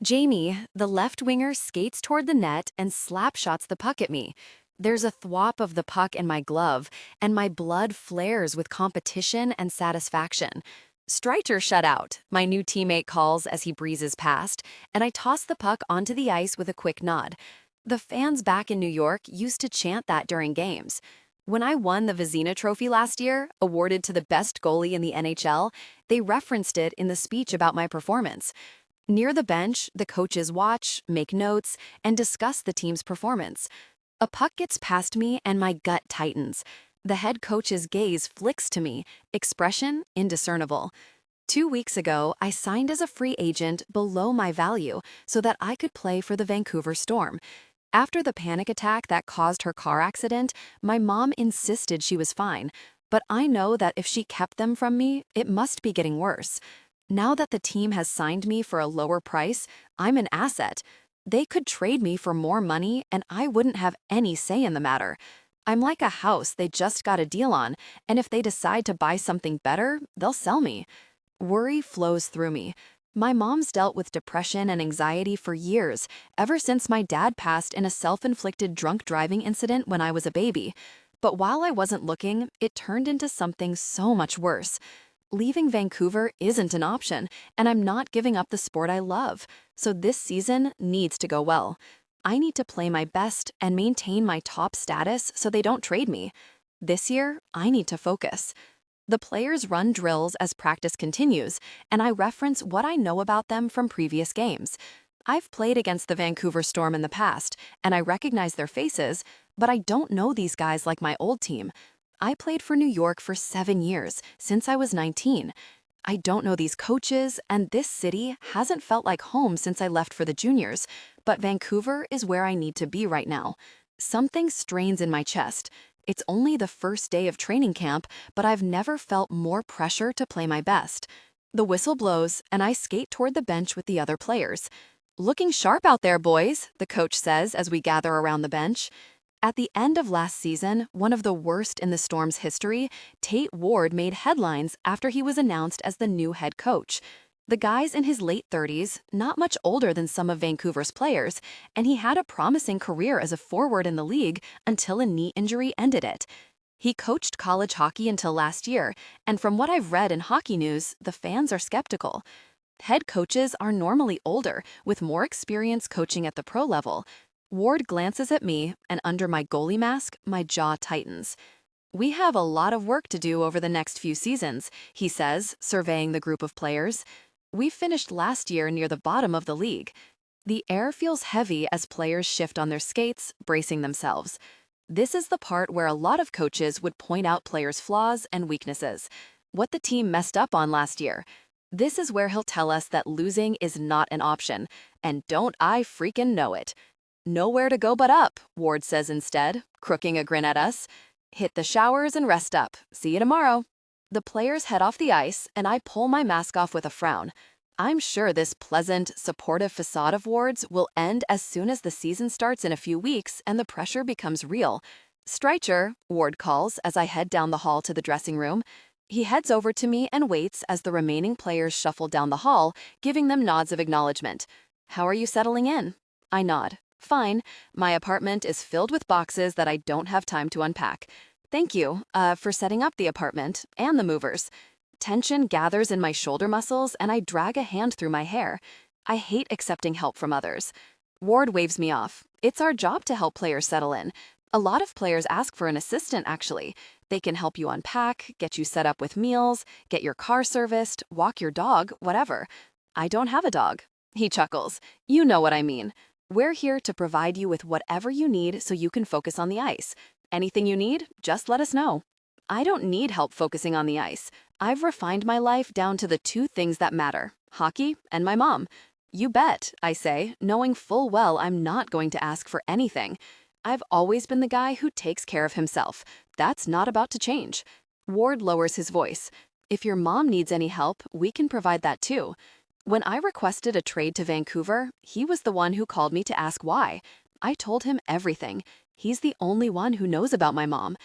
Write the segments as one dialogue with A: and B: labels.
A: Jamie, the left winger, skates toward the net and slap shots the puck at me. There's a thwop of the puck in my glove, and my blood flares with competition and satisfaction. Striker shut out, my new teammate calls as he breezes past, and I toss the puck onto the ice with a quick nod. The fans back in New York used to chant that during games. When I won the Vezina Trophy last year, awarded to the best goalie in the NHL, they referenced it in the speech about my performance. Near the bench, the coaches watch, make notes, and discuss the team's performance. A puck gets past me and my gut tightens. The head coach's gaze flicks to me, expression indiscernible. 2 weeks ago, I signed as a free agent below my value so that I could play for the Vancouver Storm. After the panic attack that caused her car accident, my mom insisted she was fine, but I know that if she kept them from me, it must be getting worse. Now that the team has signed me for a lower price, I'm an asset. They could trade me for more money and I wouldn't have any say in the matter. I'm like a house they just got a deal on, and if they decide to buy something better, they'll sell me. Worry flows through me. My mom's dealt with depression and anxiety for years, ever since my dad passed in a self-inflicted drunk driving incident when I was a baby. But while I wasn't looking, it turned into something so much worse. Leaving Vancouver isn't an option, and I'm not giving up the sport I love, so this season needs to go well. I need to play my best and maintain my top status so they don't trade me. This year, I need to focus. The players run drills as practice continues, and I reference what I know about them from previous games. I've played against the Vancouver Storm in the past, and I recognize their faces, but I don't know these guys like my old team. I played for New York for 7 years, since I was 19. I don't know these coaches, and this city hasn't felt like home since I left for the juniors, but Vancouver is where I need to be right now. Something strains in my chest. It's only the first day of training camp, but I've never felt more pressure to play my best. The whistle blows, and I skate toward the bench with the other players. "Looking sharp out there, boys," the coach says as we gather around the bench. At the end of last season, one of the worst in the Storm's history, Tate Ward made headlines after he was announced as the new head coach. The guy's in his late 30s, not much older than some of Vancouver's players, and he had a promising career as a forward in the league until a knee injury ended it. He coached college hockey until last year, and from what I've read in hockey news, the fans are skeptical. Head coaches are normally older, with more experience coaching at the pro level. Ward glances at me, and under my goalie mask, my jaw tightens. "We have a lot of work to do over the next few seasons," he says, surveying the group of players. "We finished last year near the bottom of the league." The air feels heavy as players shift on their skates, bracing themselves. This is the part where a lot of coaches would point out players' flaws and weaknesses. What the team messed up on last year. This is where he'll tell us that losing is not an option, and don't I freaking know it. "Nowhere to go but up," Ward says instead, crooking a grin at us. "Hit the showers and rest up. See you tomorrow." The players head off the ice, and I pull my mask off with a frown. I'm sure this pleasant, supportive facade of Ward's will end as soon as the season starts in a few weeks and the pressure becomes real. "Strycher," Ward calls as I head down the hall to the dressing room. He heads over to me and waits as the remaining players shuffle down the hall, giving them nods of acknowledgement. "How are you settling in?" I nod. "Fine. My apartment is filled with boxes that I don't have time to unpack. Thank you, for setting up the apartment and the movers." Tension gathers in my shoulder muscles and I drag a hand through my hair. I hate accepting help from others. Ward waves me off. "It's our job to help players settle in. A lot of players ask for an assistant, actually. They can help you unpack, get you set up with meals, get your car serviced, walk your dog, whatever." "I don't have a dog." He chuckles. "You know what I mean. We're here to provide you with whatever you need so you can focus on the ice. Anything you need, just let us know." I don't need help focusing on the ice. I've refined my life down to the 2 things that matter: hockey and my mom. "You bet," I say, knowing full well I'm not going to ask for anything. I've always been the guy who takes care of himself. That's not about to change. Ward lowers his voice. "If your mom needs any help, we can provide that too." When I requested a trade to Vancouver, he was the one who called me to ask why. I told him everything. He's the only one who knows about my mom.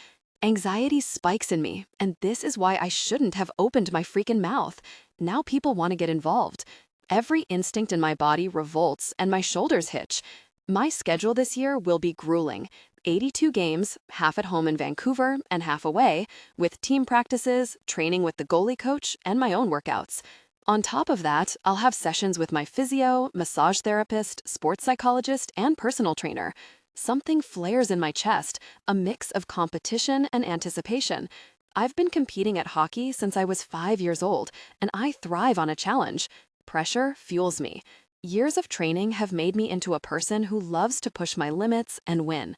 A: Anxiety spikes in me, and this is why I shouldn't have opened my freaking mouth. Now people want to get involved. Every instinct in my body revolts and my shoulders hitch. My schedule this year will be grueling. 82 games, half at home in Vancouver and half away, with team practices, training with the goalie coach, and my own workouts. On top of that, I'll have sessions with my physio, massage therapist, sports psychologist, and personal trainer. Something flares in my chest, a mix of competition and anticipation. I've been competing at hockey since I was 5 years old, and I thrive on a challenge. Pressure fuels me. Years of training have made me into a person who loves to push my limits and win.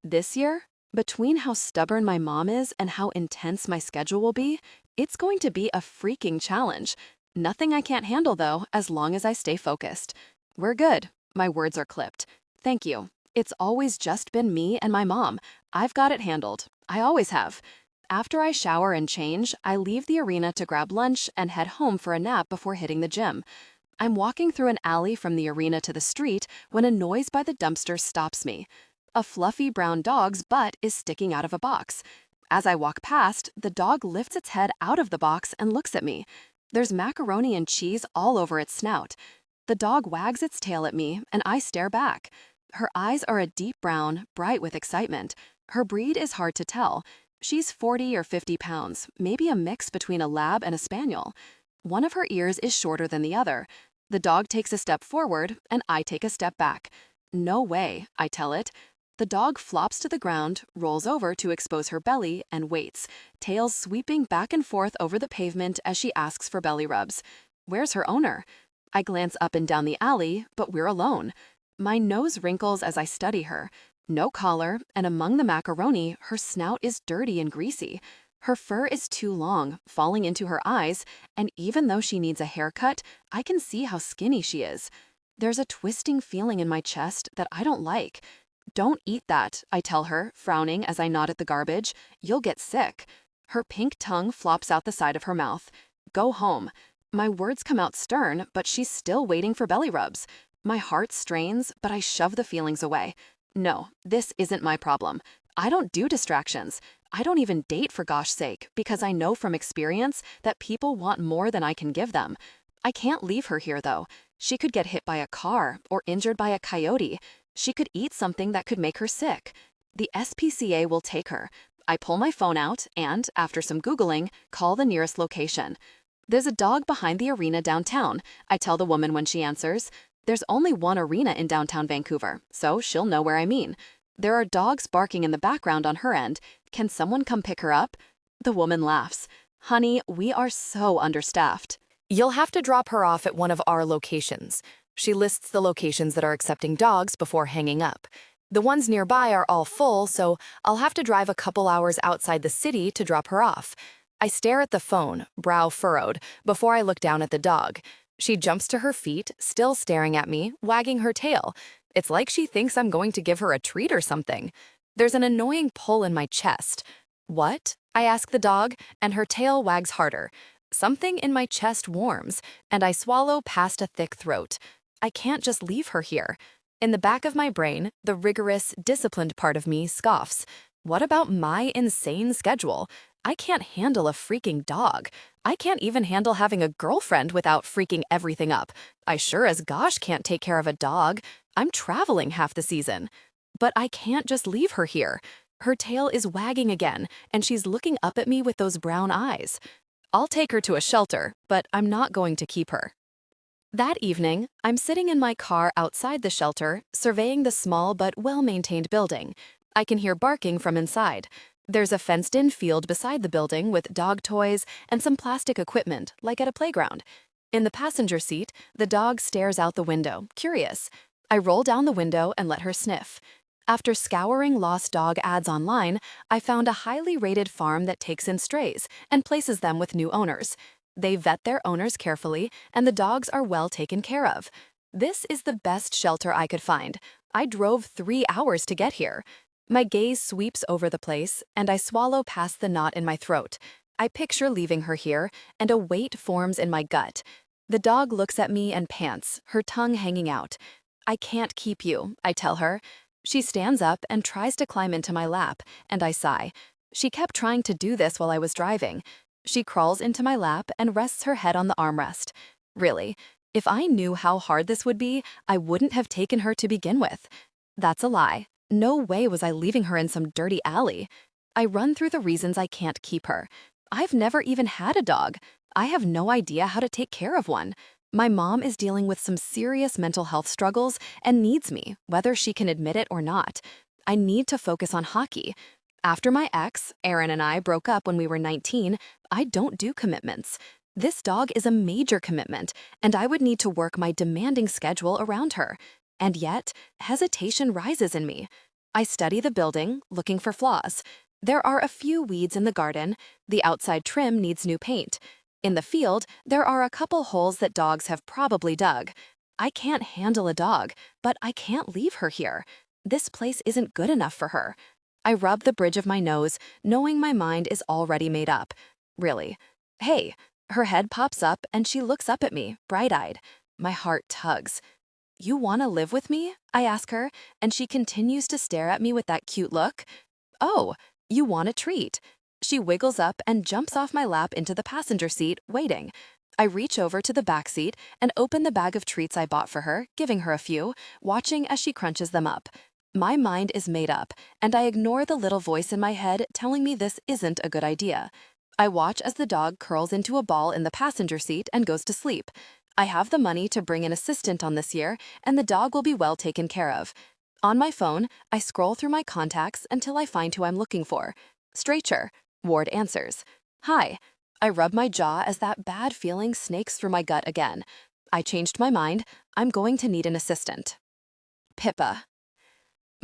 A: This year, between how stubborn my mom is and how intense my schedule will be, it's going to be a freaking challenge. Nothing I can't handle, though, as long as I stay focused. We're good. My words are clipped. Thank you. It's always just been me and my mom. I've got it handled. I always have. After I shower and change, I leave the arena to grab lunch and head home for a nap before hitting the gym. I'm walking through an alley from the arena to the street when a noise by the dumpster stops me. A fluffy brown dog's butt is sticking out of a box. As I walk past, the dog lifts its head out of the box and looks at me. There's macaroni and cheese all over its snout. The dog wags its tail at me, and I stare back. Her eyes are a deep brown, bright with excitement. Her breed is hard to tell. She's 40 or 50 pounds, maybe a mix between a lab and a spaniel. One of her ears is shorter than the other. The dog takes a step forward, and I take a step back. No way, I tell it. The dog flops to the ground, rolls over to expose her belly, and waits, tails sweeping back and forth over the pavement as she asks for belly rubs. Where's her owner? I glance up and down the alley, but we're alone. My nose wrinkles as I study her. No collar, and among the macaroni, her snout is dirty and greasy. Her fur is too long, falling into her eyes, and even though she needs a haircut, I can see how skinny she is. There's a twisting feeling in my chest that I don't like. Don't eat that, I tell her, frowning as I nod at the garbage. You'll get sick. Her pink tongue flops out the side of her mouth. Go home. My words come out stern, but she's still waiting for belly rubs. My heart strains, but I shove the feelings away. No, this isn't my problem. I don't do distractions. I don't even date for gosh sake, because I know from experience that people want more than I can give them. I can't leave her here, though. She could get hit by a car or injured by a coyote. She could eat something that could make her sick. The SPCA will take her. I pull my phone out and, after some Googling, call the nearest location. There's a dog behind the arena downtown, I tell the woman when she answers. There's only one arena in downtown Vancouver, so she'll know where I mean. There are dogs barking in the background on her end. Can someone come pick her up? The woman laughs. Honey, we are so understaffed. You'll have to drop her off at one of our locations. She lists the locations that are accepting dogs before hanging up. The ones nearby are all full, so I'll have to drive a couple hours outside the city to drop her off. I stare at the phone, brow furrowed, before I look down at the dog. She jumps to her feet, still staring at me, wagging her tail. It's like she thinks I'm going to give her a treat or something. There's an annoying pull in my chest. What? I ask the dog, and her tail wags harder. Something in my chest warms, and I swallow past a thick throat. I can't just leave her here. In the back of my brain, the rigorous, disciplined part of me scoffs. What about my insane schedule? I can't handle a freaking dog. I can't even handle having a girlfriend without freaking everything up. I sure as gosh can't take care of a dog. I'm traveling half the season. But I can't just leave her here. Her tail is wagging again, and she's looking up at me with those brown eyes. I'll take her to a shelter, but I'm not going to keep her. That evening, I'm sitting in my car outside the shelter, surveying the small but well-maintained building. I can hear barking from inside. There's a fenced-in field beside the building with dog toys and some plastic equipment, like at a playground. In the passenger seat, the dog stares out the window, curious. I roll down the window and let her sniff. After scouring lost dog ads online, I found a highly rated farm that takes in strays and places them with new owners. They vet their owners carefully, and the dogs are well taken care of. This is the best shelter I could find. I drove 3 hours to get here. My gaze sweeps over the place, and I swallow past the knot in my throat. I picture leaving her here, and a weight forms in my gut. The dog looks at me and pants, her tongue hanging out. I can't keep you, I tell her. She stands up and tries to climb into my lap, and I sigh. She kept trying to do this while I was driving. She crawls into my lap and rests her head on the armrest. Really, If I knew how hard this would be, I wouldn't have taken her to begin with. That's a lie. No way was I leaving her in some dirty alley. I run through the reasons I can't keep her. I've never even had a dog. I have no idea how to take care of one. My mom is dealing with some serious mental health struggles and needs me, whether she can admit it or not. I need to focus on hockey. After my ex, Aaron, and I broke up when we were 19, I don't do commitments. This dog is a major commitment, and I would need to work my demanding schedule around her. And yet, hesitation rises in me. I study the building, looking for flaws. There are a few weeds in the garden. The outside trim needs new paint. In the field, there are a couple holes that dogs have probably dug. I can't handle a dog, but I can't leave her here. This place isn't good enough for her. I rub the bridge of my nose, knowing my mind is already made up. Really. Hey. Her head pops up and she looks up at me, bright-eyed. My heart tugs. You want to live with me? I ask her, and she continues to stare at me with that cute look. Oh, you want a treat. She wiggles up and jumps off my lap into the passenger seat, waiting. I reach over to the back seat and open the bag of treats I bought for her, giving her a few, watching as she crunches them up. My mind is made up, and I ignore the little voice in my head telling me this isn't a good idea. I watch as the dog curls into a ball in the passenger seat and goes to sleep. I have the money to bring an assistant on this year, and the dog will be well taken care of. On my phone, I scroll through my contacts until I find who I'm looking for. Straicher. Ward answers. Hi. I rub my jaw as that bad feeling snakes through my gut again. I changed my mind. I'm going to need an assistant. Pippa.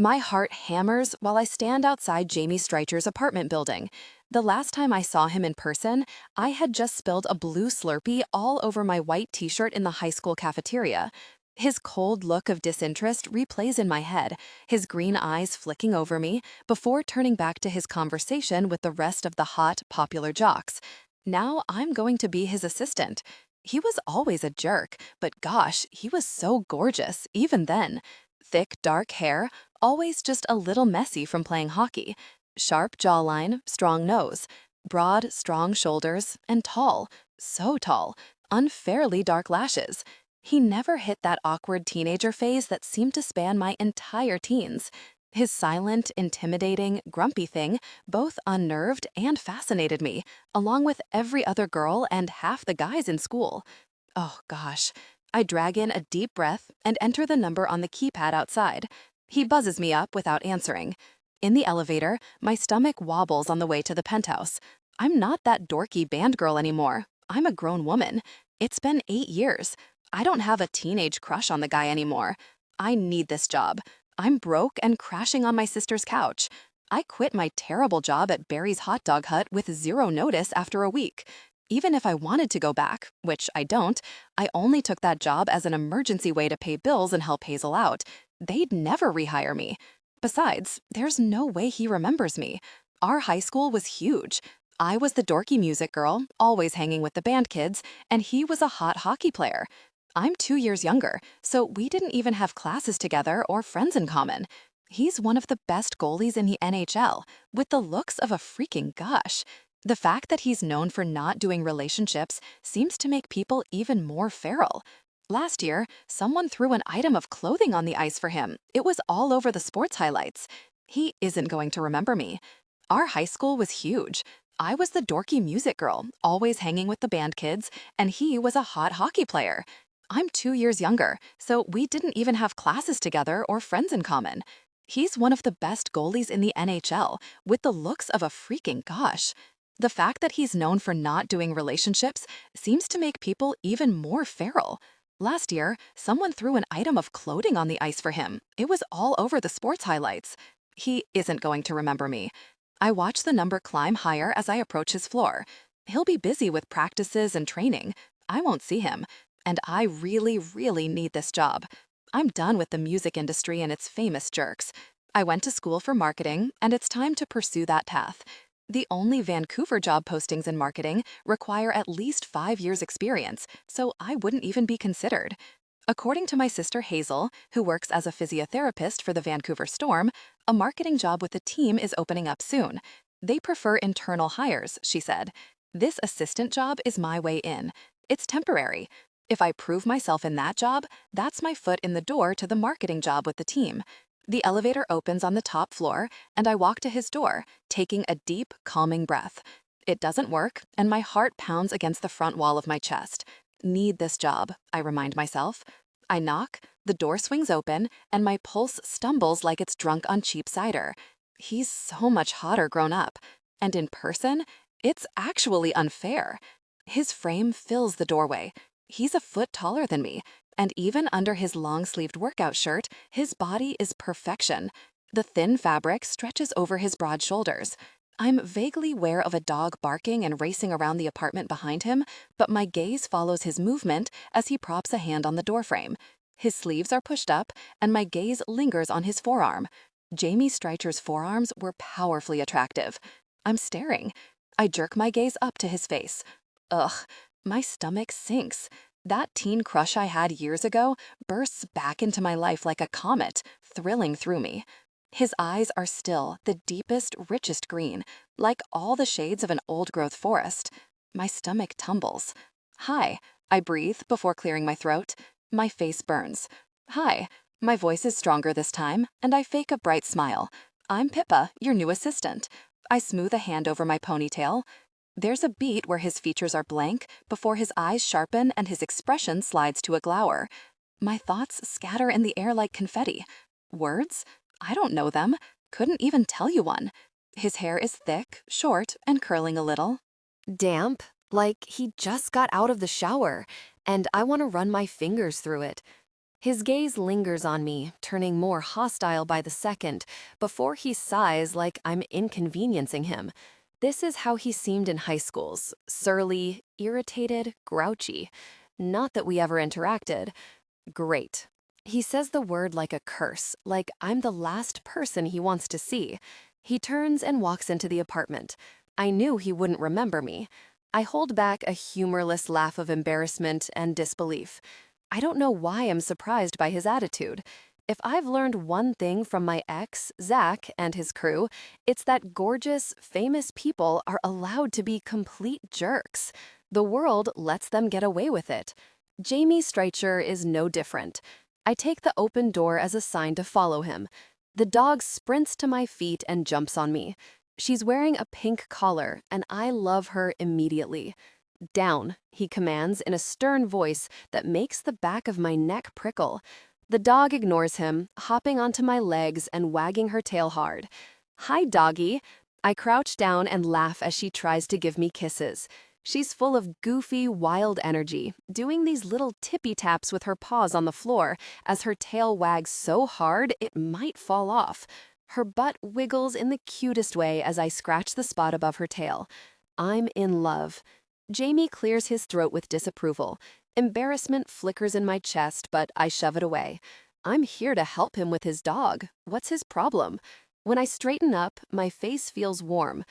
A: My heart hammers while I stand outside Jamie Streicher's apartment building. The last time I saw him in person, I had just spilled a blue Slurpee all over my white t-shirt in the high school cafeteria. His cold look of disinterest replays in my head, his green eyes flicking over me, before turning back to his conversation with the rest of the hot, popular jocks. Now I'm going to be his assistant. He was always a jerk, but gosh, he was so gorgeous, even then. Thick, dark hair, always just a little messy from playing hockey. Sharp jawline, strong nose, broad, strong shoulders, and tall, so tall, unfairly dark lashes. He never hit that awkward teenager phase that seemed to span my entire teens. His silent, intimidating, grumpy thing both unnerved and fascinated me, along with every other girl and half the guys in school. Oh gosh. I drag in a deep breath and enter the number on the keypad outside. He buzzes me up without answering. In the elevator, my stomach wobbles on the way to the penthouse. I'm not that dorky band girl anymore. I'm a grown woman. It's been 8 years. I don't have a teenage crush on the guy anymore. I need this job. I'm broke and crashing on my sister's couch. I quit my terrible job at Barry's Hot Dog Hut with 0 notice after a week. Even if I wanted to go back, which I don't, I only took that job as an emergency way to pay bills and help Hazel out. They'd never rehire me. Besides, there's no way he remembers me. Our high school was huge. I was the dorky music girl, always hanging with the band kids, and he was a hot hockey player. I'm 2 years younger, so we didn't even have classes together or friends in common. He's one of the best goalies in the NHL, with the looks of a freaking gush. The fact that he's known for not doing relationships seems to make people even more feral. Last year, someone threw an item of clothing on the ice for him. It was all over the sports highlights. He isn't going to remember me. Our high school was huge. I was the dorky music girl, always hanging with the band kids, and he was a hot hockey player. I'm 2 years younger, so we didn't even have classes together or friends in common. He's one of the best goalies in the NHL, with the looks of a freaking gosh. The fact that he's known for not doing relationships seems to make people even more feral. Last year, someone threw an item of clothing on the ice for him. It was all over the sports highlights. He isn't going to remember me. I watch the number climb higher as I approach his floor. He'll be busy with practices and training. I won't see him. And I really, really need this job. I'm done with the music industry and its famous jerks. I went to school for marketing, and it's time to pursue that path. The only Vancouver job postings in marketing require at least 5 years' experience, so I wouldn't even be considered. According to my sister Hazel, who works as a physiotherapist for the Vancouver Storm, a marketing job with the team is opening up soon. They prefer internal hires, she said. This assistant job is my way in. It's temporary.
B: If I prove myself in that job, that's my foot in the door to the marketing job with the team. The elevator opens on the top floor, and I walk to his door, taking a deep, calming breath. It doesn't work, and my heart pounds against the front wall of my chest. Need this job, I remind myself. I knock, the door swings open, and my pulse stumbles like it's drunk on cheap cider. He's so much hotter grown up. And in person, it's actually unfair. His frame fills the doorway. He's a foot taller than me, and even under his long-sleeved workout shirt, his body is perfection. The thin fabric stretches over his broad shoulders. I'm vaguely aware of a dog barking and racing around the apartment behind him, but my gaze follows his movement as he props a hand on the doorframe. His sleeves are pushed up, and my gaze lingers on his forearm. Jamie Streicher's forearms were powerfully attractive. I'm staring. I jerk my gaze up to his face. Ugh, my stomach sinks. That teen crush I had years ago bursts back into my life like a comet, thrilling through me. His eyes are still the deepest, richest green, like all the shades of an old-growth forest. My stomach tumbles. Hi, I breathe before clearing my throat. My face burns. Hi, my voice is stronger this time, and I fake a bright smile. I'm Pippa, your new assistant. I smooth a hand over my ponytail. There's a beat where his features are blank before his eyes sharpen and his expression slides to a glower. My thoughts scatter in the air like confetti. Words? I don't know them. Couldn't even tell you one. His hair is thick, short, and curling a little.
A: Damp, like he just got out of the shower, and I want to run my fingers through it. His gaze lingers on me, turning more hostile by the second, before he sighs like I'm inconveniencing him. This is how he seemed in high schools, surly, irritated, grouchy. Not that we ever interacted. Great. He says the word like a curse, like I'm the last person he wants to see. He turns and walks into the apartment. I knew he wouldn't remember me. I hold back a humorless laugh of embarrassment and disbelief. I don't know why I'm surprised by his attitude. If I've learned one thing from my ex, Zach, and his crew, it's that gorgeous, famous people are allowed to be complete jerks. The world lets them get away with it. Jamie Streicher is no different. I take the open door as a sign to follow him. The dog sprints to my feet and jumps on me. She's wearing a pink collar, and I love her immediately. Down, he commands in a stern voice that makes the back of my neck prickle. The dog ignores him, hopping onto my legs and wagging her tail hard. Hi, doggy. I crouch down and laugh as she tries to give me kisses. She's full of goofy, wild energy, doing these little tippy taps with her paws on the floor as her tail wags so hard it might fall off. Her butt wiggles in the cutest way as I scratch the spot above her tail. I'm in love. Jamie clears his throat with disapproval. Embarrassment flickers in my chest, but I shove it away. I'm here to help him with his dog. What's his problem? When I straighten up, my face feels warm.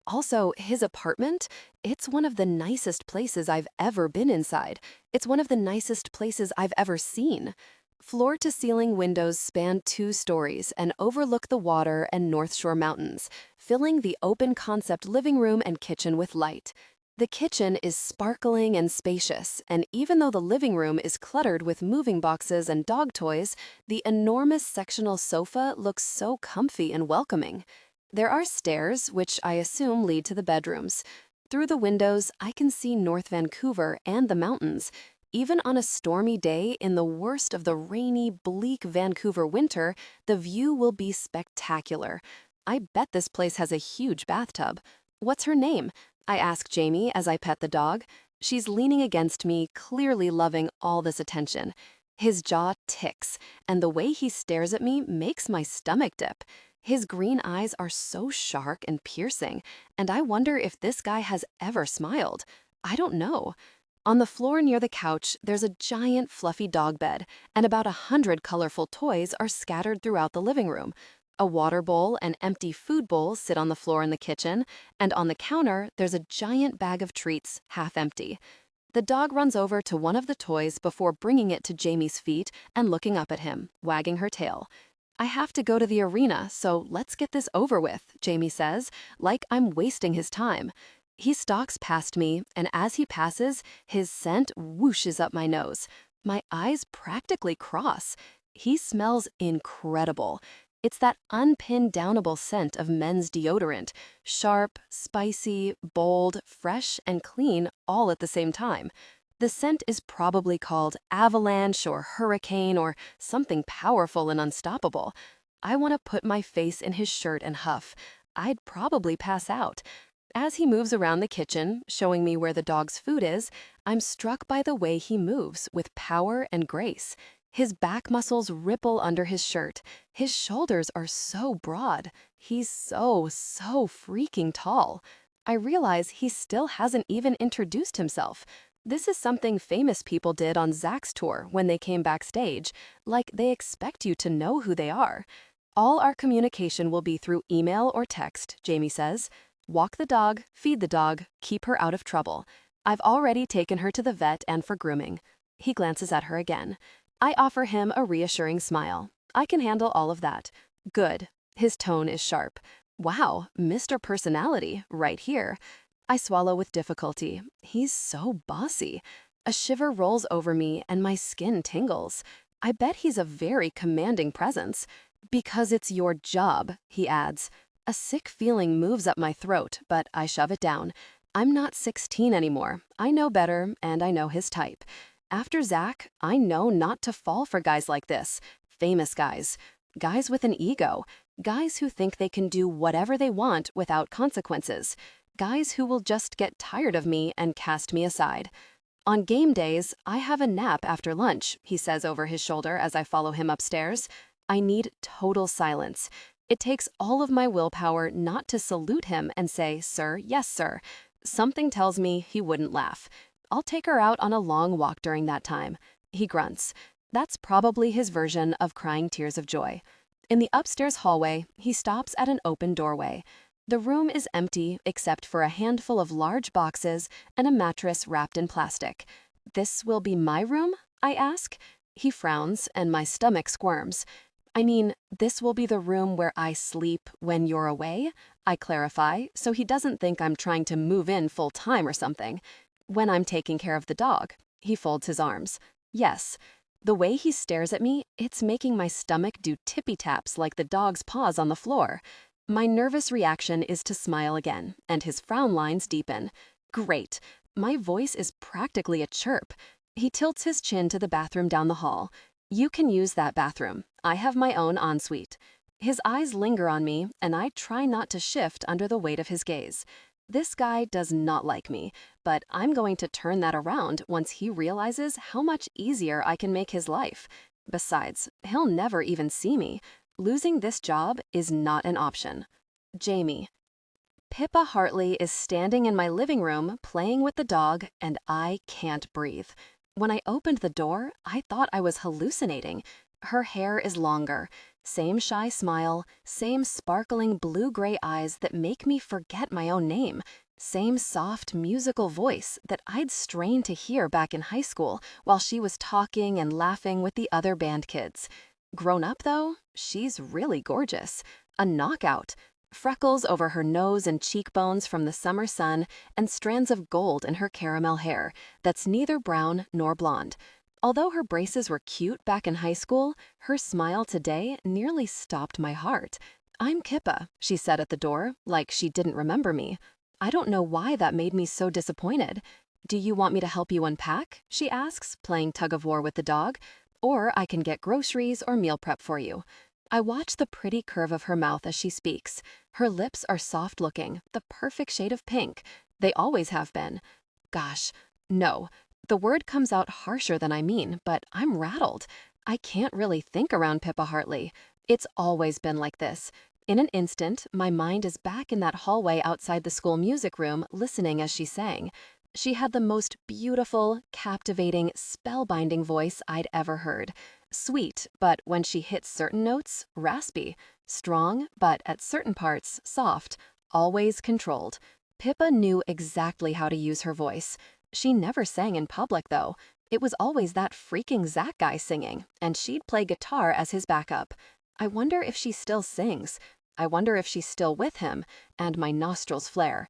A: Also, his apartment? It's one of the nicest places I've ever been inside. It's one of the nicest places I've ever seen. Floor-to-ceiling windows span 2 stories and overlook the water and North Shore Mountains, filling the open-concept living room and kitchen with light. The kitchen is sparkling and spacious, and even though the living room is cluttered with moving boxes and dog toys, the enormous sectional sofa looks so comfy and welcoming. There are stairs, which I assume lead to the bedrooms. Through the windows, I can see North Vancouver and the mountains. Even on a stormy day in the worst of the rainy, bleak Vancouver winter, the view will be spectacular. I bet this place has a huge bathtub. What's her name? I ask Jamie as I pet the dog. She's leaning against me, clearly loving all this attention. His jaw ticks, and the way he stares at me makes my stomach dip. His green eyes are so sharp and piercing, and I wonder if this guy has ever smiled. I don't know. On the floor near the couch, there's a giant fluffy dog bed, and about 100 colorful toys are scattered throughout the living room. A water bowl and empty food bowls sit on the floor in the kitchen, and on the counter, there's a giant bag of treats, half empty. The dog runs over to one of the toys before bringing it to Jamie's feet and looking up at him, wagging her tail. I have to go to the arena, so let's get this over with, Jamie says, like I'm wasting his time. He stalks past me, and as he passes, his scent whooshes up my nose. My eyes practically cross. He smells incredible. It's that unpinned downable scent of men's deodorant. Sharp, spicy, bold, fresh, and clean all at the same time. The scent is probably called avalanche or hurricane or something powerful and unstoppable. I want to put my face in his shirt and huff. I'd probably pass out. As he moves around the kitchen, showing me where the dog's food is, I'm struck by the way he moves with power and grace. His back muscles ripple under his shirt. His shoulders are so broad. He's so freaking tall. I realize he still hasn't even introduced himself. This is something famous people did on Zach's tour when they came backstage, like they expect you to know who they are. All our communication will be through email or text, Jamie says. Walk the dog, feed the dog, keep her out of trouble. I've already taken her to the vet and for grooming. He glances at her again. I offer him a reassuring smile. I can handle all of that. Good. His tone is sharp. Wow, Mr. Personality, right here. I swallow with difficulty. He's so bossy. A shiver rolls over me and my skin tingles. I bet he's a very commanding presence. Because it's your job, he adds. A sick feeling moves up my throat, but I shove it down. I'm not 16 anymore. I know better, and I know his type. After Zach, I know not to fall for guys like this. Famous guys. Guys with an ego. Guys who think they can do whatever they want without consequences. Guys who will just get tired of me and cast me aside. On game days, I have a nap after lunch, he says over his shoulder as I follow him upstairs. I need total silence. It takes all of my willpower not to salute him and say, "Sir, yes, sir." Something tells me he wouldn't laugh. I'll take her out on a long walk during that time. He grunts. That's probably his version of crying tears of joy. In the upstairs hallway, he stops at an open doorway. The room is empty except for a handful of large boxes and a mattress wrapped in plastic. This will be my room? I ask. He frowns and my stomach squirms. I mean, this will be the room where I sleep when you're away? I clarify, so he doesn't think I'm trying to move in full time or something. When I'm taking care of the dog. He folds his arms. Yes. The way he stares at me, it's making my stomach do tippy taps like the dog's paws on the floor. My nervous reaction is to smile again, and his frown lines deepen. Great. My voice is practically a chirp. He tilts his chin to the bathroom down the hall. You can use that bathroom. I have my own ensuite. His eyes linger on me, and I try not to shift under the weight of his gaze. This guy does not like me, but I'm going to turn that around once he realizes how much easier I can make his life. Besides, he'll never even see me. Losing this job is not an option. Jamie. Pippa Hartley is standing in my living room playing with the dog, and I can't breathe. When I opened the door, I thought I was hallucinating. Her hair is longer. Same shy smile, same sparkling blue-gray eyes that make me forget my own name. Same soft, musical voice that I'd strained to hear back in high school while she was talking and laughing with the other band kids. Grown up, though, she's really gorgeous. A knockout. Freckles over her nose and cheekbones from the summer sun, and strands of gold in her caramel hair that's neither brown nor blonde. Although her braces were cute back in high school, her smile today nearly stopped my heart. I'm Pippa, she said at the door, like she didn't remember me. I don't know why that made me so disappointed. Do you want me to help you unpack? She asks, playing tug-of-war with the dog. Or I can get groceries or meal prep for you. I watch the pretty curve of her mouth as she speaks. Her lips are soft-looking, the perfect shade of pink. They always have been. Gosh, no. The word comes out harsher than I mean, but I'm rattled. I can't really think around Pippa Hartley. It's always been like this. In an instant, my mind is back in that hallway outside the school music room, listening as she sang. She had the most beautiful, captivating, spellbinding voice I'd ever heard. Sweet, but when she hit certain notes, raspy. Strong, but at certain parts, soft. Always controlled. Pippa knew exactly how to use her voice. She never sang in public, though. It was always that freaking Zach guy singing, and she'd play guitar as his backup. I wonder if she still sings. I wonder if she's still with him, and my nostrils flare.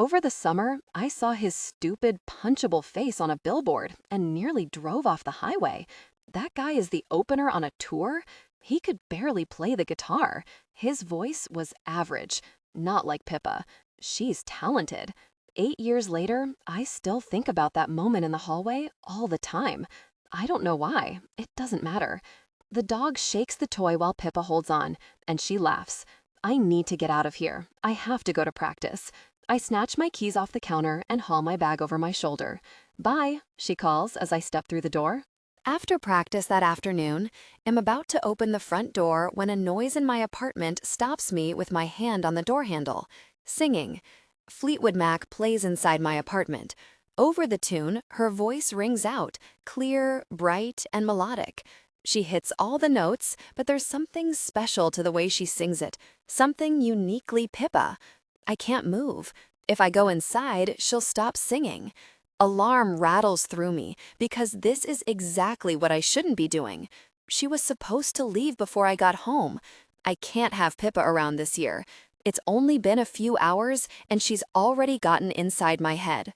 B: Over the summer, I saw his stupid, punchable face on a billboard and nearly drove off the highway. That guy is the opener on a tour? He could barely play the guitar. His voice was average, not like Pippa. She's talented. 8 years later, I still think about that moment in the hallway all the time. I don't know why. It doesn't matter. The dog shakes the toy while Pippa holds on, and she laughs. I need to get out of here. I have to go to practice. I snatch my keys off the counter and haul my bag over my shoulder. Bye, she calls as I step through the door.
A: After practice that afternoon, I'm about to open the front door when a noise in my apartment stops me with my hand on the door handle. Singing. Fleetwood Mac plays inside my apartment. Over the tune, her voice rings out, clear, bright, and melodic. She hits all the notes, but there's something special to the way she sings it, something uniquely Pippa. I can't move. If I go inside, she'll stop singing. Alarm rattles through me because this is exactly what I shouldn't be doing. She was supposed to leave before I got home. I can't have Pippa around this year. It's only been a few hours and she's already gotten inside my head.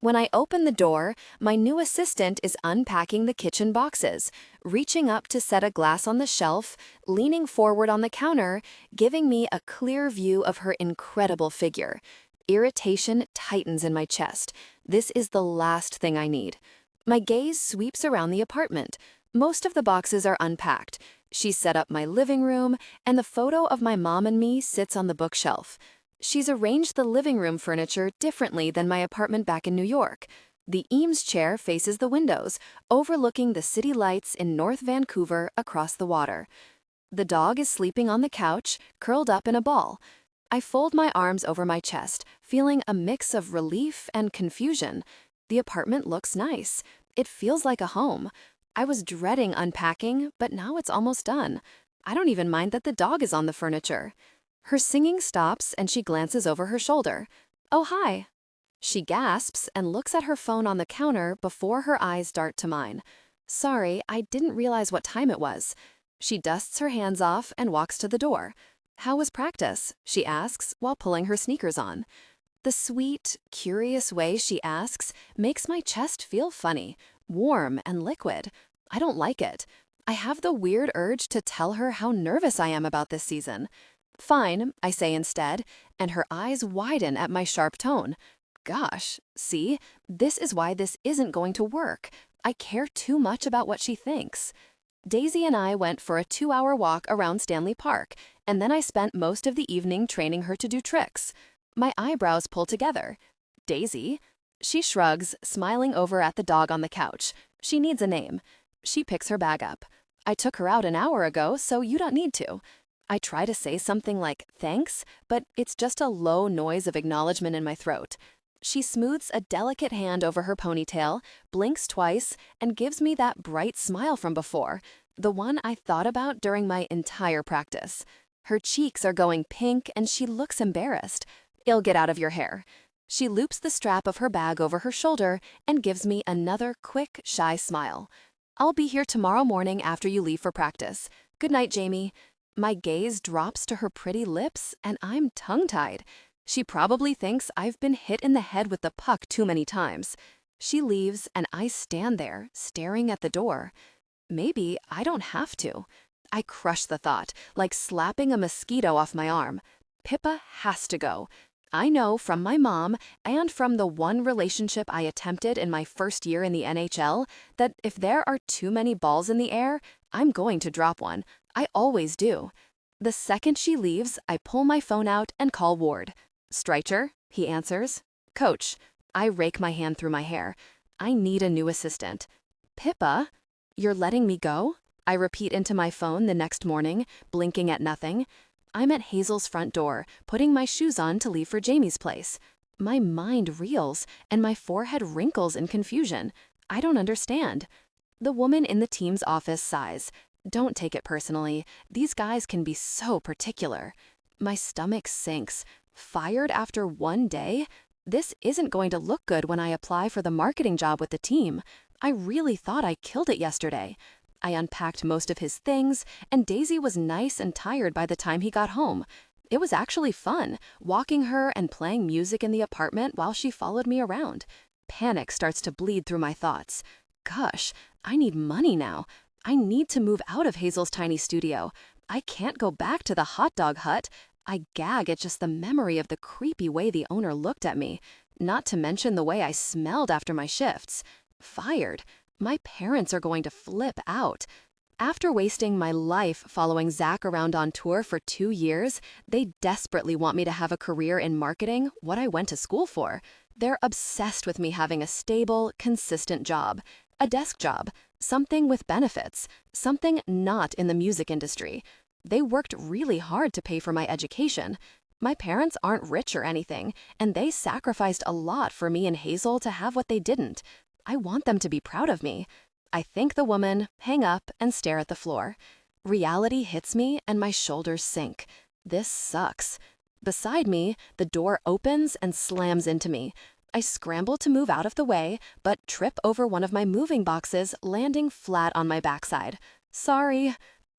A: When I open the door, my new assistant is unpacking the kitchen boxes, reaching up to set a glass on the shelf, leaning forward on the counter, giving me a clear view of her incredible figure. Irritation tightens in my chest. This is the last thing I need. My gaze sweeps around the apartment. Most of the boxes are unpacked. She's set up my living room, and the photo of my mom and me sits on the bookshelf. She's arranged the living room furniture differently than my apartment back in New York. The Eames chair faces the windows, overlooking the city lights in North Vancouver across the water. The dog is sleeping on the couch, curled up in a ball. I fold my arms over my chest, feeling a mix of relief and confusion. The apartment looks nice. It feels like a home. I was dreading unpacking, but now it's almost done. I don't even mind that the dog is on the furniture. Her singing stops and she glances over her shoulder. Oh, hi. She gasps and looks at her phone on the counter before her eyes dart to mine. Sorry, I didn't realize what time it was. She dusts her hands off and walks to the door. How was practice? She asks while pulling her sneakers on. The sweet, curious way she asks makes my chest feel funny, warm and liquid. I don't like it. I have the weird urge to tell her how nervous I am about this season. Fine, I say instead, and her eyes widen at my sharp tone. Gosh, see, this is why this isn't going to work. I care too much about what she thinks. Daisy and I went for a 2-hour walk around Stanley Park, and then I spent most of the evening training her to do tricks. My eyebrows pull together. Daisy? She shrugs, smiling over at the dog on the couch. She needs a name. She picks her bag up. I took her out an hour ago, so you don't need to. I try to say something like thanks, but it's just a low noise of acknowledgement in my throat. She smooths a delicate hand over her ponytail, blinks twice, and gives me that bright smile from before, the one I thought about during my entire practice. Her cheeks are going pink and she looks embarrassed. It'll get out of your hair. She loops the strap of her bag over her shoulder and gives me another quick, shy smile. I'll be here tomorrow morning after you leave for practice. Good night, Jamie. My gaze drops to her pretty lips, and I'm tongue-tied. She probably thinks I've been hit in the head with the puck too many times. She leaves, and I stand there, staring at the door. Maybe I don't have to. I crush the thought, like slapping a mosquito off my arm. Pippa has to go. I know from my mom and from the one relationship I attempted in my first year in the NHL that if there are too many balls in the air, I'm going to drop one. I always do. The second she leaves, I pull my phone out and call Ward. Streicher, he answers. Coach. I rake my hand through my hair. I need a new assistant. Pippa, you're letting me go? I repeat into my phone the next morning, blinking at nothing. I'm at Hazel's front door, putting my shoes on to leave for Jamie's place. My mind reels, and my forehead wrinkles in confusion. I don't understand. The woman in the team's office sighs. Don't take it personally. These guys can be so particular. My stomach sinks. Fired after one day? This isn't going to look good when I apply for the marketing job with the team. I really thought I killed it yesterday. I unpacked most of his things, and Daisy was nice and tired by the time he got home.
B: It was actually fun, walking her and playing music in the apartment while she followed me around. Panic starts to bleed through my thoughts. Gosh, I need money now. I need to move out of Hazel's tiny studio. I can't go back to the hot dog hut. I gag at just the memory of the creepy way the owner looked at me, not to mention the way I smelled after my shifts. Fired. My parents are going to flip out. After wasting my life following Zach around on tour for 2 years, they desperately want me to have a career in marketing, what I went to school for. They're obsessed with me having a stable, consistent job, a desk job, something with benefits, something not in the music industry. They worked really hard to pay for my education. My parents aren't rich or anything, and they sacrificed a lot for me and Hazel to have what they didn't. I want them to be proud of me. I thank the woman, hang up, and stare at the floor. Reality hits me and my shoulders sink. This sucks. Beside me, the door opens and slams into me. I scramble to move out of the way, but trip over one of my moving boxes, landing flat on my backside. Sorry.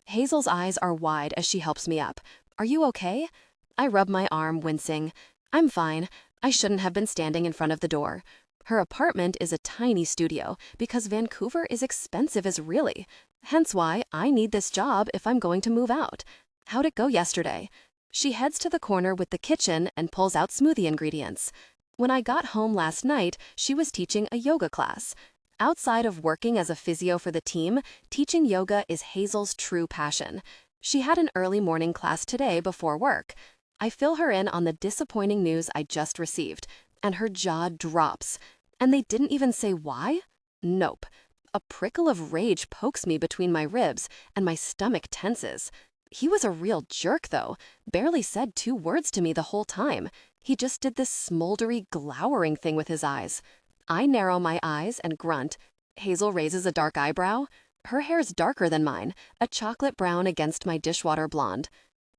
B: Hazel's eyes are wide as she helps me up. Are you okay? I rub my arm, wincing. I'm fine. I shouldn't have been standing in front of the door. Her apartment is a tiny studio because Vancouver is expensive as really. Hence why I need this job if I'm going to move out. How'd it go yesterday? She heads to the corner with the kitchen and pulls out smoothie ingredients. When I got home last night, she was teaching a yoga class. Outside of working as a physio for the team, teaching yoga is Hazel's true passion. She had an early morning class today before work. I fill her in on the disappointing news I just received, and her jaw drops. And they didn't even say why? Nope. A prickle of rage pokes me between my ribs, and my stomach tenses. He was a real jerk, though. Barely said 2 words to me the whole time. He just did this smoldery, glowering thing with his eyes. I narrow my eyes and grunt. Hazel raises a dark eyebrow. Her hair's darker than mine, a chocolate brown against my dishwater blonde.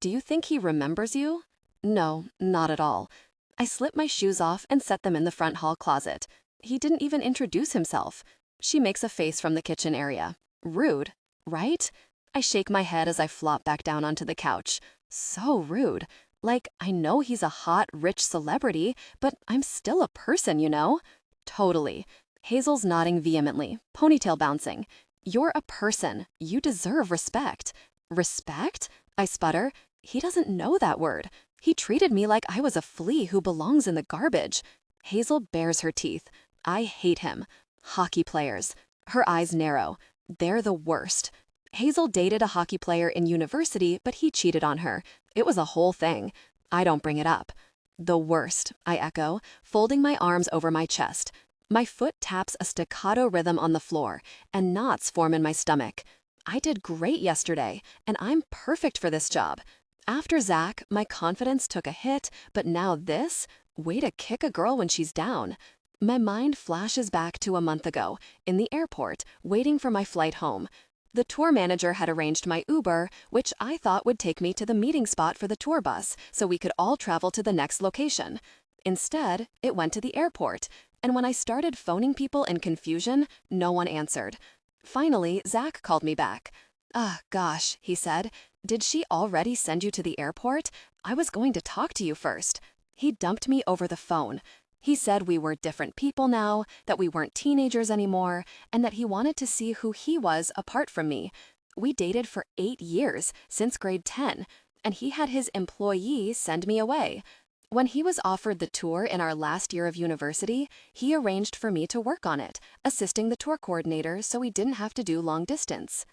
B: Do you think he remembers you? No, not at all. I slip my shoes off and set them in the front hall closet. He didn't even introduce himself. She makes a face from the kitchen area. Rude, right? I shake my head as I flop back down onto the couch. So rude. Like, I know he's a hot, rich celebrity, but I'm still a person, you know? Totally. Hazel's nodding vehemently, ponytail bouncing. You're a person. You deserve respect. Respect? I sputter. He doesn't know that word. He treated me like I was a flea who belongs in the garbage. Hazel bares her teeth. I hate him. Hockey players. Her eyes narrow. They're the worst. Hazel dated a hockey player in university, but he cheated on her. It was a whole thing. I don't bring it up. The worst, I echo, folding my arms over my chest. My foot taps a staccato rhythm on the floor, and knots form in my stomach. I did great yesterday, and I'm perfect for this job. After Zach, my confidence took a hit, but now this? Way to kick a girl when she's down. My mind flashes back to a month ago, in the airport, waiting for my flight home. The tour manager had arranged my Uber, which I thought would take me to the meeting spot for the tour bus so we could all travel to the next location. Instead, it went to the airport, and when I started phoning people in confusion, no one answered. Finally, Zach called me back. "Ah, gosh," he said. "Did she already send you to the airport? I was going to talk to you first." He dumped me over the phone. He said we were different people now, that we weren't teenagers anymore, and that he wanted to see who he was apart from me. We dated for 8 years, since grade 10, and he had his employee send me away. When he was offered the tour in our last year of university, he arranged for me to work on it, assisting the tour coordinator so we didn't have to do long distance.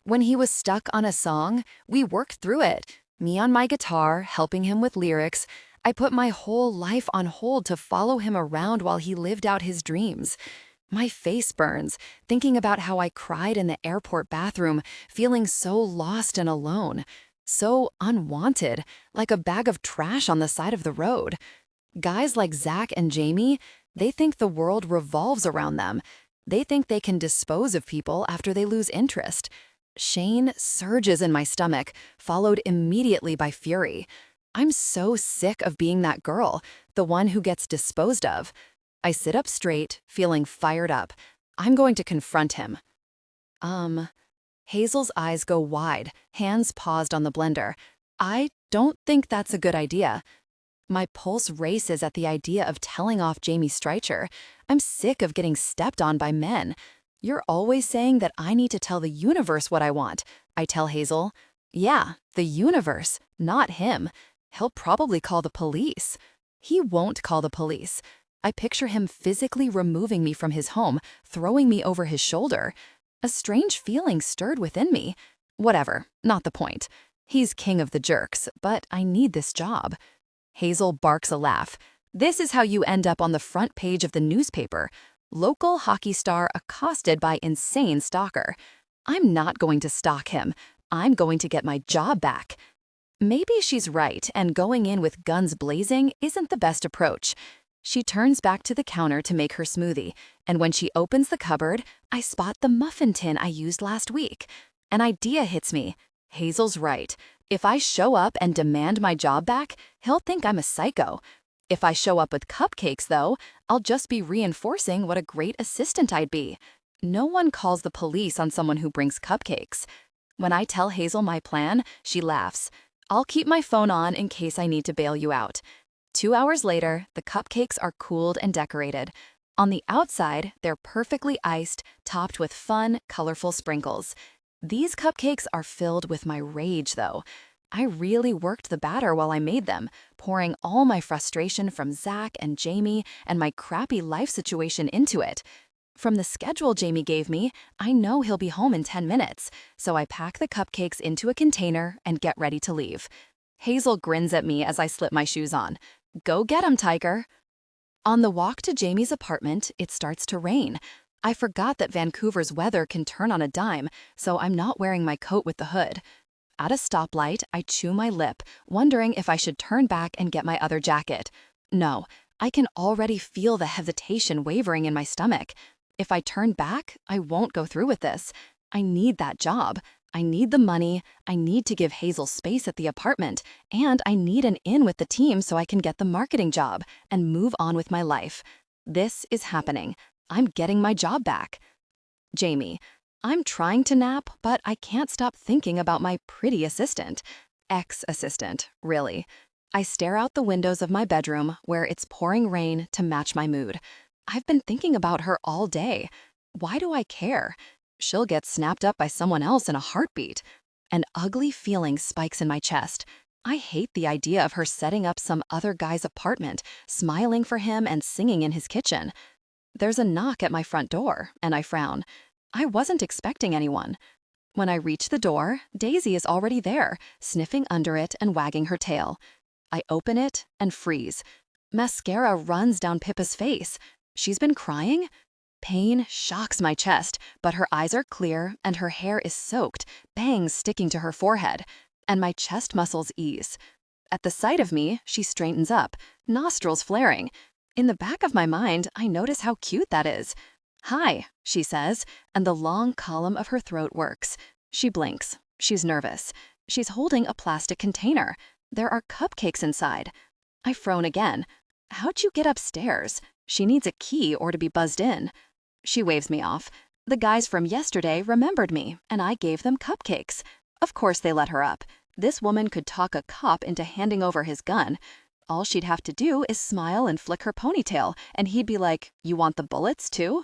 A: When he was stuck on a song, we worked through it. Me on my guitar, helping him with lyrics. I put my whole life on hold to follow him around while he lived out his dreams. My face burns, thinking about how I cried in the airport bathroom, feeling so lost and alone. So unwanted, like a bag of trash on the side of the road. Guys like Zach and Jamie, they think the world revolves around them. They think they can dispose of people after they lose interest. Shame surges in my stomach, followed immediately by fury. I'm so sick of being that girl, the one who gets disposed of. I sit up straight, feeling fired up. I'm going to confront him. Hazel's eyes go wide, hands paused on the blender. I Don't think that's a good idea. My pulse races at the idea of telling off Jamie Streicher. I'm sick of getting stepped on by men. You're always saying that I need to tell the universe what I want, I tell Hazel. Yeah, the universe, not him. He'll probably call the police. He won't call the police. I picture him physically removing me from his home, throwing me over his shoulder. A strange feeling stirred within me. Whatever, not the point. He's king of the jerks, but I need this job. Hazel barks a laugh. This is how you end up on the front page of the newspaper. Local hockey star accosted by insane stalker. I'm not going to stalk him. I'm going to get my job back. Maybe she's right, and going in with guns blazing isn't the best approach. She turns back to the counter to make her smoothie, and when she opens the cupboard, I spot the muffin tin I used last week. An idea hits me. Hazel's right. If I show up and demand my job back, he'll think I'm a psycho. If I show up with cupcakes, though, I'll just be reinforcing what a great assistant I'd be. No one calls the police on someone who brings cupcakes. When I tell Hazel my plan, she laughs. I'll keep my phone on in case I need to bail you out. 2 hours later, the cupcakes are cooled and decorated. On the outside, they're perfectly iced, topped with fun, colorful sprinkles. These cupcakes are filled with my rage, though. I really worked the batter while I made them, pouring all my frustration from Zach and Jamie and my crappy life situation into it. From the schedule Jamie gave me, I know he'll be home in 10 minutes, so I pack the cupcakes into a container and get ready to leave. Hazel grins at me as I slip my shoes on. Go get 'em, Tiger. On the walk to Jamie's apartment, it starts to rain. I forgot that Vancouver's weather can turn on a dime, so I'm not wearing my coat with the hood. At a stoplight, I chew my lip, wondering if I should turn back and get my other jacket. No, I can already feel the hesitation wavering in my stomach. If I turn back, I won't go through with this. I need that job. I need the money. I need to give Hazel space at the apartment. And I need an in with the team so I can get the marketing job and move on with my life. This is happening. I'm getting my job back. Jamie. I'm trying to nap, but I can't stop thinking about my pretty assistant. Ex-assistant, really. I stare out the windows of my bedroom where it's pouring rain to match my mood. I've been thinking about her all day. Why do I care? She'll get snapped up by someone else in a heartbeat. An ugly feeling spikes in my chest. I hate the idea of her setting up some other guy's apartment, smiling for him and singing in his kitchen. There's a knock at my front door, and I frown. I wasn't expecting anyone. When I reach the door, Daisy is already there, sniffing under it and wagging her tail. I open it and freeze. Mascara runs down Pippa's face. She's been crying? Pain shocks my chest, but her eyes are clear and her hair is soaked, bangs sticking to her forehead, and my chest muscles ease. At the sight of me, she straightens up, nostrils flaring. In the back of my mind, I notice how cute that is. Hi, she says, and the long column of her throat works. She blinks. She's nervous. She's holding a plastic container. There are cupcakes inside. I frown again. How'd you get upstairs? She needs a key or to be buzzed in. She waves me off. The guys from yesterday remembered me, and I gave them cupcakes. Of course they let her up. This woman could talk a cop into handing over his gun. All she'd have to do is smile and flick her ponytail, and he'd be like, "You want the bullets too?"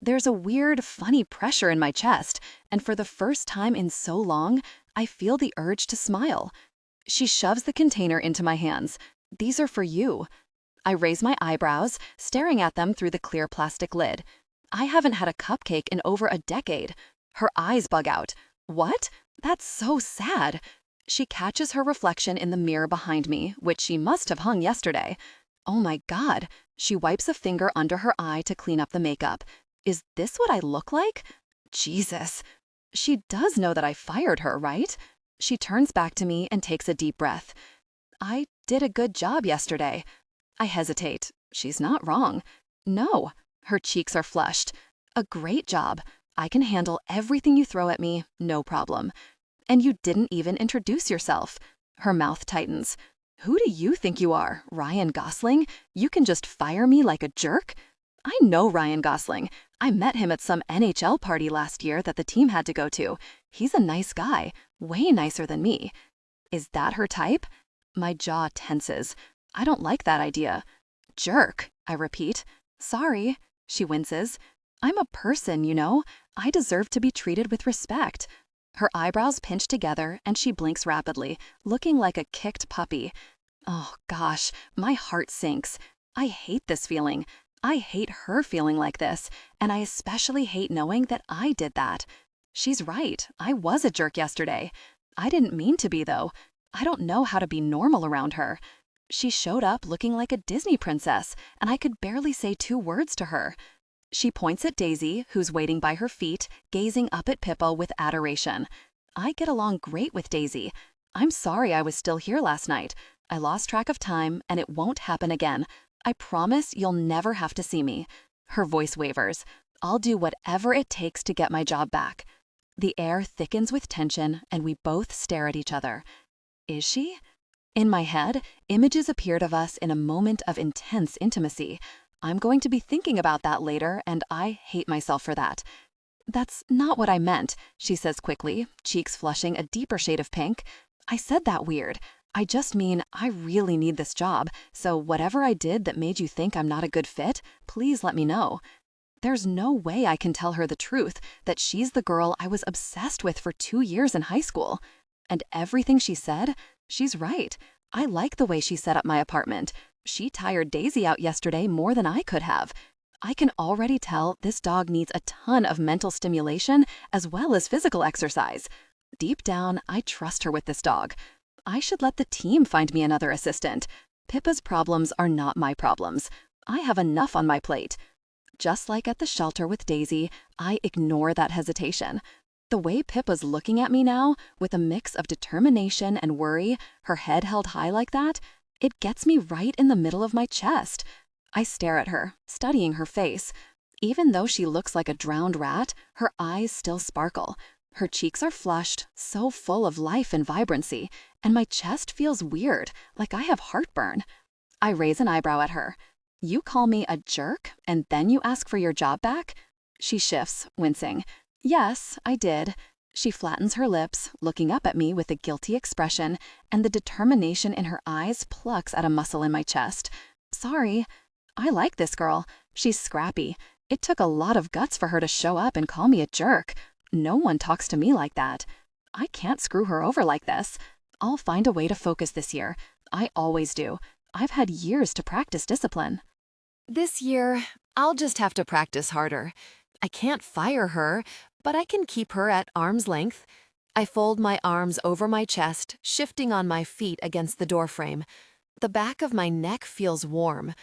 A: There's a weird, funny pressure in my chest, and for the first time in so long, I feel the urge to smile. She shoves the container into my hands. These are for you. I raise my eyebrows, staring at them through the clear plastic lid. I haven't had a cupcake in over a decade. Her eyes bug out. What? That's so sad. She catches her reflection in the mirror behind me, which she must have hung yesterday. Oh my God. She wipes a finger under her eye to clean up the makeup. Is this what I look like? Jesus. She does know that I fired her, right? She turns back to me and takes a deep breath. I did a good job yesterday. I hesitate. She's not wrong. No. Her cheeks are flushed. A great job. I can handle everything you throw at me, no problem. And you didn't even introduce yourself. Her mouth tightens. Who do you think you are, Ryan Gosling? You can just fire me like a jerk? I know Ryan Gosling. I met him at some NHL party last year that the team had to go to. He's a nice guy, way nicer than me.
B: Is that her type? My jaw tenses. I don't like that idea. Jerk, I repeat. Sorry, she winces. I'm a person, you know. I deserve to be treated with respect. Her eyebrows pinch together and she blinks rapidly, looking like a kicked puppy. Oh gosh, my heart sinks. I hate this feeling. I hate her feeling like this, and I especially hate knowing that I did that. She's right, I was a jerk yesterday. I didn't mean to be, though. I don't know how to be normal around her. She showed up looking like a Disney princess, and I could barely say 2 words to her. She points at Daisy, who's waiting by her feet, gazing up at Pippa with adoration. I get along great with Daisy. I'm sorry I was still here last night. I lost track of time, and it won't happen again. I promise you'll never have to see me. Her voice wavers. I'll do whatever it takes to get my job back. The air thickens with tension, and we both stare at each other. Is she? In my head, images appeared of us in a moment of intense intimacy. I'm going to be thinking about that later, and I hate myself for that. That's not what I meant, she says quickly, cheeks flushing a deeper shade of pink. I said that weird. I just mean I really need this job, so whatever I did that made you think I'm not a good fit, please let me know. There's no way I can tell her the truth, that she's the girl I was obsessed with for 2 years in high school. And everything she said, she's right. I like the way she set up my apartment. She tired Daisy out yesterday more than I could have. I can already tell this dog needs a ton of mental stimulation as well as physical exercise. Deep down, I trust her with this dog. I should let the team find me another assistant. Pippa's problems are not my problems. I have enough on my plate. Just like at the shelter with Daisy, I ignore that hesitation. The way Pippa's looking at me now, with a mix of determination and worry, her head held high like that, it gets me right in the middle of my chest. I stare at her, studying her face. Even though she looks like a drowned rat, her eyes still sparkle. Her cheeks are flushed, so full of life and vibrancy, and my chest feels weird, like I have heartburn. I raise an eyebrow at her. You call me a jerk, and then you ask for your job back? She shifts, wincing. Yes, I did. She flattens her lips, looking up at me with a guilty expression, and the determination in her eyes plucks at a muscle in my chest. Sorry. I like this girl. She's scrappy. It took a lot of guts for her to show up and call me a jerk. No one talks to me like that. I can't screw her over like this. I'll find a way to focus this year. I always do. I've had years to practice discipline.
A: This year, I'll just have to practice harder. I can't fire her, but I can keep her at arm's length. I fold my arms over my chest, shifting on my feet against the doorframe. The back of my neck feels warm.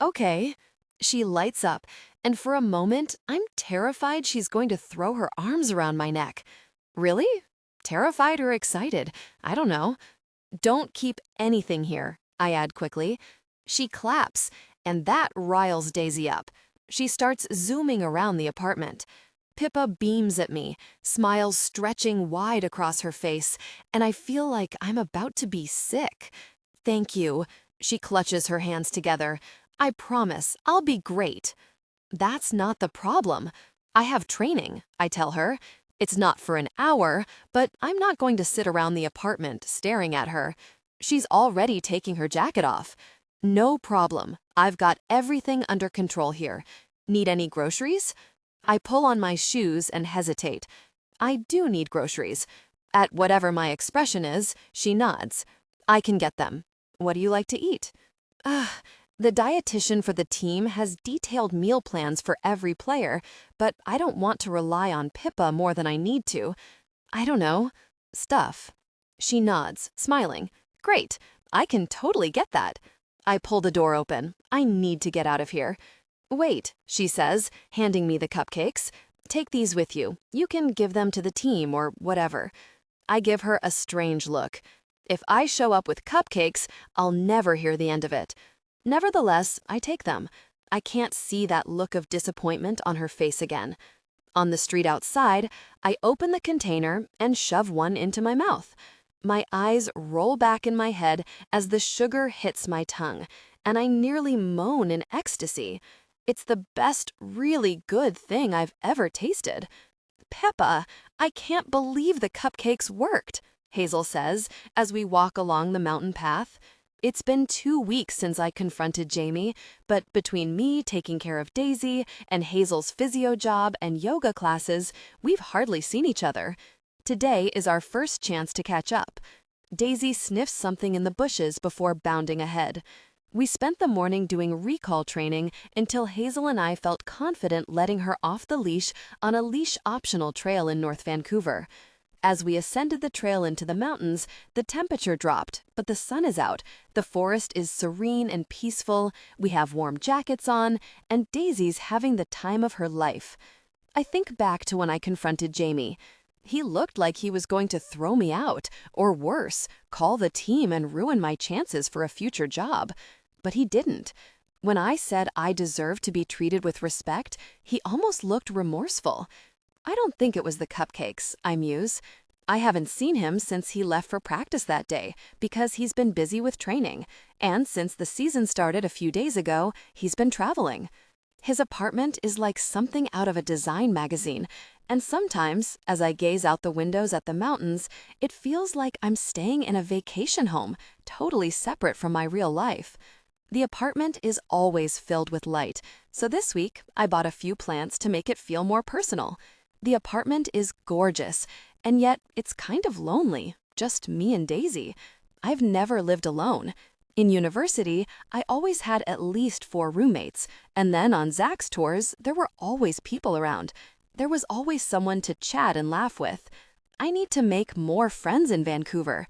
A: Okay. She lights up, and for a moment, I'm terrified she's going to throw her arms around my neck. Really? Terrified or excited? I don't know. Don't keep anything here, I add quickly. She claps, and that riles Daisy up. She starts zooming around the apartment. Pippa beams at me, smiles stretching wide across her face, and I feel like I'm about to be sick. Thank you. She clutches her hands together. I promise, I'll be great. That's not the problem. I have training, I tell her. It's not for an hour, but I'm not going to sit around the apartment staring at her. She's already taking her jacket off. No problem. I've got everything under control here. Need any groceries? I pull on my shoes and hesitate. I do need groceries. At whatever my expression is, she nods. I can get them. What do you like to eat? The dietitian for the team has detailed meal plans for every player, but I don't want to rely on Pippa more than I need to. I don't know. Stuff. She nods, smiling. Great. I can totally get that. I pull the door open. I need to get out of here. Wait, she says, handing me the cupcakes. Take these with you. You can give them to the team or whatever. I give her a strange look. If I show up with cupcakes, I'll never hear the end of it. Nevertheless, I take them. I can't see that look of disappointment on her face again. On the street outside, I open the container and shove one into my mouth. My eyes roll back in my head as the sugar hits my tongue, and I nearly moan in ecstasy. It's the best, really good thing I've ever tasted. Pippa, I can't believe the cupcakes worked. Hazel says as we walk along the mountain path. It's been 2 weeks since I confronted Jamie, but between me taking care of Daisy and Hazel's physio job and yoga classes, we've hardly seen each other. Today is our first chance to catch up. Daisy sniffs something in the bushes before bounding ahead. We spent the morning doing recall training until Hazel and I felt confident letting her off the leash on a leash-optional trail in North Vancouver. As we ascended the trail into the mountains, the temperature dropped, but the sun is out, the forest is serene and peaceful, we have warm jackets on, and Daisy's having the time of her life. I think back to when I confronted Jamie. He looked like he was going to throw me out, or worse, call the team and ruin my chances for a future job. But he didn't. When I said I deserved to be treated with respect, he almost looked remorseful. I don't think it was the cupcakes, I muse. I haven't seen him since he left for practice that day because he's been busy with training, and since the season started a few days ago, he's been traveling. His apartment is like something out of a design magazine, and sometimes, as I gaze out the windows at the mountains, it feels like I'm staying in a vacation home, totally separate from my real life. The apartment is always filled with light, so this week I bought a few plants to make it feel more personal. The apartment is gorgeous, and yet it's kind of lonely, just me and Daisy. I've never lived alone. In university, I always had at least 4 roommates, and then on Zach's tours, there were always people around. There was always someone to chat and laugh with. I need to make more friends in Vancouver.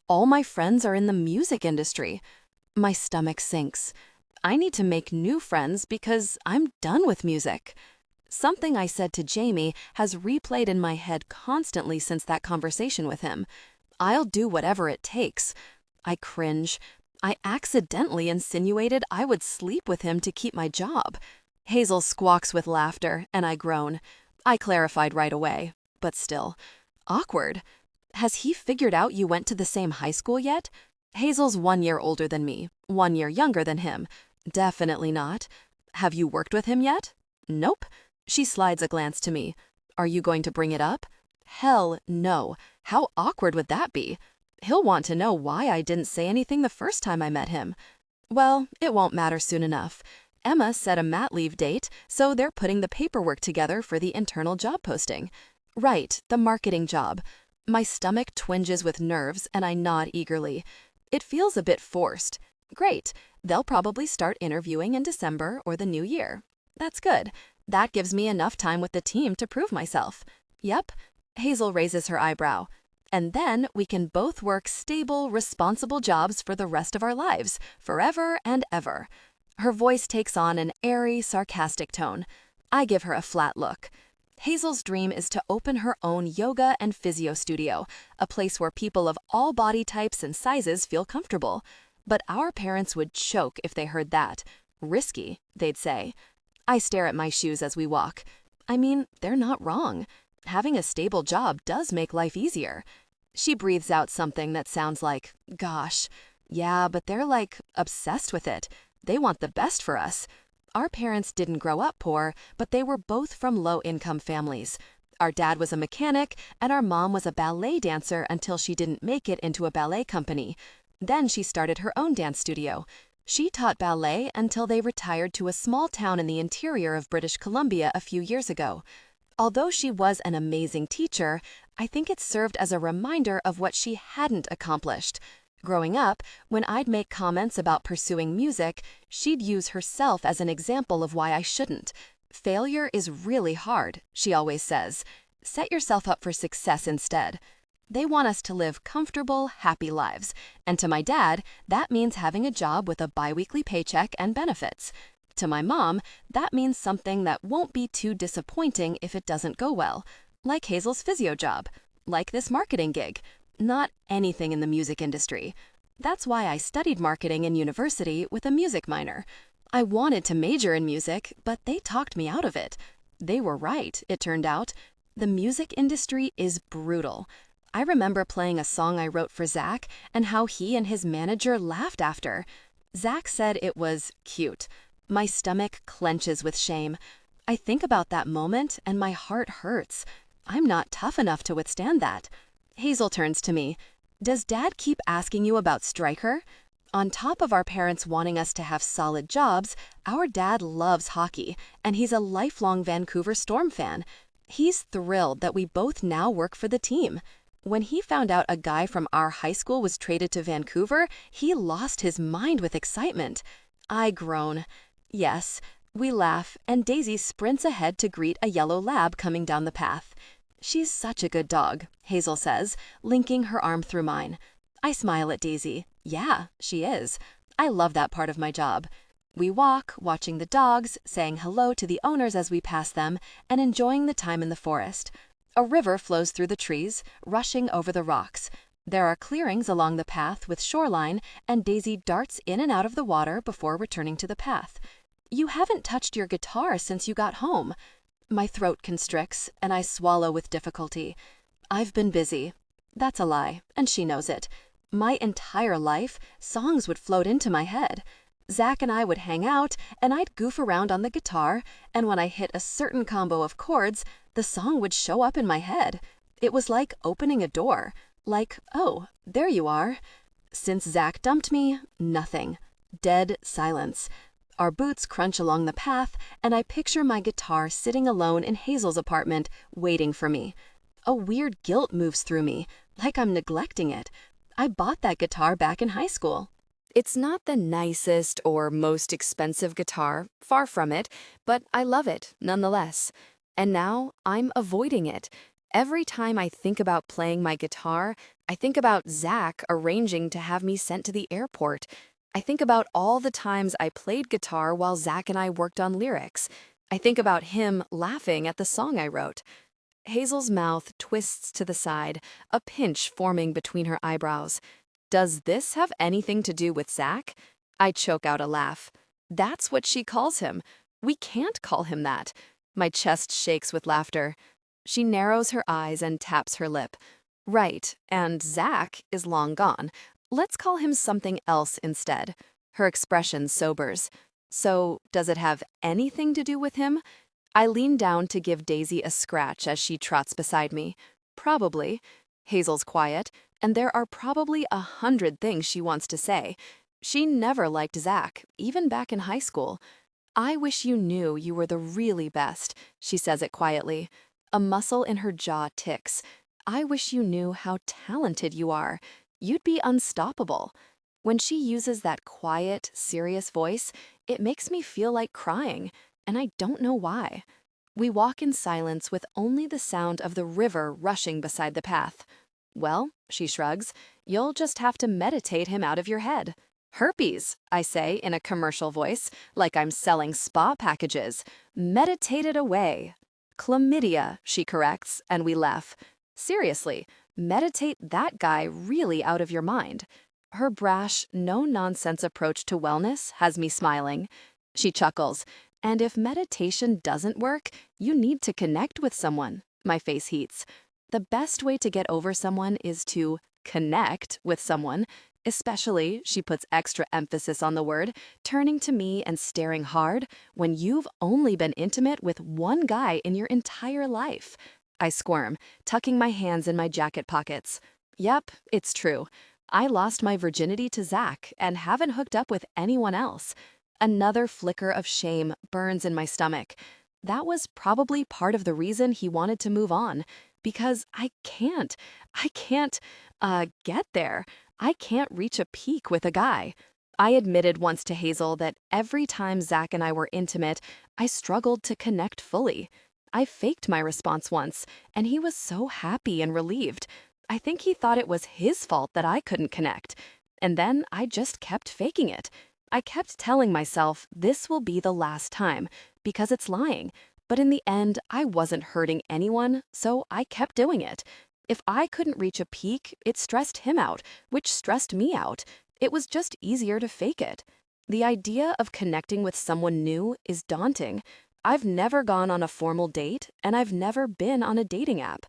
A: All my friends are in the music industry. My stomach sinks. I need to make new friends because I'm done with music. Something I said to Jamie has replayed in my head constantly since that conversation with him. I'll do whatever it takes. I cringe. I accidentally insinuated I would sleep with him to keep my job. Hazel squawks with laughter, and I groan. I clarified right away, but still. Awkward. Has he figured out you went to the same high school yet? Hazel's 1 year older than me, 1 year younger than him. Definitely not. Have you worked with him yet? Nope. She slides a glance to me. Are you going to bring it up? Hell no. How awkward would that be? He'll want to know why I didn't say anything the first time I met him. Well, it won't matter soon enough. Emma set a mat leave date, so they're putting the paperwork together for the internal job posting. Right, the marketing job. My stomach twinges with nerves and I nod eagerly. It feels a bit forced. Great. They'll probably start interviewing in December or the new year. That's good. That gives me enough time with the team to prove myself. Yep. Hazel raises her eyebrow. And then we can both work stable, responsible jobs for the rest of our lives, forever and ever. Her voice takes on an airy, sarcastic tone. I give her a flat look. Hazel's dream is to open her own yoga and physio studio, a place where people of all body types and sizes feel comfortable. But our parents would choke if they heard that. Risky, they'd say. I stare at my shoes as we walk. I mean, they're not wrong. Having a stable job does make life easier. She breathes out something that sounds like, gosh. Yeah, but they're like obsessed with it. They want the best for us. Our parents didn't grow up poor, but they were both from low-income families. Our dad was a mechanic, and our mom was a ballet dancer until she didn't make it into a ballet company. Then she started her own dance studio. She taught ballet until they retired to a small town in the interior of British Columbia a few years ago. Although she was an amazing teacher, I think it served as a reminder of what she hadn't accomplished. Growing up, when I'd make comments about pursuing music, she'd use herself as an example of why I shouldn't. Failure is really hard, she always says. Set yourself up for success instead. They want us to live comfortable, happy lives. And to my dad, that means having a job with a biweekly paycheck and benefits. To my mom, that means something that won't be too disappointing if it doesn't go well. Like Hazel's physio job. Like this marketing gig. Not anything in the music industry. That's why I studied marketing in university with a music minor. I wanted to major in music, but they talked me out of it. They were right, it turned out. The music industry is brutal. I remember playing a song I wrote for Zach and how he and his manager laughed after. Zach said it was cute. My stomach clenches with shame. I think about that moment and my heart hurts. I'm not tough enough to withstand that. Hazel turns to me.
B: Does Dad keep asking you about Stryker? On top of our parents wanting us to have solid jobs, our dad loves hockey, and he's a lifelong Vancouver Storm fan. He's thrilled that we both now work for the team. When he found out a guy from our high school was traded to Vancouver, he lost his mind with excitement. I groan. Yes. We laugh, and Daisy sprints ahead to greet a yellow lab coming down the path. She's such a good dog, Hazel says, linking her arm through mine. I smile at Daisy. Yeah, she is. I love that part of my job. We walk, watching the dogs, saying hello to the owners as we pass them, and enjoying the time in the forest. A river flows through the trees, rushing over the rocks. There are clearings along the path with shoreline, and Daisy darts in and out of the water before returning to the path. You haven't touched your guitar since you got home. My throat constricts, and I swallow with difficulty. I've been busy. That's a lie, and she knows it. My entire life, songs would float into my head. Zach and I would hang out, and I'd goof around on the guitar, and when I hit a certain combo of chords, the song would show up in my head. It was like opening a door. Like, oh, there you are. Since Zach dumped me, nothing. Dead silence. Our boots crunch along the path, and I picture my guitar sitting alone in Hazel's apartment, waiting for me. A weird guilt moves through me, like I'm neglecting it. I bought that guitar back in high school.
A: It's not the nicest or most expensive guitar, far from it, but I love it nonetheless. And now I'm avoiding it. Every time I think about playing my guitar, I think about Zach arranging to have me sent to the airport. I think about all the times I played guitar while Zach and I worked on lyrics. I think about him laughing at the song I wrote. Hazel's mouth twists to the side, a pinch forming between her eyebrows. Does this have anything to do with Zach? I choke out a laugh. That's what she calls him. We can't call him that. My chest shakes with laughter. She narrows her eyes and taps her lip. Right, and Zach is long gone. Let's call him something else instead. Her expression sobers. So, does it have anything to do with him? I lean down to give Daisy a scratch as she trots beside me. Probably. Hazel's quiet, and there are probably 100 things she wants to say. She never liked Zach, even back in high school. I wish you knew you were the really best, she says it quietly. A muscle in her jaw ticks. I wish you knew how talented you are. You'd be unstoppable. When she uses that quiet, serious voice, it makes me feel like crying, and I don't know why. We walk in silence with only the sound of the river rushing beside the path. Well, she shrugs, you'll just have to meditate him out of your head. Herpes, I say in a commercial voice, like I'm selling spa packages. Meditate it away. Chlamydia, she corrects, and we laugh. Seriously, meditate that guy really out of your mind. Her brash, no-nonsense approach to wellness has me smiling. She chuckles. And if meditation doesn't work, you need to connect with someone. My face heats. The best way to get over someone is to connect with someone, especially, she puts extra emphasis on the word, turning to me and staring hard when you've only been intimate with one guy in your entire life. I squirm, tucking my hands in my jacket pockets. Yep, it's true. I lost my virginity to Zach and haven't hooked up with anyone else. Another flicker of shame burns in my stomach. That was probably part of the reason he wanted to move on, because I can't get there. I can't reach a peak with a guy. I admitted once to Hazel that every time Zach and I were intimate, I struggled to connect fully. I faked my response once, and he was so happy and relieved. I think he thought it was his fault that I couldn't connect. And then I just kept faking it. I kept telling myself this will be the last time, because it's lying. But in the end, I wasn't hurting anyone, so I kept doing it. If I couldn't reach a peak, it stressed him out, which stressed me out. It was just easier to fake it. The idea of connecting with someone new is daunting. I've never gone on a formal date, and I've never been on a dating app.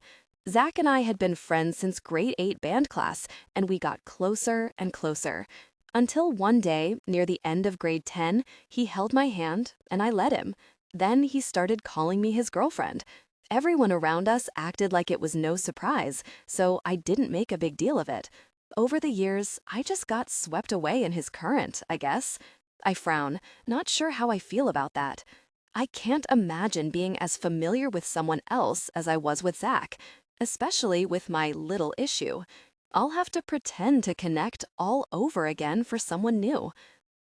A: Zach and I had been friends since grade 8 band class, and we got closer and closer. Until one day, near the end of grade 10, he held my hand, and I let him. Then he started calling me his girlfriend. Everyone around us acted like it was no surprise, so I didn't make a big deal of it.
B: Over the years, I just got swept away in his current, I guess. I frown, not sure how I feel about that. I can't imagine being as familiar with someone else as I was with Zach, especially with my little issue. I'll have to pretend to connect all over again for someone new.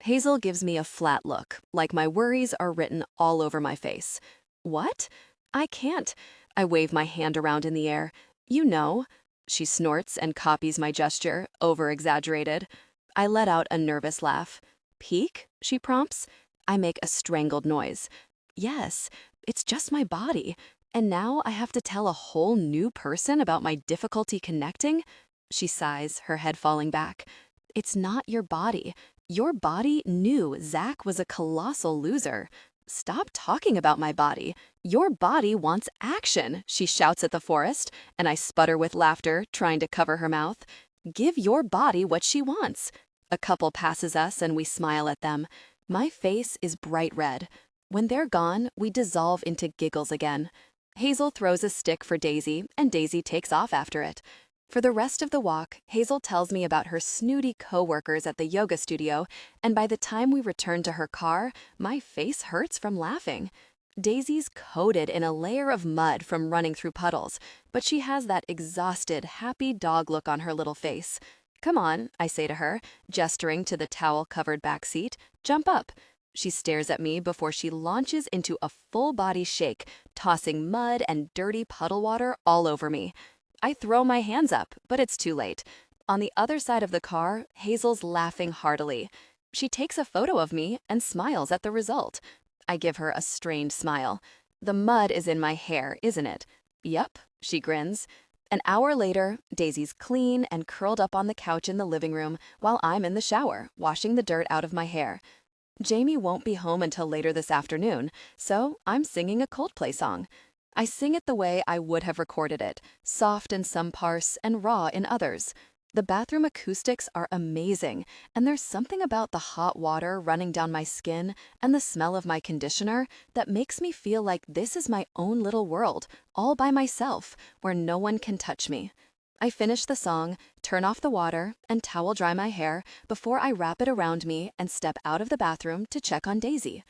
B: Hazel gives me a flat look, like my worries are written all over my face. What? I can't. I wave my hand around in the air. You know. She snorts and copies my gesture, over-exaggerated. I let out a nervous laugh. Peek? She prompts. I make a strangled noise. Yes, it's just my body. And now I have to tell a whole new person about my difficulty connecting? She sighs, her head falling back. It's not your body. Your body knew Zach was a colossal loser. Stop talking about my body. Your body wants action, she shouts at the forest, and I sputter with laughter, trying to cover her mouth. Give your body what she wants. A couple passes us and we smile at them. My face is bright red. When they're gone, we dissolve into giggles again. Hazel throws a stick for Daisy, and Daisy takes off after it. For the rest of the walk, Hazel tells me about her snooty coworkers at the yoga studio, and by the time we return to her car, my face hurts from laughing. Daisy's coated in a layer of mud from running through puddles, but she has that exhausted, happy dog look on her little face. Come on, I say to her, gesturing to the towel-covered back seat. Jump up. She stares at me before she launches into a full-body shake, tossing mud and dirty puddle water all over me. I throw my hands up, but it's too late. On the other side of the car, Hazel's laughing heartily. She takes a photo of me and smiles at the result. I give her a strained smile. The mud is in my hair, isn't it? Yup, she grins. An hour later, Daisy's clean and curled up on the couch in the living room while I'm in the shower, washing the dirt out of my hair. Jamie won't be home until later this afternoon, so I'm singing a Coldplay song. I sing it the way I would have recorded it, soft in some parts and raw in others. The bathroom acoustics are amazing, and there's something about the hot water running down my skin and the smell of my conditioner that makes me feel like this is my own little world, all by myself, where no one can touch me. I finish the song, turn off the water, and towel dry my hair before I wrap it around me and step out of the bathroom to check on Daisy.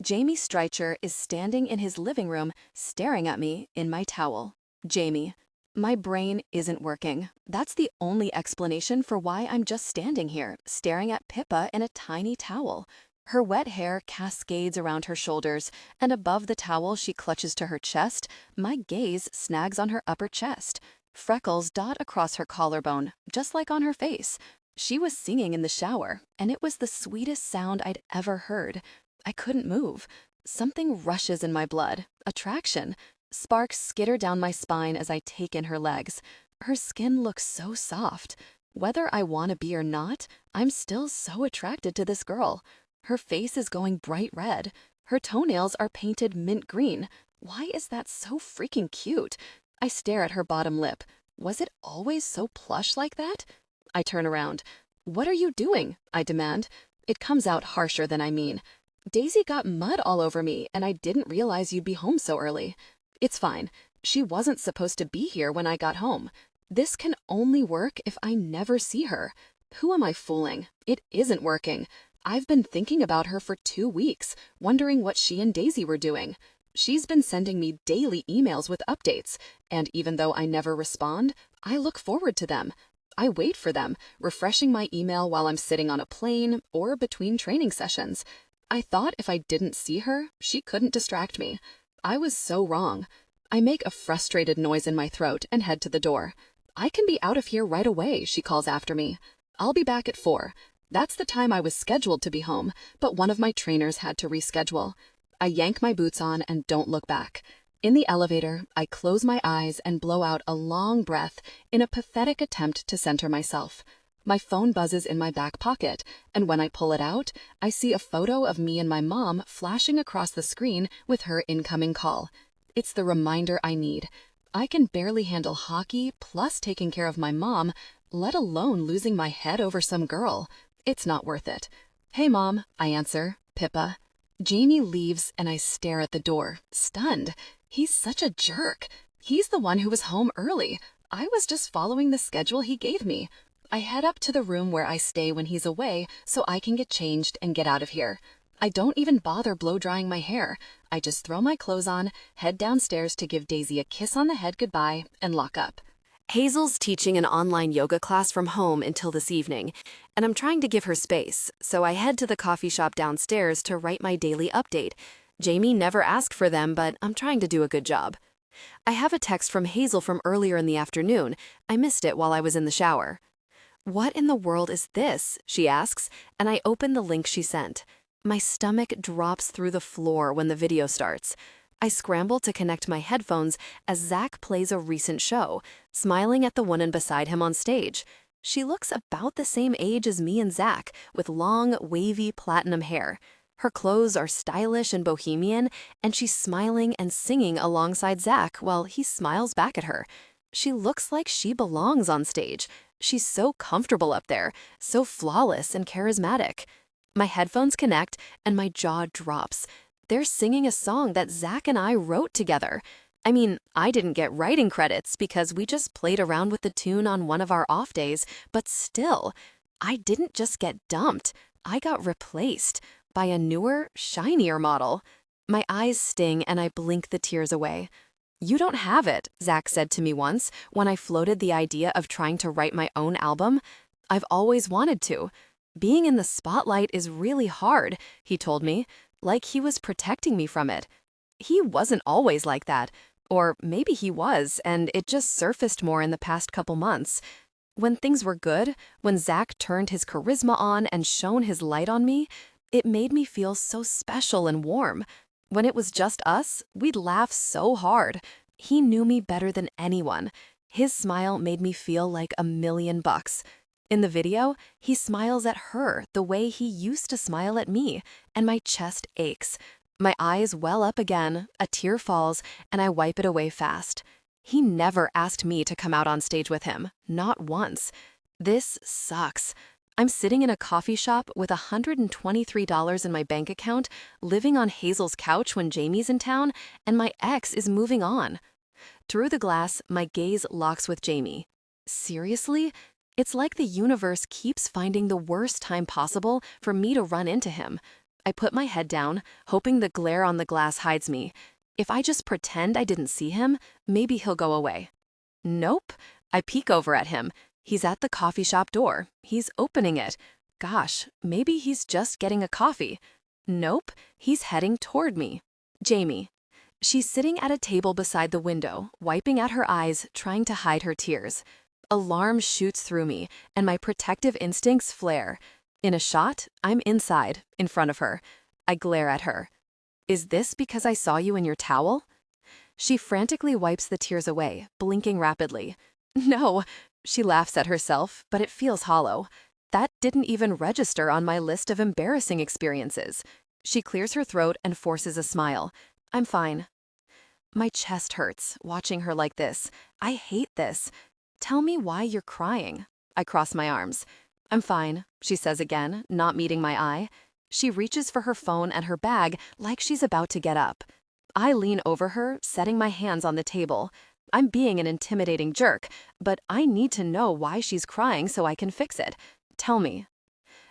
B: Jamie Streicher is standing in his living room, staring at me in my towel. Jamie. My brain isn't working. That's the only explanation for why I'm just standing here, staring at Pippa in a tiny towel. Her wet hair cascades around her shoulders, and above the towel she clutches to her chest, my gaze snags on her upper chest. Freckles dot across her collarbone, just like on her face. She was singing in the shower, and it was the sweetest sound I'd ever heard. I couldn't move. Something rushes in my blood. Attraction. Sparks skitter down my spine as I take in her legs. Her skin looks so soft. Whether I want to be or not, I'm still so attracted to this girl. Her face is going bright red. Her toenails are painted mint green. Why is that so freaking cute? I stare at her bottom lip. Was it always so plush like that? I turn around. What are you doing? I demand. It comes out harsher than I mean. Daisy got mud all over me, and I didn't realize you'd be home so early. It's fine. She wasn't supposed to be here when I got home. This can only work if I never see her. Who am I fooling? It isn't working. I've been thinking about her for 2 weeks, wondering what she and Daisy were doing. She's been sending me daily emails with updates, and even though I never respond, I look forward to them. I wait for them, refreshing my email while I'm sitting on a plane or between training sessions. I thought if I didn't see her, she couldn't distract me. I was so wrong. I make a frustrated noise in my throat and head to the door. I can be out of here right away, she calls after me. I'll be back at 4. That's the time I was scheduled to be home, but one of my trainers had to reschedule. I yank my boots on and don't look back. In the elevator, I close my eyes and blow out a long breath in a pathetic attempt to center myself. My phone buzzes in my back pocket, and when I pull it out, I see a photo of me and my mom flashing across the screen with her incoming call. It's the reminder I need. I can barely handle hockey plus taking care of my mom, let alone losing my head over some girl. It's not worth it. Hey, Mom, I answer, Pippa. Jamie leaves and I stare at the door, stunned. He's such a jerk. He's the one who was home early. I was just following the schedule he gave me. I head up to the room where I stay when he's away so I can get changed and get out of here. I don't even bother blow drying my hair. I just throw my clothes on, head downstairs to give Daisy a kiss on the head goodbye, and lock up.
A: Hazel's teaching an online yoga class from home until this evening, and I'm trying to give her space, so I head to the coffee shop downstairs to write my daily update. Jamie never asked for them, but I'm trying to do a good job. I have a text from Hazel from earlier in the afternoon. I missed it while I was in the shower. "What in the world is this?" she asks, and I open the link she sent. My stomach drops through the floor when the video starts. I scramble to connect my headphones as Zach plays a recent show, smiling at the woman beside him on stage. She looks about the same age as me and Zach, with long, wavy platinum hair. Her clothes are stylish and bohemian, and she's smiling and singing alongside Zach while he smiles back at her. She looks like she belongs on stage. She's so comfortable up there, so flawless and charismatic. My headphones connect, and my jaw drops. They're singing a song that Zach and I wrote together. I mean, I didn't get writing credits because we just played around with the tune on one of our off days, but still, I didn't just get dumped. I got replaced by a newer, shinier model. My eyes sting and I blink the tears away. "You don't have it," Zach said to me once when I floated the idea of trying to write my own album. "I've always wanted to. Being in the spotlight is really hard," he told me, like he was protecting me from it. He wasn't always like that. Or maybe he was, and it just surfaced more in the past couple months. When things were good, when Zach turned his charisma on and shone his light on me, it made me feel so special and warm. When it was just us, we'd laugh so hard. He knew me better than anyone. His smile made me feel like $1,000,000. In the video, he smiles at her the way he used to smile at me, and my chest aches. My eyes well up again, a tear falls, and I wipe it away fast. He never asked me to come out on stage with him, not once. This sucks. I'm sitting in a coffee shop with $123 in my bank account, living on Hazel's couch when Jamie's in town, and my ex is moving on. Through the glass, my gaze locks with Jamie. Seriously? It's like the universe keeps finding the worst time possible for me to run into him. I put my head down, hoping the glare on the glass hides me. If I just pretend I didn't see him, maybe he'll go away. Nope. I peek over at him. He's at the coffee shop door. He's opening it. Gosh, maybe he's just getting a coffee. Nope. He's heading toward me. Jamie. She's sitting at a table beside the window, wiping at her eyes, trying to hide her tears. Alarm shoots through me, and my protective instincts flare. In a shot, I'm inside, in front of her. I glare at her. "Is this because I saw you in your towel?" She frantically wipes the tears away, blinking rapidly. "No." She laughs at herself, but it feels hollow. That didn't even register on my list of embarrassing experiences. She clears her throat and forces a smile. "I'm fine." My chest hurts, watching her like this. I hate this. "Tell me why you're crying." I cross my arms. "I'm fine," she says again, not meeting my eye. She reaches for her phone and her bag like she's about to get up. I lean over her, setting my hands on the table. I'm being an intimidating jerk, but I need to know why she's crying so I can fix it. "Tell me."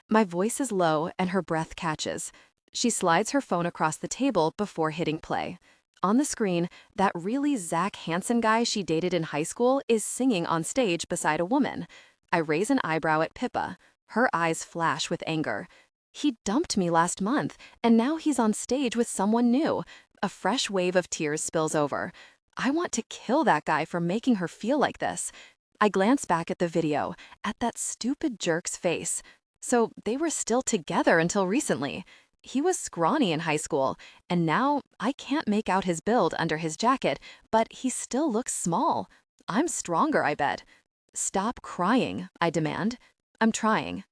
A: My voice is low and her breath catches. She slides her phone across the table before hitting play. On the screen, that really Zach Hansen guy she dated in high school is singing on stage beside a woman. I raise an eyebrow at Pippa. Her eyes flash with anger. He dumped me last month, and now he's on stage with someone new. A fresh wave of tears spills over. I want to kill that guy for making her feel like this. I glance back at the video, at that stupid jerk's face. So they were still together until recently. He was scrawny in high school, and now I can't make out his build under his jacket, but he still looks small. I'm stronger, I bet. "Stop crying," I demand. "I'm trying."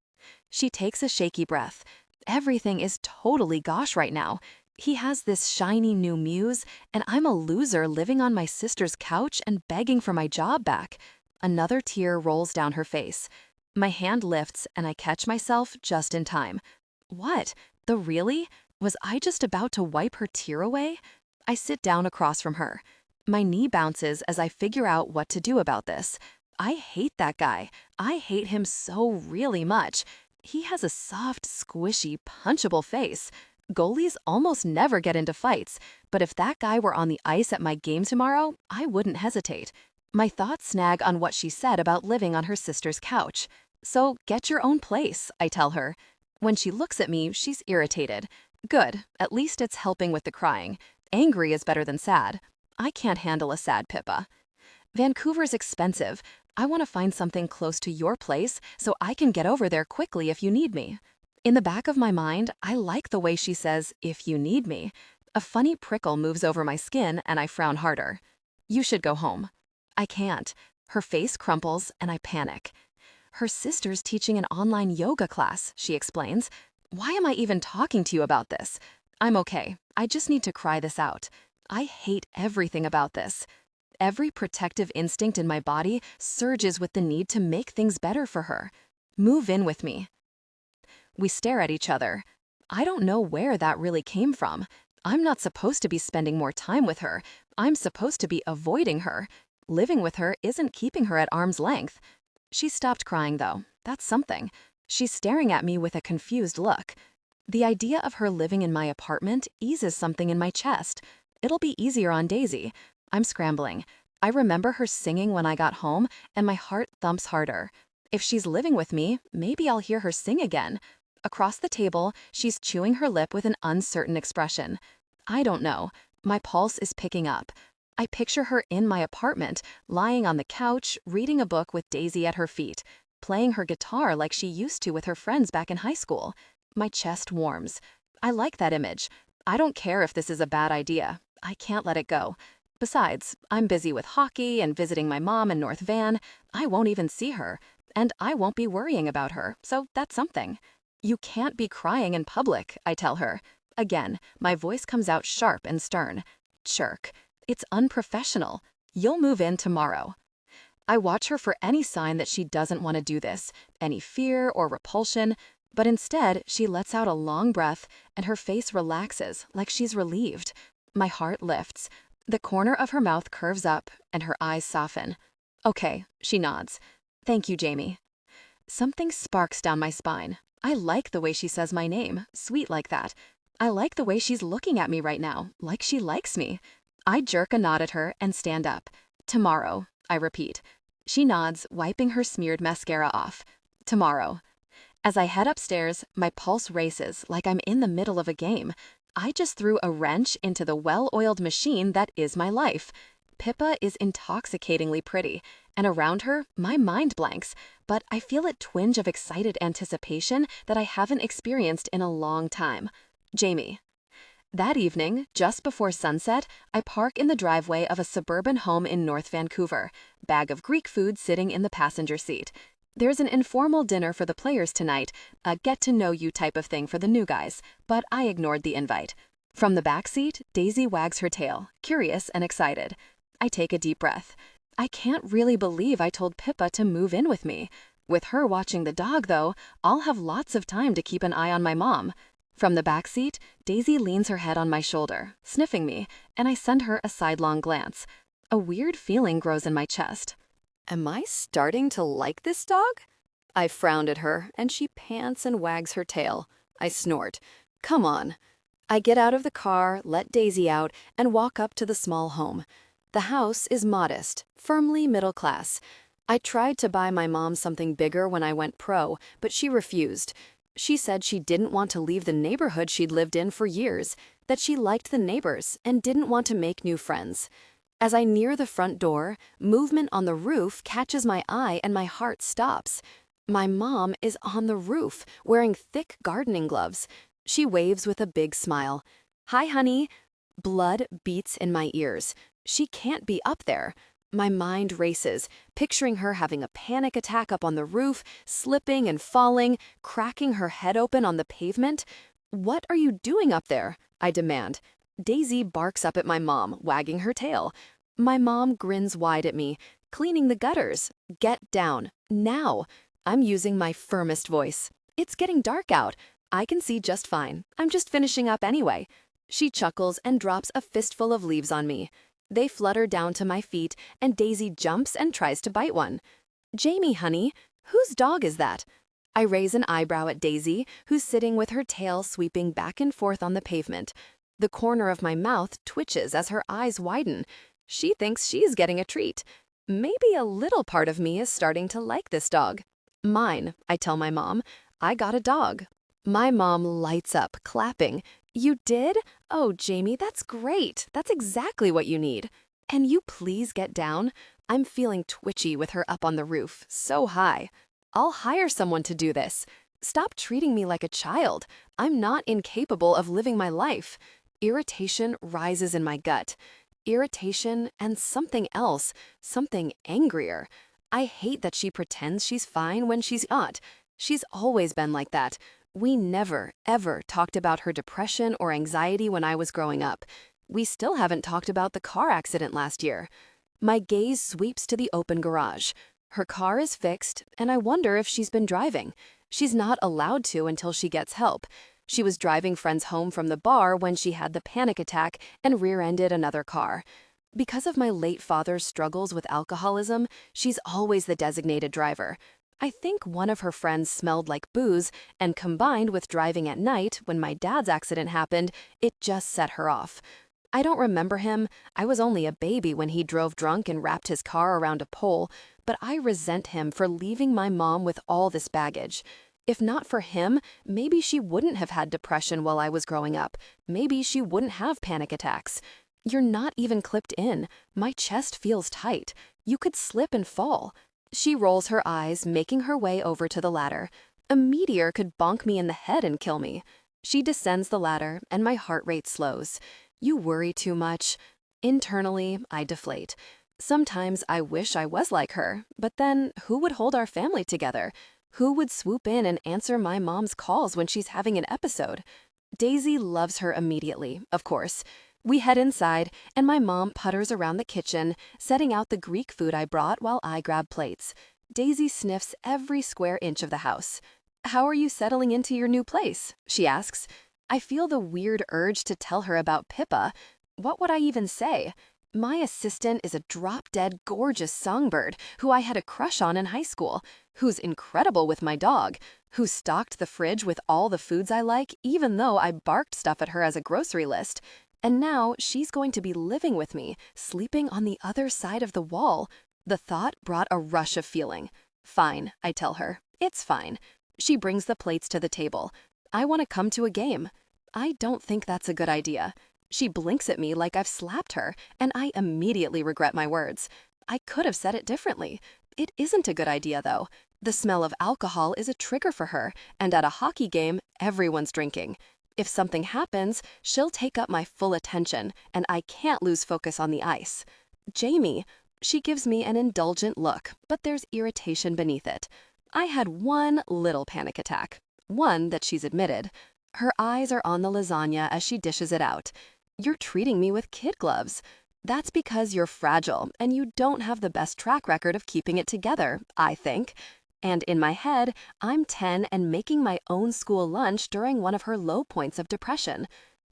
A: She takes a shaky breath. Everything is totally gosh right now. He has this shiny new muse, and I'm a loser living on my sister's couch and begging for my job back. Another tear rolls down her face. My hand lifts, and I catch myself just in time. What? The really? Was I just about to wipe her tear away? I sit down across from her. My knee bounces as I figure out what to do about this.
B: I hate that guy. I hate him so really much. He has a soft, squishy, punchable face. Goalies almost never get into fights, but if that guy were on the ice at my game tomorrow, I wouldn't hesitate. My thoughts snag on what she said about living on her sister's couch. So get your own place, I tell her. When she looks at me, she's irritated. Good, at least it's helping with the crying. Angry is better than sad. I can't handle a sad Pippa. Vancouver's expensive. I want to find something close to your place so I can get over there quickly if you need me. In the back of my mind, I like the way she says, if you need me. A funny prickle moves over my skin and I frown harder. You should go home. I can't. Her face crumples and I panic. Her sister's teaching an online yoga class, she explains. Why am I even talking to you about this? I'm okay. I just need to cry this out. I hate everything about this. Every protective instinct in my body surges with the need to make things better for her. Move in with me. We stare at each other. I don't know where that really came from. I'm not supposed to be spending more time with her. I'm supposed to be avoiding her. Living with her isn't keeping her at arm's length. She stopped crying, though. That's something. She's staring at me with a confused look. The idea of her living in my apartment eases something in my chest. It'll be easier on Daisy. I'm scrambling. I remember her singing when I got home, and my heart thumps harder. If she's living with me, maybe I'll hear her sing again. Across the table, she's chewing her lip with an uncertain expression. I don't know. My pulse is picking up. I picture her in my apartment, lying on the couch, reading a book with Daisy at her feet, playing her guitar like she used to with her friends back in high school. My chest warms. I like that image. I don't care if this is a bad idea. I can't let it go. Besides, I'm busy with hockey and visiting my mom in North Van. I won't even see her, and I won't be worrying about her, so that's something. You can't be crying in public, I tell her. Again, my voice comes out sharp and stern. Chirk. It's unprofessional. You'll move in tomorrow. I watch her for any sign that she doesn't want to do this, any fear or repulsion, but instead she lets out a long breath and her face relaxes like she's relieved. My heart lifts. The corner of her mouth curves up and her eyes soften. Okay, she nods. Thank you, Jamie. Something sparks down my spine. I like the way she says my name, sweet like that. I like the way she's looking at me right now, like she likes me. I jerk a nod at her and stand up. Tomorrow, I repeat. She nods, wiping her smeared mascara off. Tomorrow. As I head upstairs, my pulse races like I'm in the middle of a game. I just threw a wrench into the well-oiled machine that is my life. Pippa is intoxicatingly pretty, and around her, my mind blanks, but I feel a twinge of excited anticipation that I haven't experienced in a long time. Jamie. That evening, just before sunset, I park in the driveway of a suburban home in North Vancouver, bag of Greek food sitting in the passenger seat. There's an informal dinner for the players tonight, a get-to-know-you type of thing for the new guys, but I ignored the invite. From the back seat, Daisy wags her tail, curious and excited. I take a deep breath. I can't really believe I told Pippa to move in with me. With her watching the dog, though, I'll have lots of time to keep an eye on my mom. From the back seat, Daisy leans her head on my shoulder, sniffing me, and I send her a sidelong glance. A weird feeling grows in my chest.
A: Am I starting to like this dog? I frowned at her, and she pants and wags her tail. I snort. Come on. I get out of the car, let Daisy out, and walk up to the small home. The house is modest, firmly middle class. I tried to buy my mom something bigger when I went pro, but she refused. She said she didn't want to leave the neighborhood she'd lived in for years, that she liked the neighbors and didn't want to make new friends. As I near the front door, movement on the roof catches my eye and my heart stops. My mom is on the roof, wearing thick gardening gloves. She waves with a big smile. Hi, honey. Blood beats in my ears. She can't be up there. My mind races, picturing her having a panic attack up on the roof, slipping and falling, cracking her head open on the pavement. What are you doing up there? I demand. Daisy barks up at my mom, wagging her tail. My mom grins wide at me, cleaning the gutters. Get down, now. I'm using my firmest voice. It's getting dark out. I can see just fine. I'm just finishing up anyway. She chuckles and drops a fistful of leaves on me. They flutter down to my feet, and Daisy jumps and tries to bite one. Jamie, honey, whose dog is that? I raise an eyebrow at Daisy, who's sitting with her tail sweeping back and forth on the pavement. The corner of my mouth twitches as her eyes widen. She thinks she's getting a treat. Maybe a little part of me is starting to like this dog. Mine, I tell my mom. I got a dog. My mom lights up, clapping. You did? Oh, Jamie, that's great. That's exactly what you need. Can you please get down? I'm feeling twitchy with her up on the roof, so high. I'll hire someone to do this. Stop treating me like a child. I'm not incapable of living my life. Irritation rises in my gut. Irritation and something else, something angrier. I hate that she pretends she's fine when she's not. She's always been like that. We never, ever talked about her depression or anxiety when I was growing up. We still haven't talked about the car accident last year. My gaze sweeps to the open garage. Her car is fixed, and I wonder if she's been driving. She's not allowed to until she gets help. She was driving friends home from the bar when she had the panic attack and rear-ended another car. Because of my late father's struggles with alcoholism, she's always the designated driver. I think one of her friends smelled like booze, and combined with driving at night when my dad's accident happened, it just set her off. I don't remember him. I was only a baby when he drove drunk and wrapped his car around a pole, but I resent him for leaving my mom with all this baggage. If not for him, maybe she wouldn't have had depression while I was growing up. Maybe she wouldn't have panic attacks. You're not even clipped in. My chest feels tight. You could slip and fall. She rolls her eyes, making her way over to the ladder. A meteor could bonk me in the head and kill me. She descends the ladder, and my heart rate slows. You worry too much. Internally, I deflate. Sometimes I wish I was like her, but then who would hold our family together? Who would swoop in and answer my mom's calls when she's having an episode? Daisy loves her immediately, of course. We head inside, and my mom putters around the kitchen, setting out the Greek food I brought while I grab plates. Daisy sniffs every square inch of the house. "How are you settling into your new place?" she asks. I feel the weird urge to tell her about Pippa. What would I even say? My assistant is a drop-dead gorgeous songbird who I had a crush on in high school, who's incredible with my dog, who stocked the fridge with all the foods I like even though I barked stuff at her as a grocery list. And now she's going to be living with me, sleeping on the other side of the wall. The thought brought a rush of feeling. Fine, I tell her. It's fine. She brings the plates to the table. I want to come to a game. I don't think that's a good idea. She blinks at me like I've slapped her, and I immediately regret my words. I could have said it differently. It isn't a good idea, though. The smell of alcohol is a trigger for her, and at a hockey game, everyone's drinking. If something happens, she'll take up my full attention, and I can't lose focus on the ice. Jamie, she gives me an indulgent look, but there's irritation beneath it. I had one little panic attack, one that she's admitted. Her eyes are on the lasagna as she dishes it out. You're treating me with kid gloves. That's because you're fragile, and you don't have the best track record of keeping it together, I think. And in my head, I'm 10 and making my own school lunch during one of her low points of depression.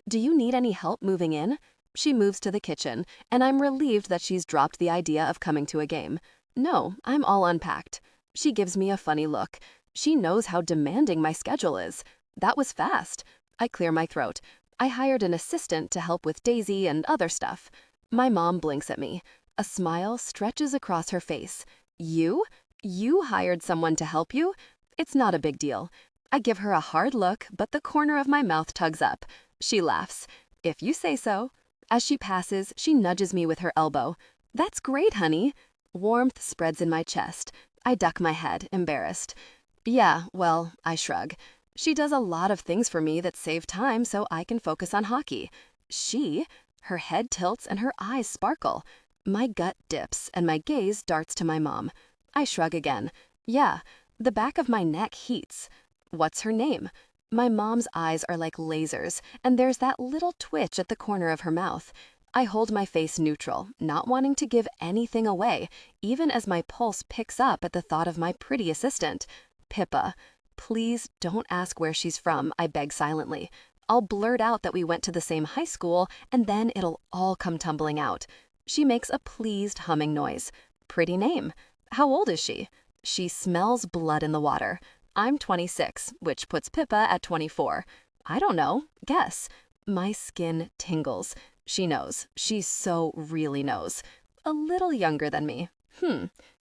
A: Do you need any help moving in? She moves to the kitchen, and I'm relieved that she's dropped the idea of coming to a game. No, I'm all unpacked. She gives me a funny look. She knows how demanding my schedule is. That was fast. I clear my throat. I hired an assistant to help with Daisy and other stuff. My mom blinks at me. A smile stretches across her face. You? You hired someone to help you? It's not a big deal. I give her a hard look, but the corner of my mouth tugs up. She laughs. If you say so. As she passes, she nudges me with her elbow. That's great, honey. Warmth spreads in my chest. I duck my head, embarrassed. Yeah, well, I shrug. She does a lot of things for me that save time so I can focus on hockey. Her head tilts and her eyes sparkle. My gut dips and my gaze darts to my mom. I shrug again. Yeah, the back of my neck heats. What's her name? My mom's eyes are like lasers, and there's that little twitch at the corner of her mouth. I hold my face neutral, not wanting to give anything away, even as my pulse picks up at the thought of my pretty assistant. Pippa. Please don't ask where she's from, I beg silently. I'll blurt out that we went to the same high school, and then it'll all come tumbling out. She makes a pleased humming noise. Pretty name. How old is she?
B: She smells blood in the water. I'm 26, which puts Pippa at 24. I don't know. Guess. My skin tingles. She knows. She so really knows. A little younger than me.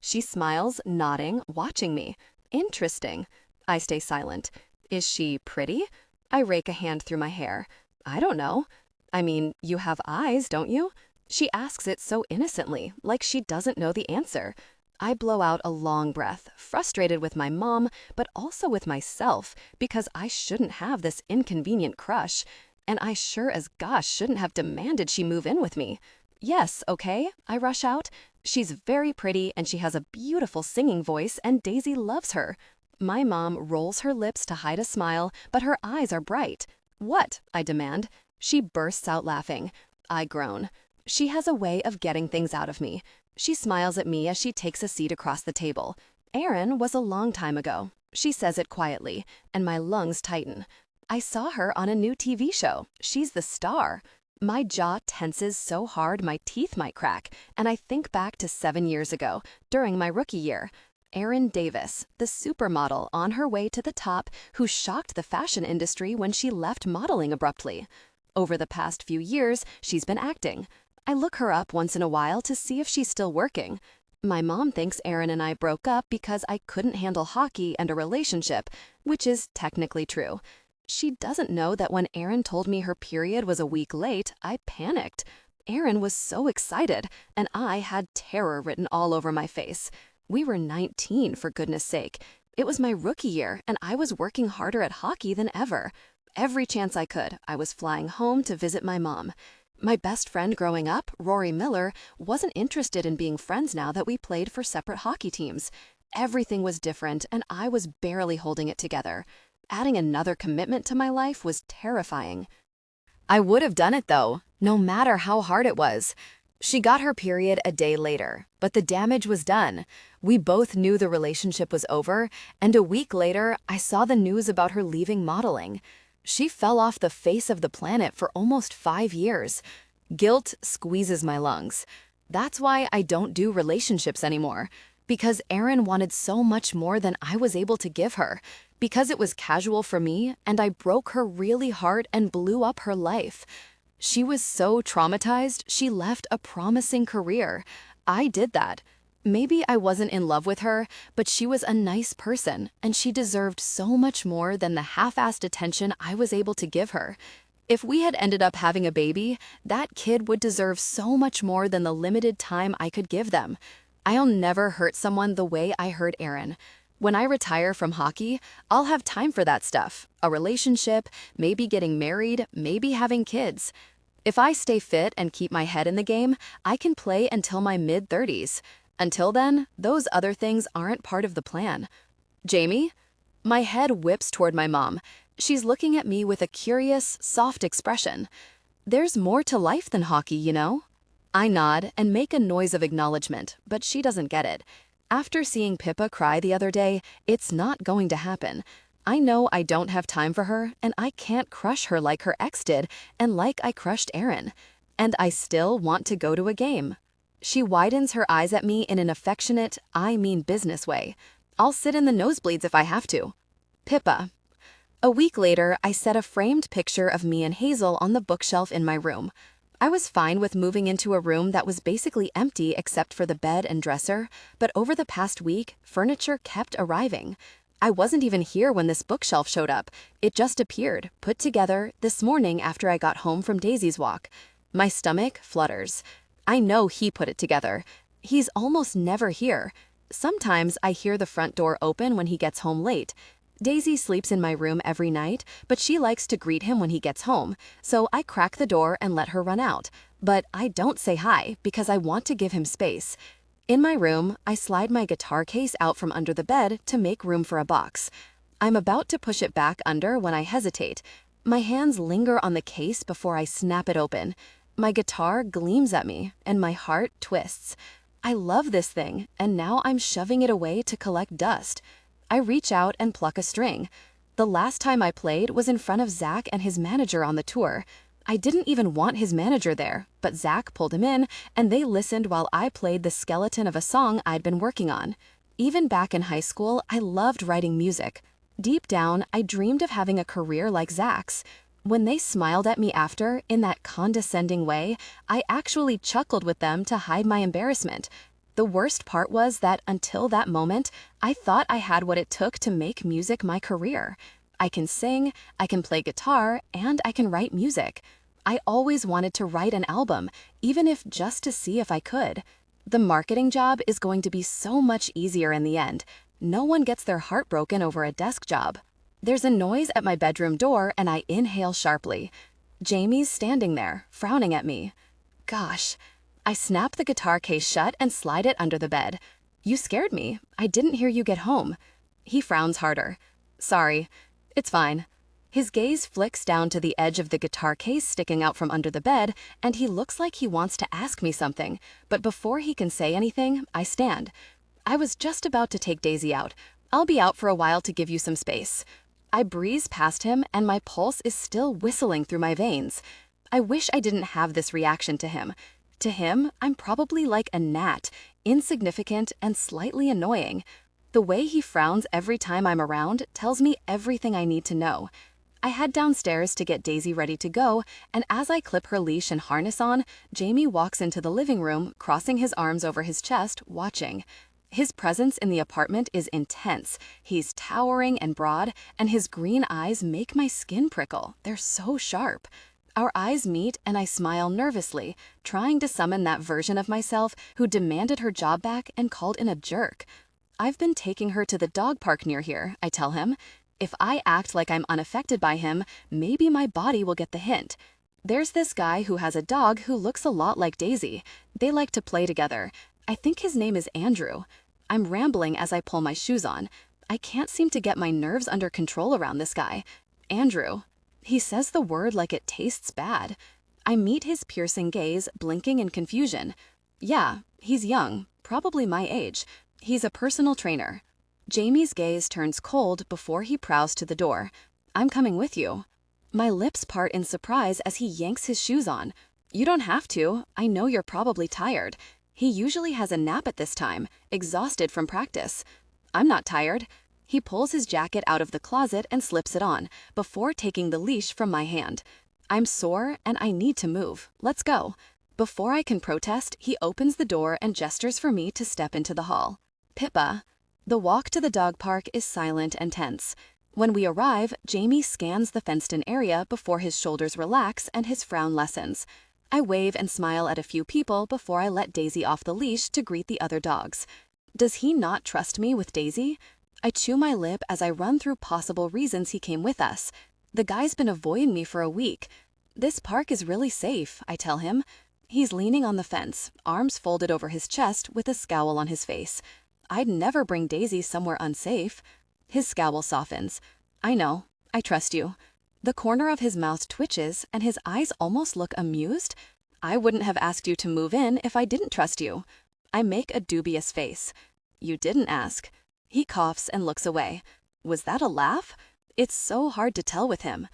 B: She smiles, nodding, watching me. Interesting. I stay silent. Is she pretty? I rake a hand through my hair. I don't know. I mean, you have eyes, don't you? She asks it so innocently, like she doesn't know the answer. I blow out a long breath, frustrated with my mom, but also with myself, because I shouldn't have this inconvenient crush. And I sure as gosh shouldn't have demanded she move in with me. Yes, okay, I rush out. She's very pretty and she has a beautiful singing voice and Daisy loves her. My mom rolls her lips to hide a smile, but her eyes are bright. What? I demand. She bursts out laughing. I groan. She has a way of getting things out of me. She smiles at me as she takes a seat across the table. Erin was a long time ago. She says it quietly, and my lungs tighten. I saw her on a new TV show. She's the star. My jaw tenses so hard my teeth might crack, and I think back to 7 years ago, during my rookie year. Erin Davis, the supermodel on her way to the top who shocked the fashion industry when she left modeling abruptly. Over the past few years, she's been acting. I look her up once in a while to see if she's still working. My mom thinks Erin and I broke up because I couldn't handle hockey and a relationship, which is technically true. She doesn't know that when Erin told me her period was a week late, I panicked. Erin was so excited, and I had terror written all over my face. We were 19, for goodness sake. It was my rookie year, and I was working harder at hockey than ever. Every chance I could, I was flying home to visit my mom. My best friend growing up, Rory Miller, wasn't interested in being friends now that we played for separate hockey teams. Everything was different, and I was barely holding it together. Adding another commitment to my life was terrifying. I would have done it, though, no matter how hard it was. She got her period a day later, but the damage was done. We both knew the relationship was over, and a week later, I saw the news about her leaving modeling. She fell off the face of the planet for almost 5 years. Guilt squeezes my lungs. That's why I don't do relationships anymore. Because Erin wanted so much more than I was able to give her. Because it was casual for me, and I broke her really hard and blew up her life. She was so traumatized, she left a promising career. I did that. Maybe I wasn't in love with her, but she was a nice person, and she deserved so much more than the half-assed attention I was able to give her. If we had ended up having a baby, that kid would deserve so much more than the limited time I could give them. I'll never hurt someone the way I hurt Erin. When I retire from hockey, I'll have time for that stuff. A relationship, maybe getting married, maybe having kids. If I stay fit and keep my head in the game, I can play until my mid-30s. Until then, those other things aren't part of the plan. Jamie? My head whips toward my mom. She's looking at me with a curious, soft expression. There's more to life than hockey, you know? I nod and make a noise of acknowledgement, but she doesn't get it. After seeing Pippa cry the other day, it's not going to happen. I know I don't have time for her, and I can't crush her like her ex did, and like I crushed Erin. And I still want to go to a game. She widens her eyes at me in an affectionate, I mean business way. I'll sit in the nosebleeds if I have to. Pippa. A week later, I set a framed picture of me and Hazel on the bookshelf in my room. I was fine with moving into a room that was basically empty except for the bed and dresser, but over the past week, furniture kept arriving. I wasn't even here when this bookshelf showed up. It just appeared, put together, this morning after I got home from Daisy's walk. My stomach flutters. I know he put it together. He's almost never here. Sometimes I hear the front door open when he gets home late. Daisy sleeps in my room every night, but she likes to greet him when he gets home, so I crack the door and let her run out. But I don't say hi because I want to give him space. In my room, I slide my guitar case out from under the bed to make room for a box. I'm about to push it back under when I hesitate. My hands linger on the case before I snap it open. My guitar gleams at me, and my heart twists. I love this thing, and now I'm shoving it away to collect dust. I reach out and pluck a string. The last time I played was in front of Zach and his manager on the tour. I didn't even want his manager there, but Zach pulled him in, and they listened while I played the skeleton of a song I'd been working on. Even back in high school, I loved writing music. Deep down, I dreamed of having a career like Zach's. When they smiled at me after, in that condescending way, I actually chuckled with them to hide my embarrassment. The worst part was that until that moment, I thought I had what it took to make music my career. I can sing, I can play guitar, and I can write music. I always wanted to write an album, even if just to see if I could. The marketing job is going to be so much easier in the end. No one gets their heart broken over a desk job. There's a noise at my bedroom door and I inhale sharply. Jamie's standing there, frowning at me. Gosh. I snap the guitar case shut and slide it under the bed. You scared me. I didn't hear you get home. He frowns harder. Sorry. It's fine. His gaze flicks down to the edge of the guitar case sticking out from under the bed, and he looks like he wants to ask me something, but before he can say anything, I stand. I was just about to take Daisy out. I'll be out for a while to give you some space. I breeze past him, and my pulse is still whistling through my veins. I wish I didn't have this reaction to him. To him, I'm probably like a gnat, insignificant and slightly annoying. The way he frowns every time I'm around tells me everything I need to know. I head downstairs to get Daisy ready to go, and as I clip her leash and harness on, Jamie walks into the living room, crossing his arms over his chest, watching. His presence in the apartment is intense. He's towering and broad, and his green eyes make my skin prickle. They're so sharp. Our eyes meet, and I smile nervously, trying to summon that version of myself who demanded her job back and called in a jerk. I've been taking her to the dog park near here, I tell him. If I act like I'm unaffected by him, maybe my body will get the hint. There's this guy who has a dog who looks a lot like Daisy. They like to play together. I think his name is Andrew. I'm rambling as I pull my shoes on. I can't seem to get my nerves under control around this guy. Andrew. He says the word like it tastes bad. I meet his piercing gaze, blinking in confusion. Yeah, he's young, probably my age. He's a personal trainer. Jamie's gaze turns cold before he prowls to the door. I'm coming with you. My lips part in surprise as he yanks his shoes on. You don't have to. I know you're probably tired. He usually has a nap at this time, exhausted from practice. I'm not tired. He pulls his jacket out of the closet and slips it on, before taking the leash from my hand. I'm sore and I need to move. Let's go. Before I can protest, he opens the door and gestures for me to step into the hall. Pippa. The walk to the dog park is silent and tense. When we arrive, Jamie scans the fenced-in area before his shoulders relax and his frown lessens. I wave and smile at a few people before I let Daisy off the leash to greet the other dogs. Does he not trust me with Daisy? I chew my lip as I run through possible reasons he came with us. The guy's been avoiding me for a week. This park is really safe, I tell him. He's leaning on the fence, arms folded over his chest with a scowl on his face. I'd never bring Daisy somewhere unsafe. His scowl softens. I know. I trust you. The corner of his mouth twitches and his eyes almost look amused. I wouldn't have asked you to move in if I didn't trust you. I make a dubious face. You didn't ask. He coughs and looks away. Was that a laugh? It's so hard to tell with him.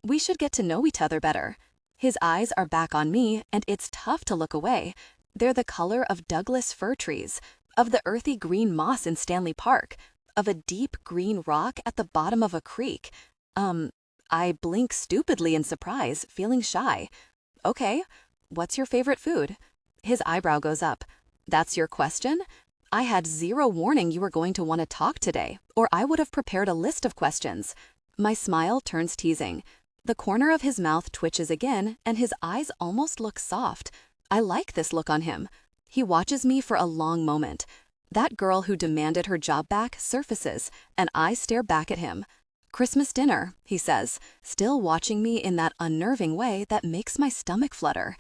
B: We should get to know each other better. His eyes are back on me and it's tough to look away. They're the color of Douglas fir trees, of the earthy green moss in Stanley Park, of a deep green rock at the bottom of a creek. I blink stupidly in surprise, feeling shy. Okay, what's your favorite food? His eyebrow goes up. That's your question? I had zero warning you were going to want to talk today, or I would have prepared a list of questions. My smile turns teasing. The corner of his mouth twitches again, and his eyes almost look soft. I like this look on him. He watches me for a long moment. That girl who demanded her job back surfaces, and I stare back at him. Christmas dinner, he says, still watching me in that unnerving way that makes my stomach flutter.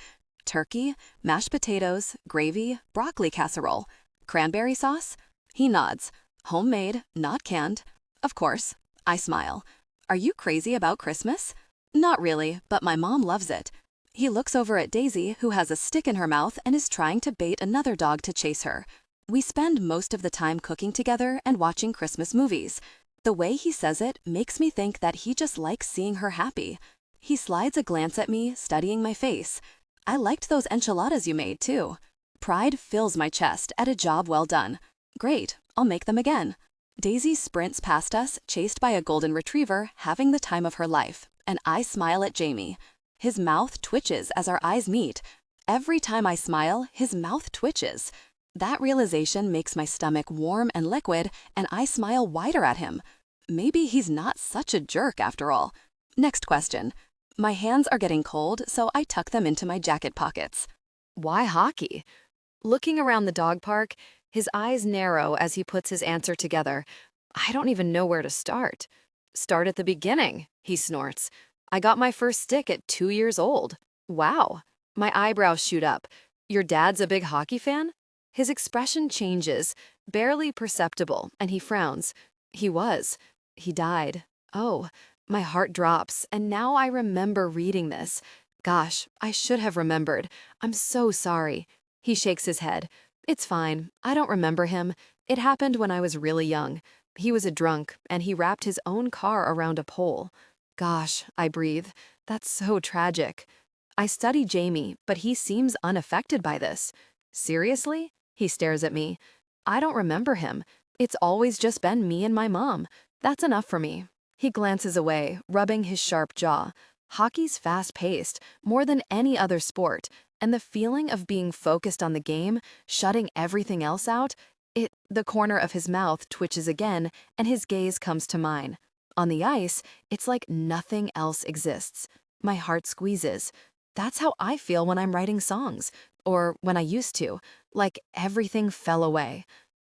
B: Turkey, mashed potatoes, gravy, broccoli casserole. Cranberry sauce? He nods. Homemade, not canned. Of course. I smile. Are you crazy about Christmas? Not really, but my mom loves it. He looks over at Daisy, who has a stick in her mouth and is trying to bait another dog to chase her. We spend most of the time cooking together and watching Christmas movies. The way he says it makes me think that he just likes seeing her happy. He slides a glance at me, studying my face. I liked those enchiladas you made, too. Pride fills my chest at a job well done. Great, I'll make them again. Daisy sprints past us, chased by a golden retriever, having the time of her life, and I smile at Jamie. His mouth twitches as our eyes meet. Every time I smile, his mouth twitches. That realization makes my stomach warm and liquid, and I smile wider at him. Maybe he's not such a jerk after all. Next question. My hands are getting cold, so I tuck them into my jacket pockets.
A: Why hockey? Looking around the dog park, his eyes narrow as he puts his answer together. I don't even know where to start. Start at the beginning, he snorts. I got my first stick at 2 years old. Wow. My eyebrows shoot up. Your dad's a big hockey fan? His expression changes, barely perceptible, and he frowns. He was. He died. Oh, my heart drops, and now I remember reading this. Gosh, I should have remembered. I'm so sorry. He shakes his head. It's fine. I don't remember him. It happened when I was really young. He was a drunk, and he wrapped his own car around a pole. Gosh, I breathe. That's so tragic. I study Jamie, but he seems unaffected by this. Seriously? He stares at me. I don't remember him. It's always just been me and my mom. That's enough for me. He glances away, rubbing his sharp jaw. Hockey's fast-paced, more than any other sport, and the feeling of being focused on the game, shutting everything else out, the corner of his mouth twitches again, and his gaze comes to mine. On the ice, it's like nothing else exists. My heart squeezes. That's how I feel when I'm writing songs, or when I used to, like everything fell away.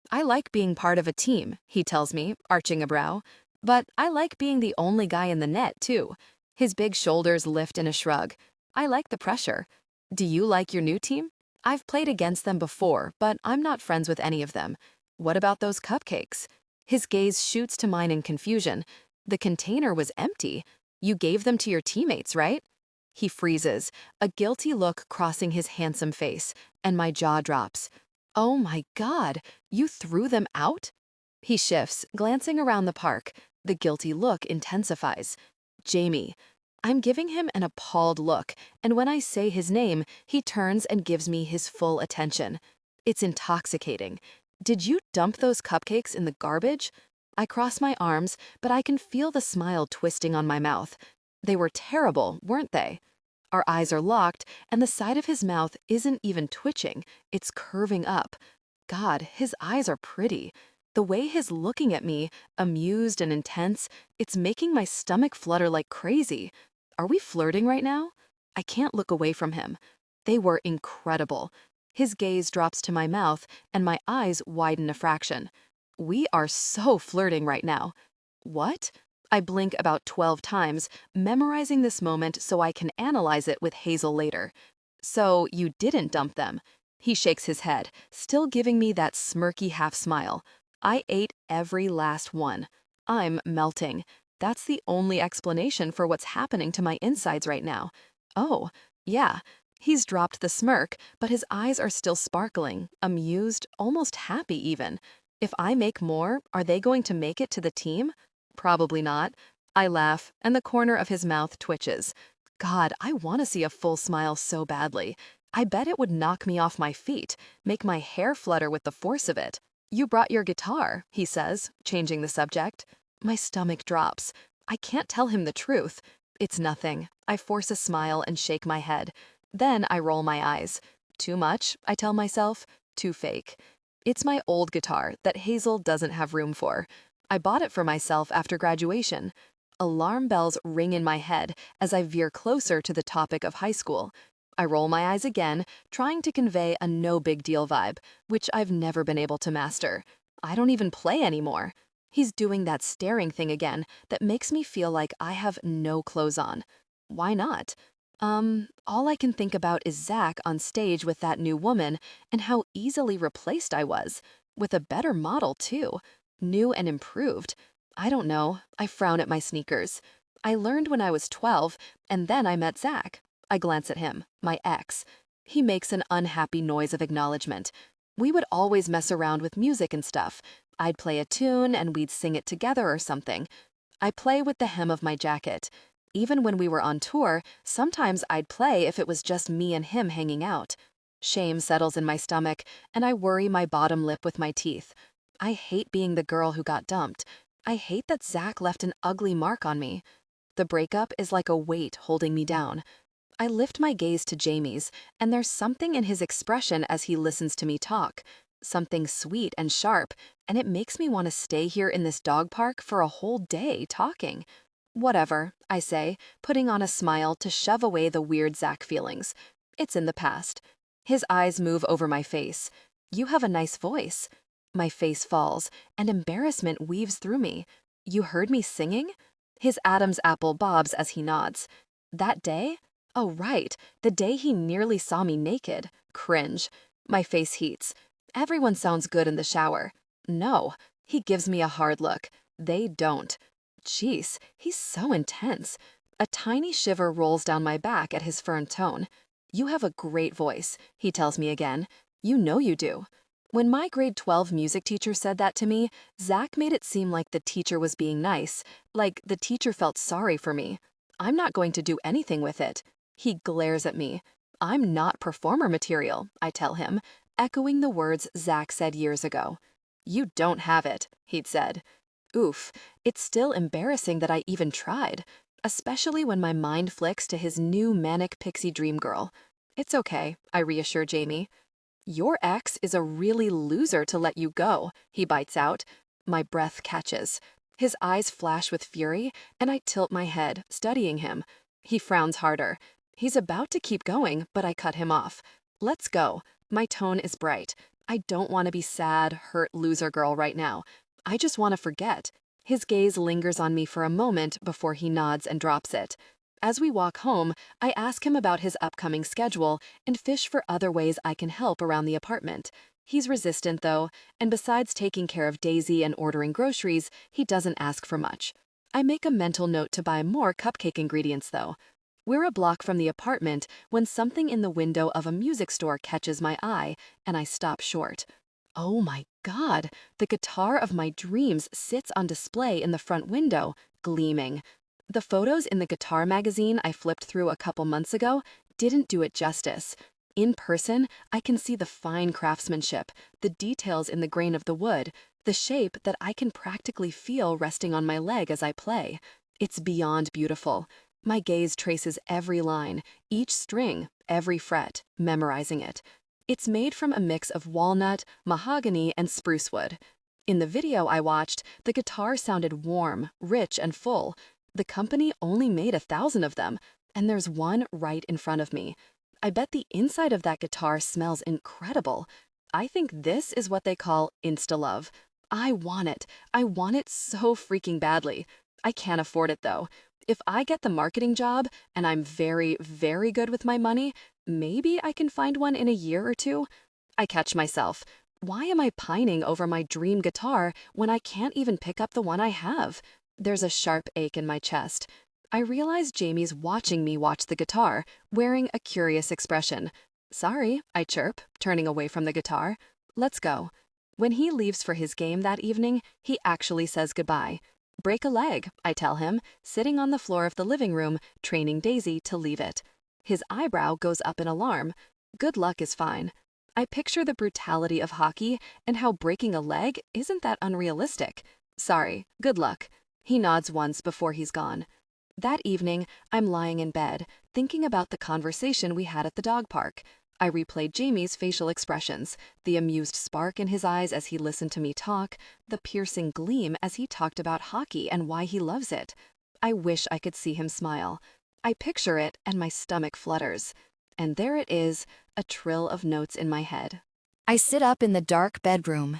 A: I like being part of a team, he tells me, arching a brow. But I like being the only guy in the net, too. His big shoulders lift in a shrug. I like the pressure. Do you like your new team? I've played against them before, but I'm not friends with any of them. What about those cupcakes? His gaze shoots to mine in confusion. The container was empty. You gave them to your teammates, right? He freezes, a guilty look crossing his handsome face, and my jaw drops. Oh my God, you threw them out? He shifts, glancing around the park. The guilty look intensifies. Jamie. I'm giving him an appalled look, and when I say his name, he turns and gives me his full attention. It's intoxicating. Did you dump those cupcakes in the garbage? I cross my arms, but I can feel the smile twisting on my mouth. They were terrible, weren't they? Our eyes are locked, and the side of his mouth isn't even twitching, it's curving up. God, his eyes are pretty. The way he's looking at me, amused and intense, it's making my stomach flutter like crazy. Are we flirting right now? I can't look away from him. They were incredible. His gaze drops to my mouth, and my eyes widen a fraction. We are so flirting right now. What? I blink about 12 times, memorizing this moment so I can analyze it with Hazel later. So you didn't dump them. He shakes his head, still giving me that smirky half smile. I ate every last one. I'm melting. That's the only explanation for what's happening to my insides right now. Oh, yeah. He's dropped the smirk, but his eyes are still sparkling, amused, almost happy even. If I make more, are they going to make it to the team? Probably not. I laugh, and the corner of his mouth twitches. God, I want to see a full smile so badly. I bet it would knock me off my feet, make my hair flutter with the force of it. You brought your guitar, he says, changing the subject. My stomach drops. I can't tell him the truth. It's nothing. I force a smile and shake my head. Then I roll my eyes. Too much, I tell myself. Too fake. It's my old guitar that Hazel doesn't have room for. I bought it for myself after graduation. Alarm bells ring in my head as I veer closer to the topic of high school. I roll my eyes again, trying to convey a no-big-deal vibe, which I've never been able to master. I don't even play anymore. He's doing that staring thing again that makes me feel like I have no clothes on. Why not? All I can think about is Zach on stage with that new woman and how easily replaced I was. With a better model, too. New and improved. I don't know. I frown at my sneakers. I learned when I was 12, and then I met Zach. I glance at him, my ex. He makes an unhappy noise of acknowledgement. We would always mess around with music and stuff. I'd play a tune and we'd sing it together or something. I play with the hem of my jacket. Even when we were on tour, sometimes I'd play if it was just me and him hanging out. Shame settles in my stomach, and I worry my bottom lip with my teeth.
B: I hate being the girl who got dumped. I hate that Zach left an ugly mark on me. The breakup is like a weight holding me down. I lift my gaze to Jamie's, and there's something in his expression as he listens to me talk. Something sweet and sharp, and it makes me want to stay here in this dog park for a whole day talking. Whatever, I say, putting on a smile to shove away the weird Zach feelings. It's in the past. His eyes move over my face. You have a nice voice. My face falls, and embarrassment weaves through me. You heard me singing? His Adam's apple bobs as he nods. That day? Oh, right, the day he nearly saw me naked. Cringe. My face heats. Everyone sounds good in the shower. No, he gives me a hard look. They don't. Jeez, he's so intense. A tiny shiver rolls down my back at his firm tone. You have a great voice, he tells me again. You know you do. When my grade 12 music teacher said that to me, Zach made it seem like the teacher was being nice, like the teacher felt sorry for me. I'm not going to do anything with it. He glares at me. I'm not performer material, I tell him, echoing the words Zach said years ago. You don't have it, he'd said. Oof, it's still embarrassing that I even tried, especially when my mind flicks to his new manic pixie dream girl. It's okay, I reassure Jamie. Your ex is a really loser to let you go, he bites out. My breath catches. His eyes flash with fury, and I tilt my head, studying him. He frowns harder. He's about to keep going, but I cut him off. Let's go. My tone is bright. I don't want to be sad, hurt loser girl right now. I just want to forget. His gaze lingers on me for a moment before he nods and drops it. As we walk home, I ask him about his upcoming schedule and fish for other ways I can help around the apartment. He's resistant, though, and besides taking care of Daisy and ordering groceries, he doesn't ask for much. I make a mental note to buy more cupcake ingredients, though. We're a block from the apartment when something in the window of a music store catches my eye, and I stop short. Oh my God, the guitar of my dreams sits on display in the front window, gleaming. The photos in the guitar magazine I flipped through a couple months ago didn't do it justice. In person, I can see the fine craftsmanship, the details in the grain of the wood, the shape that I can practically feel resting on my leg as I play. It's beyond beautiful. My gaze traces every line, each string, every fret, memorizing it. It's made from a mix of walnut, mahogany, and spruce wood. In the video I watched, the guitar sounded warm, rich, and full. The company only made 1,000 of them, and there's one right in front of me. I bet the inside of that guitar smells incredible. I think this is what they call insta-love. I want it. I want it so freaking badly. I can't afford it, though. If I get the marketing job, and I'm very, very good with my money, maybe I can find one in a year or two. I catch myself. Why am I pining over my dream guitar when I can't even pick up the one I have? There's a sharp ache in my chest. I realize Jamie's watching me watch the guitar, wearing a curious expression. Sorry, I chirp, turning away from the guitar. Let's go. When he leaves for his game that evening, he actually says goodbye. Break a leg, I tell him, sitting on the floor of the living room, training Daisy to leave it. His eyebrow goes up in alarm. Good luck is fine. I picture the brutality of hockey and how breaking a leg isn't that unrealistic. Sorry, good luck. He nods once before he's gone. That evening, I'm lying in bed, thinking about the conversation we had at the dog park. I replayed Jamie's facial expressions, the amused spark in his eyes as he listened to me talk, the piercing gleam as he talked about hockey and why he loves it. I wish I could see him smile. I picture it and my stomach flutters. And there it is, a trill of notes in my head.
A: I sit up in the dark bedroom.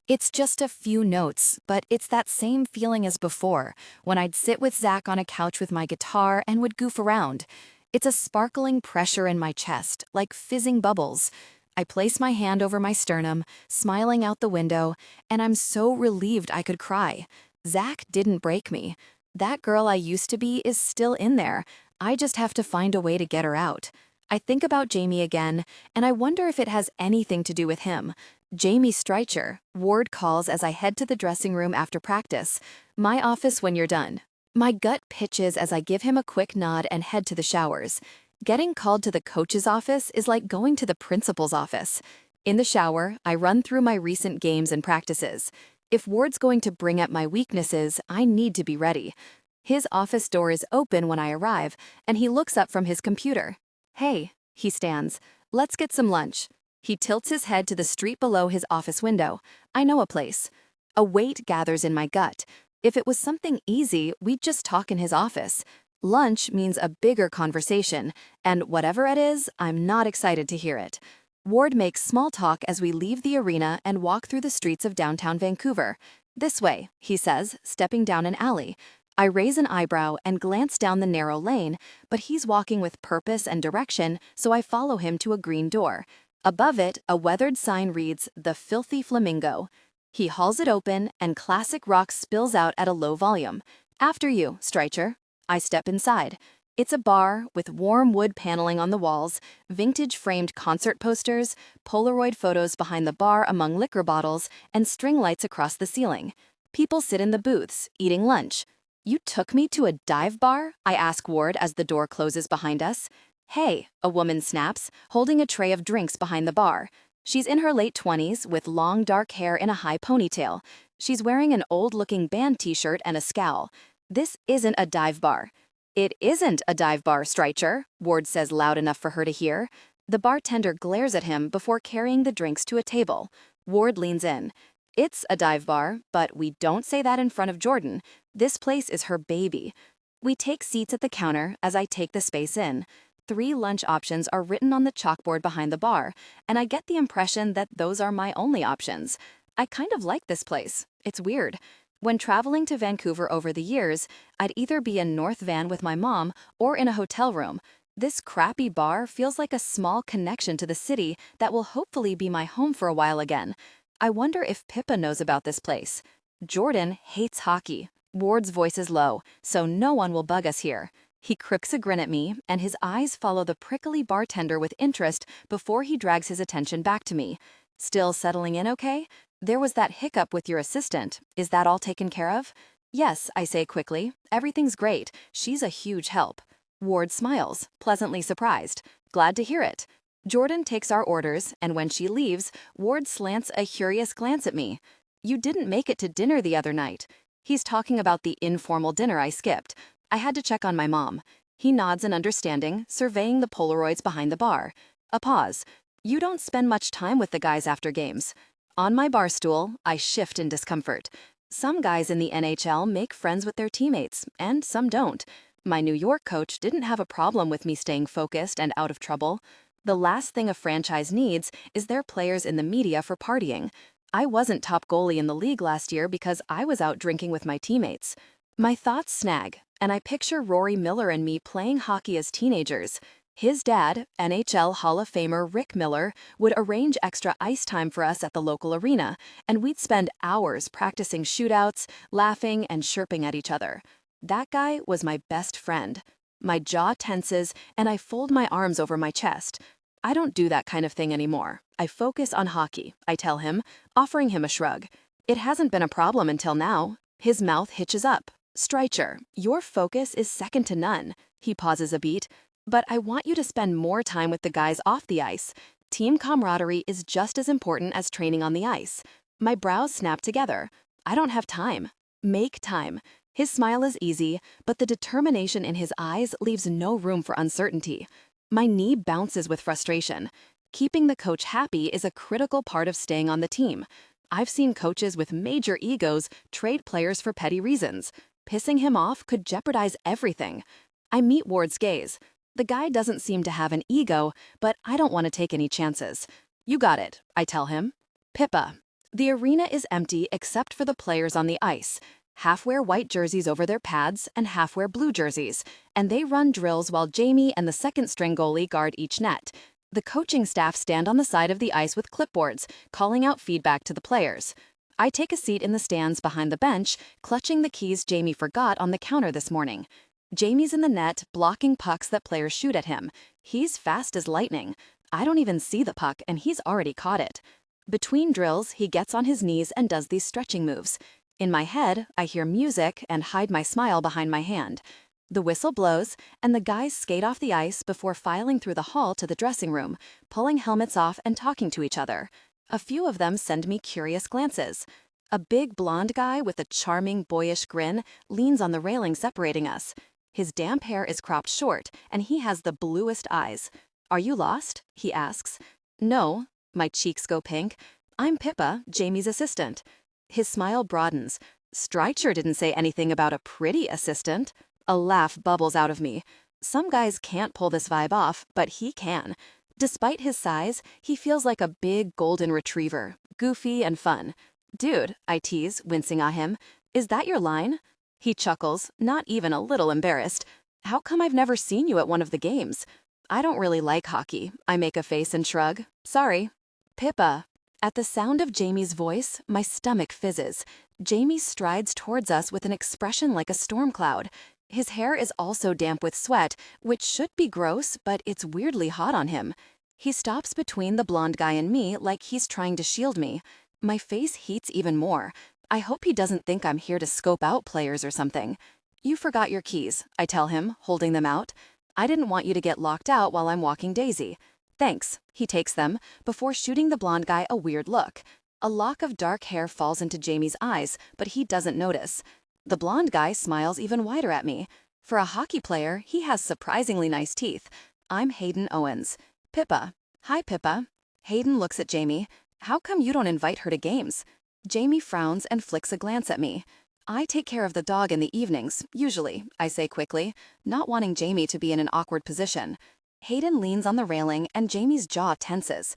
A: It's just a few notes, but it's that same feeling as before, when I'd sit with Zach on a couch with my guitar and would goof around. It's a sparkling pressure in my chest, like fizzing bubbles. I place my hand over my sternum, smiling out the window, and I'm so relieved I could cry. Zach didn't break me. That girl I used to be is still in there. I just have to find a way to get her out. I think about Jamie again, and I wonder if it has anything to do with him. Jamie Streicher, Ward calls as I head to the dressing room after practice. My office when you're done. My gut pitches as I give him a quick nod and head to the showers. Getting called to the coach's office is like going to the principal's office.
B: In the shower, I run through my recent games and practices. If Ward's going to bring up my weaknesses, I need to be ready. His office door is open when I arrive, and he looks up from his computer. Hey, he stands. Let's get some lunch. He tilts his head to the street below his office window. I know a place. A weight gathers in my gut. If it was something easy, we'd just talk in his office. Lunch means a bigger conversation, and whatever it is, I'm not excited to hear it. Ward makes small talk as we leave the arena and walk through the streets of downtown Vancouver. This way, he says, stepping down an alley. I raise an eyebrow and glance down the narrow lane, but he's walking with purpose and direction, so I follow him to a green door. Above it, a weathered sign reads, "The Filthy Flamingo." He hauls it open, and classic rock spills out at a low volume. After you, Streicher. I step inside. It's a bar with warm wood paneling on the walls, vintage framed concert posters, Polaroid photos behind the bar among liquor bottles, and string lights across the ceiling. People sit in the booths, eating lunch. You took me to a dive bar? I ask Ward as the door closes behind us. Hey, a woman snaps, holding a tray of drinks behind the bar. She's in her late 20s with long dark hair in a high ponytail. She's wearing an old-looking band t-shirt and a scowl. This isn't a dive bar. It isn't a dive bar, Streicher, Ward says loud enough for her to hear. The bartender glares at him before carrying the drinks to a table. Ward leans in. It's a dive bar, but we don't say that in front of Jordan. This place is her baby. We take seats at the counter as I take the space in. 3 lunch options are written on the chalkboard behind the bar, and I get the impression that those are my only options. I kind of like this place. It's weird. When traveling to Vancouver over the years, I'd either be in North Van with my mom or in a hotel room. This crappy bar feels like a small connection to the city that will hopefully be my home for a while again. I wonder if Pippa knows about this place. Jordan hates hockey. Ward's voice is low, so no one will bug us here. He crooks a grin at me, and his eyes follow the prickly bartender with interest before he drags his attention back to me. Still settling in okay? There was that hiccup with your assistant. Is that all taken care of? Yes, I say quickly. Everything's great. She's a huge help. Ward smiles, pleasantly surprised. Glad to hear it. Jordan takes our orders, and when she leaves, Ward slants a curious glance at me. You didn't make it to dinner the other night. He's talking about the informal dinner I skipped. I had to check on my mom. He nods in understanding, surveying the Polaroids behind the bar. A pause. You don't spend much time with the guys after games. On my bar stool, I shift in discomfort. Some guys in the NHL make friends with their teammates, and some don't. My New York coach didn't have a problem with me staying focused and out of trouble. The last thing a franchise needs is their players in the media for partying. I wasn't top goalie in the league last year because I was out drinking with my teammates. My thoughts snag, and I picture Rory Miller and me playing hockey as teenagers. His dad, NHL Hall of Famer Rick Miller, would arrange extra ice time for us at the local arena, and we'd spend hours practicing shootouts, laughing, and chirping at each other. That guy was my best friend. My jaw tenses, and I fold my arms over my chest. I don't do that kind of thing anymore. I focus on hockey, I tell him, offering him a shrug. It hasn't been a problem until now. His mouth hitches up. Streicher, your focus is second to none. He pauses a beat. But I want you to spend more time with the guys off the ice. Team camaraderie is just as important as training on the ice. My brows snap together. I don't have time. Make time. His smile is easy, but the determination in his eyes leaves no room for uncertainty. My knee bounces with frustration. Keeping the coach happy is a critical part of staying on the team. I've seen coaches with major egos trade players for petty reasons. Pissing him off could jeopardize everything. I meet Ward's gaze. The guy doesn't seem to have an ego, but I don't want to take any chances. You got it, I tell him. Pippa. The arena is empty except for the players on the ice. Half wear white jerseys over their pads and half wear blue jerseys, and they run drills while Jamie and the second-string goalie guard each net. The coaching staff stand on the side of the ice with clipboards, calling out feedback to the players. I take a seat in the stands behind the bench, clutching the keys Jamie forgot on the counter this morning. Jamie's in the net, blocking pucks that players shoot at him. He's fast as lightning. I don't even see the puck, and he's already caught it. Between drills, he gets on his knees and does these stretching moves. In my head, I hear music and hide my smile behind my hand. The whistle blows, and the guys skate off the ice before filing through the hall to the dressing room, pulling helmets off and talking to each other. A few of them send me curious glances. A big blonde guy with a charming, boyish grin leans on the railing separating us. His damp hair is cropped short, and he has the bluest eyes. "Are you lost?" he asks. "No." My cheeks go pink. "I'm Pippa, Jamie's assistant." His smile broadens. "Strycher didn't say anything about a pretty assistant." A laugh bubbles out of me. Some guys can't pull this vibe off, but he can. Despite his size, he feels like a big golden retriever, goofy and fun. "Dude," I tease, wincing at him, "is that your line?" He chuckles, not even a little embarrassed. "How come I've never seen you at one of the games?" "I don't really like hockey." I make a face and shrug. "Sorry." "Pippa." At the sound of Jamie's voice, my stomach fizzes. Jamie strides towards us with an expression like a storm cloud. His hair is also damp with sweat, which should be gross, but it's weirdly hot on him. He stops between the blonde guy and me like he's trying to shield me. My face heats even more. I hope he doesn't think I'm here to scope out players or something. "You forgot your keys," I tell him, holding them out. "I didn't want you to get locked out while I'm walking Daisy." "Thanks." He takes them, before shooting the blonde guy a weird look. A lock of dark hair falls into Jamie's eyes, but he doesn't notice. The blonde guy smiles even wider at me. For a hockey player, he has surprisingly nice teeth. I'm Hayden Owens. "Pippa." "Hi, Pippa." Hayden looks at Jamie. "How come you don't invite her to games?" Jamie frowns and flicks a glance at me. "I take care of the dog in the evenings, usually," I say quickly, not wanting Jamie to be in an awkward position. Hayden leans on the railing and Jamie's jaw tenses.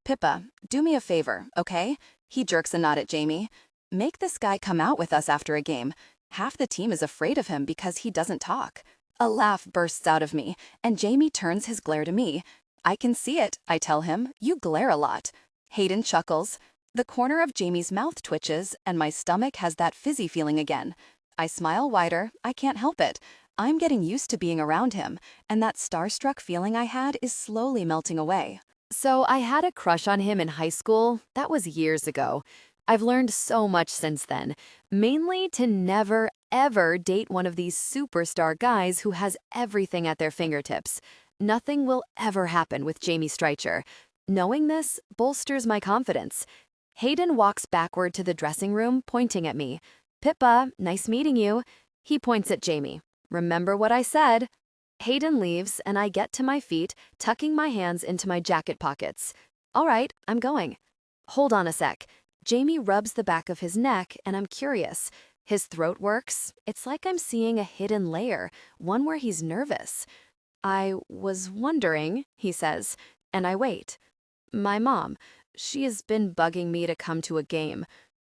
B: "Pippa, do me a favor, okay?" He jerks a nod at Jamie. "Make this guy come out with us after a game. Half the team is afraid of him because he doesn't talk." A laugh bursts out of me, and Jamie turns his glare to me. "I can see it," I tell him. "You glare a lot." Hayden chuckles. The corner of Jamie's mouth twitches, and my stomach has that fizzy feeling again. I smile wider. I can't help it. I'm getting used to being around him, and that starstruck feeling I had is slowly melting away.
A: So I had a crush on him in high school. That was years ago. I've learned so much since then, mainly to never, ever date one of these superstar guys who has everything at their fingertips. Nothing will ever happen with Jamie Strycher. Knowing this bolsters my confidence. Hayden walks backward to the dressing room, pointing at me. "Pippa, nice meeting you." He points at Jamie. "Remember what I said." Hayden leaves, and I get to my feet, tucking my hands into my jacket pockets. "All right, I'm going." "Hold on a sec." Jamie rubs the back of his neck, and I'm curious. His throat works. It's like I'm seeing a hidden layer, one where he's nervous. "I was wondering," he says, and I wait. "My mom, she has been bugging me to come to a game."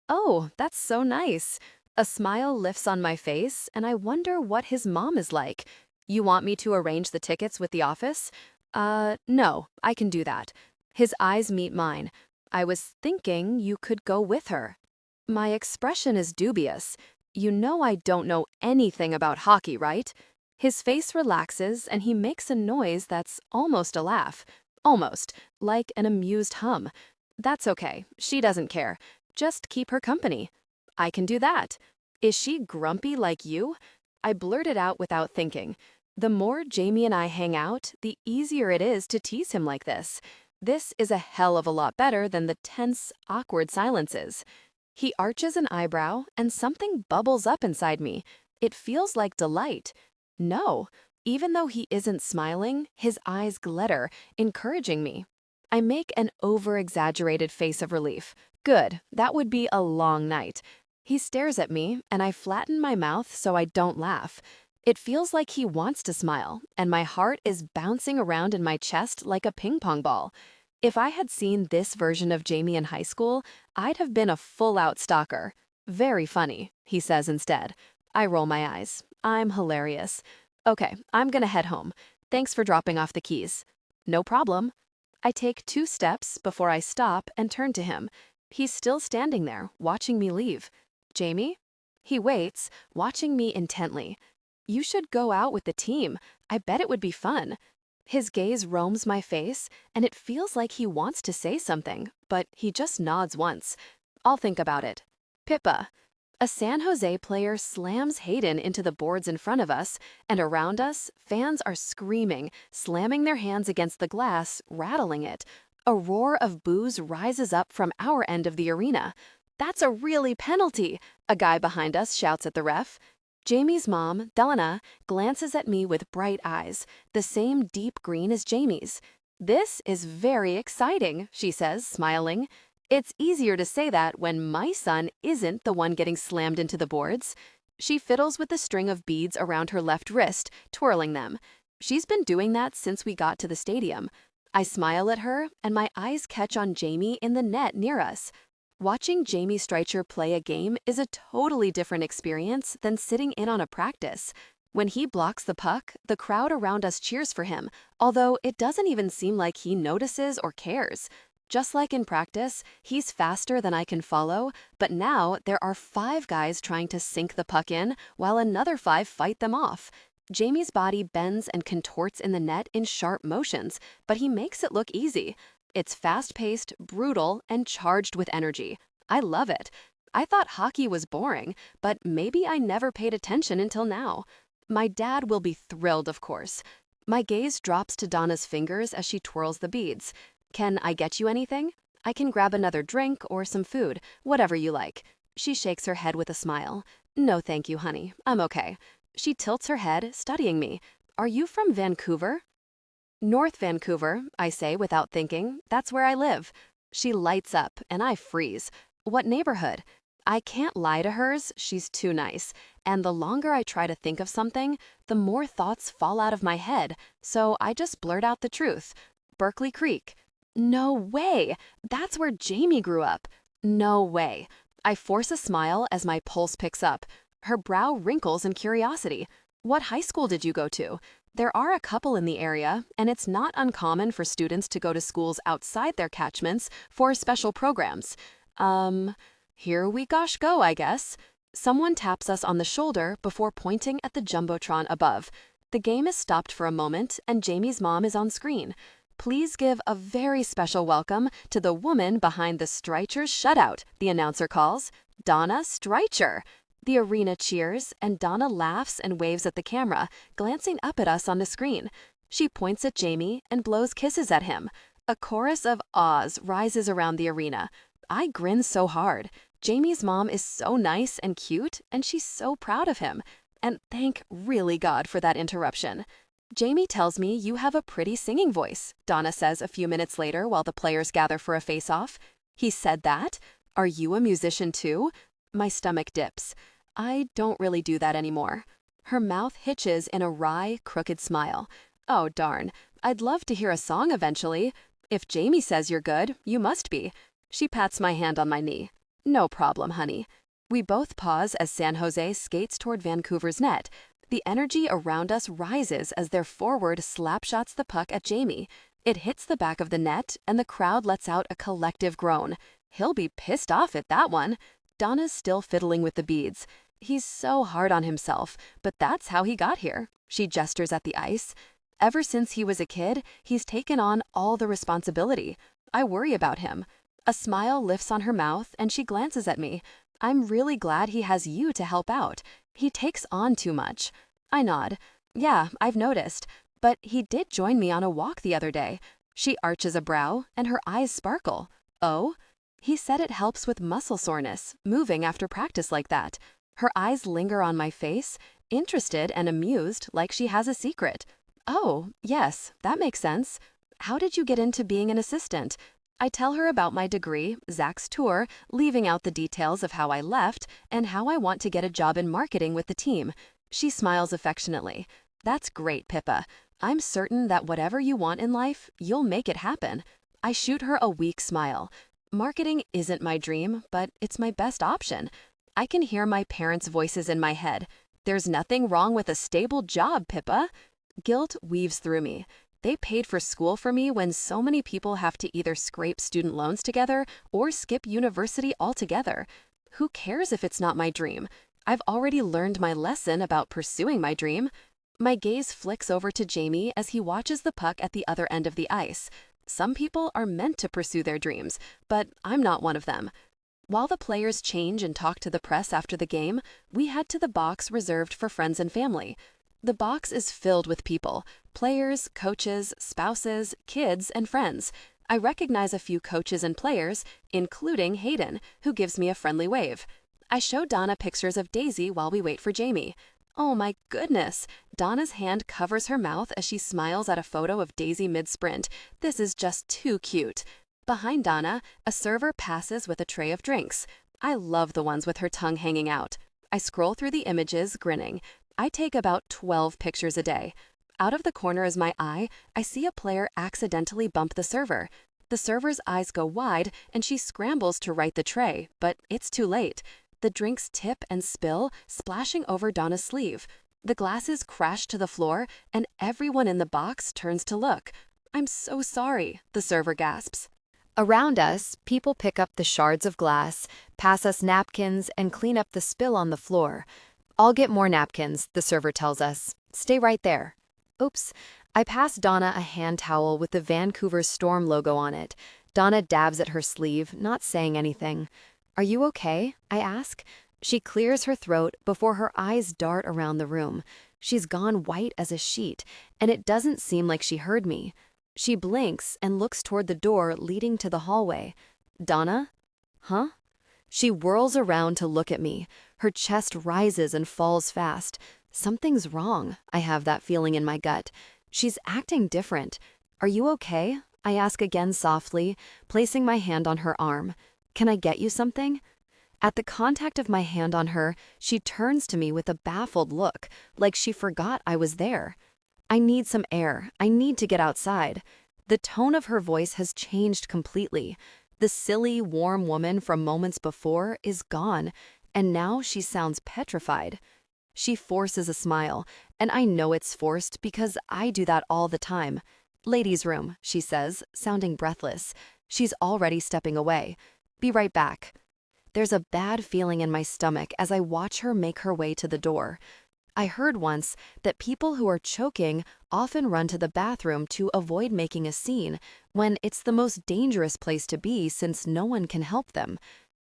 A: "Oh, that's so nice." A smile lifts on my face, and I wonder what his mom is like. "You want me to arrange the tickets with the office?" No, I can do that." His eyes meet mine. "I was thinking you could go with her." My expression is dubious. "You know I don't know anything about hockey, right?" His face relaxes, and he makes a noise that's almost a laugh. Almost, like an amused hum. "That's okay, she doesn't care. Just keep her company." "I can do that." "Is she grumpy like you?" I blurt it out without thinking. The more Jamie and I hang out, the easier it is to tease him like this. This is a hell of a lot better than the tense, awkward silences. He arches an eyebrow, and something bubbles up inside me. It feels like delight. No, even though he isn't smiling, his eyes glitter, encouraging me. I make an over-exaggerated face of relief. Good, that would be a long night. He stares at me, and I flatten my mouth so I don't laugh. It feels like he wants to smile, and my heart is bouncing around in my chest like a ping pong ball. If I had seen this version of Jamie in high school, I'd have been a full-out stalker. "Very funny," he says instead. I roll my eyes. I'm hilarious. "Okay, I'm gonna head home. Thanks for dropping off the keys." "No problem." I take 2 steps before I stop and turn to him. He's still standing there, watching me leave. "Jamie?" He waits, watching me intently. "You should go out with the team. I bet it would be fun." His gaze roams my face, and it feels like he wants to say something, but he just nods once. "I'll think about it." "Pippa."
B: A San Jose player slams Hayden into the boards in front of us, and around us, fans are screaming, slamming their hands against the glass, rattling it. A roar of boos rises up from our end of the arena. "That's a really penalty," a guy behind us shouts at the ref. Jamie's mom, Delana, glances at me with bright eyes, the same deep green as Jamie's. "This is very exciting," she says, smiling. It's easier to say that when my son isn't the one getting slammed into the boards. She fiddles with the string of beads around her left wrist, twirling them. She's been doing that since we got to the stadium. I smile at her, and my eyes catch on Jamie in the net near us. Watching Jamie Streicher play a game is a totally different experience than sitting in on a practice. When he blocks the puck, the crowd around us cheers for him, although it doesn't even seem like he notices or cares. Just like in practice, he's faster than I can follow, but now there are 5 guys trying to sink the puck in, while another 5 fight them off. Jamie's body bends and contorts in the net in sharp motions, but he makes it look easy. It's fast-paced, brutal, and charged with energy. I love it. I thought hockey was boring, but maybe I never paid attention until now. My dad will be thrilled, of course. My gaze drops to Donna's fingers as she twirls the beads. "Can I get you anything? I can grab another drink or some food, whatever you like." She shakes her head with a smile. "No, thank you, honey. I'm okay." She tilts her head, studying me. "Are you from Vancouver?" "North Vancouver," I say without thinking. "That's where I live." She lights up, and I freeze. "What neighborhood?" I can't lie to hers, she's too nice. And the longer I try to think of something, the more thoughts fall out of my head. So I just blurt out the truth. "Berkeley Creek." "No way! That's where Jamie grew up." "No way." I force a smile as my pulse picks up. Her brow wrinkles in curiosity. "What high school did you go to?" There are a couple in the area, and it's not uncommon for students to go to schools outside their catchments for special programs. Here we go, I guess. Someone taps us on the shoulder before pointing at the jumbotron above. The game is stopped for a moment, and Jamie's mom is on screen. "Please give a very special welcome to the woman behind the Streicher's shutout," the announcer calls. "Donna Streicher." The arena cheers, and Donna laughs and waves at the camera, glancing up at us on the screen. She points at Jamie and blows kisses at him. A chorus of ahs rises around the arena. I grin so hard. Jamie's mom is so nice and cute, and she's so proud of him. And thank really God for that interruption. "Jamie tells me you have a pretty singing voice," Donna says a few minutes later while the players gather for a face-off. "He said that? Are you a musician too?" My stomach dips. I don't really do that anymore. Her mouth hitches in a wry, crooked smile. "Oh, darn. I'd love to hear a song eventually. If Jamie says you're good, you must be." She pats my hand on my knee. "No problem, honey." We both pause as San Jose skates toward Vancouver's net. The energy around us rises as their forward slapshots the puck at Jamie. It hits the back of the net, and the crowd lets out a collective groan. He'll be pissed off at that one. Donna's still fiddling with the beads. He's so hard on himself, but that's how he got here. She gestures at the ice. Ever since he was a kid, he's taken on all the responsibility. I worry about him. A smile lifts on her mouth, and she glances at me. "I'm really glad he has you to help out. He takes on too much." I nod. "Yeah, I've noticed. But he did join me on a walk the other day." She arches a brow, and her eyes sparkle. "Oh?" "He said it helps with muscle soreness, moving after practice like that." Her eyes linger on my face, interested and amused, like she has a secret. "Oh, yes, that makes sense. How did you get into being an assistant?" I tell her about my degree, Zach's tour, leaving out the details of how I left, and how I want to get a job in marketing with the team. She smiles affectionately. "That's great, Pippa. I'm certain that whatever you want in life, you'll make it happen." I shoot her a weak smile. Marketing isn't my dream, but it's my best option. I can hear my parents' voices in my head. "There's nothing wrong with a stable job, Pippa." Guilt weaves through me. They paid for school for me when so many people have to either scrape student loans together or skip university altogether. Who cares if it's not my dream? I've already learned my lesson about pursuing my dream. My gaze flicks over to Jamie as he watches the puck at the other end of the ice. Some people are meant to pursue their dreams, but I'm not one of them. While the players change and talk to the press after the game, we head to the box reserved for friends and family. The box is filled with people: players, coaches, spouses, kids, and friends. I recognize a few coaches and players, including Hayden, who gives me a friendly wave. I show Donna pictures of Daisy while we wait for Jamie. Oh my goodness! Donna's hand covers her mouth as she smiles at a photo of Daisy mid-sprint. This is just too cute. Behind Donna, a server passes with a tray of drinks. I love the ones with her tongue hanging out. I scroll through the images, grinning. I take about 12 pictures a day. Out of the corner of my eye, I see a player accidentally bump the server. The server's eyes go wide, and she scrambles to right the tray, but it's too late. The drinks tip and spill, splashing over Donna's sleeve. The glasses crash to the floor, and everyone in the box turns to look. "I'm so sorry," the server gasps.
A: Around us, people pick up the shards of glass, pass us napkins, and clean up the spill on the floor. "I'll get more napkins," the server tells us. "Stay right there." Oops. I pass Donna a hand towel with the Vancouver Storm logo on it. Donna dabs at her sleeve, not saying anything. "Are you okay?" I ask. She clears her throat before her eyes dart around the room. She's gone white as a sheet, and it doesn't seem like she heard me. She blinks and looks toward the door leading to the hallway. "Donna? Huh?" She whirls around to look at me. Her chest rises and falls fast. Something's wrong. I have that feeling in my gut. She's acting different. "Are you okay?" I ask again softly, placing my hand on her arm. "Can I get you something?" At the contact of my hand on her, she turns to me with a baffled look, like she forgot I was there. "I need some air. I need to get outside." The tone of her voice has changed completely. The silly, warm woman from moments before is gone, and now she sounds petrified. She forces a smile, and I know it's forced because I do that all the time. "Ladies' room," she says, sounding breathless. She's already stepping away. "Be right back." There's a bad feeling in my stomach as I watch her make her way to the door. I heard once that people who are choking often run to the bathroom to avoid making a scene, when it's the most dangerous place to be since no one can help them.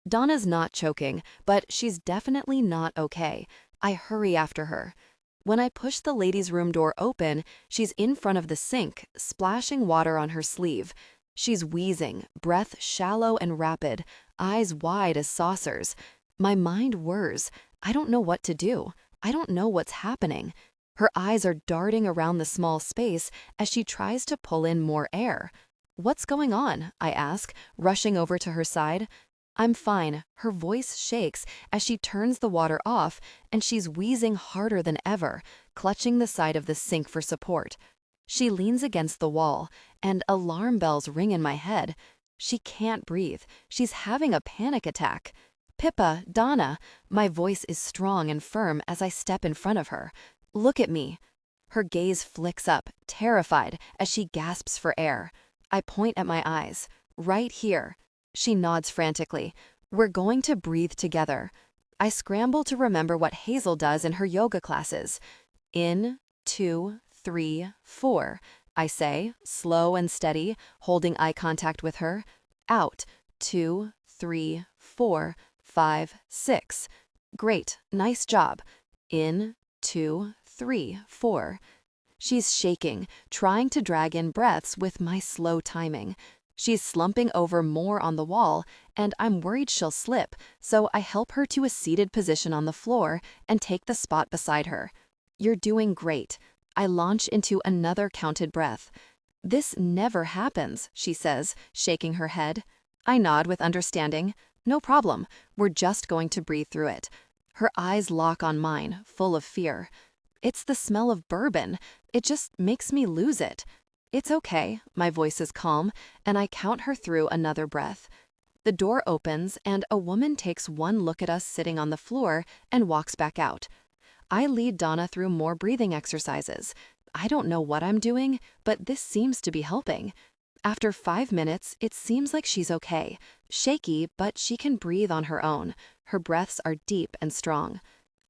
A: Donna's not choking, but she's definitely not okay. I hurry after her. When I push the ladies' room door open, she's in front of the sink, splashing water on her sleeve. She's wheezing, breath shallow and rapid, eyes wide as saucers. My mind whirs. I don't know what to do. I don't know what's happening. Her eyes are darting around the small space as she tries to pull in more air. "What's going on?" I ask, rushing over to her side. "I'm fine." Her voice shakes as she turns the water off, and she's wheezing harder than ever, clutching the side of the sink for support. She leans against the wall, and alarm bells ring in my head. She can't breathe. She's having a panic attack. "Pippa, Donna." My voice is strong and firm as I step in front of her. "Look at me." Her gaze flicks up, terrified, as she gasps for air. I point at my eyes. "Right here." She nods frantically. "We're going to breathe together." I scramble to remember what Hazel does in her yoga classes. "In, 2, 3, 4, I say, slow and steady, holding eye contact with her. "Out, 2, 3, 4, 5, 6. "Great, nice job." "In, 2, 3, 4. She's shaking, trying to drag in breaths with my slow timing. She's slumping over more on the wall, and I'm worried she'll slip, so I help her to a seated position on the floor and take the spot beside her. "You're doing great." I launch into another counted breath. "This never happens," she says, shaking her head. I nod with understanding. "No problem. We're just going to breathe through it." Her eyes lock on mine, full of fear. "It's the smell of bourbon. It just makes me lose it." "It's okay." My voice is calm, and I count her through another breath. The door opens, and a woman takes one look at us sitting on the floor and walks back out. I lead Donna through more breathing exercises. I don't know what I'm doing, but this seems to be helping. After 5 minutes, it seems like she's okay. Shaky, but she can breathe on her own. Her breaths are deep and strong.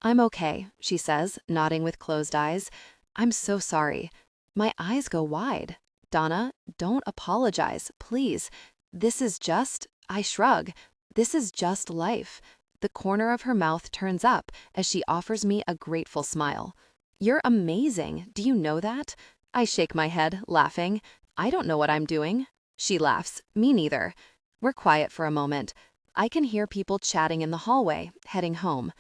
A: "I'm okay," she says, nodding with closed eyes. "I'm so sorry." My eyes go wide. "Donna, don't apologize, please. This is just—" I shrug.
B: This is just life. The corner of her mouth turns up as she offers me a grateful smile. You're amazing. Do you know that? I shake my head, laughing. I don't know what I'm doing. She laughs. Me neither. We're quiet for a moment. I can hear people chatting in the hallway, heading home.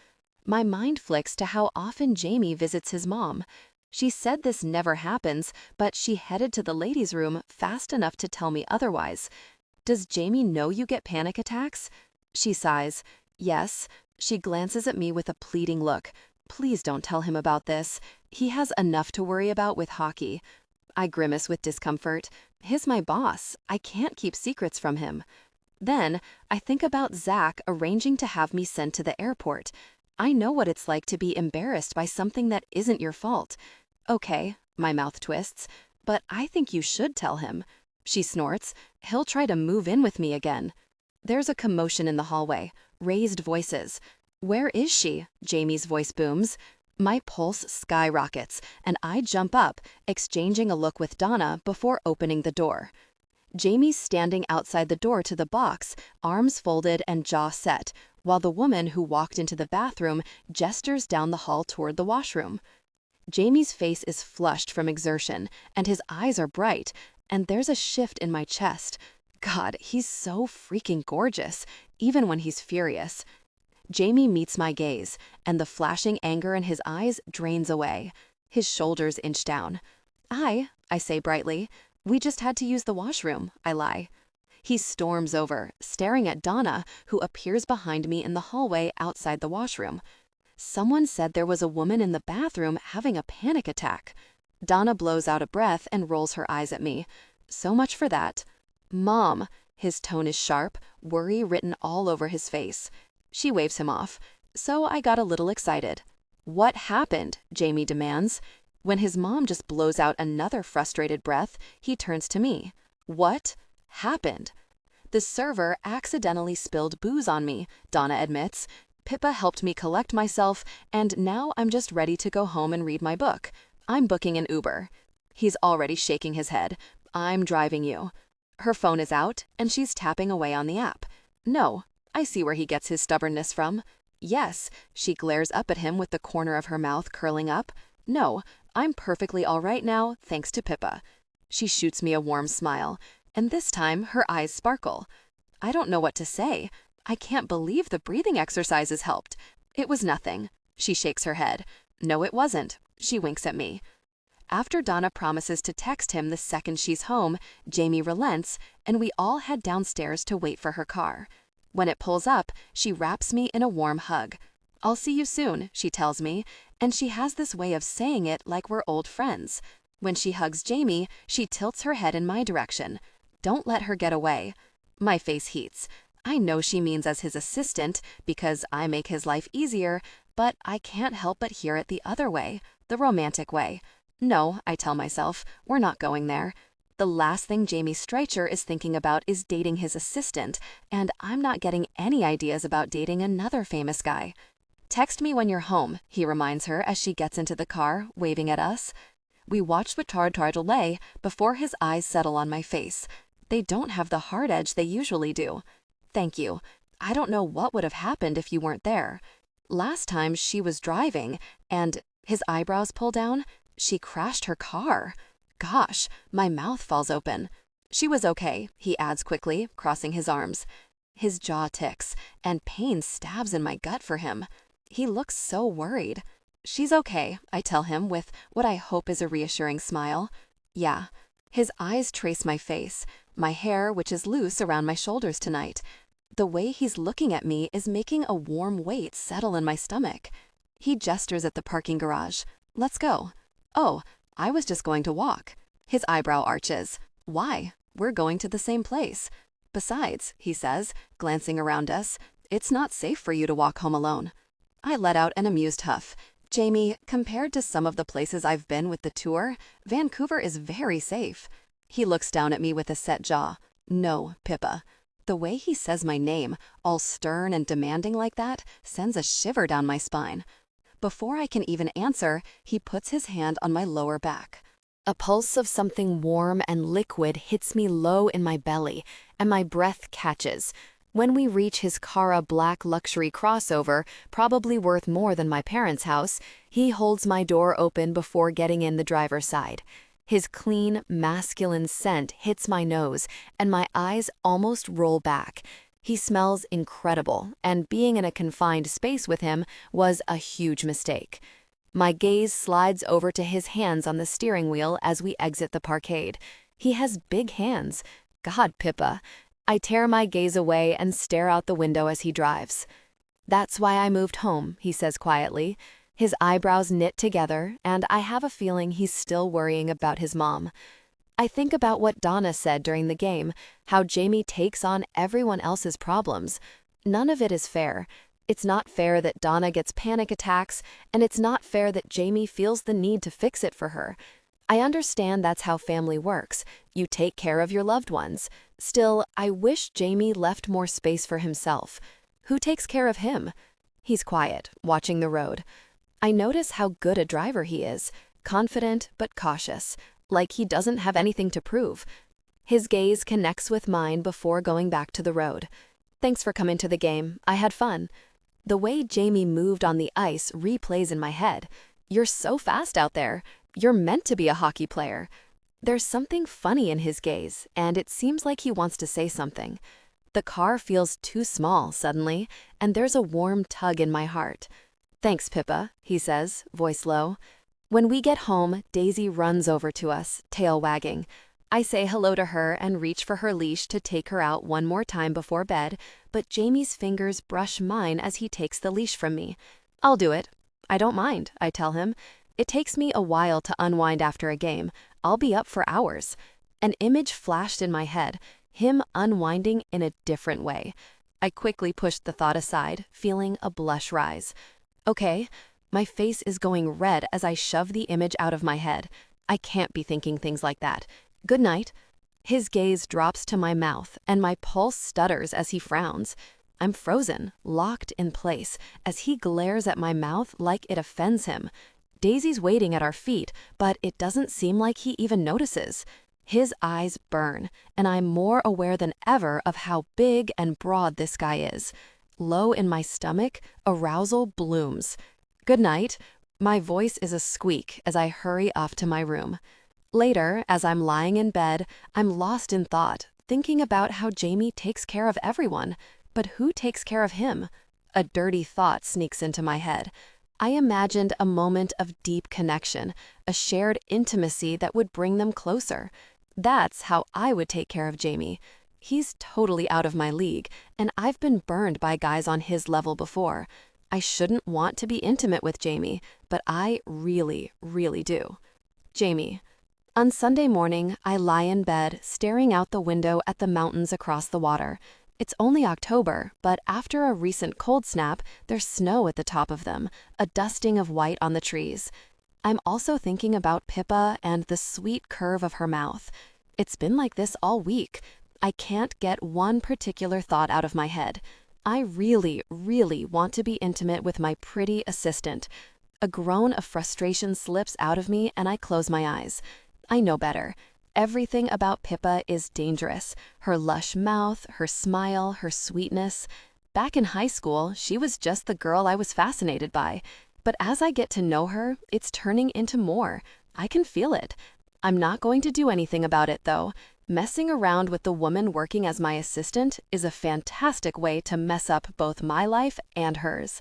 B: My mind flicks to how often Jamie visits his mom. She said this never happens, but she headed to the ladies' room fast enough to tell me otherwise. Does Jamie know you get panic attacks? She sighs. Yes. She glances at me with a pleading look. Please don't tell him about this. He has enough to worry about with hockey. I grimace with discomfort. He's my boss. I can't keep secrets from him. Then, I think about Zach arranging to have me sent to the airport. I know what it's like to be embarrassed by something that isn't your fault. Okay, my mouth twists, but I think you should tell him. She snorts. He'll try to move in with me again. There's a commotion in the hallway. Raised voices. Where is she? Jamie's voice booms. My pulse skyrockets, and I jump up, exchanging a look with Donna before opening the door. Jamie's standing outside the door to the box, arms folded and jaw set, while the woman who walked into the bathroom gestures down the hall toward the washroom. Jamie's face is flushed from exertion, and his eyes are bright, and there's a shift in my chest. God, he's so freaking gorgeous, even when he's furious. Jamie meets my gaze, and the flashing anger in his eyes drains away. His shoulders inch down. I say brightly. We just had to use the washroom, I lie. He storms over, staring at Donna, who appears behind me in the hallway outside the washroom. Someone said there was a woman in the bathroom having a panic attack. Donna blows out a breath and rolls her eyes at me. So much for that. Mom. His tone is sharp, worry written all over his face. She waves him off. So I got a little excited. What happened? Jamie demands. When his mom just blows out another frustrated breath, he turns to me. What happened? The server accidentally spilled booze on me, Donna admits. Pippa helped me collect myself, and now I'm just ready to go home and read my book. I'm booking an Uber. He's already shaking his head. I'm driving you. Her phone is out, and she's tapping away on the app. No, I see where he gets his stubbornness from. Yes, she glares up at him with the corner of her mouth curling up. No, I'm perfectly all right now, thanks to Pippa. She shoots me a warm smile, and this time her eyes sparkle. I don't know what to say. I can't believe the breathing exercises helped. It was nothing. She shakes her head. No, it wasn't. She winks at me. After Donna promises to text him the second she's home, Jamie relents, and we all head downstairs to wait for her car. When it pulls up, she wraps me in a warm hug. I'll see you soon, she tells me, and she has this way of saying it like we're old friends. When she hugs Jamie, she tilts her head in my direction. Don't let her get away. My face heats. I know she means as his assistant because I make his life easier, but I can't help but hear it the other way, the romantic way. No, I tell myself, we're not going there. The last thing Jamie Streicher is thinking about is dating his assistant, and I'm not getting any ideas about dating another famous guy. Text me when you're home, he reminds her as she gets into the car, waving at us. We watch the tar delay before his eyes settle on my face. They don't have the hard edge they usually do. Thank you. I don't know what would have happened if you weren't there. Last time she was driving, and his eyebrows pull down. She crashed her car. Gosh, my mouth falls open. She was okay, he adds quickly, crossing his arms. His jaw ticks, and pain stabs in my gut for him. He looks so worried. She's okay, I tell him with what I hope is a reassuring smile. Yeah. His eyes trace my face, my hair which is loose around my shoulders tonight. The way he's looking at me is making a warm weight settle in my stomach. He gestures at the parking garage. Let's go. Oh, I was just going to walk. His eyebrow arches. Why? We're going to the same place. Besides, he says, glancing around us, it's not safe for you to walk home alone. I let out an amused huff. Jamie, compared to some of the places I've been with the tour, Vancouver is very safe. He looks down at me with a set jaw. No, Pippa. The way he says my name, all stern and demanding like that, sends a shiver down my spine. Before I can even answer, he puts his hand on my lower back. A pulse of something warm and liquid hits me low in my belly, and my breath catches.
A: When we reach his Cara black luxury crossover, probably worth more than my parents' house, he holds my door open before getting in the driver's side. His clean, masculine scent hits my nose, and my eyes almost roll back. He smells incredible, and being in a confined space with him was a huge mistake. My gaze slides over to his hands on the steering wheel as we exit the parkade. He has big hands. God, Pippa. I tear my gaze away and stare out the window as he drives. "That's why I moved home," he says quietly. His eyebrows knit together, and I have a feeling he's still worrying about his mom. I think about what Donna said during the game, how Jamie takes on everyone else's problems. None of it is fair. It's not fair that Donna gets panic attacks, and it's not fair that Jamie feels the need to fix it for her. I understand that's how family works. You take care of your loved ones. Still, I wish Jamie left more space for himself. Who takes care of him? He's quiet, watching the road. I notice how good a driver he is, confident but cautious, like he doesn't have anything to prove. His gaze connects with mine before going back to the road. "Thanks for coming to the game. I had fun." The way Jamie moved on the ice replays in my head. "You're so fast out there. You're meant to be a hockey player." There's something funny in his gaze, and it seems like he wants to say something. The car feels too small suddenly, and there's a warm tug in my heart. "Thanks, Pippa," he says, voice low. When we get home, Daisy runs over to us, tail wagging. I say hello to her and reach for her leash to take her out one more time before bed, but Jamie's fingers brush mine as he takes the leash from me. "I'll do it." "I don't mind," I tell him. "It takes me a while to unwind after a game. I'll be up for hours." An image flashed in my head, him unwinding in a different way. I quickly pushed the thought aside, feeling a blush rise. "Okay." My face is going red as I shove the image out of my head. I can't be thinking things like that. "Good night." His gaze drops to my mouth, and my pulse stutters as he frowns. I'm frozen, locked in place, as he glares at my mouth like it offends him. Daisy's waiting at our feet, but it doesn't seem like he even notices. His eyes burn, and I'm more aware than ever of how big and broad this guy is. Low in my stomach, arousal blooms. "Good night." My voice is a squeak as I hurry off to my room. Later, as I'm lying in bed, I'm lost in thought, thinking about how Jamie takes care of everyone. But who takes care of him? A dirty thought sneaks into my head. I imagined a moment of deep connection, a shared intimacy that would bring them closer. That's how I would take care of Jamie. He's totally out of my league, and I've been burned by guys on his level before. I shouldn't want to be intimate with Jamie, but I really, really do. Jamie. On Sunday morning, I lie in bed, staring out the window at the mountains across the water. It's only October, but after a recent cold snap, there's snow at the top of them, a dusting of white on the trees. I'm also thinking about Pippa and the sweet curve of her mouth. It's been like this all week. I can't get one particular thought out of my head. I really, really want to be intimate with my pretty assistant. A groan of frustration slips out of me and I close my eyes. I know better. Everything about Pippa is dangerous. Her lush mouth, her smile, her sweetness. Back in high school, she was just the girl I was fascinated by. But as I get to know her, it's turning into more. I can feel it. I'm not going to do anything about it, though. Messing around with the woman working as my assistant is a fantastic way to mess up both my life and hers.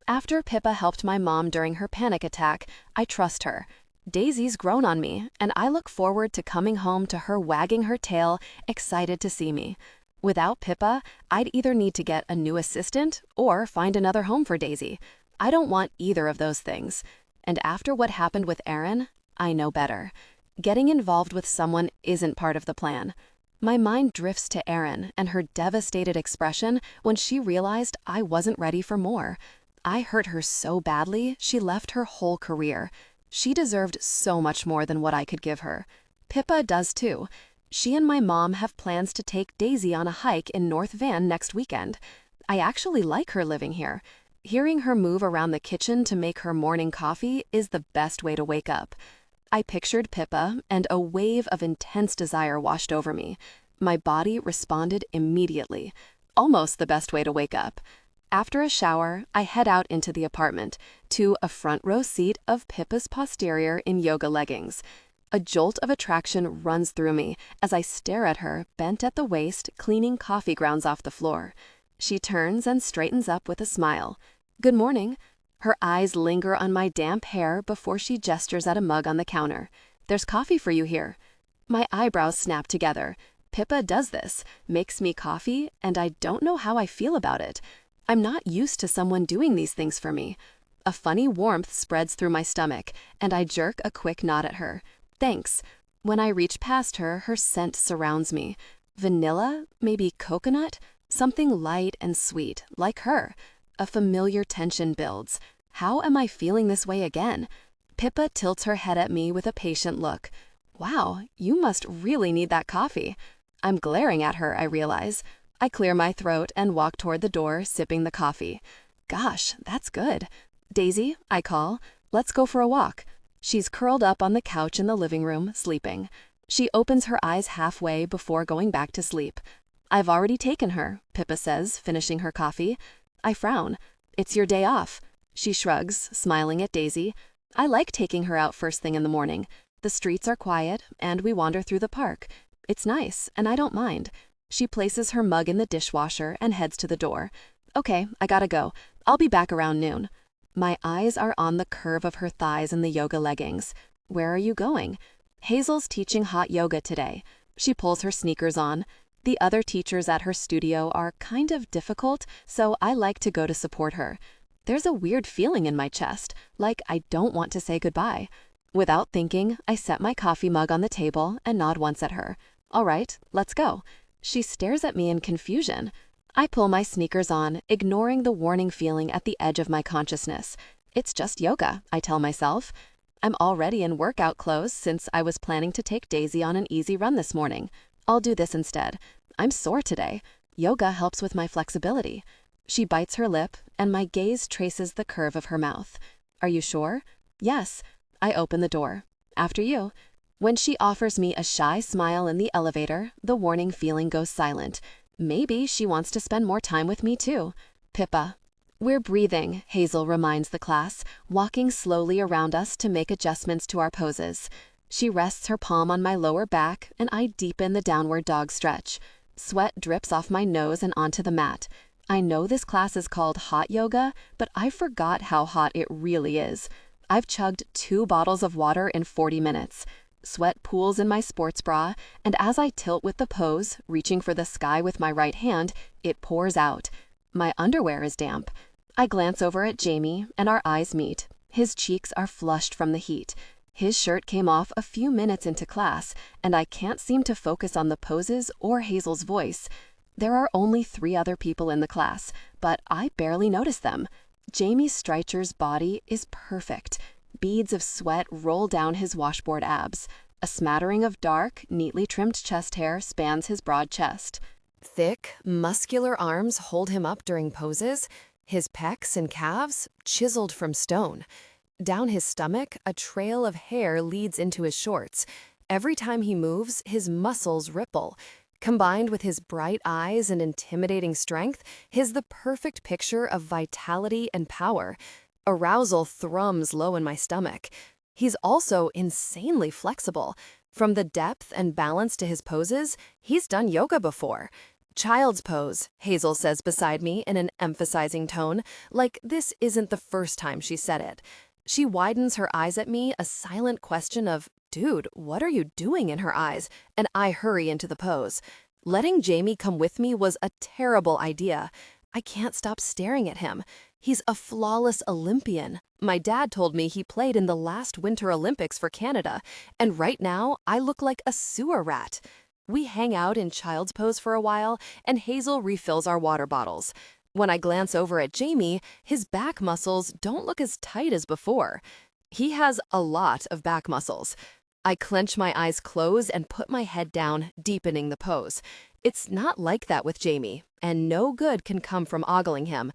A: After Pippa helped my mom during her panic attack, I trust her. Daisy's grown on me, and I look forward to coming home to her wagging her tail, excited to see me. Without Pippa, I'd either need to get a new assistant or find another home for Daisy. I don't want either of those things. And after what happened with Aaron, I know better. Getting involved with someone isn't part of the plan. My mind drifts to Erin and her devastated expression when she realized I wasn't ready for more. I hurt her so badly, she left her whole career. She deserved so much more than what I could give her. Pippa does too. She and my mom have plans to take Daisy on a hike in North Van next weekend. I actually like her living here. Hearing her move around the kitchen to make her morning coffee is the best way to wake up. I pictured Pippa, and a wave of intense desire washed over me. My body responded immediately.
B: Almost the best way to wake up. After a shower, I head out into the apartment to a front row seat of Pippa's posterior in yoga leggings. A jolt of attraction runs through me as I stare at her, bent at the waist, cleaning coffee grounds off the floor. She turns and straightens up with a smile. "Good morning." Her eyes linger on my damp hair before she gestures at a mug on the counter. "There's coffee for you here." My eyebrows snap together. Pippa does this, makes me coffee, and I don't know how I feel about it. I'm not used to someone doing these things for me. A funny warmth spreads through my stomach, and I jerk a quick nod at her. "Thanks." When I reach past her, her scent surrounds me. Vanilla, maybe coconut, something light and sweet, like her. A familiar tension builds. How am I feeling this way again? Pippa tilts her head at me with a patient look. "Wow, you must really need that coffee." I'm glaring at her, I realize. I clear my throat and walk toward the door, sipping the coffee. "Gosh, that's good." "Daisy," I call, "let's go for a walk." She's curled up on the couch in the living room, sleeping. She opens her eyes halfway before going back to sleep. "I've already taken her," Pippa says, finishing her coffee. I frown. "It's your day off." She shrugs, smiling at Daisy. "I like taking her out first thing in the morning. The streets are quiet, and we wander through the park. It's nice, and I don't mind." She places her mug in the dishwasher and heads to the door. "Okay, I gotta go. I'll be back around noon." My eyes are on the curve of her thighs in the yoga leggings. "Where are you going?" "Hazel's teaching hot yoga today." She pulls her sneakers on. The other teachers at her studio are kind of difficult, so I like to go to support her. There's a weird feeling in my chest, like I don't want to say goodbye. Without thinking, I set my coffee mug on the table and nod once at her. "All right, let's go." She stares at me in confusion. I pull my sneakers on, ignoring the warning feeling at the edge of my consciousness. It's just yoga, I tell myself. I'm already in workout clothes since I was planning to take Daisy on an easy run this morning. I'll do this instead. I'm sore today. Yoga helps with my flexibility. She bites her lip, and my gaze traces the curve of her mouth. "Are you sure?" "Yes." I open the door. "After you." When she offers me a shy smile in the elevator, the warning feeling goes silent. Maybe she wants to spend more time with me too. "Pippa." "We're breathing," Hazel reminds the class, walking slowly around us to make adjustments to our poses. She rests her palm on my lower back, and I deepen the downward dog stretch. Sweat drips off my nose and onto the mat. I know this class is called hot yoga, but I forgot how hot it really is. I've chugged 2 bottles of water in 40 minutes. Sweat pools in my sports bra, and as I tilt with the pose, reaching for the sky with my right hand, it pours out. My underwear is damp. I glance over at Jamie, and our eyes meet. His cheeks are flushed from the heat. His shirt came off a few minutes into class, and I can't seem to focus on the poses or Hazel's voice. There are only 3 other people in the class, but I barely notice them. Jamie Streicher's body is perfect. Beads of sweat roll down his washboard abs. A smattering of dark, neatly trimmed chest hair spans his broad chest.
A: Thick, muscular arms hold him up during poses, his pecs and calves chiseled from stone. Down his stomach, a trail of hair leads into his shorts. Every time he moves, his muscles ripple. Combined with his bright eyes and intimidating strength, he's the perfect picture of vitality and power. Arousal thrums low in my stomach. He's also insanely flexible. From the depth and balance to his poses, he's done yoga before. "Child's pose," Hazel says beside me in an emphasizing tone, like this isn't the first time she said it. She widens her eyes at me, a silent question of, "Dude, what are you doing?" in her eyes, and I hurry into the pose. Letting Jamie come with me was a terrible idea. I can't stop staring at him. He's a flawless Olympian. My dad told me he played in the last Winter Olympics for Canada, and right now I look like a sewer rat. We hang out in child's pose for a while, and Hazel refills our water bottles. When I glance over at Jamie, his back muscles don't look as tight as before. He has a lot of back muscles. I clench my eyes close and put my head down, deepening the pose. It's not like that with Jamie, and no good can come from ogling him.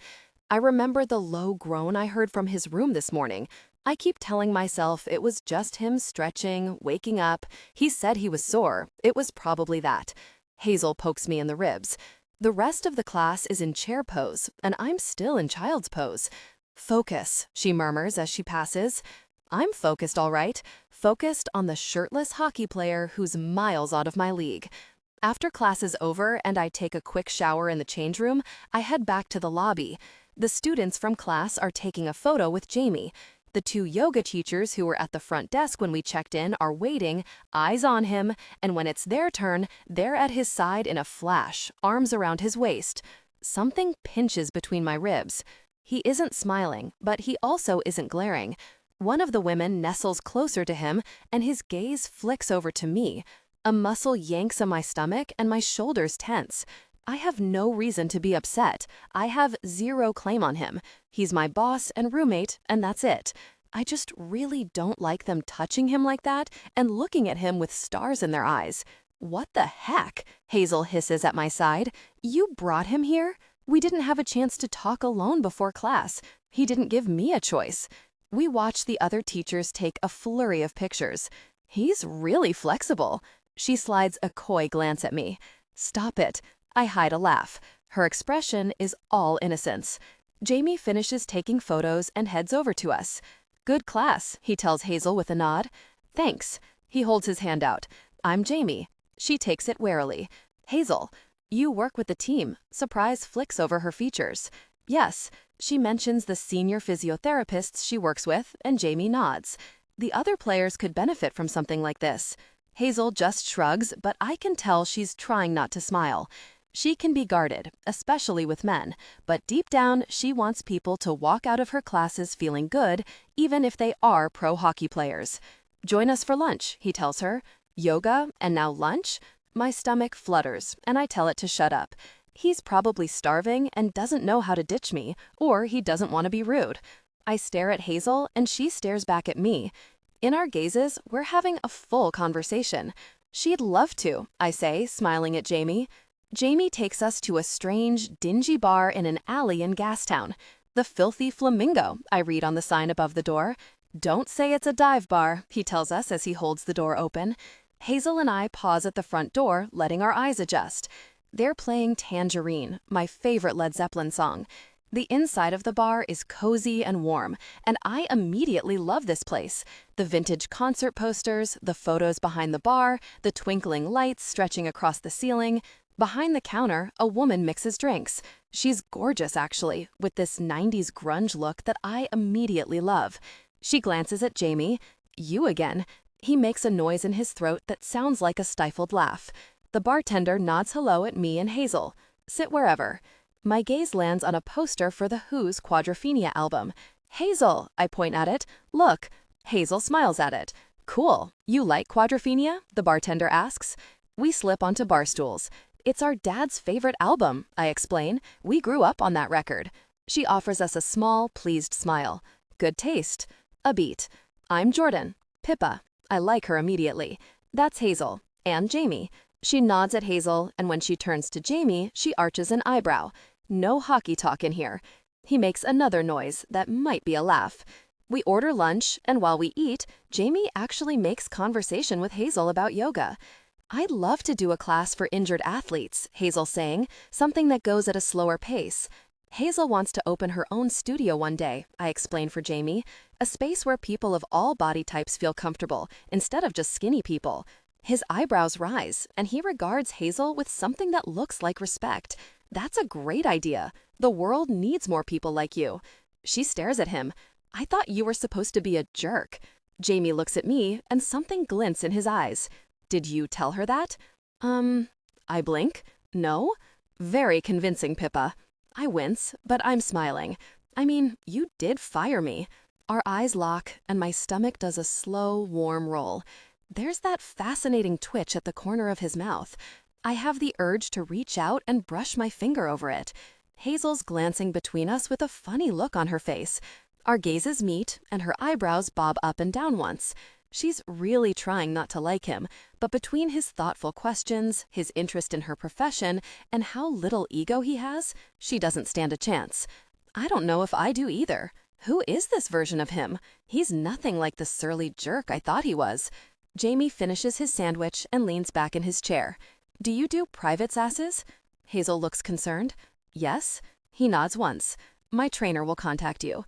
A: I remember the low groan I heard from his room this morning. I keep telling myself it was just him stretching, waking up. He said he was sore. It was probably that. Hazel pokes me in the ribs. The rest of the class is in chair pose, and I'm still in child's pose. Focus, she murmurs as she passes. I'm focused, all right, focused on the shirtless hockey player who's miles out of my league. After class is over and I take a quick shower in the change room, I head back to the lobby. The students from class are taking a photo with Jamie. The 2 yoga teachers who were at the front desk when we checked in are waiting, eyes on him, and when it's their turn, they're at his side in a flash, arms around his waist. Something pinches between my ribs. He isn't smiling, but he also isn't glaring. One of the women nestles closer to him, and his gaze flicks over to me. A muscle yanks on my stomach, and my shoulders tense. I have no reason to be upset. I have zero claim on him. He's my boss and roommate, and that's it. I just really don't like them touching him like that and looking at him with stars in their eyes. What the heck? Hazel hisses at my side. You brought him here? We didn't have a chance to talk alone before class. He didn't give me a choice. We watch the other teachers take a flurry of pictures. He's really flexible. She slides a coy glance at me. Stop it. I hide a laugh. Her expression is all innocence. Jamie finishes taking photos and heads over to us. Good class, he tells Hazel with a nod. Thanks. He holds his hand out. I'm Jamie. She takes it warily. Hazel, you work with the team. Surprise flicks over her features. Yes. She mentions the senior physiotherapists she works with, and Jamie nods. The other players could benefit from something like this. Hazel just shrugs, but I can tell she's trying not to smile. She can be guarded, especially with men, but deep down, she wants people to walk out of her classes feeling good, even if they are pro hockey players. Join us for lunch, he tells her. Yoga, and now lunch? My stomach flutters, and I tell it to shut up. He's probably starving and doesn't know how to ditch me, or he doesn't want to be rude. I stare at Hazel, and she stares back at me. In our gazes, we're having a full conversation. She'd love to, I say, smiling at Jamie. Jamie takes us to a strange, dingy bar in an alley in Gastown. The Filthy Flamingo, I read on the sign above the door. Don't say it's a dive bar, he tells us as he holds the door open. Hazel and I pause at the front door, letting our eyes adjust. They're playing Tangerine, my favorite Led Zeppelin song. The inside of the bar is cozy and warm, and I immediately love this place. The vintage concert posters, the photos behind the bar, the twinkling lights stretching across the ceiling. Behind the counter, a woman mixes drinks. She's gorgeous, actually, with this 90s grunge look that I immediately love. She glances at Jamie. You again. He makes a noise in his throat that sounds like a stifled laugh. The bartender nods hello at me and Hazel. Sit wherever. My gaze lands on a poster for the Who's Quadrophenia album. Hazel, I point at it. Look. Hazel smiles at it. Cool. You like Quadrophenia? The bartender asks. We slip onto bar stools. It's our dad's favorite album, I explain. We grew up on that record. She offers us a small, pleased smile. Good taste. A beat. I'm Jordan. Pippa. I like her immediately. That's Hazel. And Jamie. She nods at Hazel, and when she turns to Jamie, she arches an eyebrow. No hockey talk in here. He makes another noise that might be a laugh. We order lunch, and while we eat, Jamie actually makes conversation with Hazel about yoga. I'd love to do a class for injured athletes, Hazel's saying, something that goes at a slower pace. Hazel wants to open her own studio one day, I explain for Jamie, a space where people of all body types feel comfortable, instead of just skinny people. His eyebrows rise, and he regards Hazel with something that looks like respect. That's a great idea. The world needs more people like you. She stares at him. I thought you were supposed to be a jerk. Jamie looks at me, and something glints in his eyes. Did you tell her that? I blink. No? Very convincing, Pippa. I wince, but I'm smiling. I mean, you did fire me. Our eyes lock, and my stomach does a slow, warm roll. There's that fascinating twitch at the corner of his mouth. I have the urge to reach out and brush my finger over it. Hazel's glancing between us with a funny look on her face. Our gazes meet, and her eyebrows bob up and down once. She's really trying not to like him, but between his thoughtful questions, his interest in her profession, and how little ego he has, she doesn't stand a chance. I don't know if I do either. Who is this version of him? He's nothing like the surly jerk I thought he was. Jamie finishes his sandwich and leans back in his chair. Do you do private sasses?
B: Hazel looks concerned. Yes. He nods once. My trainer will contact you.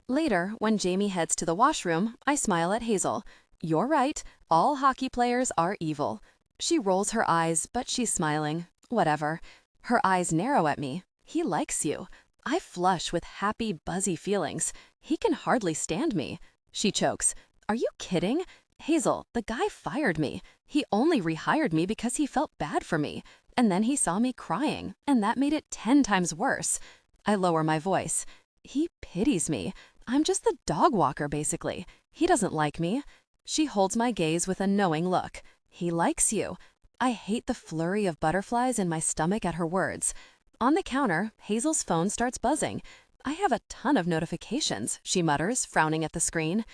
B: Later, when Jamie heads to the washroom, I smile at Hazel. You're right, all hockey players are evil. She rolls her eyes, but she's smiling. Whatever. Her eyes narrow at me. He likes you. I flush with happy, buzzy feelings. He can hardly stand me. She chokes. Are you kidding? Hazel, the guy fired me. He only rehired me because he felt bad for me. And then he saw me crying, and that made it 10 times worse. I lower my voice. He pities me. I'm just the dog walker, basically. He doesn't like me. She holds my gaze with a knowing look. He likes you. I hate the flurry of butterflies in my stomach at her words. On the counter, Hazel's phone starts buzzing. I have a ton of notifications, she mutters, frowning at the screen.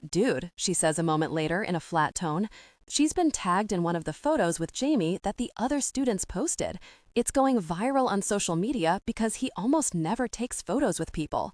B: Dude, she says a moment later in a flat tone. She's been tagged in one of the photos with Jamie that the other students posted. It's going viral on social media because he almost never takes photos with people.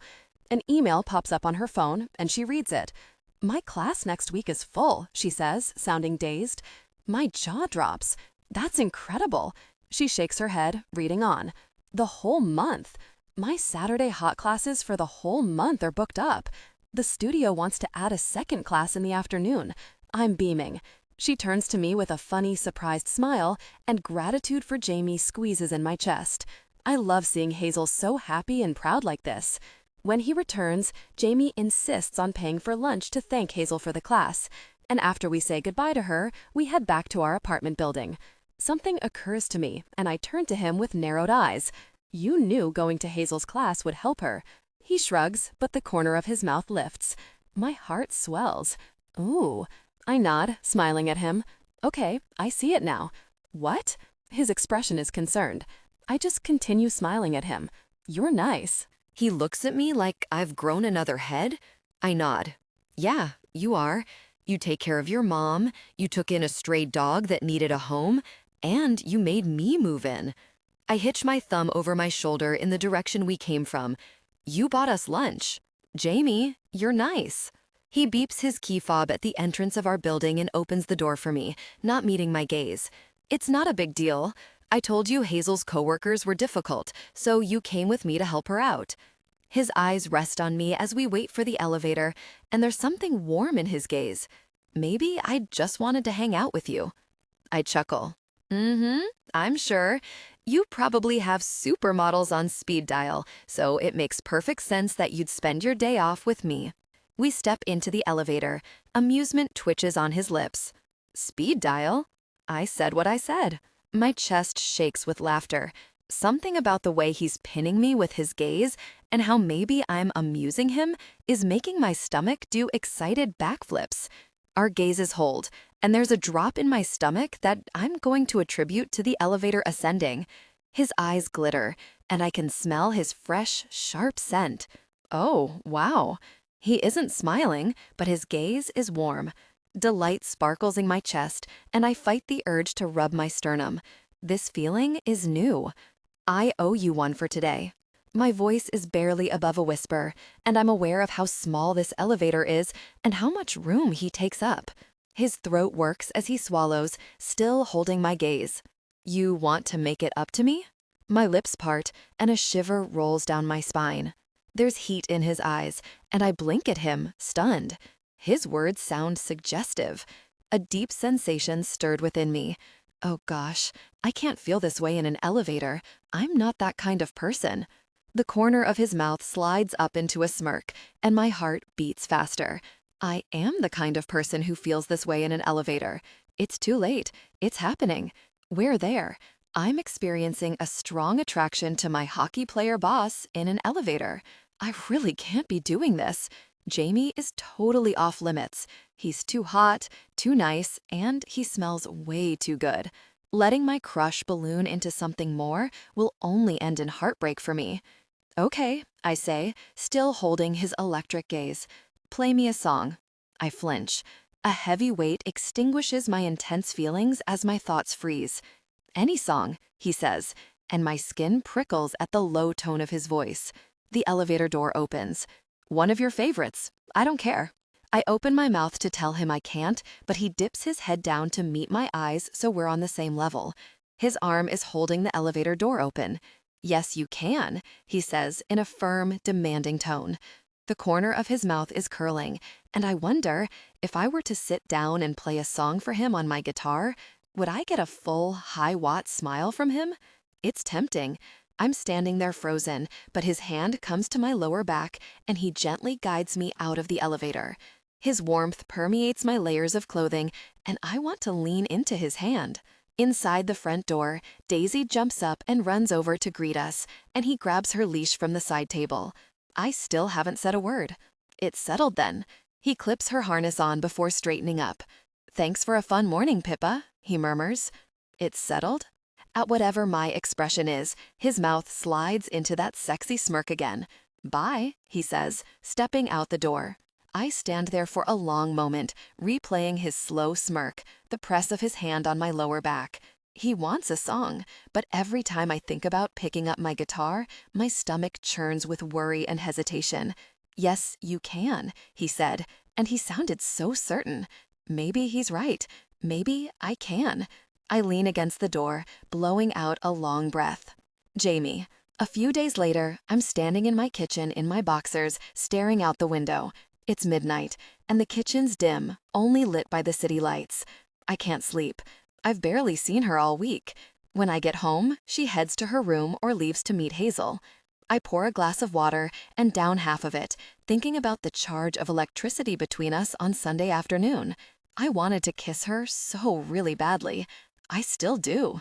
B: An email pops up on her phone, and she reads it. My class next week is full, she says, sounding dazed. My jaw drops. That's incredible. She shakes her head, reading on. The whole month. My Saturday hot classes for the whole month are booked up. The studio wants to add a second class in the afternoon. I'm beaming. She turns to me with a funny, surprised smile, and gratitude for Jamie squeezes in my chest. I love seeing Hazel so happy and proud like this. When he returns, Jamie insists on paying for lunch to thank Hazel for the class, and after we say goodbye to her, we head back to our apartment building. Something occurs to me, and I turn to him with narrowed eyes. You knew going to Hazel's class would help her. He shrugs, but the corner of his mouth lifts. My heart swells. Ooh. I nod, smiling at him. Okay, I see it now. What? His expression is concerned. I just continue smiling at him. You're nice.
A: He looks at me like I've grown another head. I nod. Yeah, you are. You take care of your mom, you took in a stray dog that needed a home, and you made me move in. I hitch my thumb over my shoulder in the direction we came from. You bought us lunch. Jamie, you're nice. He beeps his key fob at the entrance of our building and opens the door for me, not meeting my gaze. It's not a big deal. I told you Hazel's coworkers were difficult, so you came with me to help her out. His eyes rest on me as we wait for the elevator, and there's something warm in his gaze. Maybe I just wanted to hang out with you. I chuckle. I'm sure. You probably have supermodels on speed dial, so it makes perfect sense that you'd spend your day off with me. We step into the elevator. Amusement twitches on his lips. Speed dial? I said what I said. My chest shakes with laughter. Something about the way he's pinning me with his gaze and how maybe I'm amusing him is making my stomach do excited backflips. Our gazes hold, and there's a drop in my stomach that I'm going to attribute to the elevator ascending. His eyes glitter, and I can smell his fresh, sharp scent. Oh, wow. He isn't smiling, but his gaze is warm. Delight sparkles in my chest, and I fight the urge to rub my sternum. This feeling is new. I owe you one for today. My voice is barely above a whisper, and I'm aware of how small this elevator is and how much room he takes up. His throat works as he swallows, still holding my gaze. You want to make it up to me? My lips part, and a shiver rolls down my spine. There's heat in his eyes, and I blink at him, stunned. His words sound suggestive. A deep sensation stirred within me. Oh gosh, I can't feel this way in an elevator. I'm not that kind of person. The corner of his mouth slides up into a smirk, and my heart beats faster. I am the kind of person who feels this way in an elevator. It's too late. It's happening. We're there. I'm experiencing a strong attraction to my hockey player boss in an elevator. I really can't be doing this. Jamie is totally off limits. He's too hot, too nice, and he smells way too good. Letting my crush balloon into something more will only end in heartbreak for me. Okay, I say, still holding his electric gaze. Play me a song. I flinch. A heavy weight extinguishes my intense feelings as my thoughts freeze. Any song, he says, and my skin prickles at the low tone of his voice. The elevator door opens. One of your favorites. I don't care. I open my mouth to tell him I can't, but he dips his head down to meet my eyes so we're on the same level. His arm is holding the elevator door open. "Yes, you can," he says in a firm, demanding tone. The corner of his mouth is curling, and I wonder, if I were to sit down and play a song for him on my guitar, would I get a full, high-watt smile from him? It's tempting. I'm standing there frozen, but his hand comes to my lower back, and he gently guides me out of the elevator. His warmth permeates my layers of clothing, and I want to lean into his hand. Inside the front door, Daisy jumps up and runs over to greet us, and he grabs her leash from the side table. I still haven't said a word. It's settled then. He clips her harness on before straightening up. "Thanks for a fun morning, Pippa," he murmurs. It's settled? At whatever my expression is, his mouth slides into that sexy smirk again. "Bye," he says, stepping out the door. I stand there for a long moment, replaying his slow smirk, the press of his hand on my lower back. He wants a song, but every time I think about picking up my guitar, my stomach churns with worry and hesitation. "Yes, you can," he said, and he sounded so certain. Maybe he's right. Maybe I can. I lean against the door, blowing out a long breath. Jamie. A few days later, I'm standing in my kitchen in my boxers, staring out the window. It's midnight, and the kitchen's dim, only lit by the city lights. I can't sleep. I've barely seen her all week. When I get home, she heads to her room or leaves to meet Hazel. I pour a glass of water and down half of it, thinking about the charge of electricity between us on Sunday afternoon. I wanted to kiss her so really badly. I still do.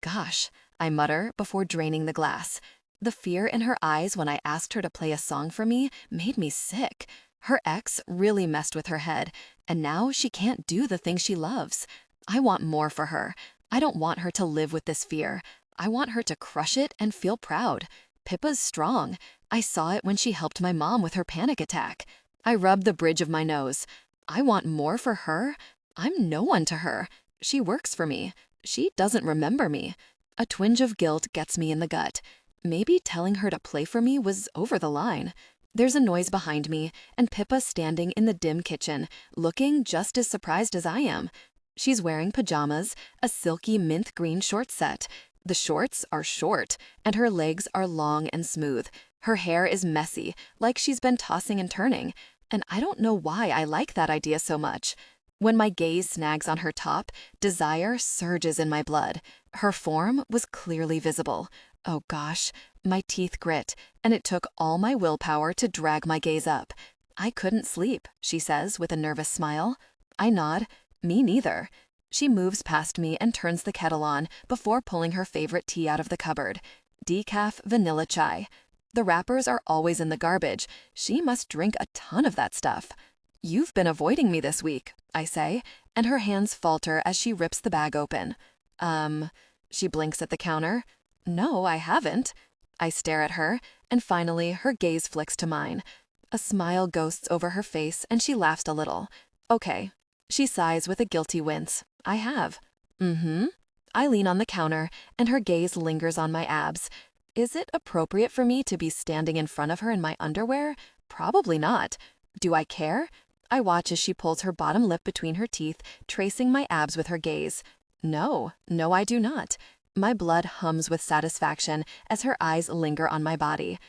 A: "Gosh," I mutter before draining the glass. The fear in her eyes when I asked her to play a song for me made me sick. Her ex really messed with her head, and now she can't do the thing she loves. I want more for her. I don't want her to live with this fear. I want her to crush it and feel proud. Pippa's strong. I saw it when she helped my mom with her panic attack. I rubbed the bridge of my nose. I want more for her? I'm no one to her. She works for me. She doesn't remember me. A twinge of guilt gets me in the gut. Maybe telling her to play for me was over the line. There's a noise behind me, and Pippa's standing in the dim kitchen, looking just as surprised as I am. She's wearing pajamas, a silky mint green short set. The shorts are short, and her legs are long and smooth. Her hair is messy, like she's been tossing and turning, and I don't know why I like that idea so much. When my gaze snags on her top, desire surges in my blood. Her form was clearly visible. Oh gosh, my teeth grit, and it took all my willpower to drag my gaze up. "I couldn't sleep," she says with a nervous smile. I nod. "Me neither." She moves past me and turns the kettle on before pulling her favorite tea out of the cupboard. Decaf vanilla chai. The wrappers are always in the garbage. She must drink a ton of that stuff. "You've been avoiding me this week," I say, and her hands falter as she rips the bag open. She blinks at the counter. "No, I haven't." I stare at her, and finally her gaze flicks to mine. A smile ghosts over her face, and she laughs a little. "Okay." She sighs with a guilty wince. "I have." "Mm-hmm." I lean on the counter, and her gaze lingers on my abs. Is it appropriate for me to be standing in front of her in my underwear? Probably not. Do I care? I watch as she pulls her bottom lip between her teeth, tracing my abs with her gaze. No, I do not. My blood hums with satisfaction as her eyes linger on my body.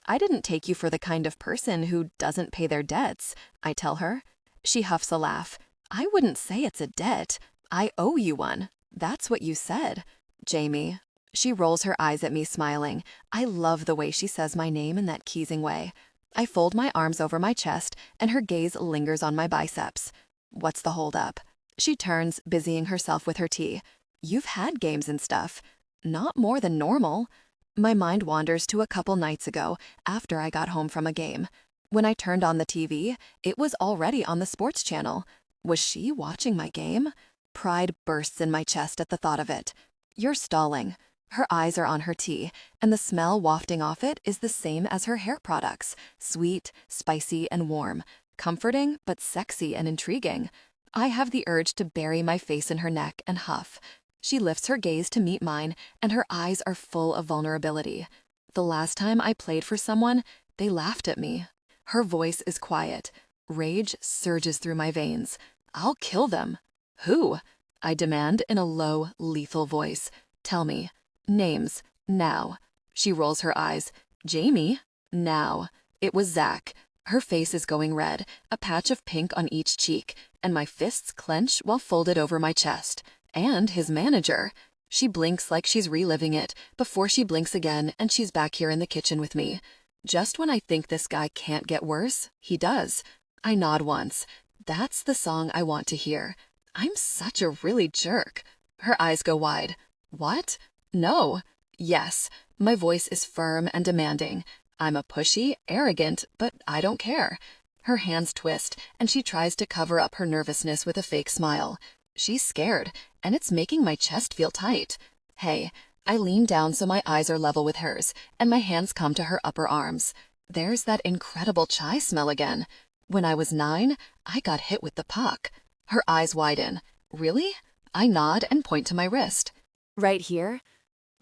A: "I didn't take you for the kind of person who doesn't pay their debts," I tell her. She huffs a laugh. "I wouldn't say it's a debt. I owe you one. That's what you said." "Jamie." She rolls her eyes at me, smiling. I love the way she says my name in that teasing way. I fold my arms over my chest, and her gaze lingers on my biceps. "What's the holdup?" She turns, busying herself with her tea. "You've had games and stuff." "Not more than normal." My mind wanders to a couple nights ago, after I got home from a game. When I turned on the TV, it was already on the sports channel. Was she watching my game? Pride bursts in my chest at the thought of it. "You're stalling." Her eyes are on her tea, and the smell wafting off it is the same as her hair products, sweet, spicy, and warm, comforting but sexy and intriguing. I have the urge to bury my face in her neck and huff. She lifts her gaze to meet mine, and her eyes are full of vulnerability. The last time I played for someone, they laughed at me. Her voice is quiet. Rage surges through my veins. "I'll kill them." "Who?" I demand in a low, lethal voice.
B: Tell me. Names. Now. She rolls her eyes. Jamie? Now. It was Zach. Her face is going red, a patch of pink on each cheek, and my fists clench while folded over my chest. And his manager. She blinks like she's reliving it, before she blinks again and she's back here in the kitchen with me. Just when I think this guy can't get worse, he does. I nod once. That's the song I want to hear. I'm such a really jerk. Her eyes go wide. What? No. Yes. My voice is firm and demanding. I'm a pushy, arrogant, but I don't care. Her hands twist, and she tries to cover up her nervousness with a fake smile. She's scared, and it's making my chest feel tight. Hey, I lean down so my eyes are level with hers, and my hands come to her upper arms. There's that incredible chai smell again. When I was 9, I got hit with the puck. Her eyes widen. Really? I nod and point to my wrist.
A: Right here?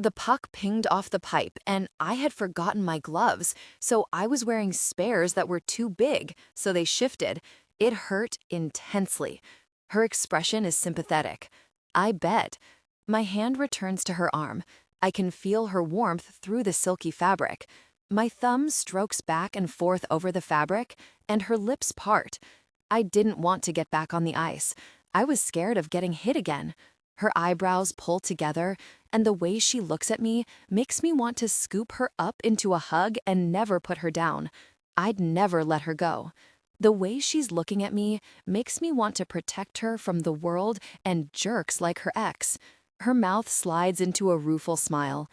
A: The puck pinged off the pipe, and I had forgotten my gloves, so I was wearing spares that were too big, so they shifted. It hurt intensely. Her expression is sympathetic. I bet. My hand returns to her arm. I can feel her warmth through the silky fabric. My thumb strokes back and forth over the fabric, and her lips part. I didn't want to get back on the ice. I was scared of getting hit again. Her eyebrows pull together, and the way she looks at me makes me want to scoop her up into a hug and never put her down. I'd never let her go. The way she's looking at me makes me want to protect her from the world and jerks like her ex. Her mouth slides into a rueful smile.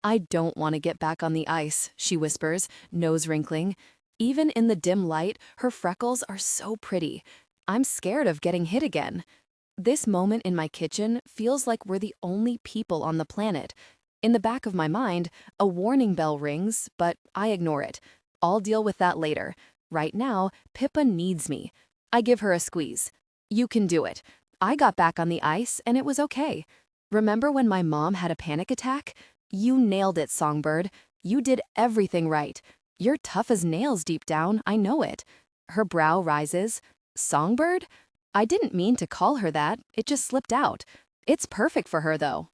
A: I don't want to get back on the ice, she whispers, nose wrinkling. Even in the dim light, her freckles are so pretty. I'm scared of getting hit again. This moment in my kitchen feels like we're the only people on the planet. In the back of my mind, a warning bell rings, but I ignore it. I'll deal with that later. Right now, Pippa needs me. I give her a squeeze. You can do it. I got back on the ice and it was okay. Remember when my mom had a panic attack? You nailed it, Songbird. You did everything right. You're tough as nails deep down, I know it. Her brow rises. Songbird? I didn't mean to call her that, it just slipped out. It's perfect for her, though.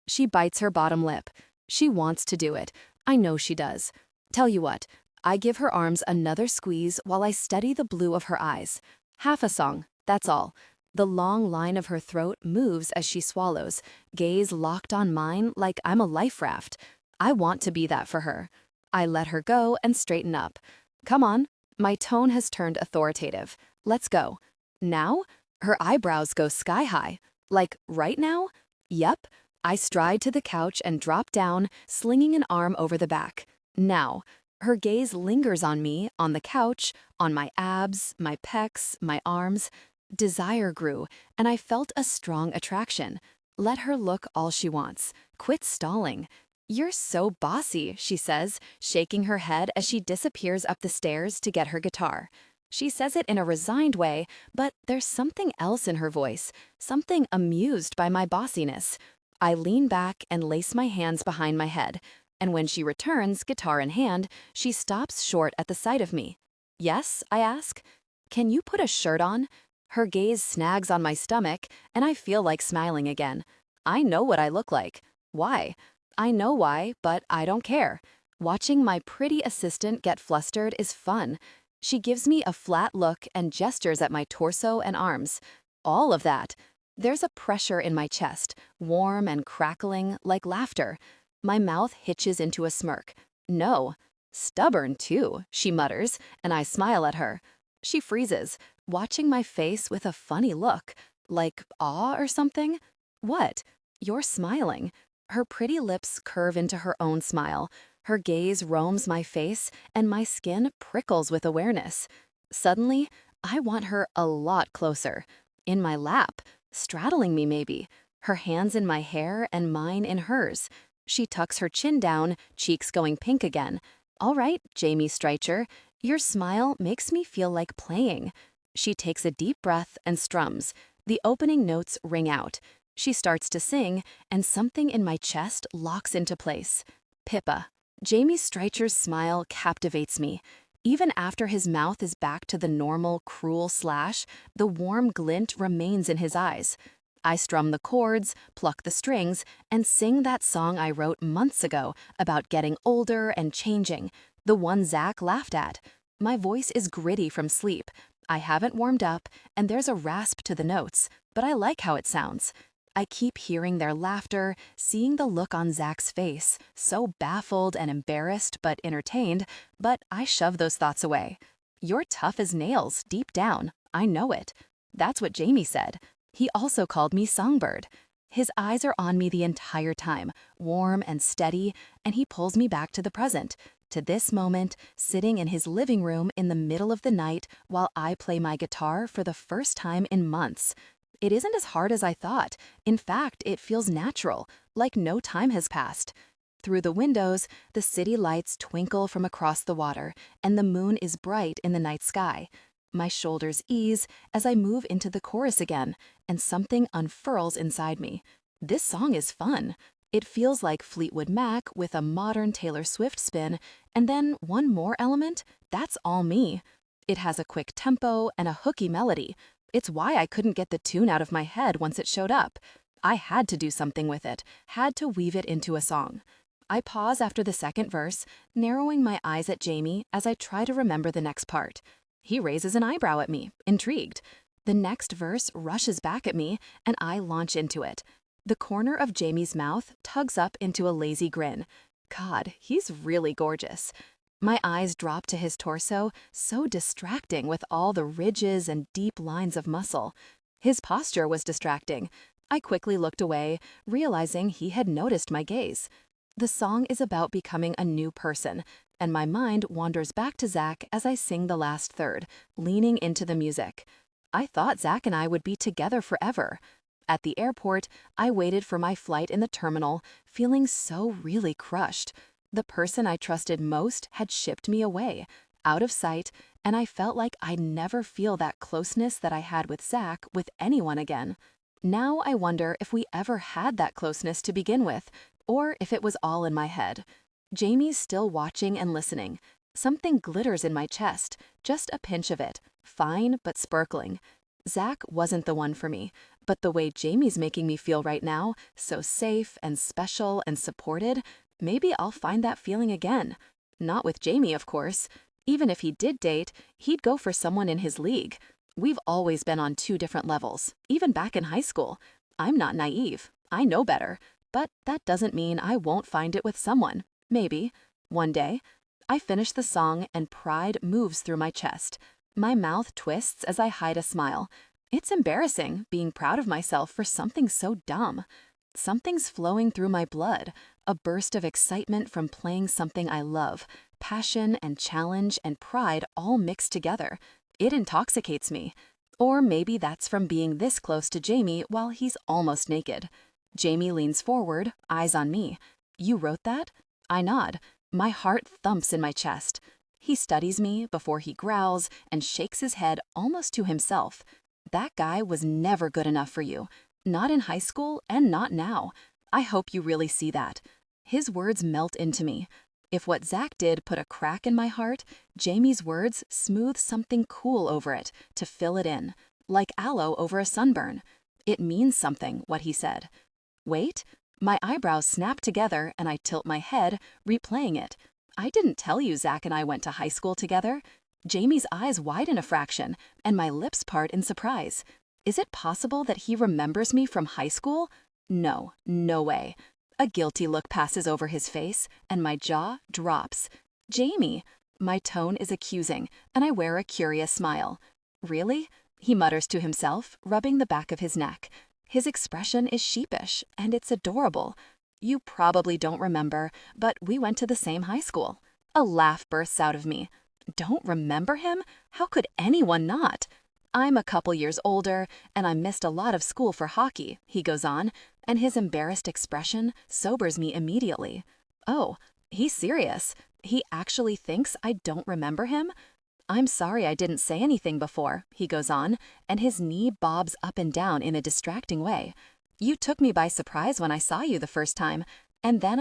A: She bites her bottom lip. She wants to do it. I know she does. Tell you what, I give her arms another squeeze while I study the blue of her eyes. Half a song, that's all. The long line of her throat moves as she swallows, gaze locked on mine like I'm a life raft. I want to be that for her. I let her go and straighten up. Come on. My tone has turned authoritative. Let's go. Now? Her eyebrows go sky high. Like, right now? Yep. I stride to the couch and drop down, slinging an arm over the back. Now. Her gaze lingers on me, on the couch, on my abs, my pecs, my arms. Desire grew, and I felt a strong attraction. Let her look all she wants. Quit stalling. You're so bossy, she says, shaking her head as she disappears up the stairs to get her guitar. She says it in a resigned way, but there's something else in her voice, something amused by my bossiness. I lean back and lace my hands behind my head, and when she returns, guitar in hand, she stops short at the sight of me. Yes, I ask. Can you put a shirt on? Her gaze snags on my stomach, and I feel like smiling again. I know what I look like. Why? I know why, but I don't care. Watching my pretty assistant get flustered is fun. She gives me a flat look and gestures at my torso and arms. All of that. There's a pressure in my chest, warm and crackling, like laughter. My mouth hitches into a smirk. No. Stubborn, too, she mutters, and I smile at her. She freezes, watching my face with a funny look, like awe or something. What? You're smiling. Her pretty lips curve into her own smile. Her gaze roams my face, and my skin prickles with awareness. Suddenly, I want her a lot closer. In my lap, straddling me maybe, her hands in my hair and mine in hers. She tucks her chin down, cheeks going pink again. All right, Jamie Streicher, your smile makes me feel like playing. She takes a deep breath and strums. The opening notes ring out. She starts to sing, and something in my chest locks into place. Pippa. Jamie Streicher's smile captivates me. Even after his mouth is back to the normal, cruel slash, the warm glint remains in his eyes.
B: I strum the chords, pluck the strings, and sing that song I wrote months ago about getting older and changing, the one Zach laughed at. My voice is gritty from sleep. I haven't warmed up, and there's a rasp to the notes, but I like how it sounds. I keep hearing their laughter, seeing the look on Zach's face, so baffled and embarrassed but entertained, but I shove those thoughts away. You're tough as nails, deep down. I know it. That's what Jamie said. He also called me Songbird. His eyes are on me the entire time, warm and steady, and he pulls me back to the present, to this moment, sitting in his living room in the middle of the night while I play my guitar for the first time in months. It isn't as hard as I thought. In fact, it feels natural, like no time has passed. Through the windows, the city lights twinkle from across the water, and the moon is bright in the night sky. My shoulders ease as I move into the chorus again, and something unfurls inside me. This song is fun. It feels like Fleetwood Mac with a modern Taylor Swift spin, and then one more element, that's all me. It has a quick tempo and a hooky melody. It's why I couldn't get the tune out of my head once it showed up. I had to do something with it, had to weave it into a song. I pause after the second verse, narrowing my eyes at Jamie as I try to remember the next part. He raises an eyebrow at me, intrigued. The next verse rushes back at me, and I launch into it. The corner of Jamie's mouth tugs up into a lazy grin. God, he's really gorgeous. My eyes drop to his torso, so distracting with all the ridges and deep lines of muscle. His posture was distracting. I quickly looked away, realizing he had noticed my gaze. The song is about becoming a new person, and my mind wanders back to Zach as I sing the last third, leaning into the music. I thought Zach and I would be together forever. At the airport, I waited for my flight in the terminal, feeling so really crushed. The person I trusted most had shipped me away, out of sight, and I felt like I'd never feel that closeness that I had with Zach with anyone again. Now I wonder if we ever had that closeness to begin with, or if it was all in my head. Jamie's still watching and listening. Something glitters in my chest, just a pinch of it, fine but sparkling. Zach wasn't the one for me, but the way Jamie's making me feel right now, so safe and special and supported, maybe I'll find that feeling again. Not with Jamie, of course. Even if he did date, he'd go for someone in his league. We've always been on two different levels, even back in high school. I'm not naive. I know better. But that doesn't mean I won't find it with someone. Maybe. One day. I finish the song and pride moves through my chest. My mouth twists as I hide a smile. It's embarrassing being proud of myself for something so dumb. Something's flowing through my blood, a burst of excitement from playing something I love, passion and challenge and pride all mixed together. It intoxicates me. Or maybe that's from being this close to Jamie while he's almost naked. Jamie leans forward, eyes on me. You wrote that? I nod. My heart thumps in my chest. He studies me before he growls and shakes his head almost to himself. That guy was never good enough for you. Not in high school and not now. I hope you really see that. His words melt into me. If what Zach did put a crack in my heart, Jamie's words smooth something cool over it to fill it in, like aloe over a sunburn. It means something, what he said. Wait, my eyebrows snap together and I tilt my head, replaying it. I didn't tell you Zach and I went to high school together. Jamie's eyes widen a fraction, and my lips part in surprise. Is it possible that he remembers me from high school? No, no way. A guilty look passes over his face, and my jaw drops. Jamie! My tone is accusing, and I wear a curious smile. Really? He mutters to himself, rubbing the back of his neck. His expression is sheepish, and it's adorable. You probably don't remember, but we went to the same high school. A laugh bursts out of me. Don't remember him? How could anyone not? I'm a couple years older, and I missed a lot of school for hockey, he goes on, and his embarrassed expression sobers me immediately. Oh, he's serious. He actually thinks I don't remember him? I'm sorry I didn't say anything before, he goes on, and his knee bobs up and down in a distracting way. You took me by surprise when I saw you the first time, and then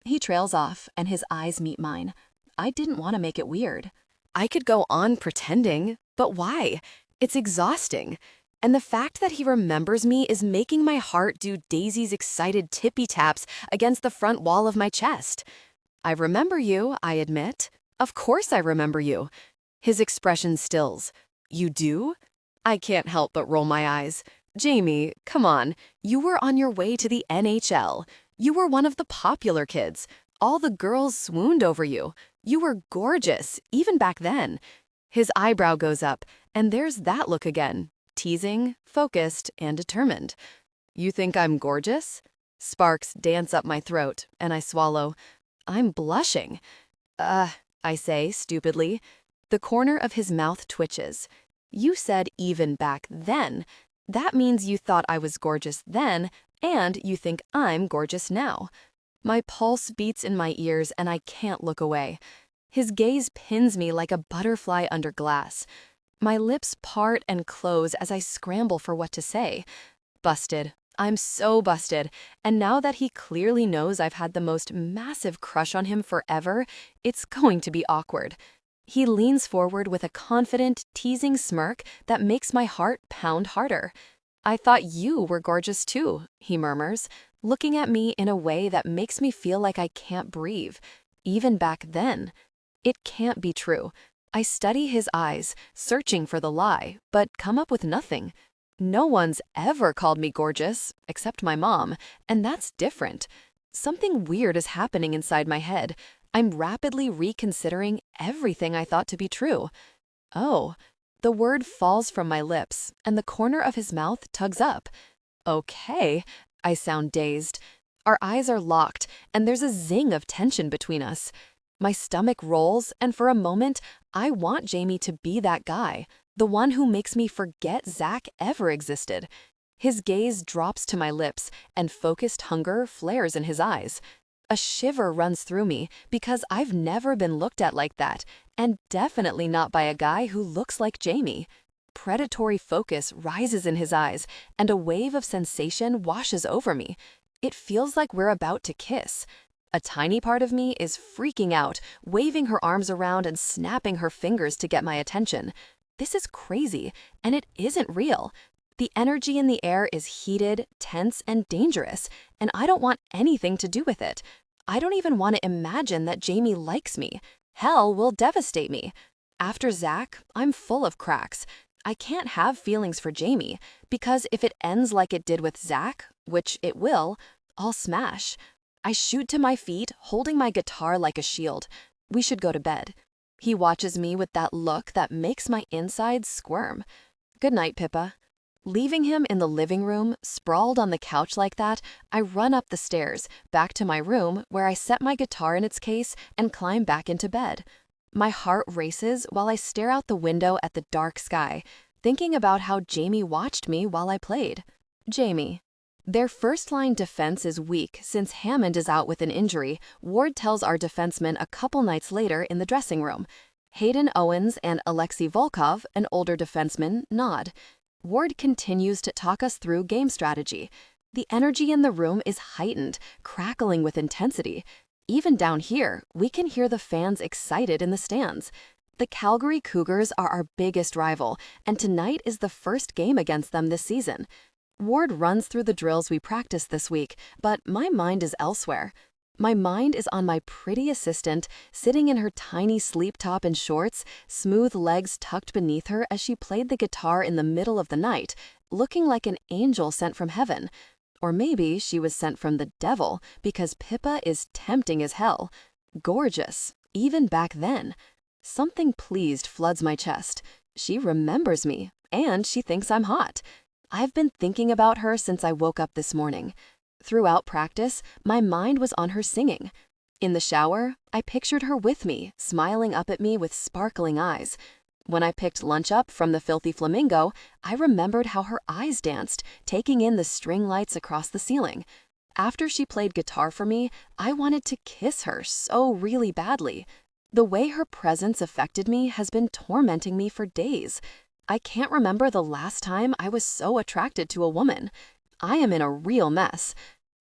B: He trails off, and his eyes meet mine. I didn't want to make it weird.
A: I could go on pretending, but why? It's exhausting. And the fact that he remembers me is making my heart do Daisy's excited tippy taps against the front wall of my chest. I remember you, I admit. Of course I remember you. His expression stills. You do? I can't help but roll my eyes. Jamie, come on. You were on your way to the NHL. You were one of the popular kids. All the girls swooned over you. You were gorgeous, even back then. His eyebrow goes up, and there's that look again. Teasing, focused, and determined. You think I'm gorgeous? Sparks dance up my throat, and I swallow. I'm blushing. I say, stupidly. The corner of his mouth twitches. You said even back then. That means you thought I was gorgeous then, and you think I'm gorgeous now. My pulse beats in my ears, and I can't look away. His gaze pins me like a butterfly under glass. My lips part and close as I scramble for what to say. Busted. I'm so busted, and now that he clearly knows I've had the most massive crush on him forever, it's going to be awkward. He leans forward with a confident, teasing smirk that makes my heart pound harder. I thought you were gorgeous too, he murmurs, looking at me in a way that makes me feel like I can't breathe, even back then. It can't be true. I study his eyes, searching for the lie, but come up with nothing. No one's ever called me gorgeous, except my mom, and that's different. Something weird is happening inside my head. I'm rapidly reconsidering everything I thought to be true. Oh, the word falls from my lips, and the corner of his mouth tugs up. Okay, I sound dazed. Our eyes are locked, and there's a zing of tension between us. My stomach rolls, and for a moment, I want Jamie to be that guy, the one who makes me forget Zach ever existed. His gaze drops to my lips, and focused hunger flares in his eyes. A shiver runs through me because I've never been looked at like that, and definitely not by a guy who looks like Jamie. Predatory focus rises in his eyes, and a wave of sensation washes over me. It feels like we're about to kiss. A tiny part of me is freaking out, waving her arms around and snapping her fingers to get my attention. This is crazy, and it isn't real. The energy in the air is heated, tense, and dangerous, and I don't want anything to do with it. I don't even want to imagine that Jamie likes me. Hell will devastate me. After Zach, I'm full of cracks. I can't have feelings for Jamie, because if it ends like it did with Zach, which it will, I'll smash. I shoot to my feet, holding my guitar like a shield. We should go to bed. He watches me with that look that makes my insides squirm. Good night, Pippa. Leaving him in the living room, sprawled on the couch like that, I run up the stairs, back to my room, where I set my guitar in its case and climb back into bed. My heart races while I stare out the window at the dark sky, thinking about how Jamie watched me while I played. Jamie. Their first-line defense is weak since Hammond is out with an injury, Ward tells our defensemen a couple nights later in the dressing room. Hayden Owens and Alexei Volkov, an older defenseman, nod. Ward continues to talk us through game strategy. The energy in the room is heightened, crackling with intensity. Even down here, we can hear the fans excited in the stands. The Calgary Cougars are our biggest rival, and tonight is the first game against them this season. Ward runs through the drills we practiced this week, but my mind is elsewhere. My mind is on my pretty assistant, sitting in her tiny sleep top and shorts, smooth legs tucked beneath her as she played the guitar in the middle of the night, looking like an angel sent from heaven. Or maybe she was sent from the devil, because Pippa is tempting as hell. Gorgeous, even back then. Something pleased floods my chest. She remembers me, and she thinks I'm hot. I've been thinking about her since I woke up this morning. Throughout practice, my mind was on her singing. In the shower, I pictured her with me, smiling up at me with sparkling eyes. When I picked lunch up from the Filthy Flamingo, I remembered how her eyes danced, taking in the string lights across the ceiling. After she played guitar for me, I wanted to kiss her so really badly. The way her presence affected me has been tormenting me for days. I can't remember the last time I was so attracted to a woman. I am in a real mess.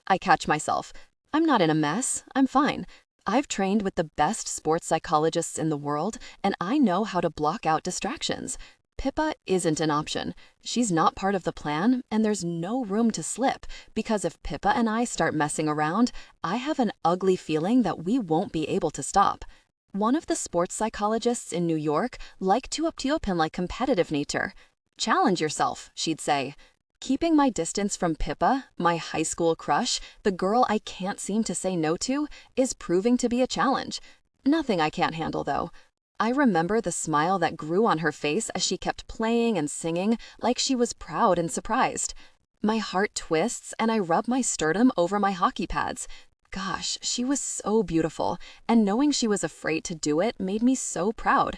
A: I catch myself. I'm not in a mess. I'm fine. I've trained with the best sports psychologists in the world, and I know how to block out distractions.
B: Pippa isn't an option. She's not part of the plan, and there's no room to slip, because if Pippa and I start messing around, I have an ugly feeling that we won't be able to stop. One of the sports psychologists in New York liked to uppin like competitive nature. Challenge yourself, she'd say. Keeping my distance from Pippa, my high school crush, the girl I can't seem to say no to, is proving to be a challenge. Nothing I can't handle, though. I remember the smile that grew on her face as she kept playing and singing like she was proud and surprised. My heart twists and I rub my sternum over my hockey pads. Gosh, she was so beautiful, and knowing she was afraid to do it made me so proud.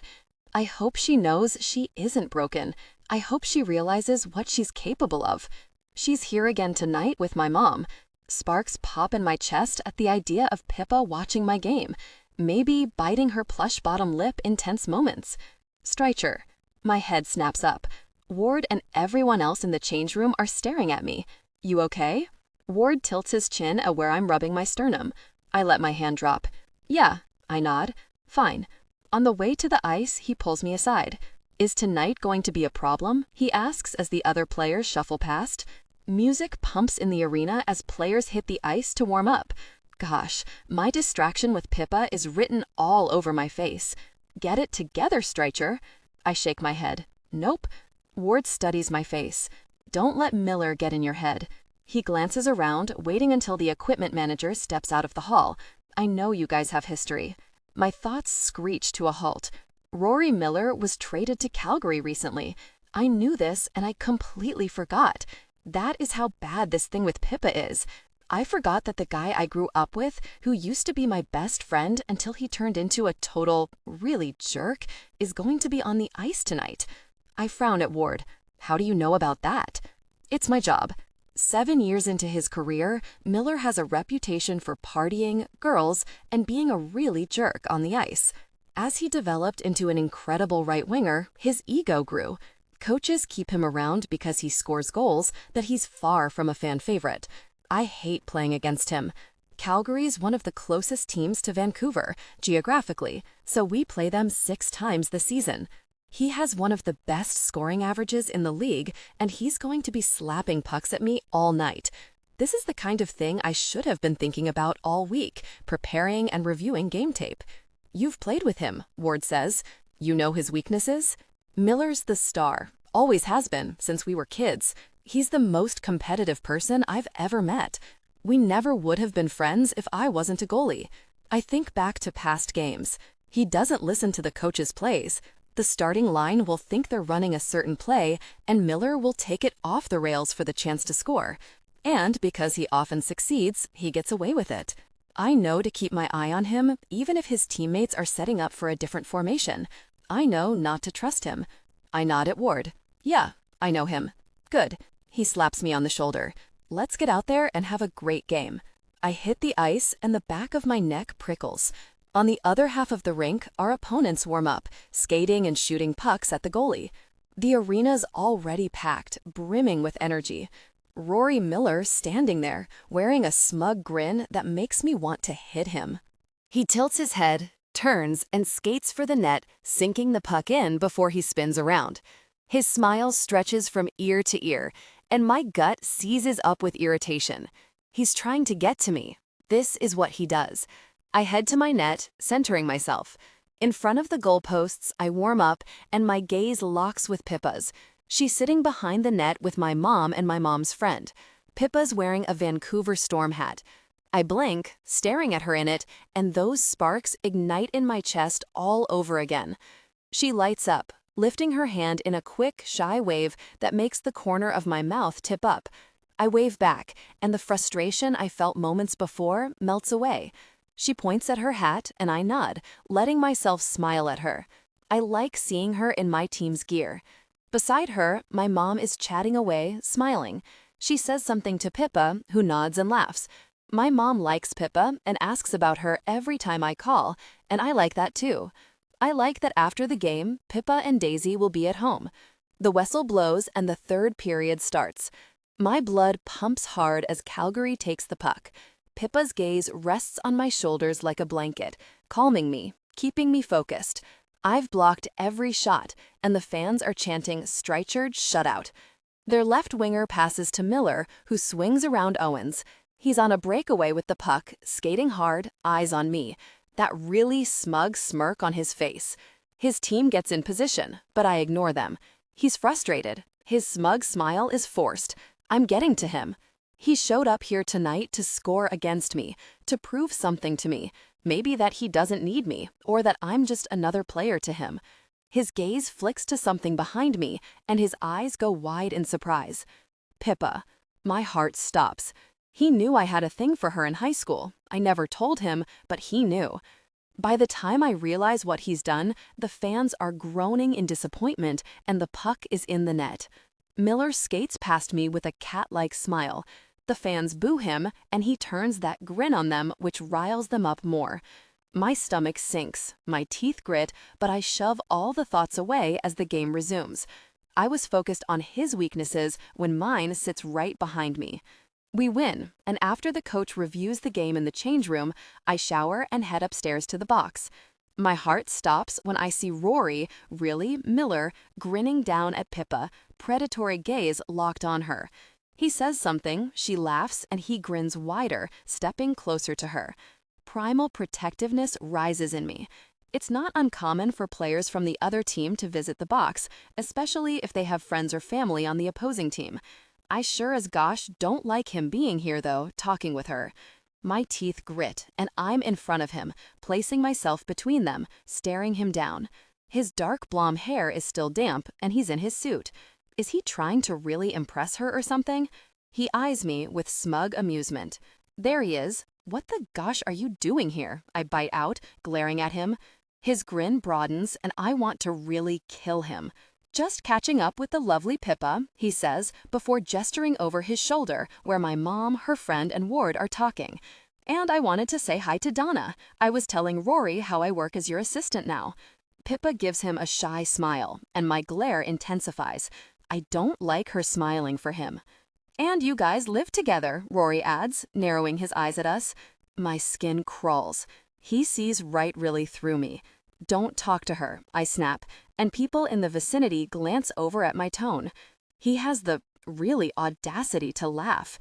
B: I hope she knows she isn't broken. I hope she realizes what she's capable of. She's here again tonight with my mom. Sparks pop in my chest at the idea of Pippa watching my game. Maybe biting her plush bottom lip in tense moments. Streicher. My head snaps up. Ward and everyone else in the change room are staring at me. You okay? Ward tilts his chin at where I'm rubbing my sternum. I let my hand drop. Yeah, I nod. Fine. On the way to the ice, he pulls me aside. Is tonight going to be a problem? He asks as the other players shuffle past. Music pumps in the arena as players hit the ice to warm up. Gosh, my distraction with Pippa is written all over my face. Get it together, Streicher. I shake my head. Nope. Ward studies my face. Don't let Miller get in your head. He glances around, waiting until the equipment manager steps out of the hall. I know you guys have history. My thoughts screech to a halt. Rory Miller was traded to Calgary recently. I knew this and I completely forgot. That is how bad this thing with Pippa is. I forgot that the guy I grew up with, who used to be my best friend until he turned into a total, really jerk, is going to be on the ice tonight. I frown at Ward. How do you know about that? It's my job. 7 years into his career, Miller has a reputation for partying, girls, and being a really jerk on the ice. As he developed into an incredible right winger, his ego grew. Coaches keep him around because he scores goals that he's far from a fan favorite. I hate playing against him. Calgary's one of the closest teams to Vancouver, geographically, so we play them 6 times this season. He has one of the best scoring averages in the league, and he's going to be slapping pucks at me all night. This is the kind of thing I should have been thinking about all week, preparing and reviewing game tape. You've played with him, Ward says. You know his weaknesses? Miller's the star, always has been since we were kids. He's the most competitive person I've ever met. We never would have been friends if I wasn't a goalie. I think back to past games. He doesn't listen to the coach's plays. The starting line will think they're running a certain play, and Miller will take it off the rails for the chance to score. And because he often succeeds, he gets away with it. I know to keep my eye on him, even if his teammates are setting up for a different formation. I know not to trust him. I nod at Ward. Yeah, I know him. Good. He slaps me on the shoulder. Let's get out there and have a great game. I hit the ice and the back of my neck prickles. On the other half of the rink, our opponents warm up, skating and shooting pucks at the goalie. The arena's already packed, brimming with energy. Rory Miller standing there, wearing a smug grin that makes me want to hit him. He tilts his head, turns, and skates for the net, sinking the puck in before he spins around. His smile stretches from ear to ear, and my gut seizes up with irritation. He's trying to get to me. This is what he does. I head to my net, centering myself. In front of the goalposts, I warm up, and my gaze locks with Pippa's. She's sitting behind the net with my mom and my mom's friend. Pippa's wearing a Vancouver Storm hat. I blink, staring at her in it, and those sparks ignite in my chest all over again. She lights up, lifting her hand in a quick, shy wave that makes the corner of my mouth tip up. I wave back, and the frustration I felt moments before melts away. She points at her hat, and I nod, letting myself smile at her. I like seeing her in my team's gear. Beside her, my mom is chatting away, smiling. She says something to Pippa, who nods and laughs. My mom likes Pippa and asks about her every time I call, and I like that too. I like that after the game, Pippa and Daisy will be at home. The whistle blows and the third period starts. My blood pumps hard as Calgary takes the puck. Pippa's gaze rests on my shoulders like a blanket, calming me, keeping me focused. I've blocked every shot, and the fans are chanting "Streichard shutout." Their left winger passes to Miller, who swings around Owens. He's on a breakaway with the puck, skating hard, eyes on me. That really smug smirk on his face. His team gets in position, but I ignore them. He's frustrated. His smug smile is forced. I'm getting to him. He showed up here tonight to score against me, to prove something to me. Maybe that he doesn't need me, or that I'm just another player to him. His gaze flicks to something behind me, and his eyes go wide in surprise. Pippa. My heart stops. He knew I had a thing for her in high school. I never told him, but he knew. By the time I realize what he's done, the fans are groaning in disappointment, and the puck is in the net. Miller skates past me with a cat-like smile. The fans boo him, and he turns that grin on them, which riles them up more. My stomach sinks, my teeth grit, but I shove all the thoughts away as the game resumes. I was focused on his weaknesses when mine sits right behind me. We win, and after the coach reviews the game in the change room, I shower and head upstairs to the box. My heart stops when I see Rory, really Miller, grinning down at Pippa, predatory gaze locked on her. He says something, she laughs, and he grins wider, stepping closer to her. Primal protectiveness rises in me. It's not uncommon for players from the other team to visit the box, especially if they have friends or family on the opposing team. I sure as gosh don't like him being here, though, talking with her. My teeth grit, and I'm in front of him, placing myself between them, staring him down. His dark blonde hair is still damp, and he's in his suit. Is he trying to really impress her or something? He eyes me with smug amusement. There he is. What the gosh are you doing here? I bite out, glaring at him. His grin broadens, and I want to really kill him. Just catching up with the lovely Pippa, he says, before gesturing over his shoulder where my mom, her friend, and Ward are talking. And I wanted to say hi to Donna. I was telling Rory how I work as your assistant now. Pippa gives him a shy smile, and my glare intensifies. I don't like her smiling for him. And you guys live together, Rory adds, narrowing his eyes at us. My skin crawls. He sees right really through me. Don't talk to her, I snap, and people in the vicinity glance over at my tone. He has the really audacity to laugh.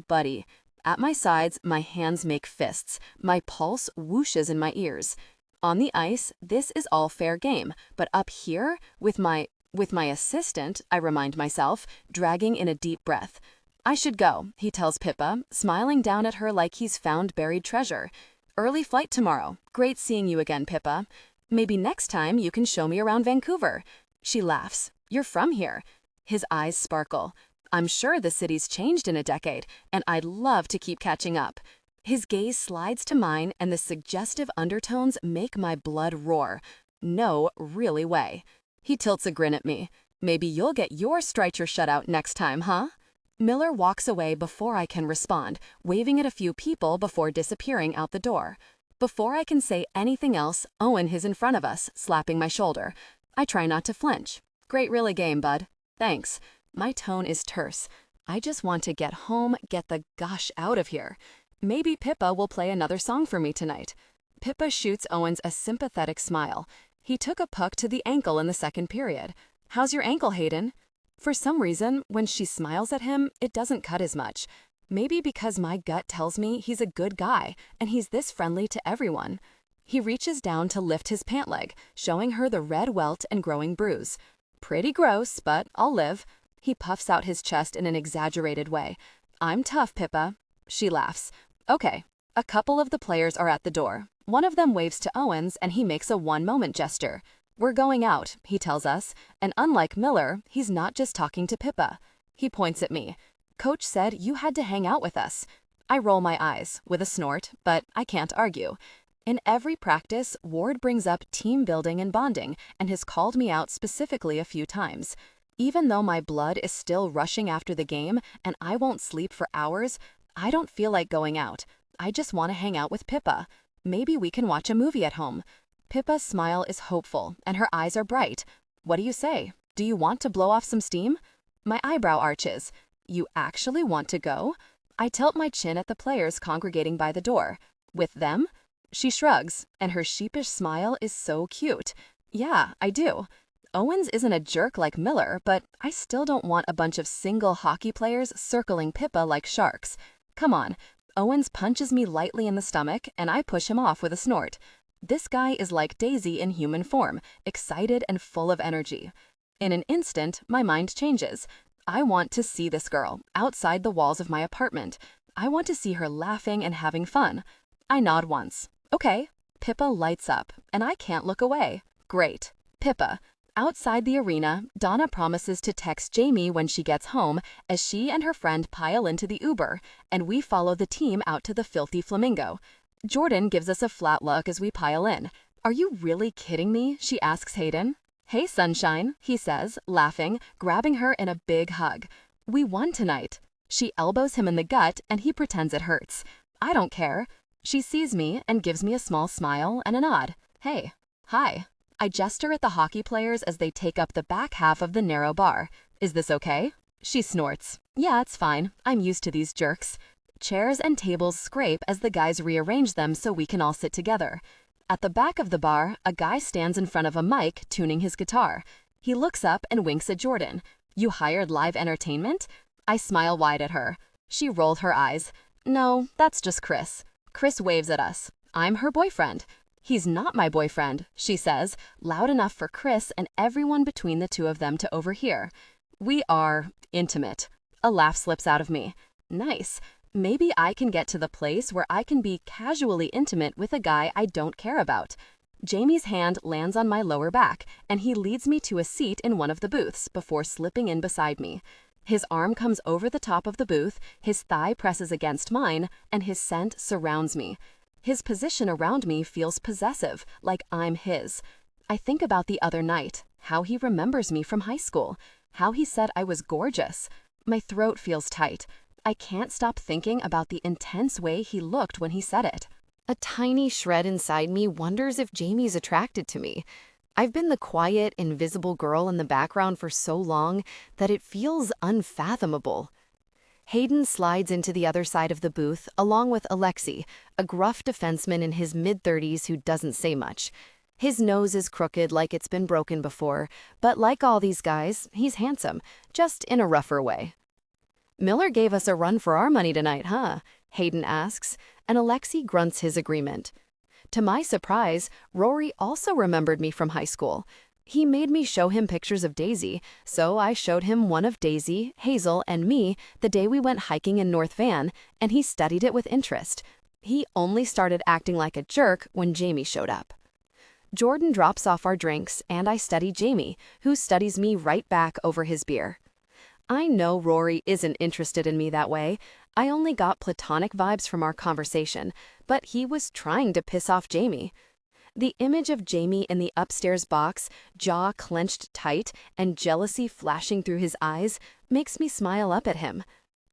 B: Buddy. At my sides, my hands make fists. My pulse whooshes in my ears. On the ice, this is all fair game, but up here, with my assistant, I remind myself, dragging in a deep breath. I should go, he tells Pippa, smiling down at her like he's found buried treasure. Early flight tomorrow. Great seeing you again, Pippa. Maybe next time you can show me around Vancouver. She laughs. You're from here. His eyes sparkle. I'm sure the city's changed in a decade, and I'd love to keep catching up. His gaze slides to mine, and the suggestive undertones make my blood roar. No, really way. He tilts a grin at me. Maybe you'll get your Streicher shutout next time, huh? Miller walks away before I can respond, waving at a few people before disappearing out the door. Before I can say anything else, Owen is in front of us, slapping my shoulder. I try not to flinch. Great really game, bud. Thanks. My tone is terse. I just want to get home, get the gosh out of here. Maybe Pippa will play another song for me tonight. Pippa shoots Owens a sympathetic smile. He took a puck to the ankle in the second period. How's your ankle, Hayden? For some reason, when she smiles at him, it doesn't cut as much. Maybe because my gut tells me he's a good guy, and he's this friendly to everyone. He reaches down to lift his pant leg, showing her the red welt and growing bruise. Pretty gross, but I'll live. He puffs out his chest in an exaggerated way. I'm tough, Pippa. She laughs. Okay. A couple of the players are at the door. One of them waves to Owens, and he makes a one-moment gesture. We're going out, he tells us, and unlike Miller, he's not just talking to Pippa. He points at me. Coach said you had to hang out with us. I roll my eyes, with a snort, but I can't argue. In every practice, Ward brings up team building and bonding, and has called me out specifically a few times. Even though my blood is still rushing after the game, and I won't sleep for hours, I don't feel like going out. I just want to hang out with Pippa. Maybe we can watch a movie at home. Pippa's smile is hopeful, and her eyes are bright. What do you say? Do you want to blow off some steam? My eyebrow arches. You actually want to go? I tilt my chin at the players congregating by the door. With them? She shrugs, and her sheepish smile is so cute. Yeah, I do. Owens isn't a jerk like Miller, but I still don't want a bunch of single hockey players circling Pippa like sharks. Come on, Owens punches me lightly in the stomach, and I push him off with a snort. This guy is like Daisy in human form, excited and full of energy. In an instant, my mind changes. I want to see this girl, outside the walls of my apartment. I want to see her laughing and having fun. I nod once. Okay. Pippa lights up, and I can't look away. Great. Pippa. Outside the arena, Donna promises to text Jamie when she gets home as she and her friend pile into the Uber, and we follow the team out to the Filthy Flamingo. Jordan gives us a flat look as we pile in. Are you really kidding me? She asks Hayden. Hey, sunshine, he says, laughing, grabbing her in a big hug. We won tonight. She elbows him in the gut, and he pretends it hurts. I don't care. She sees me and gives me a small smile and a nod. Hey. Hi. I gesture at the hockey players as they take up the back half of the narrow bar. Is this okay? She snorts. Yeah, it's fine. I'm used to these jerks. Chairs and tables scrape as the guys rearrange them so we can all sit together. At the back of the bar, a guy stands in front of a mic tuning his guitar. He looks up and winks at Jordan. You hired live entertainment? I smile wide at her. She rolled her eyes. No, that's just Chris. Chris waves at us. I'm her boyfriend. He's not my boyfriend, she says, loud enough for Chris and everyone between the two of them to overhear. We are intimate. A laugh slips out of me. Nice. Maybe I can get to the place where I can be casually intimate with a guy I don't care about. Jamie's hand lands on my lower back, and he leads me to a seat in one of the booths before slipping in beside me. His arm comes over the top of the booth, his thigh presses against mine, and his scent surrounds me. His position around me feels possessive, like I'm his. I think about the other night, how he remembers me from high school, how he said I was gorgeous. My throat feels tight. I can't stop thinking about the intense way he looked when he said it.
A: A tiny shred inside me wonders if Jamie's attracted to me. I've been the quiet, invisible girl in the background for so long that it feels unfathomable. Hayden slides into the other side of the booth, along with Alexei, a gruff defenseman in his mid-30s who doesn't say much. His nose is crooked like it's been broken before, but like all these guys, he's handsome, just in a rougher way. Miller gave us a run for our money tonight, huh? Hayden asks, and Alexei grunts his agreement. To my surprise, Rory also remembered me from high school. He made me show him pictures of Daisy, so I showed him one of Daisy, Hazel, and me the day we went hiking in North Van, and he studied it with interest. He only started acting like a jerk when Jamie showed up. Jordan drops off our drinks, and I study Jamie, who studies me right back over his beer. I know Rory isn't interested in me that way. I only got platonic vibes from our conversation, but he was trying to piss off Jamie. The image of Jamie in the upstairs box, jaw clenched tight and jealousy flashing through his eyes, makes me smile up at him.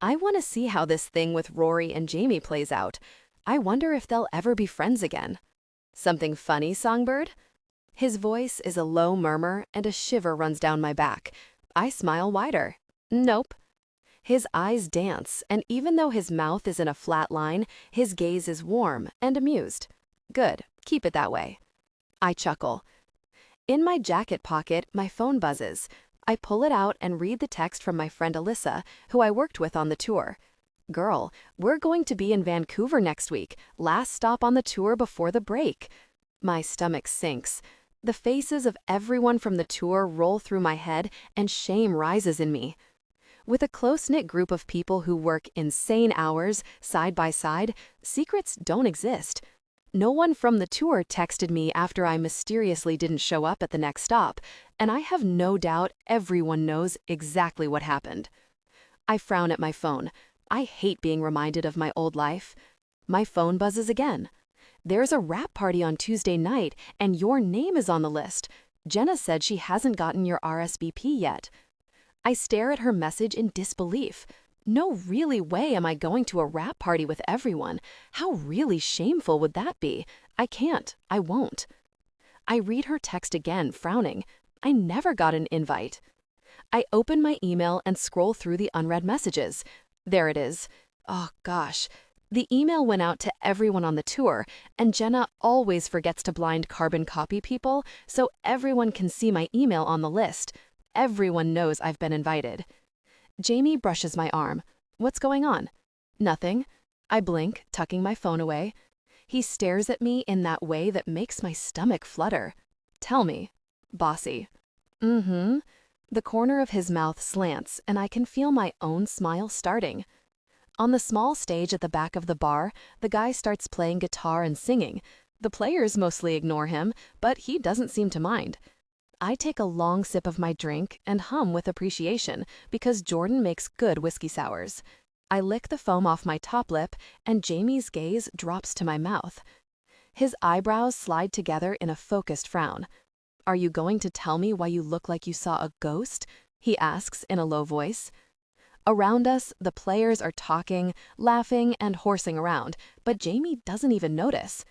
A: I want to see how this thing with Rory and Jamie plays out. I wonder if they'll ever be friends again. Something funny, Songbird? His voice is a low murmur and a shiver runs down my back. I smile wider. Nope. His eyes dance, and even though his mouth is in a flat line, his gaze is warm and amused. Good. Keep it that way. I chuckle. In my jacket pocket, my phone buzzes. I pull it out and read the text from my friend Alyssa, who I worked with on the tour. Girl, we're going to be in Vancouver next week, last stop on the tour before the break. My stomach sinks. The faces of everyone from the tour roll through my head, and shame rises in me. With a close-knit group of people who work insane hours, side by side, secrets don't exist. No one from the tour texted me after I mysteriously didn't show up at the next stop, and I have no doubt everyone knows exactly what happened. I frown at my phone. I hate being reminded of my old life. My phone buzzes again. There's a rap party on Tuesday night, and your name is on the list. Jenna said she hasn't gotten your RSVP yet. I stare at her message in disbelief. No really way am I going to a rap party with everyone. How really shameful would that be? I can't. I won't. I read her text again, frowning. I never got an invite. I open my email and scroll through the unread messages. There it is. Oh gosh.
B: The email went out to everyone on the tour, and Jenna always forgets to blind carbon copy people, so everyone can see my email on the list. Everyone knows I've been invited. Jamie brushes my arm. What's going on? Nothing. I blink, tucking my phone away. He stares at me in that way that makes my stomach flutter. Tell me. Bossy. Mm-hmm. The corner of his mouth slants, and I can feel my own smile starting. On the small stage at the back of the bar, the guy starts playing guitar and singing. The players mostly ignore him, but he doesn't seem to mind. I take a long sip of my drink and hum with appreciation because Jordan makes good whiskey sours. I lick the foam off my top lip, and Jamie's gaze drops to my mouth. His eyebrows slide together in a focused frown. Are you going to tell me why you look like you saw a ghost? He asks in a low voice. Around us, the players are talking, laughing, and horsing around, but Jamie doesn't even notice.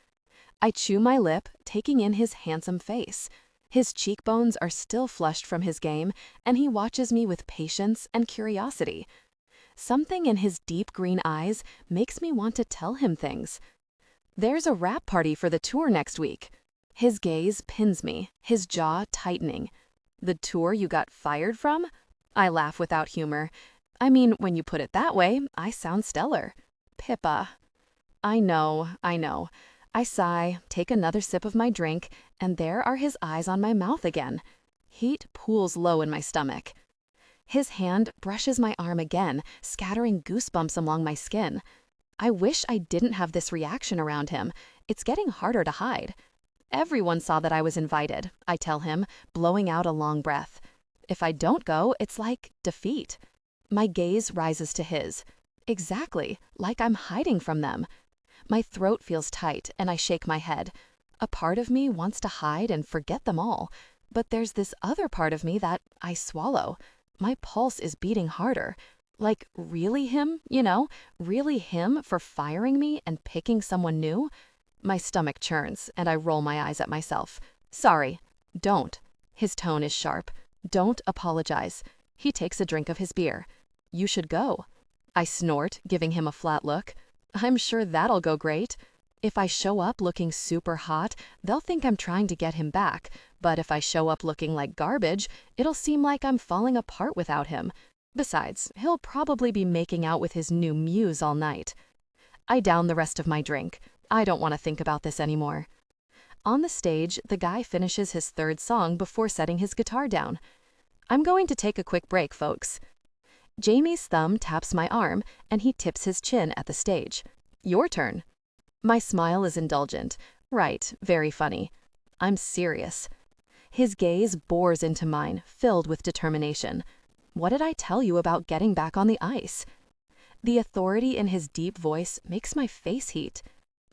B: I chew my lip, taking in his handsome face. His cheekbones are still flushed from his game, and he watches me with patience and curiosity. Something in his deep green eyes makes me want to tell him things. There's a rap party for the tour next week. His gaze pins me, his jaw tightening. The tour you got fired from? I laugh without humor. I mean, when you put it that way, I sound stellar. Pippa. I know. I sigh, take another sip of my drink, and there are his eyes on my mouth again. Heat pools low in my stomach. His hand brushes my arm again, scattering goosebumps along my skin. I wish I didn't have this reaction around him. It's getting harder to hide. Everyone saw that I was invited, I tell him, blowing out a long breath. If I don't go, it's like defeat. My gaze rises to his. Exactly, like I'm hiding from them. My throat feels tight, and I shake my head. A part of me wants to hide and forget them all, but there's this other part of me that I swallow. My pulse is beating harder. Like, really him, really him for firing me and picking someone new? My stomach churns, and I roll my eyes at myself. Sorry. Don't. His tone is sharp. Don't apologize. He takes a drink of his beer. You should go. I snort, giving him a flat look. I'm sure that'll go great. If I show up looking super hot, they'll think I'm trying to get him back. But if I show up looking like garbage, it'll seem like I'm falling apart without him. Besides, he'll probably be making out with his new muse all night. I down the rest of my drink. I don't want to think about this anymore. On the stage, the guy finishes his third song before setting his guitar down. I'm going to take a quick break, folks. Jamie's thumb taps my arm, and he tips his chin at the stage. Your turn. My smile is indulgent. Right, very funny. I'm serious. His gaze bores into mine, filled with determination. What did I tell you about getting back on the ice? The authority in his deep voice makes my face heat.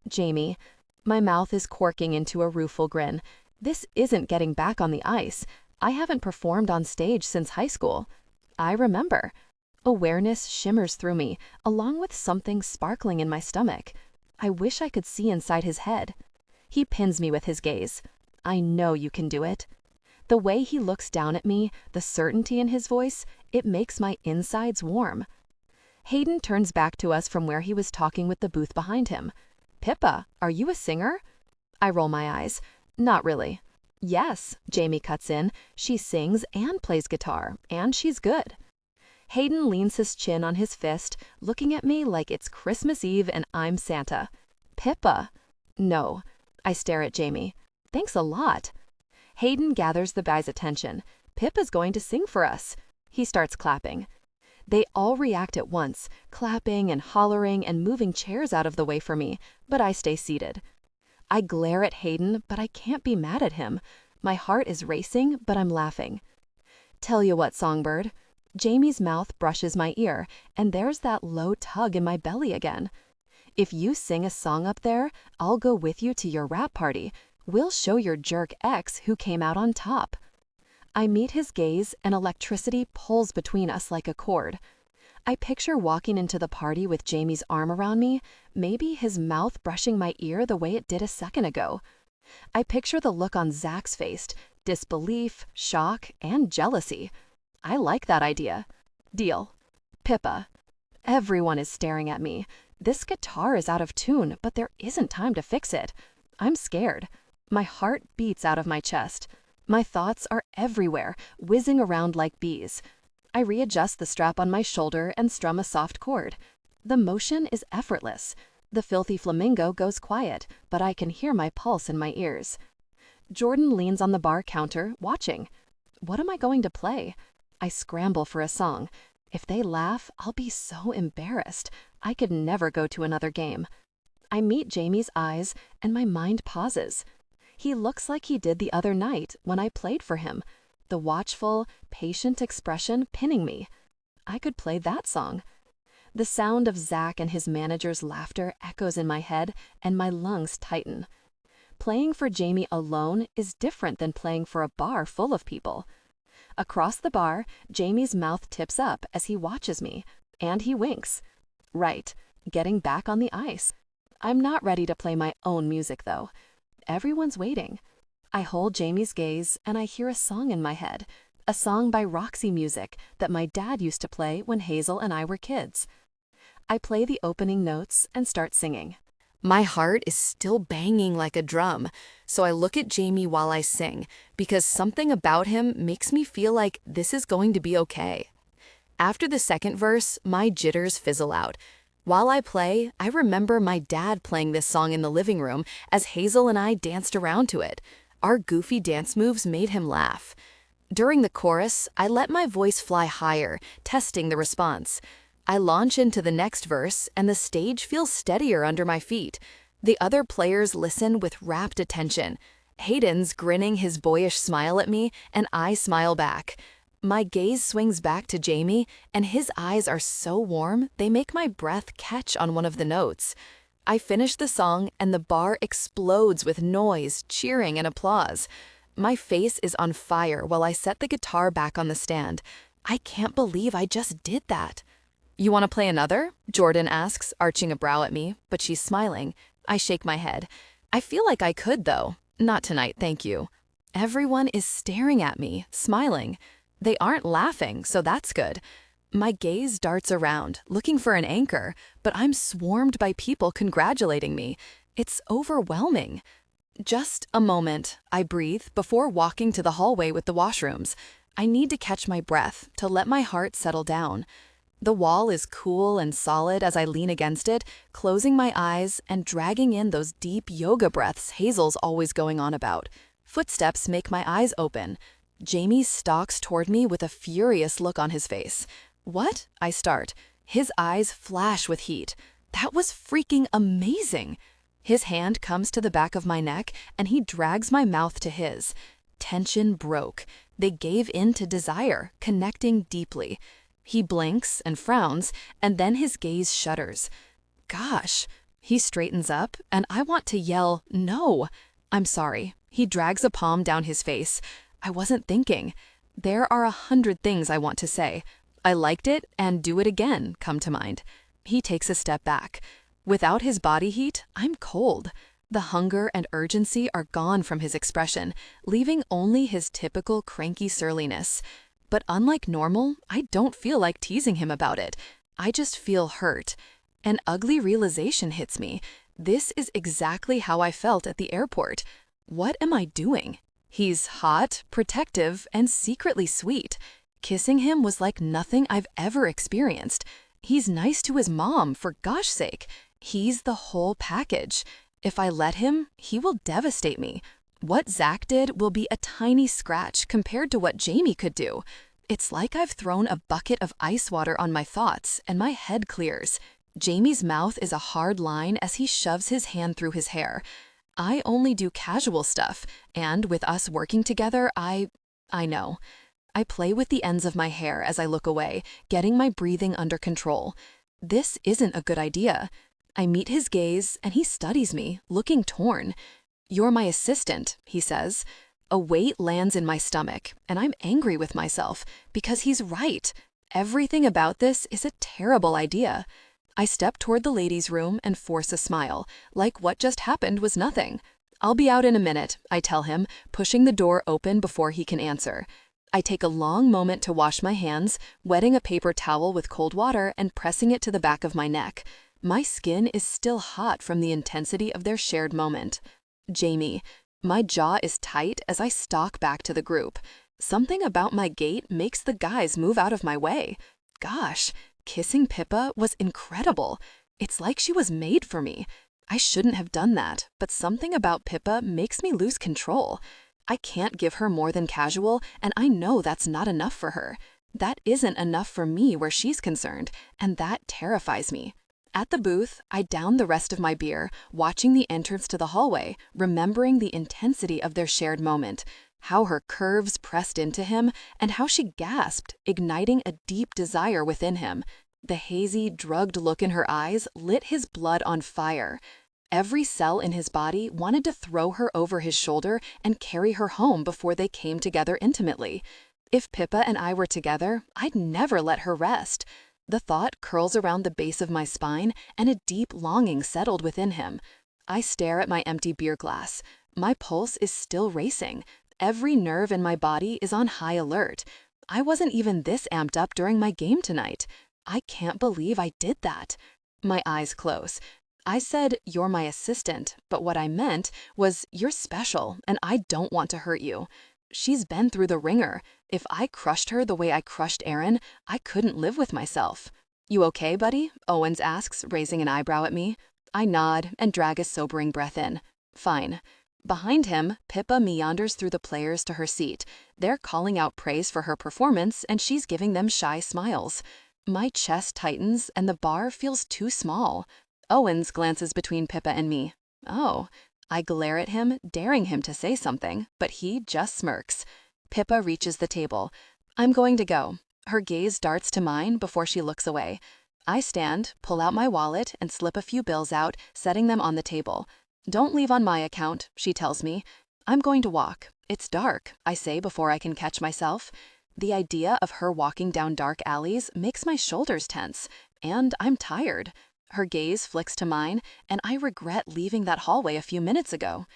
B: Jamie, my mouth is corking into a rueful grin. This isn't getting back on the ice. I haven't performed on stage since high school. I remember. Awareness shimmers through me, along with something sparkling in my stomach. I wish I could see inside his head. He pins me with his gaze. I know you can do it. The way he looks down at me, the certainty in his voice, it makes my insides warm. Hayden turns back to us from where he was talking with the booth behind him. Pippa, are you a singer? I roll my eyes. Not really. Yes, Jamie cuts in. She sings and plays guitar, and she's good. Hayden leans his chin on his fist, looking at me like it's Christmas Eve and I'm Santa. Pippa. No. I stare at Jamie. Thanks a lot. Hayden gathers the guy's attention. Pippa's going to sing for us. He starts clapping. They all react at once, clapping and hollering and moving chairs out of the way for me, but I stay seated. I glare at Hayden, but I can't be mad at him. My heart is racing, but I'm laughing. Tell you what, Songbird. Jamie's mouth brushes my ear, and there's that low tug in my belly again. If you sing a song up there, I'll go with you to your rap party. We'll show your jerk ex who came out on top. I meet his gaze, and electricity pulls between us like a cord. I picture walking into the party with Jamie's arm around me, maybe his mouth brushing my ear the way it did a second ago. I picture the look on Zach's face, disbelief, shock, and jealousy. I like that idea. Deal. Pippa. Everyone is staring at me. This guitar is out of tune, but there isn't time to fix it. I'm scared. My heart beats out of my chest. My thoughts are everywhere, whizzing around like bees. I readjust the strap on my shoulder and strum a soft chord. The motion is effortless. The filthy flamingo goes quiet, but I can hear my pulse in my ears. Jordan leans on the bar counter, watching. What am I going to play? I scramble for a song. If they laugh, I'll be so embarrassed. I could never go to another game. I meet Jamie's eyes, and my mind pauses. He looks like he did the other night when I played for him, the watchful, patient expression pinning me. I could play that song. The sound of Zach and his manager's laughter echoes in my head, and my lungs tighten. Playing for Jamie alone is different than playing for a bar full of people. Across the bar, Jamie's mouth tips up as he watches me, and he winks. Right, getting back on the ice. I'm not ready to play my own music, though. Everyone's waiting. I hold Jamie's gaze, and I hear a song in my head, a song by Roxy Music that my dad used to play when Hazel and I were kids. I play the opening notes and start singing.
A: My heart is still banging like a drum, so I look at Jamie while I sing, because something about him makes me feel like this is going to be okay. After the second verse, my jitters fizzle out. While I play, I remember my dad playing this song in the living room as Hazel and I danced around to it. Our goofy dance moves made him laugh. During the chorus, I let my voice fly higher, testing the response. I launch into the next verse, and the stage feels steadier under my feet. The other players listen with rapt attention. Hayden's grinning his boyish smile at me, and I smile back. My gaze swings back to Jamie, and his eyes are so warm they make my breath catch on one of the notes. I finish the song, and the bar explodes with noise, cheering, and applause. My face is on fire while I set the guitar back on the stand. I can't believe I just did that. "You want to play another?" Jordan asks, arching a brow at me, but she's smiling. I shake my head. "I feel like I could, though. Not tonight, thank you." Everyone is staring at me, smiling. They aren't laughing, so that's good. My gaze darts around, looking for an anchor, but I'm swarmed by people congratulating me. It's overwhelming. "Just a moment," I breathe before walking to the hallway with the washrooms. I need to catch my breath to let my heart settle down. The wall is cool and solid as I lean against it, closing my eyes and dragging in those deep yoga breaths Hazel's always going on about. Footsteps make my eyes open. Jamie stalks toward me with a furious look on his face. "What?" I start. His eyes flash with heat. That was freaking amazing. His hand comes to the back of my neck, and he drags my mouth to his. Tension broke. They gave in to desire, connecting deeply. He blinks and frowns, and then his gaze shudders. Gosh. He straightens up, and I want to yell, "No." "I'm sorry." He drags a palm down his face. "I wasn't thinking." There are 100 things I want to say. "I liked it," and "do it again" come to mind. He takes a step back. Without his body heat, I'm cold. The hunger and urgency are gone from his expression, leaving only his typical cranky surliness. But unlike normal, I don't feel like teasing him about it. I just feel hurt. An ugly realization hits me. This is exactly how I felt at the airport. What am I doing? He's hot, protective, and secretly sweet. Kissing him was like nothing I've ever experienced. He's nice to his mom, for gosh sake. He's the whole package. If I let him, he will devastate me. What Zach did will be a tiny scratch compared to what Jamie could do. It's like I've thrown a bucket of ice water on my thoughts, and my head clears. Jamie's mouth is a hard line as he shoves his hand through his hair. I only do casual stuff, and with us working together, I know. I play with the ends of my hair as I look away, getting my breathing under control. This isn't a good idea. I meet his gaze, and he studies me, looking torn. "You're my assistant," he says. A weight lands in my stomach, and I'm angry with myself, because he's right. Everything about this is a terrible idea. I step toward the ladies' room and force a smile, like what just happened was nothing. "I'll be out in a minute," I tell him, pushing the door open before he can answer. I take a long moment to wash my hands, wetting a paper towel with cold water and pressing it to the back of my neck.
B: My skin is still hot from the intensity of their shared moment. Jamie. My jaw is tight as I stalk back to the group. Something about my gait makes the guys move out of my way. Gosh, kissing Pippa was incredible. It's like she was made for me. I shouldn't have done that, but something about Pippa makes me lose control. I can't give her more than casual, and I know that's not enough for her. That isn't enough for me where she's concerned, and that terrifies me. At the booth, I downed the rest of my beer, watching the entrance to the hallway, remembering the intensity of their shared moment, how her curves pressed into him, and how she gasped, igniting a deep desire within him. The hazy, drugged look in her eyes lit his blood on fire. Every cell in his body wanted to throw her over his shoulder and carry her home before they came together intimately. If Pippa and I were together, I'd never let her rest. The thought curls around the base of my spine, and a deep longing settled within him. I stare at my empty beer glass. My pulse is still racing. Every nerve in my body is on high alert. I wasn't even this amped up during my game tonight. I can't believe I did that. My eyes close. I said, "You're my assistant," but what I meant was, "You're special, and I don't want to hurt you." She's been through the ringer. If I crushed her the way I crushed Aaron, I couldn't live with myself. "You okay, buddy?" Owens asks, raising an eyebrow at me. I nod and drag a sobering breath in. Fine. Behind him, Pippa meanders through the players to her seat. They're calling out praise for her performance, and she's giving them shy smiles. My chest tightens, and the bar feels too small. Owens glances between Pippa and me. Oh. I glare at him, daring him to say something, but he just smirks. Pippa reaches the table. "I'm going to go." Her gaze darts to mine before she looks away. I stand, pull out my wallet, and slip a few bills out, setting them on the table. "Don't leave on my account," she tells me. "I'm going to walk. It's dark," I say before I can catch myself. The idea of her walking down dark alleys makes my shoulders tense, and I'm tired. Her gaze flicks to mine, and I regret leaving that hallway a few minutes ago.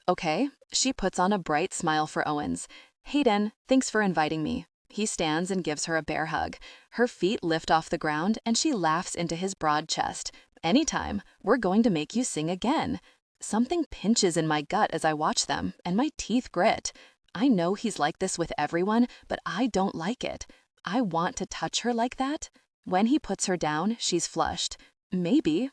B: "Okay." She puts on a bright smile for Owens. "Hayden, thanks for inviting me." He stands and gives her a bear hug. Her feet lift off the ground, and she laughs into his broad chest. "Anytime. We're going to make you sing again." Something pinches in my gut as I watch them, and my teeth grit. I know he's like this with everyone, but I don't like it. I want to touch her like that. When he puts her down, she's flushed. Maybe.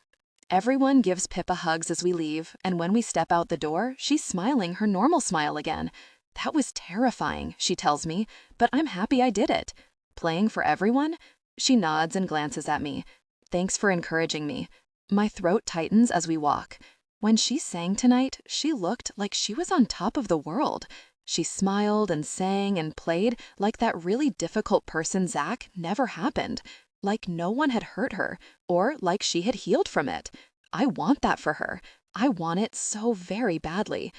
B: Everyone gives Pippa hugs as we leave, and when we step out the door, she's smiling her normal smile again. "That was terrifying," she tells me, "but I'm happy I did it." "Playing for everyone?" She nods and glances at me. "Thanks for encouraging me." My throat tightens as we walk. When she sang tonight, she looked like she was on top of the world. She smiled and sang and played like that really difficult person Zach never happened. Like no one had hurt her, or like she had healed from it. I want that for her. I want it so very badly.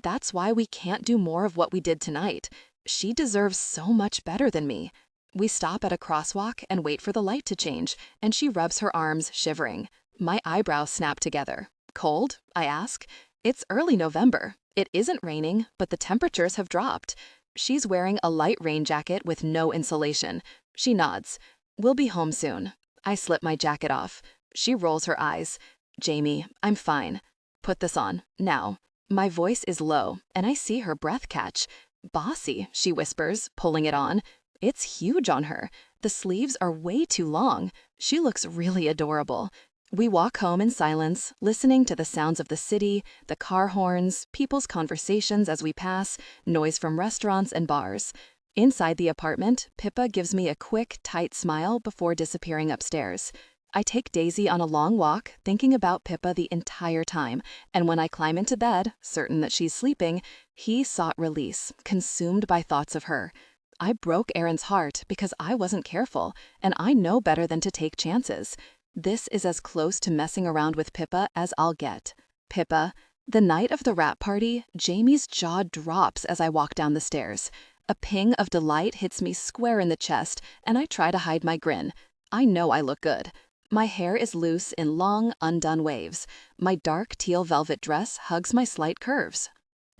B: That's why we can't do more of what we did tonight. She deserves so much better than me. We stop at a crosswalk and wait for the light to change, and she rubs her arms, shivering. My eyebrows snap together. "Cold?" I ask. It's early November. It isn't raining, but the temperatures have dropped. She's wearing a light rain jacket with no insulation. She nods. "We'll be home soon." I slip my jacket off. She rolls her eyes. "Jamie, I'm fine. Put this on, now." My voice is low, and I see her breath catch. "Bossy," she whispers, pulling it on. It's huge on her. The sleeves are way too long. She looks really adorable. We walk home in silence, listening to the sounds of the city, the car horns, people's conversations as we pass, noise from restaurants and bars. Inside the apartment, Pippa gives me a quick, tight smile before disappearing upstairs. I take Daisy on a long walk, thinking about Pippa the entire time, and when I climb into bed, certain that she's sleeping, he sought release, consumed by thoughts of her. I broke Aaron's heart because I wasn't careful, and I know better than to take chances. This is as close to messing around with Pippa as I'll get. Pippa. The night of the wrap party, Jamie's jaw drops as I walk down the stairs. A ping of delight hits me square in the chest, and I try to hide my grin. I know I look good. My hair is loose in long, undone waves. My dark teal velvet dress hugs my slight curves.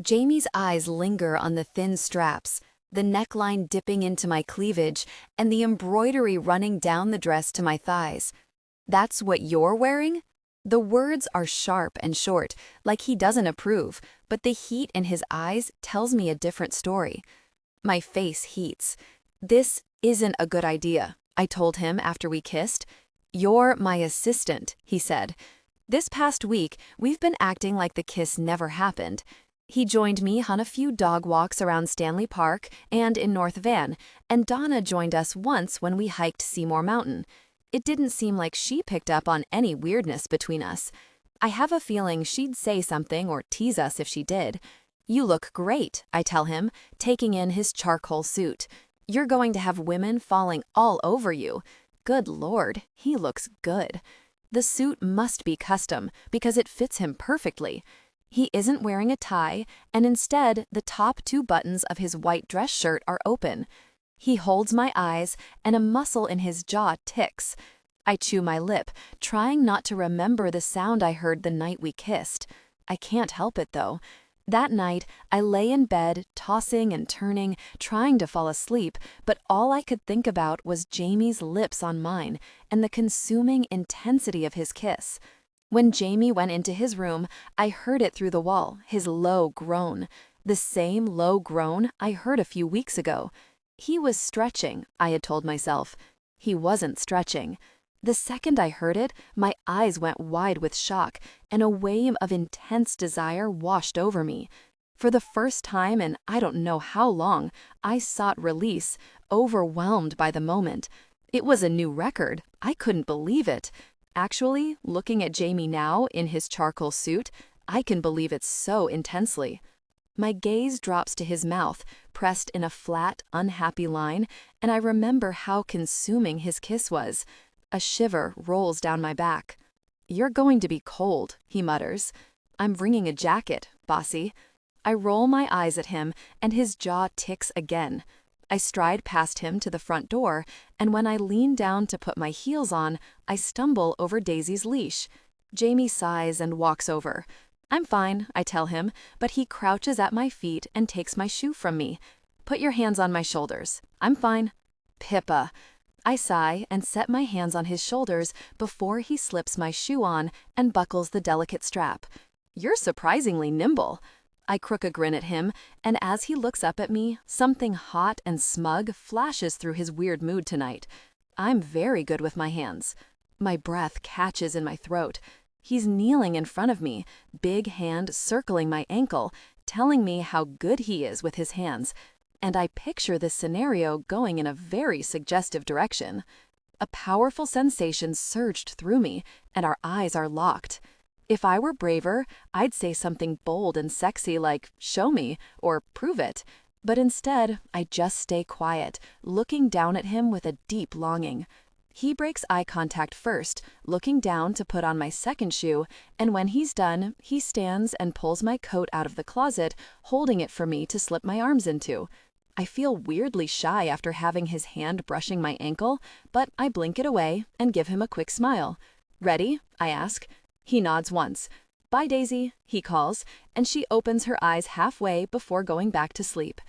A: Jamie's eyes linger on the thin straps, the neckline dipping into my cleavage, and the embroidery running down the dress to my thighs. "That's what you're wearing?" The words are sharp and short, like he doesn't approve, but the heat in his eyes tells me a different story. My face heats. This isn't a good idea, I told him after we kissed. You're my assistant, he said. This past week, we've been acting like the kiss never happened. He joined me on a few dog walks around Stanley Park and in North Van, and Donna joined us once when we hiked Seymour Mountain. It didn't seem like she picked up on any weirdness between us. I have a feeling she'd say something or tease us if she did. You look great, I tell him, taking in his charcoal suit. You're going to have women falling all over you. Good Lord, he looks good. The suit must be custom because it fits him perfectly. He isn't wearing a tie, and instead, the top 2 buttons of his white dress shirt are open. He holds my eyes, and a muscle in his jaw ticks. I chew my lip, trying not to remember the sound I heard the night we kissed. I can't help it, though. That night, I lay in bed, tossing and turning, trying to fall asleep, but all I could think about was Jamie's lips on mine and the consuming intensity of his kiss. When Jamie went into his room, I heard it through the wall, his low groan. The same low groan I heard a few weeks ago. He was stretching, I had told myself. He wasn't stretching. The second I heard it, my eyes went wide with shock, and a wave of intense desire washed over me. For the first time in I don't know how long, I sought release, overwhelmed by the moment. It was a new record. I couldn't believe it. Actually, looking at Jamie now in his charcoal suit, I can believe it so intensely. My gaze drops to his mouth, pressed in a flat, unhappy line, and I remember how consuming his kiss was. A shiver rolls down my back. You're going to be cold, he mutters. I'm bringing a jacket, bossy. I roll my eyes at him, and his jaw ticks again. I stride past him to the front door, and when I lean down to put my heels on, I stumble over Daisy's leash. Jamie sighs and walks over. I'm fine, I tell him, but he crouches at my feet and takes my shoe from me. Put your hands on my shoulders. I'm fine. Pippa. I sigh and set my hands on his shoulders before he slips my shoe on and buckles the delicate strap. You're surprisingly nimble. I crook a grin at him, and as he looks up at me, something hot and smug flashes through his weird mood tonight. I'm very good with my hands. My breath catches in my throat. He's kneeling in front of me, big hand circling my ankle, telling me how good he is with his hands. And I picture this scenario going in a very suggestive direction. A powerful sensation surged through me, and our eyes are locked. If I were braver, I'd say something bold and sexy like, show me, or prove it. But instead, I just stay quiet, looking down at him with a deep longing. He breaks eye contact first, looking down to put on my second shoe, and when he's done, he stands and pulls my coat out of the closet, holding it for me to slip my arms into. I feel weirdly shy after having his hand brushing my ankle, but I blink it away and give him a quick smile. Ready? I ask. He nods once. Bye, Daisy, he calls, and she opens her eyes halfway before going back to sleep.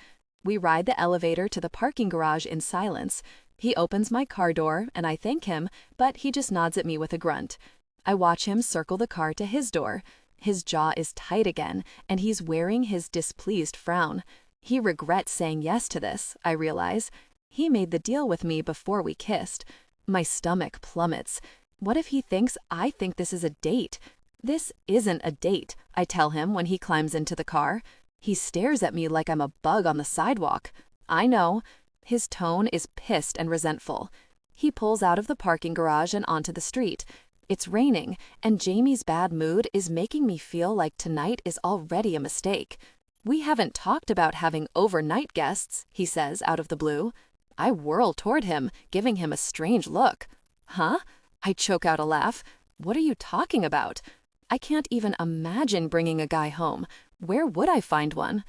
A: We ride the elevator to the parking garage in silence. He opens my car door, and I thank him, but he just nods at me with a grunt. I watch him circle the car to his door. His jaw is tight again, and he's wearing his displeased frown. He regrets saying yes to this, I realize. He made the deal with me before we kissed. My stomach plummets. What if he thinks I think this is a date? This isn't a date, I tell him when he climbs into the car. He stares at me like I'm a bug on the sidewalk. I know. His tone is pissed and resentful. He pulls out of the parking garage and onto the street. It's raining, and Jamie's bad mood is making me feel like tonight is already a mistake. We haven't talked about having overnight guests, he says out of the blue. I whirl toward him, giving him a strange look. Huh? I choke out a laugh. What are you talking about? I can't even imagine bringing a guy home. Where would I find one?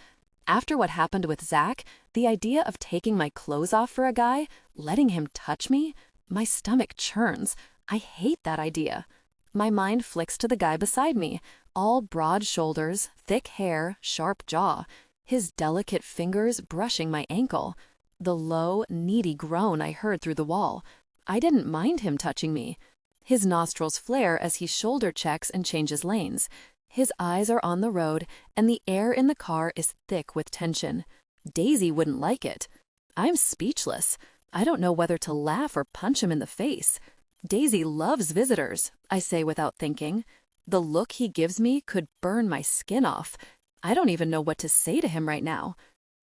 A: After what happened with Zach, the idea of taking my clothes off for a guy, letting him touch me, my stomach churns. I hate that idea. My mind flicks to the guy beside me, all broad shoulders, thick hair, sharp jaw, his delicate fingers brushing my ankle. The low, needy groan I heard through the wall. I didn't mind him touching me.
B: His nostrils flare as he shoulder checks and changes lanes. His eyes are on the road, and the air in the car is thick with tension. Daisy wouldn't like it. I'm speechless. I don't know whether to laugh or punch him in the face. Daisy loves visitors, I say without thinking. The look he gives me could burn my skin off. I don't even know what to say to him right now.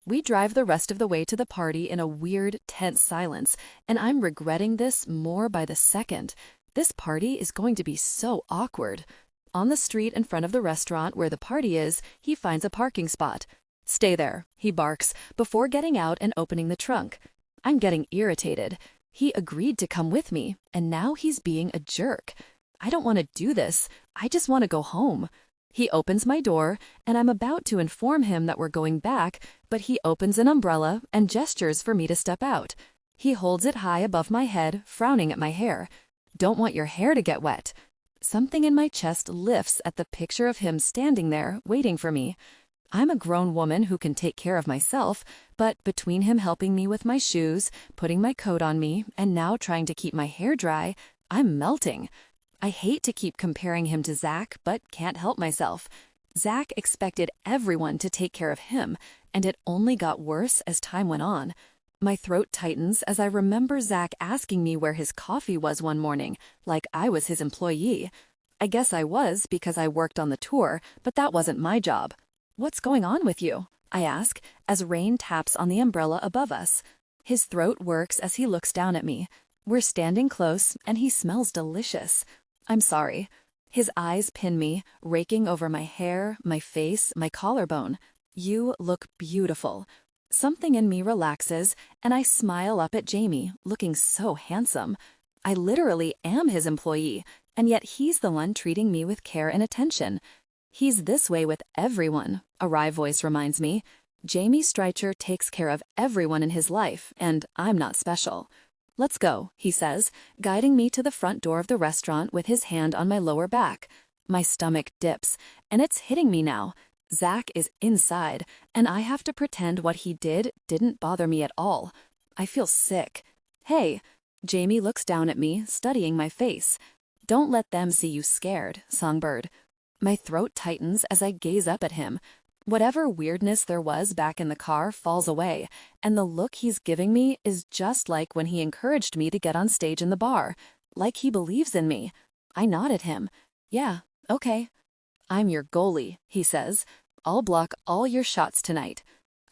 B: We drive the rest of the way to the party in a weird, tense silence, and I'm regretting this more by the second. This party is going to be so awkward. On the street in front of the restaurant where the party is, he finds a parking spot. "Stay there," he barks, before getting out and opening the trunk. I'm getting irritated. He agreed to come with me, and now he's being a jerk. I don't want to do this. I just want to go home. He opens my door, and I'm about to inform him that we're going back, but he opens an umbrella and gestures for me to step out. He holds it high above my head, frowning at my hair. "Don't want your hair to get wet." Something in my chest lifts at the picture of him standing there, waiting for me. I'm a grown woman who can take care of myself, but between him helping me with my shoes, putting my coat on me, and now trying to keep my hair dry, I'm melting. I hate to keep comparing him to Zach, but can't help myself. Zach expected everyone to take care of him, and it only got worse as time went on. My throat tightens as I remember Zach asking me where his coffee was one morning, like I was his employee. I guess I was because I worked on the tour, but that wasn't my job. "What's going on with you?" I ask, as rain taps on the umbrella above us. His throat works as he looks down at me. We're standing close, and he smells delicious. I'm sorry. His eyes pin me, raking over my hair, my face, my collarbone. "You look beautiful." Something in me relaxes, and I smile up at Jamie, looking so handsome. I literally am his employee, and yet he's the one treating me with care and attention. He's this way with everyone, a wry voice reminds me. Jamie Streicher takes care of everyone in his life, and I'm not special. "Let's go," he says, guiding me to the front door of the restaurant with his hand on my lower back. My stomach dips, and it's hitting me now. Zach is inside, and I have to pretend what he didn't bother me at all. I feel sick. "Hey." Jamie looks down at me, studying my face. "Don't let them see you scared, Songbird." My throat tightens as I gaze up at him. Whatever weirdness there was back in the car falls away, and the look he's giving me is just like when he encouraged me to get on stage in the bar, like he believes in me. I nod at him. "Yeah, okay." "I'm your goalie," he says. "I'll block all your shots tonight."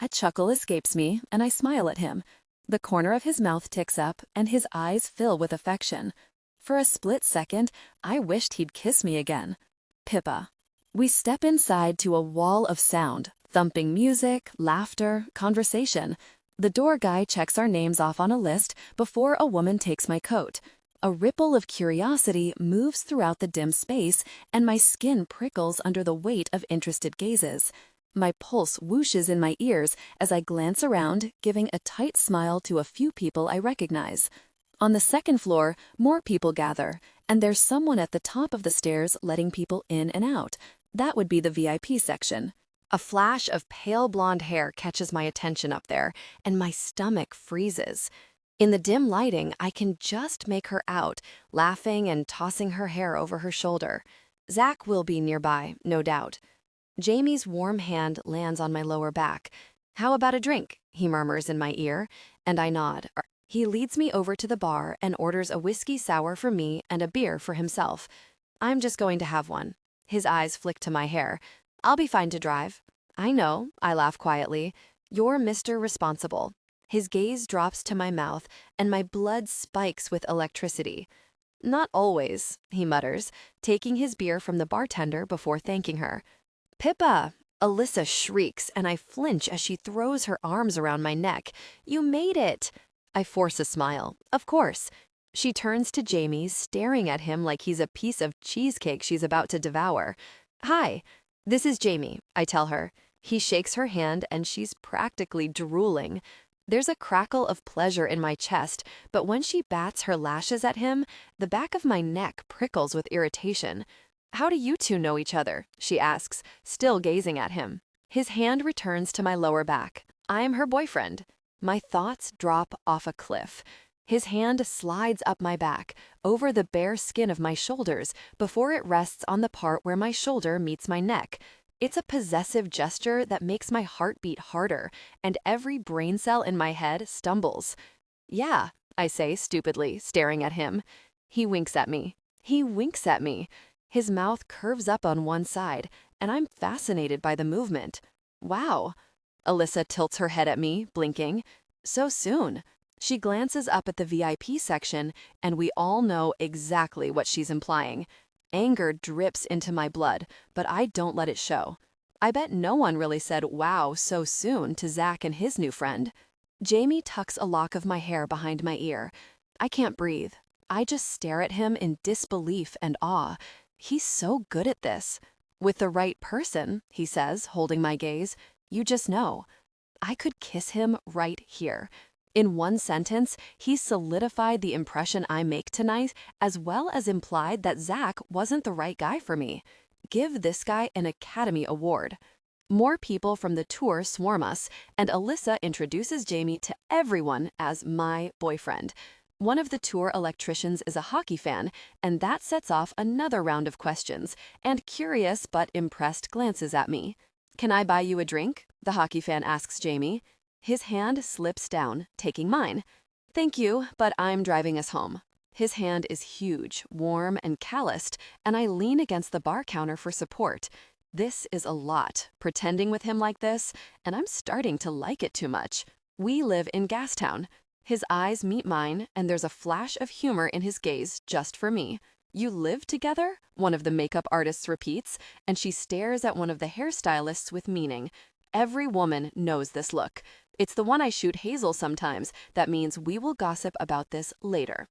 B: A chuckle escapes me, and I smile at him. The corner of his mouth ticks up, and his eyes fill with affection. For a split second, I wished he'd kiss me again. Pippa. We step inside to a wall of sound, thumping music, laughter, conversation. The door guy checks our names off on a list before a woman takes my coat. A ripple of curiosity moves throughout the dim space, and my skin prickles under the weight of interested gazes. My pulse whooshes in my ears as I glance around, giving a tight smile to a few people I recognize. On the second floor, more people gather, and there's someone at the top of the stairs letting people in and out. That would be the VIP section. A flash of pale blonde hair catches my attention up there, and my stomach freezes. In the dim lighting, I can just make her out, laughing and tossing her hair over her shoulder. Zach will be nearby, no doubt. Jamie's warm hand lands on my lower back. "How about a drink?" he murmurs in my ear, and I nod. He leads me over to the bar and orders a whiskey sour for me and a beer for himself. I'm just going to have one. His eyes flick to my hair. "I'll be fine to drive." "I know," I laugh quietly. "You're Mr. Responsible." His gaze drops to my mouth, and my blood spikes with electricity. "Not always," he mutters, taking his beer from the bartender before thanking her. "Pippa!" Alyssa shrieks, and I flinch as she throws her arms around my neck. "You made it!" I force a smile. "Of course." She turns to Jamie, staring at him like he's a piece of cheesecake she's about to devour. "Hi, this is Jamie," I tell her. He shakes her hand, and she's practically drooling. There's a crackle of pleasure in my chest, but when she bats her lashes at him, the back of my neck prickles with irritation. "How do you two know each other?" she asks, still gazing at him. His hand returns to my lower back. "I'm her boyfriend." My thoughts drop off a cliff.
A: His hand slides up my back, over the bare skin of my shoulders, before it rests on the part where my shoulder meets my neck. It's a possessive gesture that makes my heart beat harder, and every brain cell in my head stumbles. Yeah, I say stupidly, staring at him. He winks at me. He winks at me. His mouth curves up on one side, and I'm fascinated by the movement. Wow. Alyssa tilts her head at me, blinking. So soon. She glances up at the VIP section, and we all know exactly what she's implying. Anger drips into my blood, but I don't let it show. I bet no one really said wow so soon to Zach and his new friend. Jamie tucks a lock of my hair behind my ear. I can't breathe. I just stare at him in disbelief and awe. He's so good at this. With the right person, he says, holding my gaze, you just know. I could kiss him right here. In one sentence, he solidified the impression I make tonight, as well as implied that Zach wasn't the right guy for me. Give this guy an Academy Award. More people from the tour swarm us, and Alyssa introduces Jamie to everyone as my boyfriend. One of the tour electricians is a hockey fan, and that sets off another round of questions and curious but impressed glances at me. Can I buy you a drink? The hockey fan asks Jamie. His hand slips down, taking mine. Thank you, but I'm driving us home. His hand is huge, warm, and calloused, and I lean against the bar counter for support. This is a lot, pretending with him like this, and I'm starting to like it too much. We live in Gastown. His eyes meet mine, and there's a flash of humor in his gaze just for me. You live together? One of the makeup artists repeats, and she stares at one of the hairstylists with meaning. Every woman knows this look. It's the one I shoot Hazel sometimes. That means we will gossip about this later.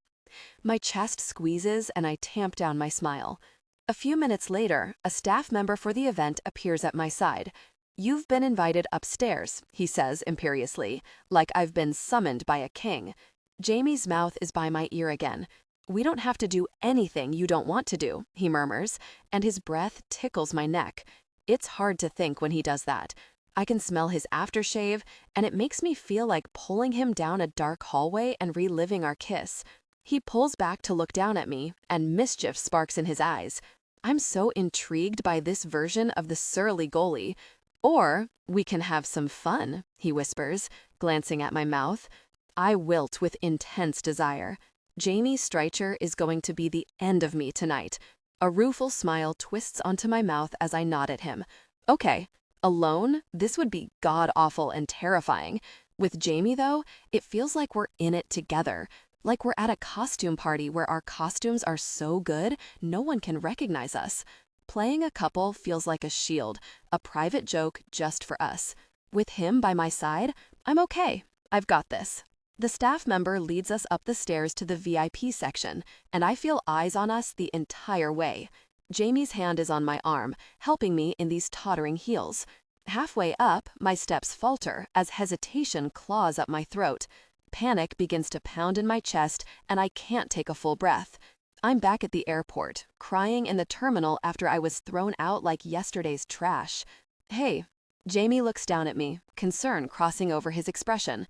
A: My chest squeezes and I tamp down my smile. A few minutes later, a staff member for the event appears at my side. You've been invited upstairs, he says imperiously, like I've been summoned by a king. Jamie's mouth is by my ear again. We don't have to do anything you don't want to do, he murmurs, and his breath tickles my neck. It's hard to think when he does that. I can smell his aftershave, and it makes me feel like pulling him down a dark hallway and reliving our kiss. He pulls back to look down at me, and mischief sparks in his eyes. I'm so intrigued by this version of the surly goalie. Or we can have some fun, he whispers, glancing at my mouth. I wilt with intense desire. Jamie Streicher is going to be the end of me tonight. A rueful smile twists onto my mouth as I nod at him. Okay. Alone, this would be god-awful and terrifying. With Jamie, though, it feels like we're in it together. Like we're at a costume party where our costumes are so good, no one can recognize us. Playing a couple feels like a shield, a private joke just for us. With him by my side, I'm okay. I've got this. The staff member leads us up the stairs to the VIP section, and I feel eyes on us the entire way. Jamie's hand is on my arm, helping me in these tottering heels. Halfway up, my steps falter as hesitation claws up my throat. Panic begins to pound in my chest, and I can't take a full breath. I'm back at the airport, crying in the terminal after I was thrown out like yesterday's trash. Hey, Jamie looks down at me, concern crossing over his expression.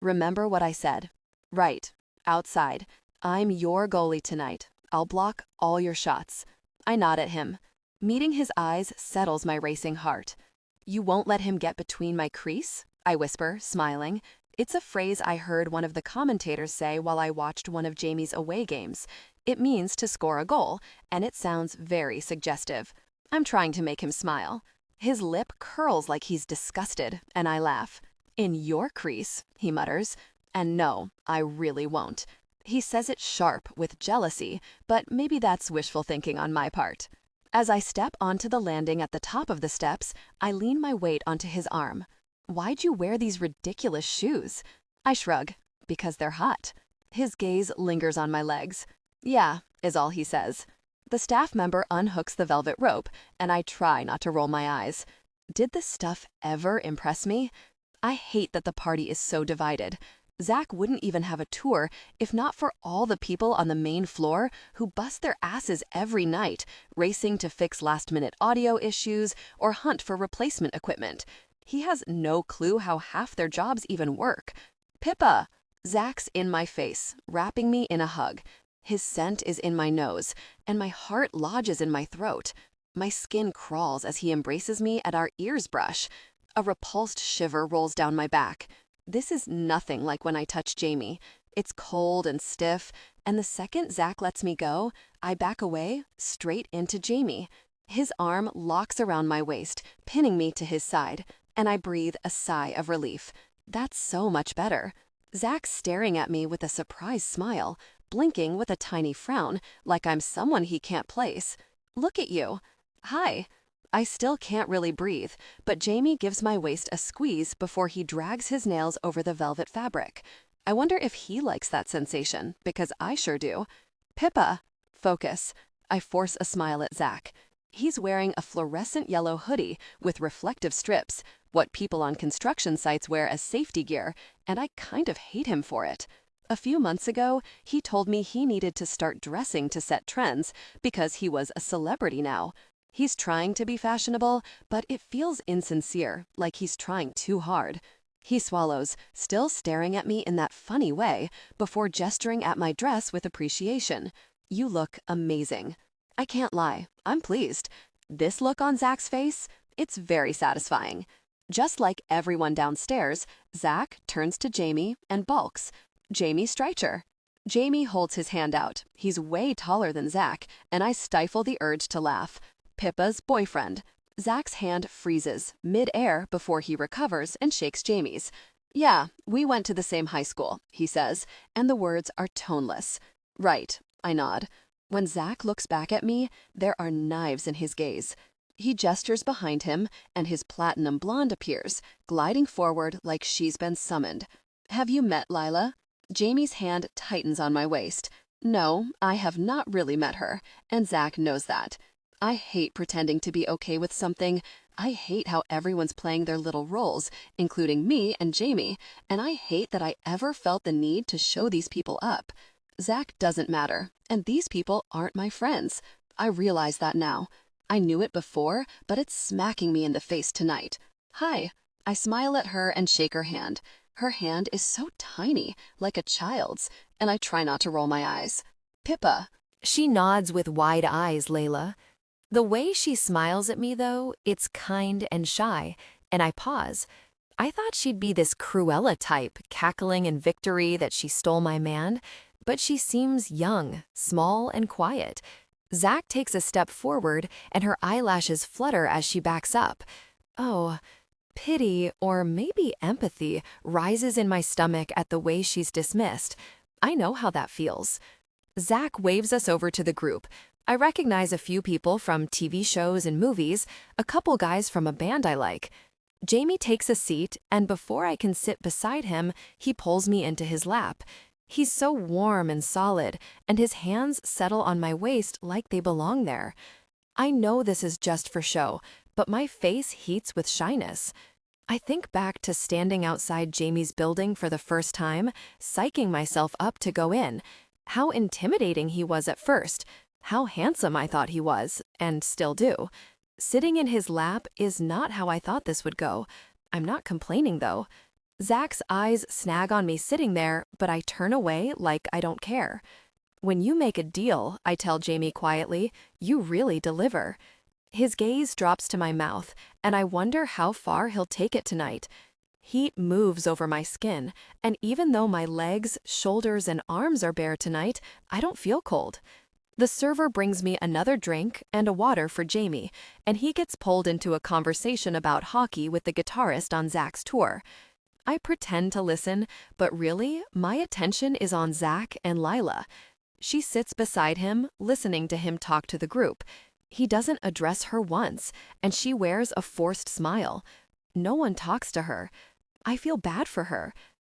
A: Remember what I said. Right, outside. I'm your goalie tonight. I'll block all your shots. I nod at him. Meeting his eyes settles my racing heart. You won't let him get between my crease? I whisper, smiling. It's a phrase I heard one of the commentators say while I watched one of Jamie's away games. It means to score a goal, and it sounds very suggestive. I'm trying to make him smile. His lip curls like he's disgusted, and I laugh. In your crease, he mutters. And no, I really won't. He says it sharp, with jealousy, but maybe that's wishful thinking on my part. As I step onto the landing at the top of the steps, I lean my weight onto his arm. Why'd you wear these ridiculous shoes? I shrug. Because they're hot. His gaze lingers on my legs. Yeah, is all he says. The staff member unhooks the velvet rope, and I try not to roll my eyes. Did this stuff ever impress me? I hate that the party is so divided. Zach wouldn't even have a tour if not for all the people on the main floor who bust their asses every night, racing to fix last-minute audio issues or hunt for replacement equipment. He has no clue how half their jobs even work. Pippa!
B: Zach's in my face, wrapping me in a hug. His scent is in my nose, and my heart lodges in my throat. My skin crawls as he embraces me and our ears brush. A repulsed shiver rolls down my back. This is nothing like when I touch Jamie. It's cold and stiff, and the second Zach lets me go, I back away, straight into Jamie. His arm locks around my waist, pinning me to his side, and I breathe a sigh of relief. That's so much better. Zach's staring at me with a surprised smile, blinking with a tiny frown, like I'm someone he can't place. Look at you. Hi. I still can't really breathe, but Jamie gives my waist a squeeze before he drags his nails over the velvet fabric. I wonder if he likes that sensation, because I sure do. Pippa. Focus. I force a smile at Zach. He's wearing a fluorescent yellow hoodie with reflective strips, what people on construction sites wear as safety gear, and I kind of hate him for it. A few months ago, he told me he needed to start dressing to set trends because he was a celebrity now. He's trying to be fashionable, but it feels insincere, like he's trying too hard. He swallows, still staring at me in that funny way, before gesturing at my dress with appreciation. You look amazing. I can't lie, I'm pleased. This look on Zach's face, it's very satisfying. Just like everyone downstairs, Zach turns to Jamie and balks. Jamie Streicher. Jamie holds his hand out. He's way taller than Zach, and I stifle the urge to laugh. Pippa's boyfriend. Zach's hand freezes mid-air before he recovers and shakes Jamie's. Yeah, we went to the same high school, he says, and the words are toneless. Right, I nod. When Zach looks back at me, there are knives in his gaze. He gestures behind him, and his platinum blonde appears, gliding forward like she's been summoned. Have you met Lila? Jamie's hand tightens on my waist. No, I have not really met her, and Zach knows that. I hate pretending to be okay with something. I hate how everyone's playing their little roles, including me and Jamie, and I hate that I ever felt the need to show these people up. Zach doesn't matter, and these people aren't my friends. I realize that now. I knew it before, but it's smacking me in the face tonight. Hi. I smile at her and shake her hand. Her hand is so tiny, like a child's, and I try not to roll my eyes. Pippa.
A: She nods with wide eyes, Layla. The way she smiles at me, though, it's kind and shy, and I pause. I thought she'd be this Cruella type, cackling in victory that she stole my man, but she seems young, small, and quiet. Zach takes a step forward, and her eyelashes flutter as she backs up. Oh, pity, or maybe empathy, rises in my stomach at the way she's dismissed. I know how that feels. Zach waves us over to the group. I recognize a few people from TV shows and movies, a couple guys from a band I like. Jamie takes a seat, and before I can sit beside him, he pulls me into his lap. He's so warm and solid, and his hands settle on my waist like they belong there. I know this is just for show, but my face heats with shyness. I think back to standing outside Jamie's building for the first time, psyching myself up to go in. How intimidating he was at first, how handsome I thought he was, and still do. Sitting in his lap is not how I thought this would go. I'm not complaining, though. Zach's eyes snag on me sitting there, but I turn away like I don't care. When you make a deal, I tell Jamie quietly, you really deliver. His gaze drops to my mouth, and I wonder how far he'll take it tonight. Heat moves over my skin, and even though my legs, shoulders, and arms are bare tonight, I don't feel cold. The server brings me another drink and a water for Jamie, and he gets pulled into a conversation about hockey with the guitarist on Zach's tour. I pretend to listen, but really, my attention is on Zach and Lila. She sits beside him, listening to him talk to the group. He doesn't address her once, and she wears a forced smile. No one talks to her. I feel bad for her.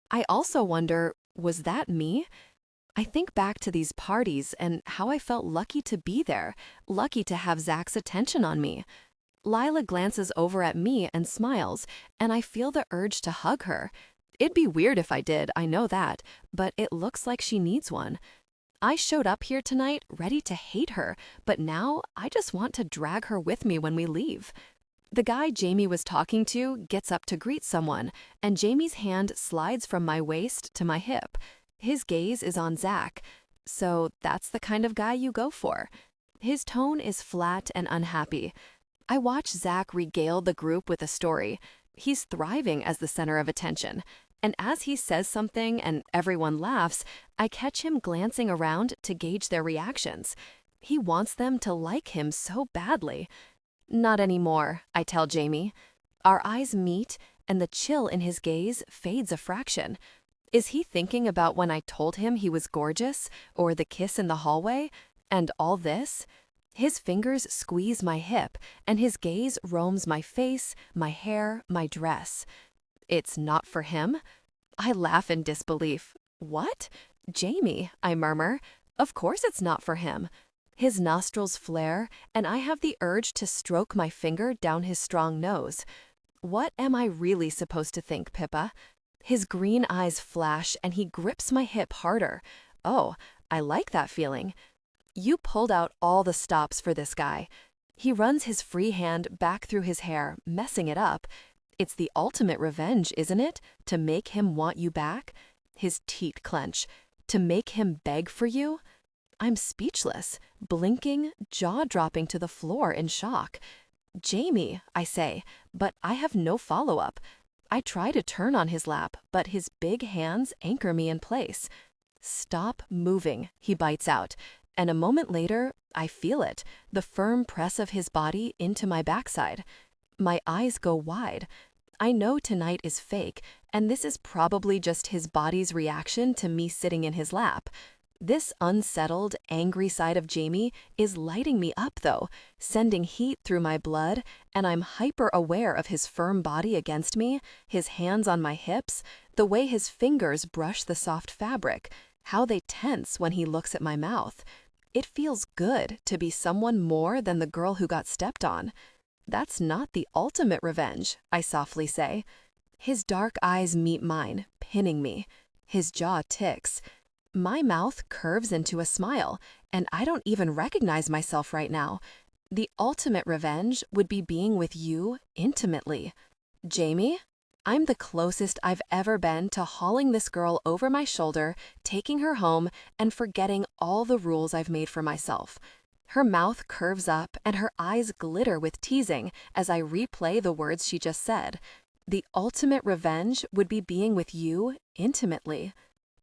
A: I also wonder, was that me? I think back to these parties and how I felt lucky to be there, lucky to have Zach's attention on me. Lila glances over at me and smiles, and I feel the urge to hug her. It'd be weird if I did, I know that, but it looks like she needs one. I showed up here tonight ready to hate her, but now I just want to drag her with me when we leave.
B: The guy Jamie was talking to gets up to greet someone, and Jamie's hand slides from my waist to my hip. His gaze is on Zach. So that's the kind of guy you go for. His tone is flat and unhappy. I watch Zach regale the group with a story. He's thriving as the center of attention. And as he says something and everyone laughs, I catch him glancing around to gauge their reactions. He wants them to like him so badly. Not anymore, I tell Jamie. Our eyes meet, and the chill in his gaze fades a fraction. Is he thinking about when I told him he was gorgeous, or the kiss in the hallway, and all this? His fingers squeeze my hip, and his gaze roams my face, my hair, my dress. It's not for him? I laugh in disbelief. What? Jamie, I murmur. Of course it's not for him. His nostrils flare, and I have the urge to stroke my finger down his strong nose. What am I really supposed to think, Pippa? His green eyes flash, and he grips my hip harder. Oh, I like that feeling. You pulled out all the stops for this guy. He runs his free hand back through his hair, messing it up. It's the ultimate revenge, isn't it? To make him want you back? His teeth clench. To make him beg for you? I'm speechless, blinking, jaw dropping to the floor in shock. Jamie, I say, but I have no follow-up. I try to turn on his lap, but his big hands anchor me in place. Stop moving, he bites out, and a moment later, I feel it, the firm press of his body into my backside. My eyes go wide. I know tonight is fake, and this is probably just his body's reaction to me sitting in his lap. This unsettled, angry side of Jamie is lighting me up, though, sending heat through my blood, and I'm hyper-aware of his firm body against me, his hands on my hips, the way his fingers brush the soft fabric, how they tense when he looks at my mouth. It feels good to be someone more than the girl who got stepped on. That's not the ultimate revenge, I softly say. His dark eyes meet mine, pinning me. His jaw ticks. My mouth curves into a smile, and I don't even recognize myself right now. The ultimate revenge would be being with you intimately. Jamie, I'm the closest I've ever been to hauling this girl over my shoulder, taking her home, and forgetting all the rules I've made for myself. Her mouth curves up, and her eyes glitter with teasing as I replay the words she just said. The ultimate revenge would be being with you intimately.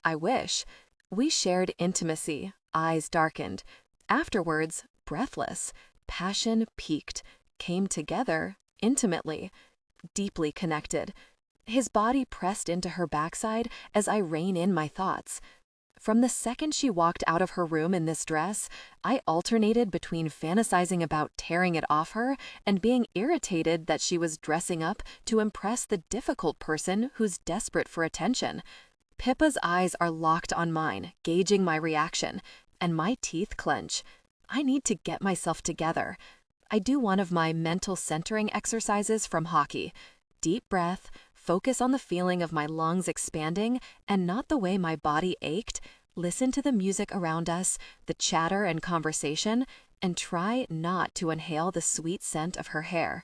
B: I wish. We shared intimacy, eyes darkened. Afterwards, breathless, passion peaked, came together intimately, deeply connected. His body pressed into her backside as I rein in my thoughts. From the second she walked out of her room in this dress, I alternated between fantasizing about tearing it off her and being irritated that she was dressing up to impress the difficult person who's desperate for attention. Pippa's eyes are locked on mine, gauging my reaction, and my teeth clench. I need to get myself together. I do one of my mental centering exercises from hockey. Deep breath, focus on the feeling of my lungs expanding and not the way my body ached. Listen to the music around us, the chatter and conversation, and try not to inhale the sweet scent of her hair.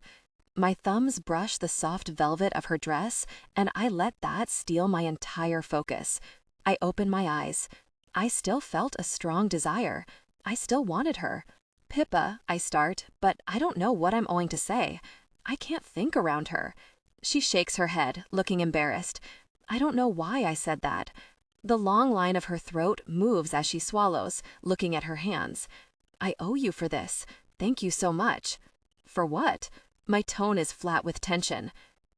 B: My thumbs brush the soft velvet of her dress, and I let that steal my entire focus. I open my eyes. I still felt a strong desire. I still wanted her. Pippa, I start, but I don't know what I'm going to say. I can't think around her. She shakes her head, looking embarrassed. I don't know why I said that. The long line of her throat moves as she swallows, looking at her hands. I owe you for this. Thank you so much. For what? My tone is flat with tension.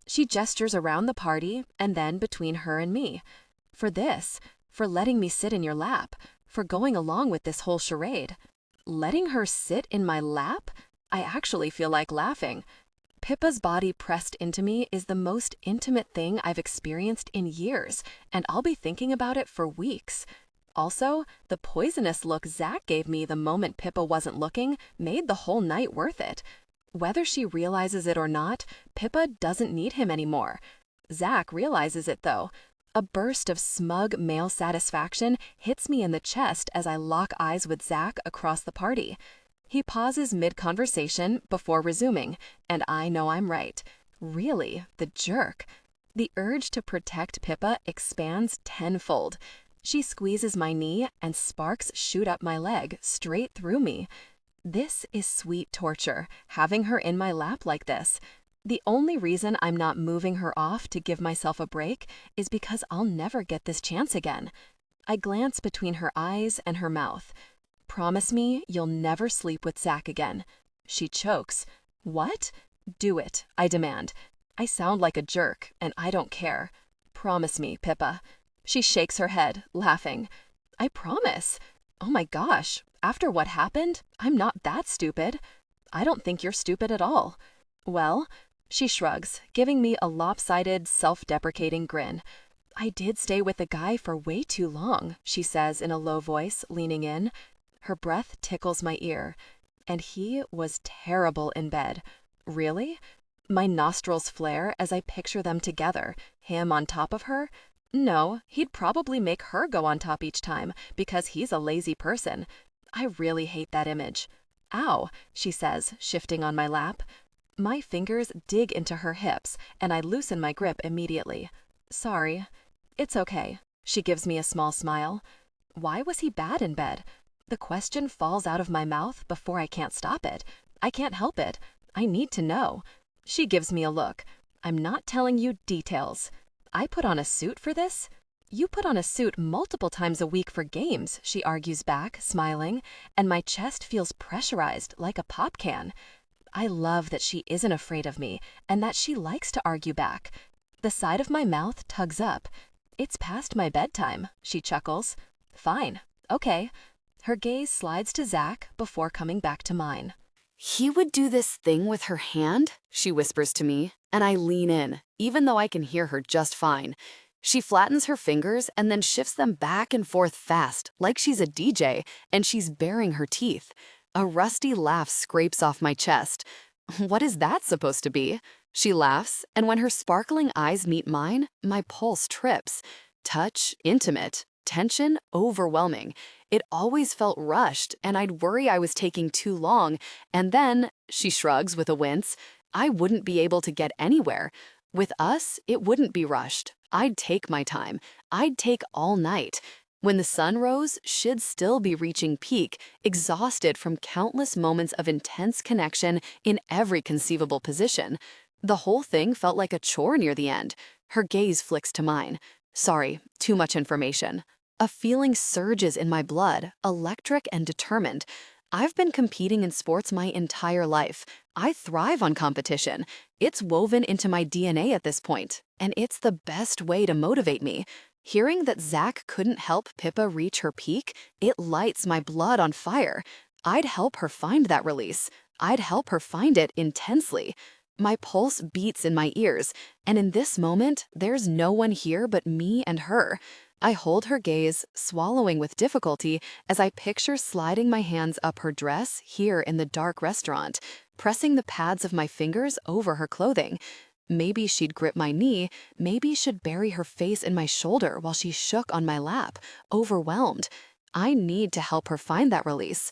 B: She gestures around the party and then between her and me. For this, for letting me sit in your lap, for going along with this whole charade. Letting her sit in my lap? I actually feel like laughing. Pippa's body pressed into me is the most intimate thing I've experienced in years, and I'll be thinking about it for weeks. Also, the poisonous look Zach gave me the moment Pippa wasn't looking made the whole night worth it. Whether she realizes it or not, Pippa doesn't need him anymore. Zach realizes it, though. A burst of smug male satisfaction hits me in the chest as I lock eyes with Zach across the party. He pauses mid-conversation before resuming, and I know I'm right. Really, the jerk. The urge to protect Pippa expands tenfold. She squeezes my knee and sparks shoot up my leg, straight through me. This is sweet torture, having her in my lap like this. The only reason I'm not moving her off to give myself a break is because I'll never get this chance again. I glance between her eyes and her mouth. Promise me you'll never sleep with Zach again. She chokes. What? Do it, I demand. I sound like a jerk, and I don't care. Promise me, Pippa. She shakes her head, laughing. I promise. Oh my gosh, after what happened, I'm not that stupid. I don't think you're stupid at all. Well, she shrugs, giving me a lopsided, self-deprecating grin. I did stay with the guy for way too long, she says in a low voice, leaning in. Her breath tickles my ear. And he was terrible in bed. Really? My nostrils flare as I picture them together, him on top of her. No, he'd probably make her go on top each time because he's a lazy person. I really hate that image. Ow, she says, shifting on my lap. My fingers dig into her hips, and I loosen my grip immediately. Sorry. It's okay. She gives me a small smile. Why was he bad in bed? The question falls out of my mouth before I can't stop it. I can't help it. I need to know. She gives me a look. I'm not telling you details. I put on a suit for this? You put on a suit multiple times a week for games, she argues back, smiling, and my chest feels pressurized like a pop can. I love that she isn't afraid of me and that she likes to argue back. The side of my mouth tugs up. It's past my bedtime, she chuckles. Fine. Okay. Her gaze slides to Zach before coming back to mine.
A: He would do this thing with her hand, she whispers to me, and I lean in, even though I can hear her just fine. She flattens her fingers and then shifts them back and forth fast, like she's a DJ, and she's baring her teeth. A rusty laugh scrapes off my chest. What is that supposed to be? She laughs, and when her sparkling eyes meet mine, my pulse trips. Touch, intimate. Tension, overwhelming. It always felt rushed, and I'd worry I was taking too long, and then, she shrugs with a wince, I wouldn't be able to get anywhere. With us, it wouldn't be rushed. I'd take my time. I'd take all night. When the sun rose, she'd still be reaching peak, exhausted from countless moments of intense connection in every conceivable position. The whole thing felt like a chore near the end. Her gaze flicks to mine. Sorry, too much information. A feeling surges in my blood, electric and determined. I've been competing in sports my entire life. I thrive on competition. It's woven into my DNA at this point, and it's the best way to motivate me. Hearing that Zach couldn't help Pippa reach her peak, it lights my blood on fire. I'd help her find that release. I'd help her find it intensely. My pulse beats in my ears, and in this moment, there's no one here but me and her. I hold her gaze, swallowing with difficulty as I picture sliding my hands up her dress here in the dark restaurant, pressing the pads of my fingers over her clothing. Maybe she'd grip my knee, maybe she'd bury her face in my shoulder while she shook on my lap, overwhelmed. I need to help her find that release.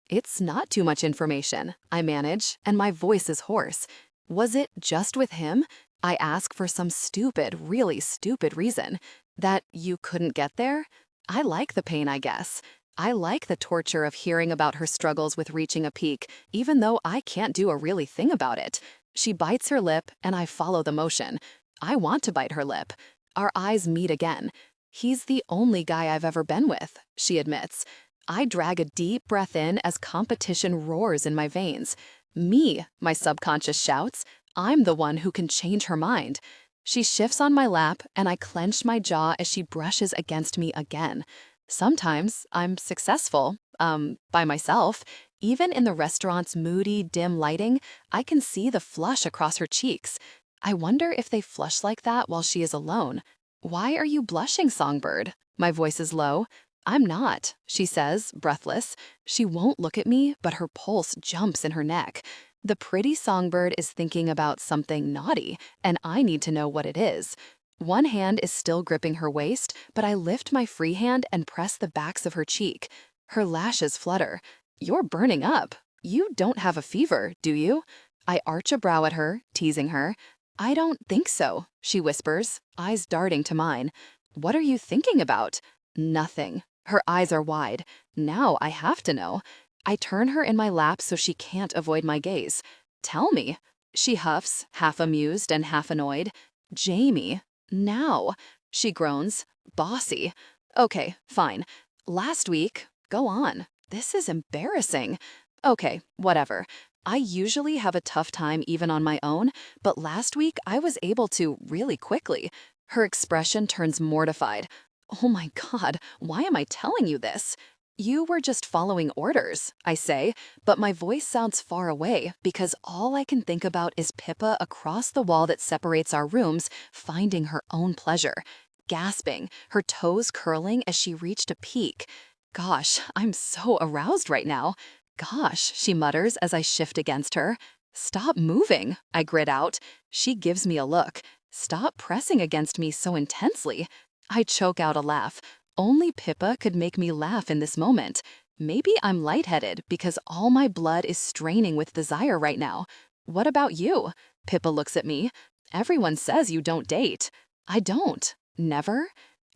A: It's not too much information, I manage, and my voice is hoarse. Was it just with him? I ask for some stupid, really stupid reason. That you couldn't get there? I like the pain, I guess. I like the torture of hearing about her struggles with reaching a peak, even though I can't do a really thing about it. She bites her lip, and I follow the motion. I want to bite her lip. Our eyes meet again. He's the only guy I've ever been with, she admits. I drag a deep breath in as competition roars in my veins. Me, my subconscious shouts. I'm the one who can change her mind. She shifts on my lap, and I clench my jaw as she brushes against me again. Sometimes I'm successful, by myself. Even in the restaurant's moody, dim lighting, I can see the flush across her cheeks. I wonder if they flush like that while she is alone. Why are you blushing, Songbird? My voice is low. I'm not, she says, breathless. She won't look at me, but her pulse jumps in her neck. The pretty songbird is thinking about something naughty, and I need to know what it is. One hand is still gripping her waist, but I lift my free hand and press the backs of her cheek. Her lashes flutter. You're burning up.
B: You don't have a fever, do you? I arch a brow at her, teasing her. I don't think so, she whispers, eyes darting to mine. What are you thinking about? Nothing. Her eyes are wide. Now I have to know. I turn her in my lap so she can't avoid my gaze. Tell me. She huffs, half amused and half annoyed. Jamie. Now. She groans. Bossy. Okay, fine. Last week. Go on. This is embarrassing. Okay, whatever. I usually have a tough time even on my own, but last week I was able to really quickly. Her expression turns mortified. Oh my God, why am I telling you this? You were just following orders, I say, but my voice sounds far away because all I can think about is Pippa across the wall that separates our rooms, finding her own pleasure. Gasping, her toes curling as she reached a peak. Gosh, I'm so aroused right now. Gosh, she mutters as I shift against her. Stop moving, I grit out. She gives me a look. Stop pressing against me so intensely. I choke out a laugh. Only Pippa could make me laugh in this moment. Maybe I'm lightheaded because all my blood is straining with desire right now. What about you? Pippa looks at me. Everyone says you don't date. I don't. Never?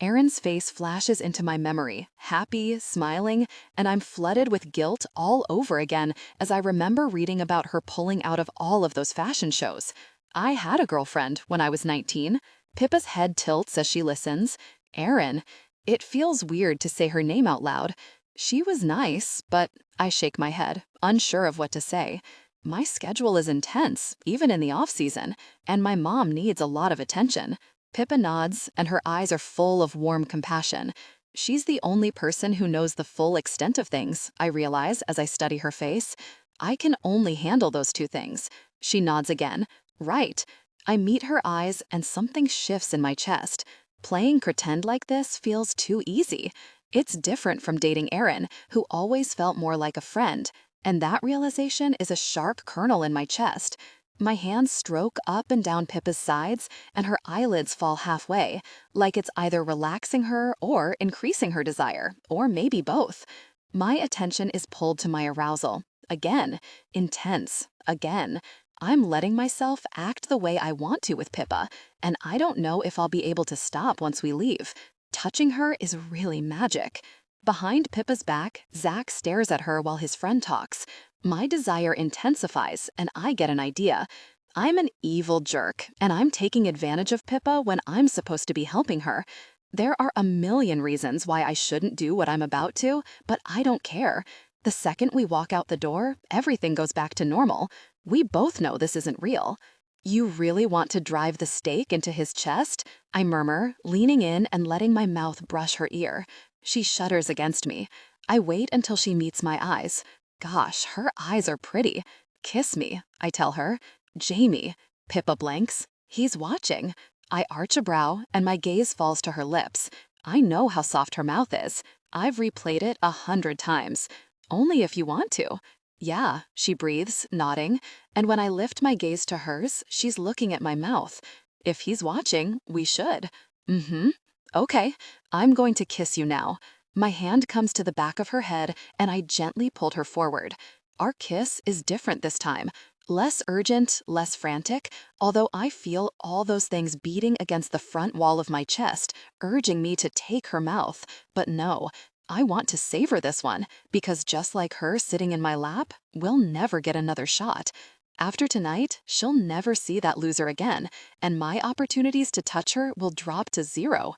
B: Erin's face flashes into my memory, happy, smiling, and I'm flooded with guilt all over again as I remember reading about her pulling out of all of those fashion shows. I had a girlfriend when I was 19. Pippa's head tilts as she listens. Erin. It feels weird to say her name out loud. She was nice, but I shake my head, unsure of what to say. My schedule is intense, even in the off-season, and my mom needs a lot of attention. Pippa nods, and her eyes are full of warm compassion. She's the only person who knows the full extent of things, I realize as I study her face. I can only handle those two things. She nods again. Right. I meet her eyes, and something shifts in my chest. Playing pretend like this feels too easy. It's different from dating Erin, who always felt more like a friend, and that realization is a sharp kernel in my chest. My hands stroke up and down Pippa's sides, and her eyelids fall halfway, like it's either relaxing her or increasing her desire, or maybe both. My attention is pulled to my arousal. Again. Intense. Again. I'm letting myself act the way I want to with Pippa, and I don't know if I'll be able to stop once we leave. Touching her is really magic. Behind Pippa's back, Zach stares at her while his friend talks. My desire intensifies, and I get an idea. I'm an evil jerk, and I'm taking advantage of Pippa when I'm supposed to be helping her. There are a million reasons why I shouldn't do what I'm about to, but I don't care. The second we walk out the door, everything goes back to normal. We both know this isn't real. You really want to drive the stake into his chest? I murmur, leaning in and letting my mouth brush her ear. She shudders against me. I wait until she meets my eyes. Gosh, her eyes are pretty. Kiss me, I tell her. Jamie. Pippa blanks. He's watching. I arch a brow, and my gaze falls to her lips. I know how soft her mouth is. I've replayed it 100 times. Only if you want to. Yeah, she breathes, nodding, and when I lift my gaze to hers, she's looking at my mouth. If he's watching, we should. Mm-hmm. Okay, I'm going to kiss you now. My hand comes to the back of her head, and I gently pulled her forward. Our kiss is different this time. Less urgent, less frantic, although I feel all those things beating against the front wall of my chest, urging me to take her mouth. But no, I want to savor this one, because just like her sitting in my lap, we'll never get another shot. After tonight, she'll never see that loser again, and my opportunities to touch her will drop to 0.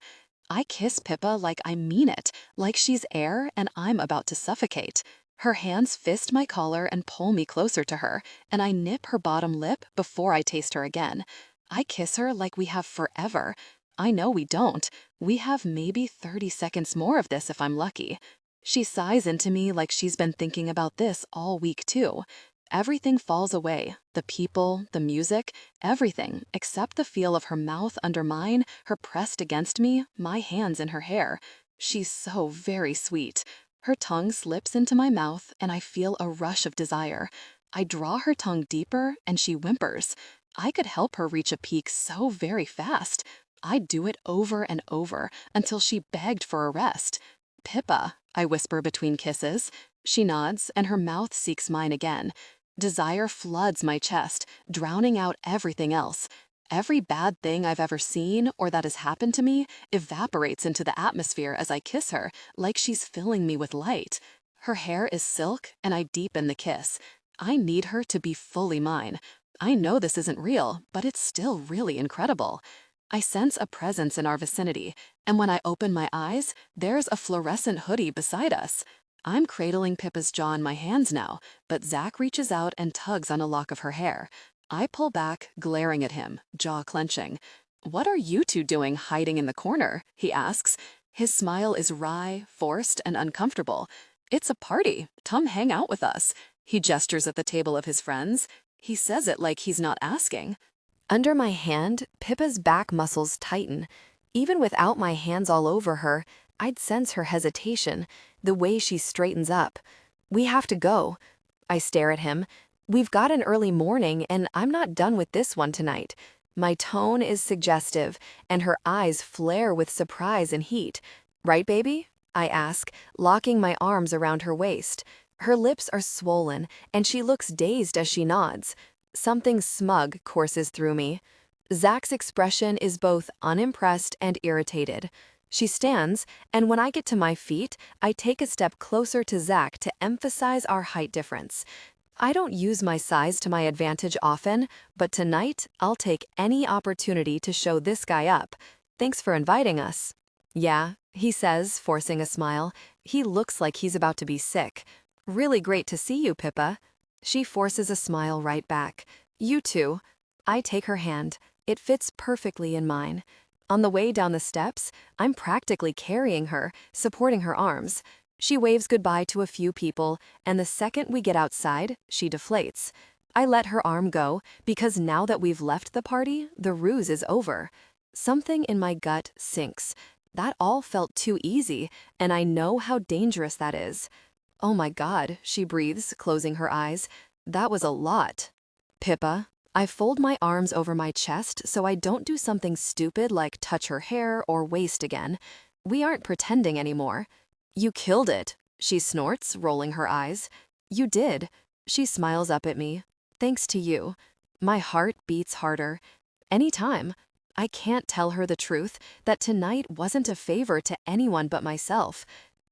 B: I kiss Pippa like I mean it, like she's air and I'm about to suffocate. Her hands fist my collar and pull me closer to her, and I nip her bottom lip before I taste her again. I kiss her like we have forever. I know we don't. We have maybe 30 seconds more of this if I'm lucky. She sighs into me like she's been thinking about this all week too. Everything falls away, the people, the music, everything except the feel of her mouth under mine, her pressed against me, my hands in her hair. She's so very sweet. Her tongue slips into my mouth and I feel a rush of desire. I draw her tongue deeper and she whimpers. I could help her reach a peak so very fast. I'd do it over and over until she begged for a rest. Pippa, I whisper between kisses. She nods, and her mouth seeks mine again. Desire floods my chest, drowning out everything else. Every bad thing I've ever seen or that has happened to me evaporates into the atmosphere as I kiss her, like she's filling me with light. Her hair is silk, and I deepen the kiss. I need her to be fully mine. I know this isn't real, but it's still really incredible. I sense a presence in our vicinity, and when I open my eyes, there's a fluorescent hoodie beside us. I'm cradling Pippa's jaw in my hands now, but Zach reaches out and tugs on a lock of her hair. I pull back, glaring at him, jaw clenching. "What are you two doing hiding in the corner?" he asks. His smile is wry, forced, and uncomfortable. "It's a party. Come hang out with us." He gestures at the table of his friends. He says it like he's not asking.
A: Under my hand, Pippa's back muscles tighten. Even without my hands all over her, I'd sense her hesitation, the way she straightens up. "We have to go." I stare at him. "We've got an early morning, and I'm not done with this one tonight." My tone is suggestive, and her eyes flare with surprise and heat. "Right, baby?" I ask, locking my arms around her waist. Her lips are swollen, and she looks dazed as she nods. Something smug courses through me. Zach's expression is both unimpressed and irritated. She stands, and when I get to my feet, I take a step closer to Zach to emphasize our height difference. I don't use my size to my advantage often, but tonight I'll take any opportunity to show this guy up. "Thanks for inviting us." "Yeah," he says, forcing a smile. He looks like he's about to be sick. "Really great to see you, Pippa." She forces a smile right back. "You too." I take her hand. It fits perfectly in mine. On the way down the steps, I'm practically carrying her, supporting her arms. She waves goodbye to a few people, and the second we get outside, she deflates. I let her arm go, because now that we've left the party, the ruse is over. Something in my gut sinks. That all felt too easy, and I know how dangerous that is. "Oh my God," she breathes, closing her eyes. "That was a lot." "Pippa." I fold my arms over my chest so I don't do something stupid like touch her hair or waist again. We aren't pretending anymore. "You killed it," she snorts, rolling her eyes. "You did." She smiles up at me. "Thanks to you." My heart beats harder. Anytime. I can't tell her the truth, that tonight wasn't a favor to anyone but myself.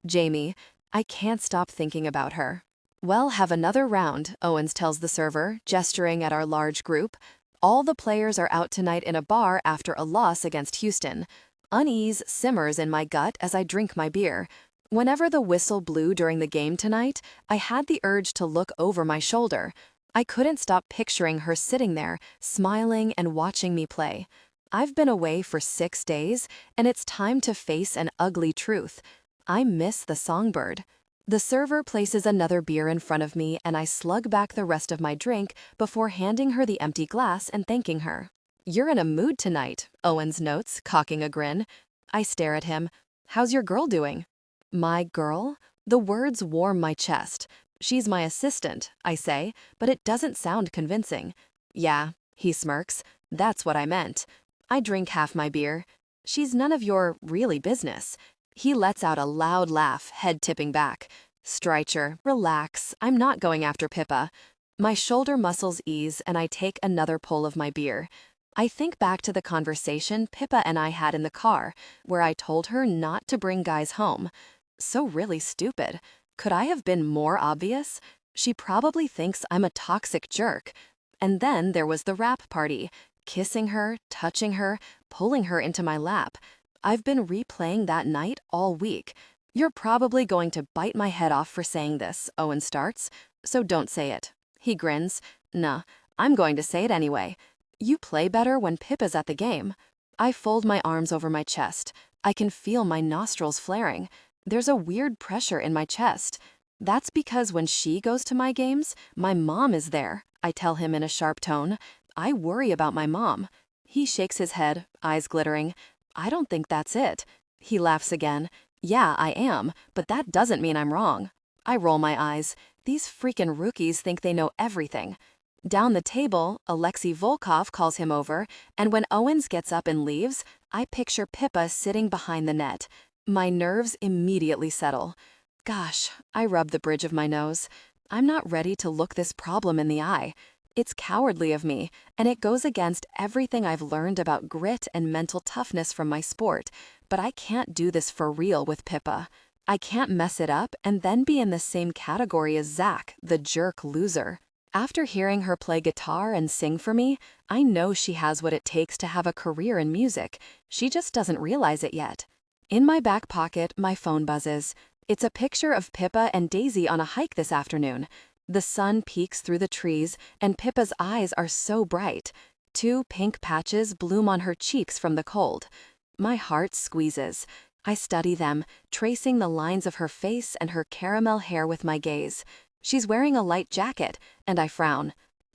A: "Jamie." I can't stop thinking about her. "Well, have another round," Owens tells the server, gesturing at our large group. "All the players are out tonight in a bar after a loss against Houston." Unease simmers in my gut as I drink my beer. Whenever the whistle blew during the game tonight, I had the urge to look over my shoulder. I couldn't stop picturing her sitting there, smiling and watching me play. I've been away for 6 days, and it's time to face an ugly truth. I miss the songbird. The server places another beer in front of me, and I slug back the rest of my drink before handing her the empty glass and thanking her. "You're in a mood tonight," Owens notes, cocking a grin. I stare at him. "How's your girl doing?" "My girl?" The words warm my chest. "She's my assistant," I say, but it doesn't sound convincing. "Yeah," he smirks. "That's what I meant." I drink half my beer. "She's none of your really business." He lets out a loud laugh, head tipping back. "Strycher, relax. I'm not going after Pippa." My shoulder muscles ease, and I take another pull of my beer. I think back to the conversation Pippa and I had in the car, where I told her not to bring guys home. So really stupid. Could I have been more obvious? She probably thinks I'm a toxic jerk. And then there was the wrap party. Kissing her, touching her, pulling her into my lap. I've been replaying that night all week. "You're probably going to bite my head off for saying this," Owen starts, "so don't say it." He grins. "Nah, I'm going to say it anyway. You play better when Pippa's at the game." I fold my arms over my chest. I can feel my nostrils flaring. There's a weird pressure in my chest. "That's because when she goes to my games, my mom is there," I tell him in a sharp tone. "I worry about my mom." He shakes his head, eyes glittering. "I don't think that's it." He laughs again. "Yeah, I am, but that doesn't mean I'm wrong." I roll my eyes. These freaking rookies think they know everything. Down the table, Alexei Volkov calls him over, and when Owens gets up and leaves, I picture Pippa sitting behind the net. My nerves immediately settle.
B: Gosh, I rub the bridge of my nose. I'm not ready to look this problem in the eye. It's cowardly of me, and it goes against everything I've learned about grit and mental toughness from my sport, but I can't do this for real with Pippa. I can't mess it up and then be in the same category as Zach, the jerk loser. After hearing her play guitar and sing for me, I know she has what it takes to have a career in music. She just doesn't realize it yet. In my back pocket, my phone buzzes. It's a picture of Pippa and Daisy on a hike this afternoon. The sun peeks through the trees, and Pippa's eyes are so bright. 2 pink patches bloom on her cheeks from the cold. My heart squeezes. I study them, tracing the lines of her face and her caramel hair with my gaze. She's wearing a light jacket, and I frown.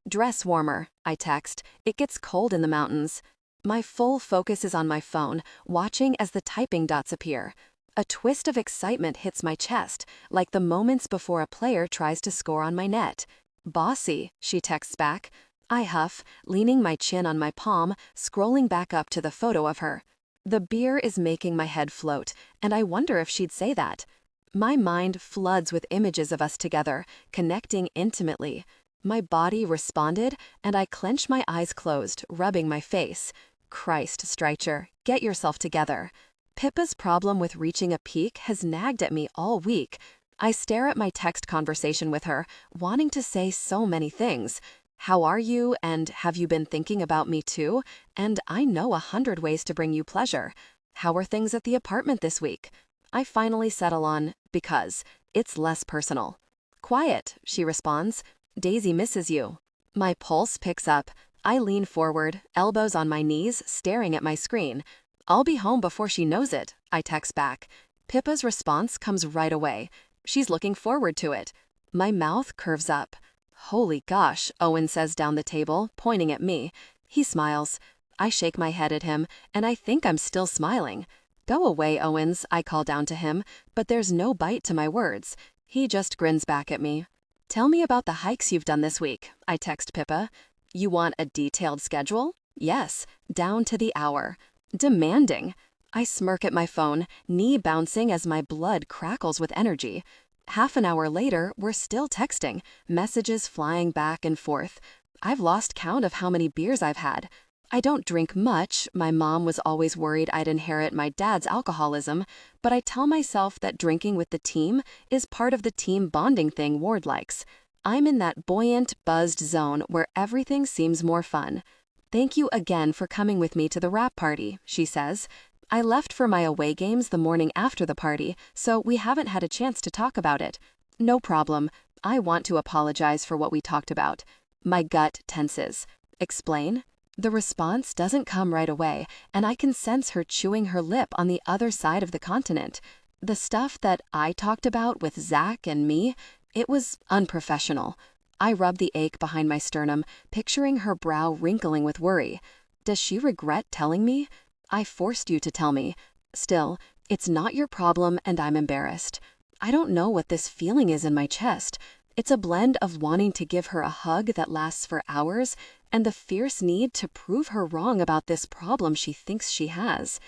B: "Dress warmer," I text. "It gets cold in the mountains." My full focus is on my phone, watching as the typing dots appear. A twist of excitement hits my chest, like the moments before a player tries to score on my net. "Bossy," she texts back. I huff, leaning my chin on my palm, scrolling back up to the photo of her. The beer is making my head float, and I wonder if she'd say that. My mind floods with images of us together, connecting intimately. My body responded, and I clench my eyes closed, rubbing my face. Christ, Streicher, get yourself together. Pippa's problem with reaching a peak has nagged at me all week. I stare at my text conversation with her, wanting to say so many things. How are you, and have you been thinking about me too? And I know 100 ways to bring you pleasure. How are things at the apartment this week? I finally settle on, because it's less personal. "Quiet," she responds. "Daisy misses you." My pulse picks up. I lean forward, elbows on my knees, staring at my screen. "I'll be home before she knows it," I text back. Pippa's response comes right away. She's looking forward to it. My mouth curves up. "Holy gosh," Owen says down the table, pointing at me. He smiles. I shake my head at him, and I think I'm still smiling. "Go away, Owens," I call down to him, but there's no bite to my words. He just grins back at me. "Tell me about the hikes you've done this week," I text Pippa. "You want a detailed schedule?" "Yes, down to the hour." Demanding. I smirk at my phone, knee bouncing as my blood crackles with energy. Half an hour later, we're still texting, messages flying back and forth. I've lost count of how many beers I've had. I don't drink much. My mom was always worried I'd inherit my dad's alcoholism, but I tell myself that drinking with the team is part of the team bonding thing Ward likes. I'm in that buoyant, buzzed zone where everything seems more fun. "Thank you again for coming with me to the wrap party," she says. "I left for my away games the morning after the party, so we haven't had a chance to talk about it." "No problem. I want to apologize for what we talked about." My gut tenses. "Explain?" The response doesn't come right away, and I can sense her chewing her lip on the other side of the continent. The stuff that I talked about with Zach and me, it was unprofessional. I rub the ache behind my sternum, picturing her brow wrinkling with worry. Does she regret telling me? I forced you to tell me. Still, it's not your problem, and I'm embarrassed. I don't know what this feeling is in my chest. It's a blend of wanting to give her a hug that lasts for hours and the fierce need to prove her wrong about this problem she thinks she has.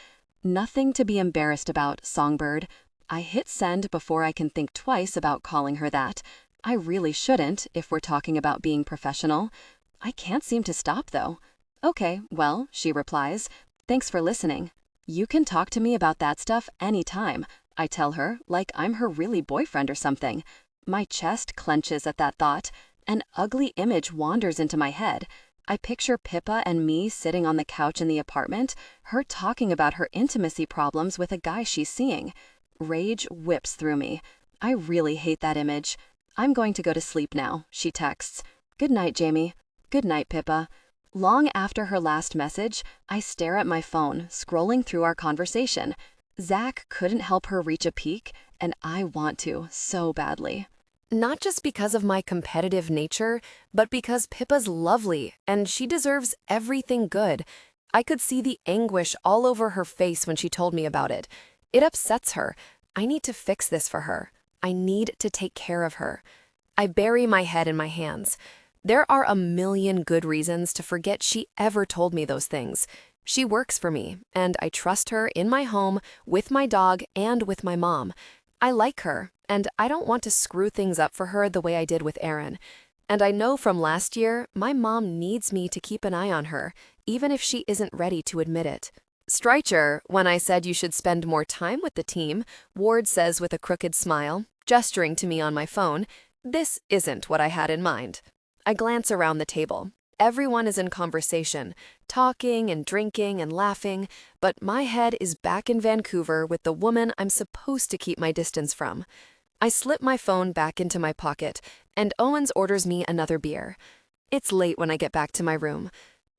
B: Nothing to be embarrassed about, Songbird. I hit send before I can think twice about calling her that. I really shouldn't, if we're talking about being professional. I can't seem to stop, though. "Okay, well," she replies. "Thanks for listening." "You can talk to me about that stuff anytime," I tell her, like I'm her really boyfriend or something. My chest clenches at that thought. An ugly image wanders into my head. I picture Pippa and me sitting on the couch in the apartment, her talking about her intimacy problems with a guy she's seeing. Rage whips through me. I really hate that image. "I'm going to go to sleep now," she texts. "Good night, Jamie." "Good night, Pippa." Long after her last message, I stare at my phone, scrolling through our conversation. Zach couldn't help her reach a peak, and I want to so badly.
A: Not just because of my competitive nature, but because Pippa's lovely, and she deserves everything good. I could see the anguish all over her face when she told me about it. It upsets her. I need to fix this for her. I need to take care of her. I bury my head in my hands. There are a million good reasons to forget she ever told me those things. She works for me, and I trust her in my home, with my dog, and with my mom. I like her, and I don't want to screw things up for her the way I did with Aaron. And I know from last year, my mom needs me to keep an eye on her, even if she isn't ready to admit it. Strycher, when I said you should spend more time with the team, Ward says with a crooked smile, gesturing to me on my phone, this isn't what I had in mind. I glance around the table. Everyone is in conversation, talking and drinking and laughing, but my head is back in Vancouver with the woman I'm supposed to keep my distance from. I slip my phone back into my pocket, and Owens orders me another beer. It's late when I get back to my room.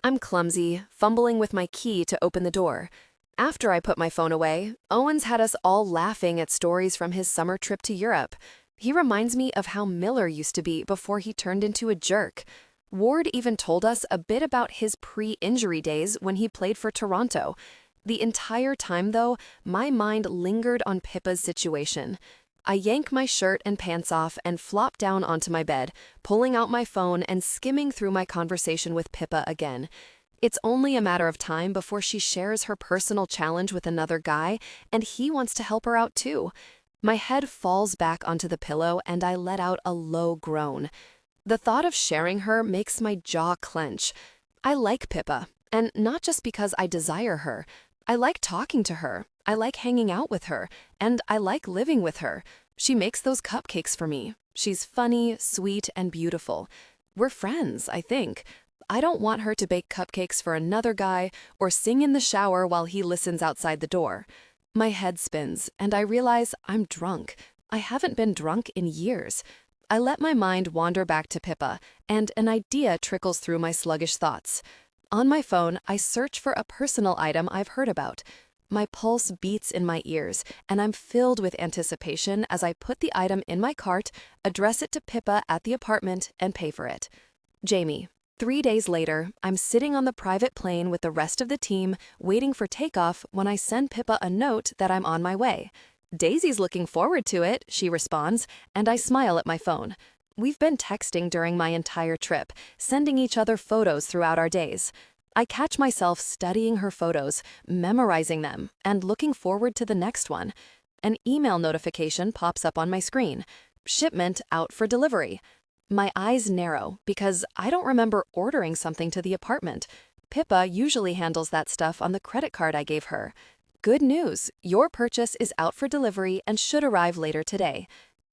A: I'm clumsy, fumbling with my key to open the door. After I put my phone away, Owens had us all laughing at stories from his summer trip to Europe. He reminds me of how Miller used to be before he turned into a jerk. Ward even told us a bit about his pre-injury days when he played for Toronto. The entire time, though, my mind lingered on Pippa's situation. I yank my shirt and pants off and flop down onto my bed, pulling out my phone and skimming through my conversation with Pippa again. It's only a matter of time before she shares her personal challenge with another guy, and he wants to help her out too. My head falls back onto the pillow and I let out a low groan. The thought of sharing her makes my jaw clench. I like Pippa, and not just because I desire her. I like talking to her, I like hanging out with her, and I like living with her. She makes those cupcakes for me. She's funny, sweet, and beautiful. We're friends, I think. I don't want her to bake cupcakes for another guy or sing in the shower while he listens outside the door. My head spins, and I realize I'm drunk. I haven't been drunk in years. I let my mind wander back to Pippa, and an idea trickles through my sluggish thoughts. On my phone, I search for a personal item I've heard about. My pulse beats in my ears, and I'm filled with anticipation as I put the item in my cart, address it to Pippa at the apartment, and pay for it. Jamie. 3 days later, I'm sitting on the private plane with the rest of the team, waiting for takeoff when I send Pippa a note that I'm on my way. Daisy's looking forward to it, she responds, and I smile at my phone. We've been texting during my entire trip, sending each other photos throughout our days. I catch myself studying her photos, memorizing them, and looking forward to the next one. An email notification pops up on my screen. Shipment out for delivery. My eyes narrow because I don't remember ordering something to the apartment. Pippa usually handles that stuff on the credit card I gave her. Good news, your purchase is out for delivery and should arrive later today.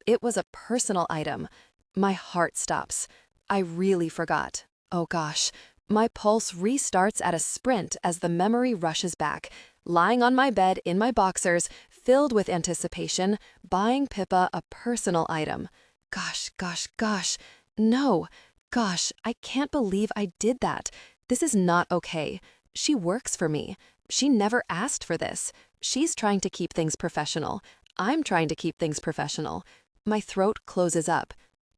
A: It was a personal item. My heart stops. I really forgot. Oh gosh. My pulse restarts at a sprint as the memory rushes back. Lying on my bed in my boxers, filled with anticipation, buying Pippa a personal item. Gosh. No. Gosh, I can't believe I did that. This is not okay. She works for me. She never asked for this. She's trying to keep things professional. I'm trying to keep things professional. My throat closes up.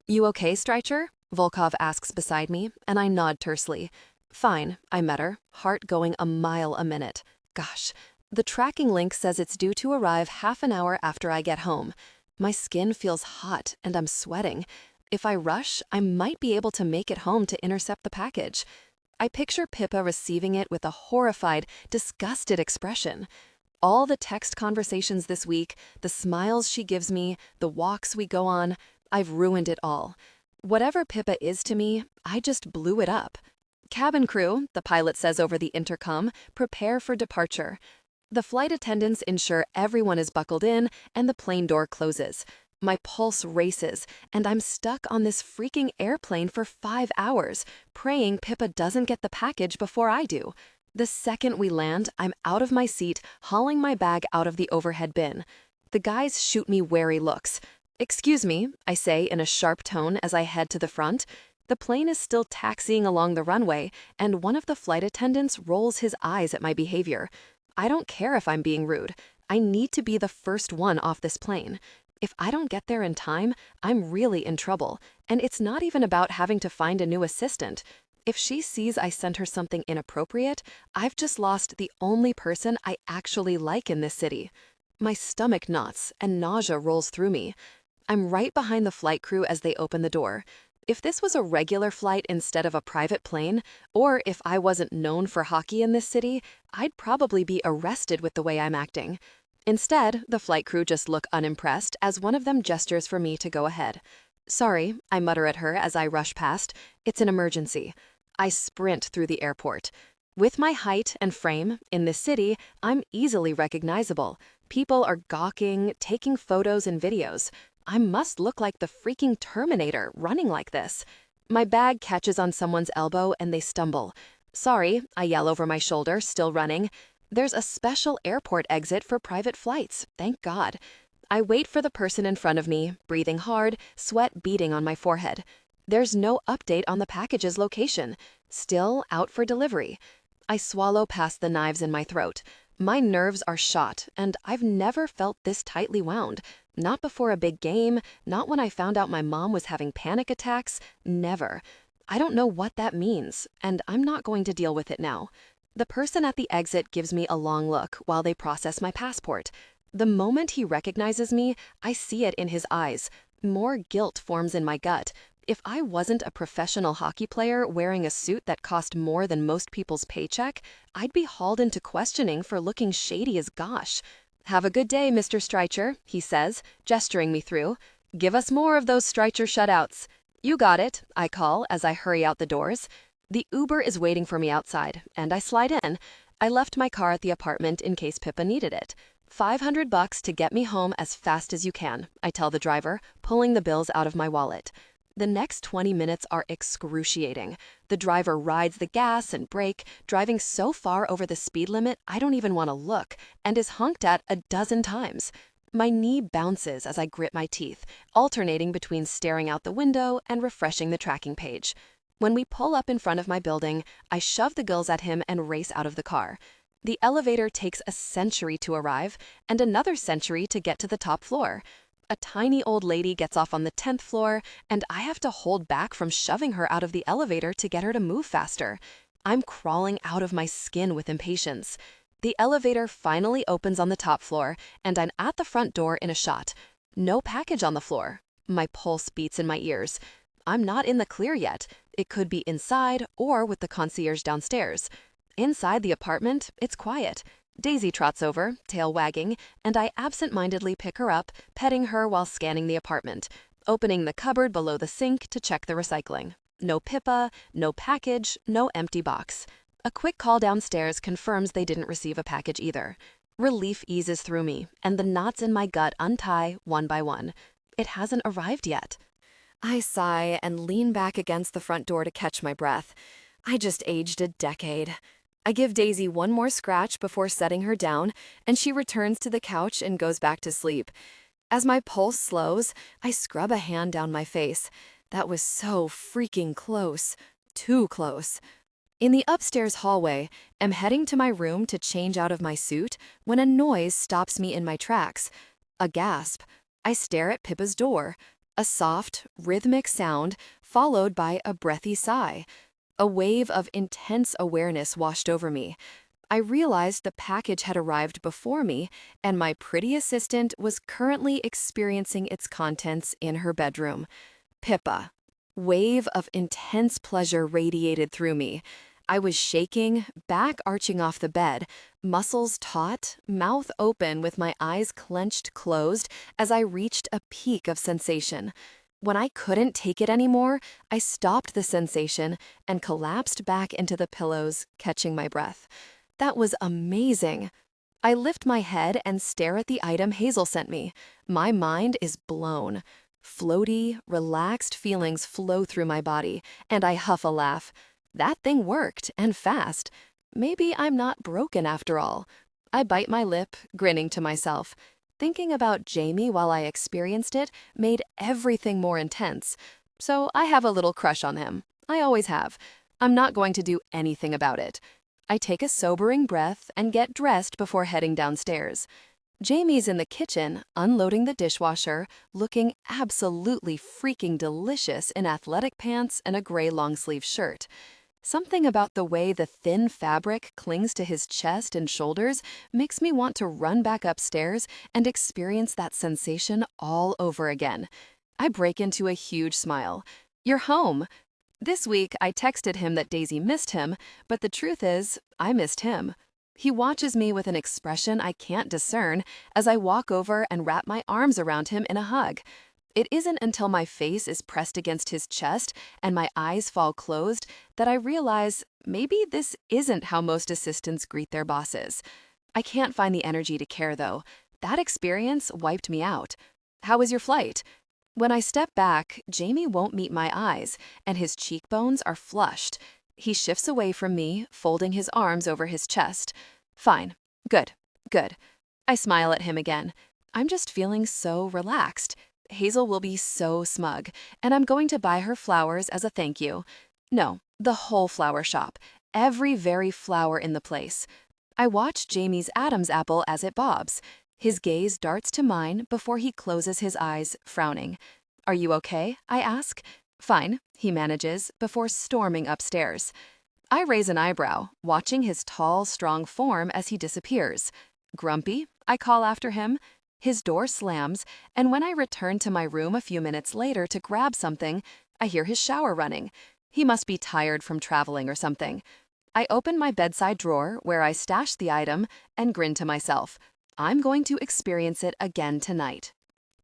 A: You okay, Strycher? Volkov asks beside me, and I nod tersely. Fine, I mutter, heart going a mile a minute. Gosh, the tracking link says it's due to arrive half an hour after I get home. My skin feels hot, and I'm sweating. If I rush, I might be able to make it home to intercept the package. I picture Pippa receiving it with a horrified, disgusted expression. All the text conversations this week, the smiles she gives me, the walks we go on, I've ruined it all. Whatever Pippa is to me, I just blew it up. Cabin crew, the pilot says over the intercom, prepare for departure. The flight attendants ensure everyone is buckled in and the plane door closes. My pulse races, and I'm stuck on this freaking airplane for 5 hours, praying Pippa doesn't get the package before I do. The second we land, I'm out of my seat, hauling my bag out of the overhead bin. The guys shoot me wary looks. Excuse me, I say in a sharp tone as I head to the front. The plane is still taxiing along the runway, and one of the flight attendants rolls his eyes at my behavior. I don't care if I'm being rude. I need to be the first one off this plane. If I don't get there in time, I'm really in trouble, and it's not even about having to find a new assistant. If she sees I sent her something inappropriate, I've just lost the only person I actually like in this city. My stomach knots, and nausea rolls through me. I'm right behind the flight crew as they open the door. If this was a regular flight instead of a private plane, or if I wasn't known for hockey in this city, I'd probably be arrested with the way I'm acting.
B: Instead, the flight crew just look unimpressed as one of them gestures for me to go ahead. Sorry, I mutter at her as I rush past. It's an emergency. I sprint through the airport. With my height and frame, in this city, I'm easily recognizable. People are gawking, taking photos and videos. I must look like the freaking Terminator running like this. My bag catches on someone's elbow and they stumble. Sorry, I yell over my shoulder, still running. There's a special airport exit for private flights, thank God. I wait for the person in front of me, breathing hard, sweat beading on my forehead. There's no update on the package's location. Still out for delivery. I swallow past the knives in my throat. My nerves are shot, and I've never felt this tightly wound. Not before a big game, not when I found out my mom was having panic attacks, never. I don't know what that means, and I'm not going to deal with it now. The person at the exit gives me a long look while they process my passport. The moment he recognizes me, I see it in his eyes. More guilt forms in my gut. If I wasn't a professional hockey player wearing a suit that cost more than most people's paycheck, I'd be hauled into questioning for looking shady as gosh. Have a good day, Mr. Streicher, he says, gesturing me through. Give us more of those Streicher shutouts. You got it, I call as I hurry out the doors. The Uber is waiting for me outside, and I slide in. I left my car at the apartment in case Pippa needed it. $500 to get me home as fast as you can, I tell the driver, pulling the bills out of my wallet. The next 20 minutes are excruciating. The driver rides the gas and brake, driving so far over the speed limit I don't even want to look, and is honked at a dozen times. My knee bounces as I grit my teeth, alternating between staring out the window and refreshing the tracking page. When we pull up in front of my building, I shove the gills at him and race out of the car. The elevator takes a century to arrive and another century to get to the top floor. A tiny old lady gets off on the 10th floor, and I have to hold back from shoving her out of the elevator to get her to move faster. I'm crawling out of my skin with impatience. The elevator finally opens on the top floor, and I'm at the front door in a shot. No package on the floor. My pulse beats in my ears. I'm not in the clear yet. It could be inside or with the concierge downstairs. Inside the apartment, it's quiet. Daisy trots over, tail wagging, and I absent-mindedly pick her up, petting her while scanning the apartment, opening the cupboard below the sink to check the recycling. No Pippa, no package, no empty box. A quick call downstairs confirms they didn't receive a package either. Relief eases through me, and the knots in my gut untie one by one. It hasn't arrived yet. I sigh and lean back against the front door to catch my breath. I just aged a decade. I give Daisy one more scratch before setting her down, and she returns to the couch and goes back to sleep. As my pulse slows, I scrub a hand down my face. That was so freaking close. Too close. In the upstairs hallway, I'm heading to my room to change out of my suit when a noise stops me in my tracks. A gasp. I stare at Pippa's door. A soft, rhythmic sound, followed by a breathy sigh. A wave of intense awareness washed over me. I realized the package had arrived before me, and my pretty assistant was currently experiencing its contents in her bedroom. Pippa. Wave of intense pleasure radiated through me. I was shaking, back arching off the bed, muscles taut, mouth open with my eyes clenched closed as I reached a peak of sensation. When I couldn't take it anymore, I stopped the sensation and collapsed back into the pillows, catching my breath. That was amazing. I lift my head and stare at the item Hazel sent me. My mind is blown. Floaty, relaxed feelings flow through my body, and I huff a laugh. That thing worked, and fast. Maybe I'm not broken after all. I bite my lip, grinning to myself. Thinking about Jamie while I experienced it made everything more intense. So I have a little crush on him. I always have. I'm not going to do anything about it. I take a sobering breath and get dressed before heading downstairs. Jamie's in the kitchen, unloading the dishwasher, looking absolutely freaking delicious in athletic pants and a gray long-sleeve shirt. Something about the way the thin fabric clings to his chest and shoulders makes me want to run back upstairs and experience that sensation all over again. I break into a huge smile. You're home. This week, I texted him that Daisy missed him, but the truth is, I missed him. He watches me with an expression I can't discern as I walk over and wrap my arms around him in a hug. It isn't until my face is pressed against his chest and my eyes fall closed that I realize maybe this isn't how most assistants greet their bosses. I can't find the energy to care, though. That experience wiped me out. How was your flight? When I step back, Jamie won't meet my eyes, and his cheekbones are flushed. He shifts away from me, folding his arms over his chest. Fine. Good. Good. I smile at him again. I'm just feeling so relaxed. Hazel will be so smug, and I'm going to buy her flowers as a thank you. No, the whole flower shop. Every very flower in the place. I watch Jamie's Adam's apple as it bobs. His gaze darts to mine before he closes his eyes, frowning. Are you okay? I ask. Fine, he manages, before storming upstairs. I raise an eyebrow, watching his tall, strong form as he disappears. Grumpy, I call after him. His door slams, and when I return to my room a few minutes later to grab something, I hear his shower running. He must be tired from traveling or something. I open my bedside drawer, where I stashed the item, and grin to myself. I'm going to experience it again tonight.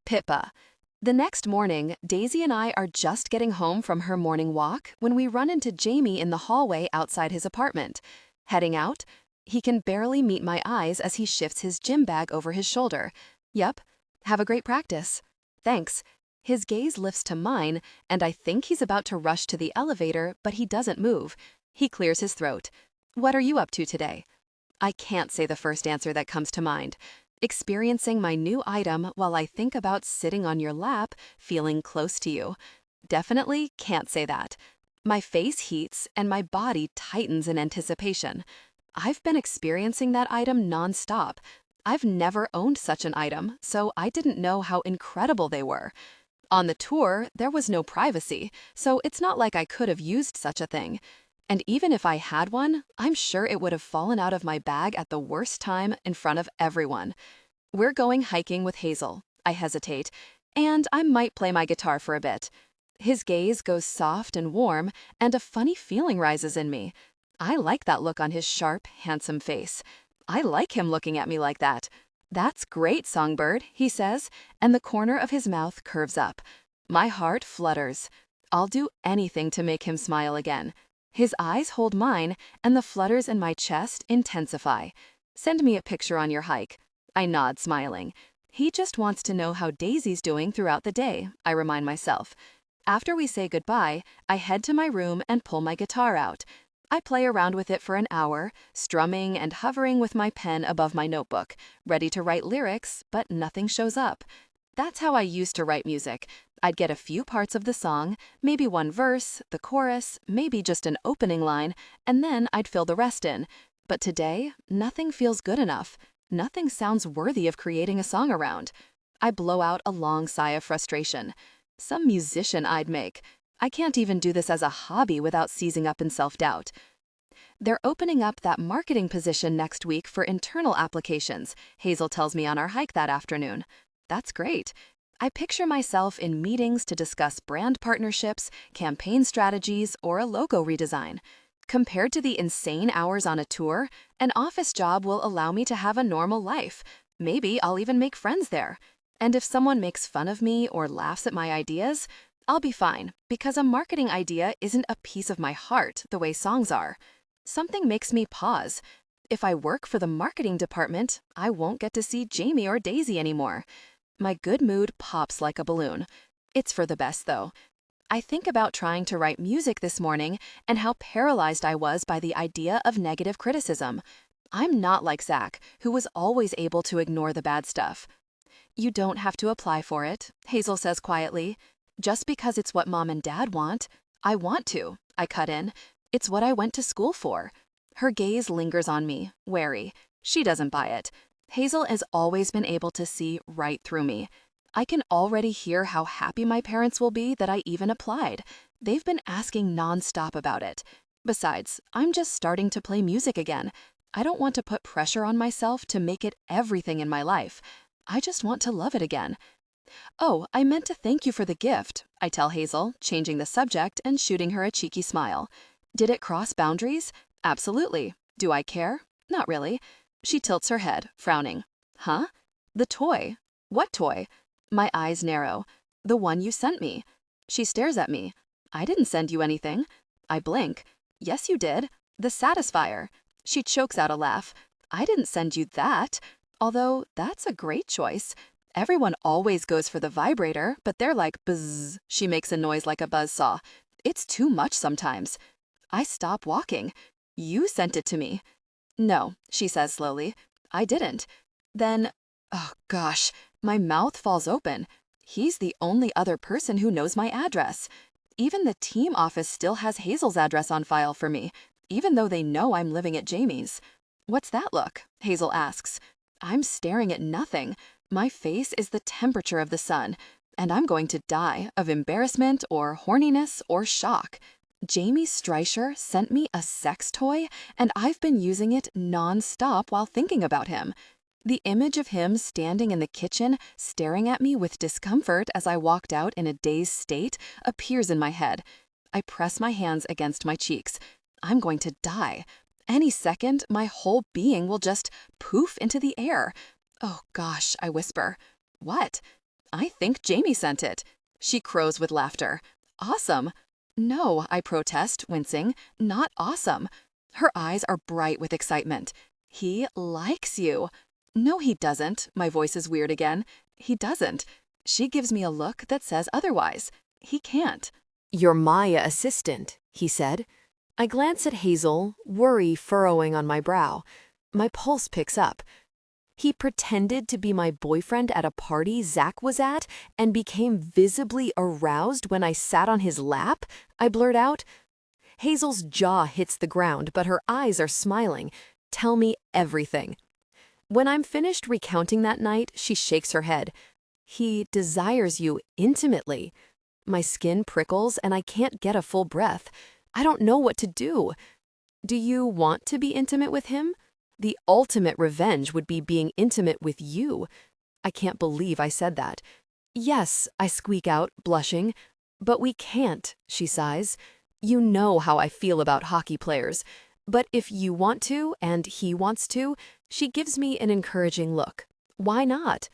B: Pippa. The next morning, Daisy and I are just getting home from her morning walk when we run into Jamie in the hallway outside his apartment. Heading out, he can barely meet my eyes as he shifts his gym bag over his shoulder. Yup. Have a great practice. Thanks. His gaze lifts to mine, and I think he's about to rush to the elevator, but he doesn't move. He clears his throat. What are you up to today? I can't say the first answer that comes to mind. Experiencing my new item while I think about sitting on your lap, feeling close to you. Definitely can't say that. My face heats and my body tightens in anticipation. I've been experiencing that item nonstop. I've never owned such an item, so I didn't know how incredible they were. On the tour, there was no privacy, so it's not like I could have used such a thing. And even if I had one, I'm sure it would have fallen out of my bag at the worst time in front of everyone. We're going hiking with Hazel. I hesitate, and I might play my guitar for a bit. His gaze goes soft and warm, and a funny feeling rises in me. I like that look on his sharp, handsome face. I like him looking at me like that. That's great, Songbird, he says, and the corner of his mouth curves up. My heart flutters. I'll do anything to make him smile again. His eyes hold mine, and the flutters in my chest intensify. Send me a picture on your hike. I nod, smiling. He just wants to know how Daisy's doing throughout the day, I remind myself. After we say goodbye, I head to my room and pull my guitar out. I play around with it for an hour, strumming and hovering with my pen above my notebook, ready to write lyrics, but nothing shows up. That's how I used to write music. I'd get a few parts of the song, maybe one verse, the chorus, maybe just an opening line, and then I'd fill the rest in. But today, nothing feels good enough. Nothing sounds worthy of creating a song around. I blow out a long sigh of frustration. Some musician I'd make. I can't even do this as a hobby without seizing up in self-doubt. They're opening up that marketing position next week for internal applications, Hazel tells me on our hike that afternoon. That's great. I picture myself in meetings to discuss brand partnerships, campaign strategies, or a logo redesign. Compared to the insane hours on a tour, an office job will allow me to have a normal life. Maybe I'll even make friends there. And if someone makes fun of me or laughs at my ideas, I'll be fine, because a marketing idea isn't a piece of my heart the way songs are. Something makes me pause. If I work for the marketing department, I won't get to see Jamie or Daisy anymore. My good mood pops like a balloon. It's for the best, though. I think about trying to write music this morning and how paralyzed I was by the idea of negative criticism. I'm not like Zach, who was always able to ignore the bad stuff. You don't have to apply for it, Hazel says quietly. Just because it's what Mom and Dad want. I want to, I cut in. It's what I went to school for. Her gaze lingers on me, wary. She doesn't buy it. Hazel has always been able to see right through me. I can already hear how happy my parents will be that I even applied. They've been asking nonstop about it. Besides, I'm just starting to play music again. I don't want to put pressure on myself to make it everything in my life. I just want to love it again. Oh, I meant to thank you for the gift, I tell Hazel, changing the subject and shooting her a cheeky smile. Did it cross boundaries? Absolutely. Do I care? Not really. She tilts her head, frowning. Huh? The toy. What toy? My eyes narrow. The one you sent me. She stares at me. I didn't send you anything. I blink. Yes, you did. The Satisfier. She chokes out a laugh. I didn't send you that. Although, that's a great choice. Everyone always goes for the vibrator, but they're like buzz. She makes a noise like a buzzsaw. It's too much sometimes. I stop walking. You sent it to me. No, she says slowly. I didn't. Then, oh gosh, my mouth falls open. He's the only other person who knows my address. Even the team office still has Hazel's address on file for me, even though they know I'm living at Jamie's. What's that look? Hazel asks. I'm staring at nothing. My face is the temperature of the sun, and I'm going to die of embarrassment or horniness or shock. Jamie Streicher sent me a sex toy, and I've been using it non-stop while thinking about him. The image of him standing in the kitchen, staring at me with discomfort as I walked out in a dazed state, appears in my head. I press my hands against my cheeks. I'm going to die. Any second, my whole being will just poof into the air. Oh gosh, I whisper. What? I think Jamie sent it. She crows with laughter. Awesome. No, I protest, wincing. Not awesome. Her eyes are bright with excitement. He likes you. No, he doesn't. My voice is weird again. He doesn't. She gives me a look that says otherwise. He can't.
A: You're my assistant, he said. I glance at Hazel, worry furrowing on my brow. My pulse picks up. He pretended to be my boyfriend at a party Zach was at and became visibly aroused when I sat on his lap, I blurt out. Hazel's jaw hits the ground, but her eyes are smiling. Tell me everything. When I'm finished recounting that night, she shakes her head. He desires you intimately. My skin prickles and I can't get a full breath. I don't know what to do. Do you want to be intimate with him? The ultimate revenge would be being intimate with you. I can't believe I said that. Yes, I squeak out, blushing. But we can't, she sighs. You know how I feel about hockey players. But if you want to, and he wants to, she gives me an encouraging look. Why not?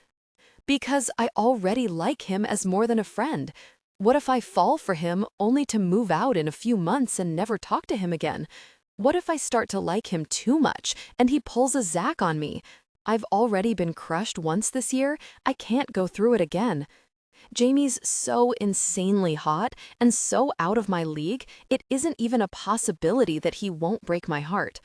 A: Because I already like him as more than a friend. What if I fall for him only to move out in a few months and never talk to him again? What if I start to like him too much and he pulls a Zach on me? I've already been crushed once this year. I can't go through it again. Jamie's so insanely hot and so out of my league, it isn't even a possibility that he won't break my heart.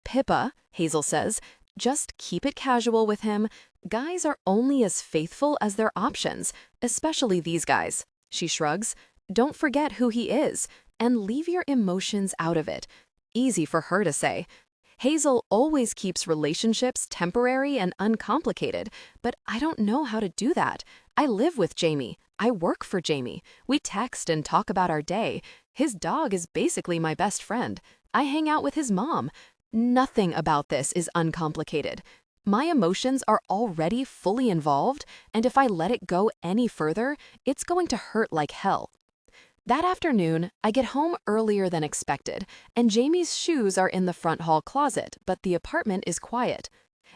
A: Pippa, Hazel says, just keep it casual with him. Guys are only as faithful as their options, especially these guys. She shrugs. Don't forget who he is, and leave your emotions out of it. Easy for her to say. Hazel always keeps relationships temporary and uncomplicated, but I don't know how to do that. I live with Jamie. I work for Jamie. We text and talk about our day. His dog is basically my best friend. I hang out with his mom. Nothing about this is uncomplicated. My emotions are already fully involved, and if I let it go any further, it's going to hurt like hell. That afternoon, I get home earlier than expected, and Jamie's shoes are in the front hall closet, but the apartment is quiet.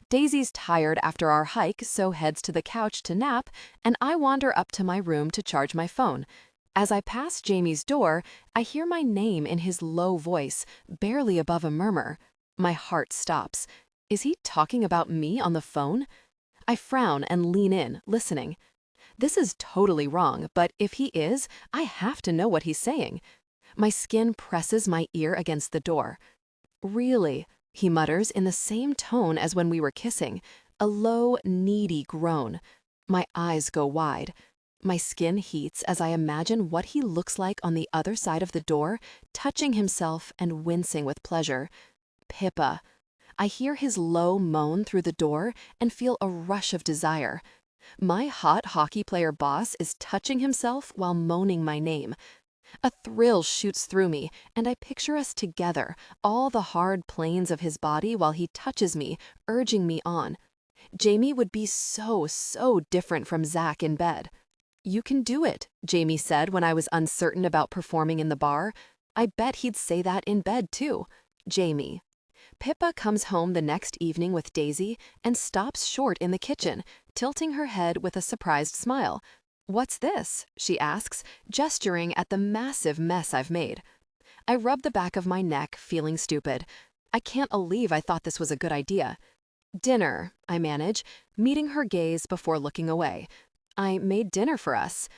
A: Daisy's tired after our hike, so heads to the couch to nap, and I wander up to my room to charge my phone. As I pass Jamie's door, I hear my name in his low voice, barely above a murmur. My heart stops. Is he talking about me on the phone? I frown and lean in, listening. This is totally wrong, but if he is, I have to know what he's saying. My skin presses my ear against the door. Really, he mutters in the same tone as when we were kissing, a low, needy groan. My eyes go wide. My skin heats as I imagine what he looks like on the other side of the door, touching himself and wincing with pleasure. Pippa. I hear his low moan through the door and feel a rush of desire. My hot hockey player boss is touching himself while moaning my name. A thrill shoots through me, and I picture us together, all the hard planes of his body while he touches me, urging me on. Jamie would be so different from Zach in bed. You can do it, Jamie said when I was uncertain about performing in the bar. I bet he'd say that in bed too. Jamie.
B: Pippa comes home the next evening with Daisy and stops short in the kitchen, tilting her head with a surprised smile. "What's this?" she asks, gesturing at the massive mess I've made. I rub the back of my neck, feeling stupid. I can't believe I thought this was a good idea. "Dinner," I manage, meeting her gaze before looking away. "I made dinner for us."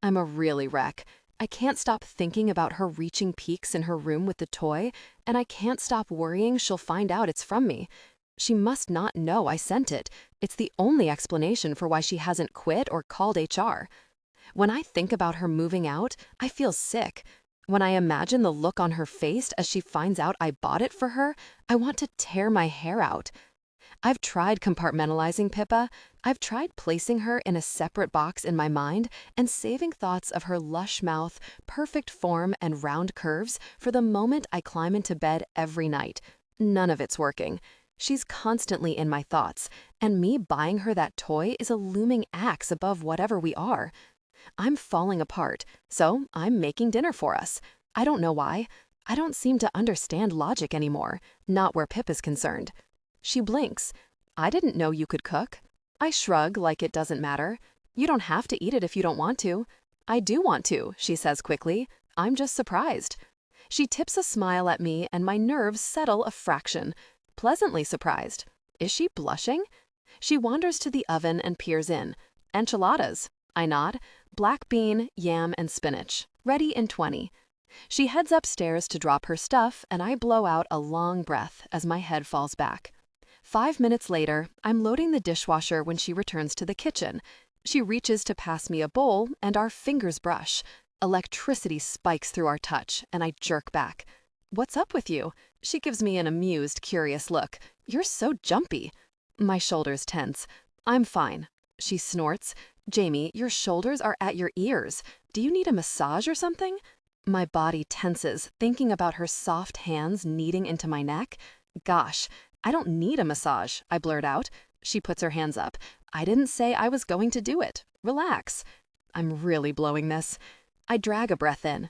B: I'm a really wreck. I can't stop thinking about her reaching peaks in her room with the toy, and I can't stop worrying she'll find out it's from me. She must not know I sent it. It's the only explanation for why she hasn't quit or called HR. When I think about her moving out, I feel sick. When I imagine the look on her face as she finds out I bought it for her, I want to tear my hair out. I've tried compartmentalizing Pippa. I've tried placing her in a separate box in my mind and saving thoughts of her lush mouth, perfect form, and round curves for the moment I climb into bed every night. None of it's working. She's constantly in my thoughts, and me buying her that toy is a looming axe above whatever we are. I'm falling apart, so I'm making dinner for us. I don't know why. I don't seem to understand logic anymore, not where Pip is concerned. She blinks. "I didn't know you could cook." I shrug like it doesn't matter. "You don't have to eat it if you don't want to." "I do want to," she says quickly. "I'm just surprised." She tips a smile at me and my nerves settle a fraction. Pleasantly surprised. Is she blushing? She wanders to the oven and peers in. "Enchiladas." I nod. "Black bean, yam, and spinach. Ready in 20. She heads upstairs to drop her stuff, and I blow out a long breath as my head falls back. 5 minutes later, I'm loading the dishwasher when she returns to the kitchen. She reaches to pass me a bowl, and our fingers brush. Electricity spikes through our touch, and I jerk back. "What's up with you?" She gives me an amused, curious look. "You're so jumpy." My shoulders tense. "I'm fine." She snorts. "Jamie, your shoulders are at your ears. Do you need a massage or something?" My body tenses, thinking about her soft hands kneading into my neck. "Gosh, I don't need a massage," I blurt out. She puts her hands up. "I didn't say I was going to do it. Relax." I'm really blowing this. I drag a breath in.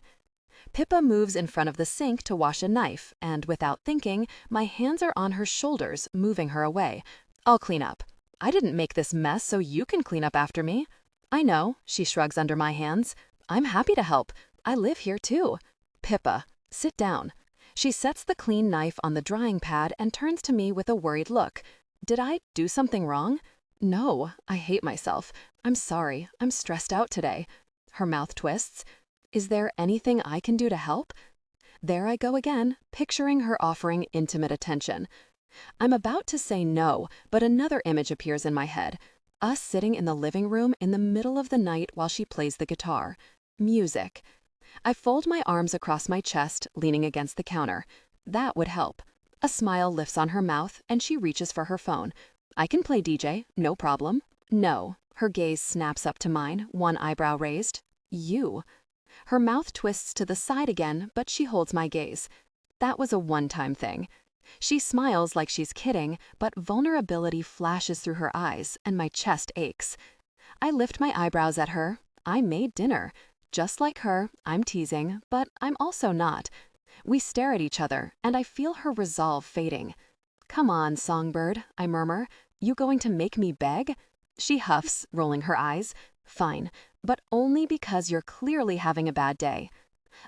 B: Pippa moves in front of the sink to wash a knife, and without thinking, my hands are on her shoulders, moving her away. "I'll clean up." "I didn't make this mess so you can clean up after me." "I know," she shrugs under my hands. "I'm happy to help. I live here too." "Pippa, sit down." She sets the clean knife on the drying pad and turns to me with a worried look. "Did I do something wrong?" "No, I hate myself. I'm sorry. I'm stressed out today." Her mouth twists. "Is there anything I can do to help?" There I go again, picturing her offering intimate attention. I'm about to say no, but another image appears in my head. Us sitting in the living room in the middle of the night while she plays the guitar. Music. I fold my arms across my chest, leaning against the counter. That would help. A smile lifts on her mouth, and she reaches for her phone. "I can play DJ, no problem." "No." Her gaze snaps up to mine, one eyebrow raised. "You." Her mouth twists to the side again, but she holds my gaze. That was a one-time thing. She smiles like she's kidding, but vulnerability flashes through her eyes, and my chest aches. I lift my eyebrows at her. I made dinner. Just like her, I'm teasing, but I'm also not. We stare at each other, and I feel her resolve fading. "Come on, songbird," I murmur. "You going to make me beg?" She huffs, rolling her eyes. "Fine, but only because you're clearly having a bad day."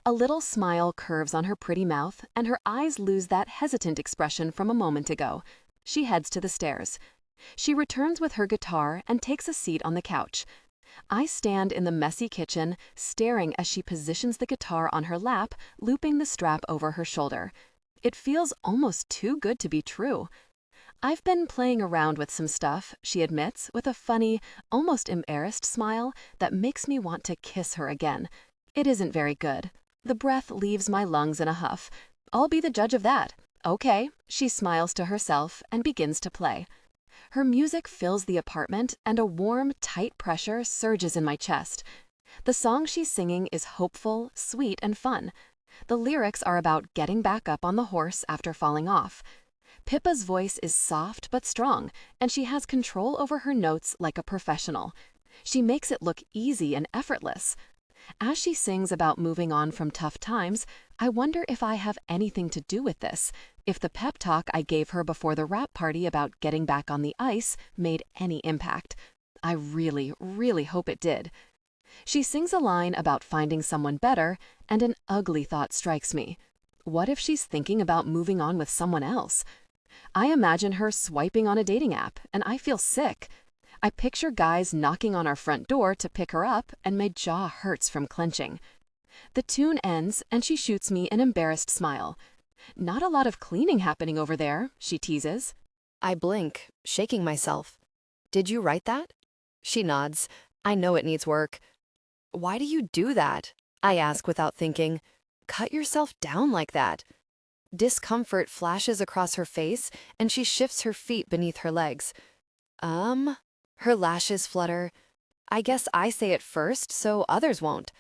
B: A little smile curves on her pretty mouth, and her eyes lose that hesitant expression from a moment ago. She heads to the stairs. She returns with her guitar and takes a seat on the couch. I stand in the messy kitchen, staring as she positions the guitar on her lap, looping the strap over her shoulder. It feels almost too good to be true. "I've been playing around with some stuff," she admits, with a funny, almost embarrassed smile that makes me want to kiss her again. It isn't very good. The breath leaves my lungs in a huff. I'll be the judge of that. "Okay." She smiles to herself and begins to play. Her music fills the apartment, and a warm, tight pressure surges in my chest. The song she's singing is hopeful, sweet, and fun. The lyrics are about getting back up on the horse after falling off. Pippa's voice is soft but strong, and she has control over her notes like a professional. She makes it look easy and effortless. As she sings about moving on from tough times, I wonder if I have anything to do with this, if the pep talk I gave her before the wrap party about getting back on the ice made any impact. I really, really hope it did. She sings a line about finding someone better, and an ugly thought strikes me. What if she's thinking about moving on with someone else? I imagine her swiping on a dating app, and I feel sick. I picture guys knocking on our front door to pick her up, and my jaw hurts from clenching. The tune ends, and she shoots me an embarrassed smile. Not a lot of cleaning happening over there, she teases.
A: I blink, shaking myself. Did you write that? She nods. I know it needs work. Why do you do that? I ask without thinking. Cut yourself down like that. Discomfort flashes across her face, and she shifts her feet beneath her legs. Her lashes flutter. I guess I say it first, so others won't.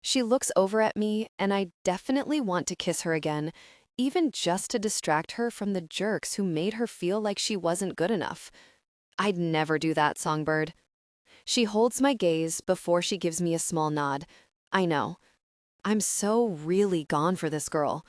A: She looks over at me, and I definitely want to kiss her again, even just to distract her from the jerks who made her feel like she wasn't good enough. I'd never do that, Songbird. She holds my gaze before she gives me a small nod. I know. I'm so really gone for this girl.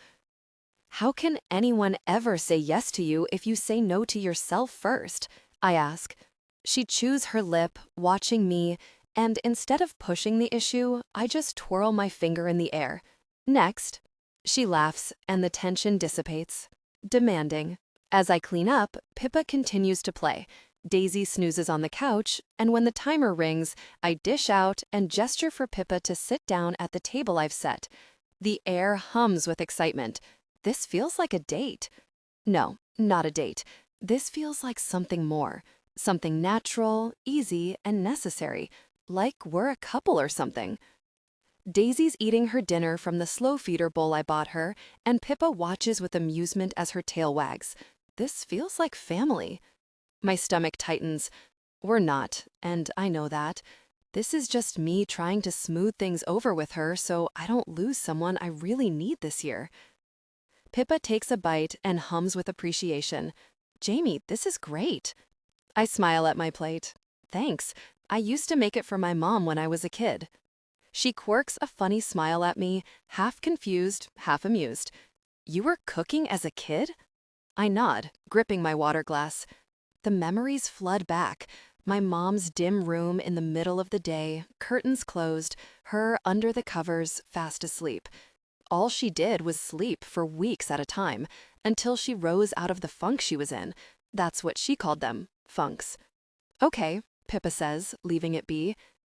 A: How can anyone ever say yes to you if you say no to yourself first? I ask. She chews her lip, watching me, and instead of pushing the issue, I just twirl my finger in the air. Next. She laughs, and the tension dissipates. Demanding. As I clean up, Pippa continues to play. Daisy snoozes on the couch, and when the timer rings, I dish out and gesture for Pippa to sit down at the table I've set. The air hums with excitement. This feels like a date. No, not a date. This feels like something more. Something natural, easy, and necessary. Like we're a couple or something. Daisy's eating her dinner from the slow feeder bowl I bought her, and Pippa watches with amusement as her tail wags. This feels like family. My stomach tightens. We're not, and I know that. This is just me trying to smooth things over with her so I don't lose someone I really need this year. Pippa takes a bite and hums with appreciation. Jamie, this is great. I smile at my plate. Thanks. I used to make it for my mom when I was a kid. She quirks a funny smile at me, half confused, half amused. You were cooking as a kid? I nod, gripping my water glass. The memories flood back. My mom's dim room in the middle of the day, curtains closed, her under the covers, fast asleep. All she did was sleep for weeks at a time, until she rose out of the funk she was in. That's what she called them, funks. Okay, Pippa says, leaving it be.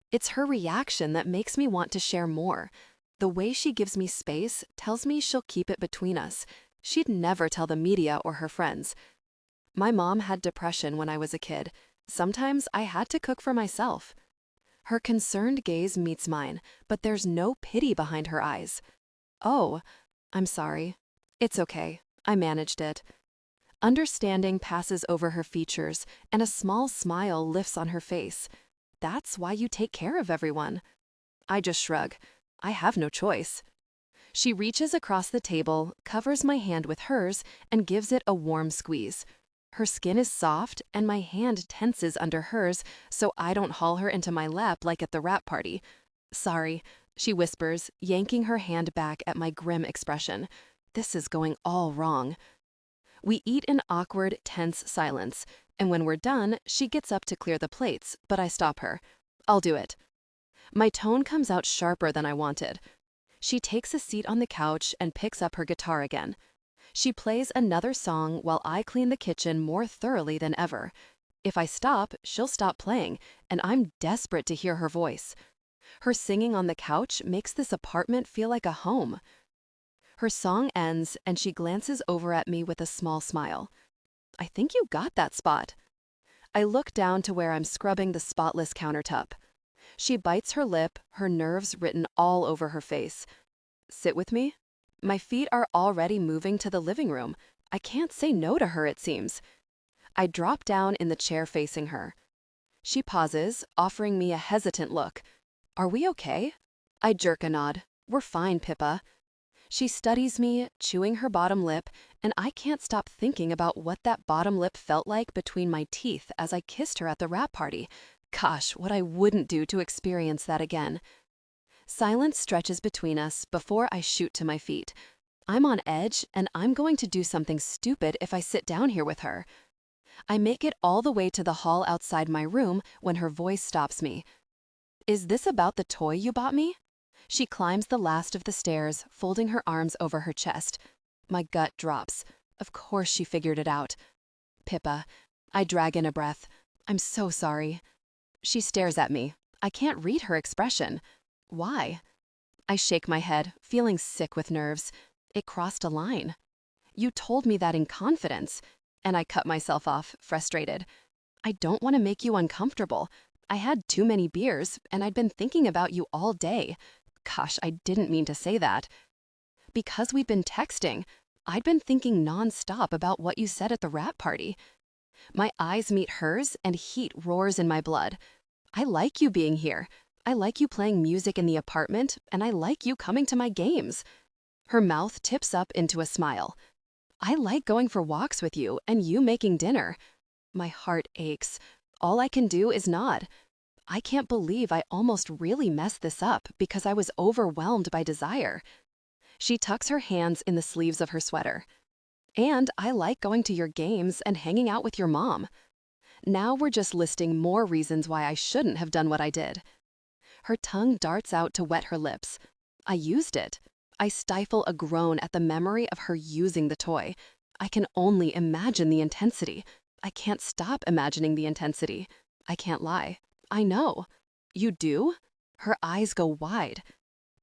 A: It's her reaction that makes me want to share more. The way she gives me space tells me she'll keep it between us. She'd never tell the media or her friends. My mom had depression when I was a kid. Sometimes I had to cook for myself. Her concerned gaze meets mine, but there's no pity behind her eyes. Oh, I'm sorry. It's okay. I managed it. Understanding passes over her features, and a small smile lifts on her face. That's why you take care of everyone. I just shrug. I have no choice. She reaches across the table, covers my hand with hers, and gives it a warm squeeze. Her skin is soft, and my hand tenses under hers so I don't haul her into my lap like at the wrap party. Sorry, she whispers, yanking her hand back at my grim expression. This is going all wrong. We eat in awkward, tense silence, and when we're done, she gets up to clear the plates, but I stop her. I'll do it. My tone comes out sharper than I wanted. She takes a seat on the couch and picks up her guitar again. She plays another song while I clean the kitchen more thoroughly than ever. If I stop, she'll stop playing, and I'm desperate to hear her voice. Her singing on the couch makes this apartment feel like a home. Her song ends, and she glances over at me with a small smile. I think you got that spot. I look down to where I'm scrubbing the spotless countertop. She bites her lip, her nerves written all over her face. Sit with me? My feet are already moving to the living room. I can't say no to her, it seems. I drop down in the chair facing her. She pauses, offering me a hesitant look. Are we okay? I jerk a nod. We're fine, Pippa. She studies me, chewing her bottom lip, and I can't stop thinking about what that bottom lip felt like between my teeth as I kissed her at the wrap party. Gosh, what I wouldn't do to experience that again.
B: Silence stretches between us before I shoot to my feet. I'm on edge, and I'm going to do something stupid if I sit down here with her. I make it all the way to the hall outside my room when her voice stops me. Is this about the toy you bought me? She climbs the last of the stairs, folding her arms over her chest. My gut drops. Of course she figured it out. Pippa. I drag in a breath. I'm so sorry. She stares at me. I can't read her expression. Why? I shake my head, feeling sick with nerves. It crossed a line. You told me that in confidence. And I cut myself off, frustrated. I don't want to make you uncomfortable. I had too many beers, and I'd been thinking about you all day. Gosh, I didn't mean to say that. Because we'd been texting, I'd been thinking nonstop about what you said at the wrap party. My eyes meet hers, and heat roars in my blood. I like you being here. I like you playing music in the apartment, and I like you coming to my games. Her mouth tips up into a smile. I like going for walks with you and you making dinner. My heart aches. All I can do is nod. I can't believe I almost really messed this up because I was overwhelmed by desire. She tucks her hands in the sleeves of her sweater. And I like going to your games and hanging out with your mom. Now we're just listing more reasons why I shouldn't have done what I did. Her tongue darts out to wet her lips. I used it. I stifle a groan at the memory of her using the toy. I can only imagine the intensity. I can't stop imagining the intensity. I can't lie. I know. You do? Her eyes go wide.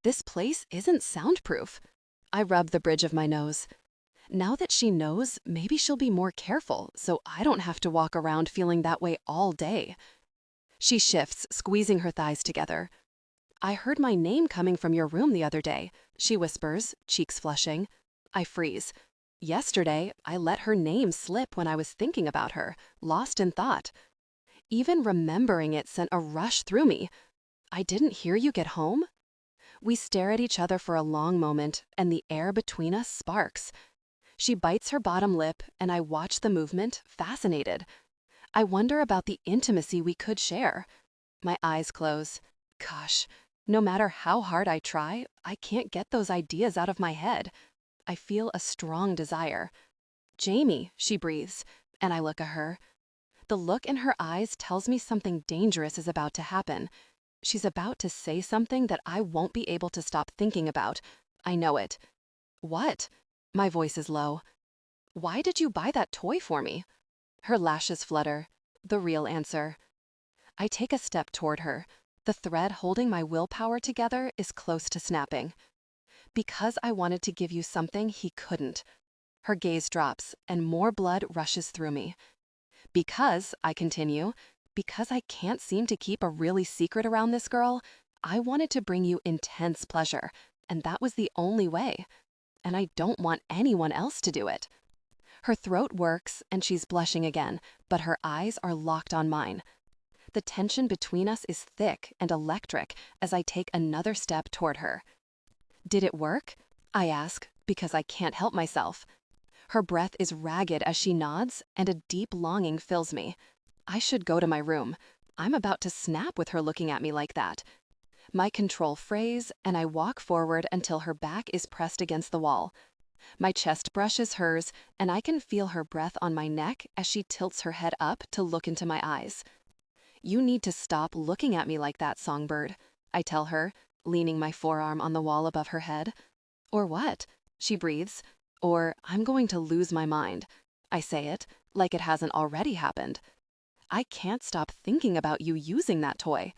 B: This place isn't soundproof. I rub the bridge of my nose. Now that she knows, maybe she'll be more careful so I don't have to walk around feeling that way all day. She shifts, squeezing her thighs together. I heard my name coming from your room the other day, she whispers, cheeks flushing. I freeze. Yesterday, I let her name slip when I was thinking about her, lost in thought. Even remembering it sent a rush through me. I didn't hear you get home? We stare at each other for a long moment, and the air between us sparks. She bites her bottom lip, and I watch the movement, fascinated. I wonder about the intimacy we could share. My eyes close. Gosh, no matter how hard I try, I can't get those ideas out of my head. I feel a strong desire. Jamie, she breathes, and I look at her. The look in her eyes tells me something dangerous is about to happen. She's about to say something that I won't be able to stop thinking about. I know it. What? My voice is low. Why did you buy that toy for me? Her lashes flutter. The real answer. I take a step toward her. The thread holding my willpower together is close to snapping. Because I wanted to give you something he couldn't. Her gaze drops, and more blood rushes through me. Because, I continue, because I can't seem to keep a really secret around this girl, I wanted to bring you intense pleasure, and that was the only way. And I don't want anyone else to do it. Her throat works, and she's blushing again, but her eyes are locked on mine. The tension between us is thick and electric as I take another step toward her. Did it work? I ask, because I can't help myself. Her breath is ragged as she nods, and a deep longing fills me. I should go to my room. I'm about to snap with her looking at me like that. My control frays, and I walk forward until her back is pressed against the wall. My chest brushes hers, and I can feel her breath on my neck as she tilts her head up to look into my eyes. You need to stop looking at me like that, Songbird, I tell her, leaning my forearm on the wall above her head. Or what? She breathes. Or I'm going to lose my mind. I say it, like it hasn't already happened. I can't stop thinking about you using that toy.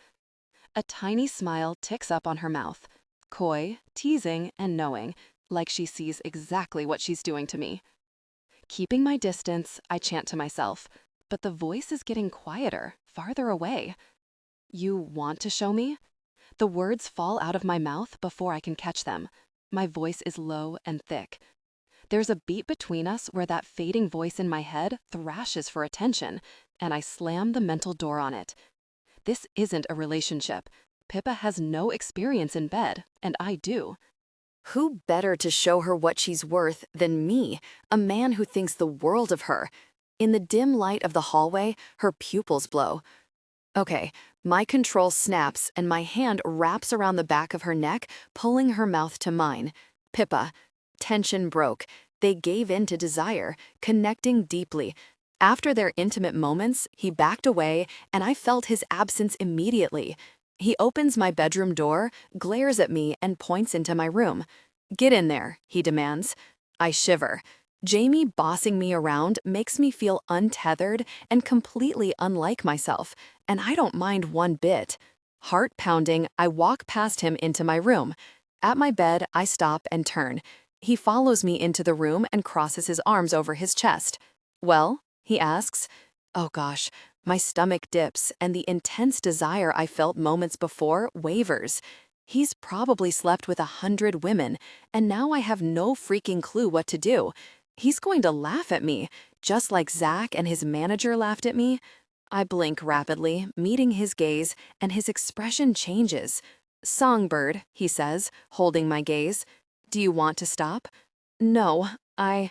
B: A tiny smile ticks up on her mouth, coy, teasing, and knowing, like she sees exactly what she's doing to me. Keeping my distance, I chant to myself, but the voice is getting quieter, farther away. You want to show me? The words fall out of my mouth before I can catch them. My voice is low and thick. There's a beat between us where that fading voice in my head thrashes for attention, and I slam the mental door on it. This isn't a relationship. Pippa has no experience in bed, and I do.
A: Who better to show her what she's worth than me, a man who thinks the world of her? In the dim light of the hallway, her pupils blow. Okay, my control snaps and my hand wraps around the back of her neck, pulling her mouth to mine. Pippa. Tension broke. They gave in to desire, connecting deeply. After their intimate moments, he backed away, and I felt his absence immediately. He opens my bedroom door, glares at me, and points into my room. Get in there, he demands. I shiver. Jamie bossing me around makes me feel untethered and completely unlike myself, and I don't mind one bit. Heart pounding, I walk past him into my room. At my bed, I stop and turn. He follows me into the room and crosses his arms over his chest. Well? He asks. Oh gosh, my stomach dips and the intense desire I felt moments before wavers. He's probably slept with 100 women, and now I have no freaking clue what to do. He's going to laugh at me, just like Zach and his manager laughed at me. I blink rapidly, meeting his gaze, and his expression changes. Songbird, he says, holding my gaze. Do you want to stop? No, I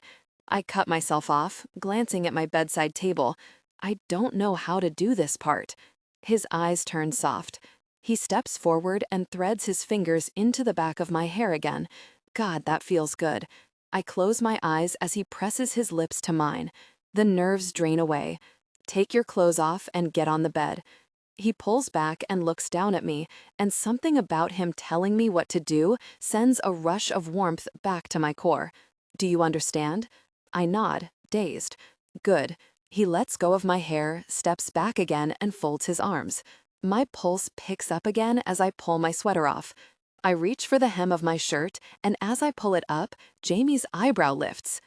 A: cut myself off, glancing at my bedside table. I don't know how to do this part. His eyes turn soft. He steps forward and threads his fingers into the back of my hair again. God, that feels good. I close my eyes as he presses his lips to mine. The nerves drain away. Take your clothes off and get on the bed. He pulls back and looks down at me, and something about him telling me what to do sends a rush of warmth back to my core. Do you understand? I nod, dazed. Good. He lets go of my hair, steps back again, and folds his arms. My pulse picks up again as I pull my sweater off. I reach for the hem of my shirt, and as I pull it up, Jamie's eyebrow lifts.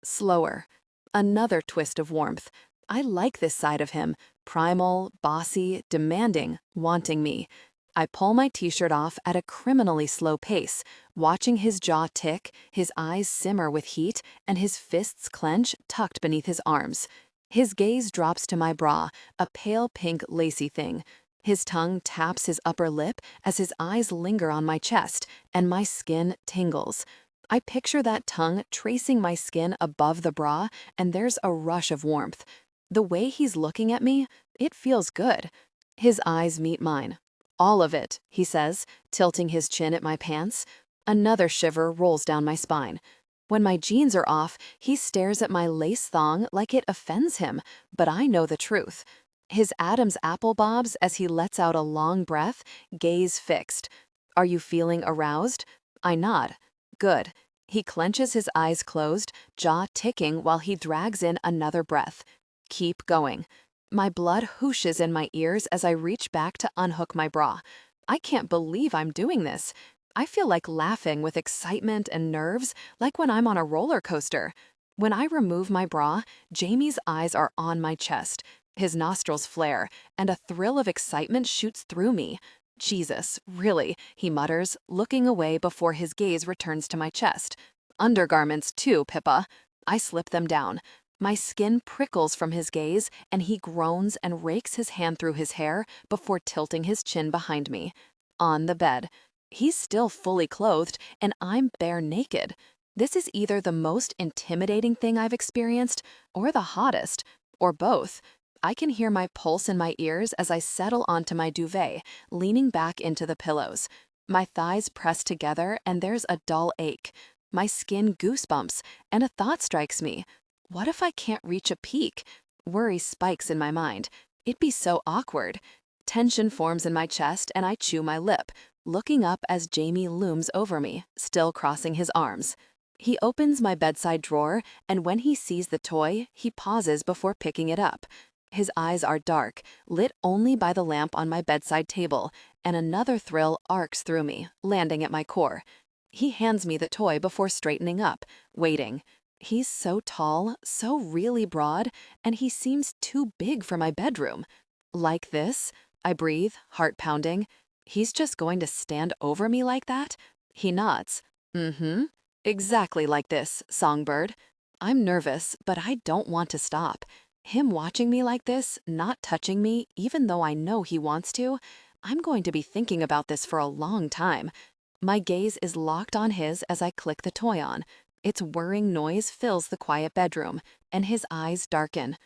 A: Slower. Another twist of warmth. I like this side of him. Primal, bossy, demanding, wanting me. I pull my t-shirt off at a criminally slow pace, watching his jaw tick, his eyes simmer with heat, and his fists clench tucked beneath his arms. His gaze drops to my bra, a pale pink lacy thing. His tongue taps his upper lip as his eyes linger on my chest, and my skin tingles. I picture that tongue tracing my skin above the bra, and there's a rush of warmth. The way he's looking at me, it feels good. His eyes meet mine. All of it, he says, tilting his chin at my pants. Another shiver rolls down my spine. When my jeans are off, he stares at my lace thong like it offends him, but I know the truth. His Adam's apple bobs as he lets out a long breath, gaze fixed. Are you feeling aroused? I nod. Good. He clenches his eyes closed, jaw ticking while he drags in another breath. Keep going. My blood whooshes in my ears as I reach back to unhook my bra. I can't believe I'm doing this. I feel like laughing with excitement and nerves, like when I'm on a roller coaster. When I remove my bra, Jamie's eyes are on my chest. His nostrils flare, and a thrill of excitement shoots through me. Jesus, really, he mutters, looking away before his gaze returns to my chest. Undergarments too, Pippa. I slip them down. My skin prickles from his gaze, and he groans and rakes his hand through his hair before tilting his chin behind me. On the bed. He's still fully clothed, and I'm bare naked. This is either the most intimidating thing I've experienced, or the hottest, or both. I can hear my pulse in my ears as I settle onto my duvet, leaning back into the pillows. My thighs press together, and there's a dull ache. My skin goosebumps, and a thought strikes me. What if I can't reach a peak? Worry spikes in my mind. It'd be so awkward. Tension forms in my chest, and I chew my lip, looking up as Jamie looms over me, still crossing his arms. He opens my bedside drawer, and when he sees the toy, he pauses before picking it up. His eyes are dark, lit only by the lamp on my bedside table, and another thrill arcs through me, landing at my core. He hands me the toy before straightening up, waiting. He's so tall, so really broad, and he seems too big for my bedroom. Like this? I breathe, heart pounding. He's just going to stand over me like that? He nods. Mm-hmm. Exactly like this, Songbird. I'm nervous, but I don't want to stop. Him watching me like this, not touching me, even though I know he wants to, I'm going to be thinking about this for a long time. My gaze is locked on his as I click the toy on. Its whirring noise fills the quiet bedroom, and his eyes darken.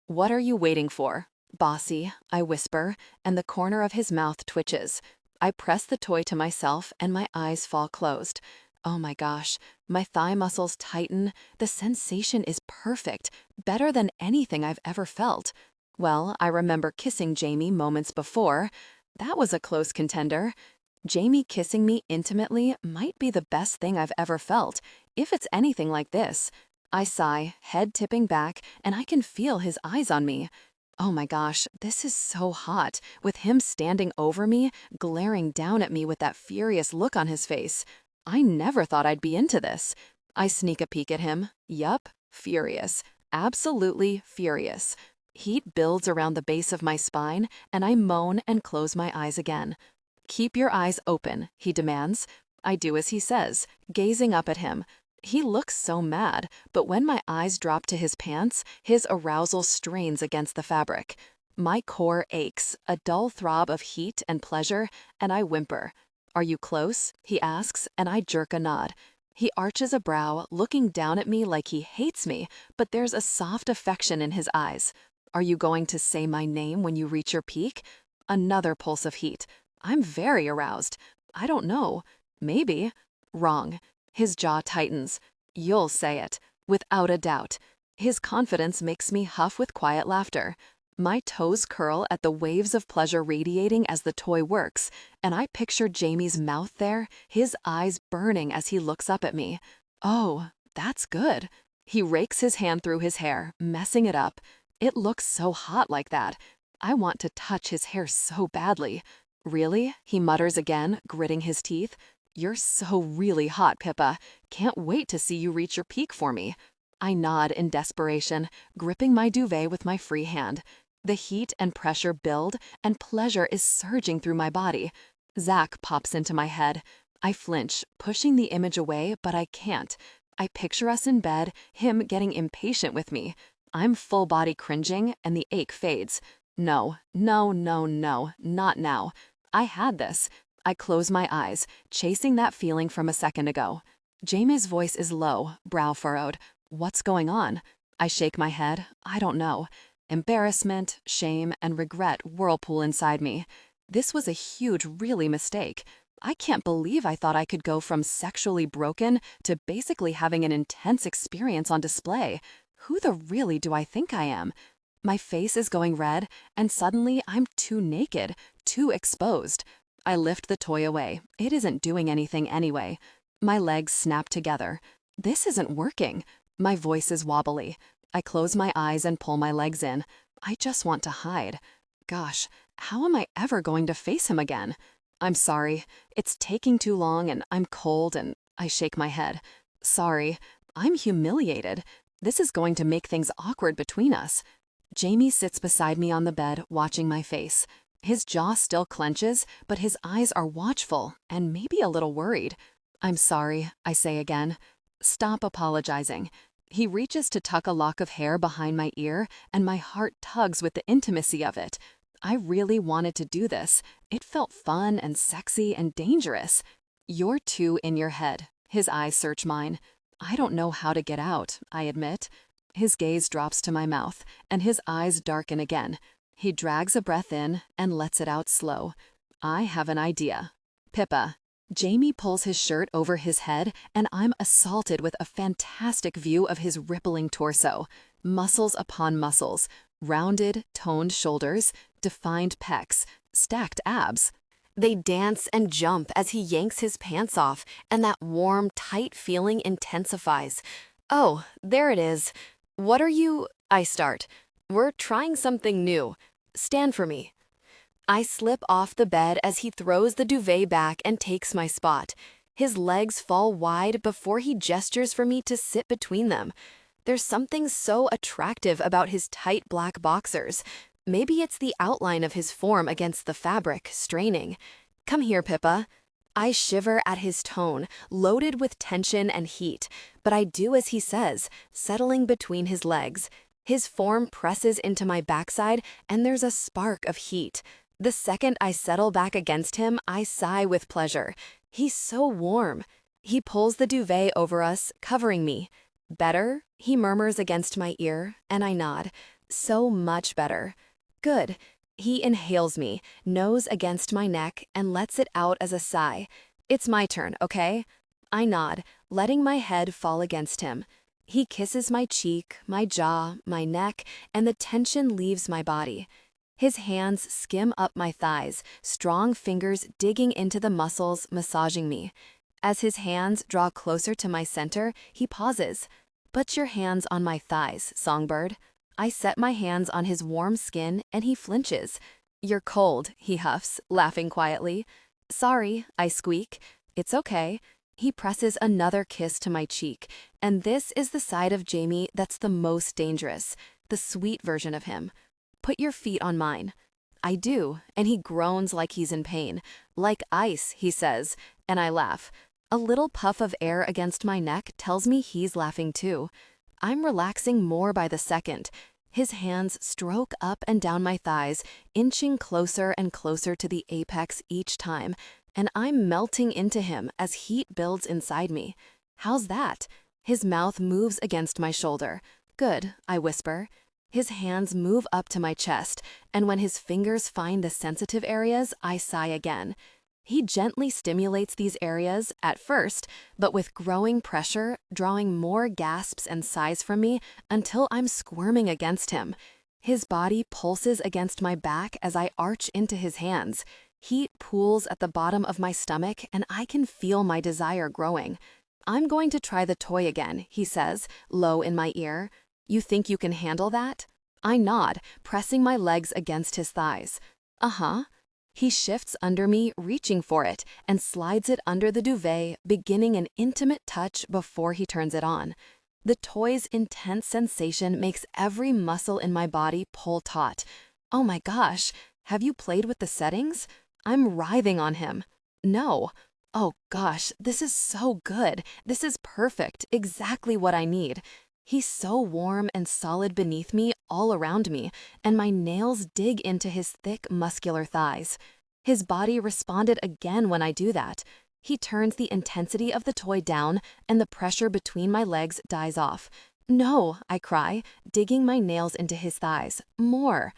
A: What are you waiting for?
B: Bossy, I whisper, and the corner of his mouth twitches. I press the toy to myself and my eyes fall closed. Oh my gosh, my thigh muscles tighten. The sensation is perfect, better than anything I've ever felt. Well, I remember kissing Jamie moments before. That was a close contender. Jamie kissing me intimately might be the best thing I've ever felt, if it's anything like this. I sigh, head tipping back, and I can feel his eyes on me. Oh my gosh, this is so hot, with him standing over me, glaring down at me with that furious look on his face. I never thought I'd be into this. I sneak a peek at him. Yup, furious. Absolutely furious. Heat builds around the base of my spine, and I moan and close my eyes again. Keep your eyes open, he demands. I do as he says, gazing up at him. He looks so mad, but when my eyes drop to his pants, his arousal strains against the fabric. My core aches, a dull throb of heat and pleasure, and I whimper. Are you close? He asks, and I jerk a nod. He arches a brow, looking down at me like he hates me, but there's a soft affection in his eyes. Are you going to say my name when you reach your peak? Another pulse of heat. I'm very aroused. I don't know. Maybe. Wrong. His jaw tightens. You'll say it. Without a doubt. His confidence makes me huff with quiet laughter. My toes curl at the waves of pleasure radiating as the toy works, and I picture Jamie's mouth there, his eyes burning as he looks up at me. Oh, that's good. He rakes his hand through his hair, messing it up. It looks so hot like that. I want to touch his hair so badly. Really? He mutters again, gritting his teeth. You're so really hot, Pippa. Can't wait to see you reach your peak for me. I nod in desperation, gripping my duvet with my free hand. The heat and pressure build, and pleasure is surging through my body. Zach pops into my head. I flinch, pushing the image away, but I can't. I picture us in bed, him getting impatient with me. I'm full body cringing, and the ache fades. No, no, no, no, not now. I had this. I close my eyes, chasing that feeling from a second ago. Jamie's voice is low, brow furrowed. What's going on? I shake my head. I don't know. Embarrassment, shame, and regret whirlpool inside me. This was a huge, really mistake. I can't believe I thought I could go from sexually broken to basically having an intense experience on display. Who the really do I think I am? My face is going red, and suddenly I'm too naked, too exposed. I lift the toy away. It isn't doing anything anyway. My legs snap together. This isn't working. My voice is wobbly. I close my eyes and pull my legs in. I just want to hide. Gosh, how am I ever going to face him again? I'm sorry. It's taking too long and I'm cold and I shake my head. Sorry. I'm humiliated. This is going to make things awkward between us. Jamie sits beside me on the bed, watching my face. His jaw still clenches, but his eyes are watchful and maybe a little worried. I'm sorry, I say again. Stop apologizing. He reaches to tuck a lock of hair behind my ear, and my heart tugs with the intimacy of it. I really wanted to do this. It felt fun and sexy and dangerous. You're too in your head. His eyes search mine. I don't know how to get out, I admit. His gaze drops to my mouth, and his eyes darken again. He drags a breath in and lets it out slow. I have an idea. Pippa. Jamie pulls his shirt over his head, and I'm assaulted with a fantastic view of his rippling torso. Muscles upon muscles, rounded, toned shoulders, defined pecs, stacked abs. They dance and jump as he yanks his pants off, and that warm, tight feeling intensifies. Oh, there it is. What are you? I start. We're trying something new. Stand for me. I slip off the bed as he throws the duvet back and takes my spot. His legs fall wide before he gestures for me to sit between them. There's something so attractive about his tight black boxers. Maybe it's the outline of his form against the fabric, straining. Come here, Pippa. I shiver at his tone, loaded with tension and heat, but I do as he says, settling between his legs. His form presses into my backside, and there's a spark of heat. The second I settle back against him, I sigh with pleasure. He's so warm. He pulls the duvet over us, covering me. Better? He murmurs against my ear, and I nod. So much better.
A: Good. He inhales me, nose against my neck, and lets it out as a sigh. It's my turn, okay? I nod, letting my head fall against him. He kisses my cheek, my jaw, my neck, and the tension leaves my body. His hands skim up my thighs, strong fingers digging into the muscles, massaging me. As his hands draw closer to my center, he pauses. Put your hands on my thighs, songbird. I set my hands on his warm skin, and he flinches. You're cold, he huffs, laughing quietly. Sorry, I squeak. It's okay. He presses another kiss to my cheek, and this is the side of Jamie that's the most dangerous, the sweet version of him. Put your feet on mine. I do, and he groans like he's in pain. Like ice, he says, and I laugh. A little puff of air against my neck tells me he's laughing too. I'm relaxing more by the second. His hands stroke up and down my thighs, inching closer and closer to the apex each time, and I'm melting into him as heat builds inside me. How's that? His mouth moves against my shoulder. Good, I whisper. His hands move up to my chest, and when his fingers find the sensitive areas, I sigh again. He gently stimulates these areas at first, but with growing pressure, drawing more gasps and sighs from me until I'm squirming against him. His body pulses against my back as I arch into his hands. Heat pools at the bottom of my stomach, and I can feel my desire growing. I'm going to try the toy again, he says, low in my ear. You think you can handle that? I nod, pressing my legs against his thighs. Uh-huh. He shifts under me, reaching for it, and slides it under the duvet, beginning an intimate touch before he turns it on. The toy's intense sensation makes every muscle in my body pull taut. Oh my gosh, have you played with the settings? I'm writhing on him. No. Oh gosh, this is so good. This is perfect, exactly what I need. He's so warm and solid beneath me, all around me, and my nails dig into his thick, muscular thighs. His body responded again when I do that. He turns the intensity of the toy down, and the pressure between my legs dies off. No, I cry, digging my nails into his thighs. More.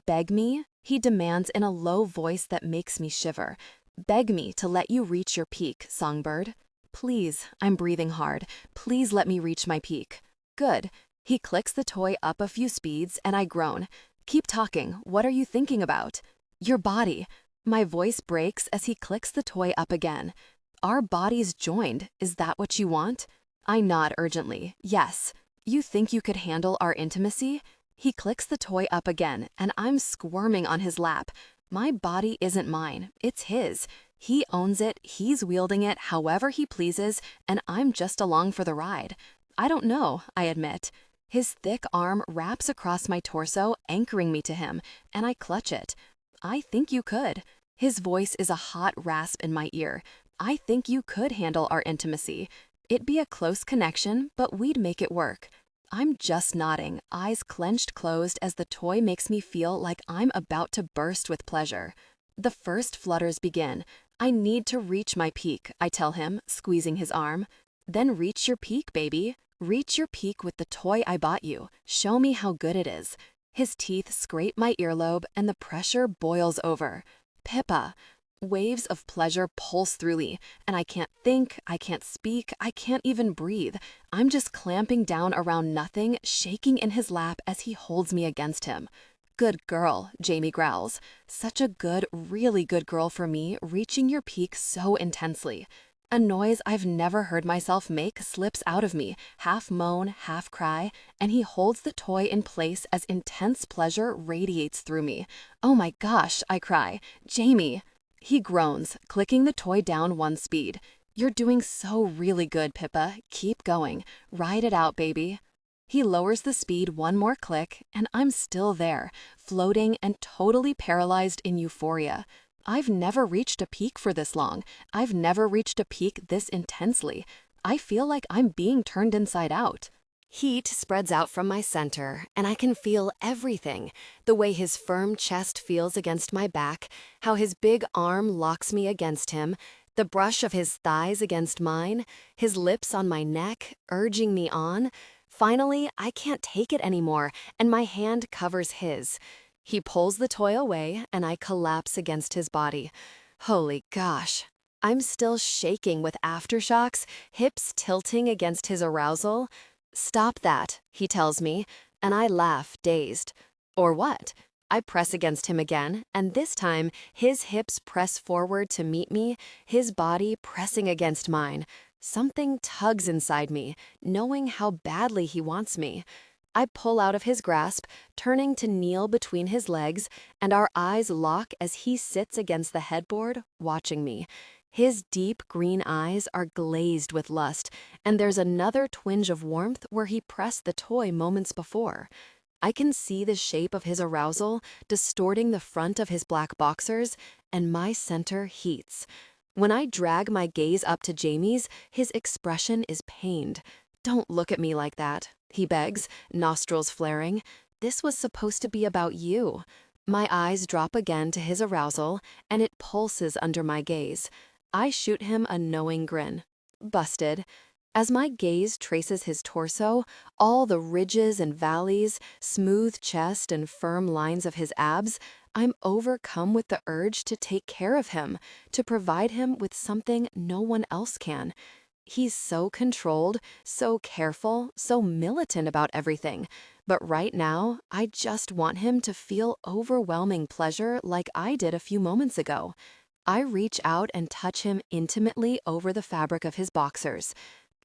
A: Beg me? He demands in a low voice that makes me shiver. Beg me to let you reach your peak, songbird. Please, I'm breathing hard. Please let me reach my peak. Good. He clicks the toy up a few speeds, and I groan. Keep talking. What are you thinking about? Your body. My voice breaks as he clicks the toy up again. Our bodies joined. Is that what you want? I nod urgently. Yes. You think you could handle our intimacy? He clicks the toy up again, and I'm squirming on his lap. My body isn't mine. It's his. He owns it. He's wielding it however he pleases, and I'm just along for the ride. I don't know, I admit. His thick arm wraps across my torso, anchoring me to him, and I clutch it. I think you could. His voice is a hot rasp in my ear. I think you could handle our intimacy. It'd be a close connection, but we'd make it work. I'm just nodding, eyes clenched closed as the toy makes me feel like I'm about to burst with pleasure. The first flutters begin. I need to reach my peak, I tell him, squeezing his arm. Then reach your peak, baby. Reach your peak with the toy I bought you. Show me how good it is. His teeth scrape my earlobe, and the pressure boils over. Pippa. Waves of pleasure pulse through me, and I can't think, I can't speak, I can't even breathe. I'm just clamping down around nothing, shaking in his lap as he holds me against him. Good girl, Jamie growls. Such a good, really good girl for me, reaching your peak so intensely. A noise I've never heard myself make slips out of me, half moan, half cry, and he holds the toy in place as intense pleasure radiates through me. Oh my gosh, I cry. Jamie. He groans, clicking the toy down one speed. You're doing so really good, Pippa. Keep going. Ride it out, baby. He lowers the speed one more click, and I'm still there, floating and totally paralyzed in euphoria. I've never reached a peak for this long. I've never reached a peak this intensely. I feel like I'm being turned inside out. Heat spreads out from my center, and I can feel everything. The way his firm chest feels against my back, how his big arm locks me against him, the brush of his thighs against mine, his lips on my neck, urging me on. Finally, I can't take it anymore, and my hand covers his. He pulls the toy away, and I collapse against his body. Holy gosh. I'm still shaking with aftershocks, hips tilting against his arousal. Stop that, he tells me, and I laugh, dazed. Or what? I press against him again, and this time, his hips press forward to meet me, his body pressing against mine. Something tugs inside me, knowing how badly he wants me. I pull out of his grasp, turning to kneel between his legs, and our eyes lock as he sits against the headboard, watching me. His deep green eyes are glazed with lust, and there's another twinge of warmth where he pressed the toy moments before. I can see the shape of his arousal distorting the front of his black boxers, and my center heats. When I drag my gaze up to Jamie's, his expression is pained. "Don't look at me like that," he begs, nostrils flaring. "This was supposed to be about you." My eyes drop again to his arousal, and it pulses under my gaze. I shoot him a knowing grin. Busted. As my gaze traces his torso, all the ridges and valleys, smooth chest and firm lines of his abs, I'm overcome with the urge to take care of him, to provide him with something no one else can. He's so controlled, so careful, so militant about everything. But right now, I just want him to feel overwhelming pleasure like I did a few moments ago. I reach out and touch him intimately over the fabric of his boxers.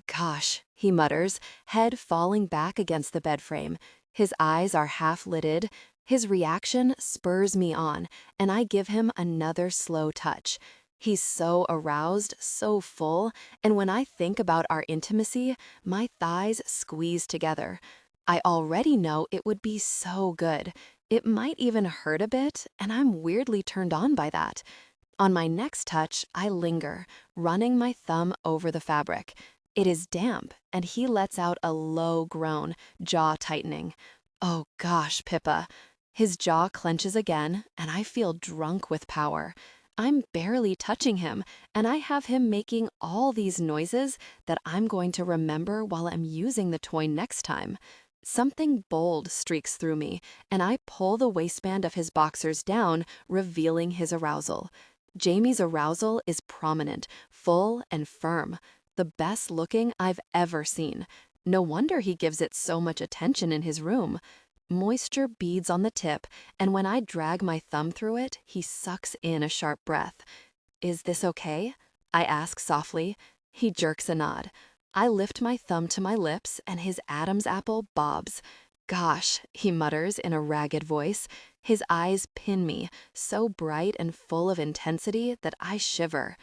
A: "Gosh," he mutters, head falling back against the bed frame. His eyes are half-lidded. His reaction spurs me on, and I give him another slow touch. He's so aroused, so full, and when I think about our intimacy, my thighs squeeze together. I already know it would be so good. It might even hurt a bit, and I'm weirdly turned on by that. On my next touch, I linger, running my thumb over the fabric. It is damp, and he lets out a low groan, jaw tightening. "Oh gosh, Pippa." His jaw clenches again, and I feel drunk with power. I'm barely touching him, and I have him making all these noises that I'm going to remember while I'm using the toy next time. Something bold streaks through me, and I pull the waistband of his boxers down, revealing his arousal. Jamie's arousal is prominent, full, and firm. The best looking I've ever seen. No wonder he gives it so much attention in his room. Moisture beads on the tip, and when I drag my thumb through it, he sucks in a sharp breath. "Is this okay?" I ask softly. He jerks a nod. I lift my thumb to my lips, and his Adam's apple bobs. "Gosh," he mutters in a ragged voice. His eyes pin me, so bright and full of intensity that I shiver.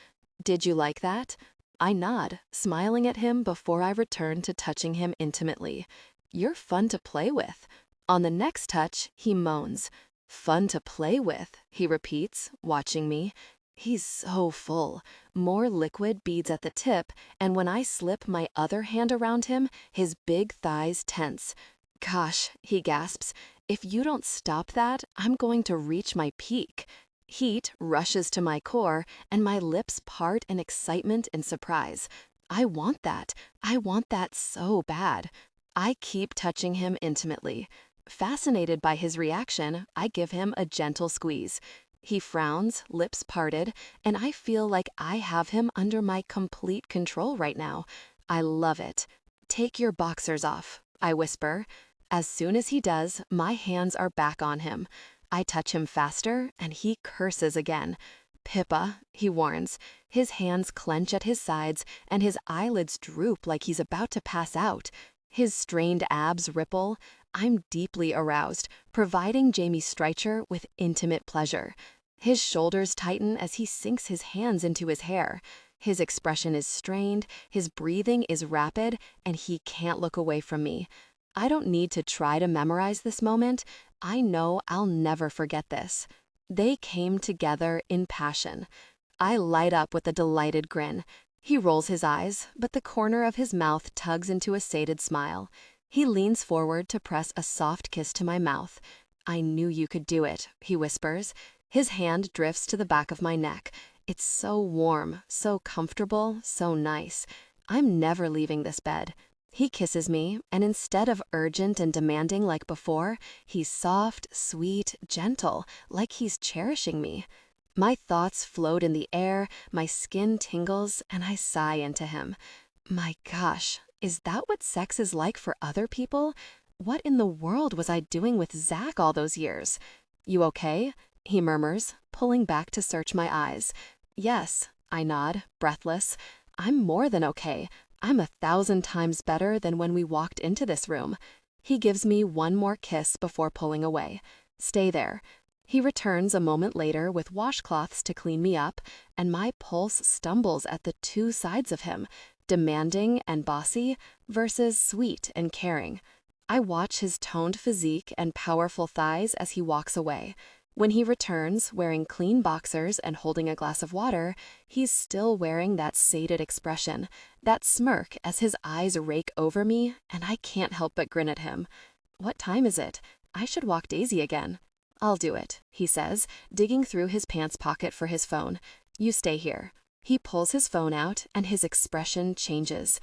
A: "Did you like that?" I nod, smiling at him before I return to touching him intimately. "You're fun to play with." On the next touch, he moans. "Fun to play with," he repeats, watching me. He's so full. More liquid beads at the tip, and when I slip my other hand around him, his big thighs tense. "Gosh," he gasps, "if you don't stop that, I'm going to reach my peak." Heat rushes to my core, and my lips part in excitement and surprise. I want that. I want that so bad. I keep touching him intimately. Fascinated by his reaction, I give him a gentle squeeze. He frowns, lips parted, and I feel like I have him under my complete control right now. I love it. "Take your boxers off," I whisper. As soon as he does, my hands are back on him. I touch him faster, and he curses again. "Pippa," he warns. His hands clench at his sides, and his eyelids droop like he's about to pass out. His strained abs ripple. I'm deeply aroused, providing Jamie Streicher with intimate pleasure. His shoulders tighten as he sinks his hands into his hair. His expression is strained, his breathing is rapid, and he can't look away from me. I don't need to try to memorize this moment. I know I'll never forget this. They came together in passion. I light up with a delighted grin. He rolls his eyes, but the corner of his mouth tugs into a sated smile. He leans forward to press a soft kiss to my mouth. "I knew you could do it," he whispers. His hand drifts to the back of my neck. It's so warm, so comfortable, so nice. I'm never leaving this bed. He kisses me, and instead of urgent and demanding like before, he's soft, sweet, gentle, like he's cherishing me. My thoughts float in the air, my skin tingles, and I sigh into him. My gosh, is that what sex is like for other people? What in the world was I doing with Zach all those years? You okay? He murmurs, pulling back to search my eyes. Yes, I nod, breathless. I'm more than okay. I'm 1,000 times better than when we walked into this room. He gives me one more kiss before pulling away. Stay there. He returns a moment later with washcloths to clean me up, and my pulse stumbles at the two sides of him, demanding and bossy versus sweet and caring. I watch his toned physique and powerful thighs as he walks away. When he returns, wearing clean boxers and holding a glass of water, he's still wearing that sated expression, that smirk as his eyes rake over me, and I can't help but grin at him. What time is it? I should walk Daisy again. I'll do it, he says, digging through his pants pocket for his phone. You stay here. He pulls his phone out, and his expression changes.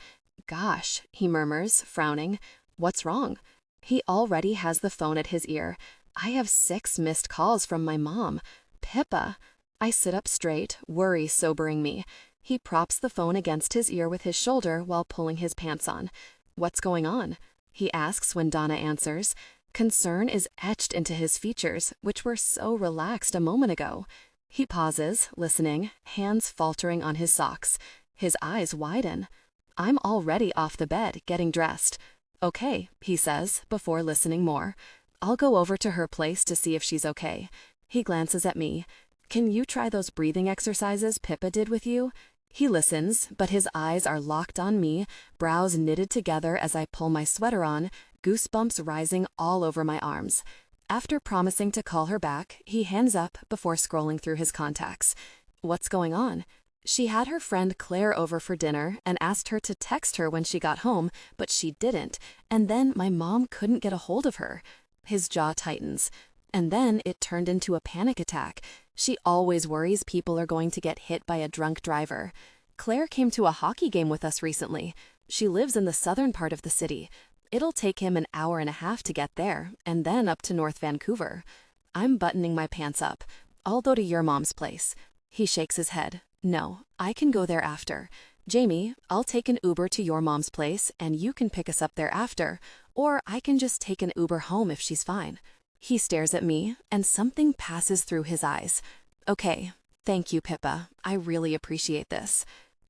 A: Gosh, he murmurs, frowning. What's wrong? He already has the phone at his ear. I have 6 missed calls from my mom. Pippa. I sit up straight, worry sobering me. He props the phone against his ear with his shoulder while pulling his pants on. What's going on? He asks when Donna answers. Concern is etched into his features, which were so relaxed a moment ago. He pauses, listening, hands faltering on his socks. His eyes widen. I'm already off the bed, getting dressed. Okay, he says, before listening more. I'll go over to her place to see if she's okay. He glances at me. Can you try those breathing exercises Pippa did with you? He listens, but his eyes are locked on me, brows knitted together as I pull my sweater on, goosebumps rising all over my arms. After promising to call her back, he hands up before scrolling through his contacts. What's going on? She had her friend Claire over for dinner and asked her to text her when she got home, but she didn't, and then my mom couldn't get a hold of her. His jaw tightens. And then it turned into a panic attack. She always worries people are going to get hit by a drunk driver. Claire came to a hockey game with us recently. She lives in the southern part of the city. It'll take him an hour and a half to get there, and then up to North Vancouver. I'm buttoning my pants up. I'll go to your mom's place. He shakes his head. No, I can go there after. Jamie, I'll take an Uber to your mom's place, and you can pick us up there after. Or I can just take an Uber home if she's fine. He stares at me, and something passes through his eyes. Okay, thank you, Pippa. I really appreciate this.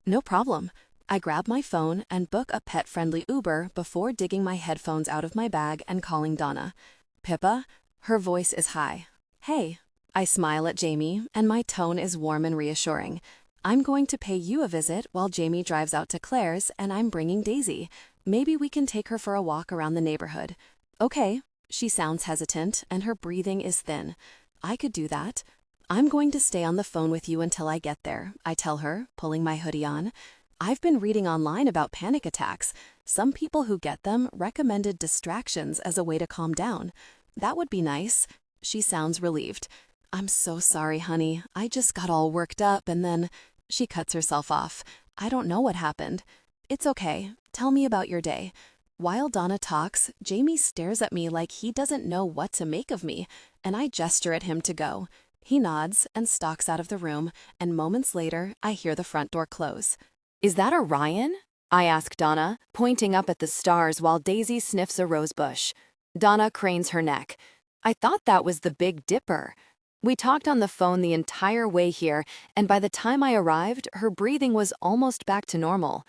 A: No problem. I grab my phone and book a pet-friendly Uber before digging my headphones out of my bag and calling Donna. Pippa? Her voice is high. Hey. I smile at Jamie, and my tone is warm and reassuring. I'm going to pay you a visit while Jamie drives out to Claire's, and I'm bringing Daisy. Maybe we can take her for a walk around the neighborhood. Okay. She sounds hesitant, and her breathing is thin. I could do that. I'm going to stay on the phone with you until I get there, I tell her, pulling my hoodie on. I've been reading online about panic attacks. Some people who get them recommended distractions as a way to calm down. That would be nice. She sounds relieved. I'm so sorry, honey. I just got all worked up and then... She cuts herself off. I don't know what happened. It's okay. Tell me about your day. While Donna talks, Jamie stares at me like he doesn't know what to make of me, and I gesture at him to go. He nods and stalks out of the room, and moments later, I hear the front door close. Is that Orion? I ask Donna, pointing up at the stars while Daisy sniffs a rose bush. Donna cranes her neck. I thought that was the Big Dipper. We talked on the phone the entire way here, and by the time I arrived, her breathing was almost back to normal.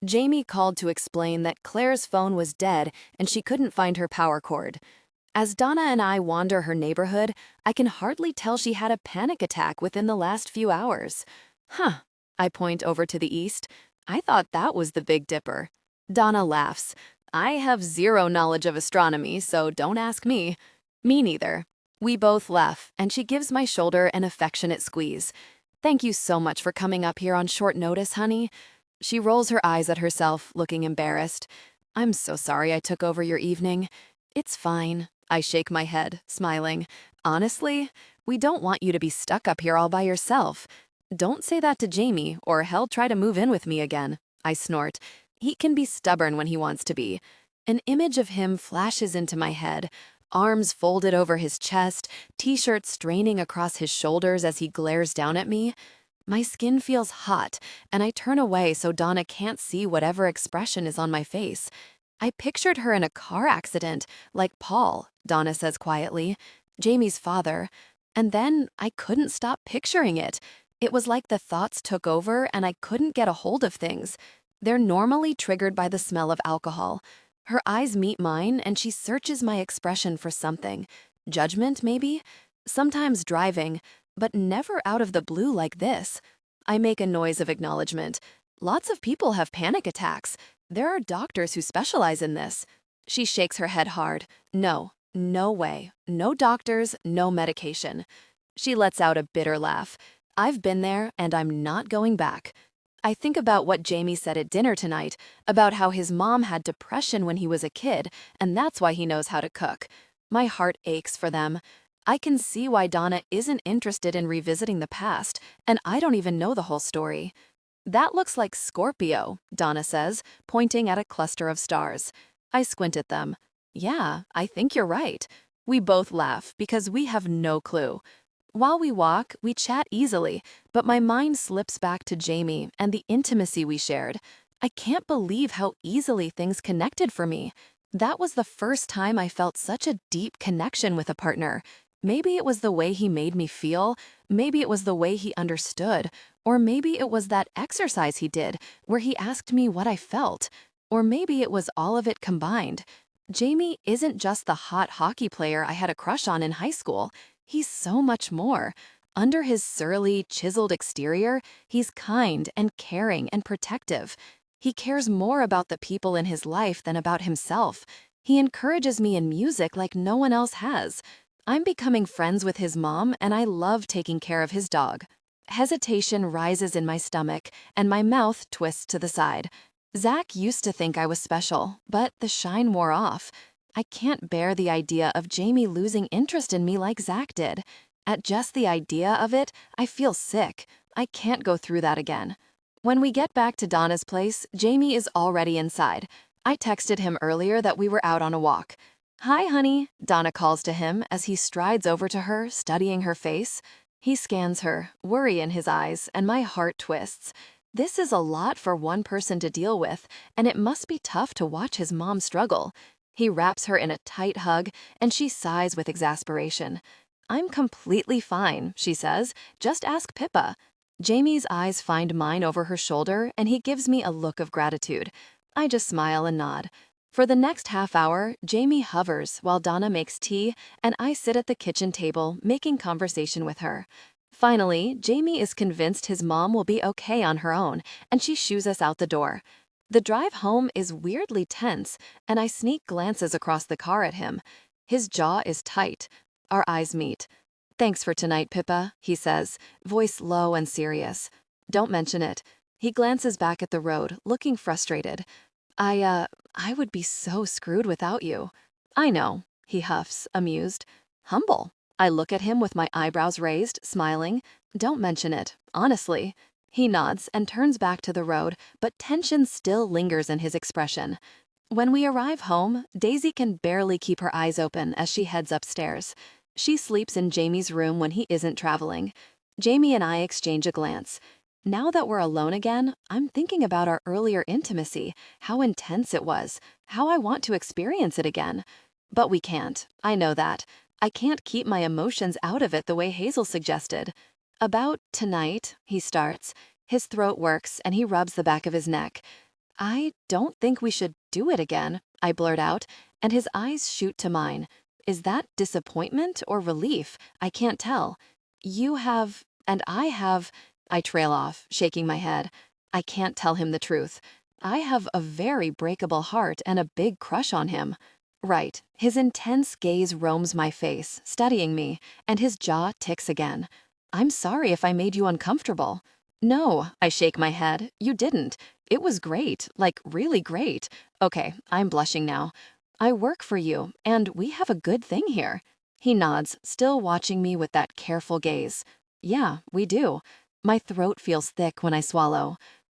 A: Jamie called to explain that Claire's phone was dead and she couldn't find her power cord. As Donna and I wander her neighborhood, I can hardly tell she had a panic attack within the last few hours. Huh. I point over to the east. I thought that was the Big Dipper. Donna laughs. I have zero knowledge of astronomy, so don't ask me. Me neither. We both laugh, and she gives my shoulder an affectionate squeeze. Thank you so much for coming up here on short notice, honey. She rolls her eyes at herself, looking embarrassed. I'm so sorry I took over your evening. It's fine. I shake my head, smiling. Honestly, we don't want you to be stuck up here all by yourself. Don't say that to Jamie, or he'll try to move in with me again. I snort. He can be stubborn when he wants to be. An image of him flashes into my head, arms folded over his chest, t-shirt straining across his shoulders as he glares down at me. My skin feels hot, and I turn away so Donna can't see whatever expression is on my face. I pictured her in a car accident, like Paul, Donna says quietly, Jamie's father. And then I couldn't stop picturing it. It was like the thoughts took over and I couldn't get a hold of things. They're normally triggered by the smell of alcohol. Her eyes meet mine and she searches my expression for something. Judgment, maybe? Sometimes driving, but never out of the blue like this. I make a noise of acknowledgement. Lots of people have panic attacks. There are doctors who specialize in this. She shakes her head hard. No, no way. No doctors, no medication. She lets out a bitter laugh. I've been there and I'm not going back. I think about what Jamie said at dinner tonight, about how his mom had depression when he was a kid, and that's why he knows how to cook. My heart aches for them. I can see why Donna isn't interested in revisiting the past, and I don't even know the whole story. That looks like Scorpio, Donna says, pointing at a cluster of stars. I squint at them. Yeah, I think you're right. We both laugh because we have no clue. While we walk, we chat easily, but my mind slips back to Jamie and the intimacy we shared. I can't believe how easily things connected for me. That was the first time I felt such a deep connection with a partner. Maybe it was the way he made me feel, maybe it was the way he understood, or maybe it was that exercise he did where he asked me what I felt, or maybe it was all of it combined. Jamie isn't just the hot hockey player I had a crush on in high school. He's so much more. Under his surly, chiseled exterior, he's kind and caring and protective. He cares more about the people in his life than about himself. He encourages me in music like no one else has. I'm becoming friends with his mom, and I love taking care of his dog. Hesitation rises in my stomach, and my mouth twists to the side. Zach used to think I was special, but the shine wore off. I can't bear the idea of Jamie losing interest in me like Zach did. At just the idea of it, I feel sick. I can't go through that again. When we get back to Donna's place, Jamie is already inside. I texted him earlier that we were out on a walk. Hi, honey, Donna calls to him as he strides over to her, studying her face. He scans her, worry in his eyes, and my heart twists. This is a lot for one person to deal with, and it must be tough to watch his mom struggle. He wraps her in a tight hug, and she sighs with exasperation. I'm completely fine, she says. Just ask Pippa. Jamie's eyes find mine over her shoulder, and he gives me a look of gratitude. I just smile and nod. For the next half hour, Jamie hovers while Donna makes tea, and I sit at the kitchen table, making conversation with her. Finally, Jamie is convinced his mom will be okay on her own, and she shoos us out the door. The drive home is weirdly tense, and I sneak glances across the car at him. His jaw is tight. Our eyes meet. Thanks for tonight, Pippa, he says, voice low and serious. Don't mention it. He glances back at the road, looking frustrated. I would be so screwed without you. I know, he huffs, amused. Humble. I look at him with my eyebrows raised, smiling. Don't mention it, honestly. He nods and turns back to the road, but tension still lingers in his expression. When we arrive home, Daisy can barely keep her eyes open as she heads upstairs. She sleeps in Jamie's room when he isn't traveling. Jamie and I exchange a glance. Now that we're alone again, I'm thinking about our earlier intimacy, how intense it was, how I want to experience it again. But we can't. I know that. I can't keep my emotions out of it the way Hazel suggested. About tonight, he starts. His throat works and he rubs the back of his neck. I don't think we should do it again, I blurt out, and his eyes shoot to mine. Is that disappointment or relief? I can't tell. You have, and I have, I trail off, shaking my head. I can't tell him the truth. I have a very breakable heart and a big crush on him. Right, his intense gaze roams my face, studying me, and his jaw ticks again. I'm sorry if I made you uncomfortable. No, I shake my head. You didn't. It was great, like really great. Okay, I'm blushing now. I work for you, and we have a good thing here. He nods, still watching me with that careful gaze. Yeah, we do. My throat feels thick when I swallow.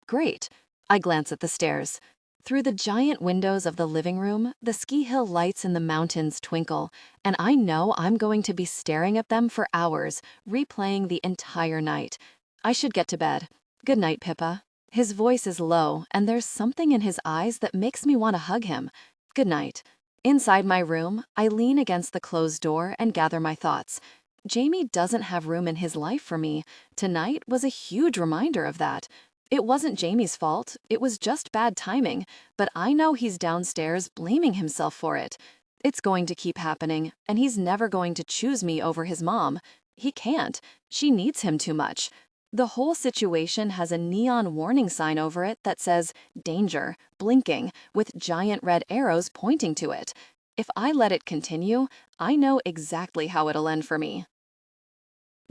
A: Great. I glance at the stairs.
B: Through the giant windows of the living room, the ski hill lights in the mountains twinkle, and I know I'm going to be staring at them for hours, replaying the entire night. I should get to bed. Good night, Pippa. His voice is low, and there's something in his eyes that makes me want to hug him. Good night. Inside my room, I lean against the closed door and gather my thoughts. Jamie doesn't have room in his life for me. Tonight was a huge reminder of that. It wasn't Jamie's fault, it was just bad timing, but I know he's downstairs blaming himself for it. It's going to keep happening, and he's never going to choose me over his mom. He can't. She needs him too much. The whole situation has a neon warning sign over it that says, "Danger," blinking, with giant red arrows pointing to it. If I let it continue, I know exactly how it'll end for me.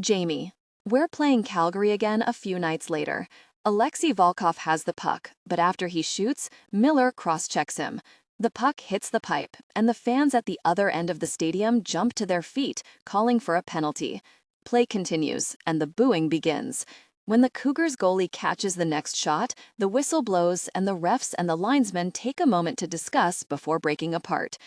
B: Jamie. We're playing Calgary again a few nights later. Alexei Volkov has the puck, but after he shoots, Miller cross-checks him. The puck hits the pipe, and the fans at the other end of the stadium jump to their feet, calling for a penalty. Play continues, and the booing begins. When the Cougars goalie catches the next shot, the whistle blows, and the refs and the linesmen take a moment to discuss before breaking apart.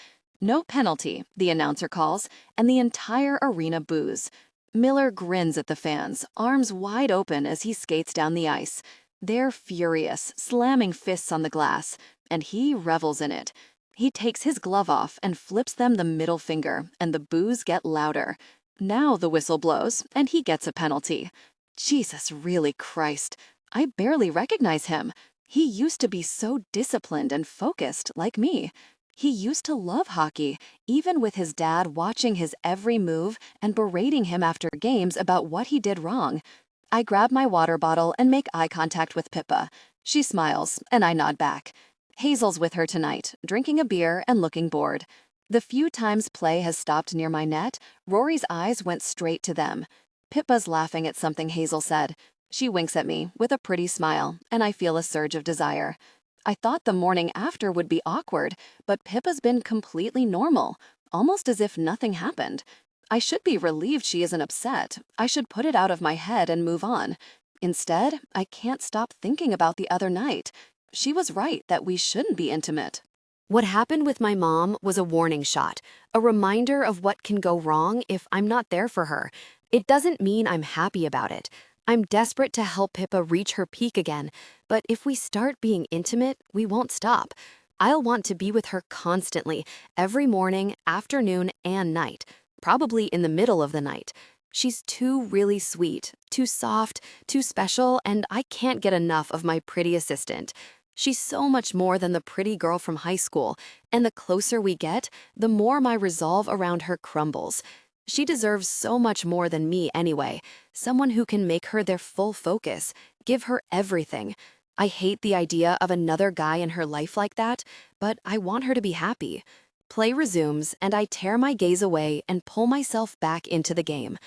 B: No penalty, the announcer calls, and the entire arena boos. Miller grins at the fans, arms wide open as he skates down the ice. They're furious, slamming fists on the glass, and he revels in it. He takes his glove off and flips them the middle finger, and the boos get louder. Now the whistle blows, and he gets a penalty. Jesus, really, Christ. I barely recognize him. He used to be so disciplined and focused, like me. He used to love hockey, even with his dad watching his every move and berating him after games about what he did wrong. I grab my water bottle and make eye contact with Pippa. She smiles, and I nod back. Hazel's with her tonight, drinking a beer and looking bored. The few times play has stopped near my net, Rory's eyes went straight to them. Pippa's laughing at something Hazel said. She winks at me with a pretty smile, and I feel a surge of desire. I thought the morning after would be awkward, but Pippa's been completely normal, almost as if nothing happened. I should be relieved she isn't upset. I should put it out of my head and move on. Instead, I can't stop thinking about the other night. She was right that we shouldn't be intimate.
A: What happened with my mom was a warning shot, a reminder of what can go wrong if I'm not there for her. It doesn't mean I'm happy about it. I'm desperate to help Pippa reach her peak again, but if we start being intimate, we won't stop. I'll want to be with her constantly, every morning, afternoon, and night, probably in the middle of the night. She's too really sweet, too soft, too special, and I can't get enough of my pretty assistant. She's so much more than the pretty girl from high school, and the closer we get, the more my resolve around her crumbles. She deserves so much more than me anyway, someone who can make her their full focus, give her everything. I hate the idea of another guy in her life like that, but I want her to be happy. Play resumes, and I tear my gaze away and pull myself back into the game.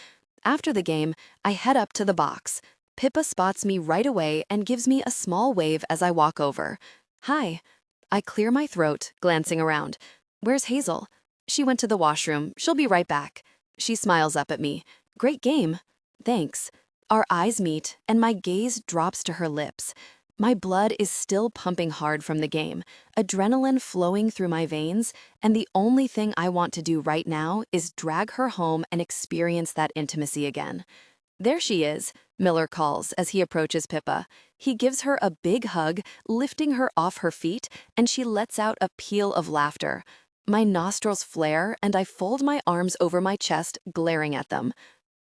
A: After the game, I head up to the box. Pippa spots me right away and gives me a small wave as I walk over. Hi. I clear my throat, glancing around. Where's Hazel? She went to the washroom. She'll be right back. She smiles up at me. Great game. Thanks. Our eyes meet, and my gaze drops to her lips. My blood is still pumping hard from the game, adrenaline flowing through my veins, and the only thing I want to do right now is drag her home and experience that intimacy again. There she is, Miller calls as he approaches Pippa. He gives her a big hug, lifting her off her feet, and she lets out a peal of laughter. My nostrils flare, and I fold my arms over my chest, glaring at them.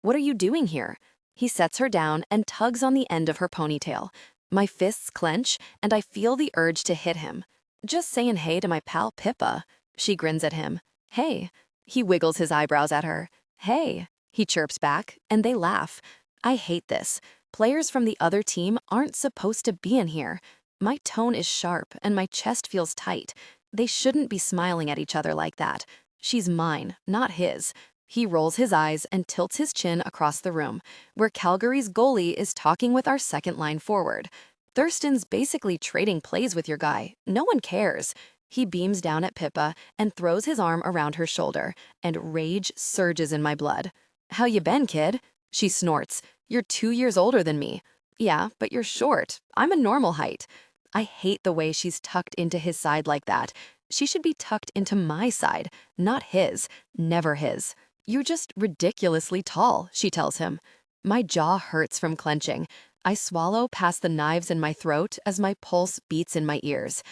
A: What are you doing here? He sets her down and tugs on the end of her ponytail. My fists clench, and I feel the urge to hit him. Just saying hey to my pal Pippa. She grins at him. Hey. He wiggles his eyebrows at her. Hey. He chirps back, and they laugh. I hate this. Players from the other team aren't supposed to be in here. My tone is sharp, and my chest feels tight. They shouldn't be smiling at each other like that. She's mine, not his. He rolls his eyes and tilts his chin across the room, where Calgary's goalie is talking with our second line forward. Thurston's basically trading plays with your guy. No one cares. He beams down at Pippa and throws his arm around her shoulder, and rage surges in my blood. How you been, kid? She snorts. You're 2 years older than me. Yeah, but you're short. I'm a normal height. I hate the way she's tucked into his side like that. She should be tucked into my side, not his, never his. You're just ridiculously tall, she tells him. My jaw hurts from clenching. I swallow past the knives in my throat as my pulse beats in my ears.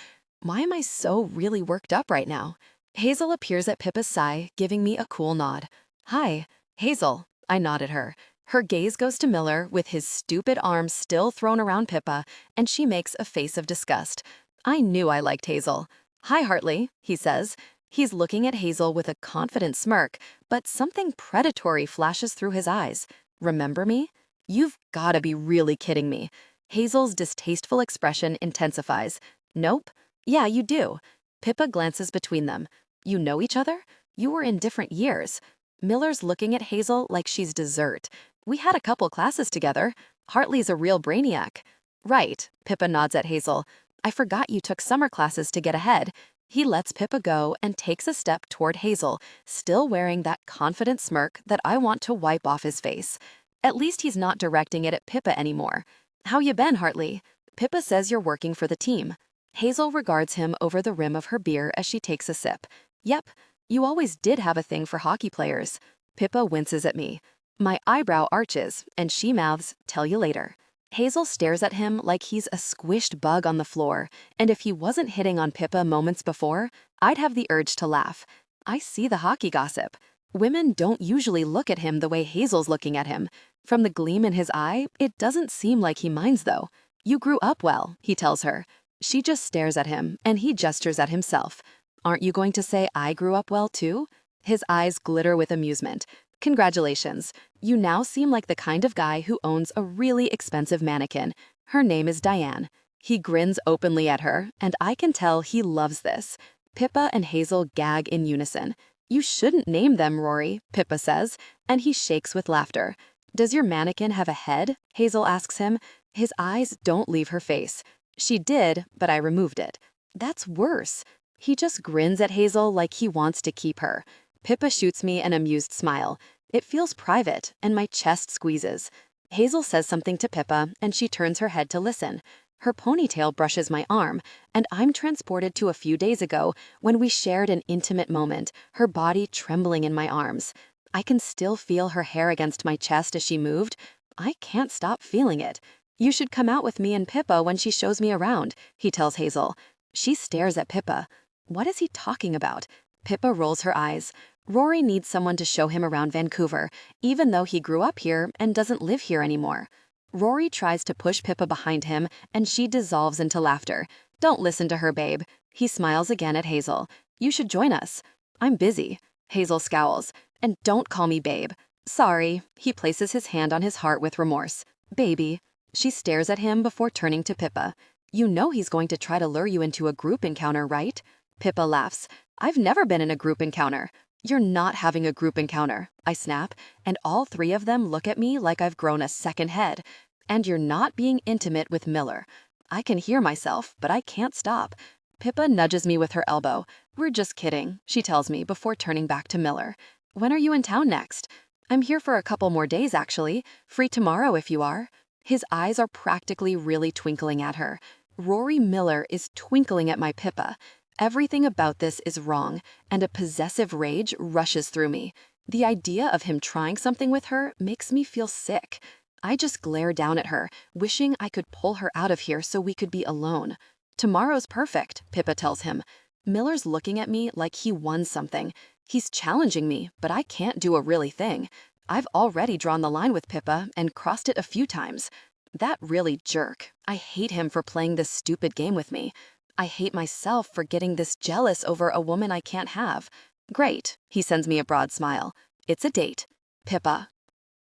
A: Why am I so really worked up right now? Hazel appears at Pippa's side, giving me a cool nod. Hi, Hazel. I nod at her. Her gaze goes to Miller with his stupid arms still thrown around Pippa, and she makes a face of disgust. I knew I liked Hazel. Hi, Hartley, he says. He's looking at Hazel with a confident smirk, but something predatory flashes through his eyes. Remember me? You've gotta be really kidding me. Hazel's distasteful expression intensifies. Nope. Yeah, you do. Pippa glances between them. You know each other? You were in different years. Miller's looking at Hazel like she's dessert. We had a couple classes together. Hartley's a real brainiac. Right, Pippa nods at Hazel. I forgot you took summer classes to get ahead. He lets Pippa go and takes a step toward Hazel, still wearing that confident smirk that I want to wipe off his face. At least he's not directing it at Pippa anymore. How you been, Hartley? Pippa says you're working for the team. Hazel regards him over the rim of her beer as she takes a sip. Yep, you always did have a thing for hockey players. Pippa winces at me. My eyebrow arches, and she mouths, tell you later. Hazel stares at him like he's a squished bug on the floor, and if he wasn't hitting on Pippa moments before, I'd have the urge to laugh. I see the hockey gossip. Women don't usually look at him the way Hazel's looking at him. From the gleam in his eye, it doesn't seem like he minds though. You grew up well, he tells her. She just stares at him, and he gestures at himself. Aren't you going to say I grew up well too? His eyes glitter with amusement. Congratulations. You now seem like the kind of guy who owns a really expensive mannequin. Her name is Diane. He grins openly at her, and I can tell he loves this. Pippa and Hazel gag in unison. You shouldn't name them, Rory, Pippa says, and he shakes with laughter. Does your mannequin have a head? Hazel asks him. His eyes don't leave her face. She did, but I removed it. That's worse. He just grins at Hazel like he wants to keep her. Pippa shoots me an amused smile. It feels private, and my chest squeezes. Hazel says something to Pippa, and she turns her head to listen. Her ponytail brushes my arm, and I'm transported to a few days ago when we shared an intimate moment, her body trembling in my arms. I can still feel her hair against my chest as she moved. I can't stop feeling it. You should come out with me and Pippa when she shows me around, he tells Hazel. She stares at Pippa. What is he talking about? Pippa rolls her eyes. Rory needs someone to show him around Vancouver, even though he grew up here and doesn't live here anymore. Rory tries to push Pippa behind him, and she dissolves into laughter. Don't listen to her, babe. He smiles again at Hazel. You should join us. I'm busy. Hazel scowls. And don't call me babe. Sorry. He places his hand on his heart with remorse. Baby. She stares at him before turning to Pippa. You know he's going to try to lure you into a group encounter, right? Pippa laughs. I've never been in a group encounter. You're not having a group encounter, I snap, and all three of them look at me like I've grown a second head. And you're not being intimate with Miller. I can hear myself, but I can't stop. Pippa nudges me with her elbow. We're just kidding, she tells me before turning back to Miller. When are you in town next? I'm here for a couple more days, actually. Free tomorrow if you are. His eyes are practically really twinkling at her. Rory Miller is twinkling at my Pippa. Everything about this is wrong, and a possessive rage rushes through me. The idea of him trying something with her makes me feel sick. I just glare down at her, wishing I could pull her out of here so we could be alone. Tomorrow's perfect, Pippa tells him. Miller's looking at me like he won something. He's challenging me, but I can't do a really thing. I've already drawn the line with Pippa and crossed it a few times. That really jerk. I hate him for playing this stupid game with me. I hate myself for getting this jealous over a woman I can't have. Great, he sends me a broad smile. It's a date. Pippa.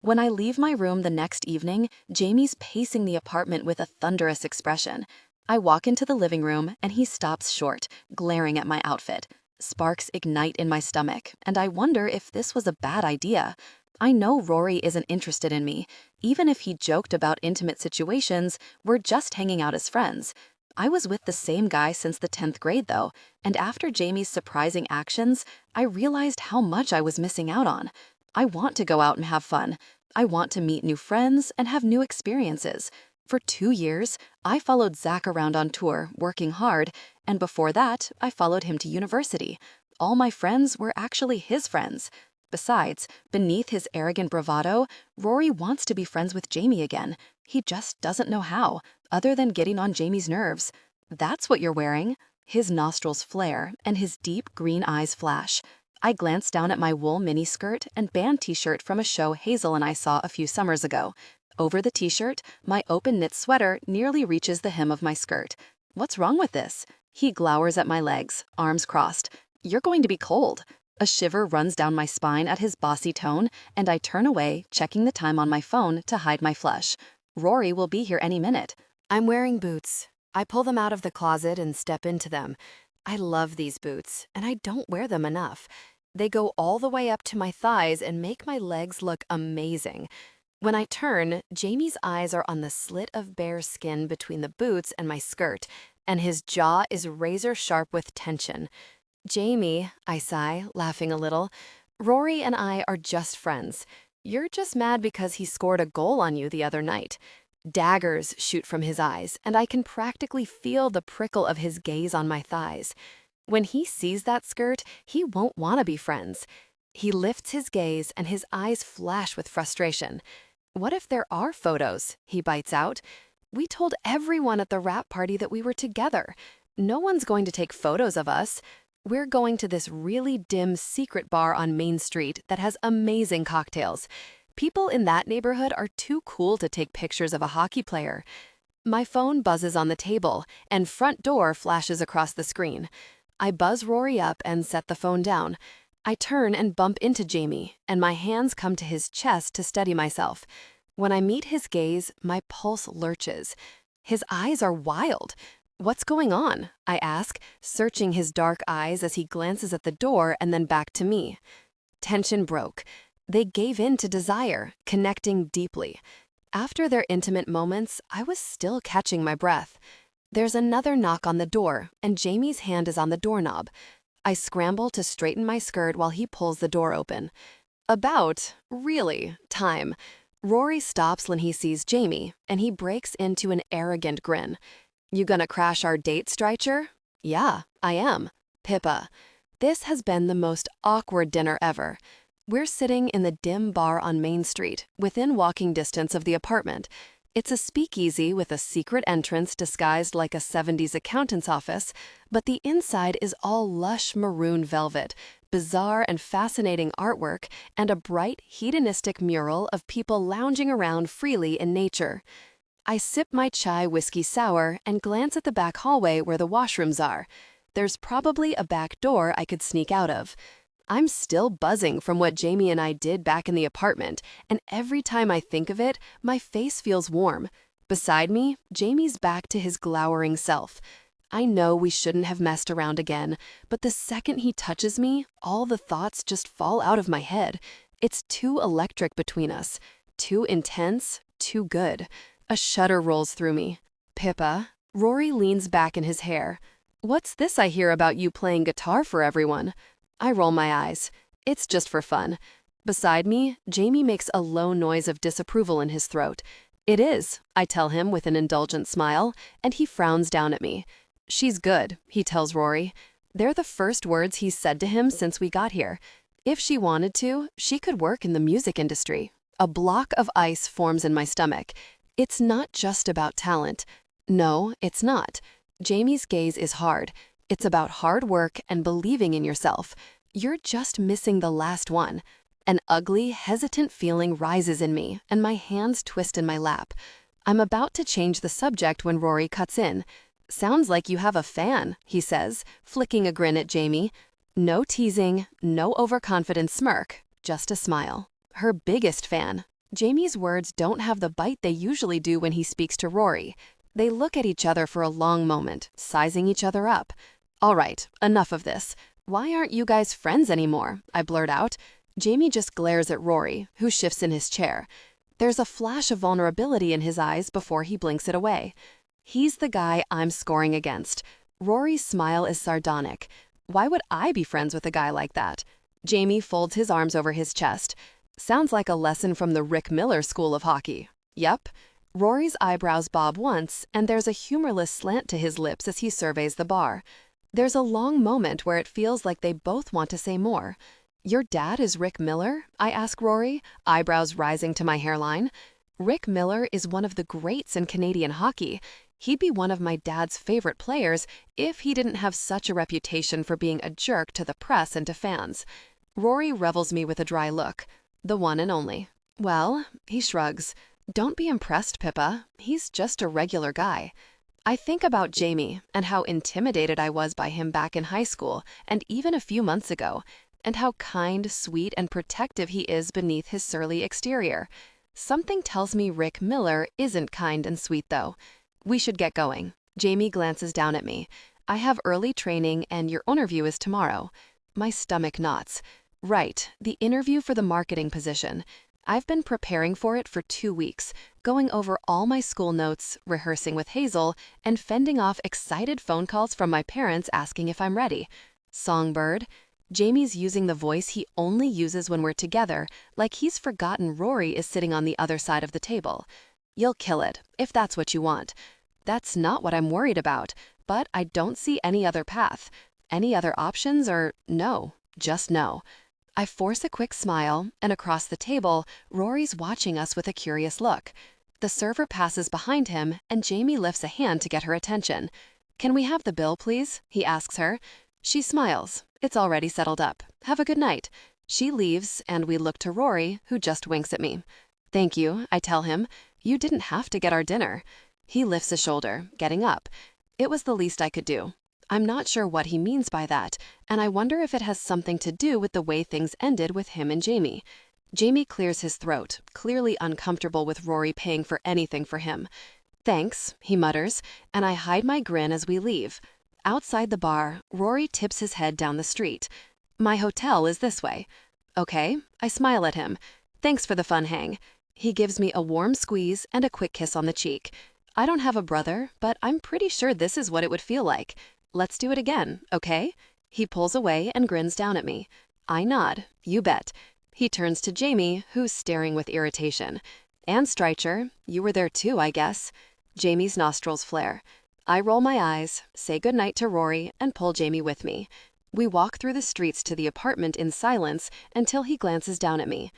A: When I leave my room the next evening, Jamie's pacing the apartment with a thunderous expression. I walk into the living room and he stops short, glaring at my outfit. Sparks ignite in my stomach, and I wonder if this was a bad idea. I know Rory isn't interested in me. Even if he joked about intimate situations, we're just hanging out as friends. I was with the same guy since the 10th grade though, and after Jamie's surprising actions, I realized how much I was missing out on. I want to go out and have fun. I want to meet new friends and have new experiences.
B: For 2 years, I followed Zach around on tour, working hard, and before that, I followed him to university. All my friends were actually his friends. Besides, beneath his arrogant bravado, Rory wants to be friends with Jamie again. He just doesn't know how, other than getting on Jamie's nerves. That's what you're wearing. His nostrils flare, and his deep green eyes flash. I glance down at my wool miniskirt and band t-shirt from a show Hazel and I saw a few summers ago. Over the t-shirt, my open knit sweater nearly reaches the hem of my skirt. What's wrong with this? He glowers at my legs, arms crossed. You're going to be cold. A shiver runs down my spine at his bossy tone, and I turn away, checking the time on my phone to hide my flush. Rory will be here any minute.
A: I'm wearing boots. I pull them out of the closet and step into them. I love these boots, and I don't wear them enough. They go all the way up to my thighs and make my legs look amazing. When I turn, Jamie's eyes are on the slit of bare skin between the boots and my skirt, and his jaw is razor sharp with tension. Jamie, I sigh, laughing a little, Rory and I are just friends. You're just mad because he scored a goal on you the other night. Daggers shoot from his eyes, and I can practically feel the prickle of his gaze on my thighs. When he sees that skirt, he won't want to be friends. He lifts his gaze, and his eyes flash with frustration. What if there are photos? He bites out. We told everyone at the wrap party that we were together. No one's going to take photos of us. We're going to this really dim secret bar on Main Street that has amazing cocktails. People in that neighborhood are too cool to take pictures of a hockey player. My phone buzzes on the table, and front door flashes across the screen. I buzz Rory up and set the phone down. I turn and bump into Jamie, and my hands come to his chest to steady myself. When I meet his gaze, my pulse lurches. His eyes are wild. What's going on? I ask, searching his dark eyes as he glances at the door and then back to me. Tension broke. They gave in to desire, connecting deeply. After their intimate moments, I was still catching my breath. There's another knock on the door, and Jamie's hand is on the doorknob. I scramble to straighten my skirt while he pulls the door open. Time. Rory stops when he sees Jamie, and he breaks into an arrogant grin. You gonna crash our date, Strycher? Yeah, I am. Pippa. This has been the most awkward dinner ever. We're sitting in the dim bar on Main Street, within walking distance of the apartment. It's a speakeasy with a secret entrance disguised like a 70s accountant's office, but the inside is all lush maroon velvet, bizarre and fascinating artwork, and a bright, hedonistic mural of people lounging around freely in nature. I sip my chai whiskey sour and glance at the back hallway where the washrooms are. There's probably a back door I could sneak out of. I'm still buzzing from what Jamie and I did back in the apartment, and every time I think of it, my face feels warm. Beside me, Jamie's back to his glowering self. I know we shouldn't have messed around again, but the second he touches me, all the thoughts just fall out of my head. It's too electric between us. Too intense, too good. A shudder rolls through me. Pippa. Rory leans back in his hair. What's this I hear about you playing guitar for everyone? I roll my eyes. It's just for fun. Beside me, Jamie makes a low noise of disapproval in his throat. It is, I tell him with an indulgent smile, and he frowns down at me. She's good, he tells Rory. They're the first words he's said to him since we got here. If she wanted to, she could work in the music industry. A block of ice forms in my stomach. It's not just about talent. No, it's not. Jamie's gaze is hard. It's about hard work and believing in yourself. You're just missing the last one. An ugly, hesitant feeling rises in me, and my hands twist in my lap. I'm about to change the subject when Rory cuts in. Sounds like you have a fan, he says, flicking a grin at Jamie. No teasing, no overconfident smirk, just a smile. Her biggest fan. Jamie's words don't have the bite they usually do when he speaks to Rory. They look at each other for a long moment, sizing each other up. All right, enough of this. Why aren't you guys friends anymore? I blurt out. Jamie just glares at Rory, who shifts in his chair. There's a flash of vulnerability in his eyes before he blinks it away. He's the guy I'm scoring against. Rory's smile is sardonic. Why would I be friends with a guy like that? Jamie folds his arms over his chest. Sounds like a lesson from the Rick Miller School of Hockey. Yep.
B: Rory's eyebrows bob once, and there's a humorless slant to his lips as he surveys the bar. There's a long moment where it feels like they both want to say more. "Your dad is Rick Miller?" I ask Rory, eyebrows rising to my hairline. Rick Miller is one of the greats in Canadian hockey. He'd be one of my dad's favorite players if he didn't have such a reputation for being a jerk to the press and to fans. Rory revels me with a dry look. The one and only. Well, he shrugs. Don't be impressed, Pippa. He's just a regular guy. I think about Jamie and how intimidated I was by him back in high school and even a few months ago, and how kind, sweet, and protective he is beneath his surly exterior. Something tells me Rick Miller isn't kind and sweet, though. We should get going. Jamie glances down at me. I have early training and your interview is tomorrow. My stomach knots. Right, the interview for the marketing position. I've been preparing for it for 2 weeks, going over all my school notes, rehearsing with Hazel, and fending off excited phone calls from my parents asking if I'm ready. Songbird. Jamie's using the voice he only uses when we're together, like he's forgotten Rory is sitting on the other side of the table. You'll kill it, if that's what you want. That's not what I'm worried about, but I don't see any other path. Any other options or no, just no. I force a quick smile, and across the table, Rory's watching us with a curious look. The server passes behind him, and Jamie lifts a hand to get her attention. "Can we have the bill, please?" he asks her. She smiles. It's already settled up. Have a good night. She leaves, and we look to Rory, who just winks at me. "Thank you," I tell him. "You didn't have to get our dinner." He lifts a shoulder, getting up. It was the least I could do. I'm not sure what he means by that, and I wonder if it has something to do with the way things ended with him and Jamie. Jamie clears his throat, clearly uncomfortable with Rory paying for anything for him. "Thanks," he mutters, and I hide my grin as we leave. Outside the bar, Rory tips his head down the street. "My hotel is this way." "Okay." I smile at him. "Thanks for the fun hang." He gives me a warm squeeze and a quick kiss on the cheek. I don't have a brother, but I'm pretty sure this is what it would feel like. "Let's do it again, okay?" He pulls away and grins down at me. I nod. "You bet." He turns to Jamie, who's staring with irritation. "And Streicher, you were there too, I guess." Jamie's nostrils flare. I roll my eyes, say goodnight to Rory, and pull Jamie with me. We walk through the streets to the apartment in silence until he glances down at me.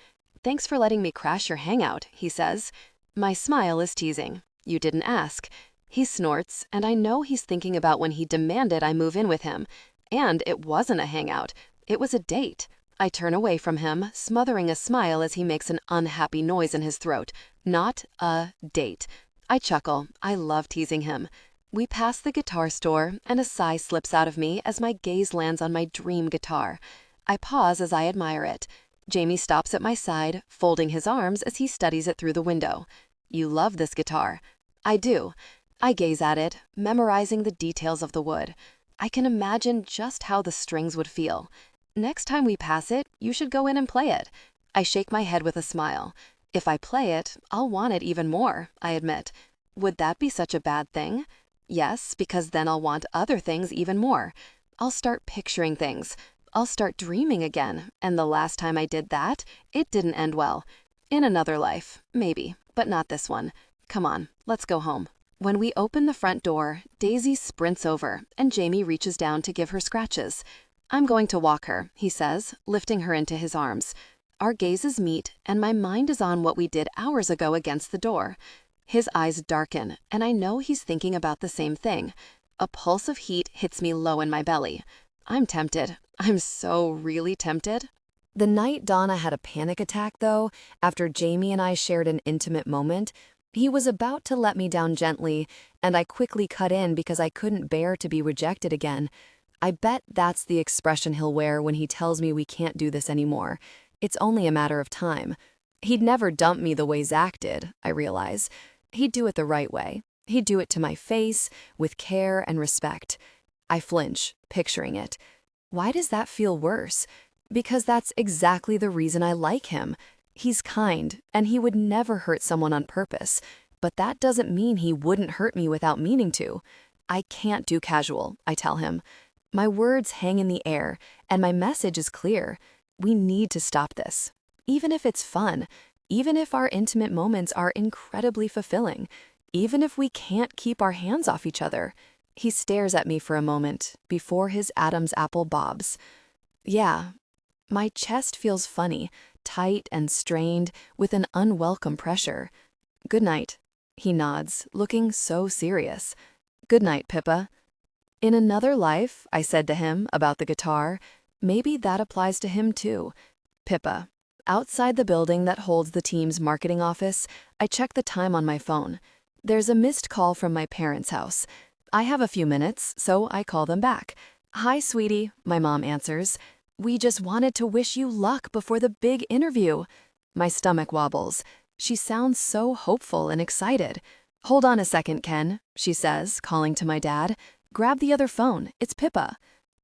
B: "Thanks for letting me crash your hangout," he says. My smile is teasing. "You didn't ask." He snorts, and I know he's thinking about when he demanded I move in with him. And it wasn't a hangout. It was a date. I turn away from him, smothering a smile as he makes an unhappy noise in his throat. Not a date. I chuckle. I love teasing him. We pass the guitar store, and a sigh slips out of me as my gaze lands on my dream guitar. I pause as I admire it. Jamie stops at my side, folding his arms as he studies it through the window. "You love this guitar." I do. I gaze at it, memorizing the details of the wood. I can imagine just how the strings would feel. "Next time we pass it, you should go in and play it." I shake my head with a smile. "If I play it, I'll want it even more," I admit. "Would that be such a bad thing?" "Yes, because then I'll want other things even more. I'll start picturing things. I'll start dreaming again, and the last time I did that, it didn't end well. In another life, maybe, but not this one. Come on, let's go home." When we open the front door, Daisy sprints over, and Jamie reaches down to give her scratches. "I'm going to walk her," he says, lifting her into his arms. Our gazes meet, and my mind is on what we did hours ago against the door. His eyes darken, and I know he's thinking about the same thing. A pulse of heat hits me low in my belly. I'm tempted. I'm so really tempted.
A: The night Donna had a panic attack, though, after Jamie and I shared an intimate moment, he was about to let me down gently, and I quickly cut in because I couldn't bear to be rejected again. I bet that's the expression he'll wear when he tells me we can't do this anymore. It's only a matter of time. He'd never dump me the way Zach did, I realize. He'd do it the right way. He'd do it to my face, with care and respect. I flinch, picturing it. Why does that feel worse? Because that's exactly the reason I like him. He's kind, and he would never hurt someone on purpose. But that doesn't mean he wouldn't hurt me without meaning to. I can't do casual, I tell him. My words hang in the air, and my message is clear. We need to stop this. Even if it's fun,
B: even if our intimate moments are incredibly fulfilling, even if we can't keep our hands off each other. He stares at me for a moment before his Adam's apple bobs. Yeah, my chest feels funny, tight and strained, with an unwelcome pressure. Good night, he nods, looking so serious. Good night, Pippa. In another life, I said to him about the guitar, maybe that applies to him too. Pippa. Outside the building that holds the team's marketing office, I check the time on my phone. There's a missed call from my parents' house. I have a few minutes, so I call them back. Hi, sweetie, my mom answers. We just wanted to wish you luck before the big interview. My stomach wobbles. She sounds so hopeful and excited. Hold on a second, Ken, she says, calling to my dad. Grab the other phone. It's Pippa.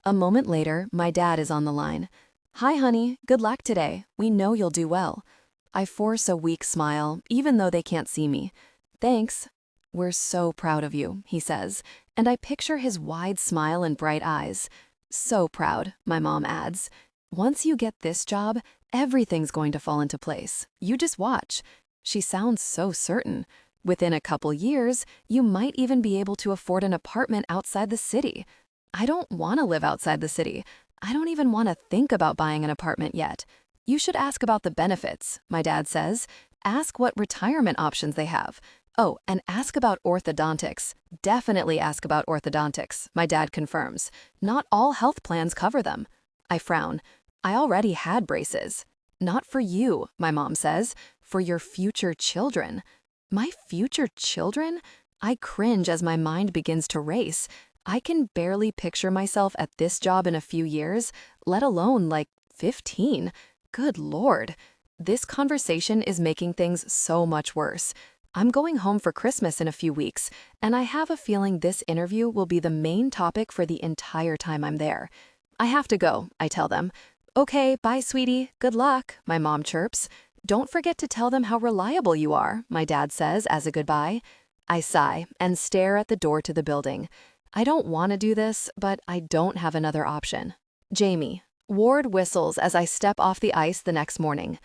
B: A moment later, my dad is on the line. Hi, honey. Good luck today. We know you'll do well. I force a weak smile, even though they can't see me. Thanks. We're so proud of you, he says, and I picture his wide smile and bright eyes. So proud, my mom adds. Once you get this job, everything's going to fall into place. You just watch. She sounds so certain. Within a couple years, you might even be able to afford an apartment outside the city. I don't want to live outside the city. I don't even want to think about buying an apartment yet. You should ask about the benefits, my dad says. Ask what retirement options they have. Oh, and ask about orthodontics. Definitely ask about orthodontics, my dad confirms. Not all health plans cover them. I frown. I already had braces. Not for you, my mom says. For your future children. My future children? I cringe as my mind begins to race. I can barely picture myself at this job in a few years, let alone like 15. Good Lord. This conversation is making things so much worse. I'm going home for Christmas in a few weeks, and I have a feeling this interview will be the main topic for the entire time I'm there. I have to go, I tell them. Okay, bye, sweetie. Good luck, my mom chirps. Don't forget to tell them how reliable you are, my dad says as a goodbye. I sigh and stare at the door to the building. I don't want to do this, but I don't have another option. Jamie. Ward whistles as I step off the ice the next morning.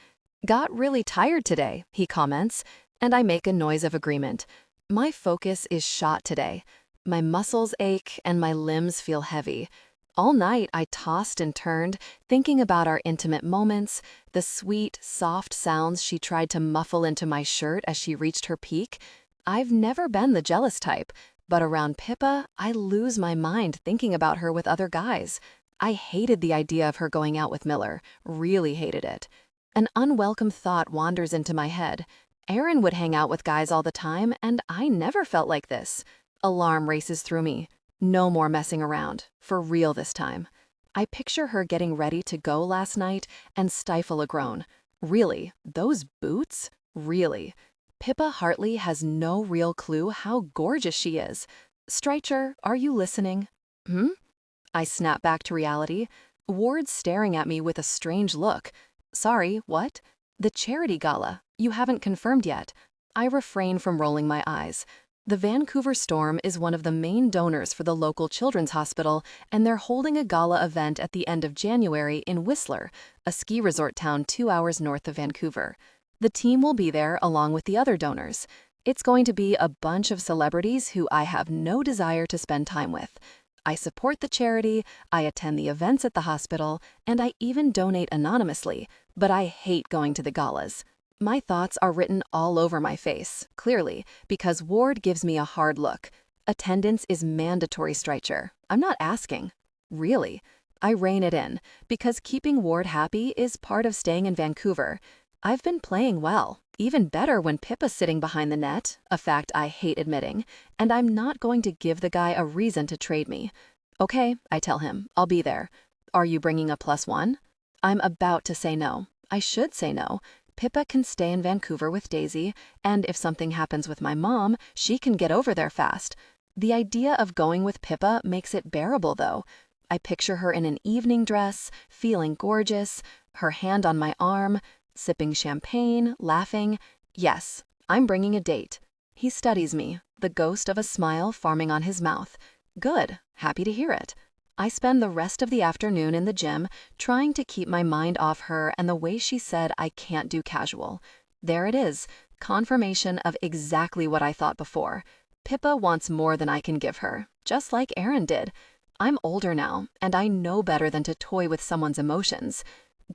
B: Got really tired today, he comments, and I make a noise of agreement. My focus is shot today. My muscles ache and my limbs feel heavy. All night I tossed and turned, thinking about our intimate moments, the sweet, soft sounds she tried to muffle into my shirt as she reached her peak. I've never been the jealous type, but around Pippa, I lose my mind thinking about her with other guys. I hated the idea of her going out with Miller, really hated it. An unwelcome thought wanders into my head. Aaron would hang out with guys all the time, and I never felt like this. Alarm races through me. No more messing around, for real this time. I picture her getting ready to go last night and stifle a groan. Really, those boots? Really. Pippa Hartley has no real clue how gorgeous she is. Streicher, are you listening? I snap back to reality. Ward's staring at me with a strange look. Sorry, what? The charity gala. You haven't confirmed yet. I refrain from rolling my eyes. The Vancouver Storm is one of the main donors for the local children's hospital, and they're holding a gala event at the end of January in Whistler, a ski resort town 2 hours north of Vancouver. The team will be there along with the other donors. It's going to be a bunch of celebrities who I have no desire to spend time with. I support the charity, I attend the events at the hospital, and I even donate anonymously, but I hate going to the galas. My thoughts are written all over my face, clearly, because Ward gives me a hard look. Attendance is mandatory, Streicher. I'm not asking. Really. I rein it in, because keeping Ward happy is part of staying in Vancouver. I've been playing well, even better when Pippa's sitting behind the net, a fact I hate admitting, and I'm not going to give the guy a reason to trade me. Okay, I tell him, I'll be there. Are you bringing a +1? I'm about to say no. I should say no. Pippa can stay in Vancouver with Daisy, and if something happens with my mom, she can get over there fast. The idea of going with Pippa makes it bearable, though. I picture her in an evening dress, feeling gorgeous, her hand on my arm, sipping champagne, laughing. Yes, I'm bringing a date. He studies me, the ghost of a smile forming on his mouth. Good, happy to hear it. I spend the rest of the afternoon in the gym trying to keep my mind off her and the way she said I can't do casual. There it is, confirmation of exactly what I thought before. Pippa wants more than I can give her, just like Aaron did. I'm older now, and I know better than to toy with someone's emotions.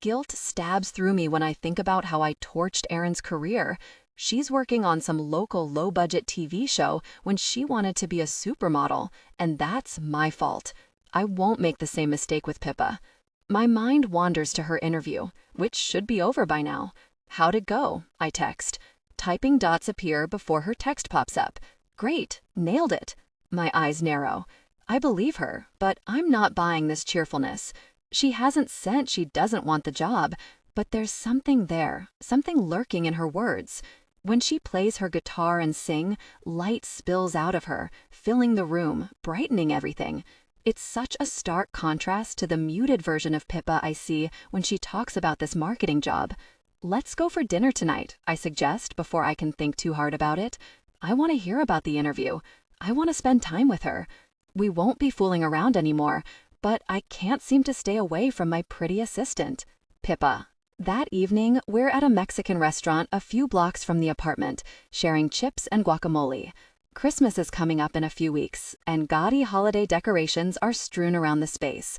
B: Guilt stabs through me when I think about how I torched Erin's career. She's working on some local low-budget TV show when she wanted to be a supermodel, and that's my fault. I won't make the same mistake with Pippa. My mind wanders to her interview, which should be over by now. How'd it go? I text. Typing dots appear before her text pops up. Great, nailed it. My eyes narrow. I believe her, but I'm not buying this cheerfulness. She hasn't said she doesn't want the job, but there's something there, something lurking in her words. When she plays her guitar and sing, light spills out of her, filling the room, brightening everything. It's such a stark contrast to the muted version of Pippa I see when she talks about this marketing job. Let's go for dinner tonight, I suggest before I can think too hard about it. I want to hear about the interview. I want to spend time with her. We won't be fooling around anymore, but I can't seem to stay away from my pretty assistant, Pippa. That evening, we're at a Mexican restaurant a few blocks from the apartment, sharing chips and guacamole. Christmas is coming up in a few weeks, and gaudy holiday decorations are strewn around the space.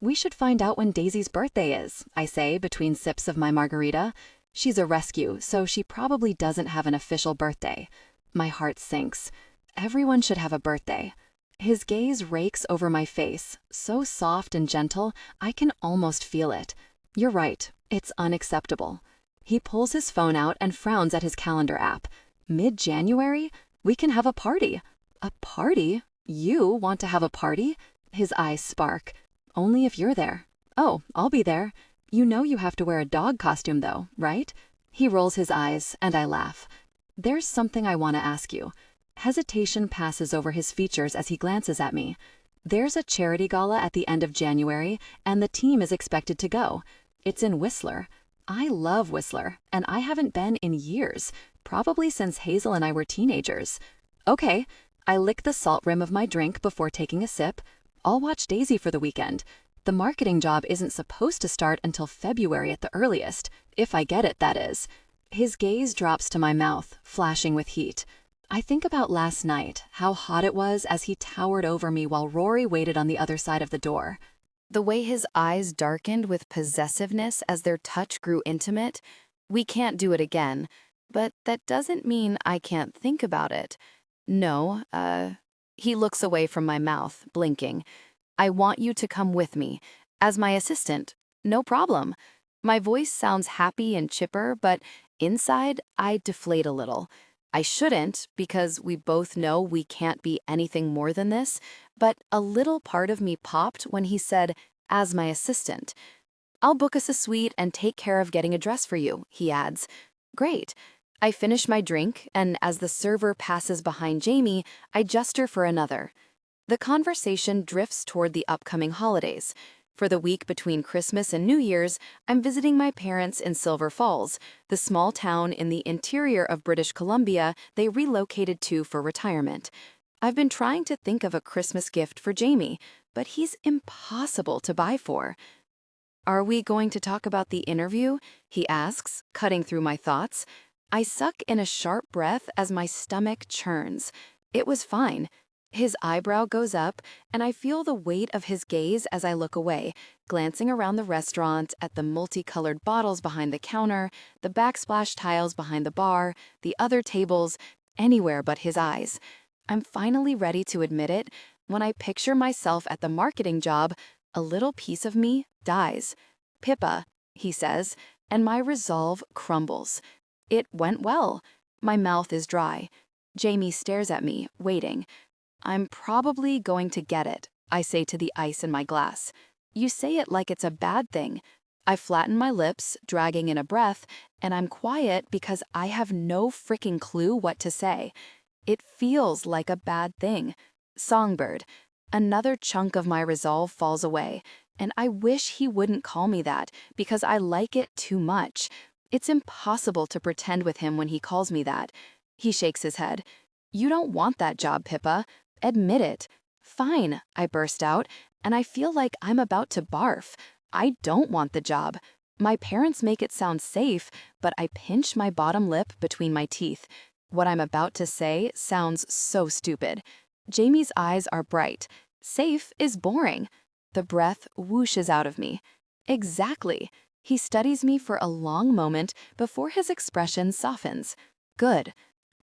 B: We should find out when Daisy's birthday is, I say between sips of my margarita. She's a rescue, so she probably doesn't have an official birthday. My heart sinks. Everyone should have a birthday. His gaze rakes over my face, so soft and gentle, I can almost feel it. You're right, it's unacceptable. He pulls his phone out and frowns at his calendar app. Mid-January? We can have a party. A party? You want to have a party? His eyes spark. Only if you're there. Oh, I'll be there. You know you have to wear a dog costume though, right? He rolls his eyes, and I laugh. There's something I want to ask you. Hesitation passes over his features as he glances at me. There's a charity gala at the end of January, and the team is expected to go. It's in Whistler. I love Whistler, and I haven't been in years, probably since Hazel and I were teenagers. Okay, I lick the salt rim of my drink before taking a sip. I'll watch Daisy for the weekend. The marketing job isn't supposed to start until February at the earliest, if I get it, that is. His gaze drops to my mouth, flashing with heat. I think about last night, how hot it was as he towered over me while Rory waited on the other side of the door.
A: The way his eyes darkened with possessiveness as their touch grew intimate. We can't do it again, but that doesn't mean I can't think about it. No, he looks away from my mouth, blinking. I want you to come with me. As my assistant, no problem. My voice sounds happy and chipper, but inside, I deflate a little. I shouldn't, because we both know we can't be anything more than this, but a little part of me popped when he said, as my assistant. I'll book us a suite and take care of getting a dress for you, he adds. Great. I finish my drink, and as the server passes behind Jamie, I gesture for another. The conversation drifts toward the upcoming holidays. For the week between Christmas and New Year's, I'm visiting my parents in Silver Falls, the small town in the interior of British Columbia they relocated to for retirement. I've been trying to think of a Christmas gift for Jamie, but he's impossible to buy for. Are we going to talk about the interview? He asks, cutting through my thoughts. I suck in a sharp breath as my stomach churns. It was fine. His eyebrow goes up, and I feel the weight of his gaze as I look away, glancing around the restaurant at the multicolored bottles behind the counter, the backsplash tiles behind the bar, the other tables, anywhere but his eyes. I'm finally ready to admit it. When I picture myself at the marketing job, a little piece of me dies. Pippa, he says, and my resolve crumbles. It went well. My mouth is dry. Jamie stares at me, waiting. I'm probably going to get it, I say to the ice in my glass. You say it like it's a bad thing. I flatten my lips, dragging in a breath, and I'm quiet because I have no freaking clue what to say. It feels like a bad thing. Songbird. Another chunk of my resolve falls away, and I wish he wouldn't call me that because I like it too much. It's impossible to pretend with him when he calls me that. He shakes his head. You don't want that job, Pippa. Admit it. Fine, I burst out, and I feel like I'm about to barf. I don't want the job.
B: My parents make it sound safe, but I pinch my bottom lip between my teeth. What I'm about to say sounds so stupid. Jamie's eyes are bright. Safe is boring. The breath whooshes out of me. Exactly. He studies me for a long moment before his expression softens. Good.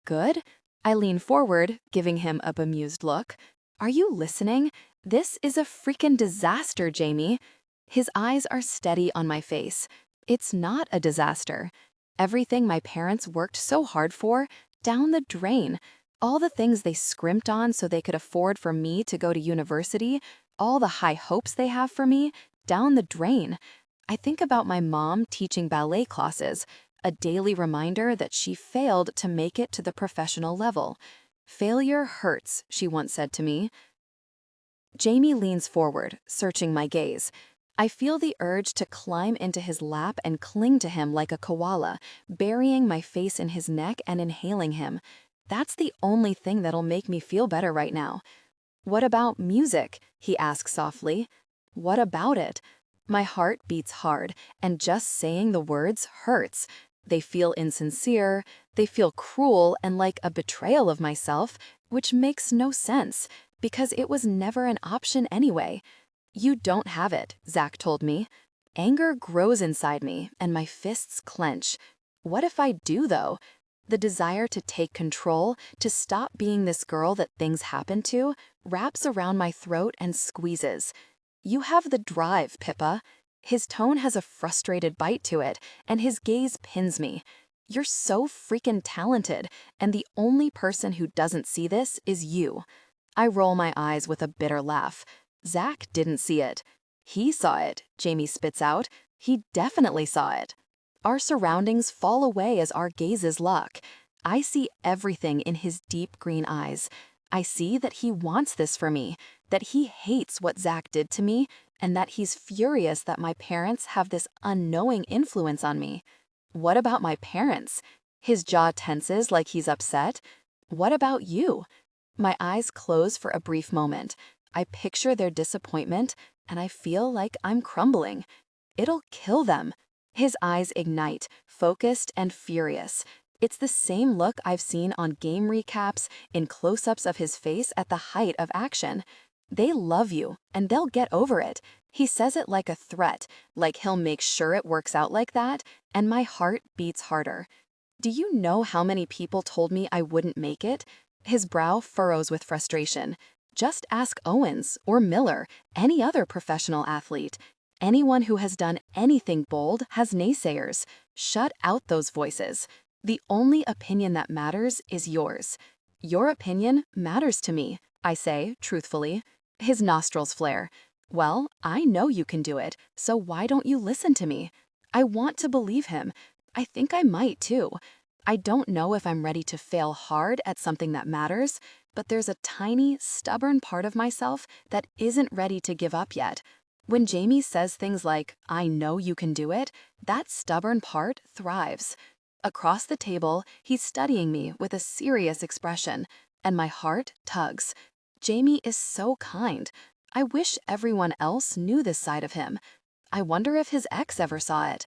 B: Good? I lean forward, giving him a bemused look. Are you listening? This is a freaking disaster, Jamie. His eyes are steady on my face. It's not a disaster. Everything my parents worked so hard for, down the drain. All the things they scrimped on so they could afford for me to go to university, all the high hopes they have for me, down the drain. I think about my mom teaching ballet classes, a daily reminder that she failed to make it to the professional level. Failure hurts, she once said to me. Jamie leans forward, searching my gaze. I feel the urge to climb into his lap and cling to him like a koala, burying my face in his neck and inhaling him. That's the only thing that'll make me feel better right now. What about music? He asks softly. What about it? My heart beats hard, and just saying the words hurts. They feel insincere, they feel cruel and like a betrayal of myself, which makes no sense, because it was never an option anyway. You don't have it, Zach told me. Anger grows inside me, and my fists clench. What if I do, though? The desire to take control, to stop being this girl that things happen to, wraps around my throat and squeezes. You have the drive, Pippa. His tone has a frustrated bite to it, and his gaze pins me. You're so freaking talented, and the only person who doesn't see this is you. I roll my eyes with a bitter laugh. Zach didn't see it. He saw it, Jamie spits out. He definitely saw it. Our surroundings fall away as our gazes lock. I see everything in his deep green eyes. I see that he wants this for me, that he hates what Zach did to me, and that he's furious that my parents have this unknowing influence on me. What about my parents? His jaw tenses like he's upset. What about you? My eyes close for a brief moment. I picture their disappointment, and I feel like I'm crumbling. It'll kill them. His eyes ignite, focused and furious. It's the same look I've seen on game recaps, in close-ups of his face at the height of action. They love you, and they'll get over it. He says it like a threat, like he'll make sure it works out like that, and my heart beats harder. Do you know how many people told me I wouldn't make it? His brow furrows with frustration. Just ask Owens or Miller, any other professional athlete. Anyone who has done anything bold has naysayers. Shut out those voices. The only opinion that matters is yours. Your opinion matters to me, I say, truthfully. His nostrils flare. Well, I know you can do it, so why don't you listen to me? I want to believe him. I think I might, too. I don't know if I'm ready to fail hard at something that matters, but there's a tiny, stubborn part of myself that isn't ready to give up yet. When Jamie says things like, I know you can do it, that stubborn part thrives. Across the table, he's studying me with a serious expression, and my heart tugs. Jamie is so kind. I wish everyone else knew this side of him. I wonder if his ex ever saw it.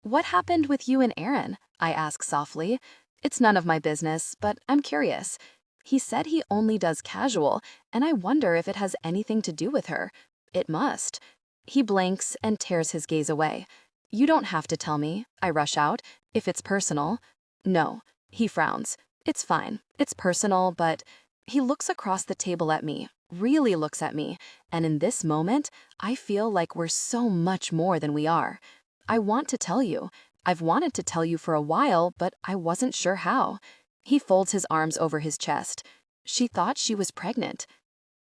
B: What happened with you and Aaron? I ask softly. It's none of my business, but I'm curious. He said he only does casual, and I wonder if it has anything to do with her. It must. He blinks and tears his gaze away. You don't have to tell me, I rush out, if it's personal. No, he frowns. It's fine. It's personal, but he looks across the table at me, really looks at me, and in this moment, I feel like we're so much more than we are. I want to tell you. I've wanted to tell you for a while, but I wasn't sure how. He folds his arms over his chest. She thought she was pregnant.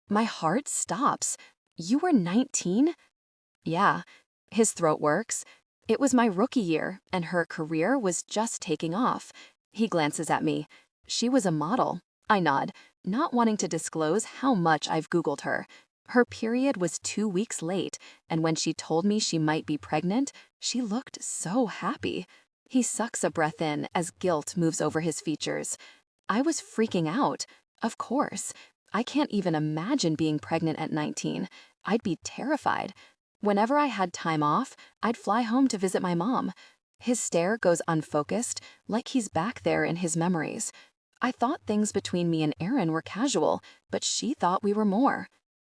B: My heart stops. You were 19? Yeah. His throat works. It was my rookie year, and her career was just taking off. He glances at me. She was a model. I nod, not wanting to disclose how much I've Googled her. Her period was 2 weeks late, and when she told me she might be pregnant, she looked so happy. He sucks a breath in as guilt moves over his features. I was freaking out. Of course. I can't even imagine being pregnant at 19. I'd be terrified. Whenever I had time off, I'd fly home to visit my mom. His stare goes unfocused, like he's back there in his memories. I thought things between me and Erin were casual, but she thought we were more.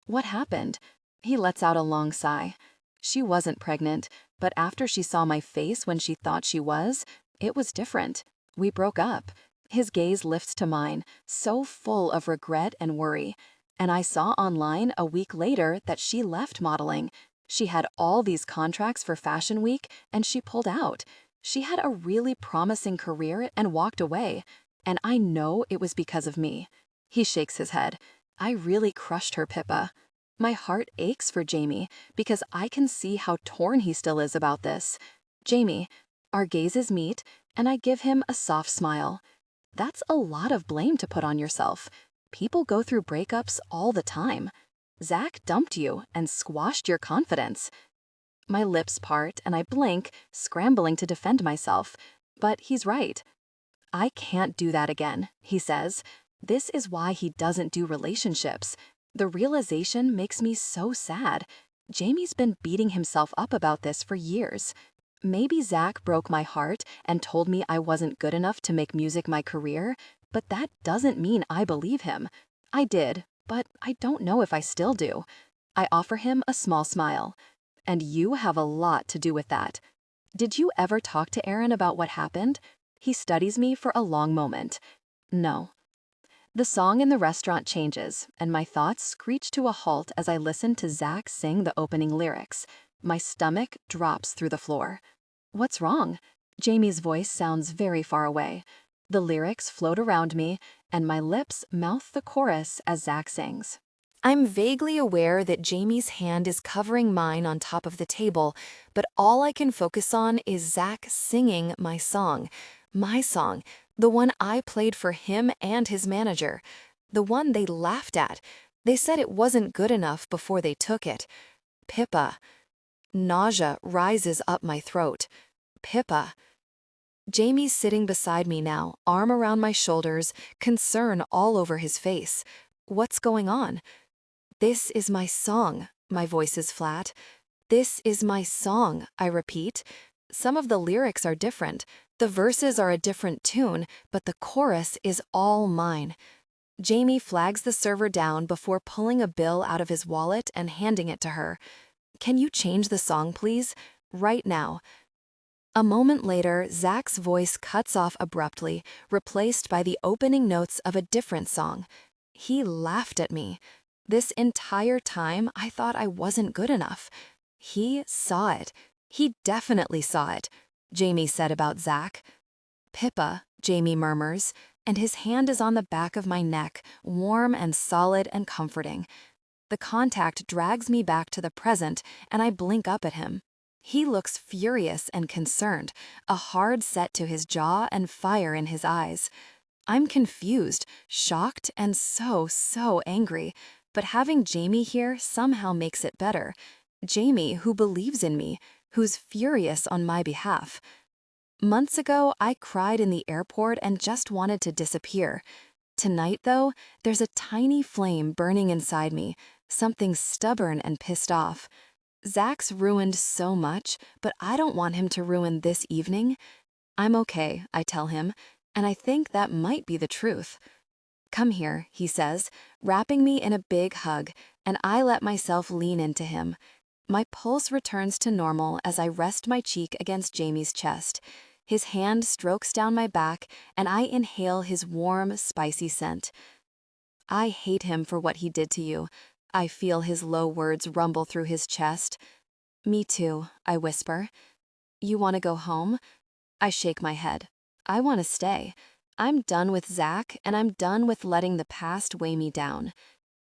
B: What happened? He lets out a long sigh. She wasn't pregnant, but after she saw my face when she thought she was, it was different. We broke up. His gaze lifts to mine, so full of regret and worry. And I saw online a week later that she left modeling. She had all these contracts for Fashion Week, and she pulled out. She had a really promising career and walked away. And I know it was because of me. He shakes his head. I really crushed her, Pippa. My heart aches for Jamie because I can see how torn he still is about this. Jamie, our gazes meet, and I give him a soft smile. That's a lot of blame to put on yourself. People go through breakups all the time. Zach dumped you and squashed your confidence. My lips part and I blink, scrambling to defend myself. But he's right. I can't do that again, he says. This is why he doesn't do relationships. The realization makes me so sad. Jamie's been beating himself up about this for years. Maybe Zach broke my heart and told me I wasn't good enough to make music my career, but that doesn't mean I believe him. I did, but I don't know if I still do. I offer him a small smile. And you have a lot to do with that. Did you ever talk to Erin about what happened? He studies me for a long moment. No. The song in the restaurant changes, and my thoughts screech to a halt as I listen to Zach sing the opening lyrics. My stomach drops through the floor. What's wrong? Jamie's voice sounds very far away. The lyrics float around me, and my lips mouth the chorus as Zach sings. I'm vaguely aware that Jamie's hand is covering mine on top of the table, but all I can focus on is Zach singing my song, the one I played for him and his manager, the one they laughed at. They said it wasn't good enough before they took it. Pippa. Nausea rises up my throat. Pippa. Jamie's sitting beside me now, arm around my shoulders, concern all over his face. What's going on? This is my song. My voice is flat. This is my song, I repeat. Some of the lyrics are different. The verses are a different tune, but the chorus is all mine. Jamie flags the server down before pulling a bill out of his wallet and handing it to her. Can you change the song, please? Right now. A moment later, Zach's voice cuts off abruptly, replaced by the opening notes of a different song. He laughed at me. This entire time, I thought I wasn't good enough. He saw it. He definitely saw it, Jamie said about Zach. Pippa, Jamie murmurs, and his hand is on the back of my neck, warm and solid and comforting. The contact drags me back to the present, and I blink up at him. He looks furious and concerned, a hard set to his jaw and fire in his eyes. I'm confused, shocked, and so angry, but having Jamie here somehow makes it better. Jamie, who believes in me, who's furious on my behalf. Months ago, I cried in the airport and just wanted to disappear. Tonight, though, there's a tiny flame burning inside me, something stubborn and pissed off. Zach's ruined so much, but I don't want him to ruin this evening. I'm okay, I tell him, and I think that might be the truth. Come here, he says, wrapping me in a big hug, and I let myself lean into him. My pulse returns to normal as I rest my cheek against Jamie's chest. His hand strokes down my back, and I inhale his warm, spicy scent. I hate him for what he did to you. I feel his low words rumble through his chest. Me too, I whisper. You want to go home? I shake my head. I want to stay. I'm done with Zach, and I'm done with letting the past weigh me down.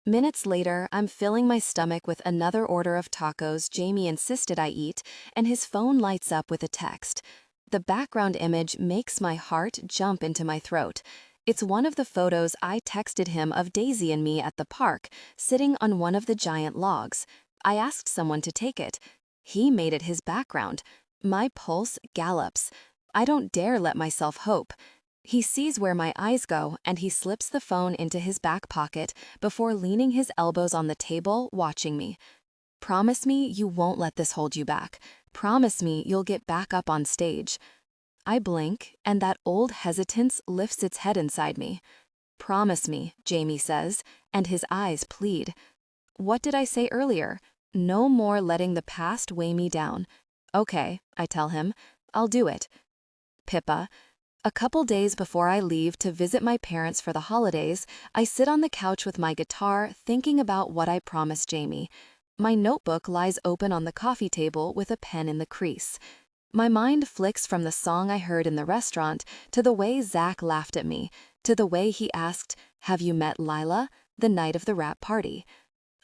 B: Minutes later, I'm filling my stomach with another order of tacos Jamie insisted I eat, and his phone lights up with a text. The background image makes my heart jump into my throat. It's one of the photos I texted him of Daisy and me at the park, sitting on one of the giant logs. I asked someone to take it. He made it his background. My pulse gallops. I don't dare let myself hope. He sees where my eyes go, and he slips the phone into his back pocket before leaning his elbows on the table, watching me. Promise me you won't let this hold you back. Promise me you'll get back up on stage. I blink, and that old hesitance lifts its head inside me. Promise me, Jamie says, and his eyes plead. What did I say earlier? No more letting the past weigh me down. Okay, I tell him, I'll do it. Pippa. A couple days before I leave to visit my parents for the holidays, I sit on the couch with my guitar thinking about what I promised Jamie. My notebook lies open on the coffee table with a pen in the crease. My mind flicks from the song I heard in the restaurant to the way Zach laughed at me, to the way he asked, "Have you met Lila?" the night of the wrap party.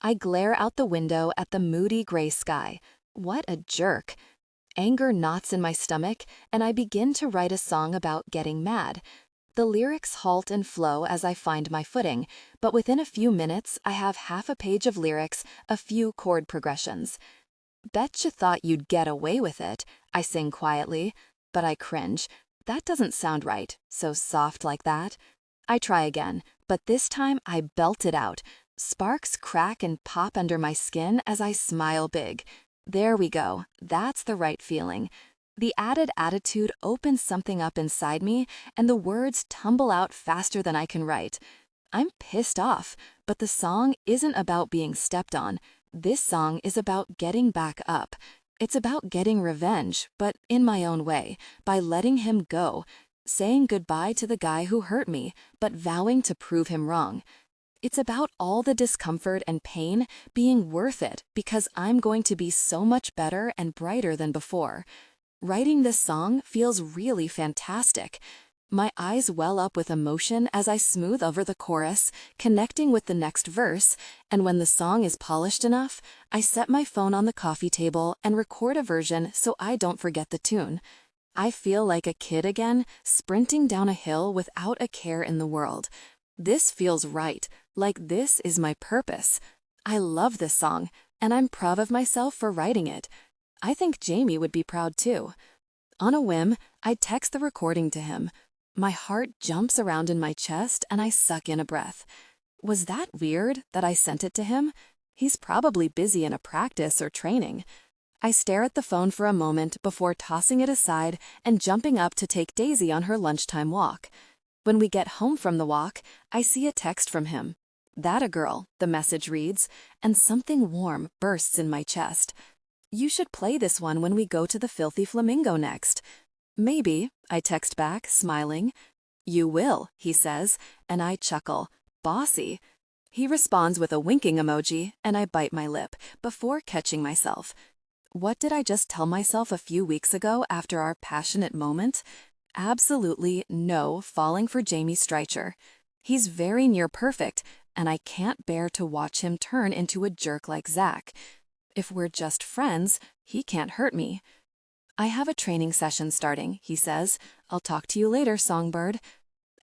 B: I glare out the window at the moody gray sky. What a jerk. Anger knots in my stomach, and I begin to write a song about getting mad. The lyrics halt and flow as I find my footing, but within a few minutes I have half a page of lyrics, a few chord progressions. Betcha thought you'd get away with it, I sing quietly, but I cringe. That doesn't sound right, so soft like that. I try again, but this time I belt it out. Sparks crack and pop under my skin as I smile big. There we go, that's the right feeling. The added attitude opens something up inside me, and the words tumble out faster than I can write. I'm pissed off, but the song isn't about being stepped on. This song is about getting back up. It's about getting revenge, but in my own way, by letting him go, saying goodbye to the guy who hurt me, but vowing to prove him wrong. It's about all the discomfort and pain being worth it because I'm going to be so much better and brighter than before. Writing this song feels really fantastic. My eyes well up with emotion as I smooth over the chorus, connecting with the next verse, and when the song is polished enough, I set my phone on the coffee table and record a version so I don't forget the tune. I feel like a kid again, sprinting down a hill without a care in the world. This feels right, like this is my purpose. I love this song, and I'm proud of myself for writing it. I think Jamie would be proud too. On a whim, I text the recording to him. My heart jumps around in my chest and I suck in a breath. Was that weird that I sent it to him? He's probably busy in a practice or training. I stare at the phone for a moment before tossing it aside and jumping up to take Daisy on her lunchtime walk. When we get home from the walk, I see a text from him. "That a girl," the message reads, and something warm bursts in my chest. "You should play this one when we go to the Filthy Flamingo next." "Maybe," I text back, smiling. "You will," he says, and I chuckle. Bossy. He responds with a winking emoji, and I bite my lip, before catching myself. What did I just tell myself a few weeks ago after our passionate moment? Absolutely no falling for Jamie Streicher. He's very near perfect, and I can't bear to watch him turn into a jerk like Zach. If we're just friends, he can't hurt me. "I have a training session starting," he says. "I'll talk to you later, songbird."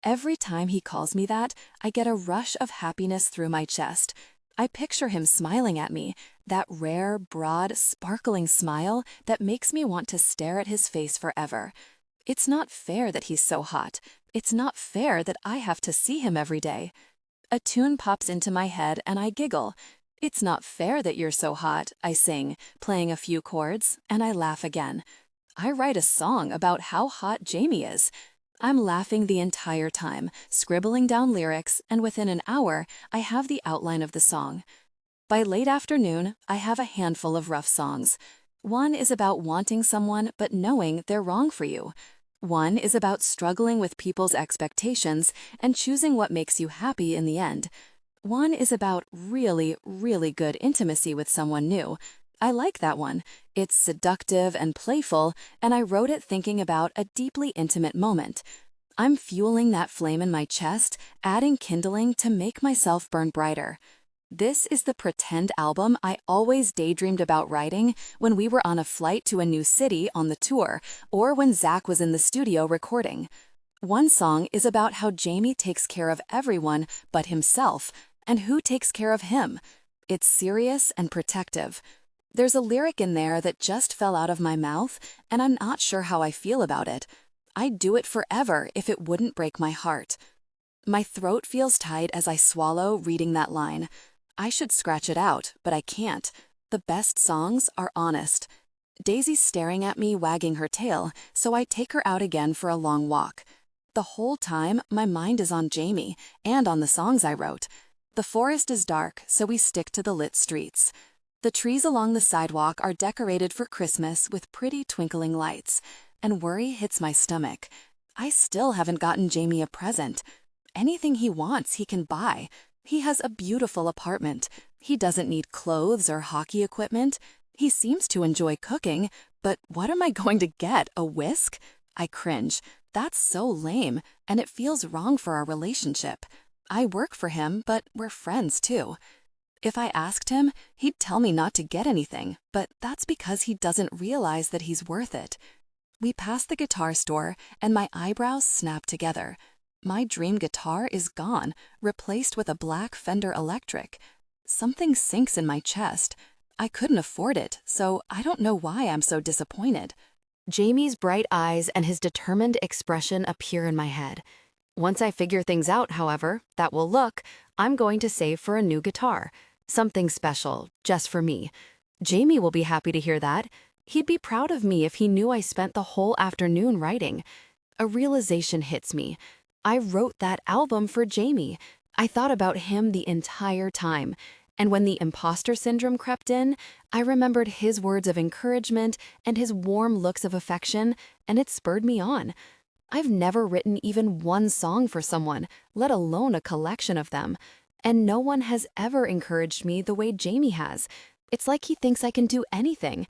B: Every time he calls me that, I get a rush of happiness through my chest. I picture him smiling at me, that rare, broad, sparkling smile that makes me want to stare at his face forever. It's not fair that he's so hot. It's not fair that I have to see him every day. A tune pops into my head and I giggle. "It's not fair that you're so hot," I sing, playing a few chords, and I laugh again. I write a song about how hot Jamie is. I'm laughing the entire time, scribbling down lyrics, and within an hour, I have the outline of the song. By late afternoon, I have a handful of rough songs. One is about wanting someone but knowing they're wrong for you. One is about struggling with people's expectations and choosing what makes you happy in the end. One is about really, really good intimacy with someone new. I like that one. It's seductive and playful, and I wrote it thinking about a deeply intimate moment. I'm fueling that flame in my chest, adding kindling to make myself burn brighter. This is the pretend album I always daydreamed about writing when we were on a flight to a new city on the tour, or when Zach was in the studio recording. One song is about how Jamie takes care of everyone but himself, and who takes care of him. It's serious and protective. There's a lyric in there that just fell out of my mouth, and I'm not sure how I feel about it. I'd do it forever if it wouldn't break my heart. My throat feels tight as I swallow reading that line. I should scratch it out, but I can't. The best songs are honest. Daisy's staring at me, wagging her tail, so I take her out again for a long walk. The whole time, my mind is on Jamie and on the songs I wrote. The forest is dark, so we stick to the lit streets. The trees along the sidewalk are decorated for Christmas with pretty twinkling lights, and worry hits my stomach. I still haven't gotten Jamie a present. Anything he wants, he can buy. He has a beautiful apartment. He doesn't need clothes or hockey equipment. He seems to enjoy cooking, but what am I going to get, a whisk? I cringe. That's so lame, and it feels wrong for our relationship. I work for him, but we're friends too. If I asked him, he'd tell me not to get anything, but that's because he doesn't realize that he's worth it. We pass the guitar store, and my eyebrows snap together. My dream guitar is gone, replaced with a black Fender Electric. Something sinks in my chest. I couldn't afford it, so I don't know why I'm so disappointed.
A: Jamie's bright eyes and his determined expression appear in my head. Once I figure things out, however, that will look, I'm going to save for a new guitar. Something special, just for me. Jamie will be happy to hear that. He'd be proud of me if he knew I spent the whole afternoon writing. A realization hits me. I wrote that album for Jamie. I thought about him the entire time. And when the imposter syndrome crept in, I remembered his words of encouragement and his warm looks of affection, and it spurred me on. I've never written even one song for someone, let alone a collection of them. And no one has ever encouraged me the way Jamie has. It's like he thinks I can do anything.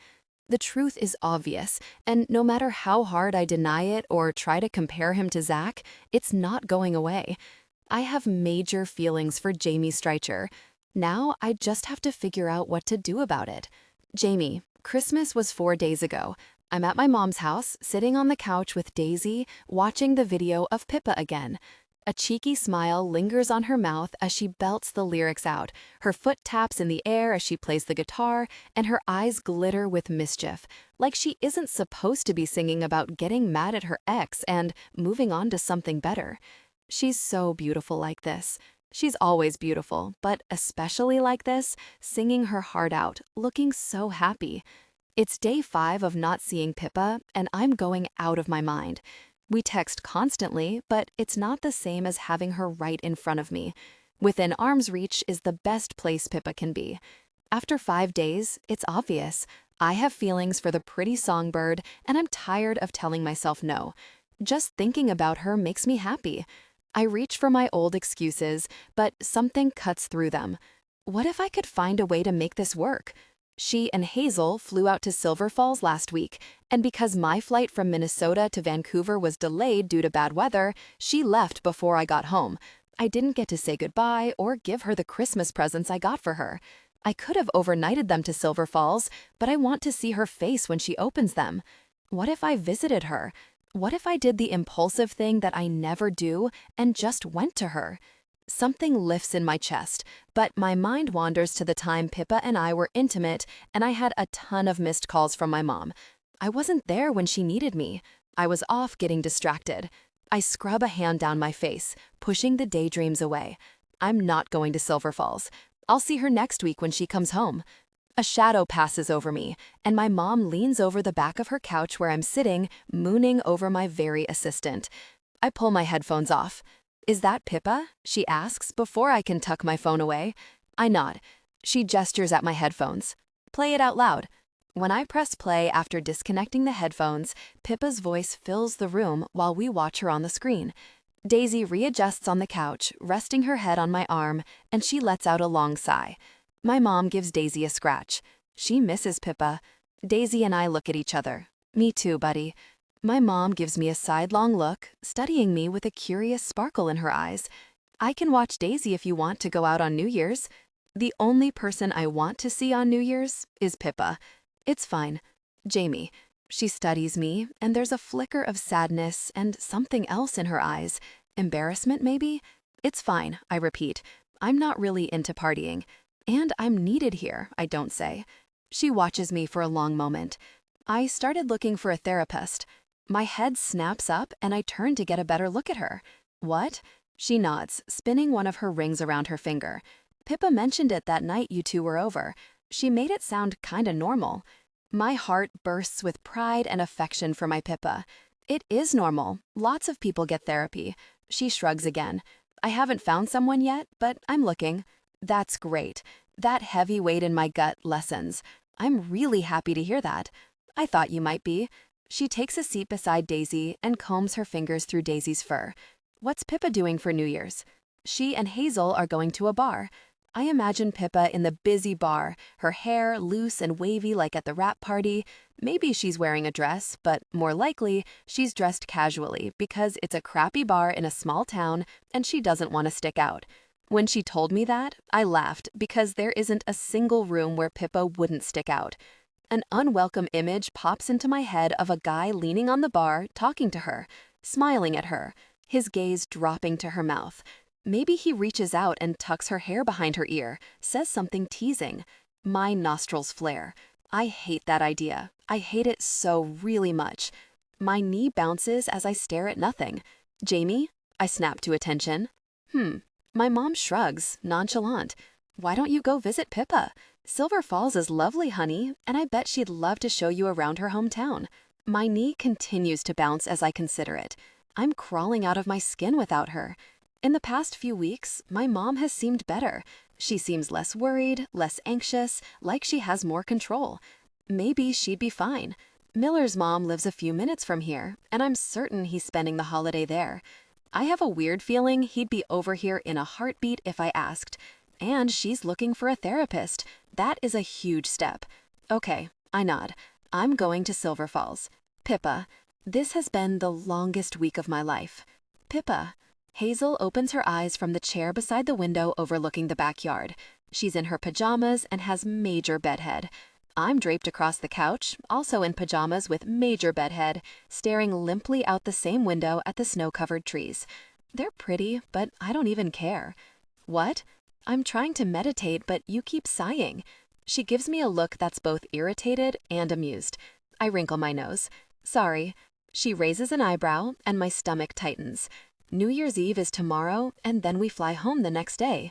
A: The truth is obvious, and no matter how hard I deny it or try to compare him to Zach, it's not going away. I have major feelings for Jamie Streicher. Now I just have to figure out what to do about it. Jamie, Christmas was 4 days ago. I'm at my mom's house, sitting on the couch with Daisy, watching the video of Pippa again. A cheeky smile lingers on her mouth as she belts the lyrics out. Her foot taps in the air as she plays the guitar, and her eyes glitter with mischief, like she isn't supposed to be singing about getting mad at her ex and moving on to something better. She's so beautiful like this. She's always beautiful, but especially like this, singing her heart out, looking so happy. It's day 5 of not seeing Pippa, and I'm going out of my mind. We text constantly, but it's not the same as having her right in front of me. Within arm's reach is the best place Pippa can be. After 5 days, it's obvious. I have feelings for the pretty songbird, and I'm tired of telling myself no. Just thinking about her makes me happy. I reach for my old excuses, but something cuts through them. What if I could find a way to make this work? She and Hazel flew out to Silver Falls last week, and because my flight from Minnesota to Vancouver was delayed due to bad weather, she left before I got home. I didn't get to say goodbye or give her the Christmas presents I got for her. I could have overnighted them to Silver Falls, but I want to see her face when she opens them. What if I visited her? What if I did the impulsive thing that I never do and just went to her? Something lifts in my chest, but my mind wanders to the time Pippa and I were intimate, and I had a ton of missed calls from my mom. I wasn't there when she needed me. I was off getting distracted. I scrub a hand down my face, pushing the daydreams away. I'm not going to Silver Falls. I'll see her next week when she comes home. A shadow passes over me, and my mom leans over the back of her couch where I'm sitting, mooning over my very assistant. I pull my headphones off. "Is that Pippa?" she asks before I can tuck my phone away. I nod. She gestures at my headphones. "Play it out loud." When I press play after disconnecting the headphones, Pippa's voice fills the room while we watch her on the screen. Daisy readjusts on the couch, resting her head on my arm, and she lets out a long sigh. My mom gives Daisy a scratch. She misses Pippa. Daisy and I look at each other. "Me too, buddy." My mom gives me a sidelong look, studying me with a curious sparkle in her eyes. "I can watch Daisy if you want to go out on New Year's." The only person I want to see on New Year's is Pippa. It's fine. Jamie. She studies me, and there's a flicker of sadness and something else in her eyes. Embarrassment, maybe? "It's fine," I repeat. I'm not really into partying. And I'm needed here, I don't say. She watches me for a long moment. I started looking for a therapist. My head snaps up, and I turn to get a better look at her. "What?" She nods, spinning one of her rings around her finger. "Pippa mentioned it that night you two were over.
B: She made it sound kinda normal. My heart bursts with pride and affection for my Pippa. It is normal. Lots of people get therapy. She shrugs again. I haven't found someone yet, but I'm looking. That's great. That heavy weight in my gut lessens. I'm really happy to hear that. I thought you might be. She takes a seat beside Daisy and combs her fingers through Daisy's fur. What's Pippa doing for New Year's? She and Hazel are going to a bar. I imagine Pippa in the busy bar, her hair loose and wavy like at the wrap party. Maybe she's wearing a dress, but more likely, she's dressed casually because it's a crappy bar in a small town and she doesn't want to stick out. When she told me that, I laughed because there isn't a single room where Pippa wouldn't stick out. An unwelcome image pops into my head of a guy leaning on the bar, talking to her, smiling at her, his gaze dropping to her mouth. Maybe he reaches out and tucks her hair behind her ear, says something teasing. My nostrils flare. I hate that idea. I hate it so really much. My knee bounces as I stare at nothing. Jamie? I snap to attention. My mom shrugs, nonchalant. Why don't you go visit Pippa? Silver Falls is lovely, honey, and I bet she'd love to show you around her hometown. My knee continues to bounce as I consider it. I'm crawling out of my skin without her. In the past few weeks, my mom has seemed better. She seems less worried, less anxious, like she has more control. Maybe she'd be fine. Miller's mom lives a few minutes from here, and I'm certain he's spending the holiday there. I have a weird feeling he'd be over here in a heartbeat if I asked. And she's looking for a therapist. That is a huge step. Okay, I nod. I'm going to Silver Falls. Pippa, this has been the longest week of my life. Pippa. Hazel opens her eyes from the chair beside the window overlooking the backyard. She's in her pajamas and has major bedhead. I'm draped across the couch, also in pajamas with major bedhead, staring limply out the same window at the snow-covered trees. They're pretty, but I don't even care. What? I'm trying to meditate, but you keep sighing. She gives me a look that's both irritated and amused. I wrinkle my nose. Sorry. She raises an eyebrow, and my stomach tightens. New Year's Eve is tomorrow, and then we fly home the next day.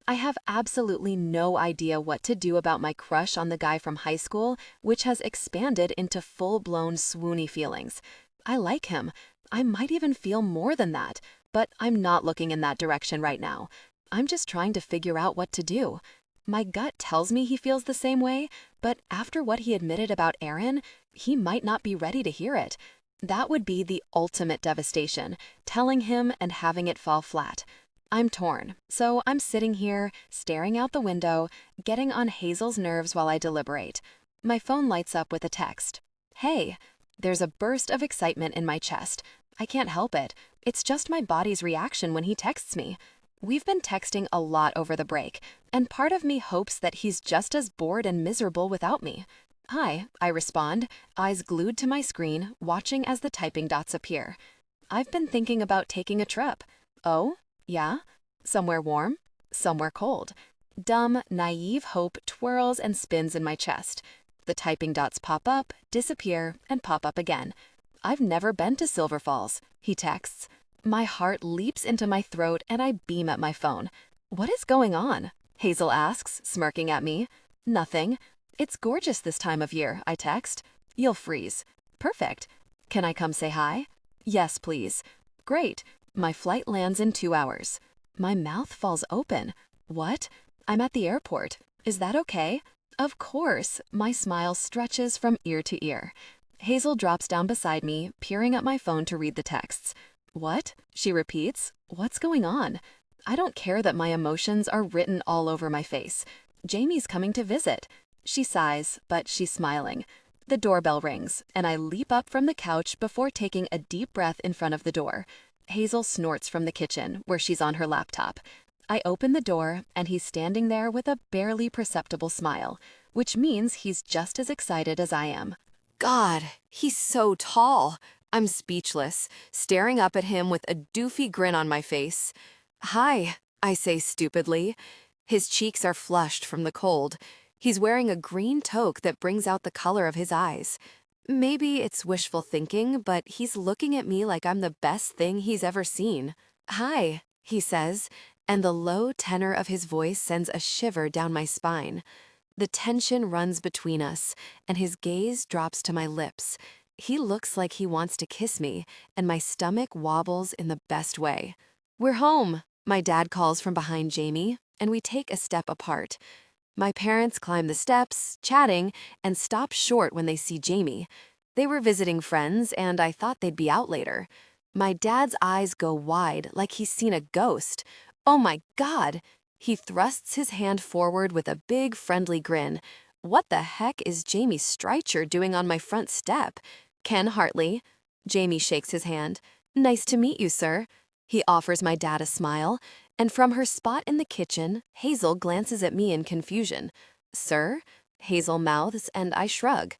B: I have absolutely no idea what to do about my crush on the guy from high school, which has expanded into full-blown swoony feelings. I like him. I might even feel more than that, but I'm not looking in that direction right now. I'm just trying to figure out what to do. My gut tells me he feels the same way, but after what he admitted about Aaron, he might not be ready to hear it. That would be the ultimate devastation, telling him and having it fall flat. I'm torn, so I'm sitting here, staring out the window, getting on Hazel's nerves while I deliberate. My phone lights up with a text. Hey! There's a burst of excitement in my chest. I can't help it. It's just my body's reaction when he texts me. We've been texting a lot over the break, and part of me hopes that he's just as bored and miserable without me. Hi, I respond, eyes glued to my screen, watching as the typing dots appear. I've been thinking about taking a trip. Oh? Yeah? Somewhere warm? Somewhere cold? Dumb, naive hope twirls and spins in my chest. The typing dots pop up, disappear, and pop up again. I've never been to Silver Falls, he texts. My heart leaps into my throat and I beam at my phone. What is going on? Hazel asks, smirking at me. Nothing. It's gorgeous this time of year, I text. You'll freeze. Perfect. Can I come say hi? Yes, please. Great. My flight lands in 2 hours. My mouth falls open. What? I'm at the airport. Is that okay? Of course. My smile stretches from ear to ear. Hazel drops down beside me, peering at my phone to read the texts. What? She repeats. What's going on? I don't care that my emotions are written all over my face. Jamie's coming to visit. She sighs, but she's smiling. The doorbell rings, and I leap up from the couch before taking a deep breath in front of the door. Hazel snorts from the kitchen, where she's on her laptop. I open the door, and he's standing there with a barely perceptible smile, which means he's just as excited as I am. God, he's so tall. I'm speechless, staring up at him with a doofy grin on my face. Hi, I say stupidly. His cheeks are flushed from the cold. He's wearing a green toque that brings out the color of his eyes. Maybe it's wishful thinking, but he's looking at me like I'm the best thing he's ever seen. Hi, he says, and the low tenor of his voice sends a shiver down my spine.
A: The tension runs between us, and his gaze drops to my lips. He looks like he wants to kiss me, and my stomach wobbles in the best way. "We're home," my dad calls from behind Jamie, and we take a step apart. My parents climb the steps, chatting, and stop short when they see Jamie. They were visiting friends, and I thought they'd be out later. My dad's eyes go wide, like he's seen a ghost. "Oh my God!" He thrusts his hand forward with a big, friendly grin. "What the heck is Jamie Streicher doing on my front step?" "Ken Hartley." Jamie shakes his hand. "Nice to meet you, sir." He offers my dad a smile, and from her spot in the kitchen, Hazel glances at me in confusion. "Sir?" Hazel mouths, and I shrug.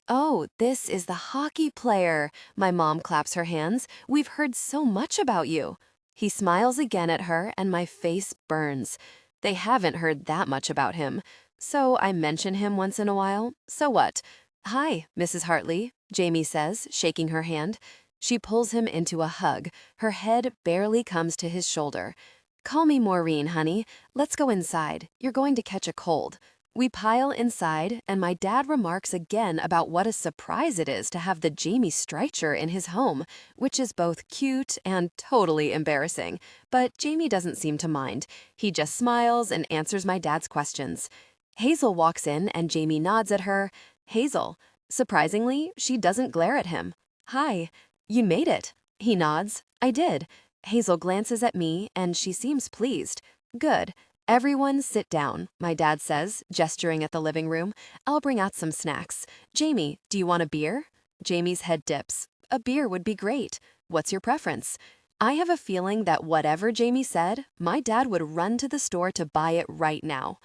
A: "Oh, this is the hockey player." My mom claps her hands. "We've heard so much about you." He smiles again at her, and my face burns. They haven't heard that much about him. So I mention him once in a while. So what? "Hi, Mrs. Hartley," Jamie says, shaking her hand. She pulls him into a hug. Her head barely comes to his shoulder. "Call me Maureen, honey. Let's go inside. You're going to catch a cold." We pile inside, and my dad remarks again about what a surprise it is to have the Jamie Streicher in his home, which is both cute and totally embarrassing. But Jamie doesn't seem to mind. He just smiles and answers my dad's questions. Hazel walks in, and Jamie nods at her. "Hazel." Surprisingly, she doesn't glare at him. "Hi. You made it." He nods. "I did." Hazel glances at me, and she seems pleased. "Good. Everyone sit down," my dad says, gesturing at the living room. "I'll bring out some snacks. Jamie, do you want a beer?" Jamie's head dips. "A beer would be great. What's your preference?" I have a feeling that whatever Jamie said, my dad would run to the store to buy it right now.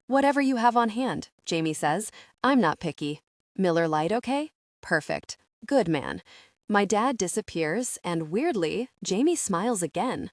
A: "Whatever you have on hand," Jamie says. "I'm not picky." "Miller Lite, okay?" "Perfect. Good man." My dad disappears, and weirdly, Jamie smiles again.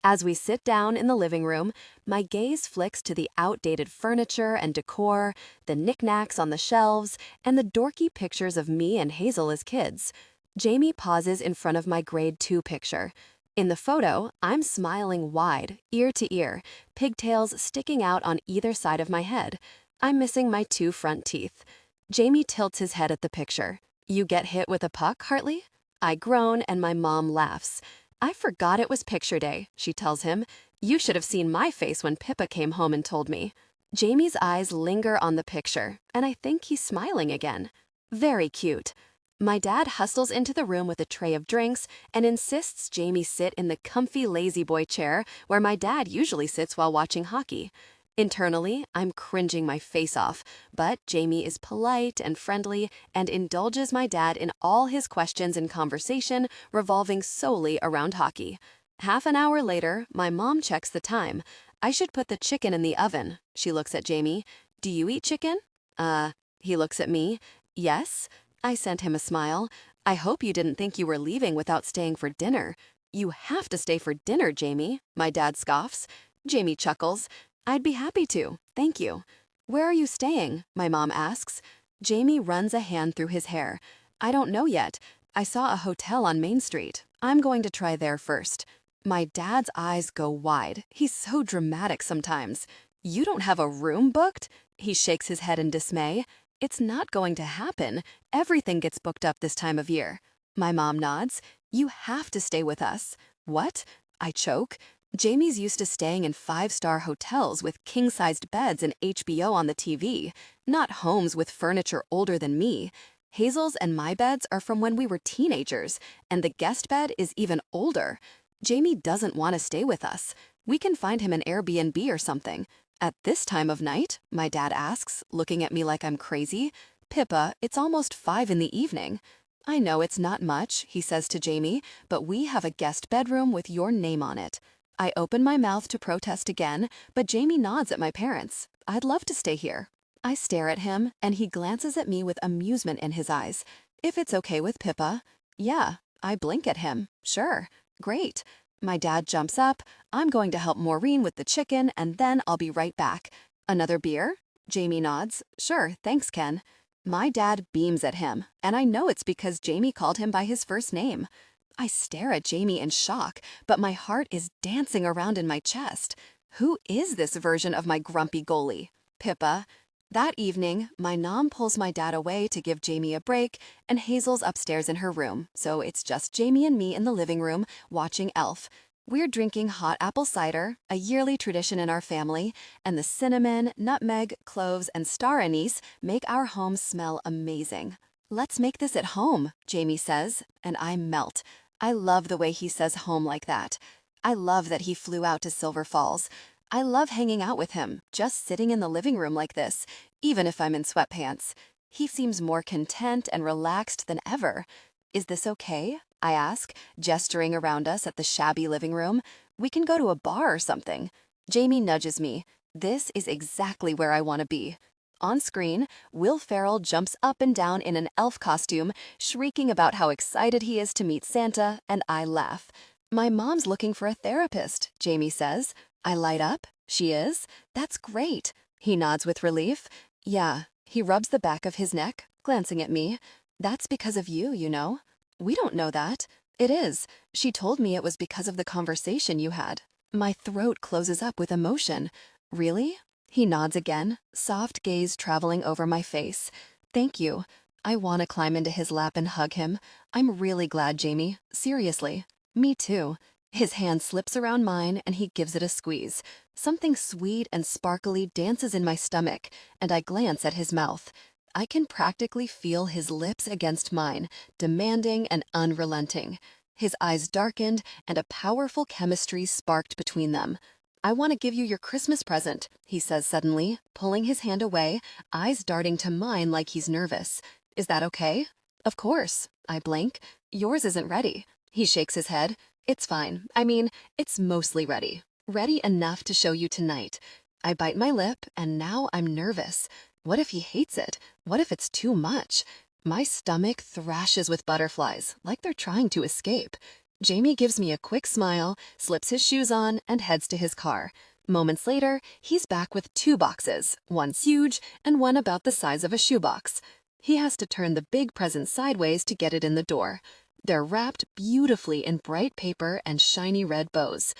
A: As we sit down in the living room, my gaze flicks to the outdated furniture and decor, the knickknacks on the shelves, and the dorky pictures of me and Hazel as kids. Jamie pauses in front of my grade 2 picture. In the photo, I'm smiling wide, ear to ear, pigtails sticking out on either side of my head. I'm missing my 2 front teeth. Jamie tilts his head at the picture. "You get hit with a puck, Hartley?" I groan, and my mom laughs. "I forgot it was picture day," she tells him. "You should have seen my face when Pippa came home and told me." Jamie's eyes linger on the picture, and I think he's smiling again. Very cute. My dad hustles into the room with a tray of drinks and insists Jamie sit in the comfy lazy boy chair where my dad usually sits while watching hockey. Internally, I'm cringing my face off, but Jamie is polite and friendly and indulges my dad in all his questions and conversation revolving solely around hockey. Half an hour later, my mom checks the time. "I should put the chicken in the oven." She looks at Jamie. "Do you eat chicken?" He looks at me. "Yes." I sent him a smile. "I hope you didn't think you were leaving without staying for dinner." "You have to stay for dinner, Jamie," my dad scoffs. Jamie chuckles. "I'd be happy to, thank you." "Where are you staying?" my mom asks. Jamie runs a hand through his hair. "I don't know yet. I saw a hotel on Main Street. I'm going to try there first." My dad's eyes go wide. He's so dramatic sometimes. "You don't have a room booked?" He shakes his head in dismay. "It's not going to happen. Everything gets booked up this time of year." My mom nods. "You have to stay with us." "What?" I choke. Jamie's used to staying in 5-star hotels with king-sized beds and HBO on the TV, not homes with furniture older than me. Hazel's and my beds are from when we were teenagers, and the guest bed is even older. Jamie doesn't want to stay with us. We can find him an Airbnb or something. "At this time of night?" my dad asks, looking at me like I'm crazy. "Pippa, it's almost 5 in the evening." "I know it's not much," he says to Jamie, "but we have a guest bedroom with your name on it." I open my mouth to protest again, but Jamie nods at my parents. "I'd love to stay here." I stare at him, and he glances at me with amusement in his eyes. "If it's okay with Pippa." "Yeah." I blink at him. "Sure. Great." My dad jumps up. "I'm going to help Maureen with the chicken, and then I'll be right back." "Another beer?" Jamie nods. "Sure, thanks, Ken." My dad beams at him, and I know it's because Jamie called him by his first name. I stare at Jamie in shock, but my heart is dancing around in my chest. Who is this version of my grumpy goalie? Pippa.
B: That evening, my mom pulls my dad away to give Jamie a break, and Hazel's upstairs in her room, so it's just Jamie and me in the living room watching Elf. We're drinking hot apple cider, a yearly tradition in our family, and the cinnamon, nutmeg, cloves, and star anise make our home smell amazing. "Let's make this at home," Jamie says, and I melt. I love the way he says home like that. I love that he flew out to Silver Falls. I love hanging out with him, just sitting in the living room like this, even if I'm in sweatpants. He seems more content and relaxed than ever. "Is this okay?" I ask, gesturing around us at the shabby living room. "We can go to a bar or something." Jamie nudges me. This is exactly where I want to be. On screen, Will Ferrell jumps up and down in an elf costume, shrieking about how excited he is to meet Santa, and I laugh. "My mom's looking for a therapist," Jamie says. I light up. "She is? That's great." He nods with relief. "Yeah." He rubs the back of his neck, glancing at me. "That's because of you, you know." "We don't know that." "It is. She told me it was because of the conversation you had." My throat closes up with emotion. "Really?" He nods again, soft gaze traveling over my face. "Thank you." I want to climb into his lap and hug him. "I'm really glad, Jamie. Seriously." "Me too." His hand slips around mine and he gives it a squeeze. Something sweet and sparkly dances in my stomach, and I glance at his mouth. I can practically feel his lips against mine, demanding and unrelenting. His eyes darkened and a powerful chemistry sparked between them. "I want to give you your Christmas present," he says suddenly, pulling his hand away, eyes darting to mine like he's nervous. "Is that okay?" "Of course." I blink. "Yours isn't ready." He shakes his head. "It's fine. I mean, it's mostly ready. Ready enough to show you tonight." I bite my lip, and now I'm nervous. What if he hates it? What if it's too much? My stomach thrashes with butterflies, like they're trying to escape. Jamie gives me a quick smile, slips his shoes on, and heads to his car. Moments later, he's back with 2 boxes, one huge and one about the size of a shoebox. He has to turn the big present sideways to get it in the door. They're wrapped beautifully in bright paper and shiny red bows.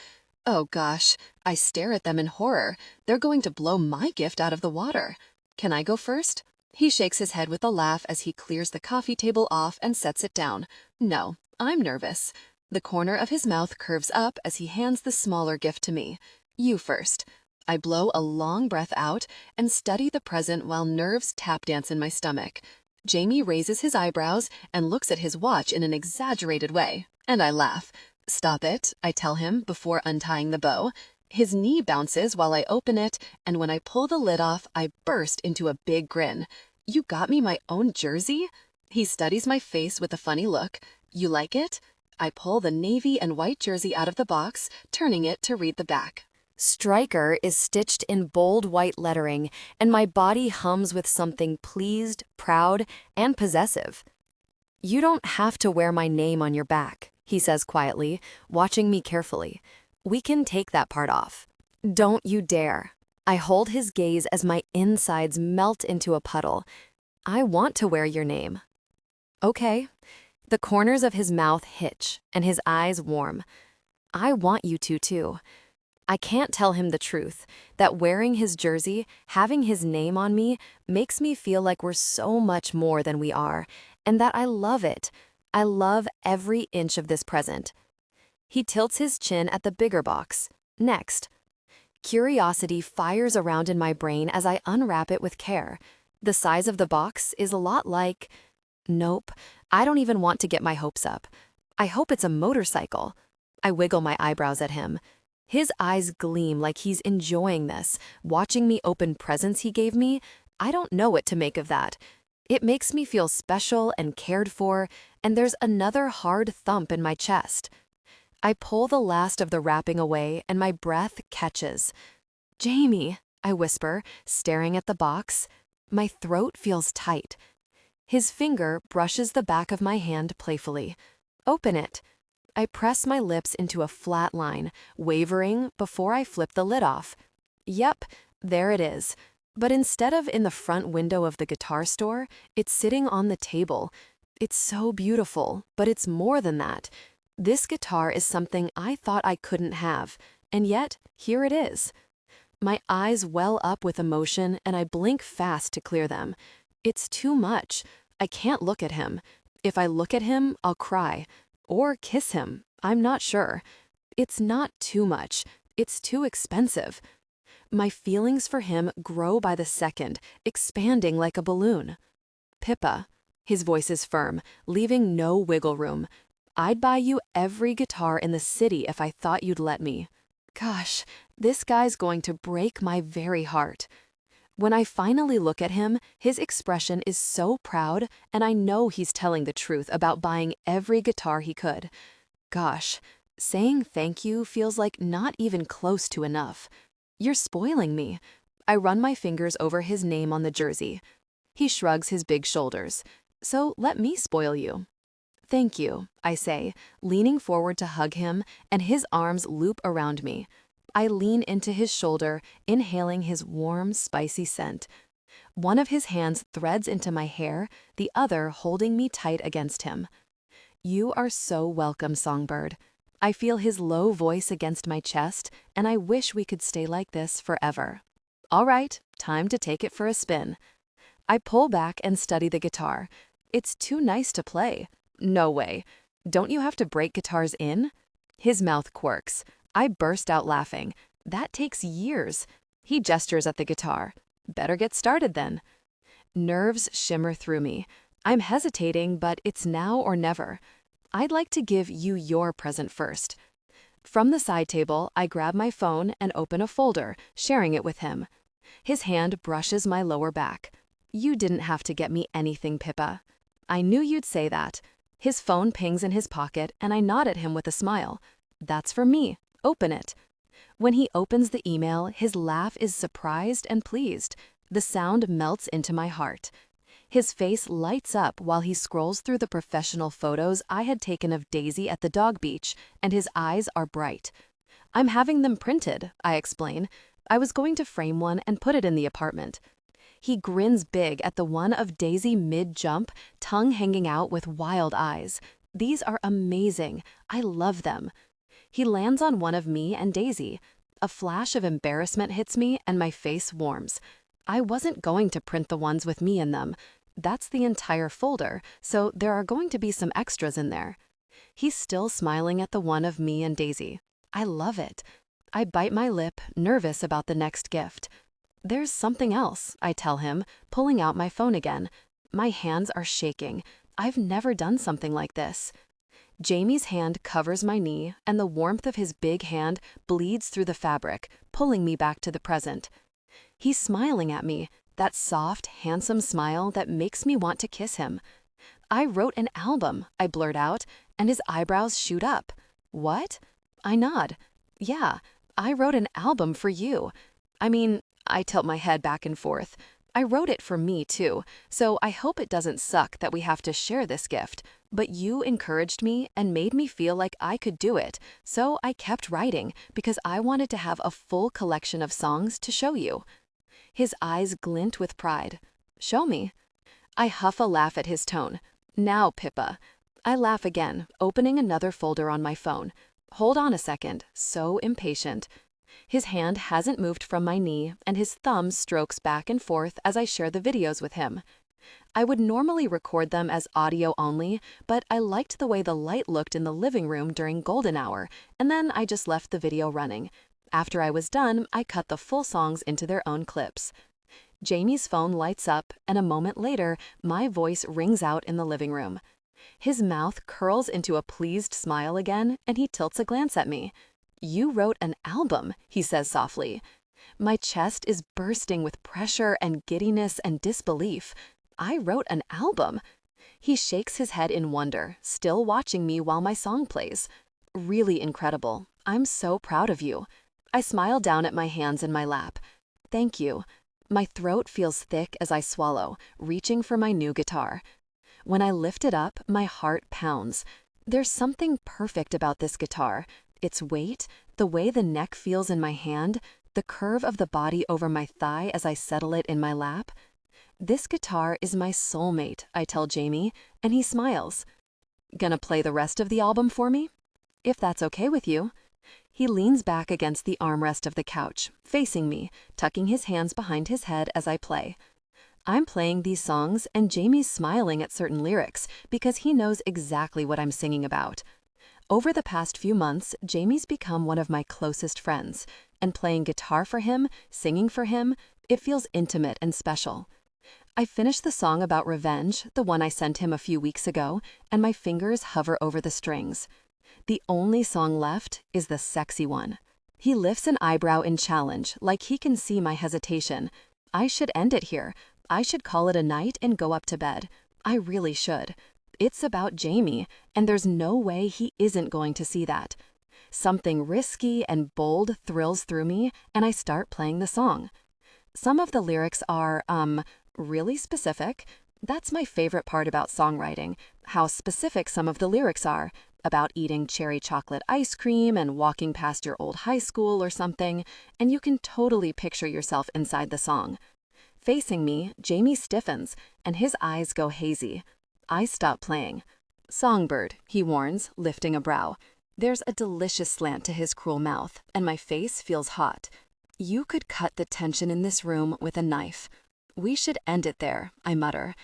B: Oh gosh, I stare at them in horror. They're going to blow my gift out of the water. "Can I go first?" He shakes his head with a laugh as he clears the coffee table off and sets it down. "No, I'm nervous." The corner of his mouth curves up as he hands the smaller gift to me. "You first." I blow a long breath out and study the present while nerves tap dance in my stomach. Jamie raises his eyebrows and looks at his watch in an exaggerated way, and I laugh. "Stop it," I tell him before untying the bow. His knee bounces while I open it, and when I pull the lid off, I burst into a big grin. "You got me my own jersey?" He studies my face with a funny look. "You like it?" I pull the navy and white jersey out of the box, turning it to read the back.
A: Striker is stitched in bold white lettering, and my body hums with something pleased, proud, and possessive. "You don't have to wear my name on your back," he says quietly, watching me carefully. "We can take that part off." "Don't you dare." I hold his gaze as my insides melt into a puddle. "I want to wear your name." "Okay." The corners of his mouth hitch, and his eyes warm. "I want you to, too." I can't tell him the truth, that wearing his jersey, having his name on me, makes me feel like we're so much more than we are, and that I love it. I love every inch of this present. He tilts his chin at the bigger box. Next. Curiosity fires around in my brain as I unwrap it with care. The size of the box is a lot like... Nope, I don't even want to get my hopes up. I hope it's a motorcycle. I wiggle my eyebrows at him. His eyes gleam like he's enjoying this, watching me open presents he gave me. I don't know what to make of that. It makes me feel special and cared for, and there's another hard thump in my chest. I pull the last of the wrapping away, and my breath catches. "Jamie," I whisper, staring at the box. My throat feels tight. His finger brushes the back of my hand playfully. "Open it." I press my lips into a flat line, wavering before I flip the lid off. Yep, there it is. But instead of in the front window of the guitar store, it's sitting on the table. It's so beautiful, but it's more than that. This guitar is something I thought I couldn't have, and yet here it is. My eyes well up with emotion and I blink fast to clear them. It's too much. I can't look at him. If I look at him, I'll cry. Or kiss him. I'm not sure. It's not too much. It's too expensive. My feelings for him grow by the second, expanding like a balloon. Pippa. His voice is firm, leaving no wiggle room. I'd buy you every guitar in the city if I thought you'd let me. Gosh, this guy's going to break my very heart. When I finally look at him, his expression is so proud, and I know he's telling the truth about buying every guitar he could. Gosh, saying thank you feels like not even close to enough. You're spoiling me. I run my fingers over his name on the jersey. He shrugs his big shoulders. So let me spoil you. Thank you, I say, leaning forward to hug him, and his arms loop around me. I lean into his shoulder, inhaling his warm, spicy scent. One of his hands threads into my hair, the other holding me tight against him. You are so welcome, songbird. I feel his low voice against my chest, and I wish we could stay like this forever. All right, time to take it for a spin. I pull back and study the guitar. It's too nice to play. No way. Don't you have to break guitars in? His mouth quirks. I burst out laughing. That takes years. He gestures at the guitar. Better get started then. Nerves shimmer through me. I'm hesitating, but it's now or never. I'd like to give you your present first. From the side table, I grab my phone and open a folder, sharing it with him. His hand brushes my lower back. You didn't have to get me anything, Pippa. I knew you'd say that. His phone pings in his pocket, and I nod at him with a smile. That's for me. Open it. When he opens the email, his laugh is surprised and pleased. The sound melts into my heart. His face lights up while he scrolls through the professional photos I had taken of Daisy at the dog beach, and his eyes are bright. I'm having them printed, I explain. I was going to frame one and put it in the apartment. He grins big at the one of Daisy mid-jump, tongue hanging out with wild eyes. These are amazing. I love them. He lands on one of me and Daisy. A flash of embarrassment hits me and my face warms. I wasn't going to print the ones with me in them. That's the entire folder, so there are going to be some extras in there. He's still smiling at the one of me and Daisy. I love it. I bite my lip, nervous about the next gift. There's something else, I tell him, pulling out my phone again. My hands are shaking. I've never done something like this. Jamie's hand covers my knee, and the warmth of his big hand bleeds through the fabric, pulling me back to the present. He's smiling at me, that soft, handsome smile that makes me want to kiss him. I wrote an album, I blurt out, and his eyebrows shoot up. What? I nod. Yeah, I wrote an album for you. I tilt my head back and forth. I wrote it for me too, so I hope it doesn't suck that we have to share this gift. But you encouraged me and made me feel like I could do it, so I kept writing because I wanted to have a full collection of songs to show you. His eyes glint with pride. Show me. I huff a laugh at his tone. Now, Pippa. I laugh again, opening another folder on my phone. Hold on a second, so impatient. His hand hasn't moved from my knee, and his thumb strokes back and forth as I share the videos with him. I would normally record them as audio only, but I liked the way the light looked in the living room during golden hour, and then I just left the video running. After I was done, I cut the full songs into their own clips. Jamie's phone lights up, and a moment later, my voice rings out in the living room. His mouth curls into a pleased smile again, and he tilts a glance at me. You wrote an album, he says softly. My chest is bursting with pressure and giddiness and disbelief. I wrote an album. He shakes his head in wonder, still watching me while my song plays. Really incredible. I'm so proud of you. I smile down at my hands in my lap. Thank you. My throat feels thick as I swallow, reaching for my new guitar. When I lift it up, my heart pounds. There's something perfect about this guitar. Its weight, the way the neck feels in my hand, the curve of the body over my thigh as I settle it in my lap. This guitar is my soulmate, I tell Jamie, and he smiles. Gonna play the rest of the album for me? If that's okay with you.
B: He leans back against the armrest of the couch, facing me, tucking his hands behind his head as I play. I'm playing these songs and Jamie's smiling at certain lyrics because he knows exactly what I'm singing about. Over the past few months, Jamie's become one of my closest friends, and playing guitar for him, singing for him, it feels intimate and special. I finish the song about revenge, the one I sent him a few weeks ago, and my fingers hover over the strings. The only song left is the sexy one. He lifts an eyebrow in challenge, like he can see my hesitation. I should end it here. I should call it a night and go up to bed. I really should. It's about Jamie, and there's no way he isn't going to see that. Something risky and bold thrills through me, and I start playing the song. Some of the lyrics are, really specific. That's my favorite part about songwriting, how specific some of the lyrics are, about eating cherry chocolate ice cream and walking past your old high school or something, and you can totally picture yourself inside the song. Facing me, Jamie stiffens, and his eyes go hazy. I stop playing. "Songbird," he warns, lifting a brow. There's a delicious slant to his cruel mouth, and my face feels hot. You could cut the tension in this room with a knife. We should end it there, I mutter.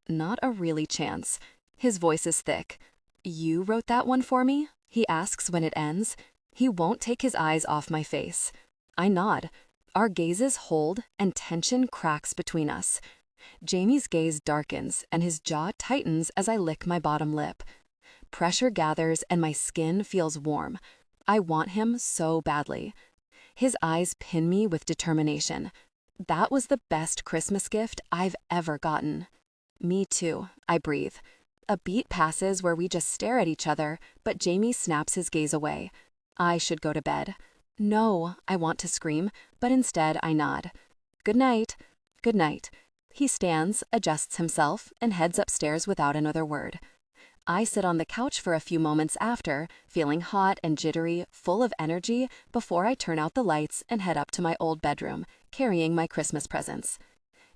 B: Not a really chance. His voice is thick. "You wrote that one for me?" he asks when it ends. He won't take his eyes off my face. I nod. Our gazes hold, and tension cracks between us. Jamie's gaze darkens, and his jaw tightens as I lick my bottom lip. Pressure gathers, and my skin feels warm. I want him so badly. His eyes pin me with determination. That was the best Christmas gift I've ever gotten. Me too, I breathe. A beat passes where we just stare at each other, but Jamie snaps his gaze away. I should go to bed. No, I want to scream, but instead I nod. Good night. Good night. He stands, adjusts himself, and heads upstairs without another word. I sit on the couch for a few moments after, feeling hot and jittery, full of energy, before I turn out the lights and head up to my old bedroom, carrying my Christmas presents.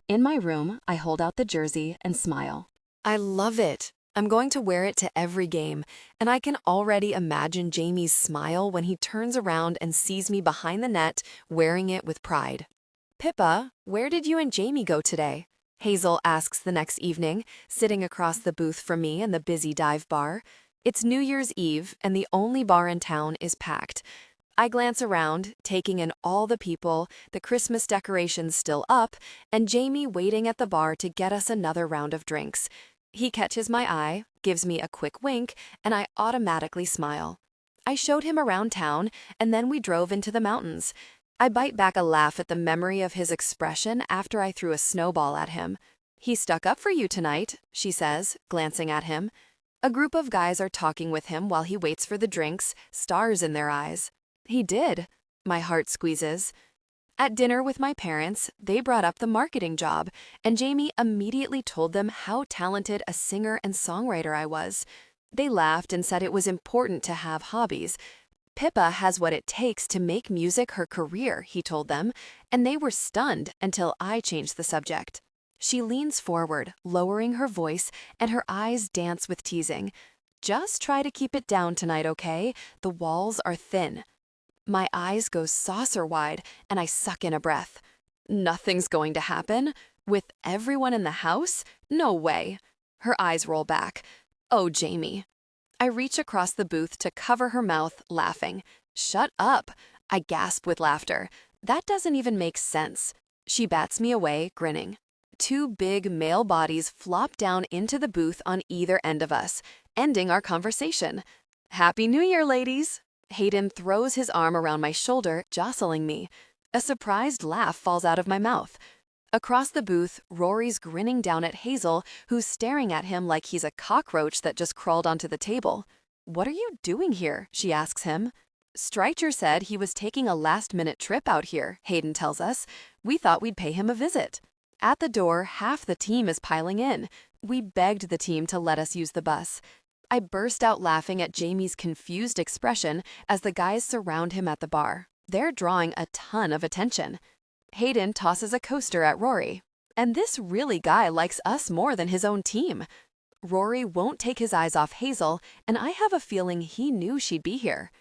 B: In my room, I hold out the jersey and smile.
A: I love it. I'm going to wear it to every game, and I can already imagine Jamie's smile when he turns around and sees me behind the net, wearing it with pride. "Pippa, where did you and Jamie go today?" Hazel asks the next evening, sitting across the booth from me in the busy dive bar. It's New Year's Eve, and the only bar in town is packed. I glance around, taking in all the people, the Christmas decorations still up, and Jamie waiting at the bar to get us another round of drinks. He catches my eye, gives me a quick wink, and I automatically smile. I showed him around town, and then we drove into the mountains. I bite back a laugh at the memory of his expression after I threw a snowball at him. "He stuck up for you tonight," she says, glancing at him. A group of guys are talking with him while he waits for the drinks, stars in their eyes. "He did." My heart squeezes. At dinner with my parents, they brought up the marketing job, and Jamie immediately told them how talented a singer and songwriter I was. They laughed and said it was important to have hobbies. "Pippa has what it takes to make music her career," he told them, and they were stunned until I changed the subject. She leans forward, lowering her voice, and her eyes dance with teasing. "Just try to keep it down tonight, okay? The walls are thin." My eyes go saucer-wide, and I suck in a breath. Nothing's going to happen. With everyone in the house? No way. Her eyes roll back. "Oh, Jamie." I reach across the booth to cover her mouth, laughing. "Shut up." I gasp with laughter. That doesn't even make sense. She bats me away, grinning. Two big male bodies flop down into the booth on either end of us, ending our conversation. "Happy New Year, ladies." Hayden throws his arm around my shoulder, jostling me. A surprised laugh falls out of my mouth. Across the booth, Rory's grinning down at Hazel, who's staring at him like he's a cockroach that just crawled onto the table. "What are you doing here?" she asks him. "Strycher said he was taking a last-minute trip out here," Hayden tells us. "We thought we'd pay him a visit." At the door, half the team is piling in. We begged the team to let us use the bus. I burst out laughing at Jamie's confused expression as the guys surround him at the bar. They're drawing a ton of attention. Hayden tosses a coaster at Rory. "And this really guy likes us more than his own team." Rory won't take his eyes off Hazel, and I have a feeling he knew she'd be here.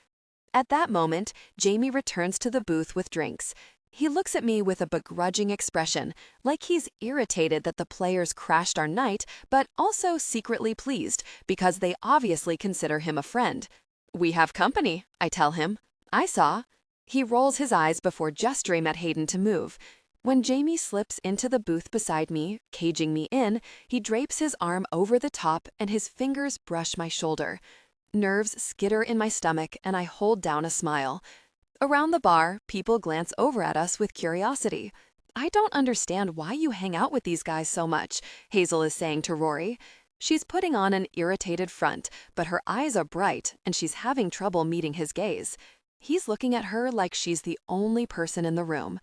B: At that moment, Jamie returns to the booth with drinks. He looks at me with a begrudging expression, like he's irritated that the players crashed our night, but also secretly pleased because they obviously consider him a friend. "We have company," I tell him. "I saw." He rolls his eyes before gesturing at Hayden to move. When Jamie slips into the booth beside me, caging me in, he drapes his arm over the top and his fingers brush my shoulder. Nerves skitter in my stomach and I hold down a smile. Around the bar, people glance over at us with curiosity. "I don't understand why you hang out with these guys so much," Hazel is saying to Rory. She's putting on an irritated front, but her eyes are bright and she's having trouble meeting his gaze. He's looking at her like she's the only person in the room.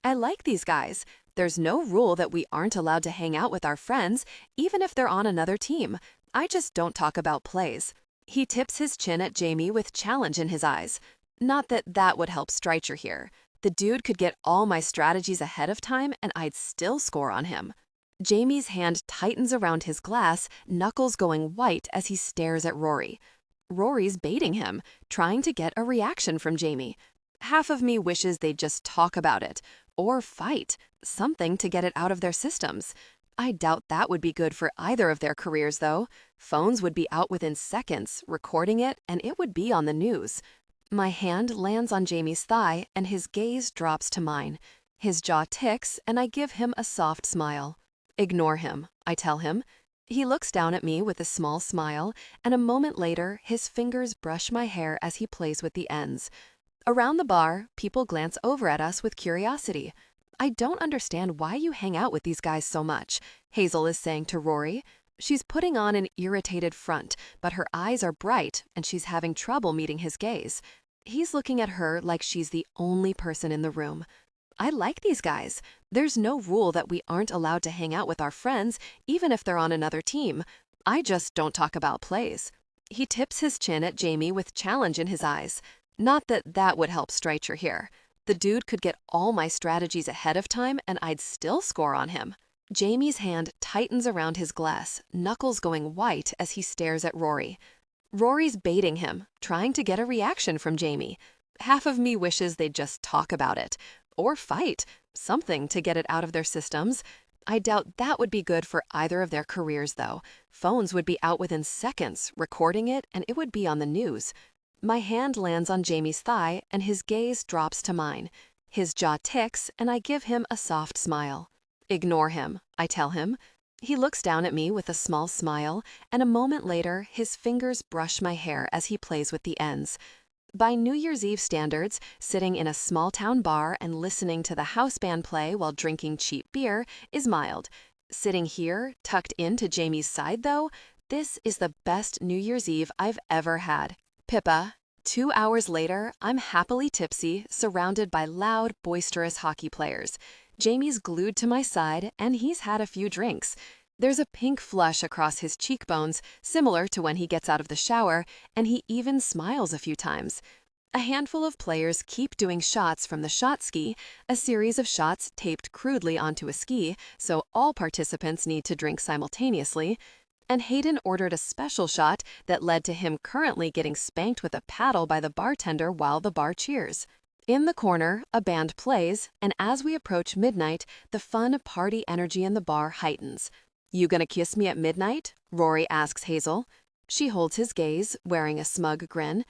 B: "I like these guys. There's no rule that we aren't allowed to hang out with our friends, even if they're on another team. I just don't talk about plays." He tips his chin at Jamie with challenge in his eyes. Not that that would help Streicher here. The dude could get all my strategies ahead of time and I'd still score on him. Jamie's hand tightens around his glass, knuckles going white as he stares at Rory. Rory's baiting him, trying to get a reaction from Jamie. Half of me wishes they'd just talk about it, or fight, something to get it out of their systems. I doubt that would be good for either of their careers, though. Phones would be out within seconds, recording it, and it would be on the news. My hand lands on Jamie's thigh, and his gaze drops to mine. His jaw ticks, and I give him a soft smile. "Ignore him," I tell him. He looks down at me with a small smile, and a moment later, his fingers brush my hair as he plays with the ends. Around the bar, people glance over at us with curiosity. "I don't understand why you hang out with these guys so much," Hazel is saying to Rory. She's putting on an irritated front, but her eyes are bright and she's having trouble meeting his gaze. He's looking at her like she's the only person in the room. "I like these guys. There's no rule that we aren't allowed to hang out with our friends, even if they're on another team. I just don't talk about plays." He tips his chin at Jamie with challenge in his eyes. Not that that would help Streicher here. The dude could get all my strategies ahead of time and I'd still score on him. Jamie's hand tightens around his glass, knuckles going white as he stares at Rory. Rory's baiting him, trying to get a reaction from Jamie. Half of me wishes they'd just talk about it, or fight, something to get it out of their systems. I doubt that would be good for either of their careers, though. Phones would be out within seconds, recording it, and it would be on the news. My hand lands on Jamie's thigh, and his gaze drops to mine. His jaw ticks, and I give him a soft smile. "Ignore him," I tell him. He looks down at me with a small smile, and a moment later, his fingers brush my hair as he plays with the ends. By New Year's Eve standards, sitting in a small-town bar and listening to the house band play while drinking cheap beer is mild. Sitting here, tucked into Jamie's side, though, this is the best New Year's Eve I've ever had. Pippa. 2 hours later, I'm happily tipsy, surrounded by loud, boisterous hockey players. Jamie's glued to my side, and he's had a few drinks. There's a pink flush across his cheekbones, similar to when he gets out of the shower, and he even smiles a few times. A handful of players keep doing shots from the shot ski, a series of shots taped crudely onto a ski, so all participants need to drink simultaneously. And Hayden ordered a special shot that led to him currently getting spanked with a paddle by the bartender while the bar cheers. In the corner, a band plays, and as we approach midnight, the fun party energy in the bar heightens. "You gonna kiss me at midnight?" Rory asks Hazel. She holds his gaze, wearing a smug grin.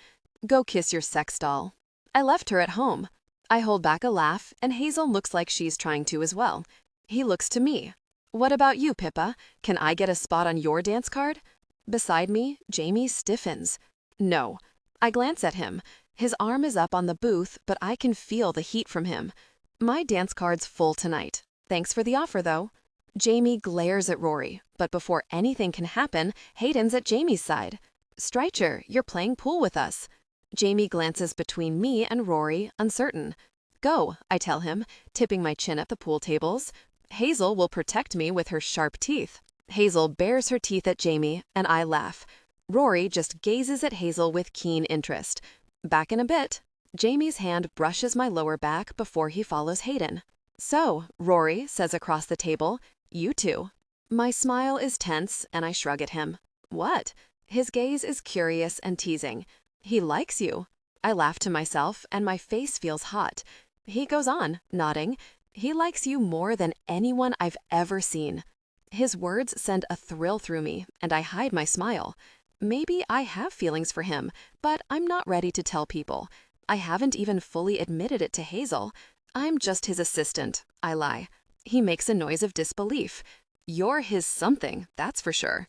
B: "Go kiss your sex doll." I left her at home. I hold back a laugh, and Hazel looks like she's trying to as well. He looks to me. "What about you, Pippa? Can I get a spot on your dance card?" Beside me, Jamie stiffens. "No." I glance at him. His arm is up on the booth, but I can feel the heat from him. "My dance card's full tonight. Thanks for the offer, though." Jamie glares at Rory, but before anything can happen, Hayden's at Jamie's side. "Streicher, you're playing pool with us." Jamie glances between me and Rory, uncertain. "Go," I tell him, tipping my chin at the pool tables. "Hazel will protect me with her sharp teeth." Hazel bares her teeth at Jamie, and I laugh. Rory just gazes at Hazel with keen interest. Back in a bit. Jamie's hand brushes my lower back before he follows Hayden. "So," Rory says across the table, "you two." My smile is tense, and I shrug at him. "What?" His gaze is curious and teasing. "He likes you." I laugh to myself, and my face feels hot. He goes on, nodding. He likes you more than anyone I've ever seen. His words send a thrill through me, and I hide my smile. Maybe I have feelings for him, but I'm not ready to tell people. I haven't even fully admitted it to Hazel. I'm just his assistant, I lie. He makes a noise of disbelief. You're his something, that's for sure.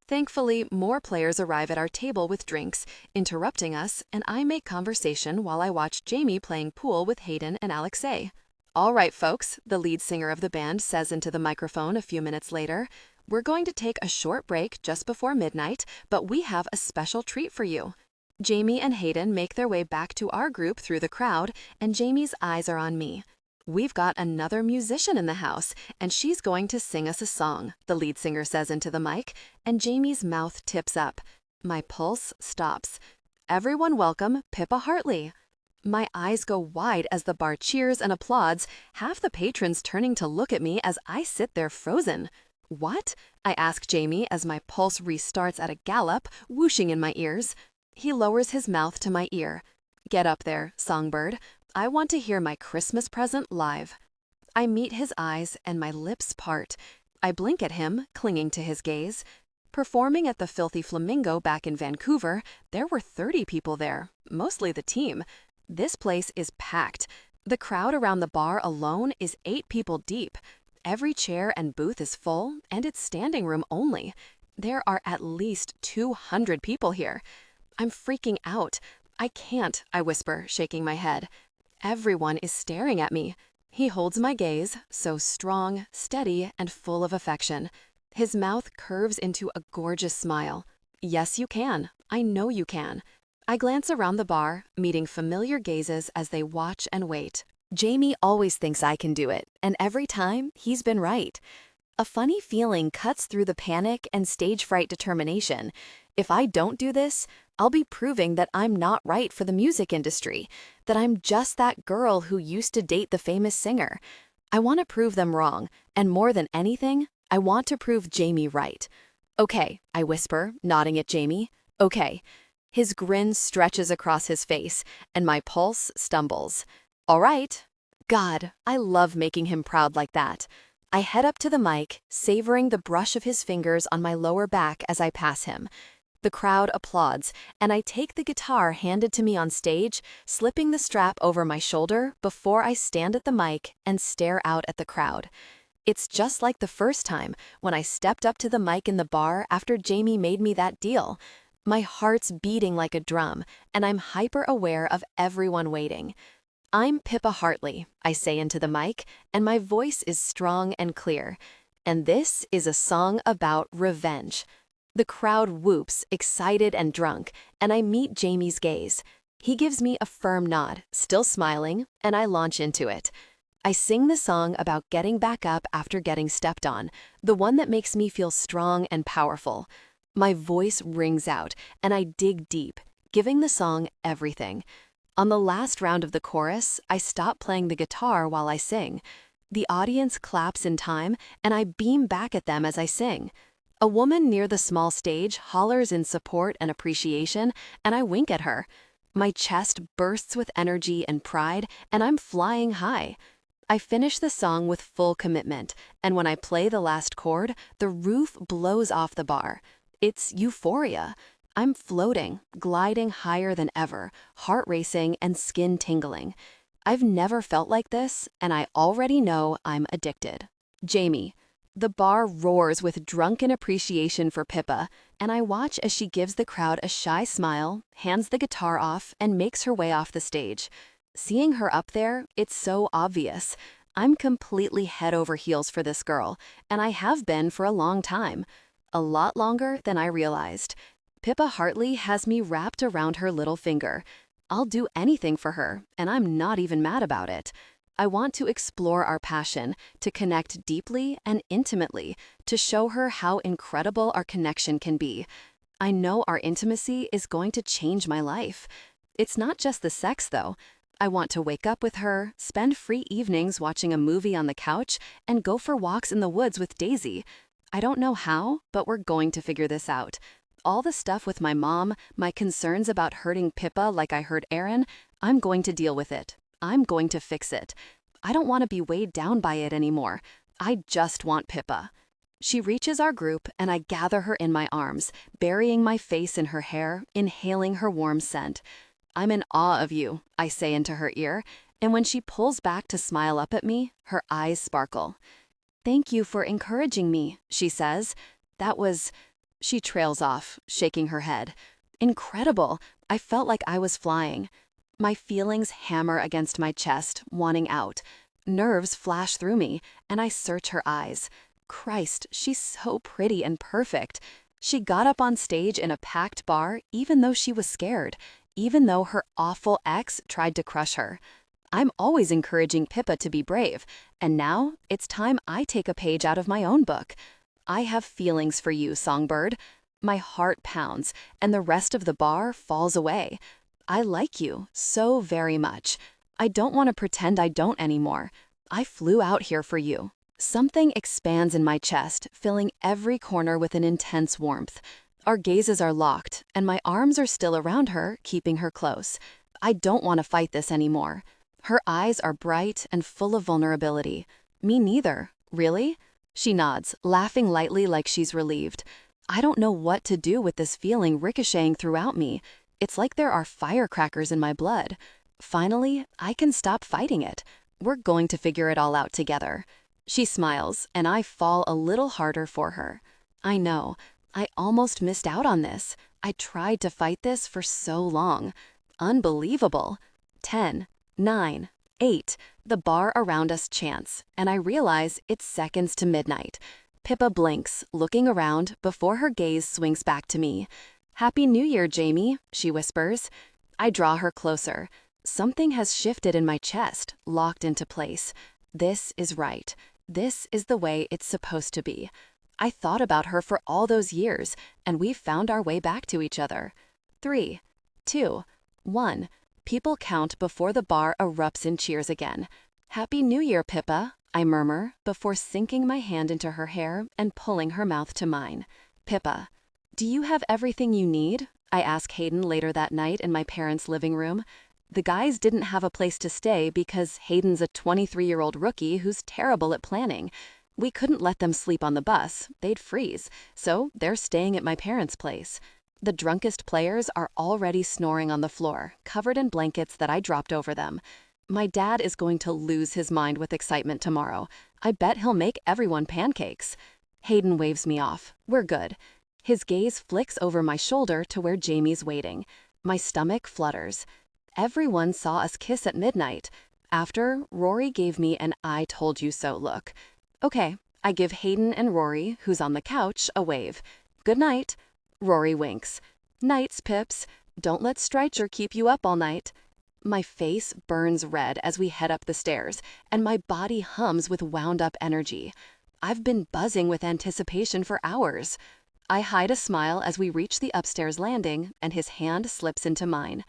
B: Thankfully, more players arrive at our table with drinks, interrupting us, and I make conversation while I watch Jamie playing pool with Hayden and Alexei. All right, folks, the lead singer of the band says into the microphone a few minutes later. We're going to take a short break just before midnight, but we have a special treat for you. Jamie and Hayden make their way back to our group through the crowd, and Jamie's eyes are on me. We've got another musician in the house, and she's going to sing us a song, the lead singer says into the mic, and Jamie's mouth tips up. My pulse stops. Everyone welcome Pippa Hartley. My eyes go wide as the bar cheers and applauds, half the patrons turning to look at me as I sit there frozen. What? I ask Jamie as my pulse restarts at a gallop, whooshing in my ears. He lowers his mouth to my ear. Get up there, songbird. I want to hear my Christmas present live. I meet his eyes and my lips part. I blink at him, clinging to his gaze. Performing at the Filthy Flamingo back in Vancouver, there were 30 people there, mostly the team. This place is packed. The crowd around the bar alone is 8 people deep. Every chair and booth is full, and it's standing room only. There are at least 200 people here. I'm freaking out. I can't, I whisper, shaking my head. Everyone is staring at me. He holds my gaze, so strong, steady, and full of affection. His mouth curves into a gorgeous smile. Yes, you can. I know you can. I glance around the bar, meeting familiar gazes as they watch and wait.
A: Jamie always thinks I can do it, and every time, he's been right. A funny feeling cuts through the panic and stage fright determination. If I don't do this, I'll be proving that I'm not right for the music industry, that I'm just that girl who used to date the famous singer. I want to prove them wrong, and more than anything, I want to prove Jamie right. Okay, I whisper, nodding at Jamie. Okay. His grin stretches across his face, and my pulse stumbles. All right. God, I love making him proud like that. I head up to the mic, savoring the brush of his fingers on my lower back as I pass him. The crowd applauds, and I take the guitar handed to me on stage, slipping the strap over my shoulder before I stand at the mic and stare out at the crowd. It's just like the first time when I stepped up to the mic in the bar after Jamie made me that deal. My heart's beating like a drum, and I'm hyper aware of everyone waiting. I'm Pippa Hartley, I say into the mic, and my voice is strong and clear. And this is a song about revenge. The crowd whoops, excited and drunk, and I meet Jamie's gaze. He gives me a firm nod, still smiling, and I launch into it. I sing the song about getting back up after getting stepped on, the one that makes me feel strong and powerful. My voice rings out, and I dig deep, giving the song everything. On the last round of the chorus, I stop playing the guitar while I sing. The audience claps in time, and I beam back at them as I sing. A woman near the small stage hollers in support and appreciation, and I wink at her. My chest bursts with energy and pride, and I'm flying high. I finish the song with full commitment, and when I play the last chord, the roof blows off the bar. It's euphoria. I'm floating, gliding higher than ever, heart racing and skin tingling. I've never felt like this, and I already know I'm addicted. Jamie. The bar roars with drunken appreciation for Pippa, and I watch as she gives the crowd a shy smile, hands the guitar off, and makes her way off the stage. Seeing her up there, it's so obvious. I'm completely head over heels for this girl, and I have been for a long time. A lot longer than I realized. Pippa Hartley has me wrapped around her little finger. I'll do anything for her, and I'm not even mad about it. I want to explore our passion, to connect deeply and intimately, to show her how incredible our connection can be. I know our intimacy is going to change my life. It's not just the sex, though. I want to wake up with her, spend free evenings watching a movie on the couch, and go for walks in the woods with Daisy. I don't know how, but we're going to figure this out.
B: All the stuff with my mom, my concerns about hurting Pippa like I hurt Aaron, I'm going to deal with it. I'm going to fix it. I don't want to be weighed down by it anymore. I just want Pippa. She reaches our group, and I gather her in my arms, burying my face in her hair, inhaling her warm scent. I'm in awe of you, I say into her ear, and when she pulls back to smile up at me, her eyes sparkle. Thank you for encouraging me, she says. That was... She trails off, shaking her head. Incredible. I felt like I was flying. My feelings hammer against my chest, wanting out. Nerves flash through me, and I search her eyes. Christ, she's so pretty and perfect. She got up on stage in a packed bar even though she was scared, even though her awful ex tried to crush her. I'm always encouraging Pippa to be brave, and now it's time I take a page out of my own book. I have feelings for you, Songbird. My heart pounds, and the rest of the bar falls away. I like you so very much. I don't want to pretend I don't anymore. I flew out here for you. Something expands in my chest, filling every corner with an intense warmth. Our gazes are locked, and my arms are still around her, keeping her close. I don't want to fight this anymore. Her eyes are bright and full of vulnerability. Me neither. Really? She nods, laughing lightly like she's relieved. I don't know what to do with this feeling ricocheting throughout me. It's like there are firecrackers in my blood. Finally, I can stop fighting it. We're going to figure it all out together. She smiles, and I fall a little harder for her. I know. I almost missed out on this. I tried to fight this for so long. Unbelievable. 10, 9, 8. The bar around us chants, and I realize it's seconds to midnight. Pippa blinks, looking around before her gaze swings back to me. Happy New Year, Jamie, she whispers. I draw her closer. Something has shifted in my chest, locked into place. This is right. This is the way it's supposed to be. I thought about her for all those years, and we've found our way back to each other. 3, 2, 1. People count before the bar erupts in cheers again. Happy New Year, Pippa, I murmur, before sinking my hand into her hair and pulling her mouth to mine. Pippa. Do you have everything you need? I ask Hayden later that night in my parents' living room. The guys didn't have a place to stay because Hayden's a 23-year-old rookie who's terrible at planning. We couldn't let them sleep on the bus, they'd freeze, so they're staying at my parents' place. The drunkest players are already snoring on the floor, covered in blankets that I dropped over them. My dad is going to lose his mind with excitement tomorrow. I bet he'll make everyone pancakes. Hayden waves me off. We're good. His gaze flicks over my shoulder to where Jamie's waiting. My stomach flutters. Everyone saw us kiss at midnight. After, Rory gave me an I told you so look. Okay, I give Hayden and Rory, who's on the couch, a wave. Good night. Rory winks. Nights, Pips. Don't let Strycher keep you up all night. My face burns red as we head up the stairs, and my body hums with wound-up energy. I've been buzzing with anticipation for hours. I hide a smile as we reach the upstairs landing, and his hand slips into mine.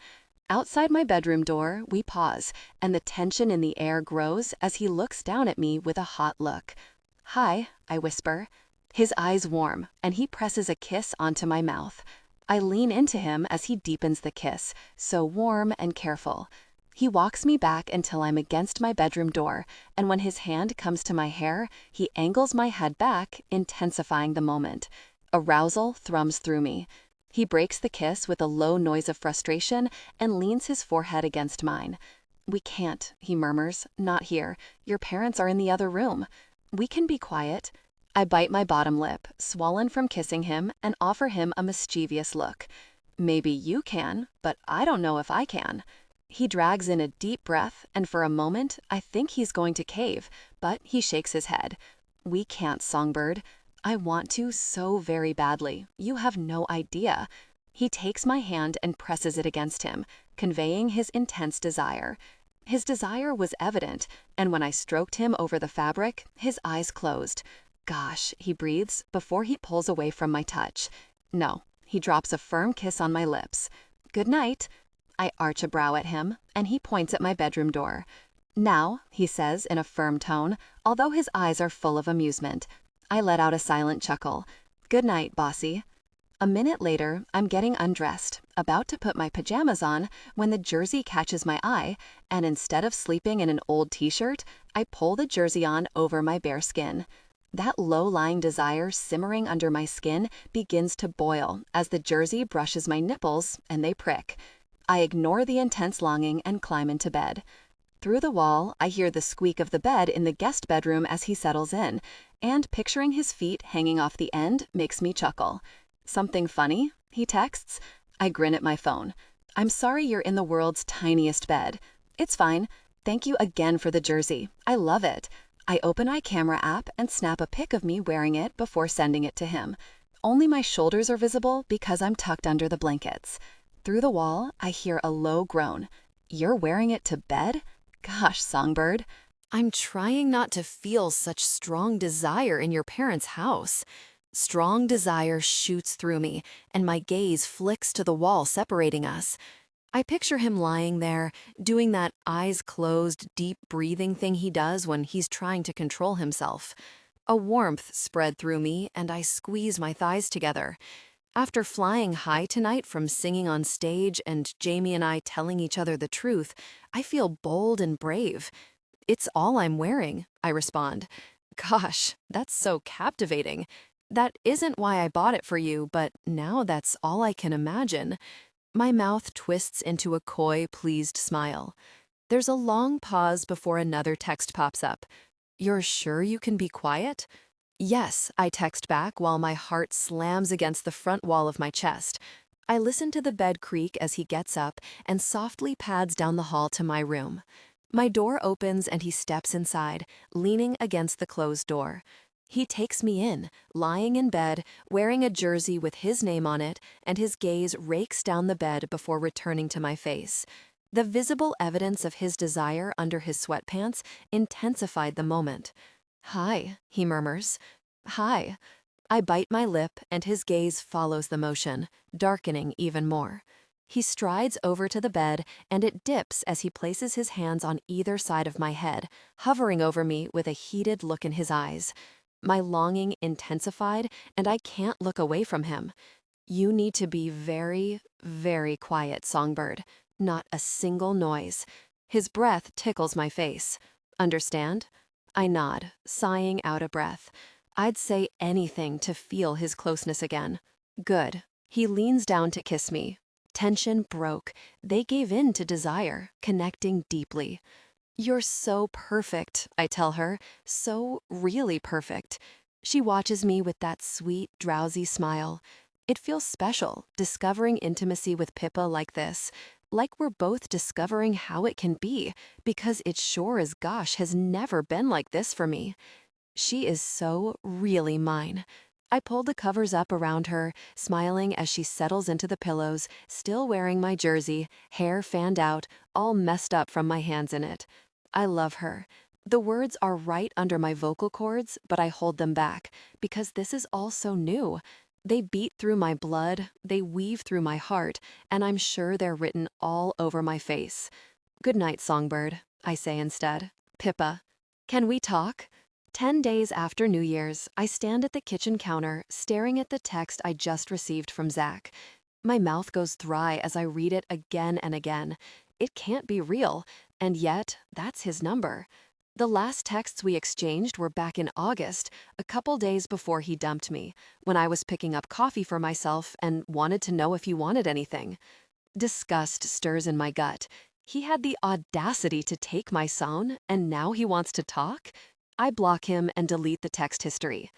B: Outside my bedroom door, we pause, and the tension in the air grows as he looks down at me with a hot look. Hi, I whisper. His eyes warm, and he presses a kiss onto my mouth. I lean into him as he deepens the kiss, so warm and careful. He walks me back until I'm against my bedroom door, and when his hand comes to my hair, he angles my head back, intensifying the moment. Arousal thrums through me. He breaks the kiss with a low noise of frustration and leans his forehead against mine. We can't, he murmurs. Not here. Your parents are in the other room. We can be quiet. I bite my bottom lip, swollen from kissing him, and offer him a mischievous look. Maybe you can, but I don't know if I can. He drags in a deep breath, and for a moment, I think he's going to cave, but he shakes his head. We can't, Songbird. I want to so very badly. You have no idea. He takes my hand and presses it against him, conveying his intense desire. His desire was evident, and when I stroked him over the fabric, his eyes closed. Gosh, he breathes before he pulls away from my touch. No, he drops a firm kiss on my lips. Good night. I arch a brow at him, and he points at my bedroom door. Now, he says in a firm tone, although his eyes are full of amusement. I let out a silent chuckle. Good night, bossy. A minute later, I'm getting undressed, about to put my pajamas on, when the jersey catches my eye, and instead of sleeping in an old t-shirt, I pull the jersey on over my bare skin. That low-lying desire simmering under my skin begins to boil as the jersey brushes my nipples and they prick. I ignore the intense longing and climb into bed. Through the wall, I hear the squeak of the bed in the guest bedroom as he settles in, and picturing his feet hanging off the end makes me chuckle. "Something funny?" he texts. I grin at my phone. "I'm sorry you're in the world's tiniest bed." "It's fine. Thank you again for the jersey. I love it." I open my camera app and snap a pic of me wearing it before sending it to him. Only my shoulders are visible because I'm tucked under the blankets. Through the wall, I hear a low groan. "You're wearing it to bed? Gosh, Songbird."
A: I'm trying not to feel such strong desire in your parents' house. Strong desire shoots through me, and my gaze flicks to the wall separating us. I picture him lying there, doing that eyes closed, deep breathing thing he does when he's trying to control himself. A warmth spread through me, and I squeeze my thighs together. After flying high tonight from singing on stage and Jamie and I telling each other the truth, I feel bold and brave. "It's all I'm wearing," I respond. "Gosh, that's so captivating. That isn't why I bought it for you, but now that's all I can imagine." My mouth twists into a coy, pleased smile. There's a long pause before another text pops up. "You're sure you can be quiet?" "Yes," I text back while my heart slams against the front wall of my chest. I listen to the bed creak as he gets up and softly pads down the hall to my room. My door opens and he steps inside, leaning against the closed door. He takes me in, lying in bed, wearing a jersey with his name on it, and his gaze rakes down the bed before returning to my face. The visible evidence of his desire under his sweatpants intensified the moment. "Hi," he murmurs. "Hi." I bite my lip, and his gaze follows the motion, darkening even more. He strides over to the bed, and it dips as he places his hands on either side of my head, hovering over me with a heated look in his eyes. My longing intensified, and I can't look away from him. "You need to be very, very quiet, Songbird. Not a single noise." His breath tickles my face. "Understand?" I nod, sighing out a breath. I'd say anything to feel his closeness again. Good. He leans down to kiss me. Tension broke. They gave in to desire, connecting deeply. "You're so perfect," I tell her. "So really perfect." She watches me with that sweet, drowsy smile. It feels special, discovering intimacy with Pippa like this. Like we're both discovering how it can be, because it sure as gosh has never been like this for me. She is so really mine. I pull the covers up around her, smiling as she settles into the pillows, still wearing my jersey, hair fanned out, all messed up from my hands in it. I love her. The words are right under my vocal cords, but I hold them back, because this is all so new. They beat through my blood, they weave through my heart, and I'm sure they're written all over my face. "Good night, Songbird," I say instead. "Pippa, can we talk?" 10 days after New Year's, I stand at the kitchen counter, staring at the text I just received from Zach. My mouth goes dry as I read it again and again. It can't be real, and yet, that's his number. The last texts we exchanged were back in August, a couple days before he dumped me, when I was picking up coffee for myself and wanted to know if he wanted anything. Disgust stirs in my gut. He had the audacity to take my phone, and now he wants to talk? I block him and delete the text history.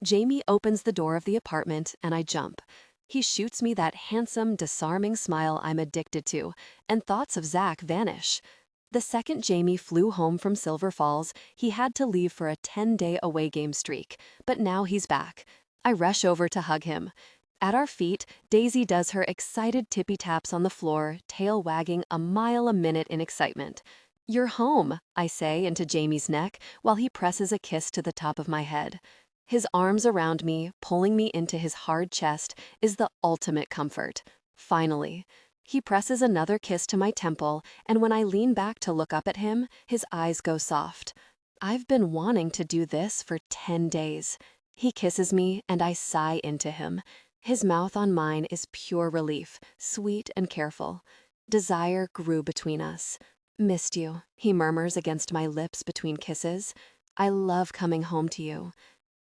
A: Jamie opens the door of the apartment, and I jump. He shoots me that handsome, disarming smile I'm addicted to, and thoughts of Zach vanish. The second Jamie flew home from Silver Falls, he had to leave for a 10-day away game streak, but now he's back. I rush over to hug him. At our feet, Daisy does her excited tippy taps on the floor, tail wagging a mile a minute in excitement. "You're home," I say into Jamie's neck while he presses a kiss to the top of my head. His arms around me, pulling me into his hard chest, is the ultimate comfort. Finally. He presses another kiss to my temple, and when I lean back to look up at him, his eyes go soft. I've been wanting to do this for 10 days. He kisses me, and I sigh into him.
B: His mouth on mine is pure relief, sweet and careful. Desire grew between us. Missed you, he murmurs against my lips between kisses. I love coming home to you.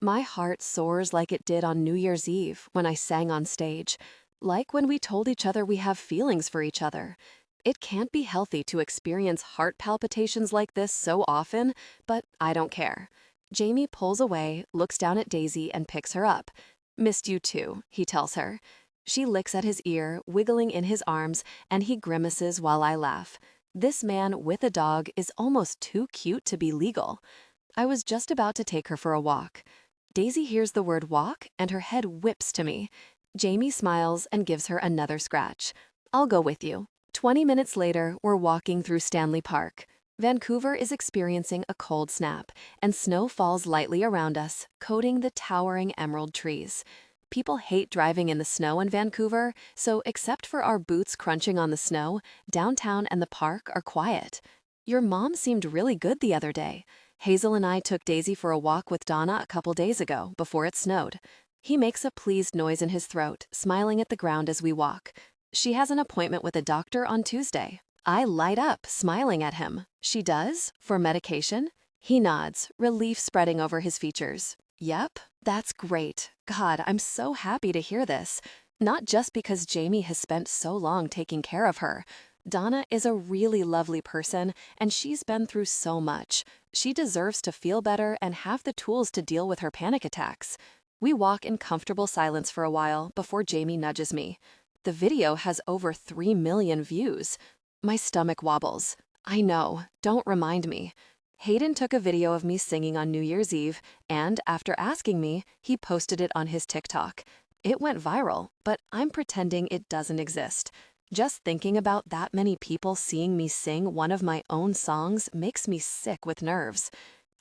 B: My heart soars like it did on New Year's Eve when I sang on stage, like when we told each other we have feelings for each other. It can't be healthy to experience heart palpitations like this so often, but I don't care. Jamie pulls away, looks down at Daisy, and picks her up. Missed you too, he tells her. She licks at his ear, wiggling in his arms, and he grimaces while I laugh. This man with a dog is almost too cute to be legal. I was just about to take her for a walk. Daisy hears the word walk, and her head whips to me. Jamie smiles and gives her another scratch. I'll go with you. 20 minutes later, we're walking through Stanley Park. Vancouver is experiencing a cold snap, and snow falls lightly around us, coating the towering emerald trees. People hate driving in the snow in Vancouver, so except for our boots crunching on the snow, downtown and the park are quiet. Your mom seemed really good the other day. Hazel and I took Daisy for a walk with Donna a couple days ago, before it snowed. He makes a pleased noise in his throat, smiling at the ground as we walk. She has an appointment with a doctor on Tuesday. I light up, smiling at him. She does? For medication? He nods, relief spreading over his features. Yep, that's great. God, I'm so happy to hear this. Not just because Jamie has spent so long taking care of her. Donna is a really lovely person, and she's been through so much. She deserves to feel better and have the tools to deal with her panic attacks. We walk in comfortable silence for a while before Jamie nudges me. The video has over 3 million views. My stomach wobbles. I know, don't remind me. Hayden took a video of me singing on New Year's Eve, and after asking me, he posted it on his TikTok. It went viral, but I'm pretending it doesn't exist. Just thinking about that many people seeing me sing one of my own songs makes me sick with nerves.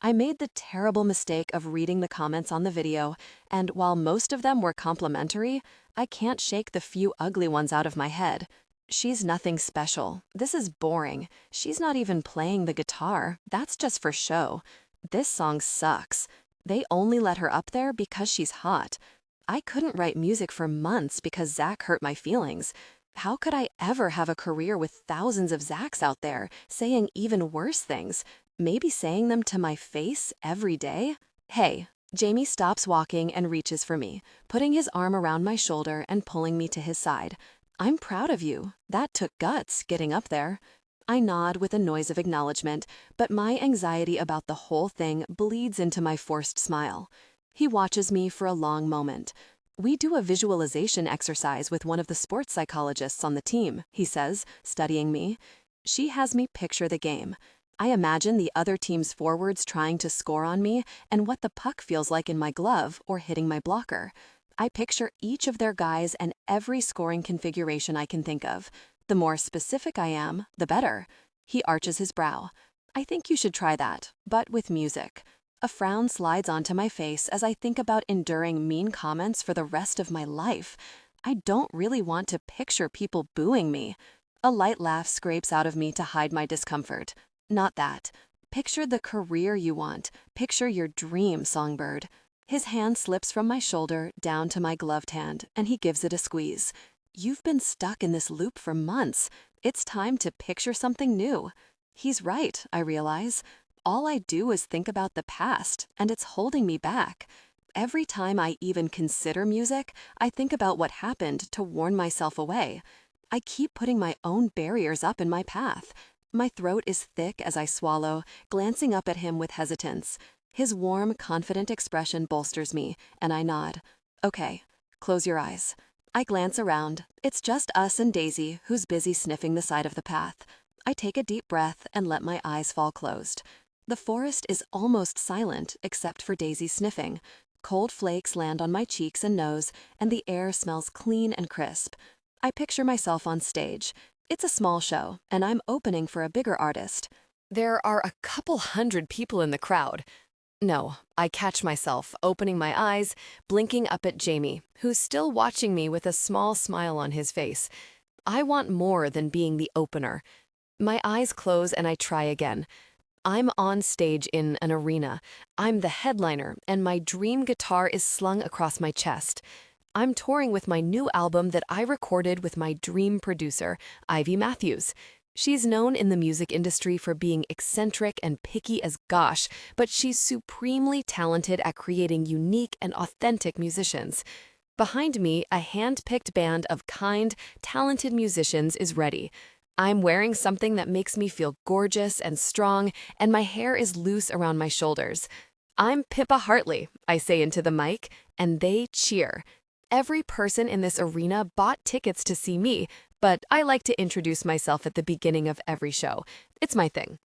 B: I made the terrible mistake of reading the comments on the video, and while most of them were complimentary, I can't shake the few ugly ones out of my head. She's nothing special. This is boring. She's not even playing the guitar. That's just for show. This song sucks. They only let her up there because she's hot. I couldn't write music for months because Zach hurt my feelings. How could I ever have a career with thousands of Zachs out there saying even worse things? Maybe saying them to my face every day? Hey, Jamie stops walking and reaches for me, putting his arm around my shoulder and pulling me to his side. I'm proud of you. That took guts, getting up there. I nod with a noise of acknowledgement, but my anxiety about the whole thing bleeds into my forced smile. He watches me for a long moment. We do a visualization exercise with one of the sports psychologists on the team, he says, studying me. She has me picture the game. I imagine the other team's forwards trying to score on me and what the puck feels like in my glove or hitting my blocker. I picture each of their guys and every scoring configuration I can think of. The more specific I am, the better. He arches his brow. I think you should try that, but with music. A frown slides onto my face as I think about enduring mean comments for the rest of my life. I don't really want to picture people booing me. A light laugh scrapes out of me to hide my discomfort. Not that. Picture the career you want. Picture your dream, songbird. His hand slips from my shoulder down to my gloved hand, and he gives it a squeeze. You've been stuck in this loop for months. It's time to picture something new. He's right, I realize. All I do is think about the past, and it's holding me back. Every time I even consider music, I think about what happened to warn myself away. I keep putting my own barriers up in my path. My throat is thick as I swallow, glancing up at him with hesitance. His warm, confident expression bolsters me, and I nod. Okay, close your eyes. I glance around. It's just us and Daisy, who's busy sniffing the side of the path. I take a deep breath and let my eyes fall closed. The forest is almost silent, except for Daisy sniffing. Cold flakes land on my cheeks and nose, and the air smells clean and crisp. I picture myself on stage. It's a small show, and I'm opening for a bigger artist. There are a couple hundred people in the crowd. No, I catch myself, opening my eyes, blinking up at Jamie, who's still watching me with a small smile on his face. I want more than being the opener. My eyes close and I try again. I'm on stage in an arena. I'm the headliner, and my dream guitar is slung across my chest.
A: I'm touring with my new album that I recorded with my dream producer, Ivy Matthews. She's known in the music industry for being eccentric and picky as gosh, but she's supremely talented at creating unique and authentic musicians. Behind me, a hand-picked band of kind, talented musicians is ready. I'm wearing something that makes me feel gorgeous and strong, and my hair is loose around my shoulders. I'm Pippa Hartley, I say into the mic, and they cheer. Every person in this arena bought tickets to see me, but I like to introduce myself at the beginning of every show. It's my thing.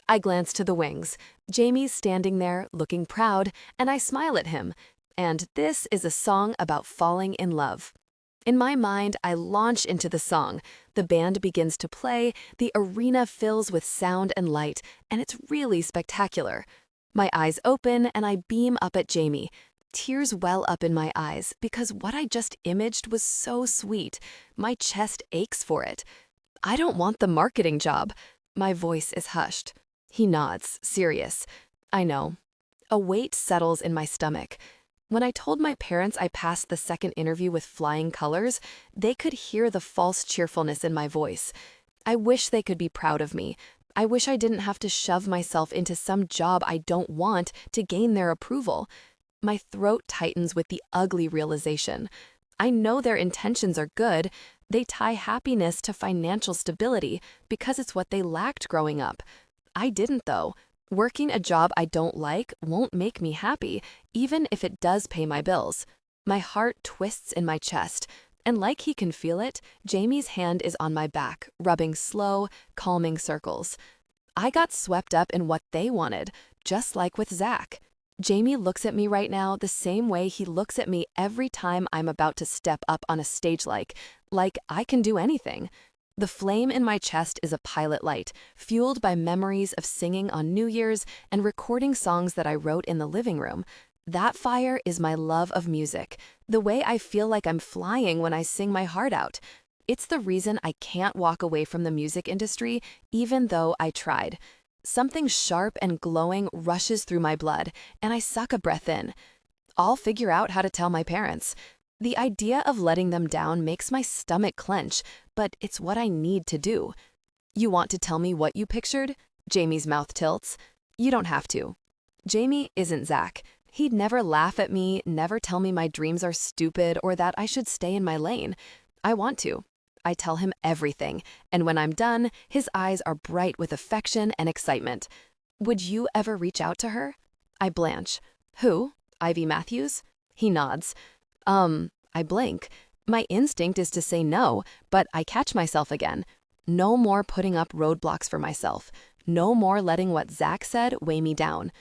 A: I glance to the wings. Jamie's standing there, looking proud, and I smile at him. And this is a song about falling in love. In my mind, I launch into the song. The band begins to play, the arena fills with sound and light, and it's really spectacular. My eyes open and I beam up at Jamie. Tears well up in my eyes because what I just imaged was so sweet. My chest aches for it. I don't want the marketing job. My voice is hushed. He nods, serious. I know. A weight settles in my stomach. When I told my parents I passed the second interview with flying colors, they could hear the false cheerfulness in my voice. I wish they could be proud of me. I wish I didn't have to shove myself into some job I don't want to gain their approval. My throat tightens with the ugly realization. I know their intentions are good. They tie happiness to financial stability because it's what they lacked growing up. I didn't, though. Working a job I don't like won't make me happy, even if it does pay my bills. My heart twists in my chest, and like he can feel it, Jamie's hand is on my back, rubbing slow, calming circles. I got swept up in what they wanted, just like with Zach. Jamie looks at me right now the same way he looks at me every time I'm about to step up on a stage like I can do anything. The flame in my chest is a pilot light, fueled by memories of singing on New Year's and recording songs that I wrote in the living room. That fire is my love of music, the way I feel like I'm flying when I sing my heart out. It's the reason I can't walk away from the music industry, even though I tried. Something sharp and glowing rushes through my blood, and I suck a breath in. I'll figure out how to tell my parents. The idea of letting them down makes my stomach clench, but it's what I need to do. You want to tell me what you pictured? Jamie's mouth tilts. You don't have to. Jamie isn't Zach. He'd never laugh at me, never tell me my dreams are stupid or that I should stay in my lane. I want to. I tell him everything, and when I'm done, his eyes are bright with affection and excitement. Would you ever reach out to her? I blanch. Who? Ivy Matthews? He nods. I blink. My instinct is to say no, but I catch myself again. No more putting up roadblocks for myself. No more letting what Zach said weigh me down.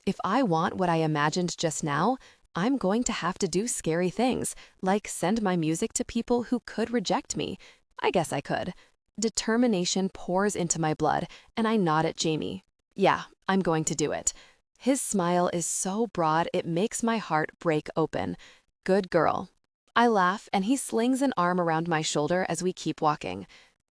A: If I want what I imagined just now, I'm going to have to do scary things, like send my music to people who could reject me. I guess I could. Determination pours into my blood, and I nod at Jamie. Yeah, I'm going to do it. His smile is so broad it makes my heart break open. Good girl. I laugh, and he slings an arm around my shoulder as we keep walking.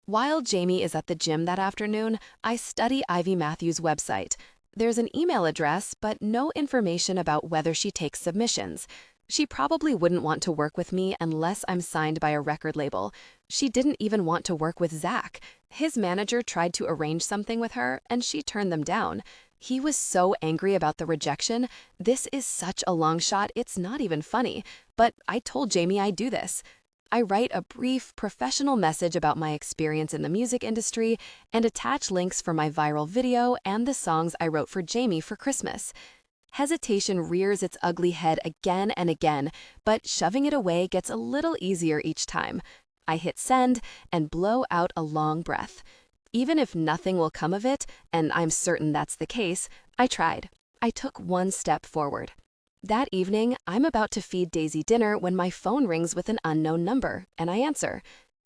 A: While Jamie is at the gym that afternoon, I study Ivy Matthews' website. There's an email address, but no information about whether she takes submissions. She probably wouldn't want to work with me unless I'm signed by a record label. She didn't even want to work with Zach. His manager tried to arrange something with her, and she turned them down. He was so angry about the rejection. This is such a long shot, it's not even funny. But I told Jamie I'd do this. I write a brief, professional message about my experience in the music industry and attach links for my viral video and the songs I wrote for Jamie for Christmas. Hesitation rears its ugly head again and again, but shoving it away gets a little easier each time. I hit send and blow out a long breath. Even if nothing will come of it, and I'm certain that's the case, I tried. I took one step forward. That evening, I'm about to feed Daisy dinner when my phone rings with an unknown number, and I answer.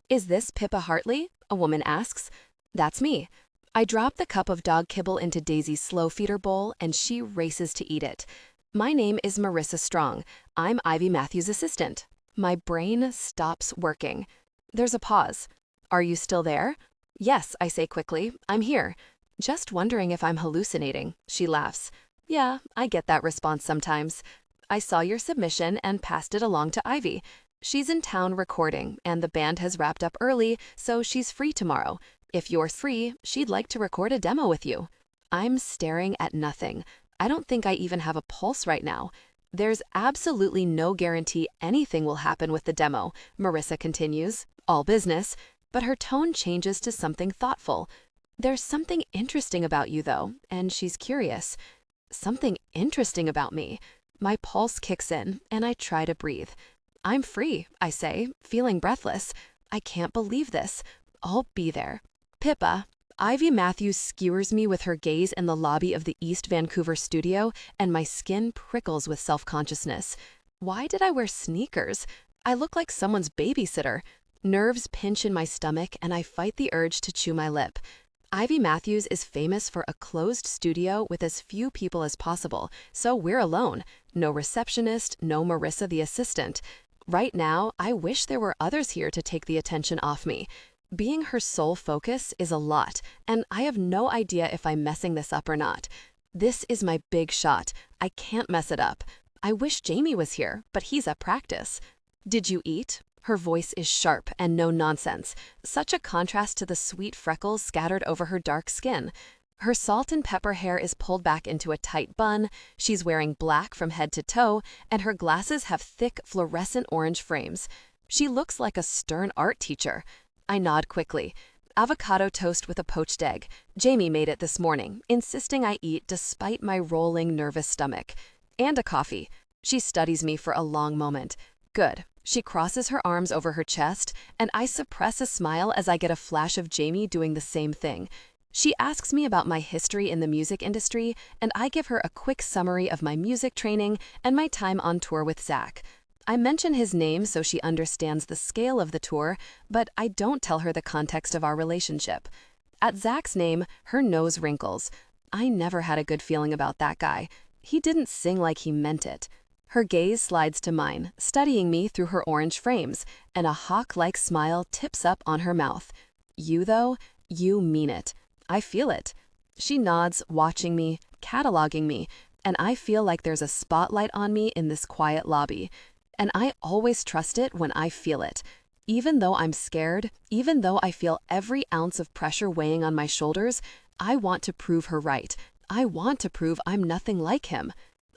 A: Is this Pippa Hartley? A woman asks. That's me. I drop the cup of dog kibble into Daisy's slow feeder bowl, and she races to eat it. My name is Marissa Strong. I'm Ivy Matthews' assistant. My brain stops working. There's a pause. Are you still there? Yes, I say quickly. I'm here. Just wondering if I'm hallucinating. She laughs. Yeah, I get that response sometimes. I saw your submission and passed it along to Ivy.
B: She's in town recording, and the band has wrapped up early, so she's free tomorrow. If you're free, she'd like to record a demo with you. I'm staring at nothing. I don't think I even have a pulse right now. There's absolutely no guarantee anything will happen with the demo, Marissa continues, all business, but her tone changes to something thoughtful. There's something interesting about you, though, and she's curious. Something interesting about me. My pulse kicks in, and I try to breathe. I'm free, I say, feeling breathless. I can't believe this. I'll be there. Pippa. Ivy Matthews skewers me with her gaze in the lobby of the East Vancouver studio, and my skin prickles with self-consciousness. Why did I wear sneakers? I look like someone's babysitter. Nerves pinch in my stomach, and I fight the urge to chew my lip. Ivy Matthews is famous for a closed studio with as few people as possible, so we're alone. No receptionist, no Marissa the assistant. Right now, I wish there were others here to take the attention off me. Being her sole focus is a lot, and I have no idea if I'm messing this up or not. This is my big shot. I can't mess it up. I wish Jamie was here, but he's at practice. Did you eat? Her voice is sharp and no nonsense, such a contrast to the sweet freckles scattered over her dark skin. Her salt and pepper hair is pulled back into a tight bun, she's wearing black from head to toe, and her glasses have thick fluorescent orange frames. She looks like a stern art teacher. I nod quickly. Avocado toast with a poached egg. Jamie made it this morning, insisting I eat despite my rolling, nervous stomach. And a coffee. She studies me for a long moment. Good. She crosses her arms over her chest, and I suppress a smile as I get a flash of Jamie doing the same thing. She asks me about my history in the music industry, and I give her a quick summary of my music training and my time on tour with Zach. I mention his name so she understands the scale of the tour, but I don't tell her the context of our relationship. At Zach's name, her nose wrinkles. I never had a good feeling about that guy. He didn't sing like he meant it. Her gaze slides to mine, studying me through her orange frames, and a hawk-like smile tips up on her mouth. You, though, you mean it. I feel it. She nods, watching me, cataloging me, and I feel like there's a spotlight on me in this quiet lobby. And I always trust it when I feel it. Even though I'm scared, even though I feel every ounce of pressure weighing on my shoulders, I want to prove her right. I want to prove I'm nothing like him.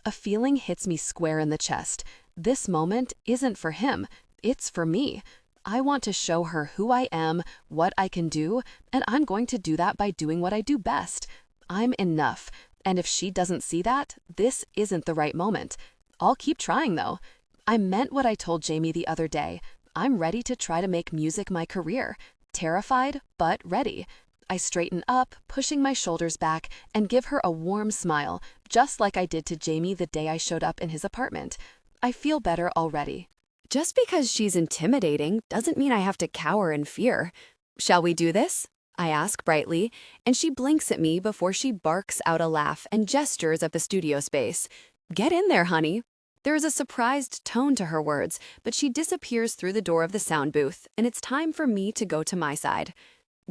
B: A feeling hits me square in the chest. This moment isn't for him. It's for me. I want to show her who I am, what I can do, and I'm going to do that by doing what I do best. I'm enough. And if she doesn't see that, this isn't the right moment. I'll keep trying, though. I meant what I told Jamie the other day. I'm ready to try to make music my career. Terrified, but ready. I straighten up, pushing my shoulders back, and give her a warm smile, just like I did to Jamie the day I showed up in his apartment. I feel better already.
A: Just because she's intimidating doesn't mean I have to cower in fear. Shall we do this? I ask brightly, and she blinks at me before she barks out a laugh and gestures at the studio space. Get in there, honey. There is a surprised tone to her words, but she disappears through the door of the sound booth, and it's time for me to go to my side.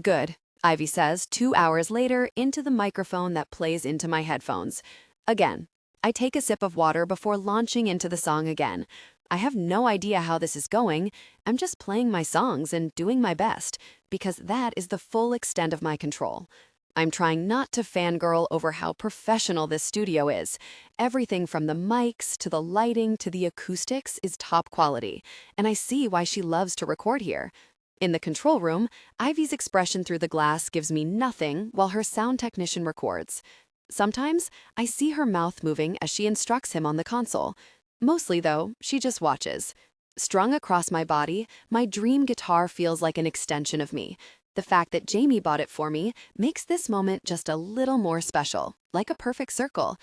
A: Good, Ivy says 2 hours later into the microphone that plays into my headphones. Again, I take a sip of water before launching into the song again. I have no idea how this is going. I'm just playing my songs and doing my best, because that is the full extent of my control. I'm trying not to fangirl over how professional this studio is. Everything from the mics to the lighting to the acoustics is top quality, and I see why she loves to record here. In the control room, Ivy's expression through the glass gives me nothing while her sound technician records. Sometimes, I see her mouth moving as she instructs him on the console. Mostly, though, she just watches. Strung across my body, my dream guitar feels like an extension of me. The fact that Jamie bought it for me makes this moment just a little more special, like a perfect circle.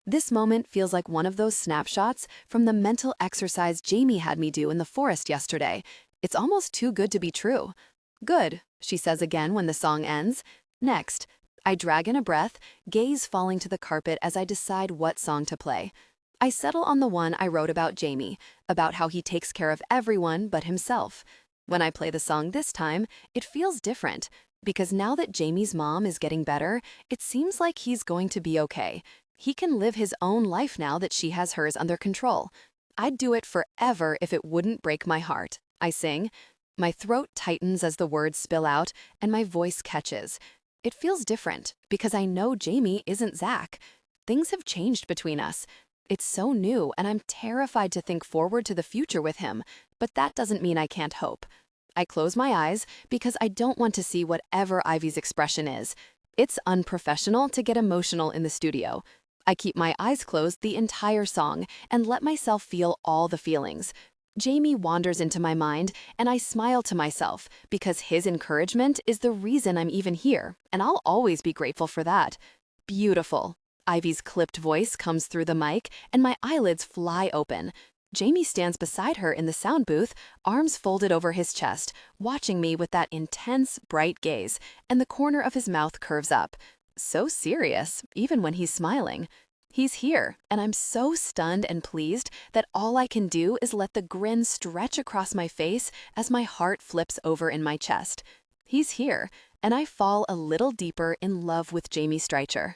A: This moment feels like one of those snapshots from the mental exercise Jamie had me do in the forest yesterday. It's almost too good to be true. Good, she says again when the song ends. Next, I drag in a breath, gaze falling to the carpet as I decide what song to play. I settle on the one I wrote about Jamie, about how he takes care of everyone but himself. When I play the song this time, it feels different, because now that Jamie's mom is getting better, it seems like he's going to be okay. He can live his own life now that she has hers under control.
B: I'd do it forever if it wouldn't break my heart, I sing. My throat tightens as the words spill out, and my voice catches. It feels different because I know Jamie isn't Zach. Things have changed between us. It's so new, and I'm terrified to think forward to the future with him, but that doesn't mean I can't hope. I close my eyes because I don't want to see whatever Ivy's expression is. It's unprofessional to get emotional in the studio. I keep my eyes closed the entire song and let myself feel all the feelings. Jamie wanders into my mind, and I smile to myself because his encouragement is the reason I'm even here, and I'll always be grateful for that. Beautiful. Ivy's clipped voice comes through the mic, and my eyelids fly open. Jamie stands beside her in the sound booth, arms folded over his chest, watching me with that intense, bright gaze, and the corner of his mouth curves up. So serious, even when he's smiling. He's here, and I'm so stunned and pleased that all I can do is let the grin stretch across my face as my heart flips over in my chest. He's here, and I fall a little deeper in love with Jamie Streicher.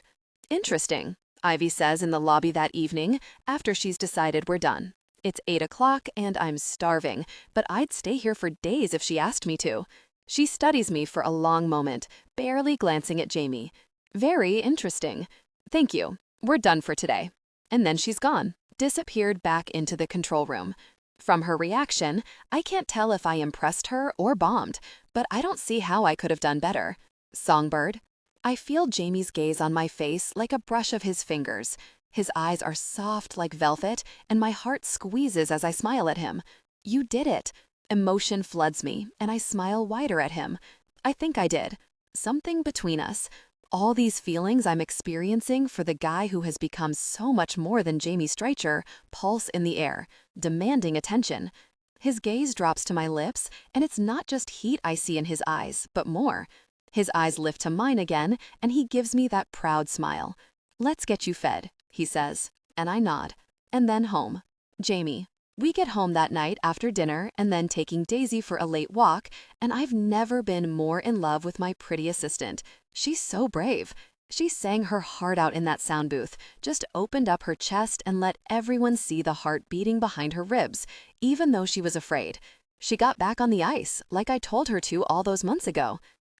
B: Interesting, Ivy says in the lobby that evening after she's decided we're done. It's 8 o'clock and I'm starving, but I'd stay here for days if she asked me to. She studies me for a long moment, barely glancing at Jamie. Very interesting. Thank you. We're done for today. And then she's gone, disappeared back into the control room. From her reaction, I can't tell if I impressed her or bombed, but I don't see how I could have done better. Songbird. I feel Jamie's gaze on my face like a brush of his fingers. His eyes are soft like velvet, and my heart squeezes as I smile at him. You did it. Emotion floods me, and I smile wider at him. I think I did. Something between us. All these feelings I'm experiencing for the guy who has become so much more than Jamie Streicher pulse in the air, demanding attention. His gaze drops to my lips, and it's not just heat I see in his eyes, but more. His eyes lift to mine again, and he gives me that proud smile. Let's get you fed, he says, and I nod. And then home. Jamie. We get home that night after dinner and then taking Daisy for a late walk, and I've never been more in love with my pretty assistant. She's so brave. She sang her heart out in that sound booth, just opened up her chest and let everyone see the heart beating behind her ribs, even though she was afraid. She got back on the ice, like I told her to all those months ago.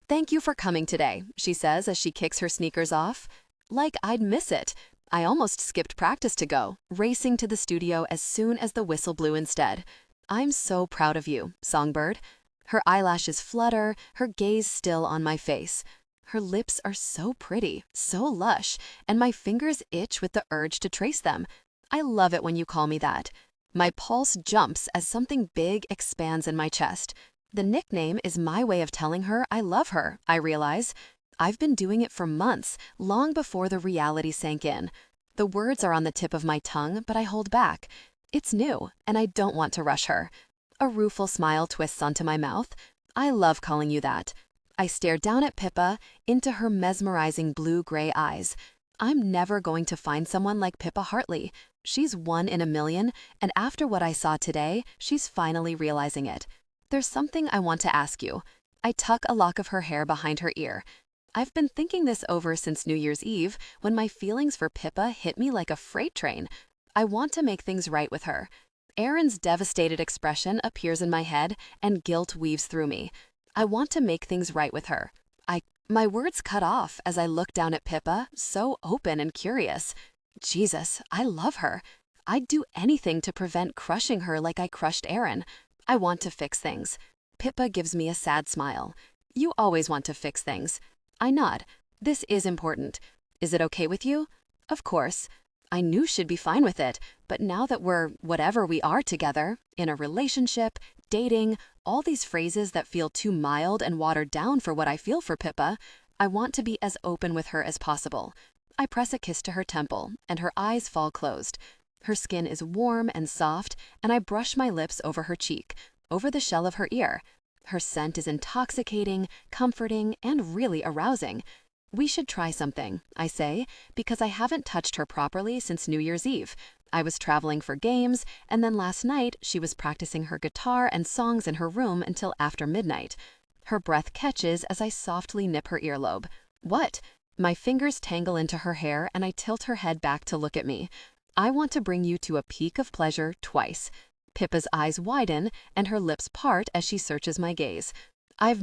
B: Thank you for coming today, she says as she kicks her sneakers off. Like I'd miss it. I almost skipped practice to go, racing to the studio as soon as the whistle blew instead. I'm so proud of you, Songbird. Her eyelashes flutter, her gaze still on my face. Her lips are so pretty, so lush, and my fingers itch with the urge to trace them. I love it when you call me that. My pulse jumps as something big expands in my chest. The nickname is my way of telling her I love her, I realize. I've been doing it for months, long before the reality sank in. The words are on the tip of my tongue, but I hold back. It's new, and I don't want to rush her. A rueful smile twists onto my mouth. I love calling you that. I stare down at Pippa, into her mesmerizing blue-gray eyes. I'm never going to find someone like Pippa Hartley. She's 1 in a million, and after what I saw today, she's finally realizing it. There's something I want to ask you. I tuck a lock of her hair behind her ear. I've been thinking this over since New Year's Eve, when my feelings for Pippa hit me like a freight train. I want to make things right with her. Erin's devastated expression appears in my head, and guilt weaves through me. I want to make things right with her. My words cut off as I look down at Pippa, so open and curious. Jesus, I love her. I'd do anything to prevent crushing her like I crushed Erin. I want to fix things. Pippa gives me a sad smile. You always want to fix things. I nod. This is important. Is it okay with you? Of course. I knew she'd be fine with it, but now that we're whatever we are together, in a relationship, dating, all these phrases that feel too mild and watered down for what I feel for Pippa, I want to be as open with her as possible. I press a kiss to her temple, and her eyes fall closed. Her skin is warm and soft, and I brush my lips over her cheek, over the shell of her ear. Her scent is intoxicating, comforting, and really arousing. We should try something, I say, because I haven't touched her properly since New Year's Eve. I was traveling for games, and then last night she was practicing her guitar and songs in her room until after midnight. Her breath catches as I softly nip her earlobe. What? My fingers tangle into her hair and I tilt her head back to look at me. I want to bring you to a peak of pleasure twice. Pippa's eyes widen and her lips part as she searches my gaze. I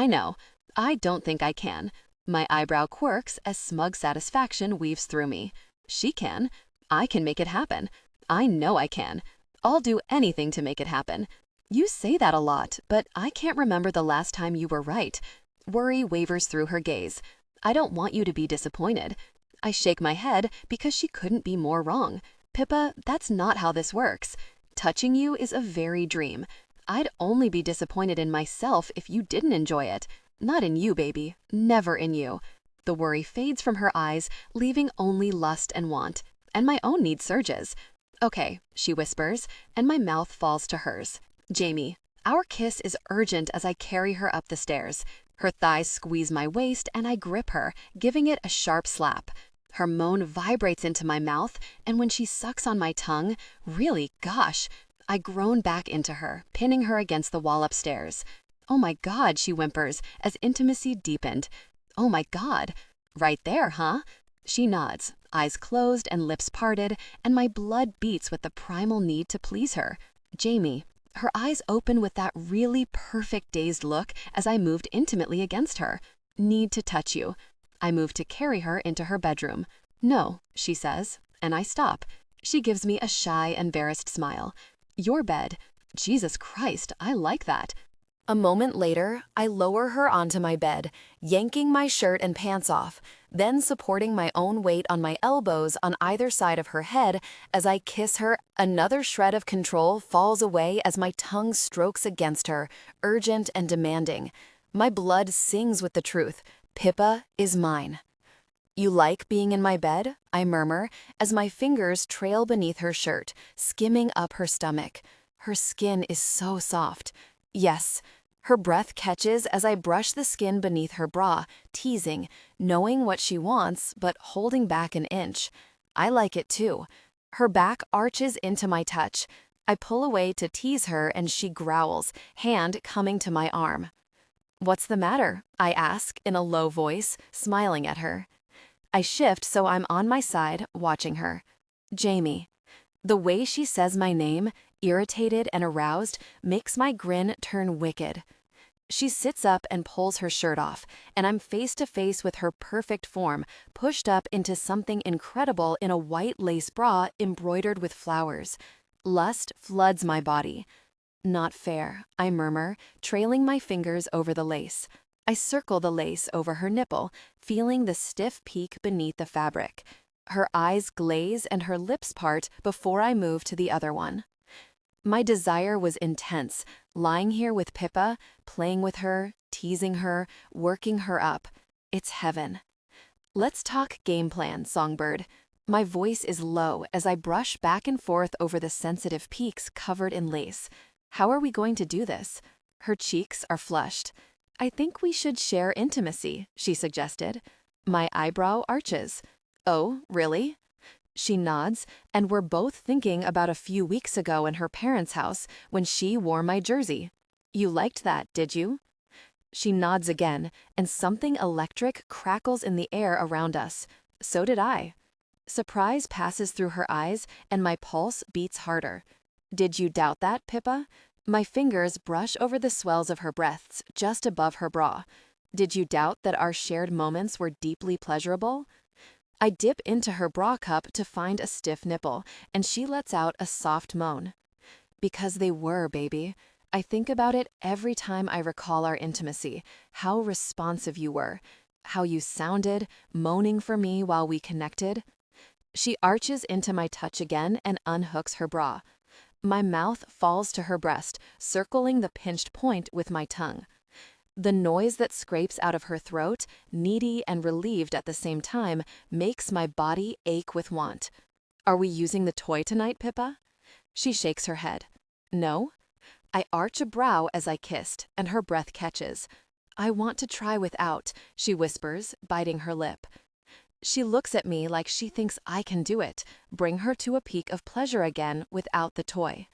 B: know, I don't think I can. My eyebrow quirks as smug satisfaction weaves through me. She can. I can make it happen. I know I can. I'll do anything to make it happen. You say that a lot, but I can't remember the last time you were right. Worry wavers through her gaze. I don't want you to be disappointed. I shake my head because she couldn't be more wrong. Pippa, that's not how this works. Touching you is a very dream. I'd only be disappointed in myself if you didn't enjoy it. Not in you, baby. Never in you. The worry fades from her eyes, leaving only lust and want. And my own need surges. Okay, she whispers, and my mouth falls to hers. Jamie, our kiss is urgent as I carry her up the stairs. Her thighs squeeze my waist, and I grip her, giving it a sharp slap. Her moan vibrates into my mouth, and when she sucks on my tongue, really, gosh, I groan back into her, pinning her against the wall upstairs. Oh my God, she whimpers as intimacy deepened. Oh my God. Right there, huh? She nods, eyes closed and lips parted, and my blood beats with the primal need to please her. Jamie. Her eyes open with that really perfect dazed look as I moved intimately against her. Need to touch you. I move to carry her into her bedroom. No, she says, and I stop. She gives me a shy, embarrassed smile. Your bed. Jesus Christ, I like that.
A: A moment later, I lower her onto my bed, yanking my shirt and pants off, then supporting my own weight on my elbows on either side of her head as I kiss her. Another shred of control falls away as my tongue strokes against her, urgent and demanding. My blood sings with the truth. Pippa is mine. You like being in my bed? I murmur as my fingers trail beneath her shirt, skimming up her stomach. Her skin is so soft. Yes. Her breath catches as I brush the skin beneath her bra, teasing, knowing what she wants, but holding back an inch. I like it too. Her back arches into my touch. I pull away to tease her and she growls, hand coming to my arm. What's the matter? I ask in a low voice, smiling at her. I shift so I'm on my side, watching her. Jamie. The way she says my name, irritated and aroused, makes my grin turn wicked. She sits up and pulls her shirt off, and I'm face to face with her perfect form, pushed up into something incredible in a white lace bra embroidered with flowers. Lust floods my body. Not fair, I murmur, trailing my fingers over the lace. I circle the lace over her nipple, feeling the stiff peak beneath the fabric. Her eyes glaze and her lips part before I move to the other one. My desire was intense, lying here with Pippa, playing with her, teasing her, working her up. It's heaven. Let's talk game plan, Songbird. My voice is low as I brush back and forth over the sensitive peaks covered in lace. How are we going to do this? Her cheeks are flushed. I think we should share intimacy, she suggested. My eyebrow arches. Oh, really? She nods, and we're both thinking about a few weeks ago in her parents' house when she wore my jersey. You liked that, did you? She nods again, and something electric crackles in the air around us. So did I. Surprise passes through her eyes, and my pulse beats harder. Did you doubt that, Pippa? My fingers brush over the swells of her breasts just above her bra. Did you doubt that our shared moments were deeply pleasurable? I dip into her bra cup to find a stiff nipple, and she lets out a soft moan. Because they were, baby. I think about it every time I recall our intimacy, how responsive you were, how you sounded, moaning for me while we connected. She arches into my touch again and unhooks her bra. My mouth falls to her breast, circling the pinched point with my tongue. The noise that scrapes out of her throat, needy and relieved at the same time, makes my body ache with want. Are we using the toy tonight, Pippa? She shakes her head. No? I arch a brow as I kissed, and her breath catches. I want to try without, she whispers, biting her lip. She looks at me like she thinks I can do it, bring her to a peak of pleasure again without the toy.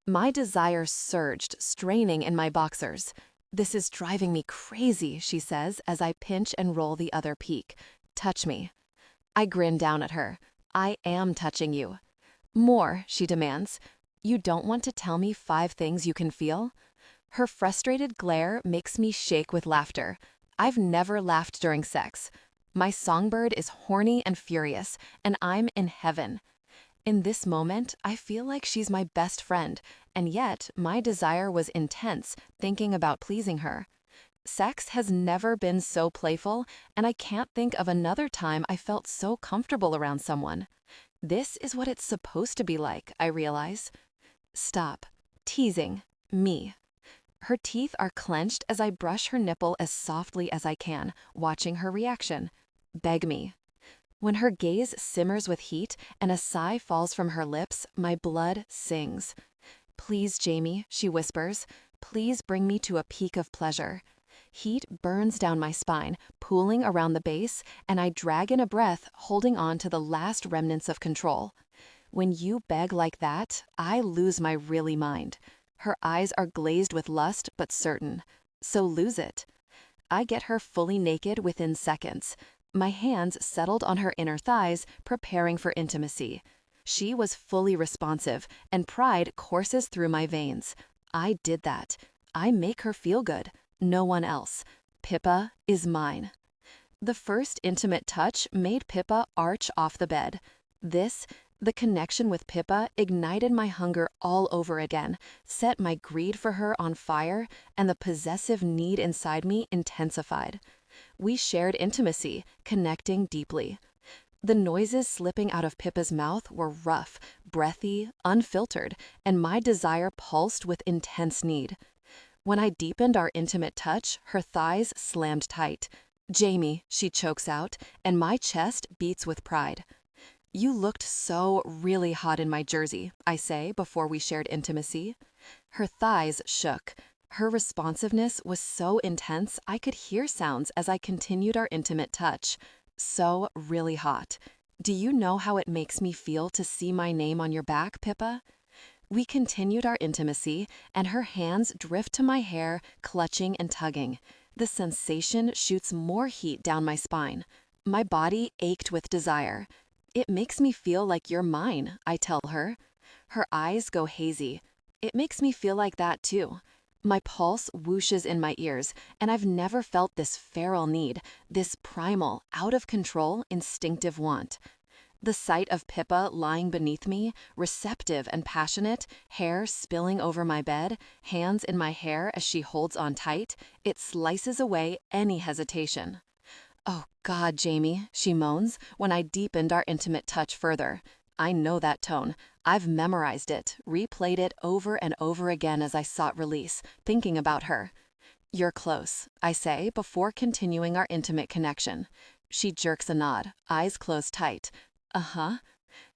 A: My desire surged, straining in my boxers. This is driving me crazy, she says as I pinch and roll the other peak. Touch me. I grin down at her.
B: I am touching you. More, she demands. You don't want to tell me 5 things you can feel? Her frustrated glare makes me shake with laughter. I've never laughed during sex. My songbird is horny and furious, and I'm in heaven. In this moment, I feel like she's my best friend, and yet my desire was intense, thinking about pleasing her. Sex has never been so playful, and I can't think of another time I felt so comfortable around someone. This is what it's supposed to be like, I realize. Stop. Teasing. Me. Her teeth are clenched as I brush her nipple as softly as I can, watching her reaction. Beg me. When her gaze simmers with heat and a sigh falls from her lips, my blood sings. Please, Jamie, she whispers. Please bring me to a peak of pleasure. Heat burns down my spine, pooling around the base, and I drag in a breath, holding on to the last remnants of control. When you beg like that, I lose my really mind. Her eyes are glazed with lust but certain. So lose it. I get her fully naked within seconds. My hands settled on her inner thighs, preparing for intimacy. She was fully responsive, and pride courses through my veins. I did that. I make her feel good. No one else. Pippa is mine. The first intimate touch made Pippa arch off the bed. The connection with Pippa ignited my hunger all over again, set my greed for her on fire, and the possessive need inside me intensified. We shared intimacy, connecting deeply. The noises slipping out of Pippa's mouth were rough, breathy, unfiltered, and my desire pulsed with intense need. When I deepened our intimate touch, her thighs slammed tight. Jamie, she chokes out, and my chest beats with pride. You looked so really hot in my jersey, I say before we shared intimacy. Her thighs shook. Her responsiveness was so intense I could hear sounds as I continued our intimate touch. So really hot. Do you know how it makes me feel to see my name on your back, Pippa? We continued our intimacy, and her hands drift to my hair, clutching and tugging. The sensation shoots more heat down my spine. My body ached with desire. It makes me feel like you're mine, I tell her. Her eyes go hazy. It makes me feel like that too. My pulse whooshes in my ears, and I've never felt this feral need, this primal, out-of-control, instinctive want. The sight of Pippa lying beneath me, receptive and passionate, hair spilling over my bed, hands in my hair as she holds on tight, it slices away any hesitation. Oh God, Jamie, she moans when I deepened our intimate touch further. I know that tone. I've memorized it, replayed it over and over again as I sought release, thinking about her. You're close, I say before continuing our intimate connection. She jerks a nod, eyes closed tight. Uh-huh.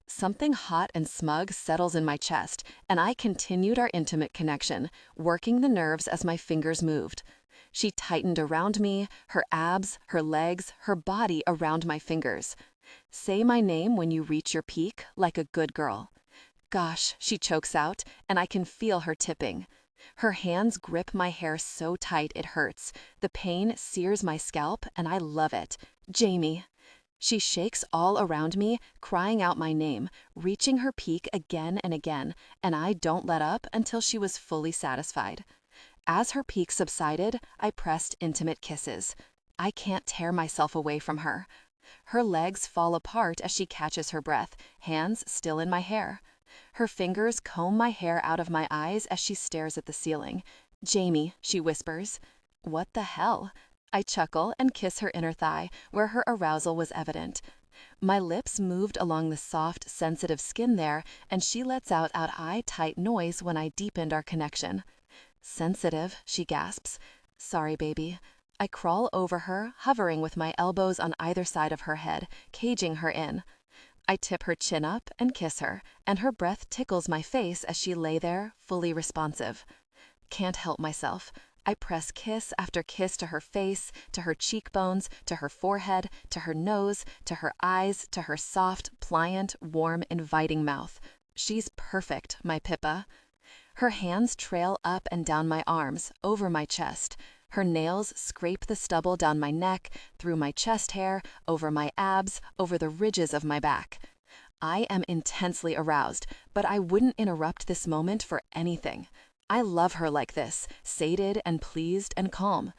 B: Something hot and smug settles in my chest, and I continued our intimate connection, working the nerves as my fingers moved. She tightened around me, her abs, her legs, her body around my fingers. Say my name when you reach your peak, like a good girl. Gosh, she chokes out, and I can feel her tipping. Her hands grip my hair so tight it hurts. The pain sears my scalp, and I love it. Jamie. She shakes all around me, crying out my name, reaching her peak again and again, and I don't let up until she was fully satisfied. As her peak subsided, I pressed intimate kisses. I can't tear myself away from her. Her legs fall apart as she catches her breath, hands still in my hair. Her fingers comb my hair out of my eyes as she stares at the ceiling. Jamie, she whispers. What the hell? I chuckle and kiss her inner thigh, where her arousal was evident. My lips moved along the soft, sensitive skin there, and she lets out eye-tight noise when I deepened our connection. Sensitive, she gasps. Sorry, baby. I crawl over her, hovering with my elbows on either side of her head, caging her in. I tip her chin up and kiss her, and her breath tickles my face as she lay there, fully responsive. Can't help myself. I press kiss after kiss to her face, to her cheekbones, to her forehead, to her nose, to her eyes, to her soft, pliant, warm, inviting mouth. She's perfect, my Pippa. Her hands trail up and down my arms, over my chest. Her nails scrape the stubble down my neck, through my chest hair, over my abs, over the ridges of my back. I am intensely aroused, but I wouldn't interrupt this moment for anything. I love her like this, sated and pleased and calm.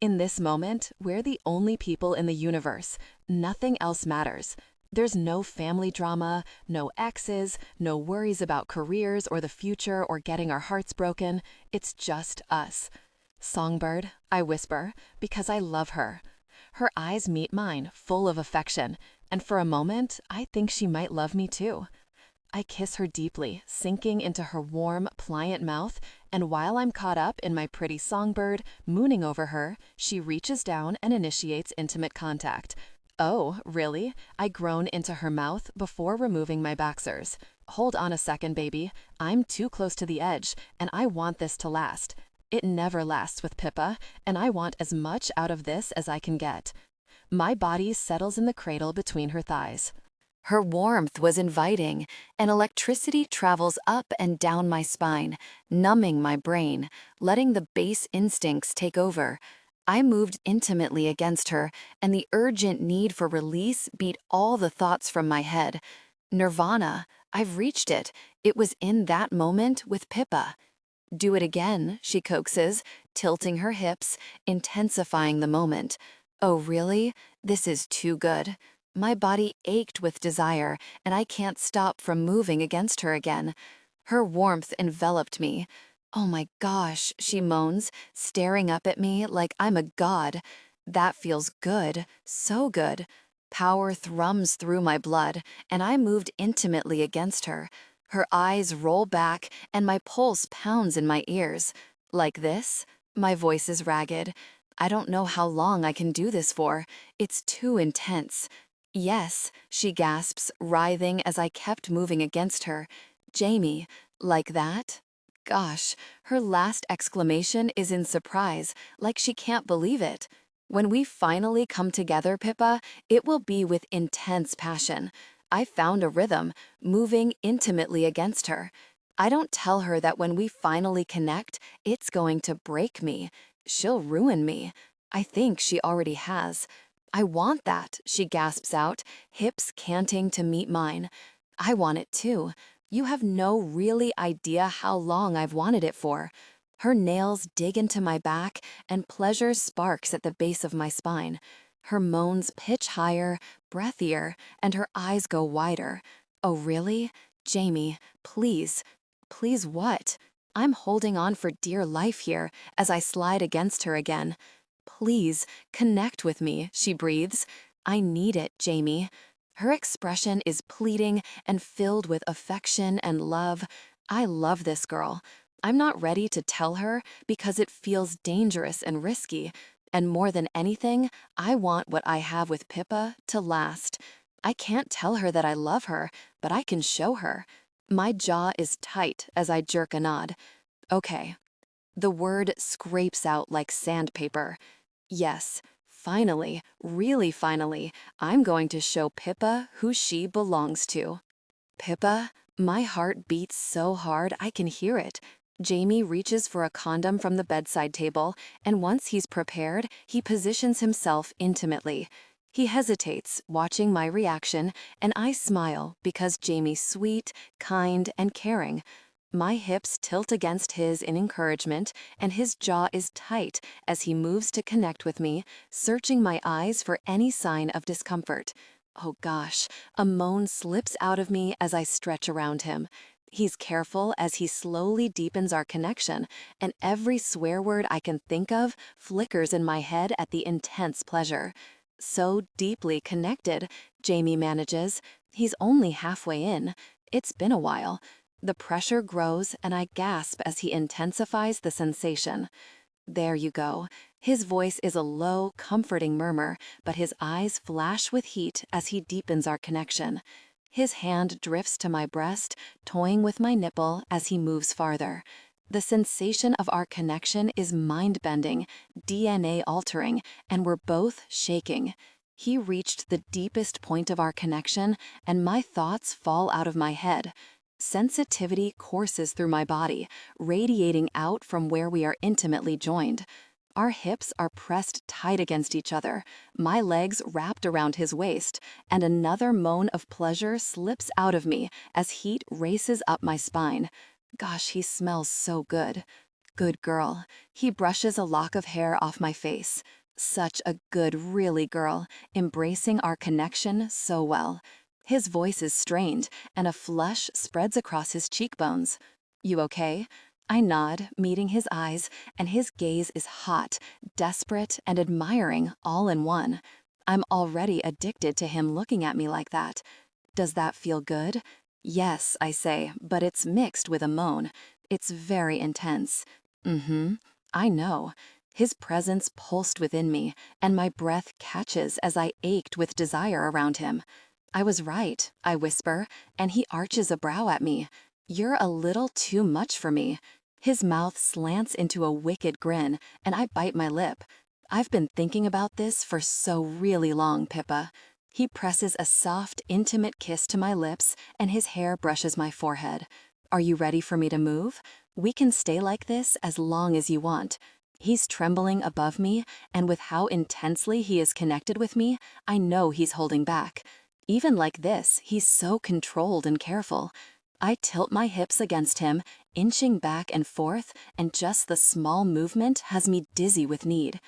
B: In this moment, we're the only people in the universe. Nothing else matters. There's no family drama, no exes, no worries about careers or the future or getting our hearts broken. It's just us. Songbird, I whisper, because I love her. Her eyes meet mine, full of affection, and for a moment, I think she might love me too. I kiss her deeply, sinking into her warm, pliant mouth, and while I'm caught up in my pretty songbird, mooning over her, she reaches down and initiates intimate contact. Oh, really? I groan into her mouth before removing my boxers. Hold on a second, baby. I'm too close to the edge, and I want this to last. It never lasts with Pippa, and I want as much out of this as I can get. My body settles in the cradle between her thighs.
A: Her warmth was inviting, and electricity travels up and down my spine, numbing my brain, letting the base instincts take over. I moved intimately against her, and the urgent need for release beat all the thoughts from my head. Nirvana, I've reached it. It was in that moment with Pippa. Do it again, she coaxes, tilting her hips, intensifying the moment. Oh, really? This is too good. My body ached with desire, and I can't stop from moving against her again. Her warmth enveloped me. Oh my gosh, she moans, staring up at me like I'm a god. That feels good, so good. Power thrums through my blood, and I moved intimately against her. Her eyes roll back, and my pulse pounds in my ears. Like this? My voice is ragged. I don't know how long I can do this for. It's too intense. Yes, she gasps, writhing as I kept moving against her. Jamie, like that? Gosh, her last exclamation is in surprise, like she can't believe it. When we finally come together, Pippa, it will be with intense passion. I found a rhythm, moving intimately against her. I don't tell her that when we finally connect, it's going to break me. She'll ruin me. I think she already has. I want that, she gasps out, hips canting to meet mine. I want it too. You have no really idea how long I've wanted it for. Her nails dig into my back, and pleasure sparks at the base of my spine. Her moans pitch higher, breathier, and her eyes go wider. Oh, really? Jamie, please. Please what? I'm holding on for dear life here as I slide against her again. Please, connect with me, she breathes. I need it, Jamie. Her expression is pleading and filled with affection and love. I love this girl. I'm not ready to tell her because it feels dangerous and risky. And more than anything, I want what I have with Pippa to last. I can't tell her that I love her, but I can show her. My jaw is tight as I jerk a nod. Okay. The word scrapes out like sandpaper. Yes, finally, really finally, I'm going to show Pippa who she belongs to. Pippa, my heart beats so hard I can hear it. Jamie reaches for a condom from the bedside table, and once he's prepared, he positions himself intimately. He hesitates, watching my reaction, and I smile because Jamie's sweet, kind, and caring. My hips tilt against his in encouragement, and his jaw is tight as he moves to connect with me, searching my eyes for any sign of discomfort. Oh gosh, a moan slips out of me as I stretch around him. He's careful as he slowly deepens our connection, and every swear word I can think of flickers in my head at the intense pleasure. So deeply connected, Jamie manages. He's only halfway in. It's been a while. The pressure grows, and I gasp as he intensifies the sensation. There you go. His voice is a low, comforting murmur, but his eyes flash with heat as he deepens our connection. His hand drifts to my breast, toying with my nipple as he moves farther. The sensation of our connection is mind-bending, DNA-altering, and we're both shaking. He reached the deepest point of our connection, and my thoughts fall out of my head. Sensitivity courses through my body, radiating out from where we are intimately joined.
B: Our hips are pressed tight against each other, my legs wrapped around his waist, and another moan of pleasure slips out of me as heat races up my spine. Gosh, he smells so good. Good girl. He brushes a lock of hair off my face. Such a good, really girl, embracing our connection so well. His voice is strained, and a flush spreads across his cheekbones. You okay? I nod, meeting his eyes, and his gaze is hot, desperate, and admiring all in one. I'm already addicted to him looking at me like that. Does that feel good? Yes, I say, but it's mixed with a moan. It's very intense. I know. His presence pulsed within me, and my breath catches as I ached with desire around him. I was right, I whisper, and he arches a brow at me. You're a little too much for me. His mouth slants into a wicked grin, and I bite my lip. I've been thinking about this for so really long, Pippa. He presses a soft, intimate kiss to my lips, and his hair brushes my forehead. Are you ready for me to move? We can stay like this as long as you want. He's trembling above me, and with how intensely he is connected with me, I know he's holding back. Even like this, he's so controlled and careful. I tilt my hips against him, inching back and forth, and just the small movement has me dizzy with need.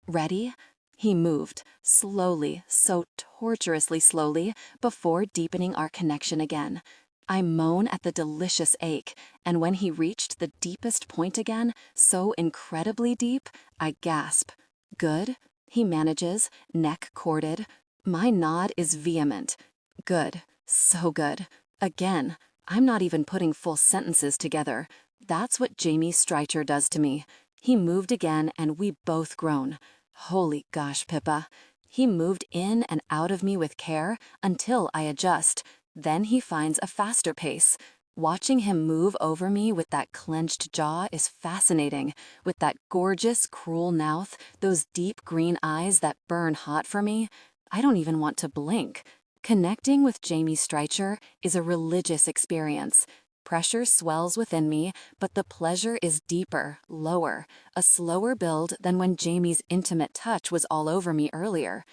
B: Ready? He moved, slowly, so torturously slowly, before deepening our connection again. I moan at the delicious ache, and when he reached the deepest point again, so incredibly deep, I gasp. Good? He manages, neck corded. My nod is vehement. Good. So good. Again. I'm not even putting full sentences together. That's what Jamie Streicher does to me. He moved again, and we both groan. Holy gosh, Pippa. He moved in and out of me with care until I adjust. Then he finds a faster pace. Watching him move over me with that clenched jaw is fascinating. With that gorgeous, cruel mouth, those deep green eyes that burn hot for me, I don't even want to blink. Connecting with Jamie Streicher is a religious experience. Pressure swells within me, but the pleasure is deeper, lower, a slower build than when Jamie's intimate touch was all over me earlier.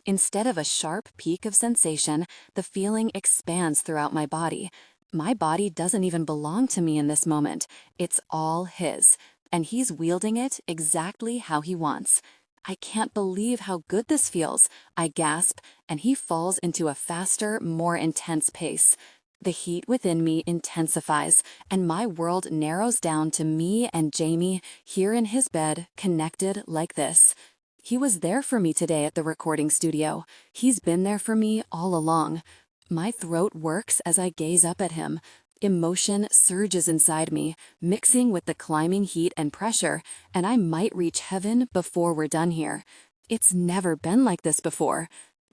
B: Instead of a sharp peak of sensation, the feeling expands throughout my body. My body doesn't even belong to me in this moment. It's all his, and he's wielding it exactly how he wants. I can't believe how good this feels, I gasp, and he falls into a faster, more intense pace. The heat within me intensifies, and my world narrows down to me and Jamie here in his bed, connected like this. He was there for me today at the recording studio. He's been there for me all along. My throat works as I gaze up at him. Emotion surges inside me, mixing with the climbing heat and pressure, and I might reach heaven before we're done here. It's never been like this before.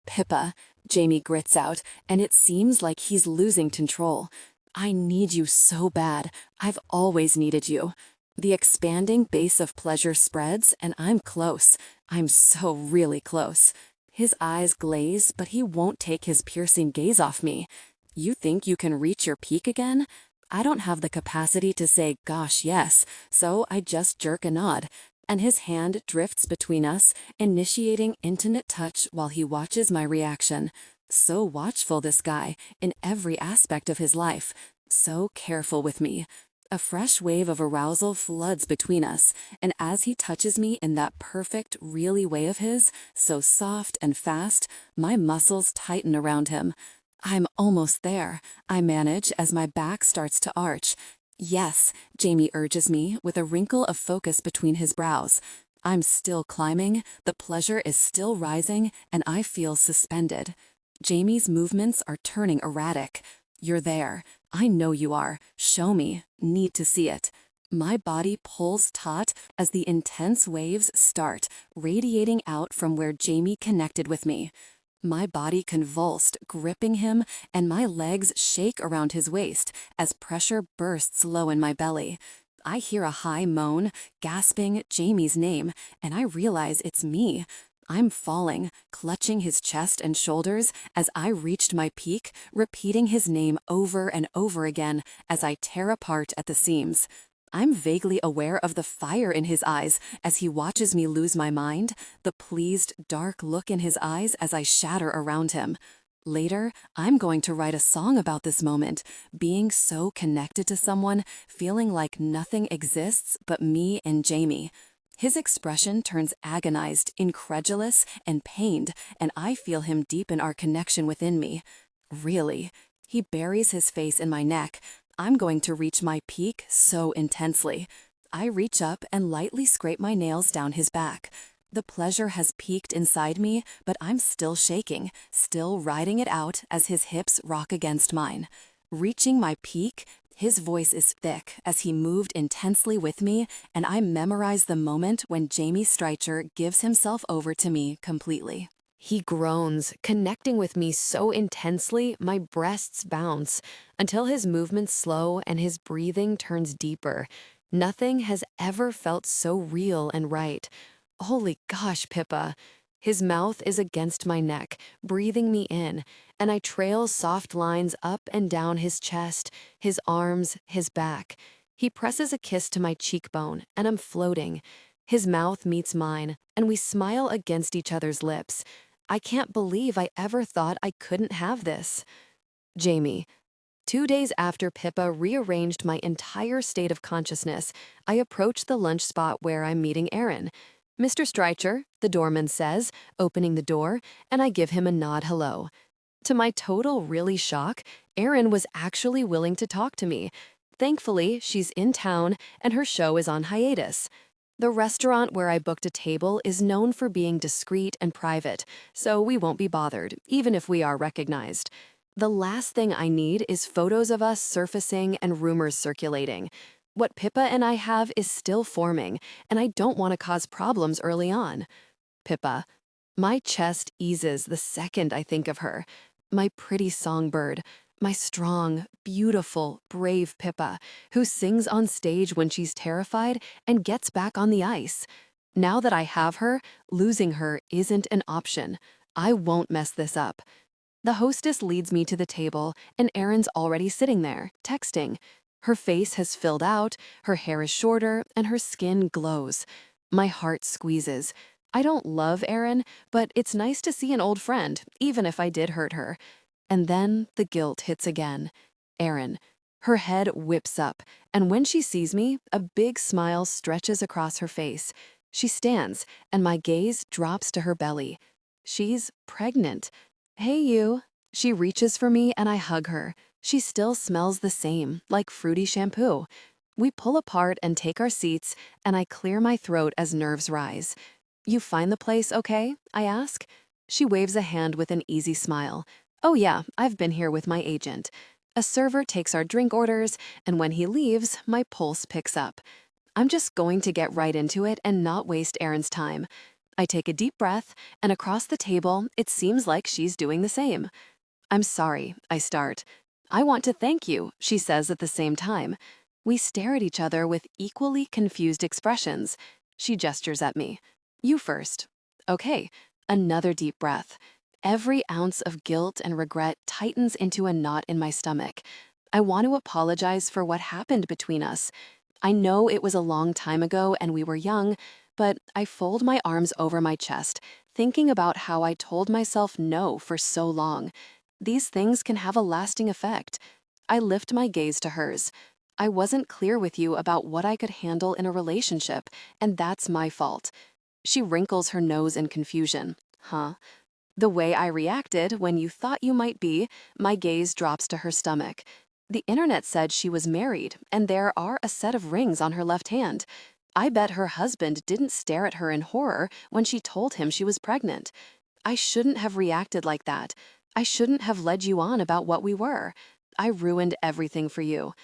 B: Pippa, Jamie grits out, and it seems like he's losing control. I need you so bad. I've always needed you. The expanding base of pleasure spreads, and I'm close. I'm so really close. His eyes glaze, but he won't take his piercing gaze off me. You think you can reach your peak again? I don't have the capacity to say, gosh, yes, so I just jerk a nod, and his hand drifts between us, initiating intimate touch while he watches my reaction. So watchful, this guy, in every aspect of his life. So careful with me. A fresh wave of arousal floods between us, and as he touches me in that perfect, really way of his, so soft and fast, my muscles tighten around him. I'm almost there, I manage as my back starts to arch. Yes, Jamie urges me with a wrinkle of focus between his brows. I'm still climbing, the pleasure is still rising, and I feel suspended. Jamie's movements are turning erratic. You're there. I know you are. Show me. Need to see it. My body pulls taut as the intense waves start, radiating out from where Jamie connected with me. My body convulsed, gripping him, and my legs shake around his waist as pressure bursts low in my belly. I hear a high moan, gasping Jamie's name, and I realize it's me. I'm falling, clutching his chest and shoulders as I reached my peak, repeating his name over and over again as I tear apart at the seams.
A: I'm vaguely aware of the fire in his eyes as he watches me lose my mind, the pleased, dark look in his eyes as I shatter around him. Later, I'm going to write a song about this moment, being so connected to someone, feeling like nothing exists but me and Jamie. His expression turns agonized, incredulous, and pained, and I feel him deepen our connection within me. Really. He buries his face in my neck. I'm going to reach my peak so intensely. I reach up and lightly scrape my nails down his back. The pleasure has peaked inside me, but I'm still shaking, still riding it out as his hips rock against mine. Reaching my peak, his voice is thick as he moved intensely with me, and I memorize the moment when Jamie Streicher gives himself over to me completely. He groans, connecting with me so intensely my breasts bounce, until his movements slow and his breathing turns deeper. Nothing has ever felt so real and right. Holy gosh, Pippa. His mouth is against my neck, breathing me in, and I trail soft lines up and down his chest, his arms, his back. He presses a kiss to my cheekbone, and I'm floating. His mouth meets mine, and we smile against each other's lips. I can't believe I ever thought I couldn't have this. Jamie. 2 days after Pippa rearranged my entire state of consciousness, I approach the lunch spot where I'm meeting Aaron. Mr. Streicher, the doorman says, opening the door, and I give him a nod hello. To my total really shock, Aaron was actually willing to talk to me. Thankfully, she's in town and her show is on hiatus. The restaurant where I booked a table is known for being discreet and private, so we won't be bothered, even if we are recognized. The last thing I need is photos of us surfacing and rumors circulating. What Pippa and I have is still forming, and I don't want to cause problems early on. Pippa. My chest eases the second I think of her. My pretty songbird. My strong, beautiful, brave Pippa, who sings on stage when she's terrified and gets back on the ice. Now that I have her, losing her isn't an option. I won't mess this up. The hostess leads me to the table, and Erin's already sitting there, texting. Her face has filled out, her hair is shorter, and her skin glows. My heart squeezes. I don't love Erin, but it's nice to see an old friend, even if I did hurt her. And then the guilt hits again. Erin. Her head whips up, and when she sees me, a big smile stretches across her face. She stands, and my gaze drops to her belly. She's pregnant. Hey, you. She reaches for me, and I hug her. She still smells the same, like fruity shampoo. We pull apart and take our seats, and I clear my throat as nerves rise. You find the place okay? I ask. She waves a hand with an easy smile. Oh yeah, I've been here with my agent. A server takes our drink orders, and when he leaves, my pulse picks up. I'm just going to get right into it and not waste Erin's time. I take a deep breath, and across the table, it seems like she's doing the same. I'm sorry, I start. I want to thank you, she says at the same time. We stare at each other with equally confused expressions. She gestures at me. You first. Okay, another deep breath. Every ounce of guilt and regret tightens into a knot in my stomach. I want to apologize for what happened between us. I know it was a long time ago and we were young, but I fold my arms over my chest, thinking about how I told myself no for so long. These things can have a lasting effect. I lift my gaze to hers. I wasn't clear with you about what I could handle in a relationship, and that's my fault. She wrinkles her nose in confusion. Huh? The way I reacted when you thought you might be, my gaze drops to her stomach. The internet said she was married, and there are a set of rings on her left hand. I bet her husband didn't stare at her in horror when she told him she was pregnant. I shouldn't have reacted like that. I shouldn't have led you on about what we were. I ruined everything for you.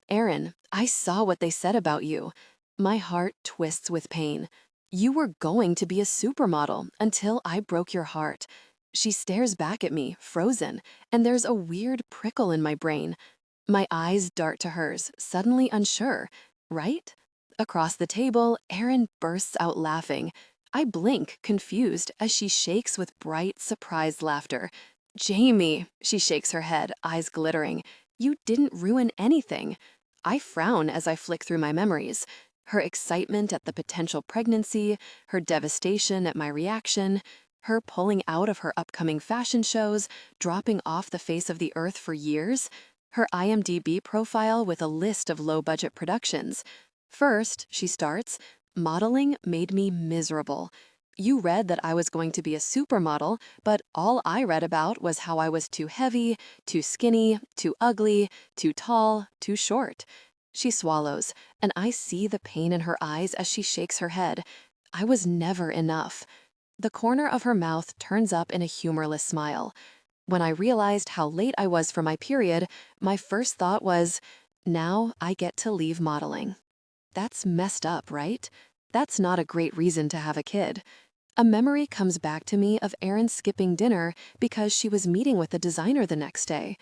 A: Erin, I saw what they said about you. My heart twists with pain. You were going to be a supermodel until I broke your heart. She stares back at me, frozen, and there's a weird prickle in my brain. My eyes dart to hers, suddenly unsure. Right? Across the table, Erin bursts out laughing. I blink, confused, as she shakes with bright, surprised laughter. Jamie, she shakes her head, eyes glittering. You didn't ruin anything.
B: I frown as I flick through my memories. Her excitement at the potential pregnancy, her devastation at my reaction, her pulling out of her upcoming fashion shows, dropping off the face of the earth for years, her IMDb profile with a list of low-budget productions. First, she starts, modeling made me miserable. You read that I was going to be a supermodel, but all I read about was how I was too heavy, too skinny, too ugly, too tall, too short. She swallows, and I see the pain in her eyes as she shakes her head. I was never enough. The corner of her mouth turns up in a humorless smile. When I realized how late I was for my period, my first thought was, now I get to leave modeling. That's messed up, right? That's not a great reason to have a kid. A memory comes back to me of Erin skipping dinner because she was meeting with a designer the next day.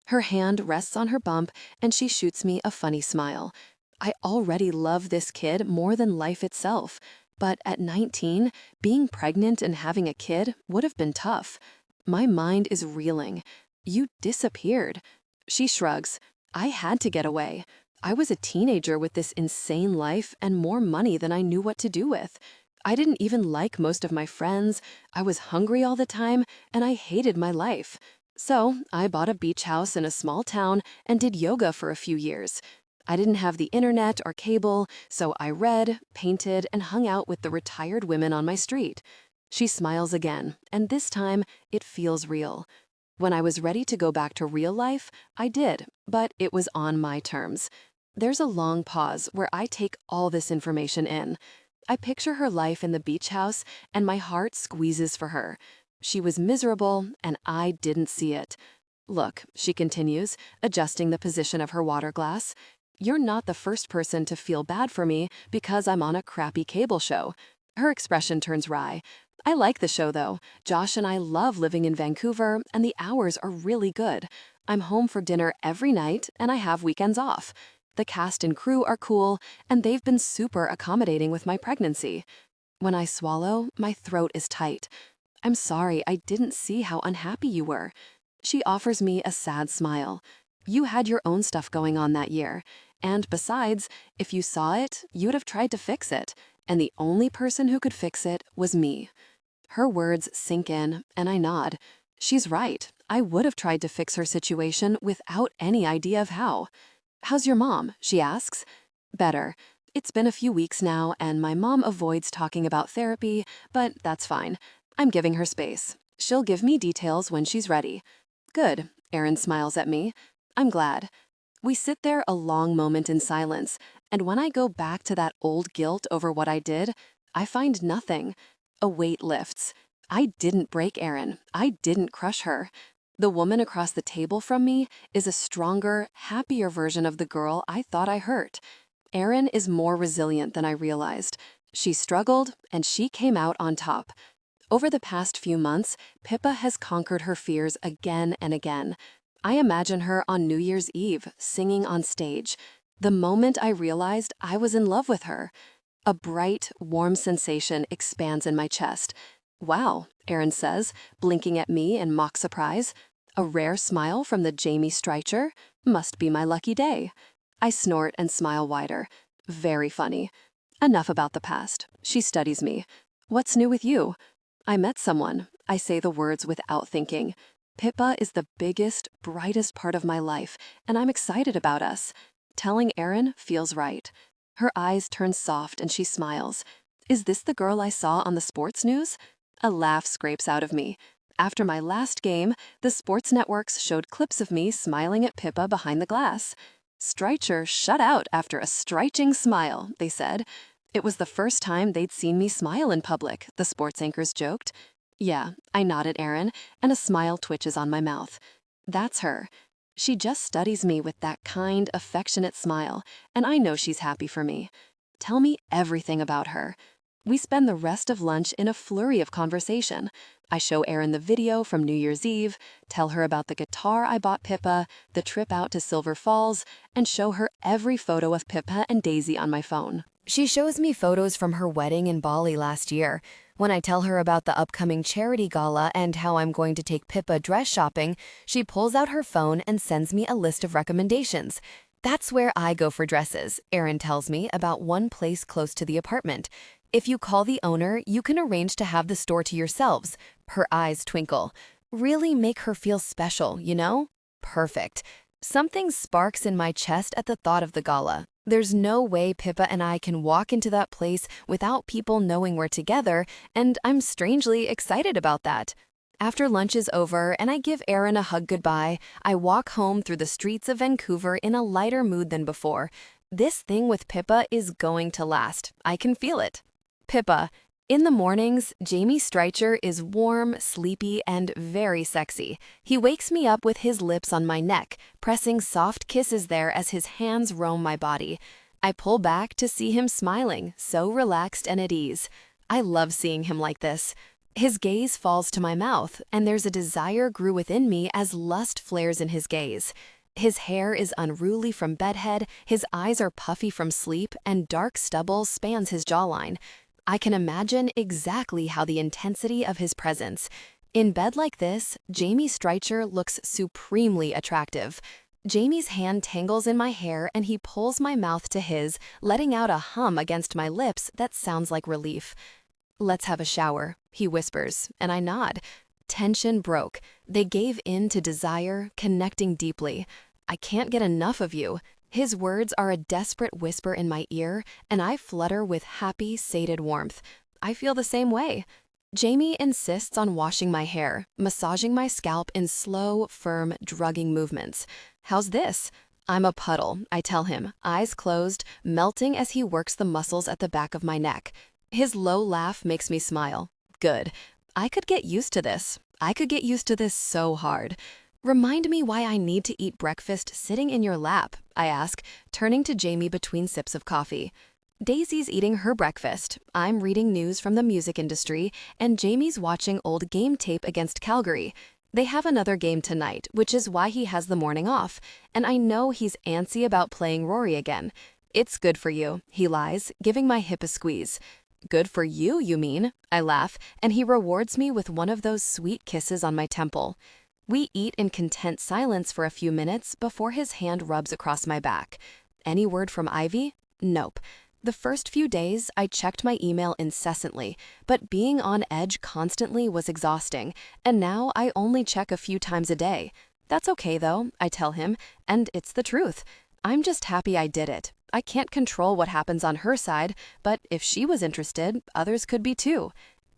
B: Her hand rests on her bump and she shoots me a funny smile. I already love this kid more than life itself, but at 19, being pregnant and having a kid would have been tough. My mind is reeling. You disappeared. She shrugs. I had to get away. I was a teenager with this insane life and more money than I knew what to do with. I didn't even like most of my friends, I was hungry all the time, and I hated my life. So I bought a beach house in a small town and did yoga for a few years. I didn't have the internet or cable, so I read, painted, and hung out with the retired women on my street. She smiles again, and this time it feels real. When I was ready to go back to real life, I did, but it was on my terms. There's a long pause where I take all this information in. I picture her life in the beach house, and my heart squeezes for her. She was miserable, and I didn't see it. Look, she continues, adjusting the position of her water glass, you're not the first person to feel bad for me because I'm on a crappy cable show. Her expression turns wry. I like the show, though. Josh and I love living in Vancouver, and the hours are really good. I'm home for dinner every night, and I have weekends off. The cast and crew are cool, and they've been super accommodating with my pregnancy. When I swallow, my throat is tight. I'm sorry, I didn't see how unhappy you were. She offers me a sad smile. You had your own stuff going on that year. And besides, if you saw it, you'd have tried to fix it. And the only person who could fix it was me. Her words sink in, and I nod. She's right. I would have tried to fix her situation without any idea of how. How's your mom? She asks. Better. It's been a few weeks now, and my mom avoids talking about therapy, but that's fine. I'm giving her space. She'll give me details when she's ready. Good, Erin smiles at me. I'm glad. We sit there a long moment in silence, and when I go back to that old guilt over what I did, I find nothing. A weight lifts. I didn't break Erin. I didn't crush her. The woman across the table from me is a stronger, happier version of the girl I thought I hurt. Erin is more resilient than I realized. She struggled, and she came out on top. Over the past few months, Pippa has conquered her fears again and again. I imagine her on New Year's Eve, singing on stage. The moment I realized I was in love with her. A bright, warm sensation expands in my chest. Wow, Erin says, blinking at me in mock surprise. A rare smile from the Jamie Streicher? Must be my lucky day. I snort and smile wider. Very funny. Enough about the past. She studies me. What's new with you? I met someone. I say the words without thinking. Pippa is the biggest, brightest part of my life, and I'm excited about us. Telling Erin feels right. Her eyes turn soft and she smiles. Is this the girl I saw on the sports news? A laugh scrapes out of me. After my last game, the sports networks showed clips of me smiling at Pippa behind the glass. Streicher shut out after a striking smile, they said. It was the first time they'd seen me smile in public, the sports anchors joked. Yeah, I nod at Erin, and a smile twitches on my mouth. That's her. She just studies me with that kind, affectionate smile, and I know she's happy for me. Tell me everything about her. We spend the rest of lunch in a flurry of conversation. I show Erin the video from New Year's Eve, tell her about the guitar I bought Pippa, the trip out to Silver Falls, and show her every photo of Pippa and Daisy on my phone.
A: She shows me photos from her wedding in Bali last year. When I tell her about the upcoming charity gala and how I'm going to take Pippa dress shopping, she pulls out her phone and sends me a list of recommendations. That's where I go for dresses, Erin tells me about one place close to the apartment. If you call the owner, you can arrange to have the store to yourselves. Her eyes twinkle. Really make her feel special, you know? Perfect. Something sparks in my chest at the thought of the gala. There's no way Pippa and I can walk into that place without people knowing we're together, and I'm strangely excited about that. After lunch is over and I give Erin a hug goodbye, I walk home through the streets of Vancouver in a lighter mood than before. This thing with Pippa is going to last. I can feel it. Pippa. In the mornings, Jamie Streicher is warm, sleepy, and very sexy. He wakes me up with his lips on my neck, pressing soft kisses there as his hands roam my body. I pull back to see him smiling, so relaxed and at ease. I love seeing him like this. His gaze falls to my mouth, and there's a desire grew within me as lust flares in his gaze. His hair is unruly from bedhead, his eyes are puffy from sleep, and dark stubble spans his jawline. I can imagine exactly how the intensity of his presence. In bed like this, Jamie Streicher looks supremely attractive. Jamie's hand tangles in my hair and he pulls my mouth to his, letting out a hum against my lips that sounds like relief. "Let's have a shower," he whispers, and I nod. Tension broke. They gave in to desire, connecting deeply. "I can't get enough of you." His words are a desperate whisper in my ear, and I flutter with happy, sated warmth. I feel the same way. Jamie insists on washing my hair, massaging my scalp in slow, firm, drugging movements. "How's this?" I'm a puddle, I tell him, eyes closed, melting as he works the muscles at the back of my neck. His low laugh makes me smile. Good. I could get used to this. I could get used to this so hard. "Remind me why I need to eat breakfast sitting in your lap," I ask, turning to Jamie between sips of coffee. Daisy's eating her breakfast, I'm reading news from the music industry, and Jamie's watching old game tape against Calgary. They have another game tonight, which is why he has the morning off, and I know he's antsy about playing Rory again. "It's good for you," he lies, giving my hip a squeeze. "Good for you, you mean?" I laugh, and he rewards me with one of those sweet kisses on my temple. We eat in content silence for a few minutes before his hand rubs across my back. "Any word from Ivy?" Nope. The first few days, I checked my email incessantly, but being on edge constantly was exhausting, and now I only check a few times a day. "That's okay, though," I tell him, and it's the truth. I'm just happy I did it. I can't control what happens on her side, but if she was interested, others could be too.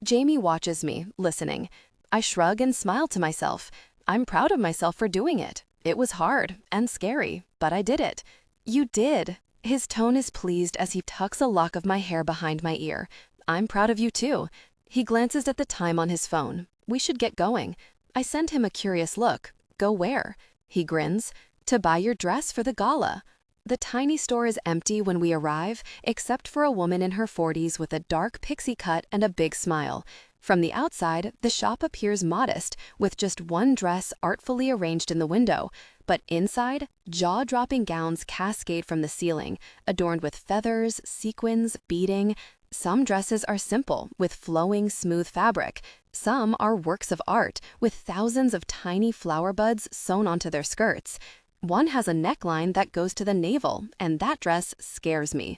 A: Jamie watches me, listening. I shrug and smile to myself. I'm proud of myself for doing it. It was hard and scary, but I did it. "You did." His tone is pleased as he tucks a lock of my hair behind my ear. "I'm proud of you too." He glances at the time on his phone. "We should get going." I send him a curious look. "Go where?" He grins. "To buy your dress for the gala." The tiny store is empty when we arrive, except for a woman in her 40s with a dark pixie cut and a big smile. From the outside, the shop appears modest, with just one dress artfully arranged in the window. But inside, jaw-dropping gowns cascade from the ceiling, adorned with feathers, sequins, beading. Some dresses are simple, with flowing, smooth fabric. Some are works of art, with thousands of tiny flower buds sewn onto their skirts. One has a neckline that goes to the navel, and that dress scares me.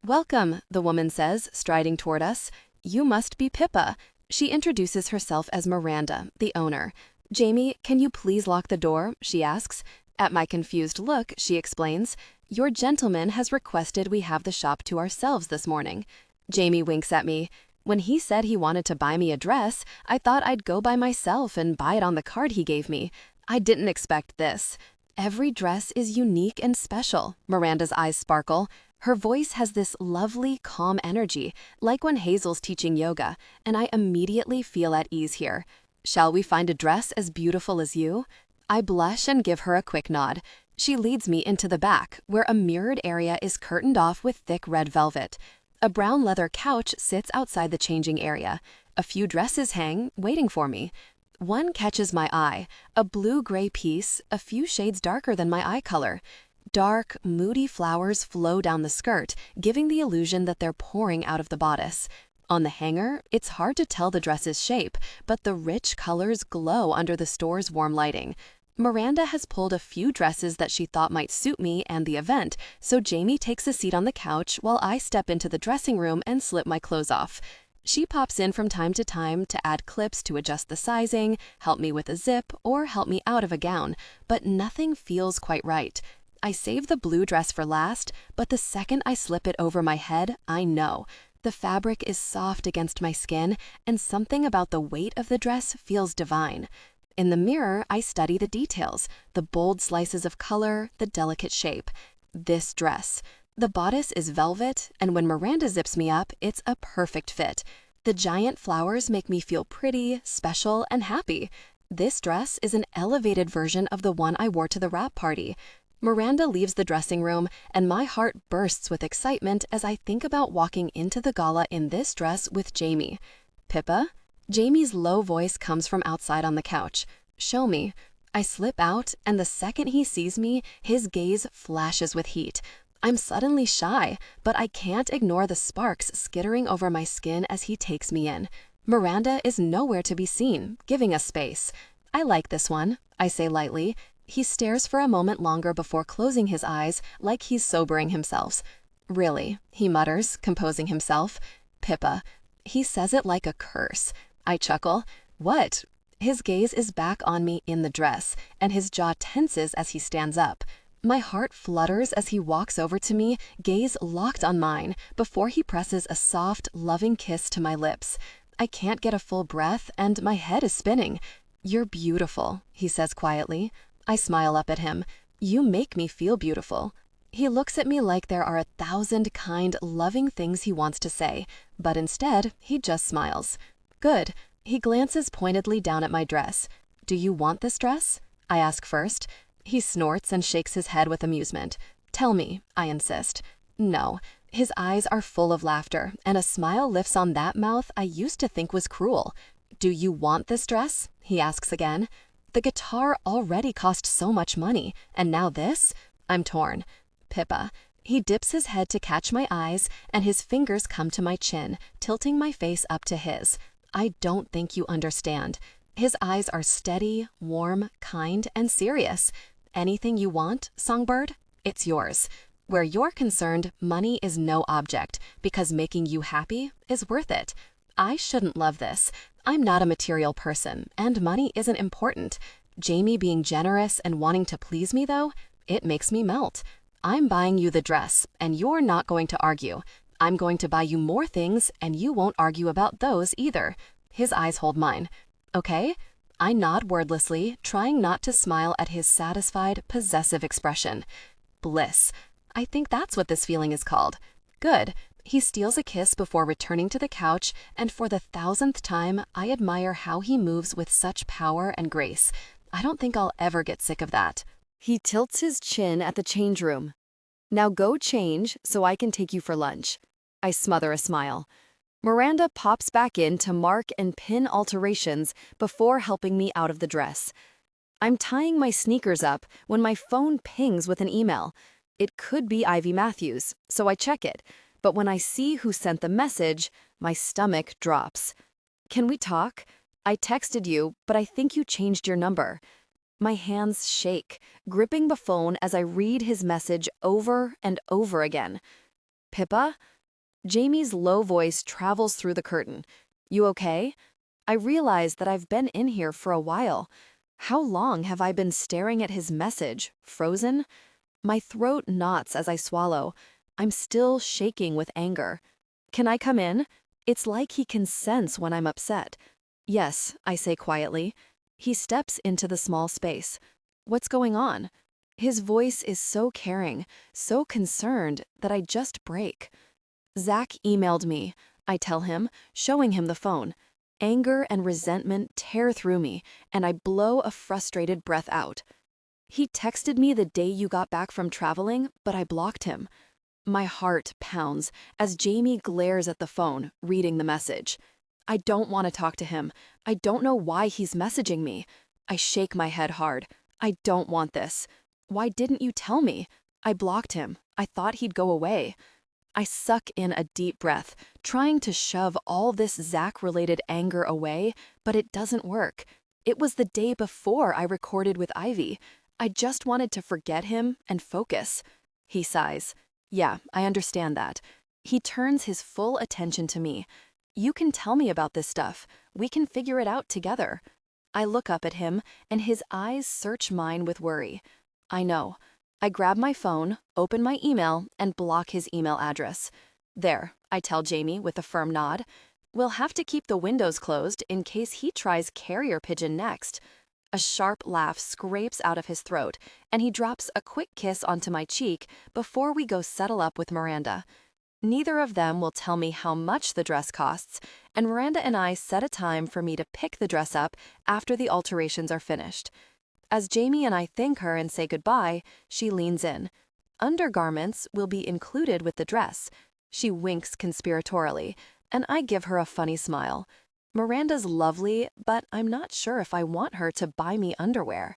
A: "Welcome," the woman says, striding toward us. "You must be Pippa." She introduces herself as Miranda, the owner. "Jamie, can you please lock the door?" she asks. At my confused look, she explains, "Your gentleman has requested we have the shop to ourselves this morning." Jamie winks at me. "When he said he wanted to buy me a dress, I thought I'd go by myself and buy it on the card he gave me. I didn't expect this." Every dress is unique and special. Miranda's eyes sparkle. Her voice has this lovely, calm energy, like when Hazel's teaching yoga, and I immediately feel at ease here. "Shall we find a dress as beautiful as you?" I blush and give her a quick nod. She leads me into the back, where a mirrored area is curtained off with thick red velvet. A brown leather couch sits outside the changing area. A few dresses hang, waiting for me. One catches my eye, a blue-gray piece, a few shades darker than my eye color. Dark, moody flowers flow down the skirt, giving the illusion that they're pouring out of the bodice. On the hanger, it's hard to tell the dress's shape, but the rich colors glow under the store's warm lighting.
B: Miranda has pulled a few dresses that she thought might suit me and the event, so Jamie takes a seat on the couch while I step into the dressing room and slip my clothes off. She pops in from time to add clips to adjust the sizing, help me with a zip, or help me out of a gown, but nothing feels quite right. I save the blue dress for last, but the second I slip it over my head, I know. The fabric is soft against my skin, and something about the weight of the dress feels divine. In the mirror, I study the details, the bold slices of color, the delicate shape. This dress. The bodice is velvet, and when Miranda zips me up, it's a perfect fit. The giant flowers make me feel pretty, special, and happy. This dress is an elevated version of the one I wore to the wrap party. Miranda leaves the dressing room, and my heart bursts with excitement as I think about walking into the gala in this dress with Jamie. Pippa? Jamie's low voice comes from outside on the couch. Show me. I slip out, and the second he sees me, his gaze flashes with heat. I'm suddenly shy, but I can't ignore the sparks skittering over my skin as he takes me in. Miranda is nowhere to be seen, giving us space. I like this one, I say lightly. He stares for a moment longer before closing his eyes, like he's sobering himself. Really, he mutters, composing himself. Pippa. He says it like a curse. I chuckle. What? His gaze is back on me in the dress, and his jaw tenses as he stands up. My heart flutters as he walks over to me, gaze locked on mine, before he presses a soft, loving kiss to my lips. I can't get a full breath, and my head is spinning. You're beautiful, he says quietly. I smile up at him. You make me feel beautiful. He looks at me like there are 1,000 kind, loving things he wants to say, but instead, he just smiles. Good. He glances pointedly down at my dress. Do you want this dress? I ask first. He snorts and shakes his head with amusement. Tell me, I insist. No. His eyes are full of laughter, and a smile lifts on that mouth I used to think was cruel. Do you want this dress? He asks again. The guitar already cost so much money, and now this? I'm torn. Pippa. He dips his head to catch my eyes, and his fingers come to my chin, tilting my face up to his. I don't think you understand. His eyes are steady, warm, kind, and serious. Anything you want, songbird, it's yours. Where you're concerned, money is no object, because making you happy is worth it. I shouldn't love this. I'm not a material person, and money isn't important. Jamie being generous and wanting to please me, though, it makes me melt. I'm buying you the dress, and you're not going to argue. I'm going to buy you more things, and you won't argue about those either. His eyes hold mine. Okay? I nod wordlessly, trying not to smile at his satisfied, possessive expression. Bliss. I think that's what this feeling is called. Good. He steals a kiss before returning to the couch, and for the 1,000th time, I admire how he moves with such power and grace. I don't think I'll ever get sick of that.
A: He tilts his chin at the change room. Now go change so I can take you for lunch. I smother a smile. Miranda pops back in to mark and pin alterations before helping me out of the dress. I'm tying my sneakers up when my phone pings with an email. It could be Ivy Matthews, so I check it. But when I see who sent the message, my stomach drops. Can we talk? I texted you, but I think you changed your number. My hands shake, gripping the phone as I read his message over and over again. Pippa? Jamie's low voice travels through the curtain. You okay? I realize that I've been in here for a while. How long have I been staring at his message, frozen? My throat knots as I swallow. I'm still shaking with anger. Can I come in? It's like he can sense when I'm upset. Yes, I say quietly. He steps into the small space. What's going on? His voice is so caring, so concerned that I just break. Zach emailed me, I tell him, showing him the phone. Anger and resentment tear through me, and I blow a frustrated breath out. He texted me the day you got back from traveling, but I blocked him. My heart pounds as Jamie glares at the phone, reading the message. I don't want to talk to him. I don't know why he's messaging me. I shake my head hard. I don't want this. Why didn't you tell me? I blocked him. I thought he'd go away. I suck in a deep breath, trying to shove all this Zach-related anger away, but it doesn't work. It was the day before I recorded with Ivy. I just wanted to forget him and focus. He sighs. Yeah, I understand that. He turns his full attention to me. You can tell me about this stuff. We can figure it out together. I look up at him, and his eyes search mine with worry. I know. I grab my phone, open my email, and block his email address. There, I tell Jamie with a firm nod. We'll have to keep the windows closed in case he tries carrier pigeon next. A sharp laugh scrapes out of his throat, and he drops a quick kiss onto my cheek before we go settle up with Miranda. Neither of them will tell me how much the dress costs, and Miranda and I set a time for me to pick the dress up after the alterations are finished. As Jamie and I thank her and say goodbye, she leans in. Undergarments will be included with the dress. She winks conspiratorially, and I give her a funny smile. Miranda's lovely, but I'm not sure if I want her to buy me underwear.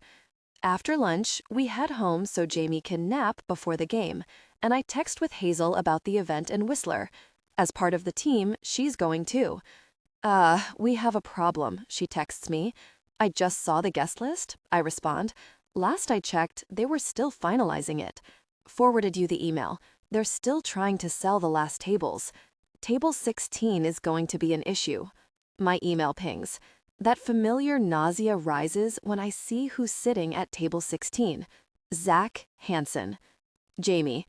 A: After lunch, we head home so Jamie can nap before the game, and I text with Hazel about the event in Whistler. As part of the team, she's going too. We have a problem, she texts me. I just saw the guest list, I respond. Last I checked, they were still finalizing it. Forwarded you the email. They're still trying to sell the last tables. Table 16 is going to be an issue. My email pings. That familiar nausea rises when I see who's sitting at table 16. Zach Hansen. Jamie.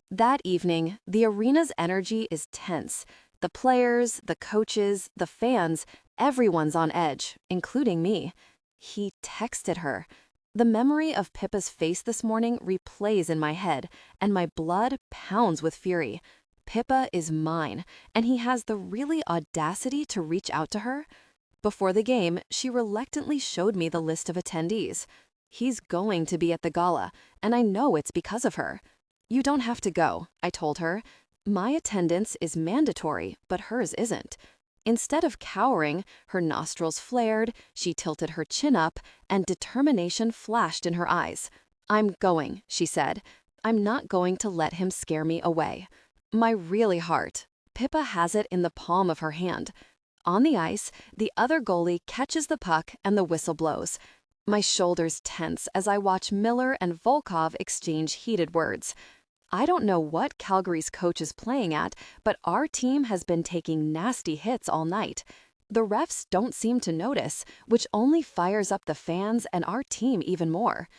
A: That evening, the arena's energy is tense. The players, the coaches, the fans, everyone's on edge, including me. He texted her. The memory of Pippa's face this morning replays in my head, and my blood pounds with fury. Pippa is mine, and he has the really audacity to reach out to her. Before the game, she reluctantly showed me the list of attendees. He's going to be at the gala, and I know it's because of her. You don't have to go, I told her. My attendance is mandatory, but hers isn't. Instead of cowering, her nostrils flared, she tilted her chin up, and determination flashed in her eyes. I'm going, she said. I'm not going to let him scare me away. My really heart. Pippa has it in the palm of her hand. On the ice, the other goalie catches the puck and the whistle blows. My shoulders tense as I watch Miller and Volkov exchange heated words. I don't know what Calgary's coach is playing at, but our team has been taking nasty hits all night. The refs don't seem to notice, which only fires up the fans and our team even more.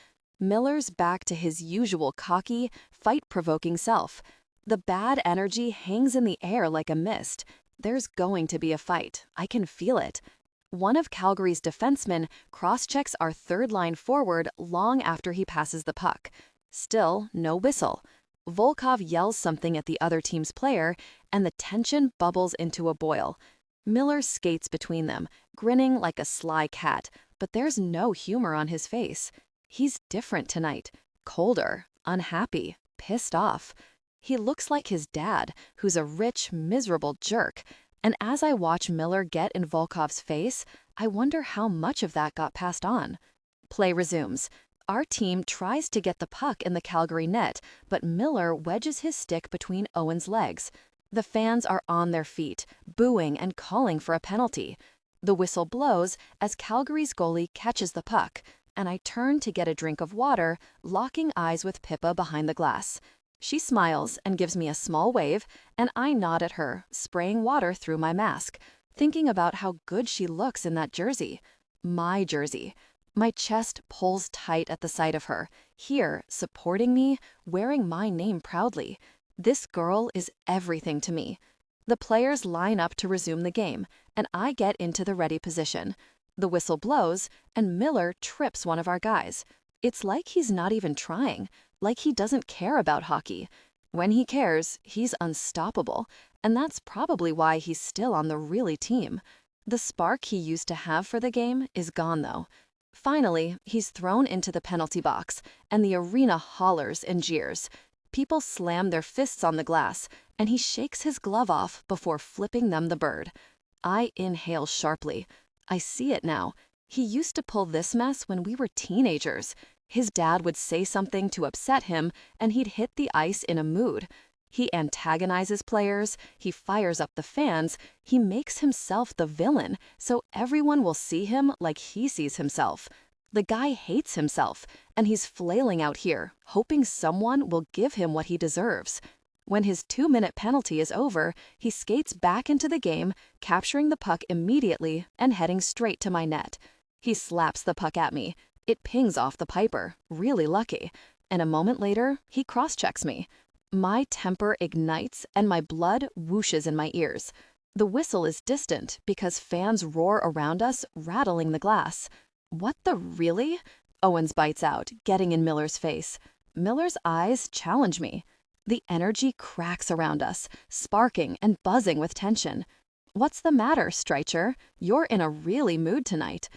A: Miller's back to his usual cocky, fight-provoking self. The bad energy hangs in the air like a mist. There's going to be a fight. I can feel it. One of Calgary's defensemen cross-checks our third-line forward long after he passes the puck. Still, no whistle. Volkov yells something at the other team's player, and the tension bubbles into a boil. Miller skates between them, grinning like a sly cat, but there's no humor on his face. He's different tonight. Colder, unhappy, pissed off. He looks like his dad, who's a rich, miserable jerk. And as I watch Miller get in Volkov's face, I wonder how much of that got passed on. Play resumes. Our team tries to get the puck in the Calgary net, but Miller wedges his stick between Owen's legs. The fans are on their feet, booing and calling for a penalty. The whistle blows as Calgary's goalie catches the puck, and I turn to get a drink of water, locking eyes with Pippa behind the glass. She smiles and gives me a small wave, and I nod at her, spraying water through my mask, thinking about how good she looks in that jersey. My jersey. My chest pulls tight at the sight of her, here, supporting me, wearing my name proudly. This girl is everything to me. The players line up to resume the game, and I get into the ready position. The whistle blows, and Miller trips one of our guys. It's like he's not even trying, like he doesn't care about hockey. When he cares, he's unstoppable, and that's probably why he's still on the really team. The spark he used to have for the game is gone, though. Finally, he's thrown into the penalty box, and the arena hollers and jeers. People slam their fists on the glass, and he shakes his glove off before flipping them the bird. I inhale sharply. I see it now. He used to pull this mess when we were teenagers. His dad would say something to upset him, and he'd hit the ice in a mood.
B: He antagonizes players, he fires up the fans, he makes himself the villain, so everyone will see him like he sees himself. The guy hates himself, and he's flailing out here, hoping someone will give him what he deserves. When his 2-minute penalty is over, he skates back into the game, capturing the puck immediately and heading straight to my net. He slaps the puck at me. It pings off the Piper, really lucky. And a moment later, he cross-checks me. My temper ignites and my blood whooshes in my ears. The whistle is distant because fans roar around us, rattling the glass. What the really? Owens bites out, getting in Miller's face. Miller's eyes challenge me. The energy cracks around us, sparking and buzzing with tension. What's the matter, Streicher? You're in a really mood tonight.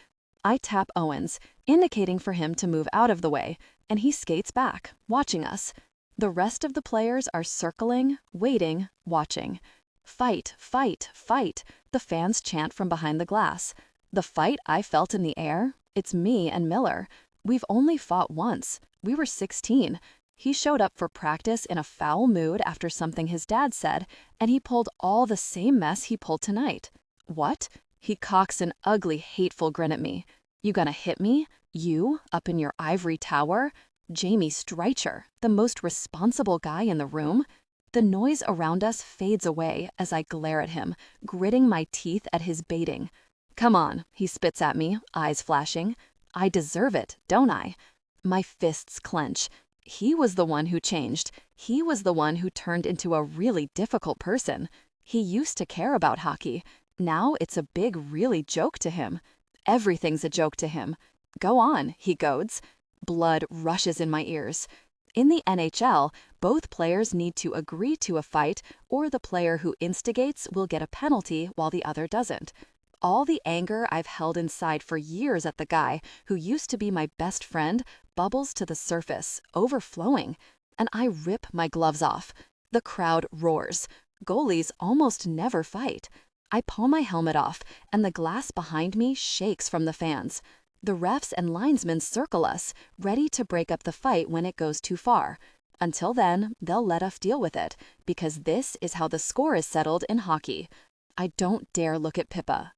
B: I tap Owens, indicating for him to move out of the way, and he skates back, watching us. The rest of the players are circling, waiting, watching. Fight, fight, fight, the fans chant from behind the glass. The fight I felt in the air? It's me and Miller. We've only fought once. We were 16. He showed up for practice in a foul mood after something his dad said, and he pulled all the same mess he pulled tonight. What? He cocks an ugly, hateful grin at me. You gonna hit me? You, up in your ivory tower? Jamie Streicher, the most responsible guy in the room? The noise around us fades away as I glare at him, gritting my teeth at his baiting. Come on, he spits at me, eyes flashing. I deserve it, don't I? My fists clench. He was the one who changed. He was the one who turned into a really difficult person. He used to care about hockey. Now it's a big, really joke to him. Everything's a joke to him. Go on, he goads. Blood rushes in my ears. In the NHL, both players need to agree to a fight, or the player who instigates will get a penalty while the other doesn't. All the anger I've held inside for years at the guy who used to be my best friend bubbles to the surface, overflowing, and I rip my gloves off. The crowd roars. Goalies almost never fight. I pull my helmet off, and the glass behind me shakes from the fans. The refs and linesmen circle us, ready to break up the fight when it goes too far. Until then, they'll let us deal with it, because this is how the score is settled in hockey. I don't dare look at Pippa.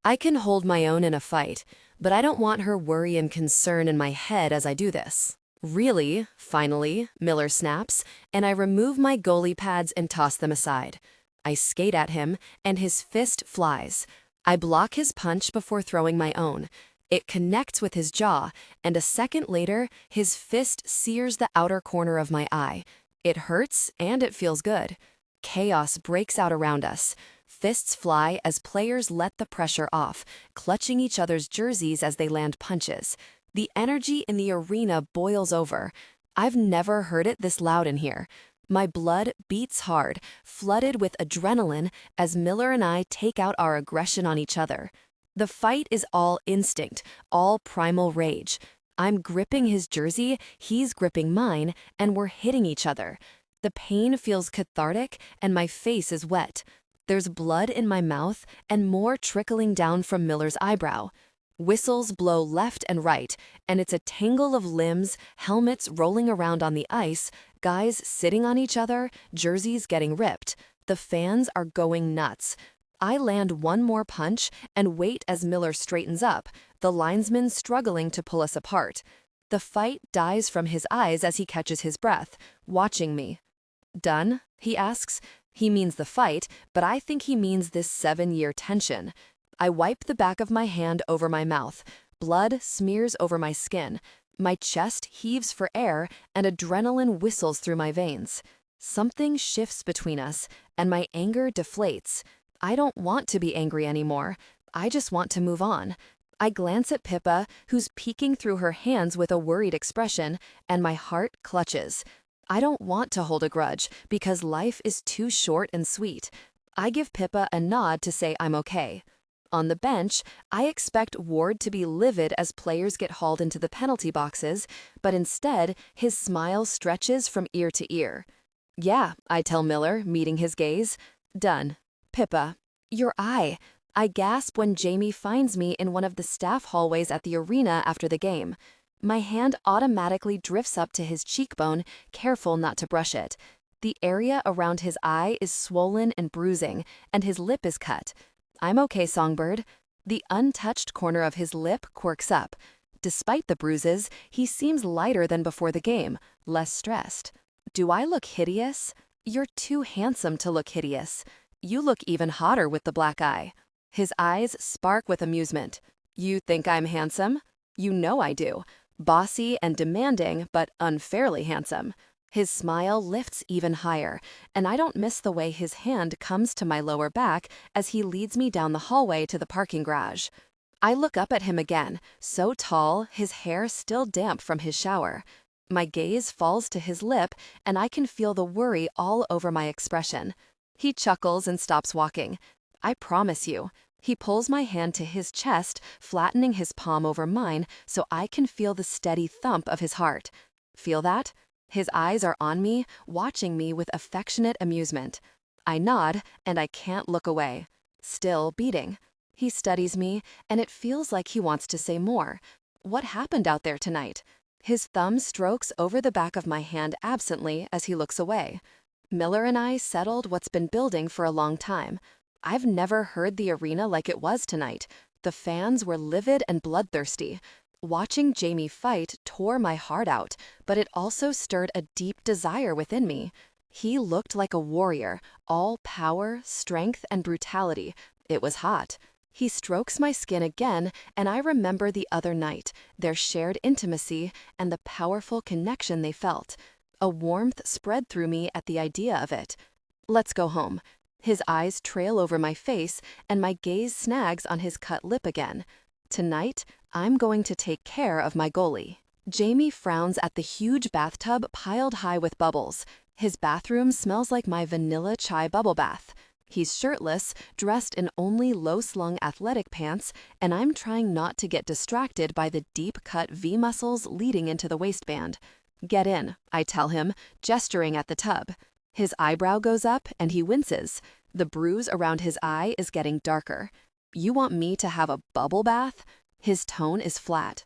A: I can hold my own in a fight, but I don't want her worry and concern in my head as I do this. Really? Finally, Miller snaps, and I remove my goalie pads and toss them aside. I skate at him, and his fist flies. I block his punch before throwing my own. It connects with his jaw, and a second later, his fist sears the outer corner of my eye. It hurts, and it feels good. Chaos breaks out around us. Fists fly as players let the pressure off, clutching each other's jerseys as they land punches. The energy in the arena boils over. I've never heard it this loud in here. My blood beats hard, flooded with adrenaline, as Miller and I take out our aggression on each other. The fight is all instinct, all primal rage. I'm gripping his jersey, he's gripping mine, and we're hitting each other. The pain feels cathartic, and my face is wet. There's blood in my mouth and more trickling down from Miller's eyebrow. Whistles blow left and right, and it's a tangle of limbs, helmets rolling around on the ice, guys sitting on each other, jerseys getting ripped. The fans are going nuts. I land one more punch and wait as Miller straightens up, the linesman struggling to pull us apart. The fight dies from his eyes as he catches his breath, watching me. Done? He asks. He means the fight, but I think he means this 7-year tension. I wipe the back of my hand over my mouth. Blood smears over my skin. My chest heaves for air, and adrenaline whistles through my veins. Something shifts between us, and my anger deflates. I don't want to be angry anymore. I just want to move on. I glance at Pippa, who's peeking through her hands with a worried expression, and my heart clutches. I don't want to hold a grudge, because life is too short and sweet. I give Pippa a nod to say I'm okay. On the bench, I expect Ward to be livid as players get hauled into the penalty boxes, but instead, his smile stretches from ear to ear. Yeah, I tell Miller, meeting his gaze. Done. Pippa, your eye. I gasp when Jamie finds me in one of the staff hallways at the arena after the game. My hand automatically drifts up to his cheekbone, careful not to brush it. The area around his eye is swollen and bruising, and his lip is cut. I'm okay, Songbird. The untouched corner of his lip quirks up. Despite the bruises, he seems lighter than before the game, less stressed. Do I look hideous? You're too handsome to look hideous. You look even hotter with the black eye. His eyes spark with amusement. You think I'm handsome? You know I do. Bossy and demanding, but unfairly handsome. His smile lifts even higher, and I don't miss the way his hand comes to my lower back as he leads me down the hallway to the parking garage. I look up at him again, so tall, his hair still damp from his shower. My gaze falls to his lip, and I can feel the worry all over my expression. He chuckles and stops walking. I promise you. He pulls my hand to his chest, flattening his palm over mine so I can feel the steady thump of his heart. Feel that? His eyes are on me, watching me with affectionate amusement. I nod, and I can't look away. Still beating. He studies me, and it feels like he wants to say more. What happened out there tonight? His thumb strokes over the back of my hand absently as he looks away. Miller and I settled what's been building for a long time. I've never heard the arena like it was tonight. The fans were livid and bloodthirsty. Watching Jamie fight tore my heart out, but it also stirred a deep desire within me. He looked like a warrior, all power, strength, and brutality. It was hot. He strokes my skin again, and I remember the other night, their shared intimacy, and the powerful connection they felt. A warmth spread through me at the idea of it. Let's go home. His eyes trail over my face, and my gaze snags on his cut lip again. Tonight, I'm going to take care of my goalie. Jamie frowns at the huge bathtub piled high with bubbles. His bathroom smells like my vanilla chai bubble bath. He's shirtless, dressed in only low-slung athletic pants, and I'm trying not to get distracted by the deep-cut V muscles leading into the waistband. Get in, I tell him, gesturing at the tub. His eyebrow goes up, and he winces. The bruise around his eye is getting darker. You want me to have a bubble bath? His tone is flat.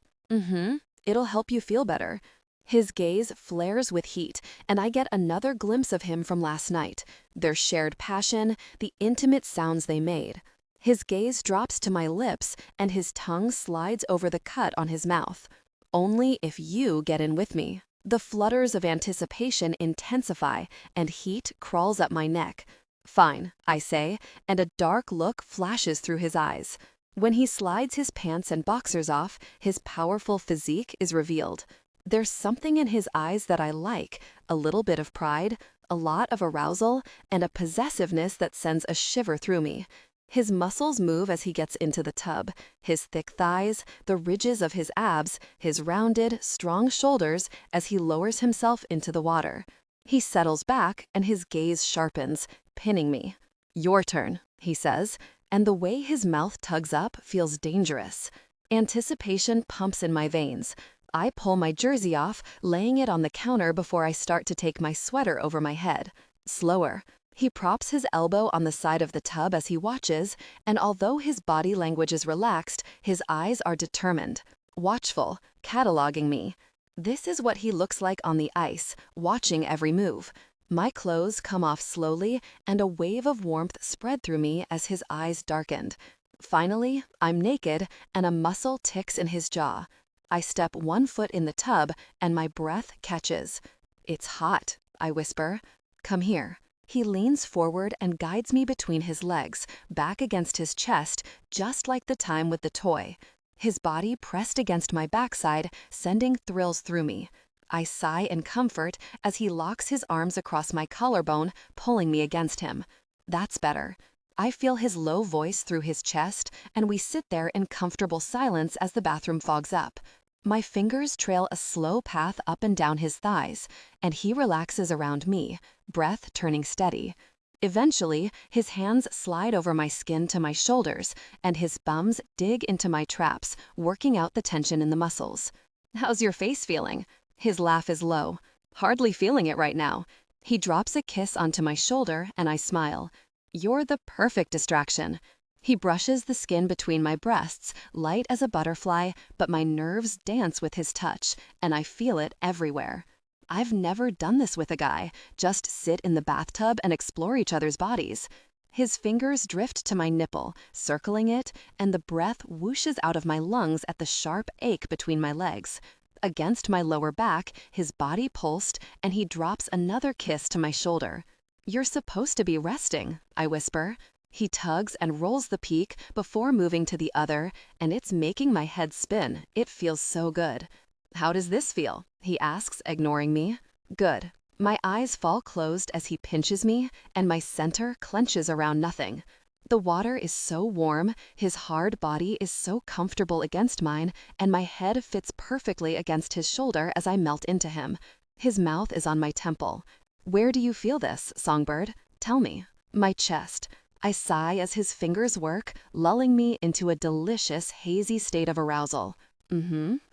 A: It'll help you feel better. His gaze flares with heat, and I get another glimpse of him from last night, their shared passion, the intimate sounds they made. His gaze drops to my lips, and his tongue slides over the cut on his mouth. Only if you get in with me. The flutters of anticipation intensify, and heat crawls up my neck. Fine, I say, and a dark look flashes through his eyes. When he slides his pants and boxers off, his powerful physique is revealed. There's something in his eyes that I like, a little bit of pride, a lot of arousal, and a possessiveness that sends a shiver through me. His muscles move as he gets into the tub, his thick thighs, the ridges of his abs, his rounded, strong shoulders as he lowers himself into the water. He settles back and his gaze sharpens, pinning me. Your turn, he says, and the way his mouth tugs up feels dangerous. Anticipation pumps in my veins. I pull my jersey off, laying it on the counter before I start to take my sweater over my head. Slower. He props his elbow on the side of the tub as he watches, and although his body language is relaxed, his eyes are determined, watchful, cataloging me. This is what he looks like on the ice, watching every move. My clothes come off slowly, and a wave of warmth spread through me as his eyes darkened. Finally, I'm naked, and a muscle ticks in his jaw. I step 1 foot in the tub, and my breath catches. It's hot, I whisper. Come here. He leans forward and guides me between his legs, back against his chest, just like the time with the toy. His body pressed against my backside, sending thrills through me. I sigh in comfort as he locks his arms across my collarbone, pulling me against him. That's better. I feel his low voice through his chest, and we sit there in comfortable silence as the bathroom fogs up. My fingers trail a slow path up and down his thighs, and he relaxes around me, breath turning steady. Eventually, his hands slide over my skin to my shoulders, and his thumbs dig into my traps, working out the tension in the muscles. How's your face feeling? His laugh is low. Hardly feeling it right now. He drops a kiss onto my shoulder, and I smile. You're the perfect distraction. He brushes the skin between my breasts, light as a butterfly, but my nerves dance with his touch, and I feel it everywhere.
B: I've never done this with a guy, just sit in the bathtub and explore each other's bodies. His fingers drift to my nipple, circling it, and the breath whooshes out of my lungs at the sharp ache between my legs. Against my lower back, his body pulsed, and he drops another kiss to my shoulder. "You're supposed to be resting," I whisper. He tugs and rolls the peak before moving to the other, and it's making my head spin. It feels so good. "How does this feel?" he asks, ignoring me. "Good." My eyes fall closed as he pinches me, and my center clenches around nothing. The water is so warm, his hard body is so comfortable against mine, and my head fits perfectly against his shoulder as I melt into him. His mouth is on my temple. "Where do you feel this, Songbird? Tell me." "My chest." I sigh as his fingers work, lulling me into a delicious, hazy state of arousal.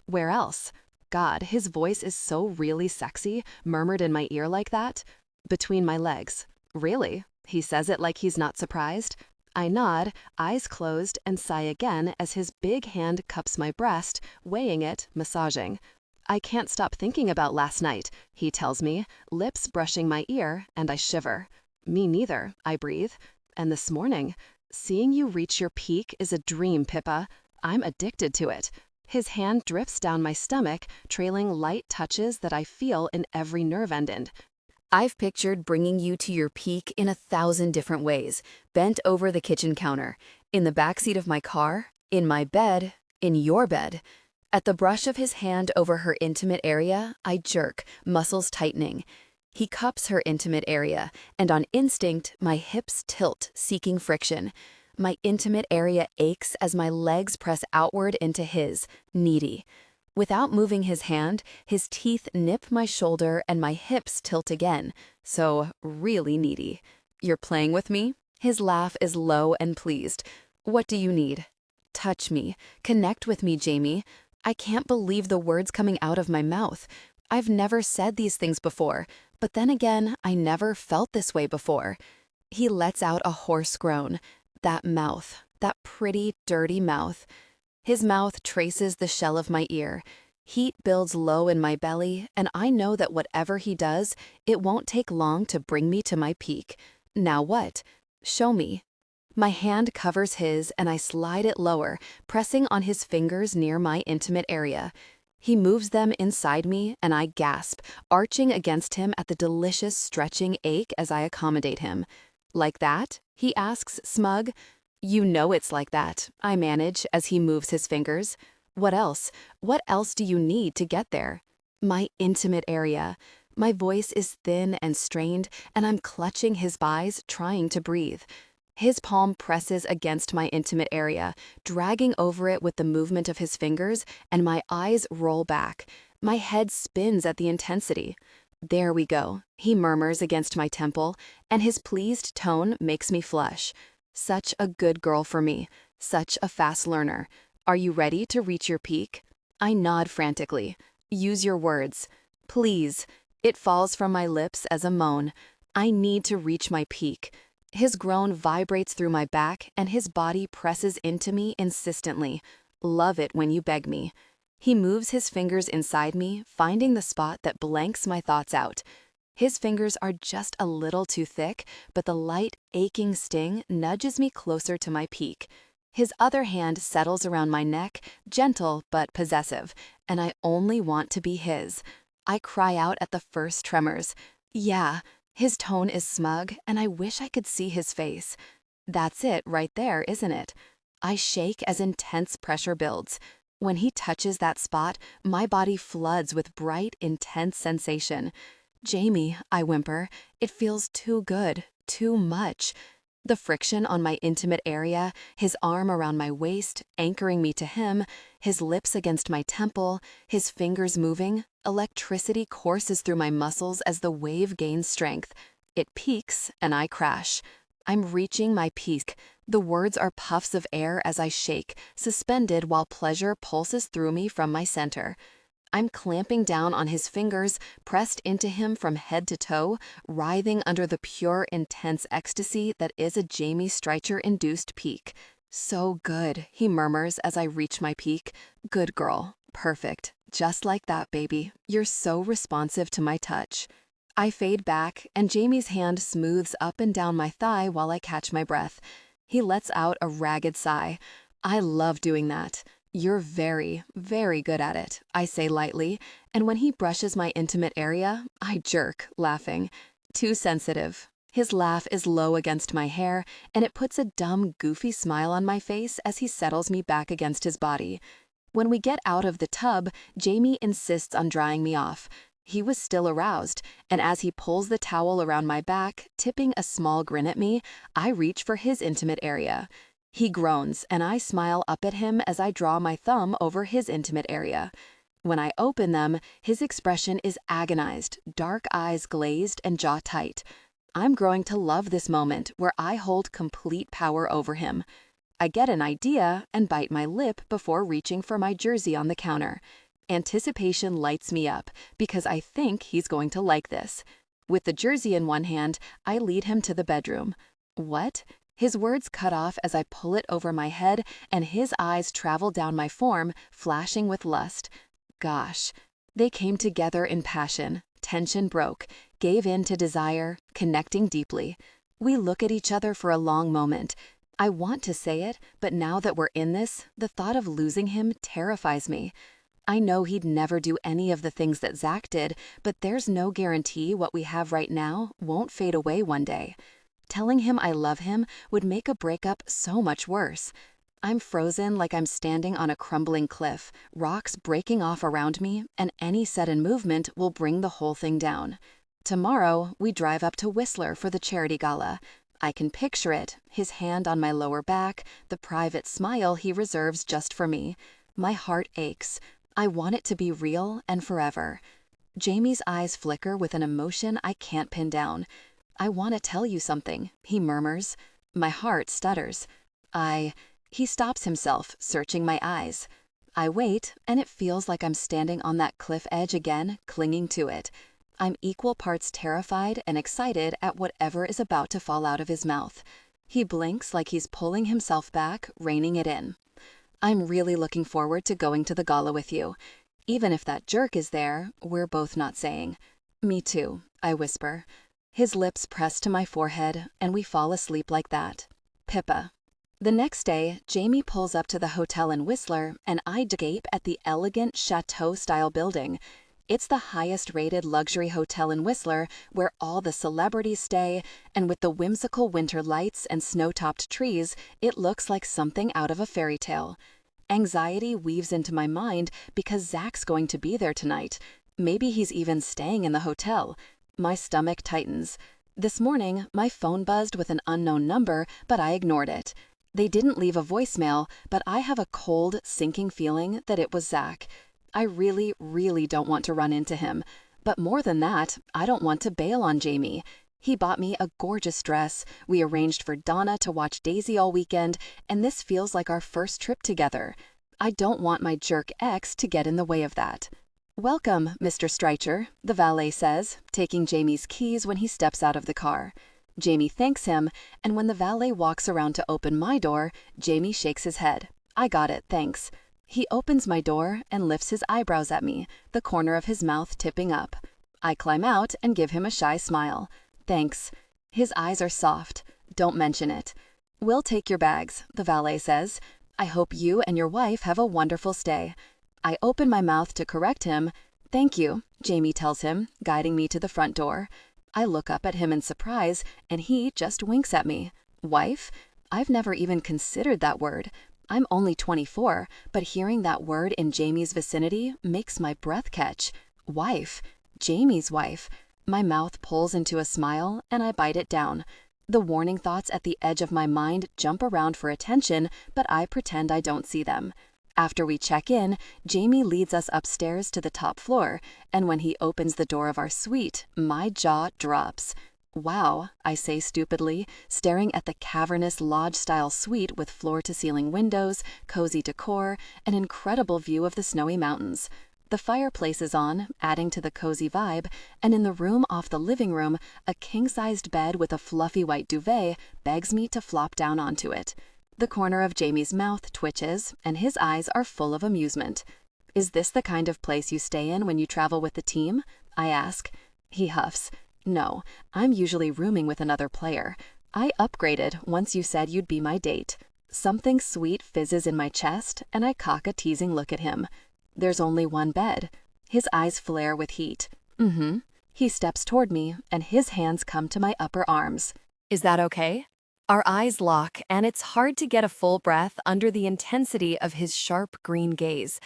B: Where else?" God, his voice is so really sexy, murmured in my ear like that. "Between my legs." "Really?" He says it like he's not surprised. I nod, eyes closed, and sigh again as his big hand cups my breast, weighing it, massaging. "I can't stop thinking about last night," he tells me, lips brushing my ear, and I shiver. "Me neither," I breathe. "And this morning, seeing you reach your peak is a dream, Pippa. I'm addicted to it." His hand drifts down my stomach, trailing light touches that I feel in every nerve ending.
A: I've pictured bringing you to your peak in 1,000 different ways, bent over the kitchen counter, in the backseat of my car, in my bed, in your bed. At the brush of his hand over her intimate area, I jerk, muscles tightening. He cups her intimate area, and on instinct, my hips tilt, seeking friction. My intimate area aches as my legs press outward into his, needy. Without moving his hand, his teeth nip my shoulder and my hips tilt again, so really needy. "You're playing with me?" His laugh is low and pleased. "What do you need?" "Touch me. Connect with me, Jamie." I can't believe the words coming out of my mouth. I've never said these things before, but then again, I never felt this way before. He lets out a hoarse groan. That mouth, that pretty, dirty mouth. His mouth traces the shell of my ear. Heat builds low in my belly, and I know that whatever he does, it won't take long to bring me to my peak. Now what? Show me. My hand covers his, and I slide it lower, pressing on his fingers near my intimate area. He moves them inside me, and I gasp, arching against him at the delicious stretching ache as I accommodate him. "Like that?" he asks, smug. "You know it's like that," I manage as he moves his fingers. "What else? What else do you need to get there?" "My intimate area." My voice is thin and strained, and I'm clutching his thighs, trying to breathe. His palm presses against my intimate area, dragging over it with the movement of his fingers, and my eyes roll back. My head spins at the intensity. "There we go," he murmurs against my temple, and his pleased tone makes me flush. Such a good girl for me, such a fast learner. "Are you ready to reach your peak?" I nod frantically. "Use your words." "Please." It falls from my lips as a moan. I need to reach my peak. His groan vibrates through my back, and his body presses into me insistently. "Love it when you beg me." He moves his fingers inside me, finding the spot that blanks my thoughts out. His fingers are just a little too thick, but the light, aching sting nudges me closer to my peak. His other hand settles around my neck, gentle but possessive, and I only want to be his. I cry out at the first tremors. "Yeah." His tone is smug, and I wish I could see his face. That's it right there, isn't it? I shake as intense pressure builds. When he touches that spot, my body floods with bright, intense sensation. "Jamie," I whimper, "it feels too good, too much." The friction on my intimate area, his arm around my waist, anchoring me to him, his lips against my temple, his fingers moving, electricity courses through my muscles as the wave gains strength. It peaks, and I crash. I'm reaching my peak. The words are puffs of air as I shake, suspended while pleasure pulses through me from my center. I'm clamping down on his fingers, pressed into him from head to toe, writhing under the pure, intense ecstasy that is a Jamie Streicher-induced peak. "So good," he murmurs as I reach my peak. "Good girl. Perfect.
B: Just like that, baby. You're so responsive to my touch. I fade back, and Jamie's hand smooths up and down my thigh while I catch my breath. He lets out a ragged sigh. I love doing that. You're very, very good at it, I say lightly, and when he brushes my intimate area, I jerk, laughing. Too sensitive. His laugh is low against my hair, and it puts a dumb, goofy smile on my face as he settles me back against his body. When we get out of the tub, Jamie insists on drying me off. He was still aroused, and as he pulls the towel around my back, tipping a small grin at me, I reach for his intimate area. He groans, and I smile up at him as I draw my thumb over his intimate area. When I open them, his expression is agonized, dark eyes glazed and jaw tight. I'm growing to love this moment where I hold complete power over him. I get an idea and bite my lip before reaching for my jersey on the counter. Anticipation lights me up because I think he's going to like this. With the jersey in one hand, I lead him to the bedroom. What? His words cut off as I pull it over my head and his eyes travel down my form, flashing with lust. Gosh. They came together in passion. Tension broke, gave in to desire, connecting deeply. We look at each other for a long moment. I want to say it, but now that we're in this, the thought of losing him terrifies me. I know he'd never do any of the things that Zach did, but there's no guarantee what we have right now won't fade away one day. Telling him I love him would make a breakup so much worse. I'm frozen like I'm standing on a crumbling cliff, rocks breaking off around me, and any sudden movement will bring the whole thing down. Tomorrow, we drive up to Whistler for the charity gala. I can picture it, his hand on my lower back, the private smile he reserves just for me. My heart aches. I want it to be real and forever. Jamie's eyes flicker with an emotion I can't pin down. I want to tell you something, he murmurs. My heart stutters. He stops himself, searching my eyes. I wait, and it feels like I'm standing on that cliff edge again, clinging to it. I'm equal parts terrified and excited at whatever is about to fall out of his mouth. He blinks like he's pulling himself back, reining it in. I'm really looking forward to going to the gala with you. Even if that jerk is there, we're both not saying. Me too, I whisper. His lips press to my forehead, and we fall asleep like that. Pippa. The next day, Jamie pulls up to the hotel in Whistler, and I gape at the elegant chateau-style building. It's the highest-rated luxury hotel in Whistler, where all the celebrities stay, and with the whimsical winter lights and snow-topped trees, it looks like something out of a fairy tale. Anxiety weaves into my mind because Zach's going to be there tonight. Maybe he's even staying in the hotel. My stomach tightens. This morning, my phone buzzed with an unknown number, but I ignored it. They didn't leave a voicemail, but I have a cold, sinking feeling that it was Zach. I really, really don't want to run into him. But more than that, I don't want to bail on Jamie. He bought me a gorgeous dress, we arranged for Donna to watch Daisy all weekend, and this feels like our first trip together. I don't want my jerk ex to get in the way of that. "Welcome, Mr. Streicher," the valet says, taking Jamie's keys when he steps out of the car. Jamie thanks him, and when the valet walks around to open my door, Jamie shakes his head. "I got it, thanks." He opens my door and lifts his eyebrows at me, the corner of his mouth tipping up. I climb out and give him a shy smile. "Thanks." His eyes are soft. "Don't mention it." "We'll take your bags," the valet says. "I hope you and your wife have a wonderful stay." I open my mouth to correct him. "Thank you," Jamie tells him, guiding me to the front door. I look up at him in surprise, and he just winks at me. Wife? I've never even considered that word. I'm only 24, but hearing that word in Jamie's vicinity makes my breath catch. Wife. Jamie's wife. My mouth pulls into a smile, and I bite it down. The warning thoughts at the edge of my mind jump around for attention, but I pretend I don't see them. After we check in, Jamie leads us upstairs to the top floor, and when he opens the door of our suite, my jaw drops. "Wow," I say stupidly, staring at the cavernous lodge-style suite with floor-to-ceiling windows, cozy decor, an incredible view of the snowy mountains. The fireplace is on, adding to the cozy vibe, and in the room off the living room, a king-sized bed with a fluffy white duvet begs me to flop down onto it. The corner of Jamie's mouth twitches, and his eyes are full of amusement. Is this the kind of place you stay in when you travel with the team? I ask. He huffs. No, I'm usually rooming with another player. I upgraded once you said you'd be my date. Something sweet fizzes in my chest, and I cock a teasing look at him. There's only one bed. His eyes flare with heat. Mm-hmm. He steps toward me, and his hands come to my upper arms.
A: Is that okay? Our eyes lock, and it's hard to get a full breath under the intensity of his sharp green gaze.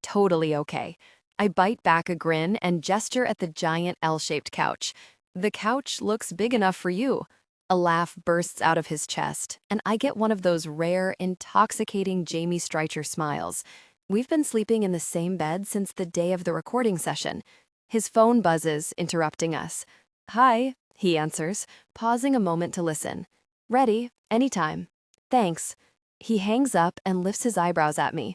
A: Totally okay. I bite back a grin and gesture at the giant L-shaped couch. The couch looks big enough for you. A laugh bursts out of his chest, and I get one of those rare, intoxicating Jamie Streicher smiles. We've been sleeping in the same bed since the day of the recording session. His phone buzzes, interrupting us. Hi, he answers, pausing a moment to listen. Ready, anytime. Thanks. He hangs up and lifts his eyebrows at me.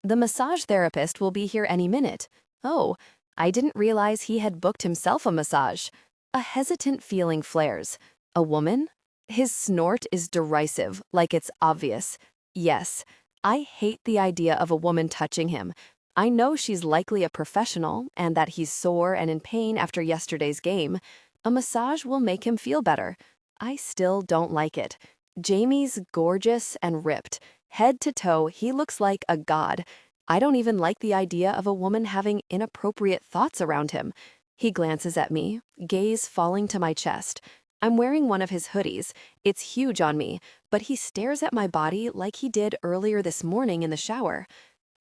A: The massage therapist will be here any minute. Oh, I didn't realize he had booked himself a massage. A hesitant feeling flares. A woman? His snort is derisive, like it's obvious. Yes, I hate the idea of a woman touching him. I know she's likely a professional and that he's sore and in pain after yesterday's game. A massage will make him feel better. I still don't like it. Jamie's gorgeous and ripped. Head to toe, he looks like a god. I don't even like the idea of a woman having inappropriate thoughts around him. He glances at me, gaze falling to my chest. I'm wearing one of his hoodies. It's huge on me, but he stares at my body like he did earlier this morning in the shower.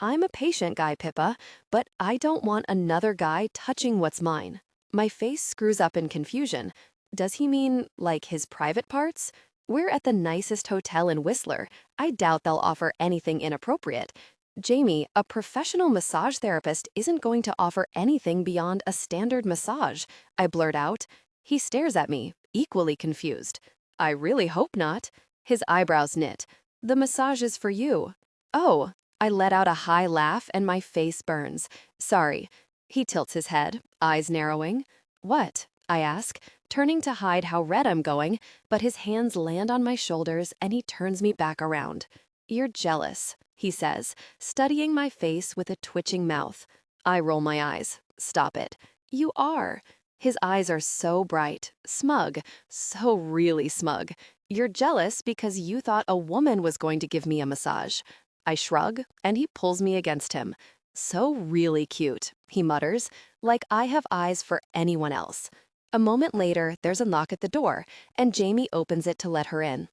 A: I'm a patient guy, Pippa, but I don't want another guy touching what's mine. My face screws up in confusion. Does he mean, like, his private parts? We're at the nicest hotel in Whistler. I doubt they'll offer anything inappropriate. Jamie, a professional massage therapist isn't going to offer anything beyond a standard massage, I blurt out. He stares at me, equally confused. I really hope not. His eyebrows knit. The massage is for you. Oh, I let out a high laugh and my face burns. Sorry. He tilts his head, eyes narrowing. What? I ask, turning to hide how red I'm going, but his hands land on my shoulders and he turns me back around. You're jealous, he says, studying my face with a twitching mouth. I roll my eyes. Stop it. You are. His eyes are so bright, smug, so really smug. You're jealous because you thought a woman was going to give me a massage. I shrug, and he pulls me against him. So really cute, he mutters, like I have eyes for anyone else. A moment later, there's a knock at the door, and Jamie opens it to let her in.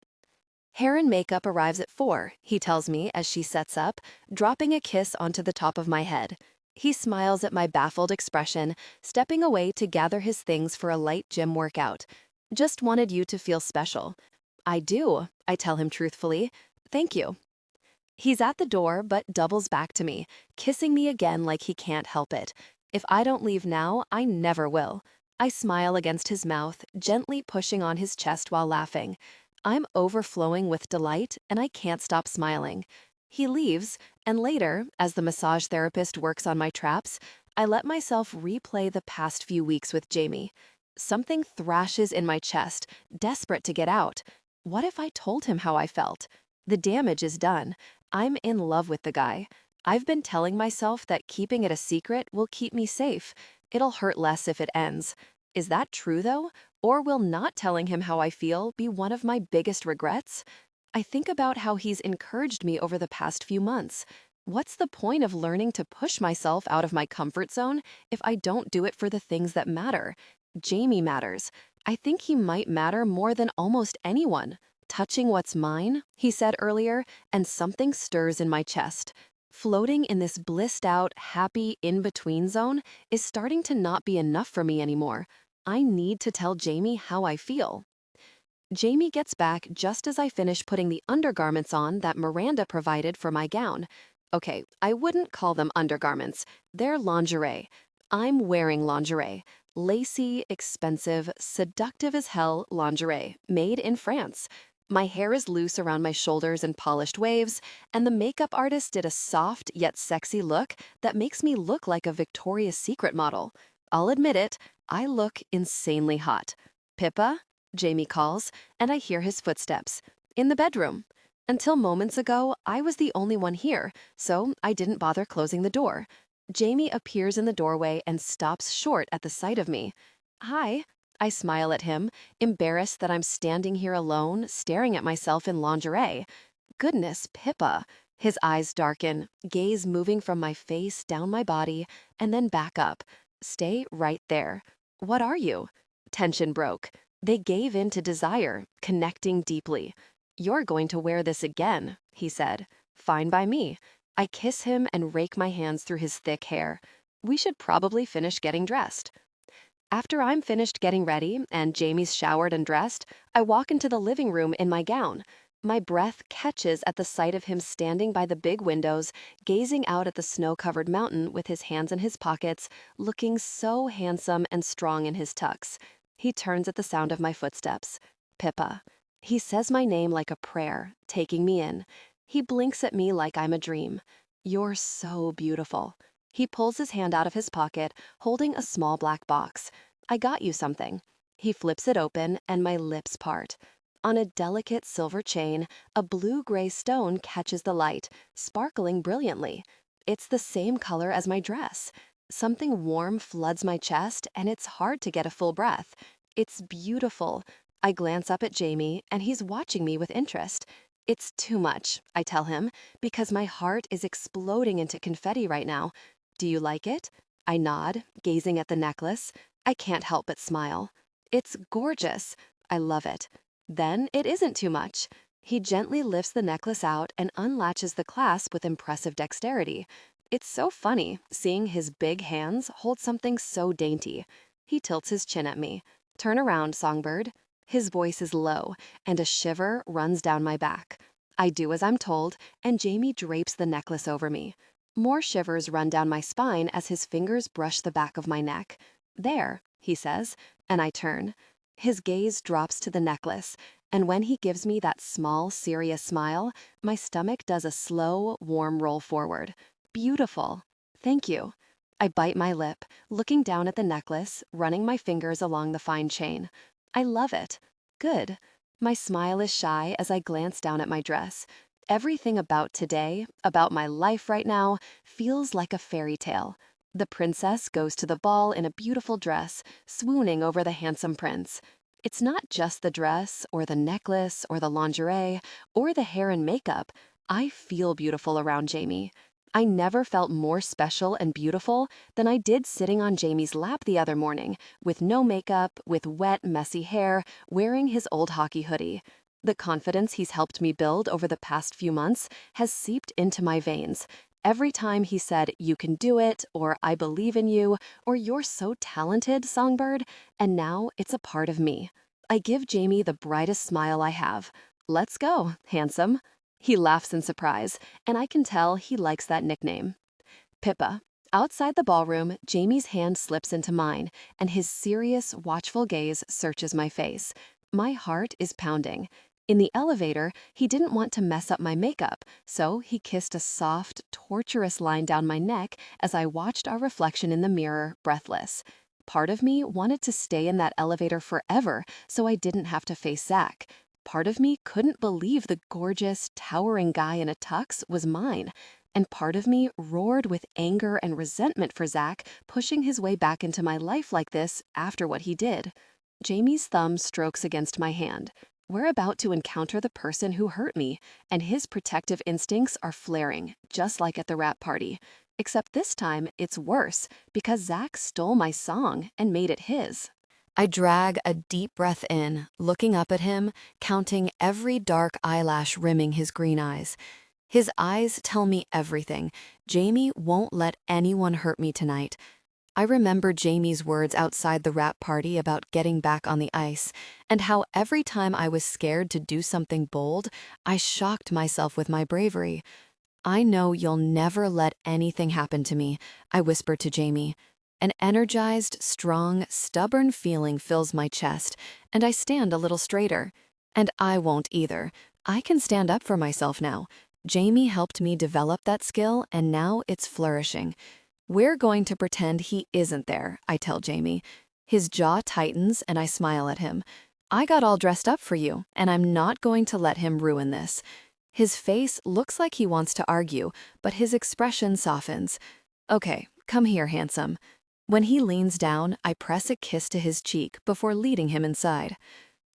A: Hair and makeup arrives at 4, he tells me as she sets up, dropping a kiss onto the top of my head. He smiles at my baffled expression, stepping away to gather his things for a light gym workout. Just wanted you to feel special. I do, I tell him truthfully. Thank you. He's at the door but doubles back to me, kissing me again like he can't help it. If I don't leave now, I never will. I smile against his mouth, gently pushing on his chest while laughing. I'm overflowing with delight, and I can't stop smiling. He leaves, and later, as the massage therapist works on my traps, I let myself replay the past few weeks with Jamie. Something thrashes in my chest, desperate to get out. What if I told him how I felt? The damage is done. I'm in love with the guy. I've been telling myself that keeping it a secret will keep me safe. It'll hurt less if it ends. Is that true, though? Or will not telling him how I feel be one of my biggest regrets? I think about how he's encouraged me over the past few months. What's the point of learning to push myself out of my comfort zone if I don't do it for the things that matter? Jamie matters. I think he might matter more than almost anyone. Touching what's mine, he said earlier, and something stirs in my chest. Floating in this blissed-out, happy in-between zone is starting to not be enough for me anymore. I need to tell Jamie how I feel. Jamie gets back just as I finish putting the undergarments on that Miranda provided for my gown. Okay, I wouldn't call them undergarments. They're lingerie. I'm wearing lingerie. Lacy, expensive, seductive as hell lingerie, made in France. My hair is loose around my shoulders in polished waves, and the makeup artist did a soft yet sexy look that makes me look like a Victoria's Secret model. I'll admit it, I look insanely hot. Pippa? Jamie calls, and I hear his footsteps. In the bedroom. Until moments ago, I was the only one here, so I didn't bother closing the door. Jamie appears in the doorway and stops short at the sight of me. Hi. I smile at him, embarrassed that I'm standing here alone, staring at myself in lingerie. Goodness, Pippa. His eyes darken, gaze moving from my face down my body, and then back up. Stay right there. What are you? Tension broke. They gave in to desire, connecting deeply. You're going to wear this again, he said. Fine by me. I kiss him and rake my hands through his thick hair. We should probably finish getting dressed. After I'm finished getting ready and Jamie's showered and dressed, I walk into the living room in my gown. My breath catches at the sight of him standing by the big windows, gazing out at the snow-covered mountain with his hands in his pockets, looking so handsome and strong in his tux. He turns at the sound of my footsteps. Pippa. He says my name like a prayer, taking me in. He blinks at me like I'm a dream. You're so beautiful. He pulls his hand out of his pocket, holding a small black box. I got you something. He flips it open, and my lips part. On a delicate silver chain, a blue-gray stone catches the light, sparkling brilliantly. It's the same color as my dress. Something warm floods my chest, and it's hard to get a full breath. It's beautiful. I glance up at Jamie, and he's watching me with interest. It's too much, I tell him, because my heart is exploding into confetti right now. Do you like it? I nod, gazing at the necklace. I can't help but smile. It's gorgeous. I love it. Then it isn't too much. He gently lifts the necklace out and unlatches the clasp with impressive dexterity. It's so funny seeing his big hands hold something so dainty. He tilts his chin at me. Turn around, Songbird. His voice is low, and a shiver runs down my back. I do as I'm told, and Jamie drapes the necklace over me. More shivers run down my spine as his fingers brush the back of my neck. There, he says, and I turn. His gaze drops to the necklace, and when he gives me that small, serious smile, my stomach does a slow, warm roll forward. Beautiful. Thank you. I bite my lip, looking down at the necklace, running my fingers along the fine chain. I love it. Good. My smile is shy as I glance down at my dress. Everything about today, about my life right now, feels like a fairy tale. The princess goes to the ball in a beautiful dress, swooning over the handsome prince. It's not just the dress, or the necklace, or the lingerie, or the hair and makeup. I feel beautiful around Jamie. I never felt more special and beautiful than I did sitting on Jamie's lap the other morning, with no makeup, with wet, messy hair, wearing his old hockey hoodie. The confidence he's helped me build over the past few months has seeped into my veins. Every time he said, "You can do it," or "I believe in you," or "You're so talented, Songbird," and now it's a part of me. I give Jamie the brightest smile I have. Let's go, handsome. He laughs in surprise, and I can tell he likes that nickname. Pippa. Outside the ballroom, Jamie's hand slips into mine, and his serious, watchful gaze searches my face. My heart is pounding. In the elevator, he didn't want to mess up my makeup, so he kissed a soft, torturous line down my neck as I watched our reflection in the mirror, breathless. Part of me wanted to stay in that elevator forever so I didn't have to face Zach. Part of me couldn't believe the gorgeous, towering guy in a tux was mine. And part of me roared with anger and resentment for Zach pushing his way back into my life like this after what he did. Jamie's thumb strokes against my hand. We're about to encounter the person who hurt me, and his protective instincts are flaring, just like at the rap party. Except this time, it's worse, because Zach stole my song and made it his. I drag a deep breath in, looking up at him, counting every dark eyelash rimming his green eyes. His eyes tell me everything. Jamie won't let anyone hurt me tonight. I remember Jamie's words outside the rap party about getting back on the ice, and how every time I was scared to do something bold, I shocked myself with my bravery. I know you'll never let anything happen to me, I whispered to Jamie. An energized, strong, stubborn feeling fills my chest, and I stand a little straighter. And I won't either. I can stand up for myself now. Jamie helped me develop that skill, and now it's flourishing. We're going to pretend he isn't there, I tell Jamie. His jaw tightens, and I smile at him. I got all dressed up for you, and I'm not going to let him ruin this. His face looks like he wants to argue, but his expression softens. Okay, Come here, handsome. When he leans down, I press a kiss to his cheek before leading him inside.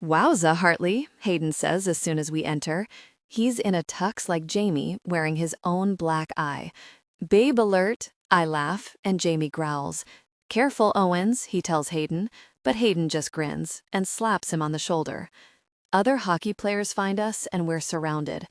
A: Wowza, Hartley, Hayden says as soon as we enter. He's in a tux like Jamie, wearing his own black eye. Babe alert, I laugh, and Jamie growls. Careful, Owens, he tells Hayden, but Hayden just grins and slaps him on the shoulder. Other hockey players find us, and we're surrounded.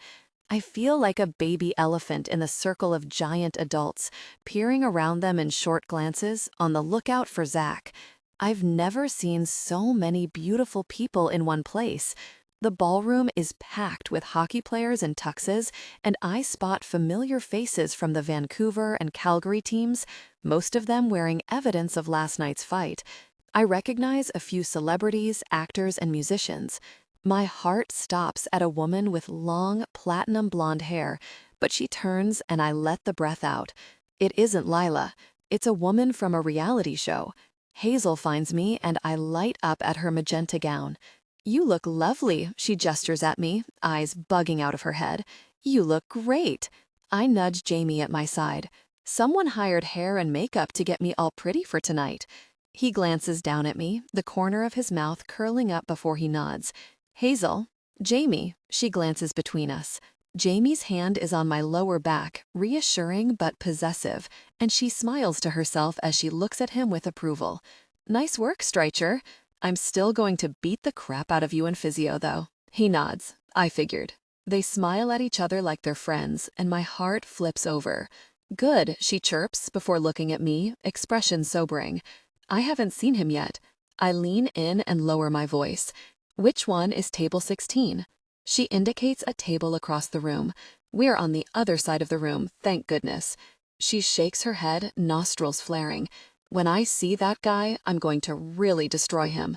A: I feel like a baby elephant in the circle of giant adults, peering around them in short glances, on the lookout for Zach. I've never seen so many beautiful people in one place. The ballroom is packed with hockey players in tuxes, and I spot familiar faces from the Vancouver and Calgary teams, most of them wearing evidence of last night's fight. I recognize a few celebrities, actors, and musicians. My heart stops at a woman with long, platinum blonde hair, but she turns and I let the breath out. It isn't Lila. It's a woman from a reality show. Hazel finds me and I light up at her magenta gown. You look lovely, she gestures at me, eyes bugging out of her head. You look great. I nudge Jamie at my side. Someone hired hair and makeup to get me all pretty for tonight. He glances down at me, the corner of his mouth curling up before he nods. Hazel, Jamie, she glances between us. Jamie's hand is on my lower back, reassuring but possessive, and she smiles to herself as she looks at him with approval. Nice work, Streicher. I'm still going to beat the crap out of you in physio, though. He nods. I figured. They smile at each other like they're friends, and my heart flips over. Good, she chirps before looking at me, expression sobering. I haven't seen him yet. I lean in and lower my voice. Which one is table 16? She indicates a table across the room. We're on the other side of the room, thank goodness. She shakes her head, nostrils flaring. When I see that guy, I'm going to really destroy him.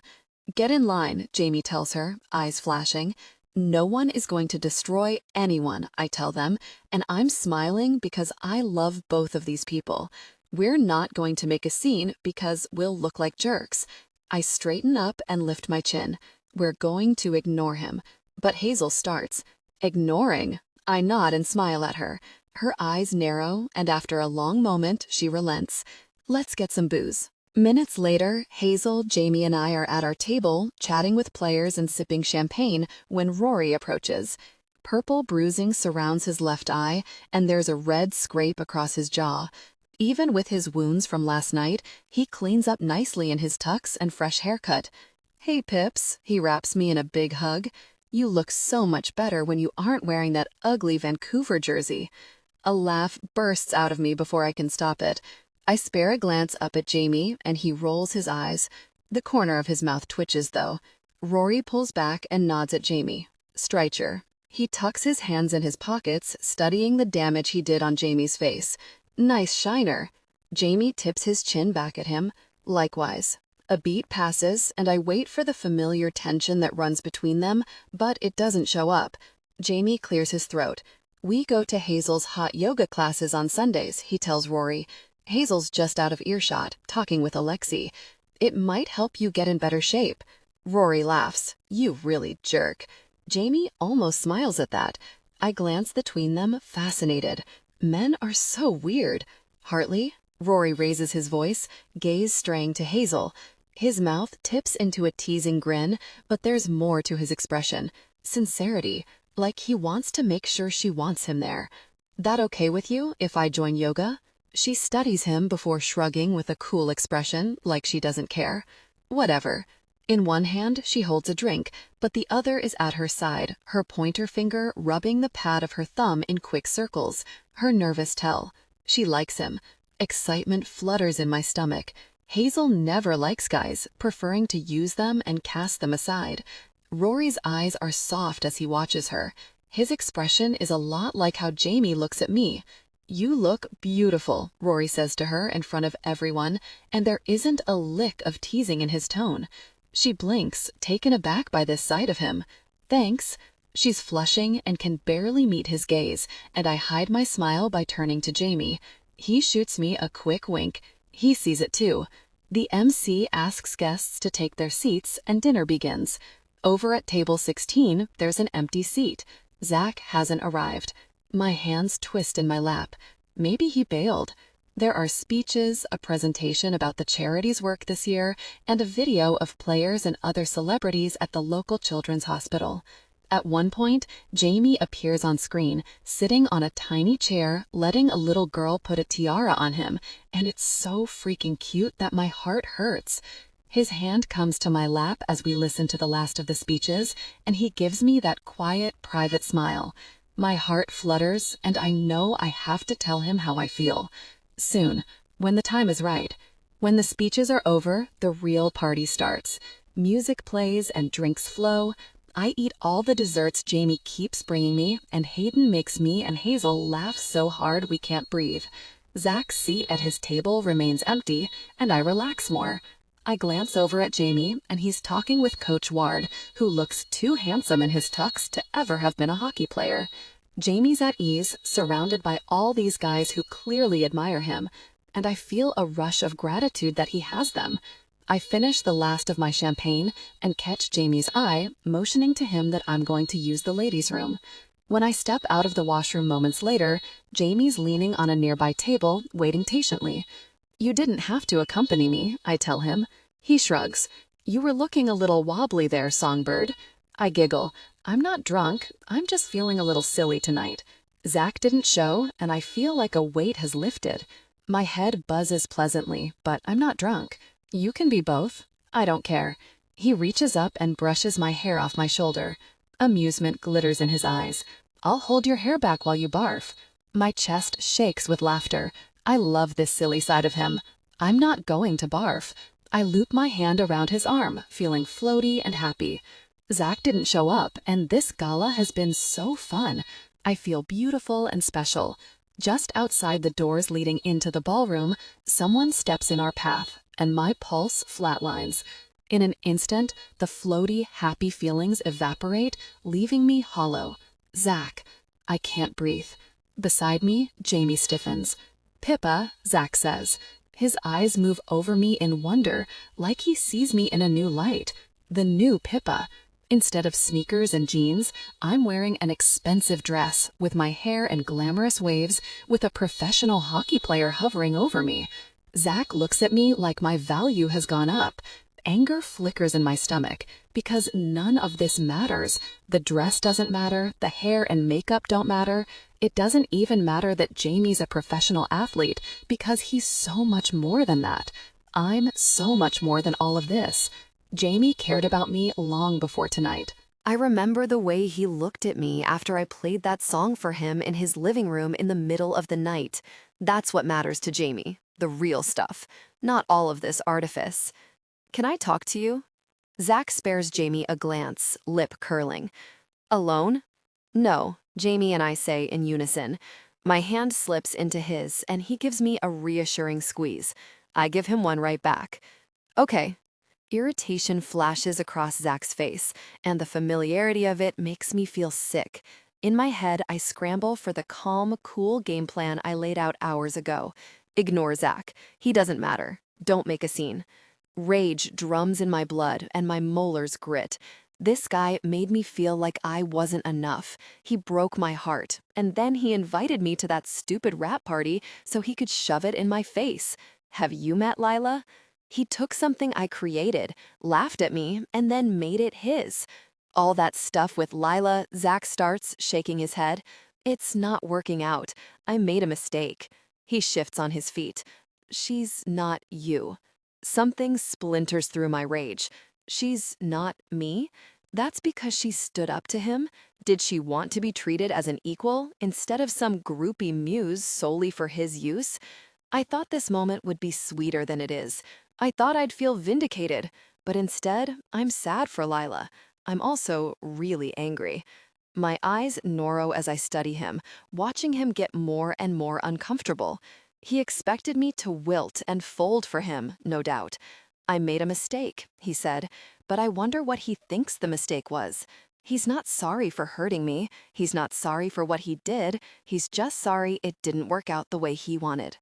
A: Get in line, Jamie tells her, eyes flashing. No one is going to destroy anyone, I tell them, and I'm smiling because I love both of these people. We're not going to make a scene because we'll look like jerks. I straighten up and lift my chin. We're going to ignore him. But Hazel starts. Ignoring? I nod and smile at her. Her eyes narrow, and after a long moment, she relents. Let's get some booze. Minutes later, Hazel, Jamie, and I are at our table, chatting with players and sipping champagne when Rory approaches. Purple bruising surrounds his left eye, and there's a red scrape across his jaw. Even with his wounds from last night, he cleans up nicely in his tux and fresh haircut. Hey, Pips, he wraps me in a big hug. You look so much better when you aren't wearing that ugly Vancouver jersey. A laugh bursts out of me before I can stop it. I spare a glance up at Jamie, and he rolls his eyes. The corner of his mouth twitches, though. Rory pulls back and nods at Jamie. Streicher. He tucks his hands in his pockets, studying the damage he did on Jamie's face. Nice shiner. Jamie tips his chin back at him. Likewise. A beat passes, and I wait for the familiar tension that runs between them, but it doesn't show up. Jamie clears his throat. We go to Hazel's hot yoga classes on Sundays, he tells Rory. Hazel's just out of earshot, talking with Alexi. It might help you get in better shape. Rory laughs. You really jerk. Jamie almost smiles at that. I glance between them, fascinated. Men are so weird. Hartley? Rory raises his voice, gaze straying to Hazel. His mouth tips into a teasing grin, but there's more to his expression. Sincerity, like he wants to make sure she wants him there. That okay with you if I join yoga? She studies him before shrugging with a cool expression, like she doesn't care. Whatever. In one hand, she holds a drink, but the other is at her side, her pointer finger rubbing the pad of her thumb in quick circles. Her nervous tell. She likes him. Excitement flutters in my stomach. Hazel never likes guys, preferring to use them and cast them aside. Rory's eyes are soft as he watches her. His expression is a lot like how Jamie looks at me. You look beautiful, Rory says to her in front of everyone, and there isn't a lick of teasing in his tone. She blinks, taken aback by this side of him. Thanks. She's flushing and can barely meet his gaze, and I hide my smile by turning to Jamie. He shoots me a quick wink. He sees it too. The MC asks guests to take their seats and dinner begins. Over at table 16, there's an empty seat. Zach hasn't arrived. My hands twist in my lap. Maybe he bailed.
B: There are speeches, a presentation about the charity's work this year, and a video of players and other celebrities at the local children's hospital. At one point, Jamie appears on screen, sitting on a tiny chair, letting a little girl put a tiara on him, and it's so freaking cute that my heart hurts. His hand comes to my lap as we listen to the last of the speeches, and he gives me that quiet, private smile. My heart flutters, and I know I have to tell him how I feel. Soon, when the time is right. When the speeches are over, the real party starts. Music plays and drinks flow. I eat all the desserts Jamie keeps bringing me, and Hayden makes me and Hazel laugh so hard we can't breathe. Zach's seat at his table remains empty, and I relax more. I glance over at Jamie, and he's talking with Coach Ward, who looks too handsome in his tux to ever have been a hockey player. Jamie's at ease, surrounded by all these guys who clearly admire him, and I feel a rush of gratitude that he has them. I finish the last of my champagne and catch Jamie's eye, motioning to him that I'm going to use the ladies' room. When I step out of the washroom moments later, Jamie's leaning on a nearby table, waiting patiently. "You didn't have to accompany me," I tell him. He shrugs. "You were looking a little wobbly there, Songbird." I giggle. "I'm not drunk, I'm just feeling a little silly tonight." Zach didn't show, and I feel like a weight has lifted. My head buzzes pleasantly, but I'm not drunk. "You can be both." I don't care. He reaches up and brushes my hair off my shoulder. Amusement glitters in his eyes. "I'll hold your hair back while you barf." My chest shakes with laughter. I love this silly side of him. I'm not going to barf. I loop my hand around his arm, feeling floaty and happy. Zach didn't show up, and this gala has been so fun. I feel beautiful and special. Just outside the doors leading into the ballroom, someone steps in our path, and my pulse flatlines. In an instant, the floaty, happy feelings evaporate, leaving me hollow. Zach. I can't breathe. Beside me, Jamie stiffens. "Pippa," Zach says. His eyes move over me in wonder, like he sees me in a new light. The new Pippa. Instead of sneakers and jeans, I'm wearing an expensive dress, with my hair in glamorous waves, with a professional hockey player hovering over me. Zach looks at me like my value has gone up. Anger flickers in my stomach, because none of this matters. The dress doesn't matter, the hair and makeup don't matter. It doesn't even matter that Jamie's a professional athlete, because he's so much more than that. I'm so much more than all of this. Jamie cared about me long before tonight.
A: I remember the way he looked at me after I played that song for him in his living room in the middle of the night. That's what matters to Jamie, the real stuff, not all of this artifice. "Can I talk to you?" Zach spares Jamie a glance, lip curling. "Alone?" "No," Jamie and I say in unison. My hand slips into his, and he gives me a reassuring squeeze. I give him one right back. "Okay." Irritation flashes across Zach's face, and the familiarity of it makes me feel sick. In my head, I scramble for the calm, cool game plan I laid out hours ago. Ignore Zach. He doesn't matter. Don't make a scene. Rage drums in my blood, and my molars grit. This guy made me feel like I wasn't enough. He broke my heart, and then he invited me to that stupid rap party so he could shove it in my face. Have you met Lila? He took something I created, laughed at me, and then made it his. All that stuff with Lila, Zach starts, shaking his head. "It's not working out. I made a mistake." He shifts on his feet. "She's not you." Something splinters through my rage. She's not me? That's because she stood up to him? Did she want to be treated as an equal instead of some groupie muse solely for his use? I thought this moment would be sweeter than it is. I thought I'd feel vindicated, but instead, I'm sad for Lila. I'm also really angry. My eyes narrow as I study him, watching him get more and more uncomfortable. He expected me to wilt and fold for him, no doubt. "I made a mistake," he said, but I wonder what he thinks the mistake was. He's not sorry for hurting me. He's not sorry for what he did. He's just sorry it didn't work out the way he wanted.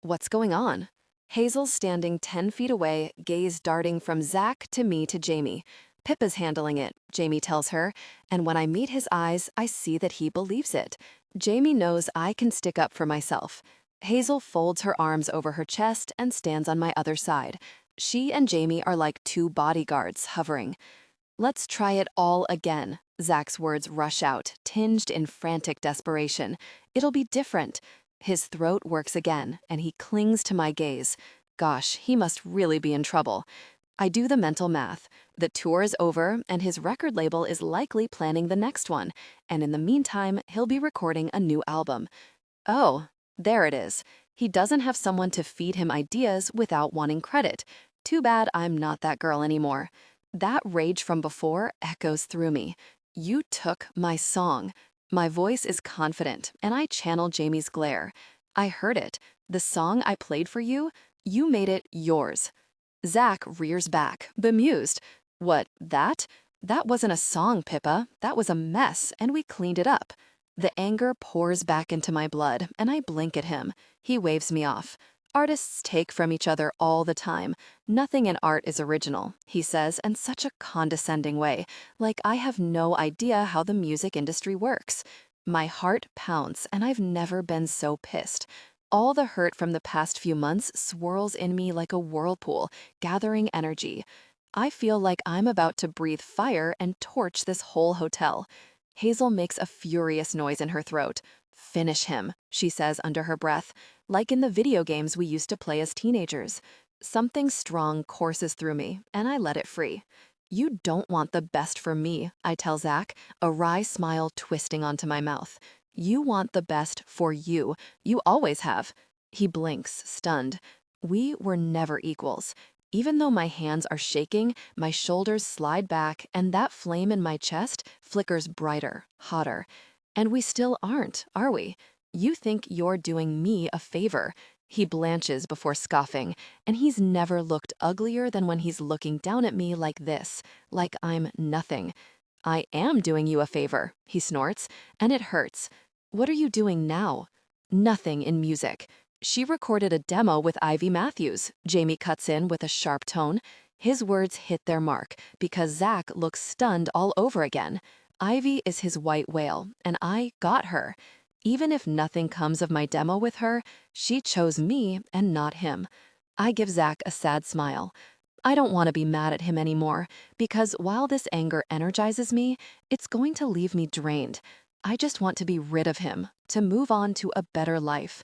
A: What's going on? Hazel's standing 10 feet away, gaze darting from Zach to me to Jamie. "Pippa's handling it," Jamie tells her, and when I meet his eyes, I see that he believes it. Jamie knows I can stick up for myself.
B: Hazel folds her arms over her chest and stands on my other side. She and Jamie are like two bodyguards hovering. Let's try it all again. Zach's words rush out, tinged in frantic desperation. It'll be different. His throat works again, and he clings to my gaze. Gosh, he must really be in trouble. I do the mental math. The tour is over, and his record label is likely planning the next one. And in the meantime, he'll be recording a new album. Oh, there it is. He doesn't have someone to feed him ideas without wanting credit. Too bad I'm not that girl anymore. That rage from before echoes through me. You took my song. My voice is confident, and I channel Jamie's glare. I heard it. The song I played for you, you made it yours. Zach rears back, bemused. What, that? That wasn't a song, Pippa. That was a mess, and we cleaned it up. The anger pours back into my blood, and I blink at him. He waves me off. Artists take from each other all the time. Nothing in art is original, he says in such a condescending way, like I have no idea how the music industry works. My heart pounds, and I've never been so pissed. All the hurt from the past few months swirls in me like a whirlpool, gathering energy. I feel like I'm about to breathe fire and torch this whole hotel. Hazel makes a furious noise in her throat. Finish him, she says under her breath, like in the video games we used to play as teenagers. Something strong courses through me, and I let it free. You don't want the best for me, I tell Zach, a wry smile twisting onto my mouth. You want the best for you. You always have. He blinks, stunned. We were never equals. Even though my hands are shaking, my shoulders slide back, and that flame in my chest flickers brighter, hotter. And we still aren't, are we? You think you're doing me a favor. He blanches before scoffing, and he's never looked uglier than when he's looking down at me like this, like I'm nothing. I am doing you a favor, he snorts, and it hurts. What are you doing now? Nothing in music. She recorded a demo with Ivy Matthews, Jamie cuts in with a sharp tone. His words hit their mark because Zach looks stunned all over again. Ivy is his white whale, and I got her. Even if nothing comes of my demo with her, she chose me and not him. I give Zach a sad smile. I don't want to be mad at him anymore, because while this anger energizes me, it's going to leave me drained. I just want to be rid of him, to move on to a better life.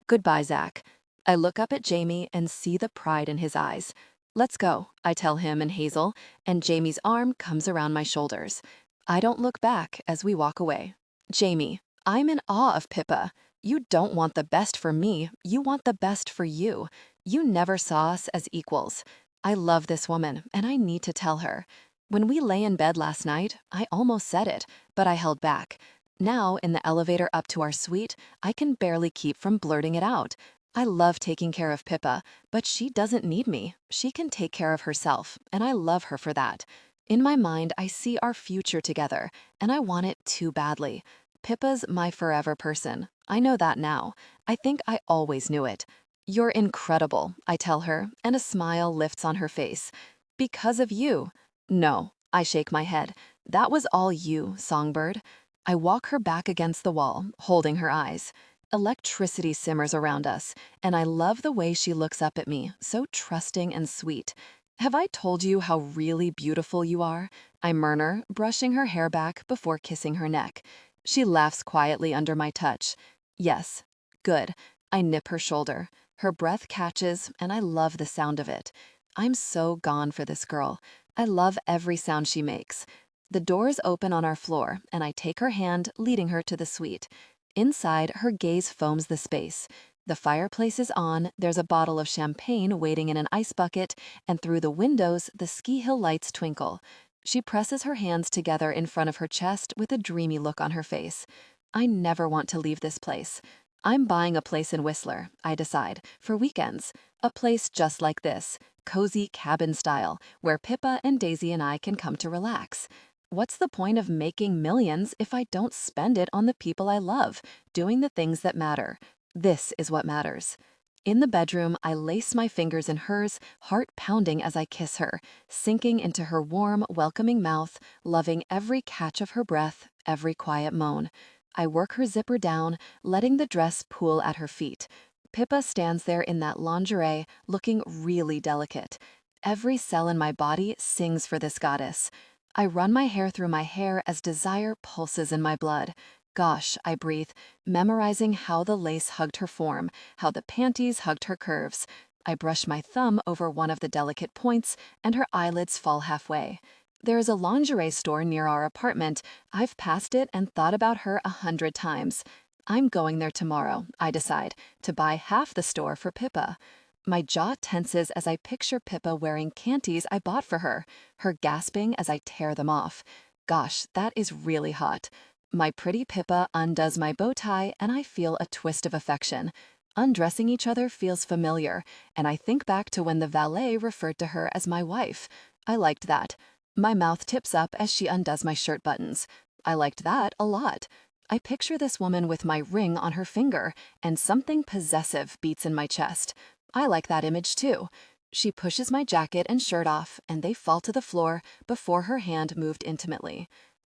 B: Goodbye, Zach. I look up at Jamie and see the pride in his eyes. Let's go, I tell him and Hazel, and Jamie's arm comes around my shoulders. I don't look back as we walk away. Jamie, I'm in awe of Pippa. You don't want the best for me, you want the best for you. You never saw us as equals. I love this woman, and I need to tell her. When we lay in bed last night, I almost said it, but I held back. Now, in the elevator up to our suite, I can barely keep from blurting it out. I love taking care of Pippa, but she doesn't need me. She can take care of herself, and I love her for that. In my mind, I see our future together, and I want it too badly. Pippa's my forever person. I know that now. I think I always knew it. You're incredible, I tell her, and a smile lifts on her face. Because of you. No, I shake my head. That was all you, Songbird. I walk her back against the wall, holding her eyes. Electricity simmers around us, and I love the way she looks up at me, so trusting and sweet. Have I told you how really beautiful you are? I murmur, brushing her hair back before kissing her neck. She laughs quietly under my touch. Yes. Good. I nip her shoulder. Her breath catches, and I love the sound of it. I'm so gone for this girl. I love every sound she makes. The doors open on our floor, and I take her hand, leading her to the suite. Inside, her gaze foams the space. The fireplace is on, there's a bottle of champagne waiting in an ice bucket, and through the windows, the ski hill lights twinkle. She presses her hands together in front of her chest with a dreamy look on her face. I never want to leave this place. I'm buying a place in Whistler, I decide, for weekends. A place just like this, cozy cabin style, where Pippa and Daisy and I can come to relax. What's the point of making millions if I don't spend it on the people I love, doing the things that matter? This is what matters. In the bedroom, I lace my fingers in hers, heart pounding as I kiss her, sinking into her warm, welcoming mouth, loving every catch of her breath, every quiet moan. I work her zipper down, letting the dress pool at her feet. Pippa stands there in that lingerie, looking really delicate. Every cell in my body sings for this goddess. I run my hair through my hair as desire pulses in my blood. Gosh, I breathe, memorizing how the lace hugged her form, how the panties hugged her curves. I brush my thumb over one of the delicate points, and her eyelids fall halfway. There is a lingerie store near our apartment. I've passed it and thought about her 100 times. I'm going there tomorrow, I decide, to buy half the store for Pippa. My jaw tenses as I picture Pippa wearing panties I bought for her, her gasping as I tear them off. Gosh, that is really hot. My pretty Pippa undoes my bow tie, and I feel a twist of affection. Undressing each other feels familiar, and I think back to when the valet referred to her as my wife. I liked that. My mouth tips up as she undoes my shirt buttons. I liked that a lot. I picture this woman with my ring on her finger, and something possessive beats in my chest. I like that image too. She pushes my jacket and shirt off, and they fall to the floor before her hand moved intimately.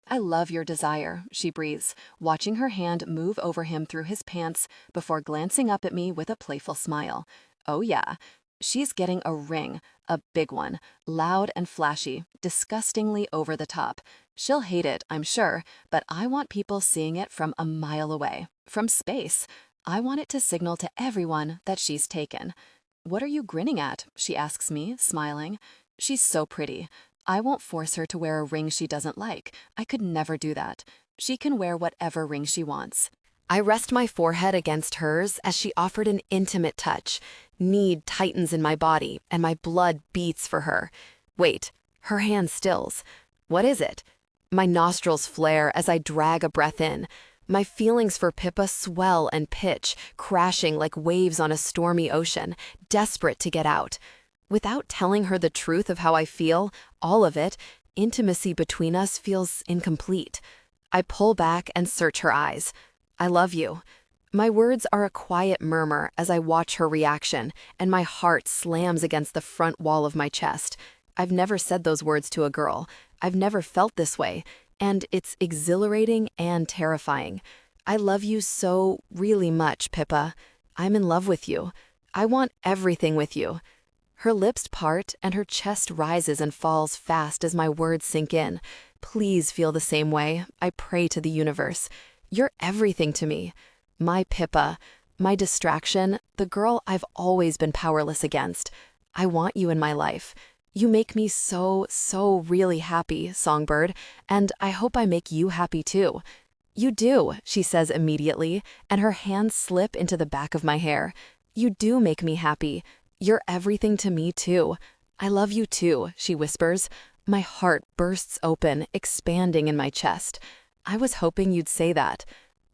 B: I love your desire, she breathes, watching her hand move over him through his pants before glancing up at me with a playful smile. Oh yeah, she's getting a ring, a big one, loud and flashy, disgustingly over the top. She'll hate it, I'm sure, but I want people seeing it from a mile away, from space. I want it to signal to everyone that she's taken. What are you grinning at? She asks me, smiling. She's so pretty. I won't force her to wear a ring she doesn't like. I could never do that. She can wear whatever ring she wants. I rest my forehead against hers as she offered an intimate touch. Need tightens in my body, and my blood beats for her. Wait, her hand stills. What is it? My nostrils flare as I drag a breath in. My feelings for Pippa swell and pitch, crashing like waves on a stormy ocean, desperate to get out. Without telling her the truth of how I feel, all of it, intimacy between us feels incomplete. I pull back and search her eyes. I love you. My words are a quiet murmur as I watch her reaction, and my heart slams against the front wall of my chest. I've never said those words to a girl. I've never felt this way, and it's exhilarating and terrifying. I love you so really much, Pippa. I'm in love with you. I want everything with you. Her lips part and her chest rises and falls fast as my words sink in. Please feel the same way. I pray to the universe. You're everything to me. My Pippa, my distraction, the girl I've always been powerless against. I want you in my life. You make me so really happy, Songbird, and I hope I make you happy too. You do, she says immediately, and her hands slip into the back of my hair. You do make me happy. You're everything to me too. I love you too, she whispers. My heart bursts open, expanding in my chest. I was hoping you'd say that.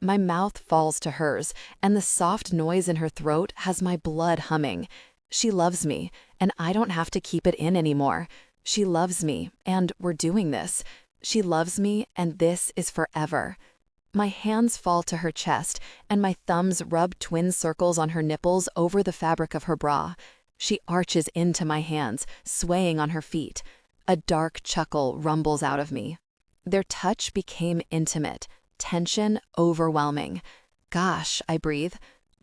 B: My mouth falls to hers, and the soft noise in her throat has my blood humming. She loves me, and I don't have to keep it in anymore. She loves me, and we're doing this. She loves me, and this is forever. My hands fall to her chest, and my thumbs rub twin circles on her nipples over the fabric of her bra. She arches into my hands, swaying on her feet. A dark chuckle rumbles out of me. Their touch became intimate, tension overwhelming. Gosh, I breathe.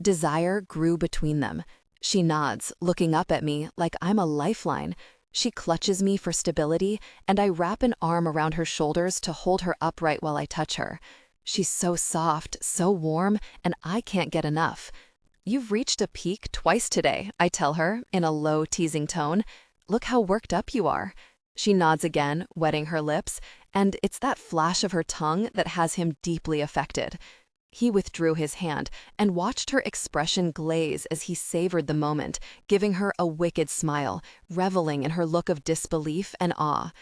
B: Desire grew between them. She nods, looking up at me like I'm a lifeline. She clutches me for stability, and I wrap an arm around her shoulders to hold her upright while I touch her. She's so soft, so warm, and I can't get enough. You've reached a peak twice today, I tell her, in a low, teasing tone. Look how worked up you are. She nods again, wetting her lips, and it's that flash of her tongue that has him deeply affected. He withdrew his hand and watched her expression glaze as he savored the moment, giving her a wicked smile, reveling in her look of disbelief and awe.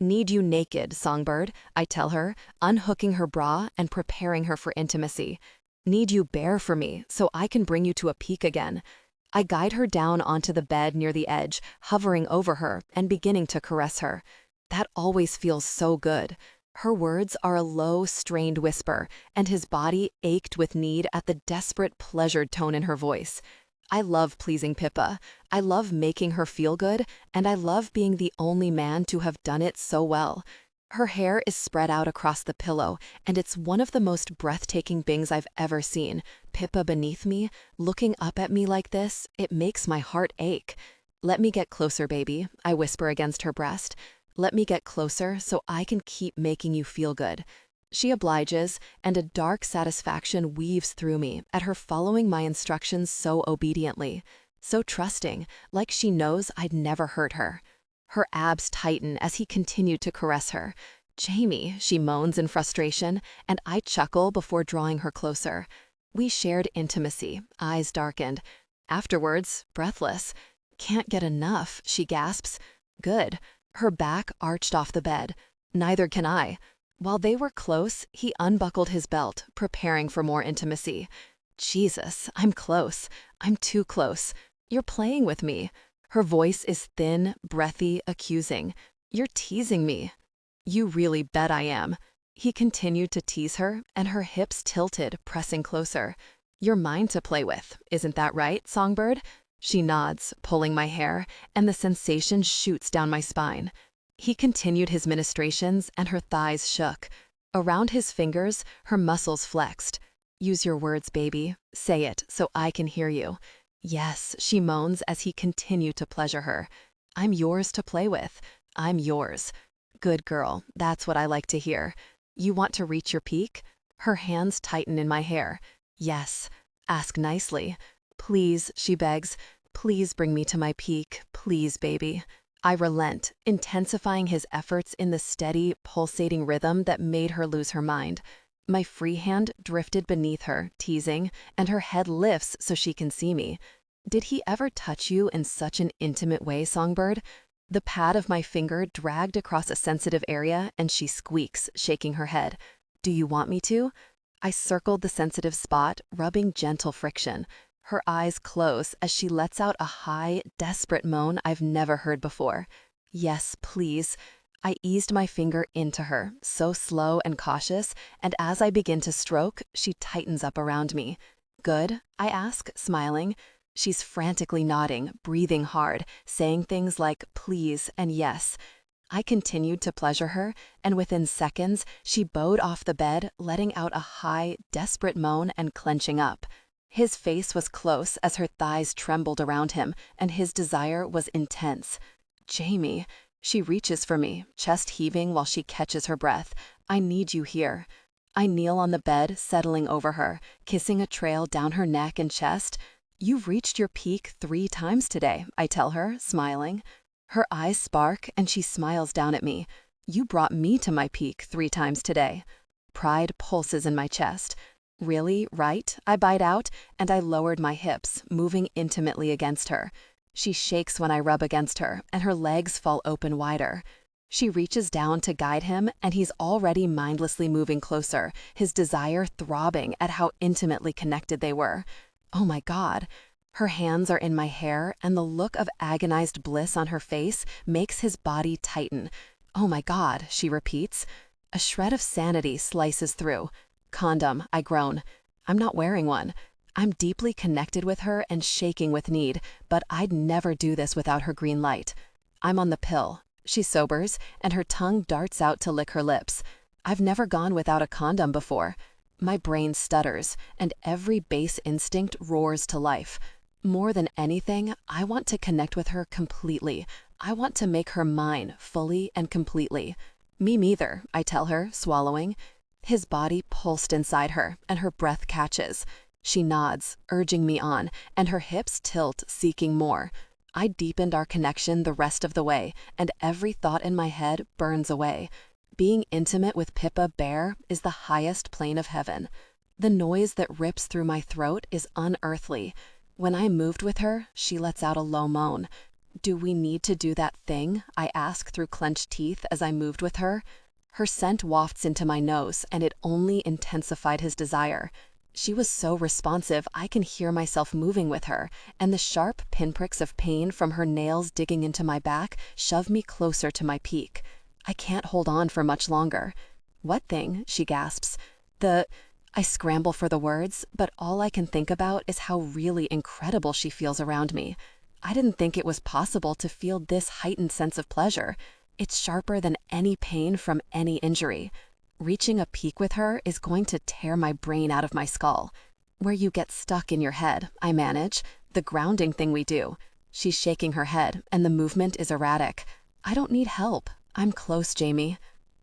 B: Need you naked, Songbird, I tell her, unhooking her bra and preparing her for intimacy. Need you bare for me so I can bring you to a peak again. I guide her down onto the bed near the edge, hovering over her and beginning to caress her. That always feels so good. Her words are a low, strained whisper, and his body ached with need at the desperate, pleasured tone in her voice. I love pleasing Pippa. I love making her feel good, and I love being the only man to have done it so well. Her hair is spread out across the pillow, and it's one of the most breathtaking things I've ever seen. Pippa beneath me, looking up at me like this, it makes my heart ache. "Let me get closer, baby," I whisper against her breast. "Let me get closer so I can keep making you feel good." She obliges, and a dark satisfaction weaves through me at her following my instructions so obediently, so trusting, like she knows I'd never hurt her. Her abs tighten as he continued to caress her. "Jamie," she moans in frustration, and I chuckle before drawing her closer. We shared intimacy, eyes darkened. Afterwards, breathless. "Can't get enough," she gasps. "Good." Her back arched off the bed. "Neither can I." While they were close, he unbuckled his belt, preparing for more intimacy. "Jesus, I'm close. I'm too close. You're playing with me." Her voice is thin, breathy, accusing. "You're teasing me." "You really bet I am." He continued to tease her, and her hips tilted, pressing closer. "You're mine to play with, isn't that right, Songbird?" She nods, pulling my hair, and the sensation shoots down my spine. He continued his ministrations, and her thighs shook. Around his fingers, her muscles flexed. "Use your words, baby. Say it so I can hear you." "Yes," she moans as he continued to pleasure her. "I'm yours to play with. I'm yours." "Good girl, that's what I like to hear. You want to reach your peak?" Her hands tighten in my hair. "Yes." "Ask nicely." "Please," she begs. "Please bring me to my peak. Please, baby." I relent, intensifying his efforts in the steady, pulsating rhythm that made her lose her mind. My free hand drifted beneath her, teasing, and her head lifts so she can see me. "Did he ever touch you in such an intimate way, Songbird?" The pad of my finger dragged across a sensitive area, and she squeaks, shaking her head. "Do you want me to?" I circled the sensitive spot, rubbing gentle friction. Her eyes close as she lets out a high, desperate moan I've never heard before. "Yes, please." I eased my finger into her, so slow and cautious, and as I begin to stroke, she tightens up around me. "Good?" I ask, smiling. She's frantically nodding, breathing hard, saying things like "please" and "yes." I continued to pleasure her, and within seconds, she bowed off the bed, letting out a high, desperate moan and clenching up. His face was close as her thighs trembled around him, and his desire was intense. "Jamie." She reaches for me, chest heaving while she catches her breath. "I need you here." I kneel on the bed, settling over her, kissing a trail down her neck and chest. "You've reached your peak 3 times today," I tell her, smiling. Her eyes spark, and she smiles down at me. "You brought me to my peak 3 times today." Pride pulses in my chest. "Really, right?" I bite out, and I lowered my hips, moving intimately against her. She shakes when I rub against her, and her legs fall open wider. She reaches down to guide him, and he's already mindlessly moving closer, his desire throbbing at how intimately connected they were. Oh my God. Her hands are in my hair, and the look of agonized bliss on her face makes his body tighten. "Oh my God," she repeats. A shred of sanity slices through. "Condom," I groan. I'm not wearing one. I'm deeply connected with her and shaking with need, but I'd never do this without her green light. "I'm on the pill." She sobers, and her tongue darts out to lick her lips. "I've never gone without a condom before." My brain stutters, and every base instinct roars to life. More than anything, I want to connect with her completely. I want to make her mine, fully and completely. "Me neither," I tell her, swallowing. His body pulsed inside her, and her breath catches. She nods, urging me on, and her hips tilt, seeking more. I deepened our connection the rest of the way, and every thought in my head burns away. Being intimate with Pippa bare is the highest plane of heaven. The noise that rips through my throat is unearthly. When I moved with her, she lets out a low moan. "Do we need to do that thing?" I ask through clenched teeth as I moved with her. Her scent wafts into my nose, and it only intensified his desire. She was so responsive I can hear myself moving with her, and the sharp pinpricks of pain from her nails digging into my back shove me closer to my peak. I can't hold on for much longer. "What thing?" she gasps. I scramble for the words, but all I can think about is how really incredible she feels around me. I didn't think it was possible to feel this heightened sense of pleasure. It's sharper than any pain from any injury. Reaching a peak with her is going to tear my brain out of my skull. Where you get stuck in your head, I manage, the grounding thing we do. She's shaking her head, and the movement is erratic. I don't need help. I'm close, Jamie.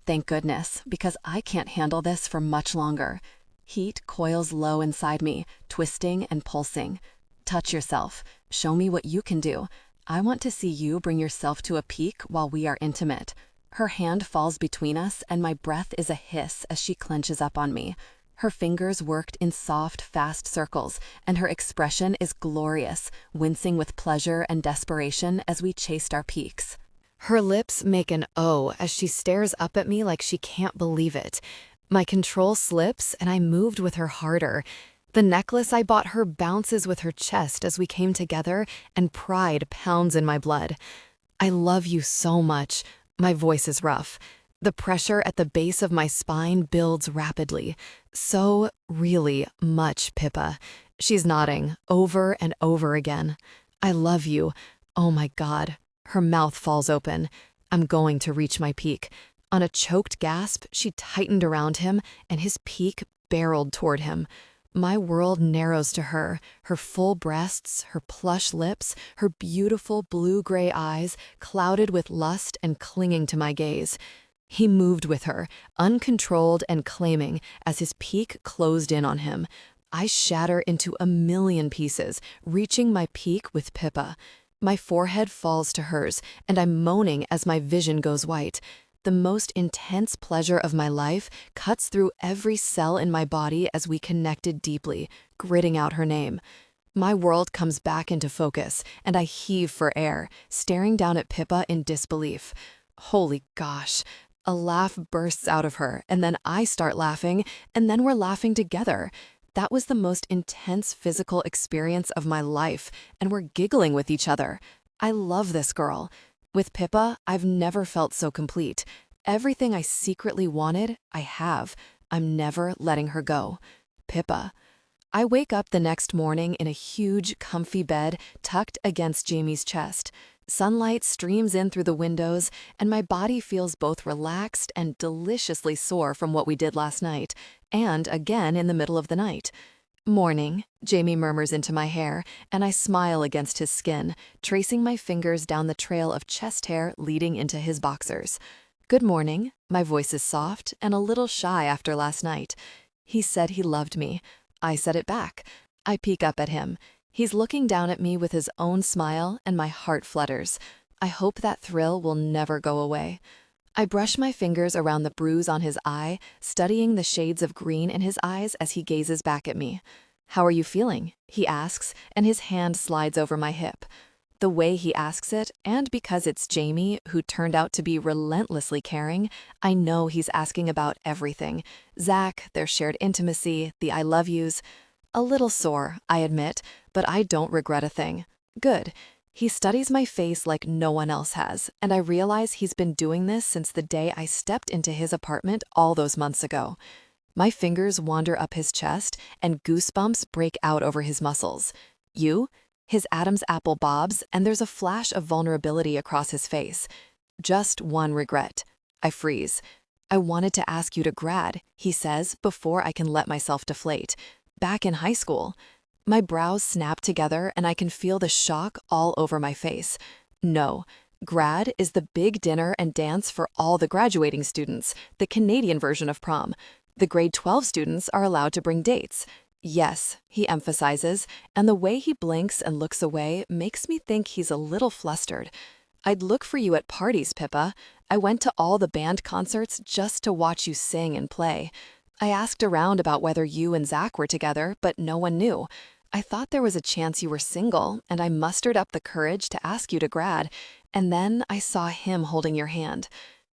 B: Thank goodness, because I can't handle this for much longer. Heat coils low inside me, twisting and pulsing. Touch yourself. Show me what you can do. I want to see you bring yourself to a peak while we are intimate. Her hand falls between us, and my breath is a hiss as she clenches up on me. Her fingers worked in soft, fast circles, and her expression is glorious, wincing with pleasure and desperation as we chased our peaks.
A: Her lips make an O as she stares up at me like she can't believe it. My control slips, and I moved with her harder. The necklace I bought her bounces with her chest as we came together, and pride pounds in my blood. I love you so much. My voice is rough. The pressure at the base of my spine builds rapidly. So, really much, Pippa. She's nodding, over and over again. I love you. Oh my God. Her mouth falls open. I'm going to reach my peak. On a choked gasp, she tightened around him, and his peak barreled toward him. My world narrows to her full breasts, her plush lips, her beautiful blue-gray eyes, clouded with lust and clinging to my gaze. He moved with her, uncontrolled and claiming, as his peak closed in on him. I shatter into a million pieces, reaching my peak with Pippa. My forehead falls to hers, and I'm moaning as my vision goes white. The most intense pleasure of my life cuts through every cell in my body as we connected deeply, gritting out her name. My world comes back into focus, and I heave for air, staring down at Pippa in disbelief. Holy gosh. A laugh bursts out of her, and then I start laughing, and then we're laughing together. That was the most intense physical experience of my life, and we're giggling with each other. I love this girl. With Pippa, I've never felt so complete. Everything I secretly wanted, I have. I'm never letting her go. Pippa. I wake up the next morning in a huge, comfy bed tucked against Jamie's chest. Sunlight streams in through the windows, and my body feels both relaxed and deliciously sore from what we did last night, and again in the middle of the night. Morning, Jamie murmurs into my hair, and I smile against his skin, tracing my fingers down the trail of chest hair leading into his boxers. Good morning. My voice is soft and a little shy after last night. He said he loved me. I said it back. I peek up at him. He's looking down at me with his own smile, and my heart flutters. I hope that thrill will never go away. I brush my fingers around the bruise on his eye, studying the shades of green in his eyes as he gazes back at me. How are you feeling? He asks, and his hand slides over my hip. The way he asks it, and because it's Jamie, who turned out to be relentlessly caring, I know he's asking about everything. Zach, their shared intimacy, the I love yous. A little sore, I admit, but I don't regret a thing. Good. He studies my face like no one else has, and I realize he's been doing this since the day I stepped into his apartment all those months ago. My fingers wander up his chest, and goosebumps break out over his muscles. You? His Adam's apple bobs, and there's a flash of vulnerability across his face. Just one regret. I freeze. I wanted to ask you to grad, he says, before I can let myself deflate. Back in high school. My brows snap together, and I can feel the shock all over my face. No. Grad is the big dinner and dance for all the graduating students, the Canadian version of prom. The grade 12 students are allowed to bring dates. Yes, he emphasizes, and the way he blinks and looks away makes me think he's a little flustered. I'd look for you at parties, Pippa. I went to all the band concerts just to watch you sing and play. I asked around about whether you and Zach were together, but no one knew. I thought there was a chance you were single, and I mustered up the courage to ask you to grad, and then I saw him holding your hand.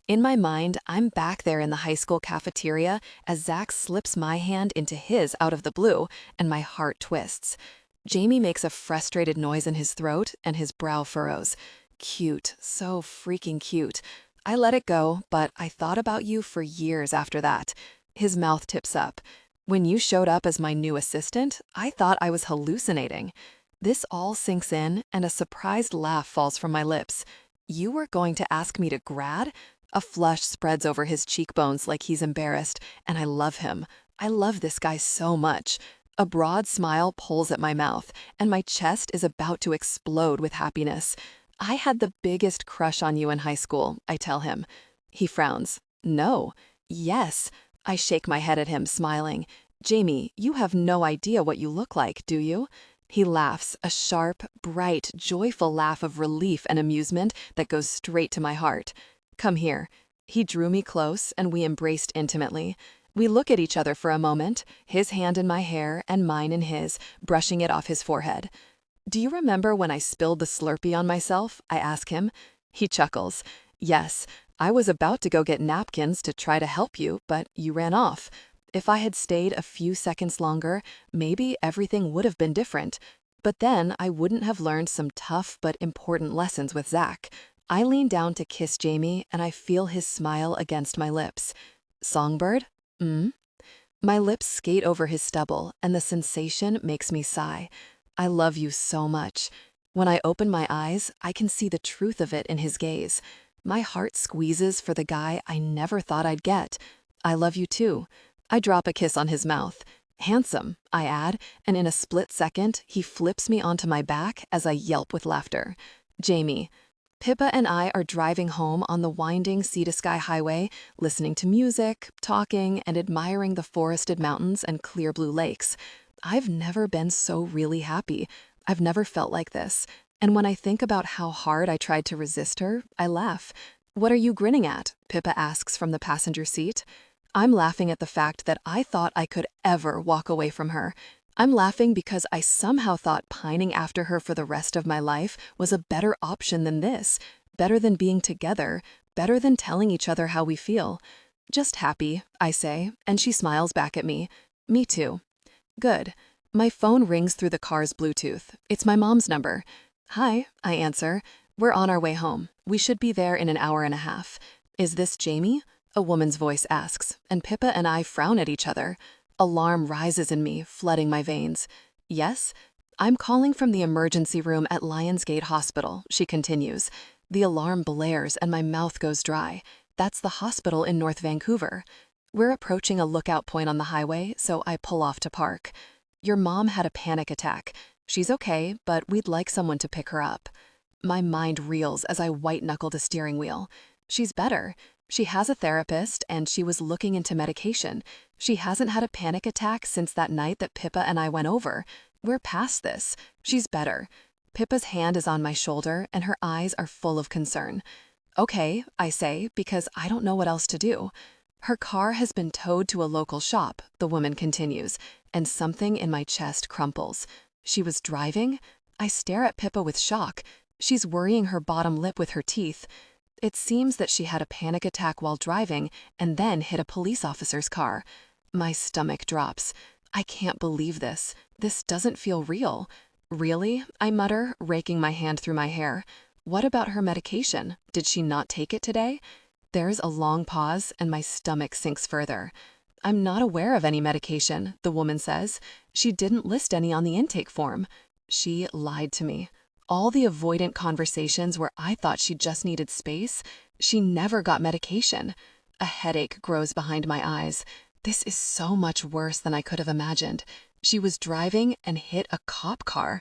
A: In my mind, I'm back there in the high school cafeteria as Zach slips my hand into his out of the blue, and my heart twists. Jamie makes a frustrated noise in his throat, and his brow furrows. Cute, so freaking cute. I let it go, but I thought about you for years after that. His mouth tips up. When you showed up as my new assistant, I thought I was hallucinating. This all sinks in, and a surprised laugh falls from my lips.
B: You were going to ask me to grad? A flush spreads over his cheekbones like he's embarrassed, and I love him. I love this guy so much. A broad smile pulls at my mouth, and my chest is about to explode with happiness. I had the biggest crush on you in high school, I tell him. He frowns. No. Yes. I shake my head at him, smiling. Jamie, you have no idea what you look like, do you? He laughs, a sharp, bright, joyful laugh of relief and amusement that goes straight to my heart. Come here. He drew me close, and we embraced intimately. We look at each other for a moment, his hand in my hair and mine in his, brushing it off his forehead. Do you remember when I spilled the Slurpee on myself? I ask him. He chuckles. Yes, I was about to go get napkins to try to help you, but you ran off. If I had stayed a few seconds longer, maybe everything would have been different. But then I wouldn't have learned some tough but important lessons with Zach. I lean down to kiss Jamie, and I feel his smile against my lips. Songbird? My lips skate over his stubble, and the sensation makes me sigh. I love you so much. When I open my eyes, I can see the truth of it in his gaze. My heart squeezes for the guy I never thought I'd get. I love you too. I drop a kiss on his mouth. Handsome, I add, and in a split second, he flips me onto my back as I yelp with laughter. Jamie. Pippa and I are driving home on the winding sea-to-sky highway, listening to music, talking, and admiring the forested mountains and clear blue lakes. I've never been so really happy. I've never felt like this. And when I think about how hard I tried to resist her, I laugh. What are you grinning at? Pippa asks from the passenger seat. I'm laughing at the fact that I thought I could ever walk away from her. I'm laughing because I somehow thought pining after her for the rest of my life was a better option than this, better than being together, better than telling each other how we feel. Just happy, I say, and she smiles back at me. Me too. Good. My phone rings through the car's Bluetooth. It's my mom's number. Hi, I answer. We're on our way home. We should be there in an hour and a half. Is this Jamie? A woman's voice asks, and Pippa and I frown at each other. Alarm rises in me, flooding my veins. Yes? I'm calling from the emergency room at Lionsgate Hospital, she continues. The alarm blares and my mouth goes dry. That's the hospital in North Vancouver. We're approaching a lookout point on the highway, so I pull off to park. Your mom had a panic attack. She's okay, but we'd like someone to pick her up. My mind reels as I white-knuckle the steering wheel. She's better. She has a therapist, and she was looking into medication. She hasn't had a panic attack since that night that Pippa and I went over. We're past this. She's better. Pippa's hand is on my shoulder, and her eyes are full of concern. Okay, I say, because I don't know what else to do. Her car has been towed to a local shop, the woman continues, and something in my chest crumples. She was driving? I stare at Pippa with shock. She's worrying her bottom lip with her teeth. It seems that she had a panic attack while driving and then hit a police officer's car. My stomach drops. I can't believe this. This doesn't feel real. Really? I mutter, raking my hand through my hair. What about her medication? Did she not take it today? There's a long pause and my stomach sinks further. I'm not aware of any medication, the woman says. She didn't list any on the intake form. She lied to me. All the avoidant conversations where I thought she just needed space, she never got medication. A headache grows behind my eyes. This is so much worse than I could have imagined. She was driving and hit a cop car.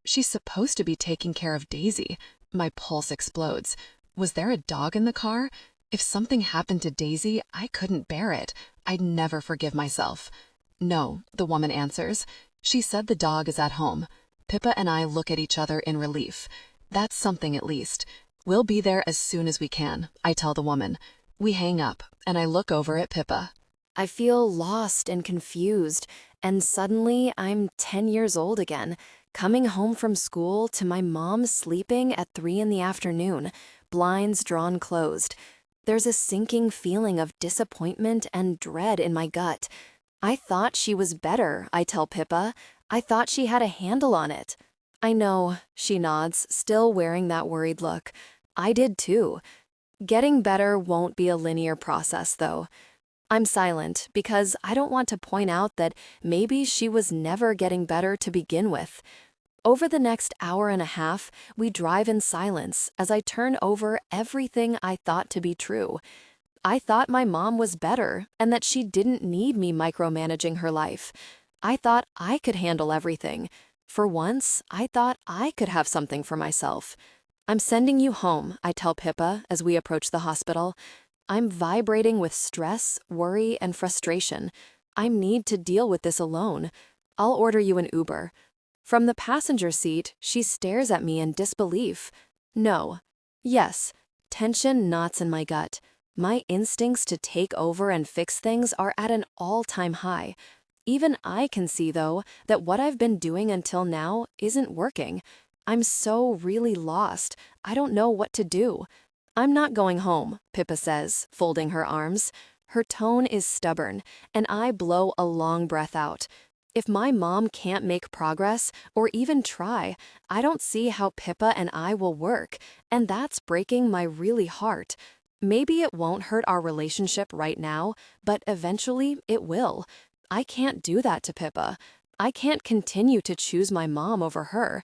B: She's supposed to be taking care of Daisy. My pulse explodes. Was there a dog in the car? If something happened to Daisy, I couldn't bear it. I'd never forgive myself. No, the woman answers. She said the dog is at home. Pippa and I look at each other in relief. That's something at least. We'll be there as soon as we can, I tell the woman. We hang up, and I look over at Pippa.
A: I feel lost and confused, and suddenly I'm 10 years old again, coming home from school to my mom sleeping at 3 in the afternoon, blinds drawn closed. There's a sinking feeling of disappointment and dread in my gut. I thought she was better, I tell Pippa. I thought she had a handle on it. I know, she nods, still wearing that worried look. I did too. Getting better won't be a linear process, though. I'm silent because I don't want to point out that maybe she was never getting better to begin with. Over the next hour and a half, we drive in silence as I turn over everything I thought to be true. I thought my mom was better and that she didn't need me micromanaging her life. I thought I could handle everything. For once, I thought I could have something for myself. I'm sending you home, I tell Pippa as we approach the hospital. I'm vibrating with stress, worry, and frustration. I need to deal with this alone. I'll order you an Uber. From the passenger seat, she stares at me in disbelief. No. Yes. Tension knots in my gut. My instincts to take over and fix things are at an all-time high. Even I can see, though, that what I've been doing until now isn't working. I'm so really lost. I don't know what to do. I'm not going home, Pippa says, folding her arms. Her tone is stubborn, and I blow a long breath out. If my mom can't make progress, or even try, I don't see how Pippa and I will work, and that's breaking my really heart. Maybe it won't hurt our relationship right now, but eventually it will. I can't do that to Pippa. I can't continue to choose my mom over her.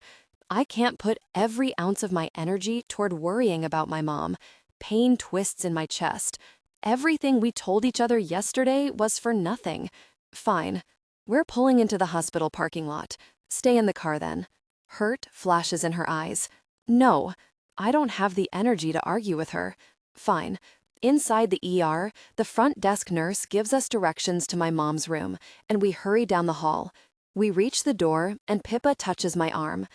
A: I can't put every ounce of my energy toward worrying about my mom. Pain twists in my chest. Everything we told each other yesterday was for nothing. Fine. We're pulling into the hospital parking lot. Stay in the car then. Hurt flashes in her eyes. No, I don't have the energy to argue with her. Fine. Inside the ER, the front desk nurse gives us directions to my mom's room, and we hurry down the hall. We reach the door, and Pippa touches my arm.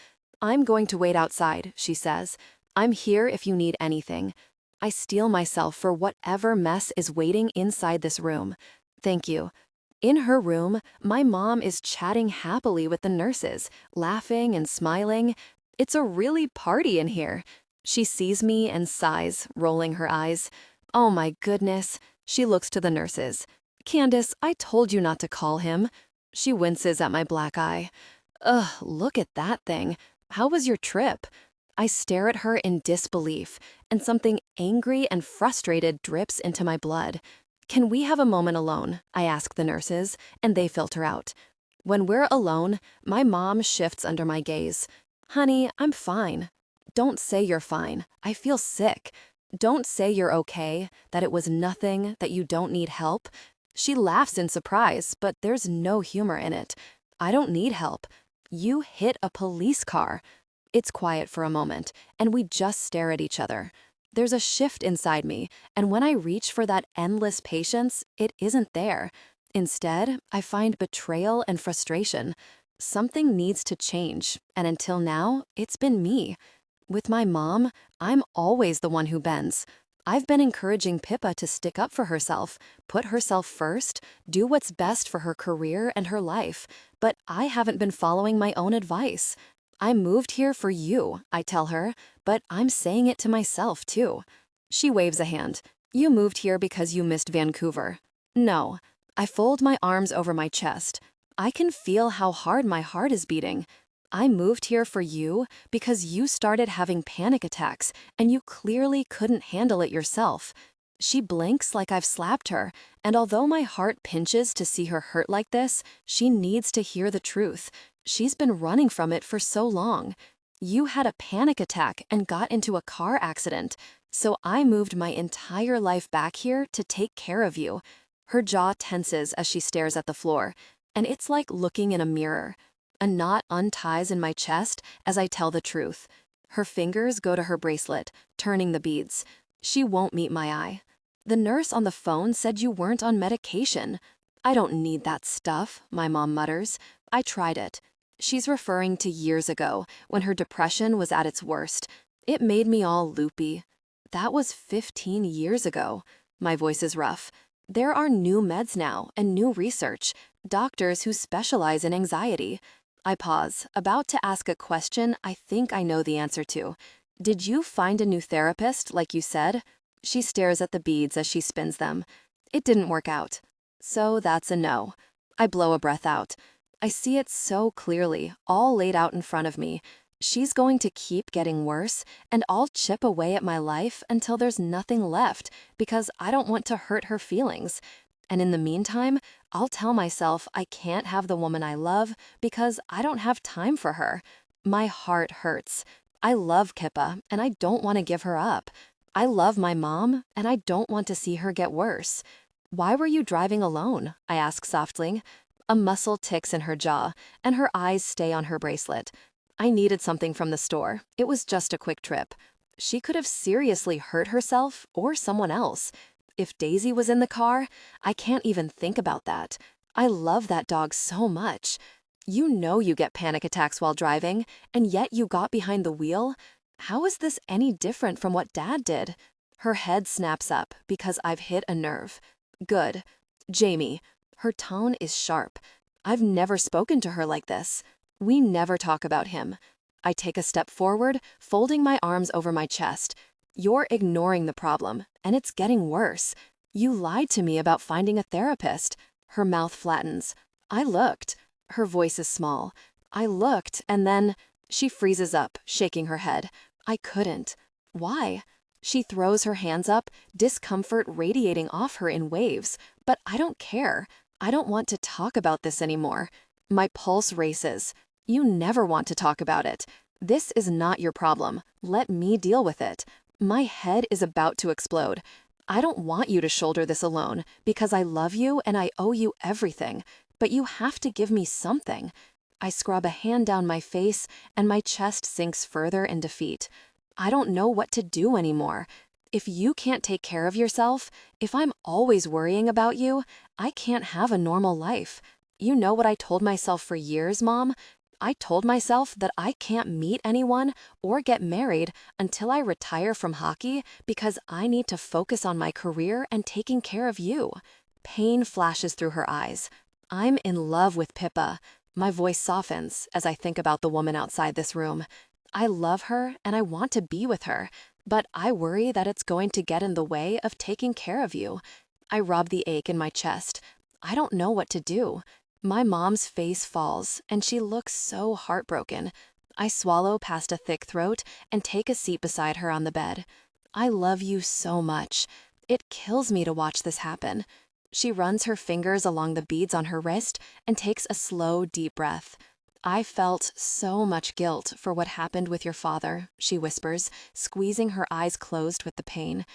A: I'm going to wait outside, she says. I'm here if you need anything. I steel myself for whatever mess is waiting inside this room. Thank you. In her room, my mom is chatting happily with the nurses, laughing and smiling. It's a really party in here. She sees me and sighs, rolling her eyes. Oh my goodness. She looks to the nurses. Candace, I told you not to call him. She winces at my black eye. Ugh, look at that thing. How was your trip? I stare at her in disbelief, and something angry and frustrated drips into my blood. Can we have a moment alone? I ask the nurses, and they filter out. When we're alone, my mom shifts under my gaze. Honey, I'm fine. Don't say you're fine. I feel sick. Don't say you're okay, that it was nothing, that you don't need help. She laughs in surprise, but there's no humor in it. I don't need help. You hit a police car. It's quiet for a moment, and we just stare at each other. There's a shift inside me, and when I reach for that endless patience, it isn't there. Instead, I find betrayal and frustration. Something needs to change, and until now, it's been me. With my mom, I'm always the one who bends. I've been encouraging Pippa to stick up for herself, put herself first, do what's best for her career and her life, but I haven't been following my own advice. I moved here for you, I tell her, but I'm saying it to myself too. She waves a hand. You moved here because you missed Vancouver. No. I fold my arms over my chest. I can feel how hard my heart is beating. I moved here for you because you started having panic attacks and you clearly couldn't handle it yourself. She blinks like I've slapped her, and although my heart pinches to see her hurt like this, she needs to hear the truth. She's been running from it for so long. You had a panic attack and got into a car accident, so I moved my entire life back here to take care of you. Her jaw tenses as she stares at the floor, and it's like looking in a mirror. A knot unties in my chest as I tell the truth. Her fingers go to her bracelet, turning the beads. She won't meet my eye. The nurse on the phone said you weren't on medication. I don't need that stuff, my mom mutters. I tried it. She's referring to years ago, when her depression was at its worst. It made me all loopy. That was 15 years ago. My voice is rough. There are new meds now and new research, doctors who specialize in anxiety. I pause, about to ask a question I think I know the answer to. Did you find a new therapist, like you said? She stares at the beads as she spins them. It didn't work out. So that's a no. I blow a breath out. I see it so clearly, all laid out in front of me. She's going to keep getting worse, and I'll chip away at my life until there's nothing left, because I don't want to hurt her feelings. And in the meantime, I'll tell myself I can't have the woman I love because I don't have time for her.
B: My heart hurts. I love Pippa, and I don't want to give her up. I love my mom, and I don't want to see her get worse. Why were you driving alone? I ask softly. A muscle ticks in her jaw, and her eyes stay on her bracelet. I needed something from the store. It was just a quick trip. She could have seriously hurt herself or someone else. If Daisy was in the car, I can't even think about that. I love that dog so much. You know you get panic attacks while driving, and yet you got behind the wheel? How is this any different from what Dad did? Her head snaps up because I've hit a nerve. Good. Jamie. Her tone is sharp. I've never spoken to her like this. We never talk about him. I take a step forward, folding my arms over my chest. You're ignoring the problem, and it's getting worse. You lied to me about finding a therapist. Her mouth flattens. I looked. Her voice is small. I looked, and then she freezes up, shaking her head. I couldn't. Why? She throws her hands up, discomfort radiating off her in waves. But I don't care. I don't want to talk about this anymore. My pulse races. You never want to talk about it. This is not your problem. Let me deal with it. My head is about to explode. I don't want you to shoulder this alone because I love you and I owe you everything. But you have to give me something. I scrub a hand down my face and my chest sinks further in defeat. I don't know what to do anymore. If you can't take care of yourself, if I'm always worrying about you, I can't have a normal life. You know what I told myself for years, Mom? I told myself that I can't meet anyone or get married until I retire from hockey because I need to focus on my career and taking care of you. Pain flashes through her eyes. I'm in love with Pippa. My voice softens as I think about the woman outside this room. I love her and I want to be with her, but I worry that it's going to get in the way of taking care of you. I rub the ache in my chest. I don't know what to do. My mom's face falls, and she looks so heartbroken. I swallow past a thick throat and take a seat beside her on the bed. I love you so much. It kills me to watch this happen. She runs her fingers along the beads on her wrist and takes a slow, deep breath. I felt so much guilt for what happened with your father, she whispers, squeezing her eyes closed with the pain.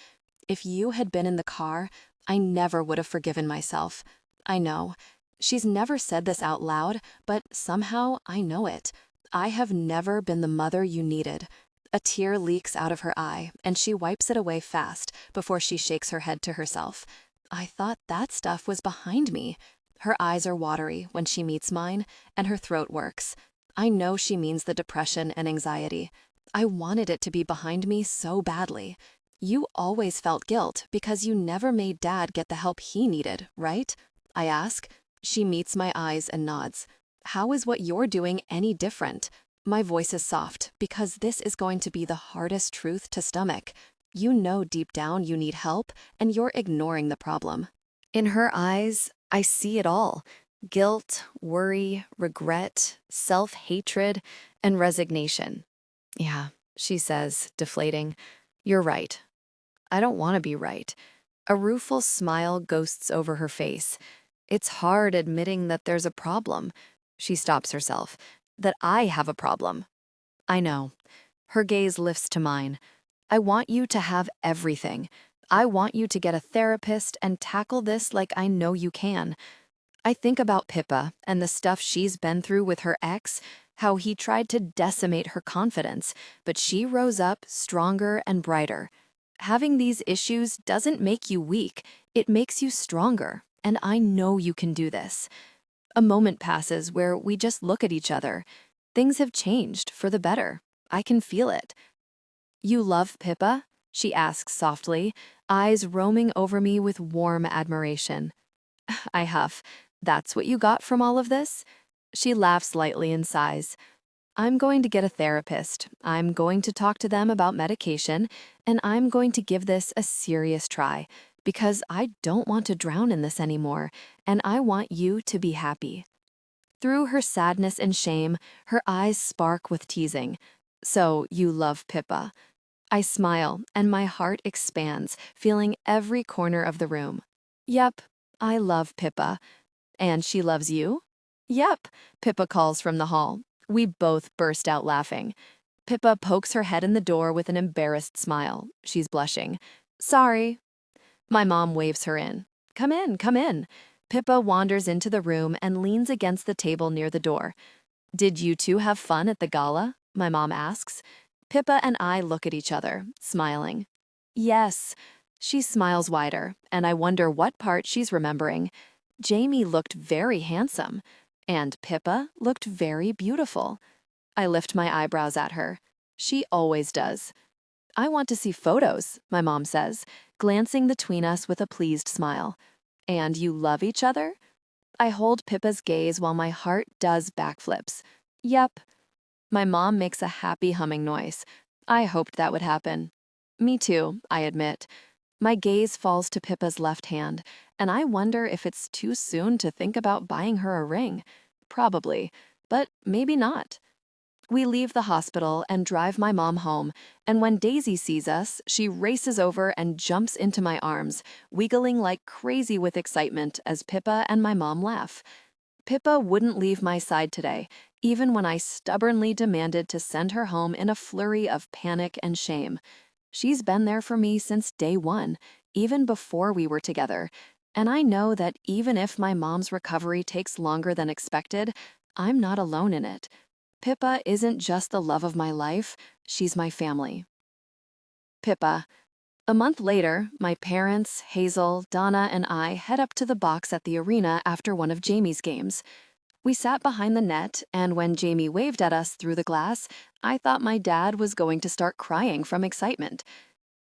B: If you had been in the car, I never would have forgiven myself. I know. She's never said this out loud, but somehow I know it. I have never been the mother you needed. A tear leaks out of her eye, and she wipes it away fast before she shakes her head to herself. I thought that stuff was behind me. Her eyes are watery when she meets mine, and her throat works. I know she means the depression and anxiety. I wanted it to be behind me so badly. You always felt guilt because you never made Dad get the help he needed, right? I ask. She meets my eyes and nods. How is what you're doing any different? My voice is soft because this is going to be the hardest truth to stomach. You know deep down you need help, and you're ignoring the problem.
A: In her eyes, I see it all. Guilt, worry, regret, self-hatred, and resignation. Yeah, she says, deflating. You're right. I don't want to be right. A rueful smile ghosts over her face. It's hard admitting that there's a problem. She stops herself. That I have a problem. I know. Her gaze lifts to mine. I want you to have everything. I want you to get a therapist and tackle this like I know you can. I think about Pippa and the stuff she's been through with her ex, how he tried to decimate her confidence, but she rose up stronger and brighter. Having these issues doesn't make you weak, it makes you stronger, and I know you can do this. A moment passes where we just look at each other. Things have changed for the better. I can feel it. You love Pippa? She asks softly, eyes roaming over me with warm admiration. I huff. That's what you got from all of this? She laughs lightly and sighs. I'm going to get a therapist. I'm going to talk to them about medication, and I'm going to give this a serious try because I don't want to drown in this anymore, and I want you to be happy. Through her sadness and shame, her eyes spark with teasing. So you love Pippa. I smile, and my heart expands, feeling every corner of the room. Yep, I love Pippa. And she loves you? Yep, Pippa calls from the hall.
B: We both burst out laughing. Pippa pokes her head in the door with an embarrassed smile. She's blushing. Sorry. My mom waves her in. Come in, come in. Pippa wanders into the room and leans against the table near the door. Did you two have fun at the gala? My mom asks. Pippa and I look at each other, smiling. Yes. She smiles wider, and I wonder what part she's remembering. Jamie looked very handsome, and Pippa looked very beautiful. I lift my eyebrows at her. She always does. I want to see photos, my mom says, glancing between us with a pleased smile. And you love each other? I hold Pippa's gaze while my heart does backflips. Yep. My mom makes a happy humming noise. I hoped that would happen. Me too, I admit. My gaze falls to Pippa's left hand, and I wonder if it's too soon to think about buying her a ring. Probably, but maybe not. We leave the hospital and drive my mom home, and when Daisy sees us, she races over and jumps into my arms, wiggling like crazy with excitement as Pippa and my mom laugh. Pippa wouldn't leave my side today, even when I stubbornly demanded to send her home in a flurry of panic and shame. She's been there for me since day one, even before we were together, and I know that even if my mom's recovery takes longer than expected, I'm not alone in it. Pippa isn't just the love of my life, she's my family. Pippa. A month later, my parents, Hazel, Donna, and I head up to the box at the arena after one of Jamie's games. We sat behind the net, and when Jamie waved at us through the glass, I thought my dad was going to start crying from excitement.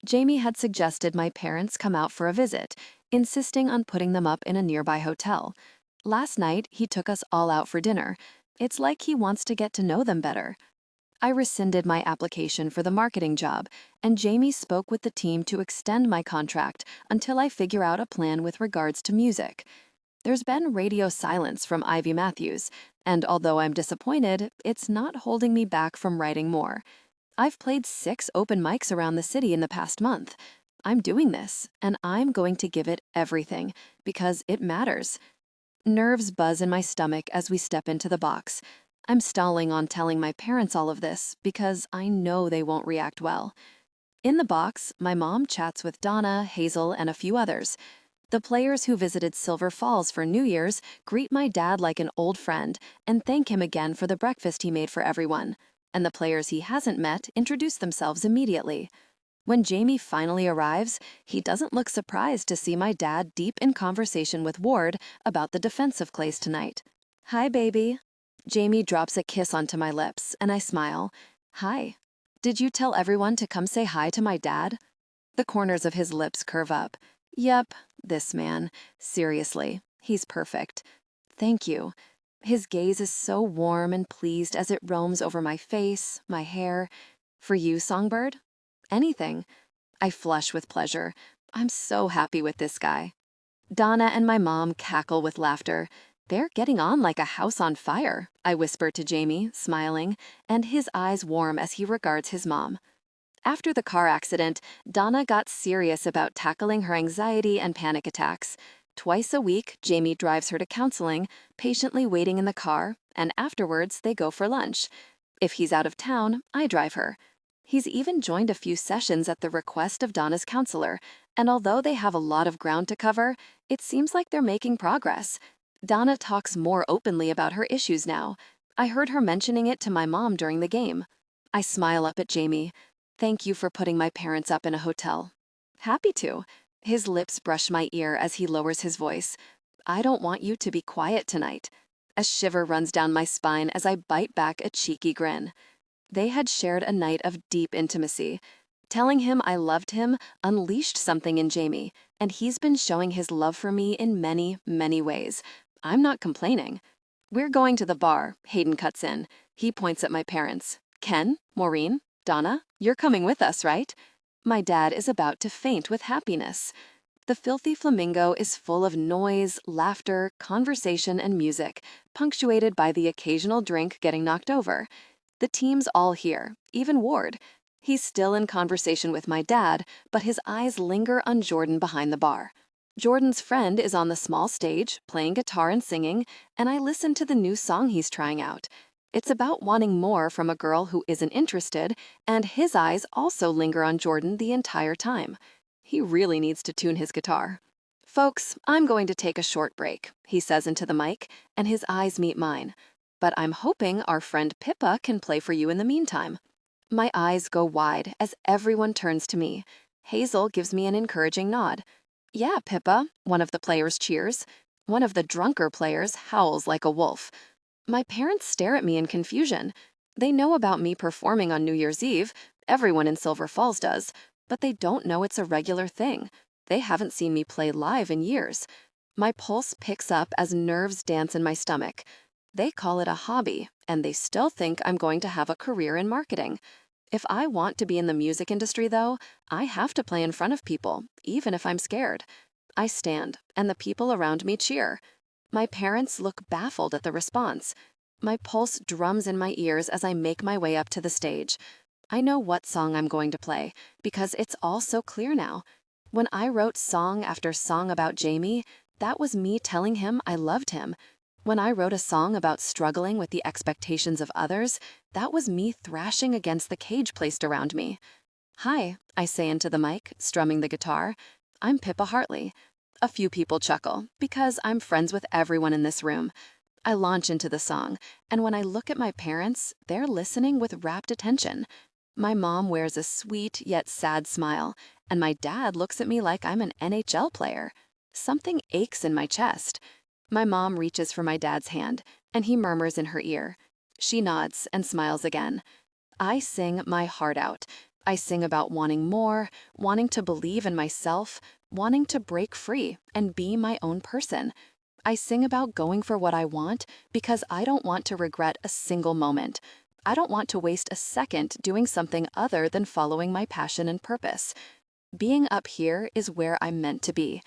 B: Jamie had suggested my parents come out for a visit, insisting on putting them up in a nearby hotel. Last night, he took us all out for dinner. It's like he wants to get to know them better. I rescinded my application for the marketing job, and Jamie spoke with the team to extend my contract until I figure out a plan with regards to music. There's been radio silence from Ivy Matthews, and although I'm disappointed, it's not holding me back from writing more. I've played 6 open mics around the city in the past month. I'm doing this, and I'm going to give it everything, because it matters. Nerves buzz in my stomach as we step into the box. I'm stalling on telling my parents all of this because I know they won't react well. In the box, my mom chats with Donna, Hazel, and a few others. The players who visited Silver Falls for New Year's greet my dad like an old friend and thank him again for the breakfast he made for everyone. And the players he hasn't met introduce themselves immediately. When Jamie finally arrives, he doesn't look surprised to see my dad deep in conversation with Ward about the defensive plays tonight. Hi, baby. Jamie drops a kiss onto my lips, and I smile. Hi. Did you tell everyone to come say hi to my dad? The corners of his lips curve up. Yep, this man. Seriously, he's perfect. Thank you. His gaze is so warm and pleased as it roams over my face, my hair. For you, Songbird? Anything. I flush with pleasure. I'm so happy with this guy. Donna and my mom cackle with laughter. They're getting on like a house on fire, I whisper to Jamie, smiling, and his eyes warm as he regards his mom. After the car accident, Donna got serious about tackling her anxiety and panic attacks. Twice a week, Jamie drives her to counseling, patiently waiting in the car, and afterwards they go for lunch. If he's out of town, I drive her. He's even joined a few sessions at the request of Donna's counselor, and although they have a lot of ground to cover, it seems like they're making progress. Donna talks more openly about her issues now. I heard her mentioning it to my mom during the game. I smile up at Jamie. Thank you for putting my parents up in a hotel. Happy to. His lips brush my ear as he lowers his voice. I don't want you to be quiet tonight. A shiver runs down my spine as I bite back a cheeky grin. They had shared a night of deep intimacy. Telling him I loved him unleashed something in Jamie, and he's been showing his love for me in many, many ways. I'm not complaining. We're going to the bar, Hayden cuts in. He points at my parents. Ken, Maureen, Donna, you're coming with us, right? My dad is about to faint with happiness. The Filthy Flamingo is full of noise, laughter, conversation, and music, punctuated by the occasional drink getting knocked over. The team's all here, even Ward. He's still in conversation with my dad, but his eyes linger on Jordan behind the bar. Jordan's friend is on the small stage, playing guitar and singing, and I listen to the new song he's trying out. It's about wanting more from a girl who isn't interested, and his eyes also linger on Jordan the entire time. He really needs to tune his guitar. Folks, I'm going to take a short break, he says into the mic, and his eyes meet mine. But I'm hoping our friend Pippa can play for you in the meantime. My eyes go wide as everyone turns to me. Hazel gives me an encouraging nod. Yeah, Pippa, one of the players cheers. One of the drunker players howls like a wolf. My parents stare at me in confusion. They know about me performing on New Year's Eve. Everyone in Silver Falls does. But they don't know it's a regular thing. They haven't seen me play live in years. My pulse picks up as nerves dance in my stomach. They call it a hobby, and they still think I'm going to have a career in marketing. If I want to be in the music industry, though, I have to play in front of people, even if I'm scared. I stand, and the people around me cheer. My parents look baffled at the response. My pulse drums in my ears as I make my way up to the stage. I know what song I'm going to play, because it's all so clear now. When I wrote song after song about Jamie, that was me telling him I loved him. When I wrote a song about struggling with the expectations of others, that was me thrashing against the cage placed around me. Hi, I say into the mic, strumming the guitar. I'm Pippa Hartley. A few people chuckle, because I'm friends with everyone in this room. I launch into the song, and when I look at my parents, they're listening with rapt attention. My mom wears a sweet yet sad smile, and my dad looks at me like I'm an NHL player. Something aches in my chest. My mom reaches for my dad's hand, and he murmurs in her ear. She nods and smiles again. I sing my heart out. I sing about wanting more, wanting to believe in myself, wanting to break free and be my own person. I sing about going for what I want because I don't want to regret a single moment. I don't want to waste a second doing something other than following my passion and purpose. Being up here is where I'm meant to be,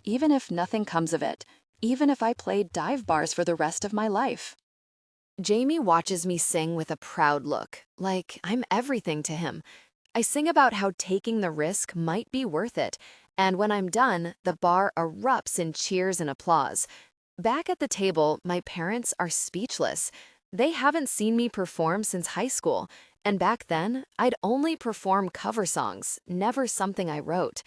B: even if nothing comes of it, even if I play dive bars for the rest of my life.
A: Jamie watches me sing with a proud look, like I'm everything to him. I sing about how taking the risk might be worth it, and when I'm done, the bar erupts in cheers and applause. Back at the table, my parents are speechless. They haven't seen me perform since high school, and back then, I'd only perform cover songs, never something I wrote.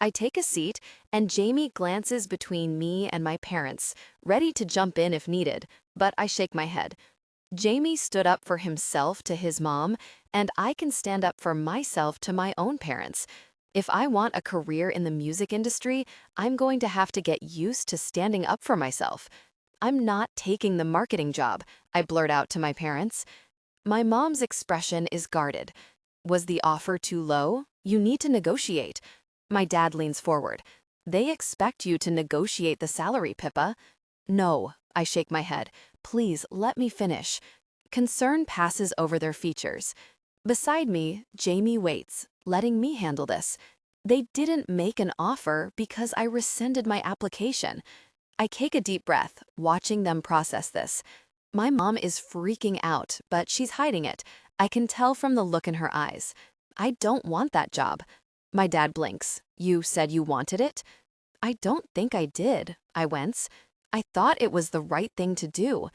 A: I take a seat, and Jamie glances between me and my parents, ready to jump in if needed, but I shake my head. Jamie stood up for himself to his mom, and I can stand up for myself to my own parents. If I want a career in the music industry, I'm going to have to get used to standing up for myself. I'm not taking the marketing job, I blurt out to my parents. My mom's expression is guarded. Was the offer too low? You need to negotiate. My dad leans forward. They expect you to negotiate the salary, Pippa. No, I shake my head. Please, let me finish. Concern passes over their features. Beside me, Jamie waits, letting me handle this. They didn't make an offer because I rescinded my application. I take a deep breath, watching them process this. My mom is freaking out, but she's hiding it. I can tell from the look in her eyes. I don't want that job. My dad blinks. You said you wanted it? I don't think I did, I wince. I thought it was the right thing to do.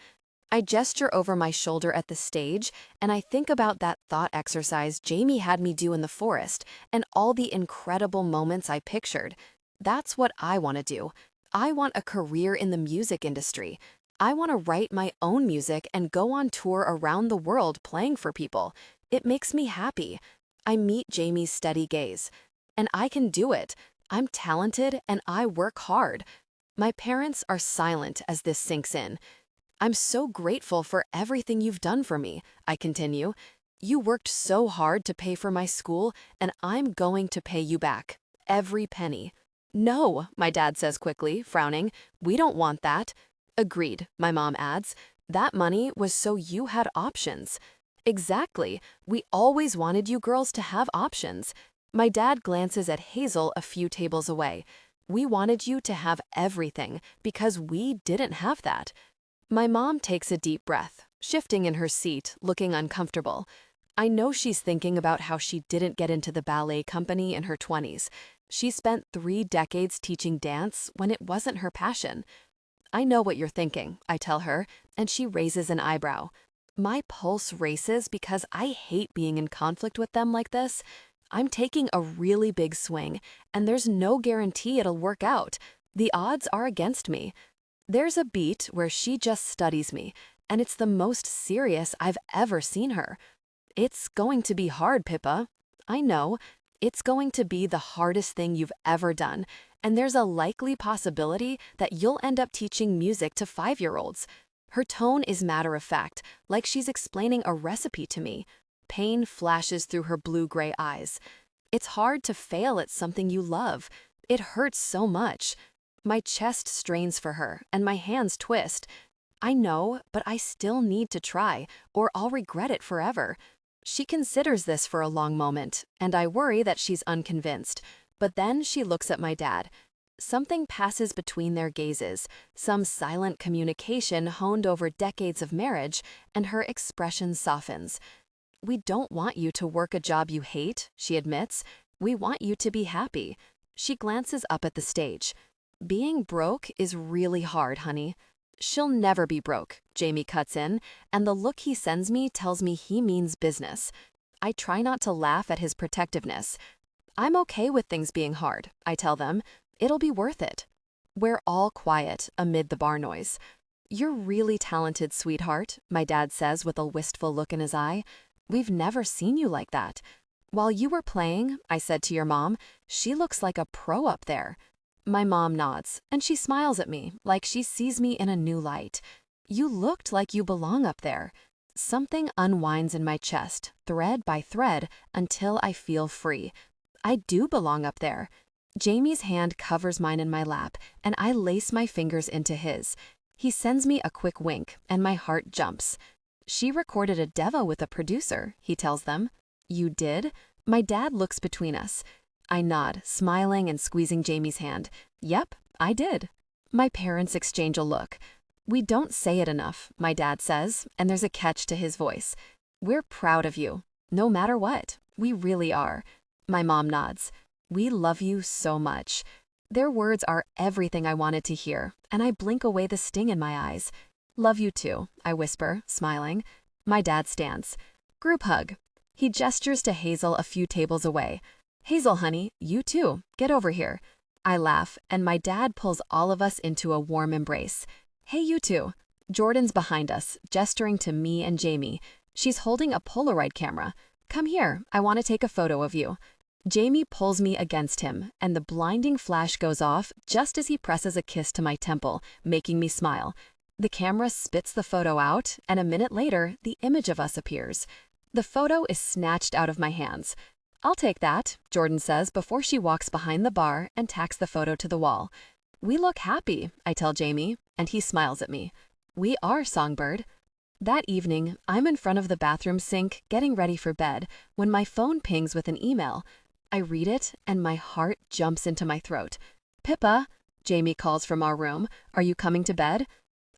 A: I gesture over my shoulder at the stage, and I think about that thought exercise Jamie had me do in the forest and all the incredible moments I pictured. That's what I want to do. I want a career in the music industry. I want to write my own music and go on tour around the world playing for people. It makes me happy. I meet Jamie's steady gaze. And I can do it. I'm talented and I work hard. My parents are silent as this sinks in. I'm so grateful for everything you've done for me, I continue. You worked so hard to pay for my school, and I'm going to pay you back. Every penny. No, my dad says quickly, frowning. We don't want that. Agreed, my mom adds. That money was so you had options. Exactly. We always wanted you girls to have options. My dad glances at Hazel a few tables away. We wanted you to have everything because we didn't have that. My mom takes a deep breath, shifting in her seat, looking uncomfortable. I know she's thinking about how she didn't get into the ballet company in her 20s. She spent 3 decades teaching dance when it wasn't her passion. I know what you're thinking, I tell her, and she raises an eyebrow. My pulse races because I hate being in conflict with them like this. I'm taking a really big swing, and there's no guarantee it'll work out. The odds are against me. There's a beat where she just studies me, and it's the most serious I've ever seen her. It's going to be hard, Pippa. I know. It's going to be the hardest thing you've ever done, and there's a likely possibility that you'll end up teaching music to 5-year-olds. Her tone is matter-of-fact, like she's explaining a recipe to me. Pain flashes through her blue-gray eyes. It's hard to fail at something you love. It hurts so much. My chest strains for her, and my hands twist. I know, but I still need to try, or I'll regret it forever. She considers this for a long moment, and I worry that she's unconvinced. But then she looks at my dad. Something passes between their gazes, some silent communication honed over decades of marriage, and her expression softens. "We don't want you to work a job you hate," she admits. "We want you to be happy." She glances up at the stage. "Being broke is really hard, honey." "She'll never be broke," Jamie cuts in, and the look he sends me tells me he means business. I try not to laugh at his protectiveness. "I'm okay with things being hard," I tell them. "It'll be worth it." We're all quiet amid the bar noise. "You're really talented, sweetheart," my dad says with a wistful look in his eye. "We've never seen you like that. While you were playing," I said to your mom, "she looks like a pro up there." My mom nods, and she smiles at me like she sees me in a new light. "You looked like you belong up there." Something unwinds in my chest, thread by thread, until I feel free. I do belong up there. Jamie's hand covers mine in my lap, and I lace my fingers into his. He sends me a quick wink, and my heart jumps. "She recorded a devo with a producer," he tells them. "You did?" My dad looks between us. I nod, smiling and squeezing Jamie's hand. "Yep, I did." My parents exchange a look. "We don't say it enough," my dad says, and there's a catch to his voice. "We're proud of you, no matter what. We really are." My mom nods. "We love you so much." Their words are everything I wanted to hear, and I blink away the sting in my eyes. "Love you too," I whisper, smiling. My dad stands. Group hug. He gestures to Hazel a few tables away. "Hazel, honey, you too. Get over here." I laugh, and my dad pulls all of us into a warm embrace. "Hey, you two." Jordan's behind us, gesturing to me and Jamie. She's holding a Polaroid camera. "Come here, I want to take a photo of you." Jamie pulls me against him, and the blinding flash goes off just as he presses a kiss to my temple, making me smile. The camera spits the photo out, and a minute later, the image of us appears. The photo is snatched out of my hands. "I'll take that," Jordan says before she walks behind the bar and tacks the photo to the wall. "We look happy," I tell Jamie, and he smiles at me. "We are, Songbird." That evening, I'm in front of the bathroom sink getting ready for bed when my phone pings with an email. I read it, and my heart jumps into my throat. "Pippa," Jamie calls from our room, "are you coming to bed?"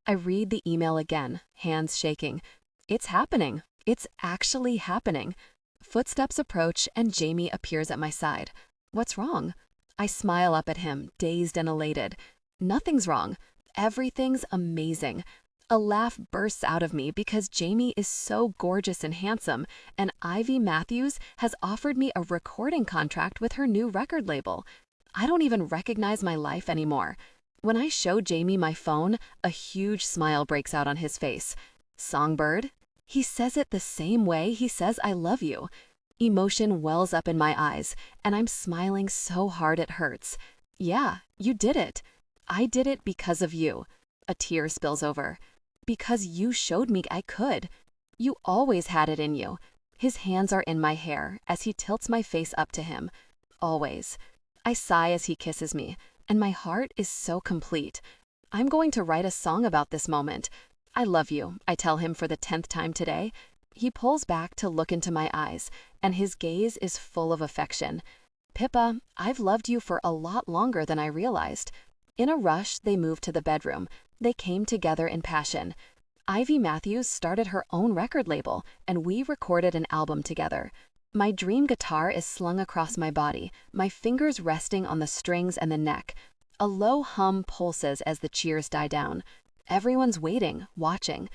A: I read the email again, hands shaking. It's happening. It's actually happening. Footsteps approach, and Jamie appears at my side. "What's wrong?" I smile up at him, dazed and elated. "Nothing's wrong. Everything's amazing." A laugh bursts out of me because Jamie is so gorgeous and handsome, and Ivy Matthews has offered me a recording contract with her new record label. I don't even recognize my life anymore. When I show Jamie my phone, a huge smile breaks out on his face. "Songbird?" He says it the same way he says "I love you." Emotion wells up in my eyes, and I'm smiling so hard it hurts. "Yeah, you did it. I did it because of you." A tear spills over. "Because you showed me I could. You always had it in you." His hands are in my hair as he tilts my face up to him. "Always." I sigh as he kisses me, and my heart is so complete. I'm going to write a song about this moment. "I love you," I tell him for the 10th time today. He pulls back to look into my eyes, and his gaze is full of affection. "Pippa, I've loved you for a lot longer than I realized." In a rush, they moved to the bedroom. They came together in passion. Ivy Matthews started her own record label, and we recorded an album together. My dream guitar is slung across my body, my fingers resting on the strings and the neck. A low hum pulses as the cheers die down. Everyone's waiting, watching.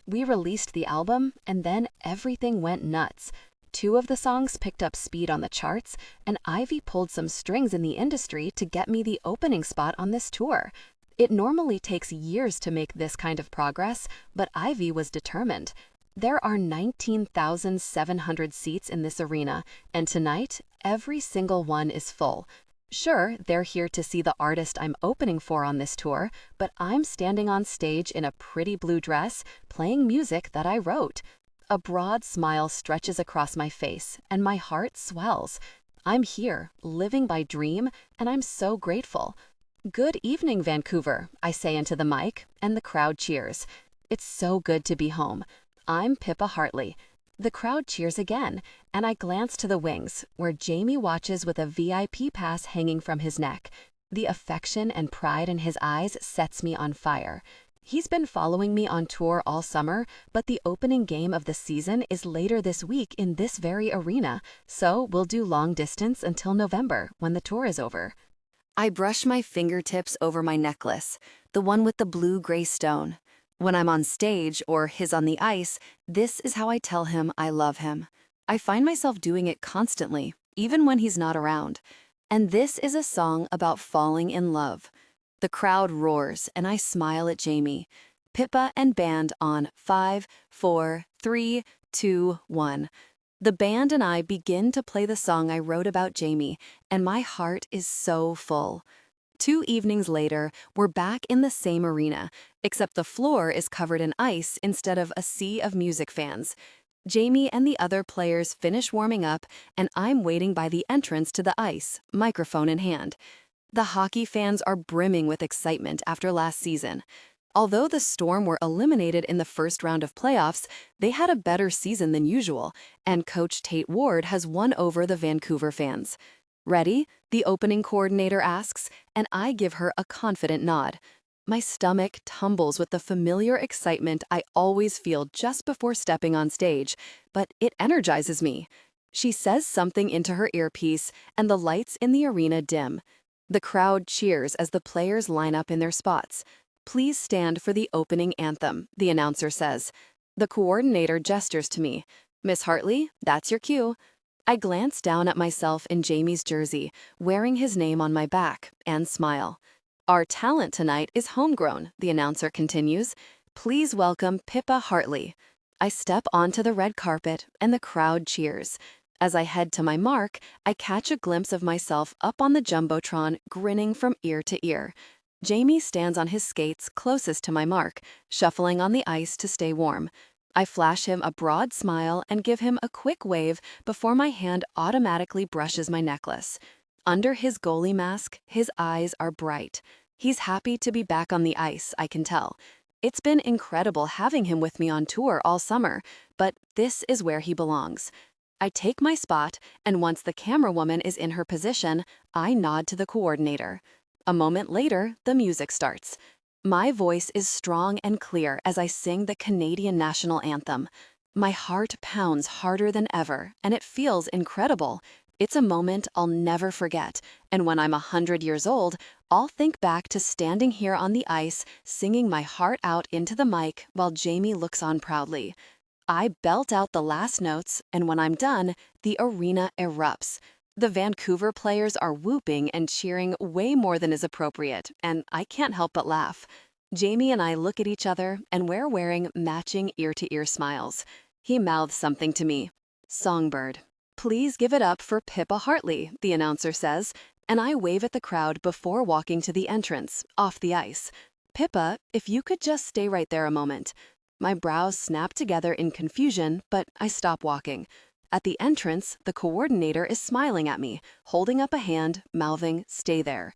B: We released the album, and then everything went nuts. 2 of the songs picked up speed on the charts, and Ivy pulled some strings in the industry to get me the opening spot on this tour. It normally takes years to make this kind of progress, but Ivy was determined. There are 19,700 seats in this arena, and tonight, every single one is full. Sure, they're here to see the artist I'm opening for on this tour, but I'm standing on stage in a pretty blue dress, playing music that I wrote. A broad smile stretches across my face, and my heart swells. I'm here, living my dream, and I'm so grateful. "Good evening, Vancouver," I say into the mic, and the crowd cheers. It's so good to be home. I'm Pippa Hartley. The crowd cheers again, and I glance to the wings, where Jamie watches with a VIP pass hanging from his neck. The affection and pride in his eyes sets me on fire. He's been following me on tour all summer, but the opening game of the season is later this week in this very arena, so we'll do long distance until November, when the tour is over.
A: I brush my fingertips over my necklace, the one with the blue-gray stone. When I'm on stage or his on the ice, this is how I tell him I love him. I find myself doing it constantly, even when he's not around. And this is a song about falling in love. The crowd roars, and I smile at Jamie. Pippa and band on 5, 4, 3, 2, 1. The band and I begin to play the song I wrote about Jamie, and my heart is so full. 2 evenings later, we're back in the same arena, except the floor is covered in ice instead of a sea of music fans. Jamie and the other players finish warming up, and I'm waiting by the entrance to the ice, microphone in hand. The hockey fans are brimming with excitement after last season. Although the Storm were eliminated in the first round of playoffs, they had a better season than usual, and Coach Tate Ward has won over the Vancouver fans. "Ready?" the opening coordinator asks, and I give her a confident nod. My stomach tumbles with the familiar excitement I always feel just before stepping on stage, but it energizes me. She says something into her earpiece, and the lights in the arena dim. The crowd cheers as the players line up in their spots. "Please stand for the opening anthem," the announcer says. The coordinator gestures to me. "Miss Hartley, that's your cue." I glance down at myself in Jamie's jersey, wearing his name on my back, and smile. "Our talent tonight is homegrown," the announcer continues. "Please welcome Pippa Hartley." I step onto the red carpet, and the crowd cheers. As I head to my mark, I catch a glimpse of myself up on the jumbotron, grinning from ear to ear. Jamie stands on his skates closest to my mark, shuffling on the ice to stay warm. I flash him a broad smile and give him a quick wave before my hand automatically brushes my necklace. Under his goalie mask, his eyes are bright. He's happy to be back on the ice, I can tell. It's been incredible having him with me on tour all summer, but this is where he belongs. I take my spot, and once the camera woman is in her position, I nod to the coordinator. A moment later, the music starts. My voice is strong and clear as I sing the Canadian national anthem. My heart pounds harder than ever, and it feels incredible. It's a moment I'll never forget, and when I'm 100 years old, I'll think back to standing here on the ice, singing my heart out into the mic while Jamie looks on proudly. I belt out the last notes, and when I'm done, the arena erupts. The Vancouver players are whooping and cheering way more than is appropriate, and I can't help but laugh. Jamie and I look at each other, and we're wearing matching ear-to-ear smiles. He mouths something to me. "Songbird." "Please give it up for Pippa Hartley," the announcer says, and I wave at the crowd before walking to the entrance, off the ice. "Pippa, if you could just stay right there a moment." My brows snap together in confusion, but I stop walking. At the entrance, the coordinator is smiling at me, holding up a hand, mouthing, "Stay there."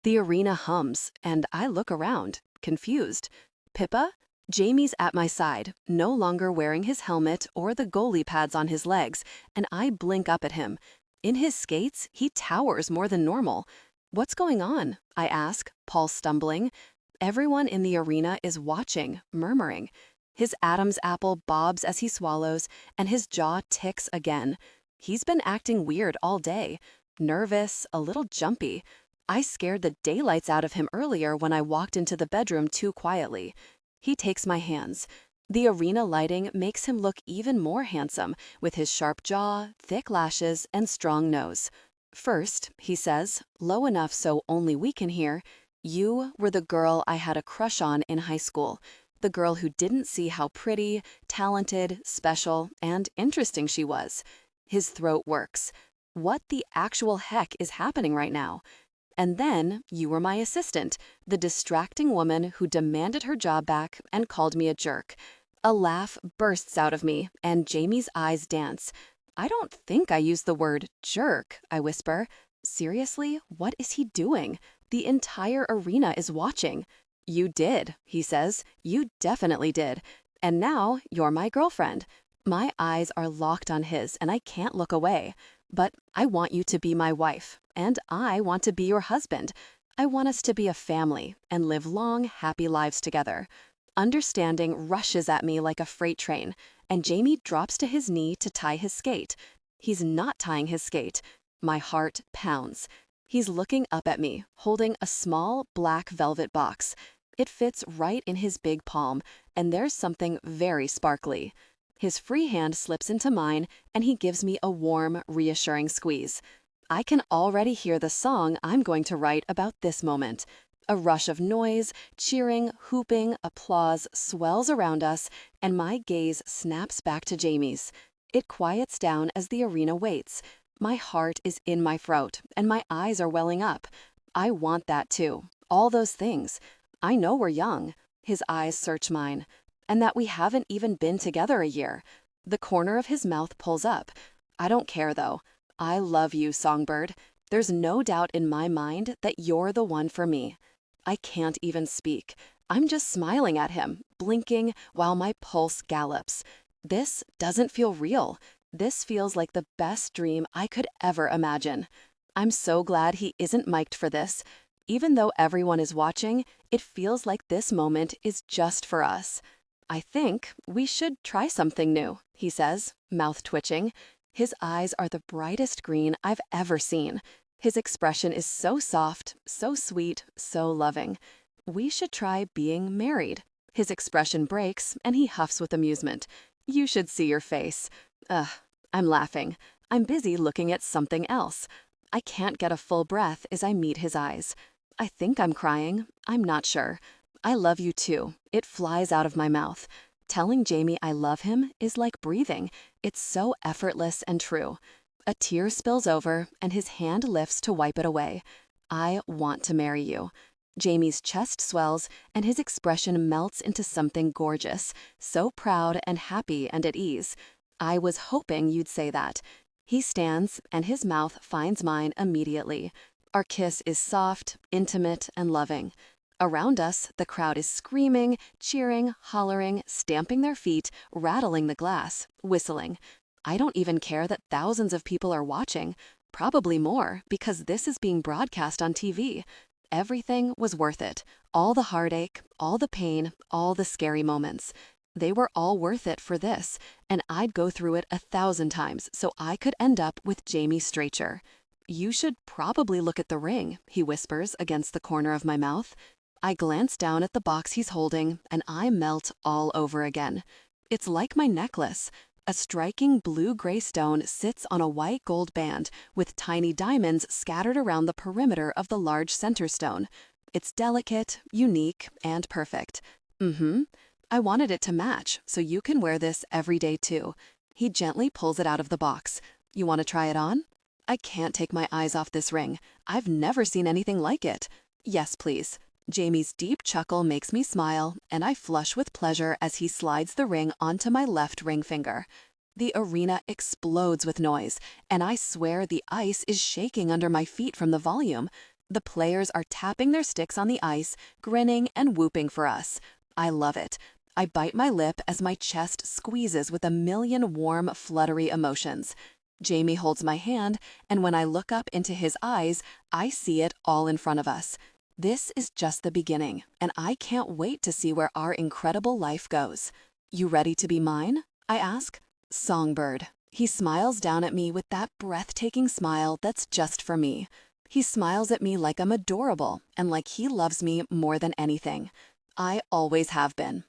A: The arena hums, and I look around, confused. "Pippa?" Jamie's at my side, no longer wearing his helmet or the goalie pads on his legs, and I blink up at him. In his skates, he towers more than normal. "What's going on?" I ask, pulse stumbling. Everyone in the arena is watching, murmuring. His Adam's apple bobs as he swallows, and his jaw ticks again. He's been acting weird all day. Nervous, a little jumpy. I scared the daylights out of him earlier when I walked into the bedroom too quietly. He takes my hands.
B: The arena lighting makes him look even more handsome with his sharp jaw, thick lashes, and strong nose. First, he says, low enough so only we can hear, "You were the girl I had a crush on in high school. The girl who didn't see how pretty, talented, special, and interesting she was." His throat works. What the actual heck is happening right now? And then you were my assistant, the distracting woman who demanded her job back and called me a jerk. A laugh bursts out of me, and Jamie's eyes dance. "I don't think I used the word jerk," I whisper. "Seriously, what is he doing? The entire arena is watching." "You did," he says. "You definitely did. And now you're my girlfriend." My eyes are locked on his, and I can't look away. "But I want you to be my wife, and I want to be your husband. I want us to be a family and live long, happy lives together." Understanding rushes at me like a freight train, and Jamie drops to his knee to tie his skate. He's not tying his skate. My heart pounds. He's looking up at me, holding a small, black velvet box. It fits right in his big palm, and there's something very sparkly. His free hand slips into mine, and he gives me a warm, reassuring squeeze. I can already hear the song I'm going to write about this moment. A rush of noise, cheering, whooping, applause swells around us, and my gaze snaps back to Jamie's. It quiets down as the arena waits. My heart is in my throat, and my eyes are welling up. I want that too. All those things. I know we're young. His eyes search mine. And that we haven't even been together a year. The corner of his mouth pulls up. I don't care, though. I love you, Songbird. There's no doubt in my mind that you're the one for me. I can't even speak. I'm just smiling at him, blinking while my pulse gallops. This doesn't feel real. This feels like the best dream I could ever imagine. I'm so glad he isn't mic'd for this. Even though everyone is watching, it feels like this moment is just for us. "I think we should try something new," he says, mouth twitching. His eyes are the brightest green I've ever seen. His expression is so soft, so sweet, so loving. "We should try being married." His expression breaks, and he huffs with amusement. "You should see your face." I'm laughing. I'm busy looking at something else. I can't get a full breath as I meet his eyes. I think I'm crying. I'm not sure. "I love you too." It flies out of my mouth. Telling Jamie I love him is like breathing. It's so effortless and true. A tear spills over, and his hand lifts to wipe it away. "I want to marry you." Jamie's chest swells, and his expression melts into something gorgeous, so proud and happy and at ease. "I was hoping you'd say that." He stands, and his mouth finds mine immediately. Our kiss is soft, intimate, and loving. Around us, the crowd is screaming, cheering, hollering, stamping their feet, rattling the glass, whistling. I don't even care that thousands of people are watching, probably more, because this is being broadcast on TV. Everything was worth it. All the heartache, all the pain, all the scary moments. They were all worth it for this, and I'd go through it 1,000 times so I could end up with Jamie Stracher. "You should probably look at the ring," he whispers against the corner of my mouth. I glance down at the box he's holding, and I melt all over again. It's like my necklace. A striking blue-gray stone sits on a white gold band with tiny diamonds scattered around the perimeter of the large center stone. It's delicate, unique, and perfect. I wanted it to match, so you can wear this every day too. He gently pulls it out of the box. "You want to try it on?" I can't take my eyes off this ring. I've never seen anything like it. "Yes, please." Jamie's deep chuckle makes me smile, and I flush with pleasure as he slides the ring onto my left ring finger. The arena explodes with noise, and I swear the ice is shaking under my feet from the volume. The players are tapping their sticks on the ice, grinning and whooping for us. I love it. I bite my lip as my chest squeezes with a million warm, fluttery emotions. Jamie holds my hand, and when I look up into his eyes, I see it all in front of us. This is just the beginning, and I can't wait to see where our incredible life goes. "You ready to be mine?" I ask. "Songbird." He smiles down at me with that breathtaking smile that's just for me. He smiles at me like I'm adorable and like he loves me more than anything. I always have been.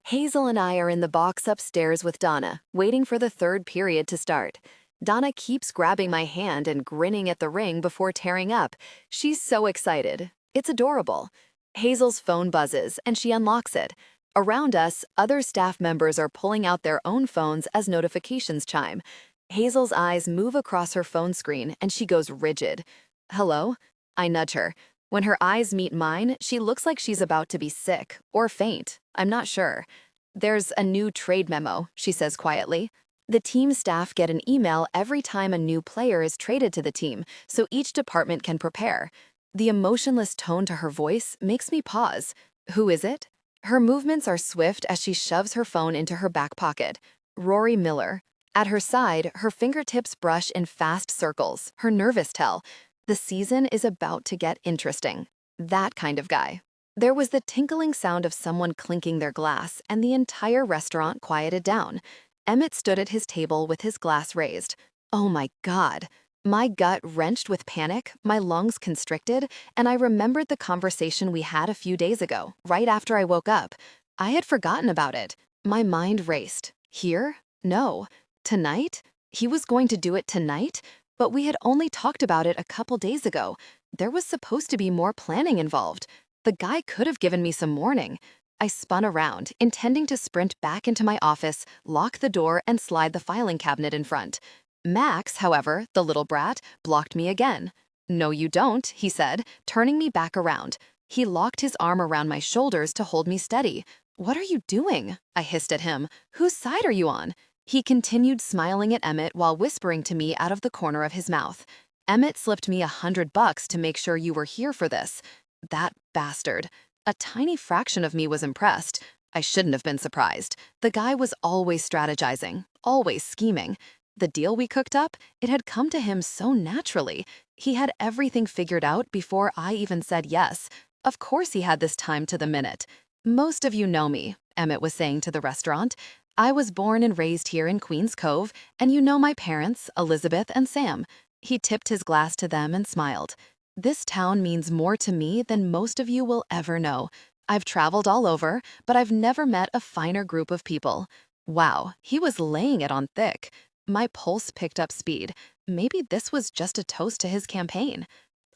A: Hazel and I are in the box upstairs with Donna, waiting for the third period to start. Donna keeps grabbing my hand and grinning at the ring before tearing up. She's so excited. It's adorable. Hazel's phone buzzes, and she unlocks it. Around us, other staff members are pulling out their own phones as notifications chime. Hazel's eyes move across her phone screen, and she goes rigid. Hello? I nudge her. When her eyes meet mine, she looks like she's about to be sick or faint. I'm not sure. There's a new trade memo, she says quietly. The team staff get an email every time a new player is traded to the team, so each department can prepare. The emotionless tone to her voice makes me pause. Who is it? Her movements are swift as she shoves her phone into her back pocket. Rory Miller. At her side, her fingertips brush in fast circles, her nervous tell. The season is about to get interesting. That kind of guy. There was the tinkling sound of someone clinking their glass, and the entire restaurant quieted down. Emmett stood at his table with his glass raised. Oh my God. My gut wrenched with panic, my lungs constricted, and I remembered the conversation we had a few days ago, right after I woke up. I had forgotten about it. My mind raced. Here? No. Tonight? He was going to do it tonight? But we had only talked about it a couple days ago. There was supposed to be more planning involved. The guy could have given me some warning. I spun around, intending to sprint back into my office, lock the door, and slide the filing cabinet in front. Max, however, the little brat, blocked me again. No, you don't, he said, turning me back around. He locked his arm around my shoulders to hold me steady. What are you doing? I hissed at him. Whose side are you on? He continued smiling at Emmett while whispering to me out of the corner of his mouth. Emmett slipped me $100 to make sure you were here for this. That bastard. A tiny fraction of me was impressed. I shouldn't have been surprised. The guy was always strategizing, always scheming. The deal we cooked up, it had come to him so naturally. He had everything figured out before I even said yes. Of course he had this time to the minute. Most of you know me, Emmett was saying to the restaurant. I was born and raised here in Queen's Cove, and you know my parents, Elizabeth and Sam. He tipped his glass to them and smiled. This town means more to me than most of you will ever know. I've traveled all over, but I've never met a finer group of people. Wow, he was laying it on thick. My pulse picked up speed. Maybe this was just a toast to his campaign.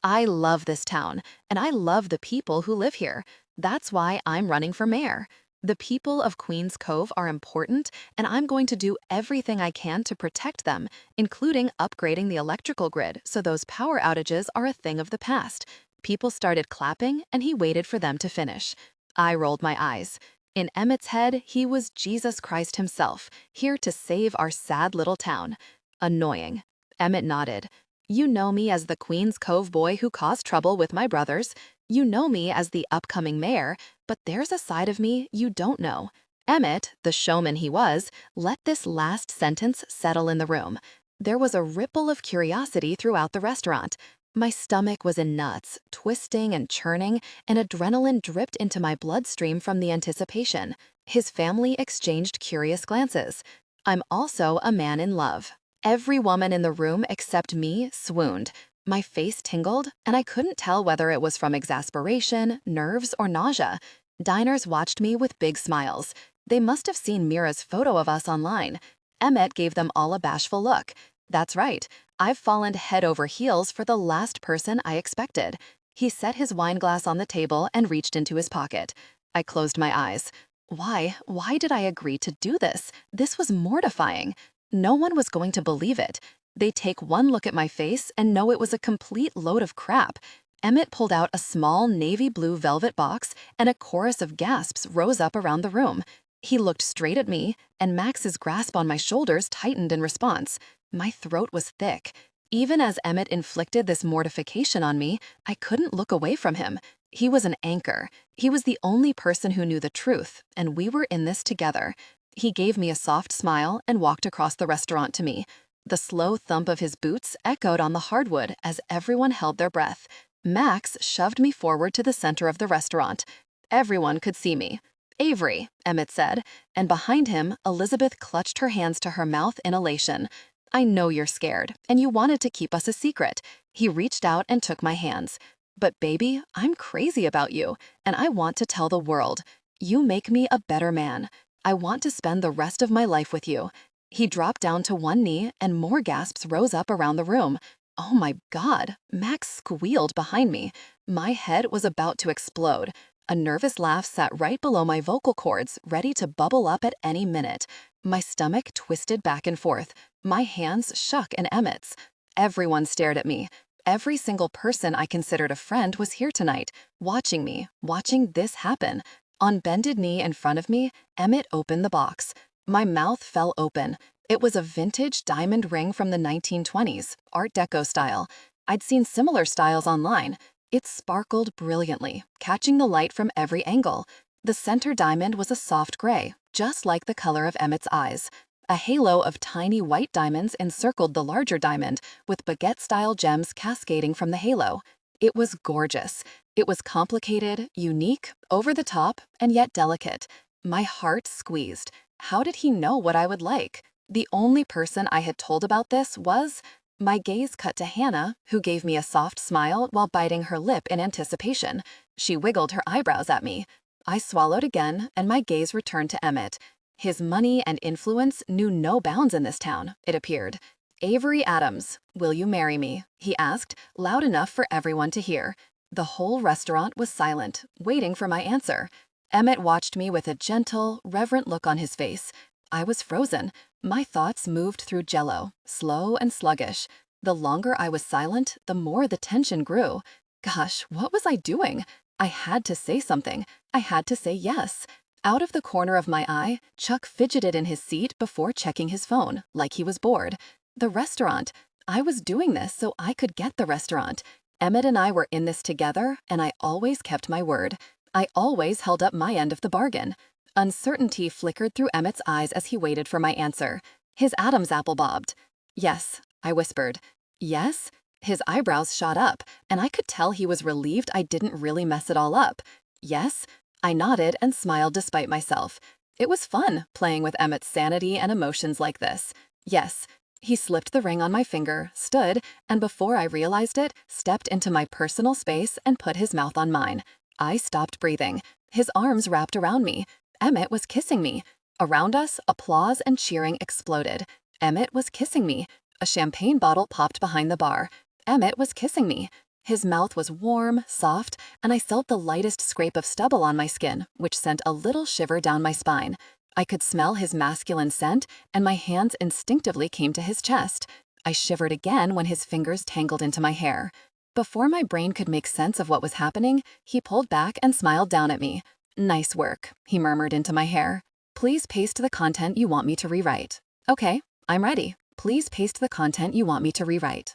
A: I love this town, and I love the people who live here. That's why I'm running for mayor. The people of Queen's Cove are important, and I'm going to do everything I can to protect them, including upgrading the electrical grid so those power outages are a thing of the past. People started clapping, and he waited for them to finish. I rolled my eyes. In Emmett's head, he was Jesus Christ himself, here to save our sad little town. Annoying. Emmett nodded. You know me as the Queen's Cove boy who caused trouble with my brothers. You know me as the upcoming mayor, but there's a side of me you don't know. Emmett, the showman he was, let this last sentence settle in the room. There was a ripple of curiosity throughout the restaurant. My stomach was in knots, twisting and churning, and adrenaline dripped into my bloodstream from the anticipation. His family exchanged curious glances. I'm also a man in love. Every woman in the room except me swooned. My face tingled, and I couldn't tell whether it was from exasperation, nerves, or nausea. Diners watched me with big smiles. They must have seen Mira's photo of us online. Emmett gave them all a bashful look. That's right, I've fallen head over heels for the last person I expected. He set his wine glass on the table and reached into his pocket. I closed my eyes. Why did I agree to do this? This was mortifying. No one was going to believe it. They'd take one look at my face and know it was a complete load of crap. Emmett pulled out a small navy blue velvet box, and a chorus of gasps rose up around the room. He looked straight at me, and Max's grasp on my shoulders tightened in response. My throat was thick. Even as Emmett inflicted this mortification on me, I couldn't look away from him. He was an anchor. He was the only person who knew the truth, and we were in this together. He gave me a soft smile and walked across the restaurant to me. The slow thump of his boots echoed on the hardwood as everyone held their breath. Max shoved me forward to the center of the restaurant. Everyone could see me. Avery, Emmett said, and behind him, Elizabeth clutched her hands to her mouth in elation. I know you're scared, and you wanted to keep us a secret. He reached out and took my hands. But baby, I'm crazy about you, and I want to tell the world.
B: "You make me a better man. I want to spend the rest of my life with you." He dropped down to one knee and more gasps rose up around the room. Oh my God, Max squealed behind me. My head was about to explode. A nervous laugh sat right below my vocal cords, ready to bubble up at any minute. My stomach twisted back and forth. My hands shook in Emmett's. Everyone stared at me. Every single person I considered a friend was here tonight, watching me, watching this happen. On bended knee in front of me, Emmett opened the box. My mouth fell open. It was a vintage diamond ring from the 1920s, Art Deco style. I'd seen similar styles online. It sparkled brilliantly, catching the light from every angle. The center diamond was a soft gray, just like the color of Emmett's eyes. A halo of tiny white diamonds encircled the larger diamond, with baguette-style gems cascading from the halo. It was gorgeous. It was complicated, unique, over the top, and yet delicate. My heart squeezed. How did he know what I would like? The only person I had told about this was... My gaze cut to Hannah, who gave me a soft smile while biting her lip in anticipation. She wiggled her eyebrows at me. I swallowed again, and my gaze returned to Emmett. His money and influence knew no bounds in this town, it appeared. "Avery Adams, will you marry me?" he asked, loud enough for everyone to hear. The whole restaurant was silent, waiting for my answer. Emmett watched me with a gentle, reverent look on his face. I was frozen. My thoughts moved through jello, slow and sluggish. The longer I was silent, the more the tension grew. Gosh, what was I doing? I had to say something. I had to say yes. Out of the corner of my eye, Chuck fidgeted in his seat before checking his phone, like he was bored. The restaurant. I was doing this so I could get the restaurant. Emmett and I were in this together, and I always kept my word. I always held up my end of the bargain. Uncertainty flickered through Emmett's eyes as he waited for my answer. His Adam's apple bobbed. "Yes," I whispered. "Yes?" His eyebrows shot up, and I could tell he was relieved I didn't really mess it all up. "Yes?" I nodded and smiled despite myself. It was fun playing with Emmett's sanity and emotions like this. "Yes." He slipped the ring on my finger, stood, and before I realized it, stepped into my personal space and put his mouth on mine. I stopped breathing. His arms wrapped around me. Emmett was kissing me. Around us, applause and cheering exploded. Emmett was kissing me. A champagne bottle popped behind the bar. Emmett was kissing me. His mouth was warm, soft, and I felt the lightest scrape of stubble on my skin, which sent a little shiver down my spine. I could smell his masculine scent, and my hands instinctively came to his chest. I shivered again when his fingers tangled into my hair. Before my brain could make sense of what was happening, he pulled back and smiled down at me. "Nice work," he murmured into my hair. "Please paste the content you want me to rewrite." "Okay, I'm ready. Please paste the content you want me to rewrite."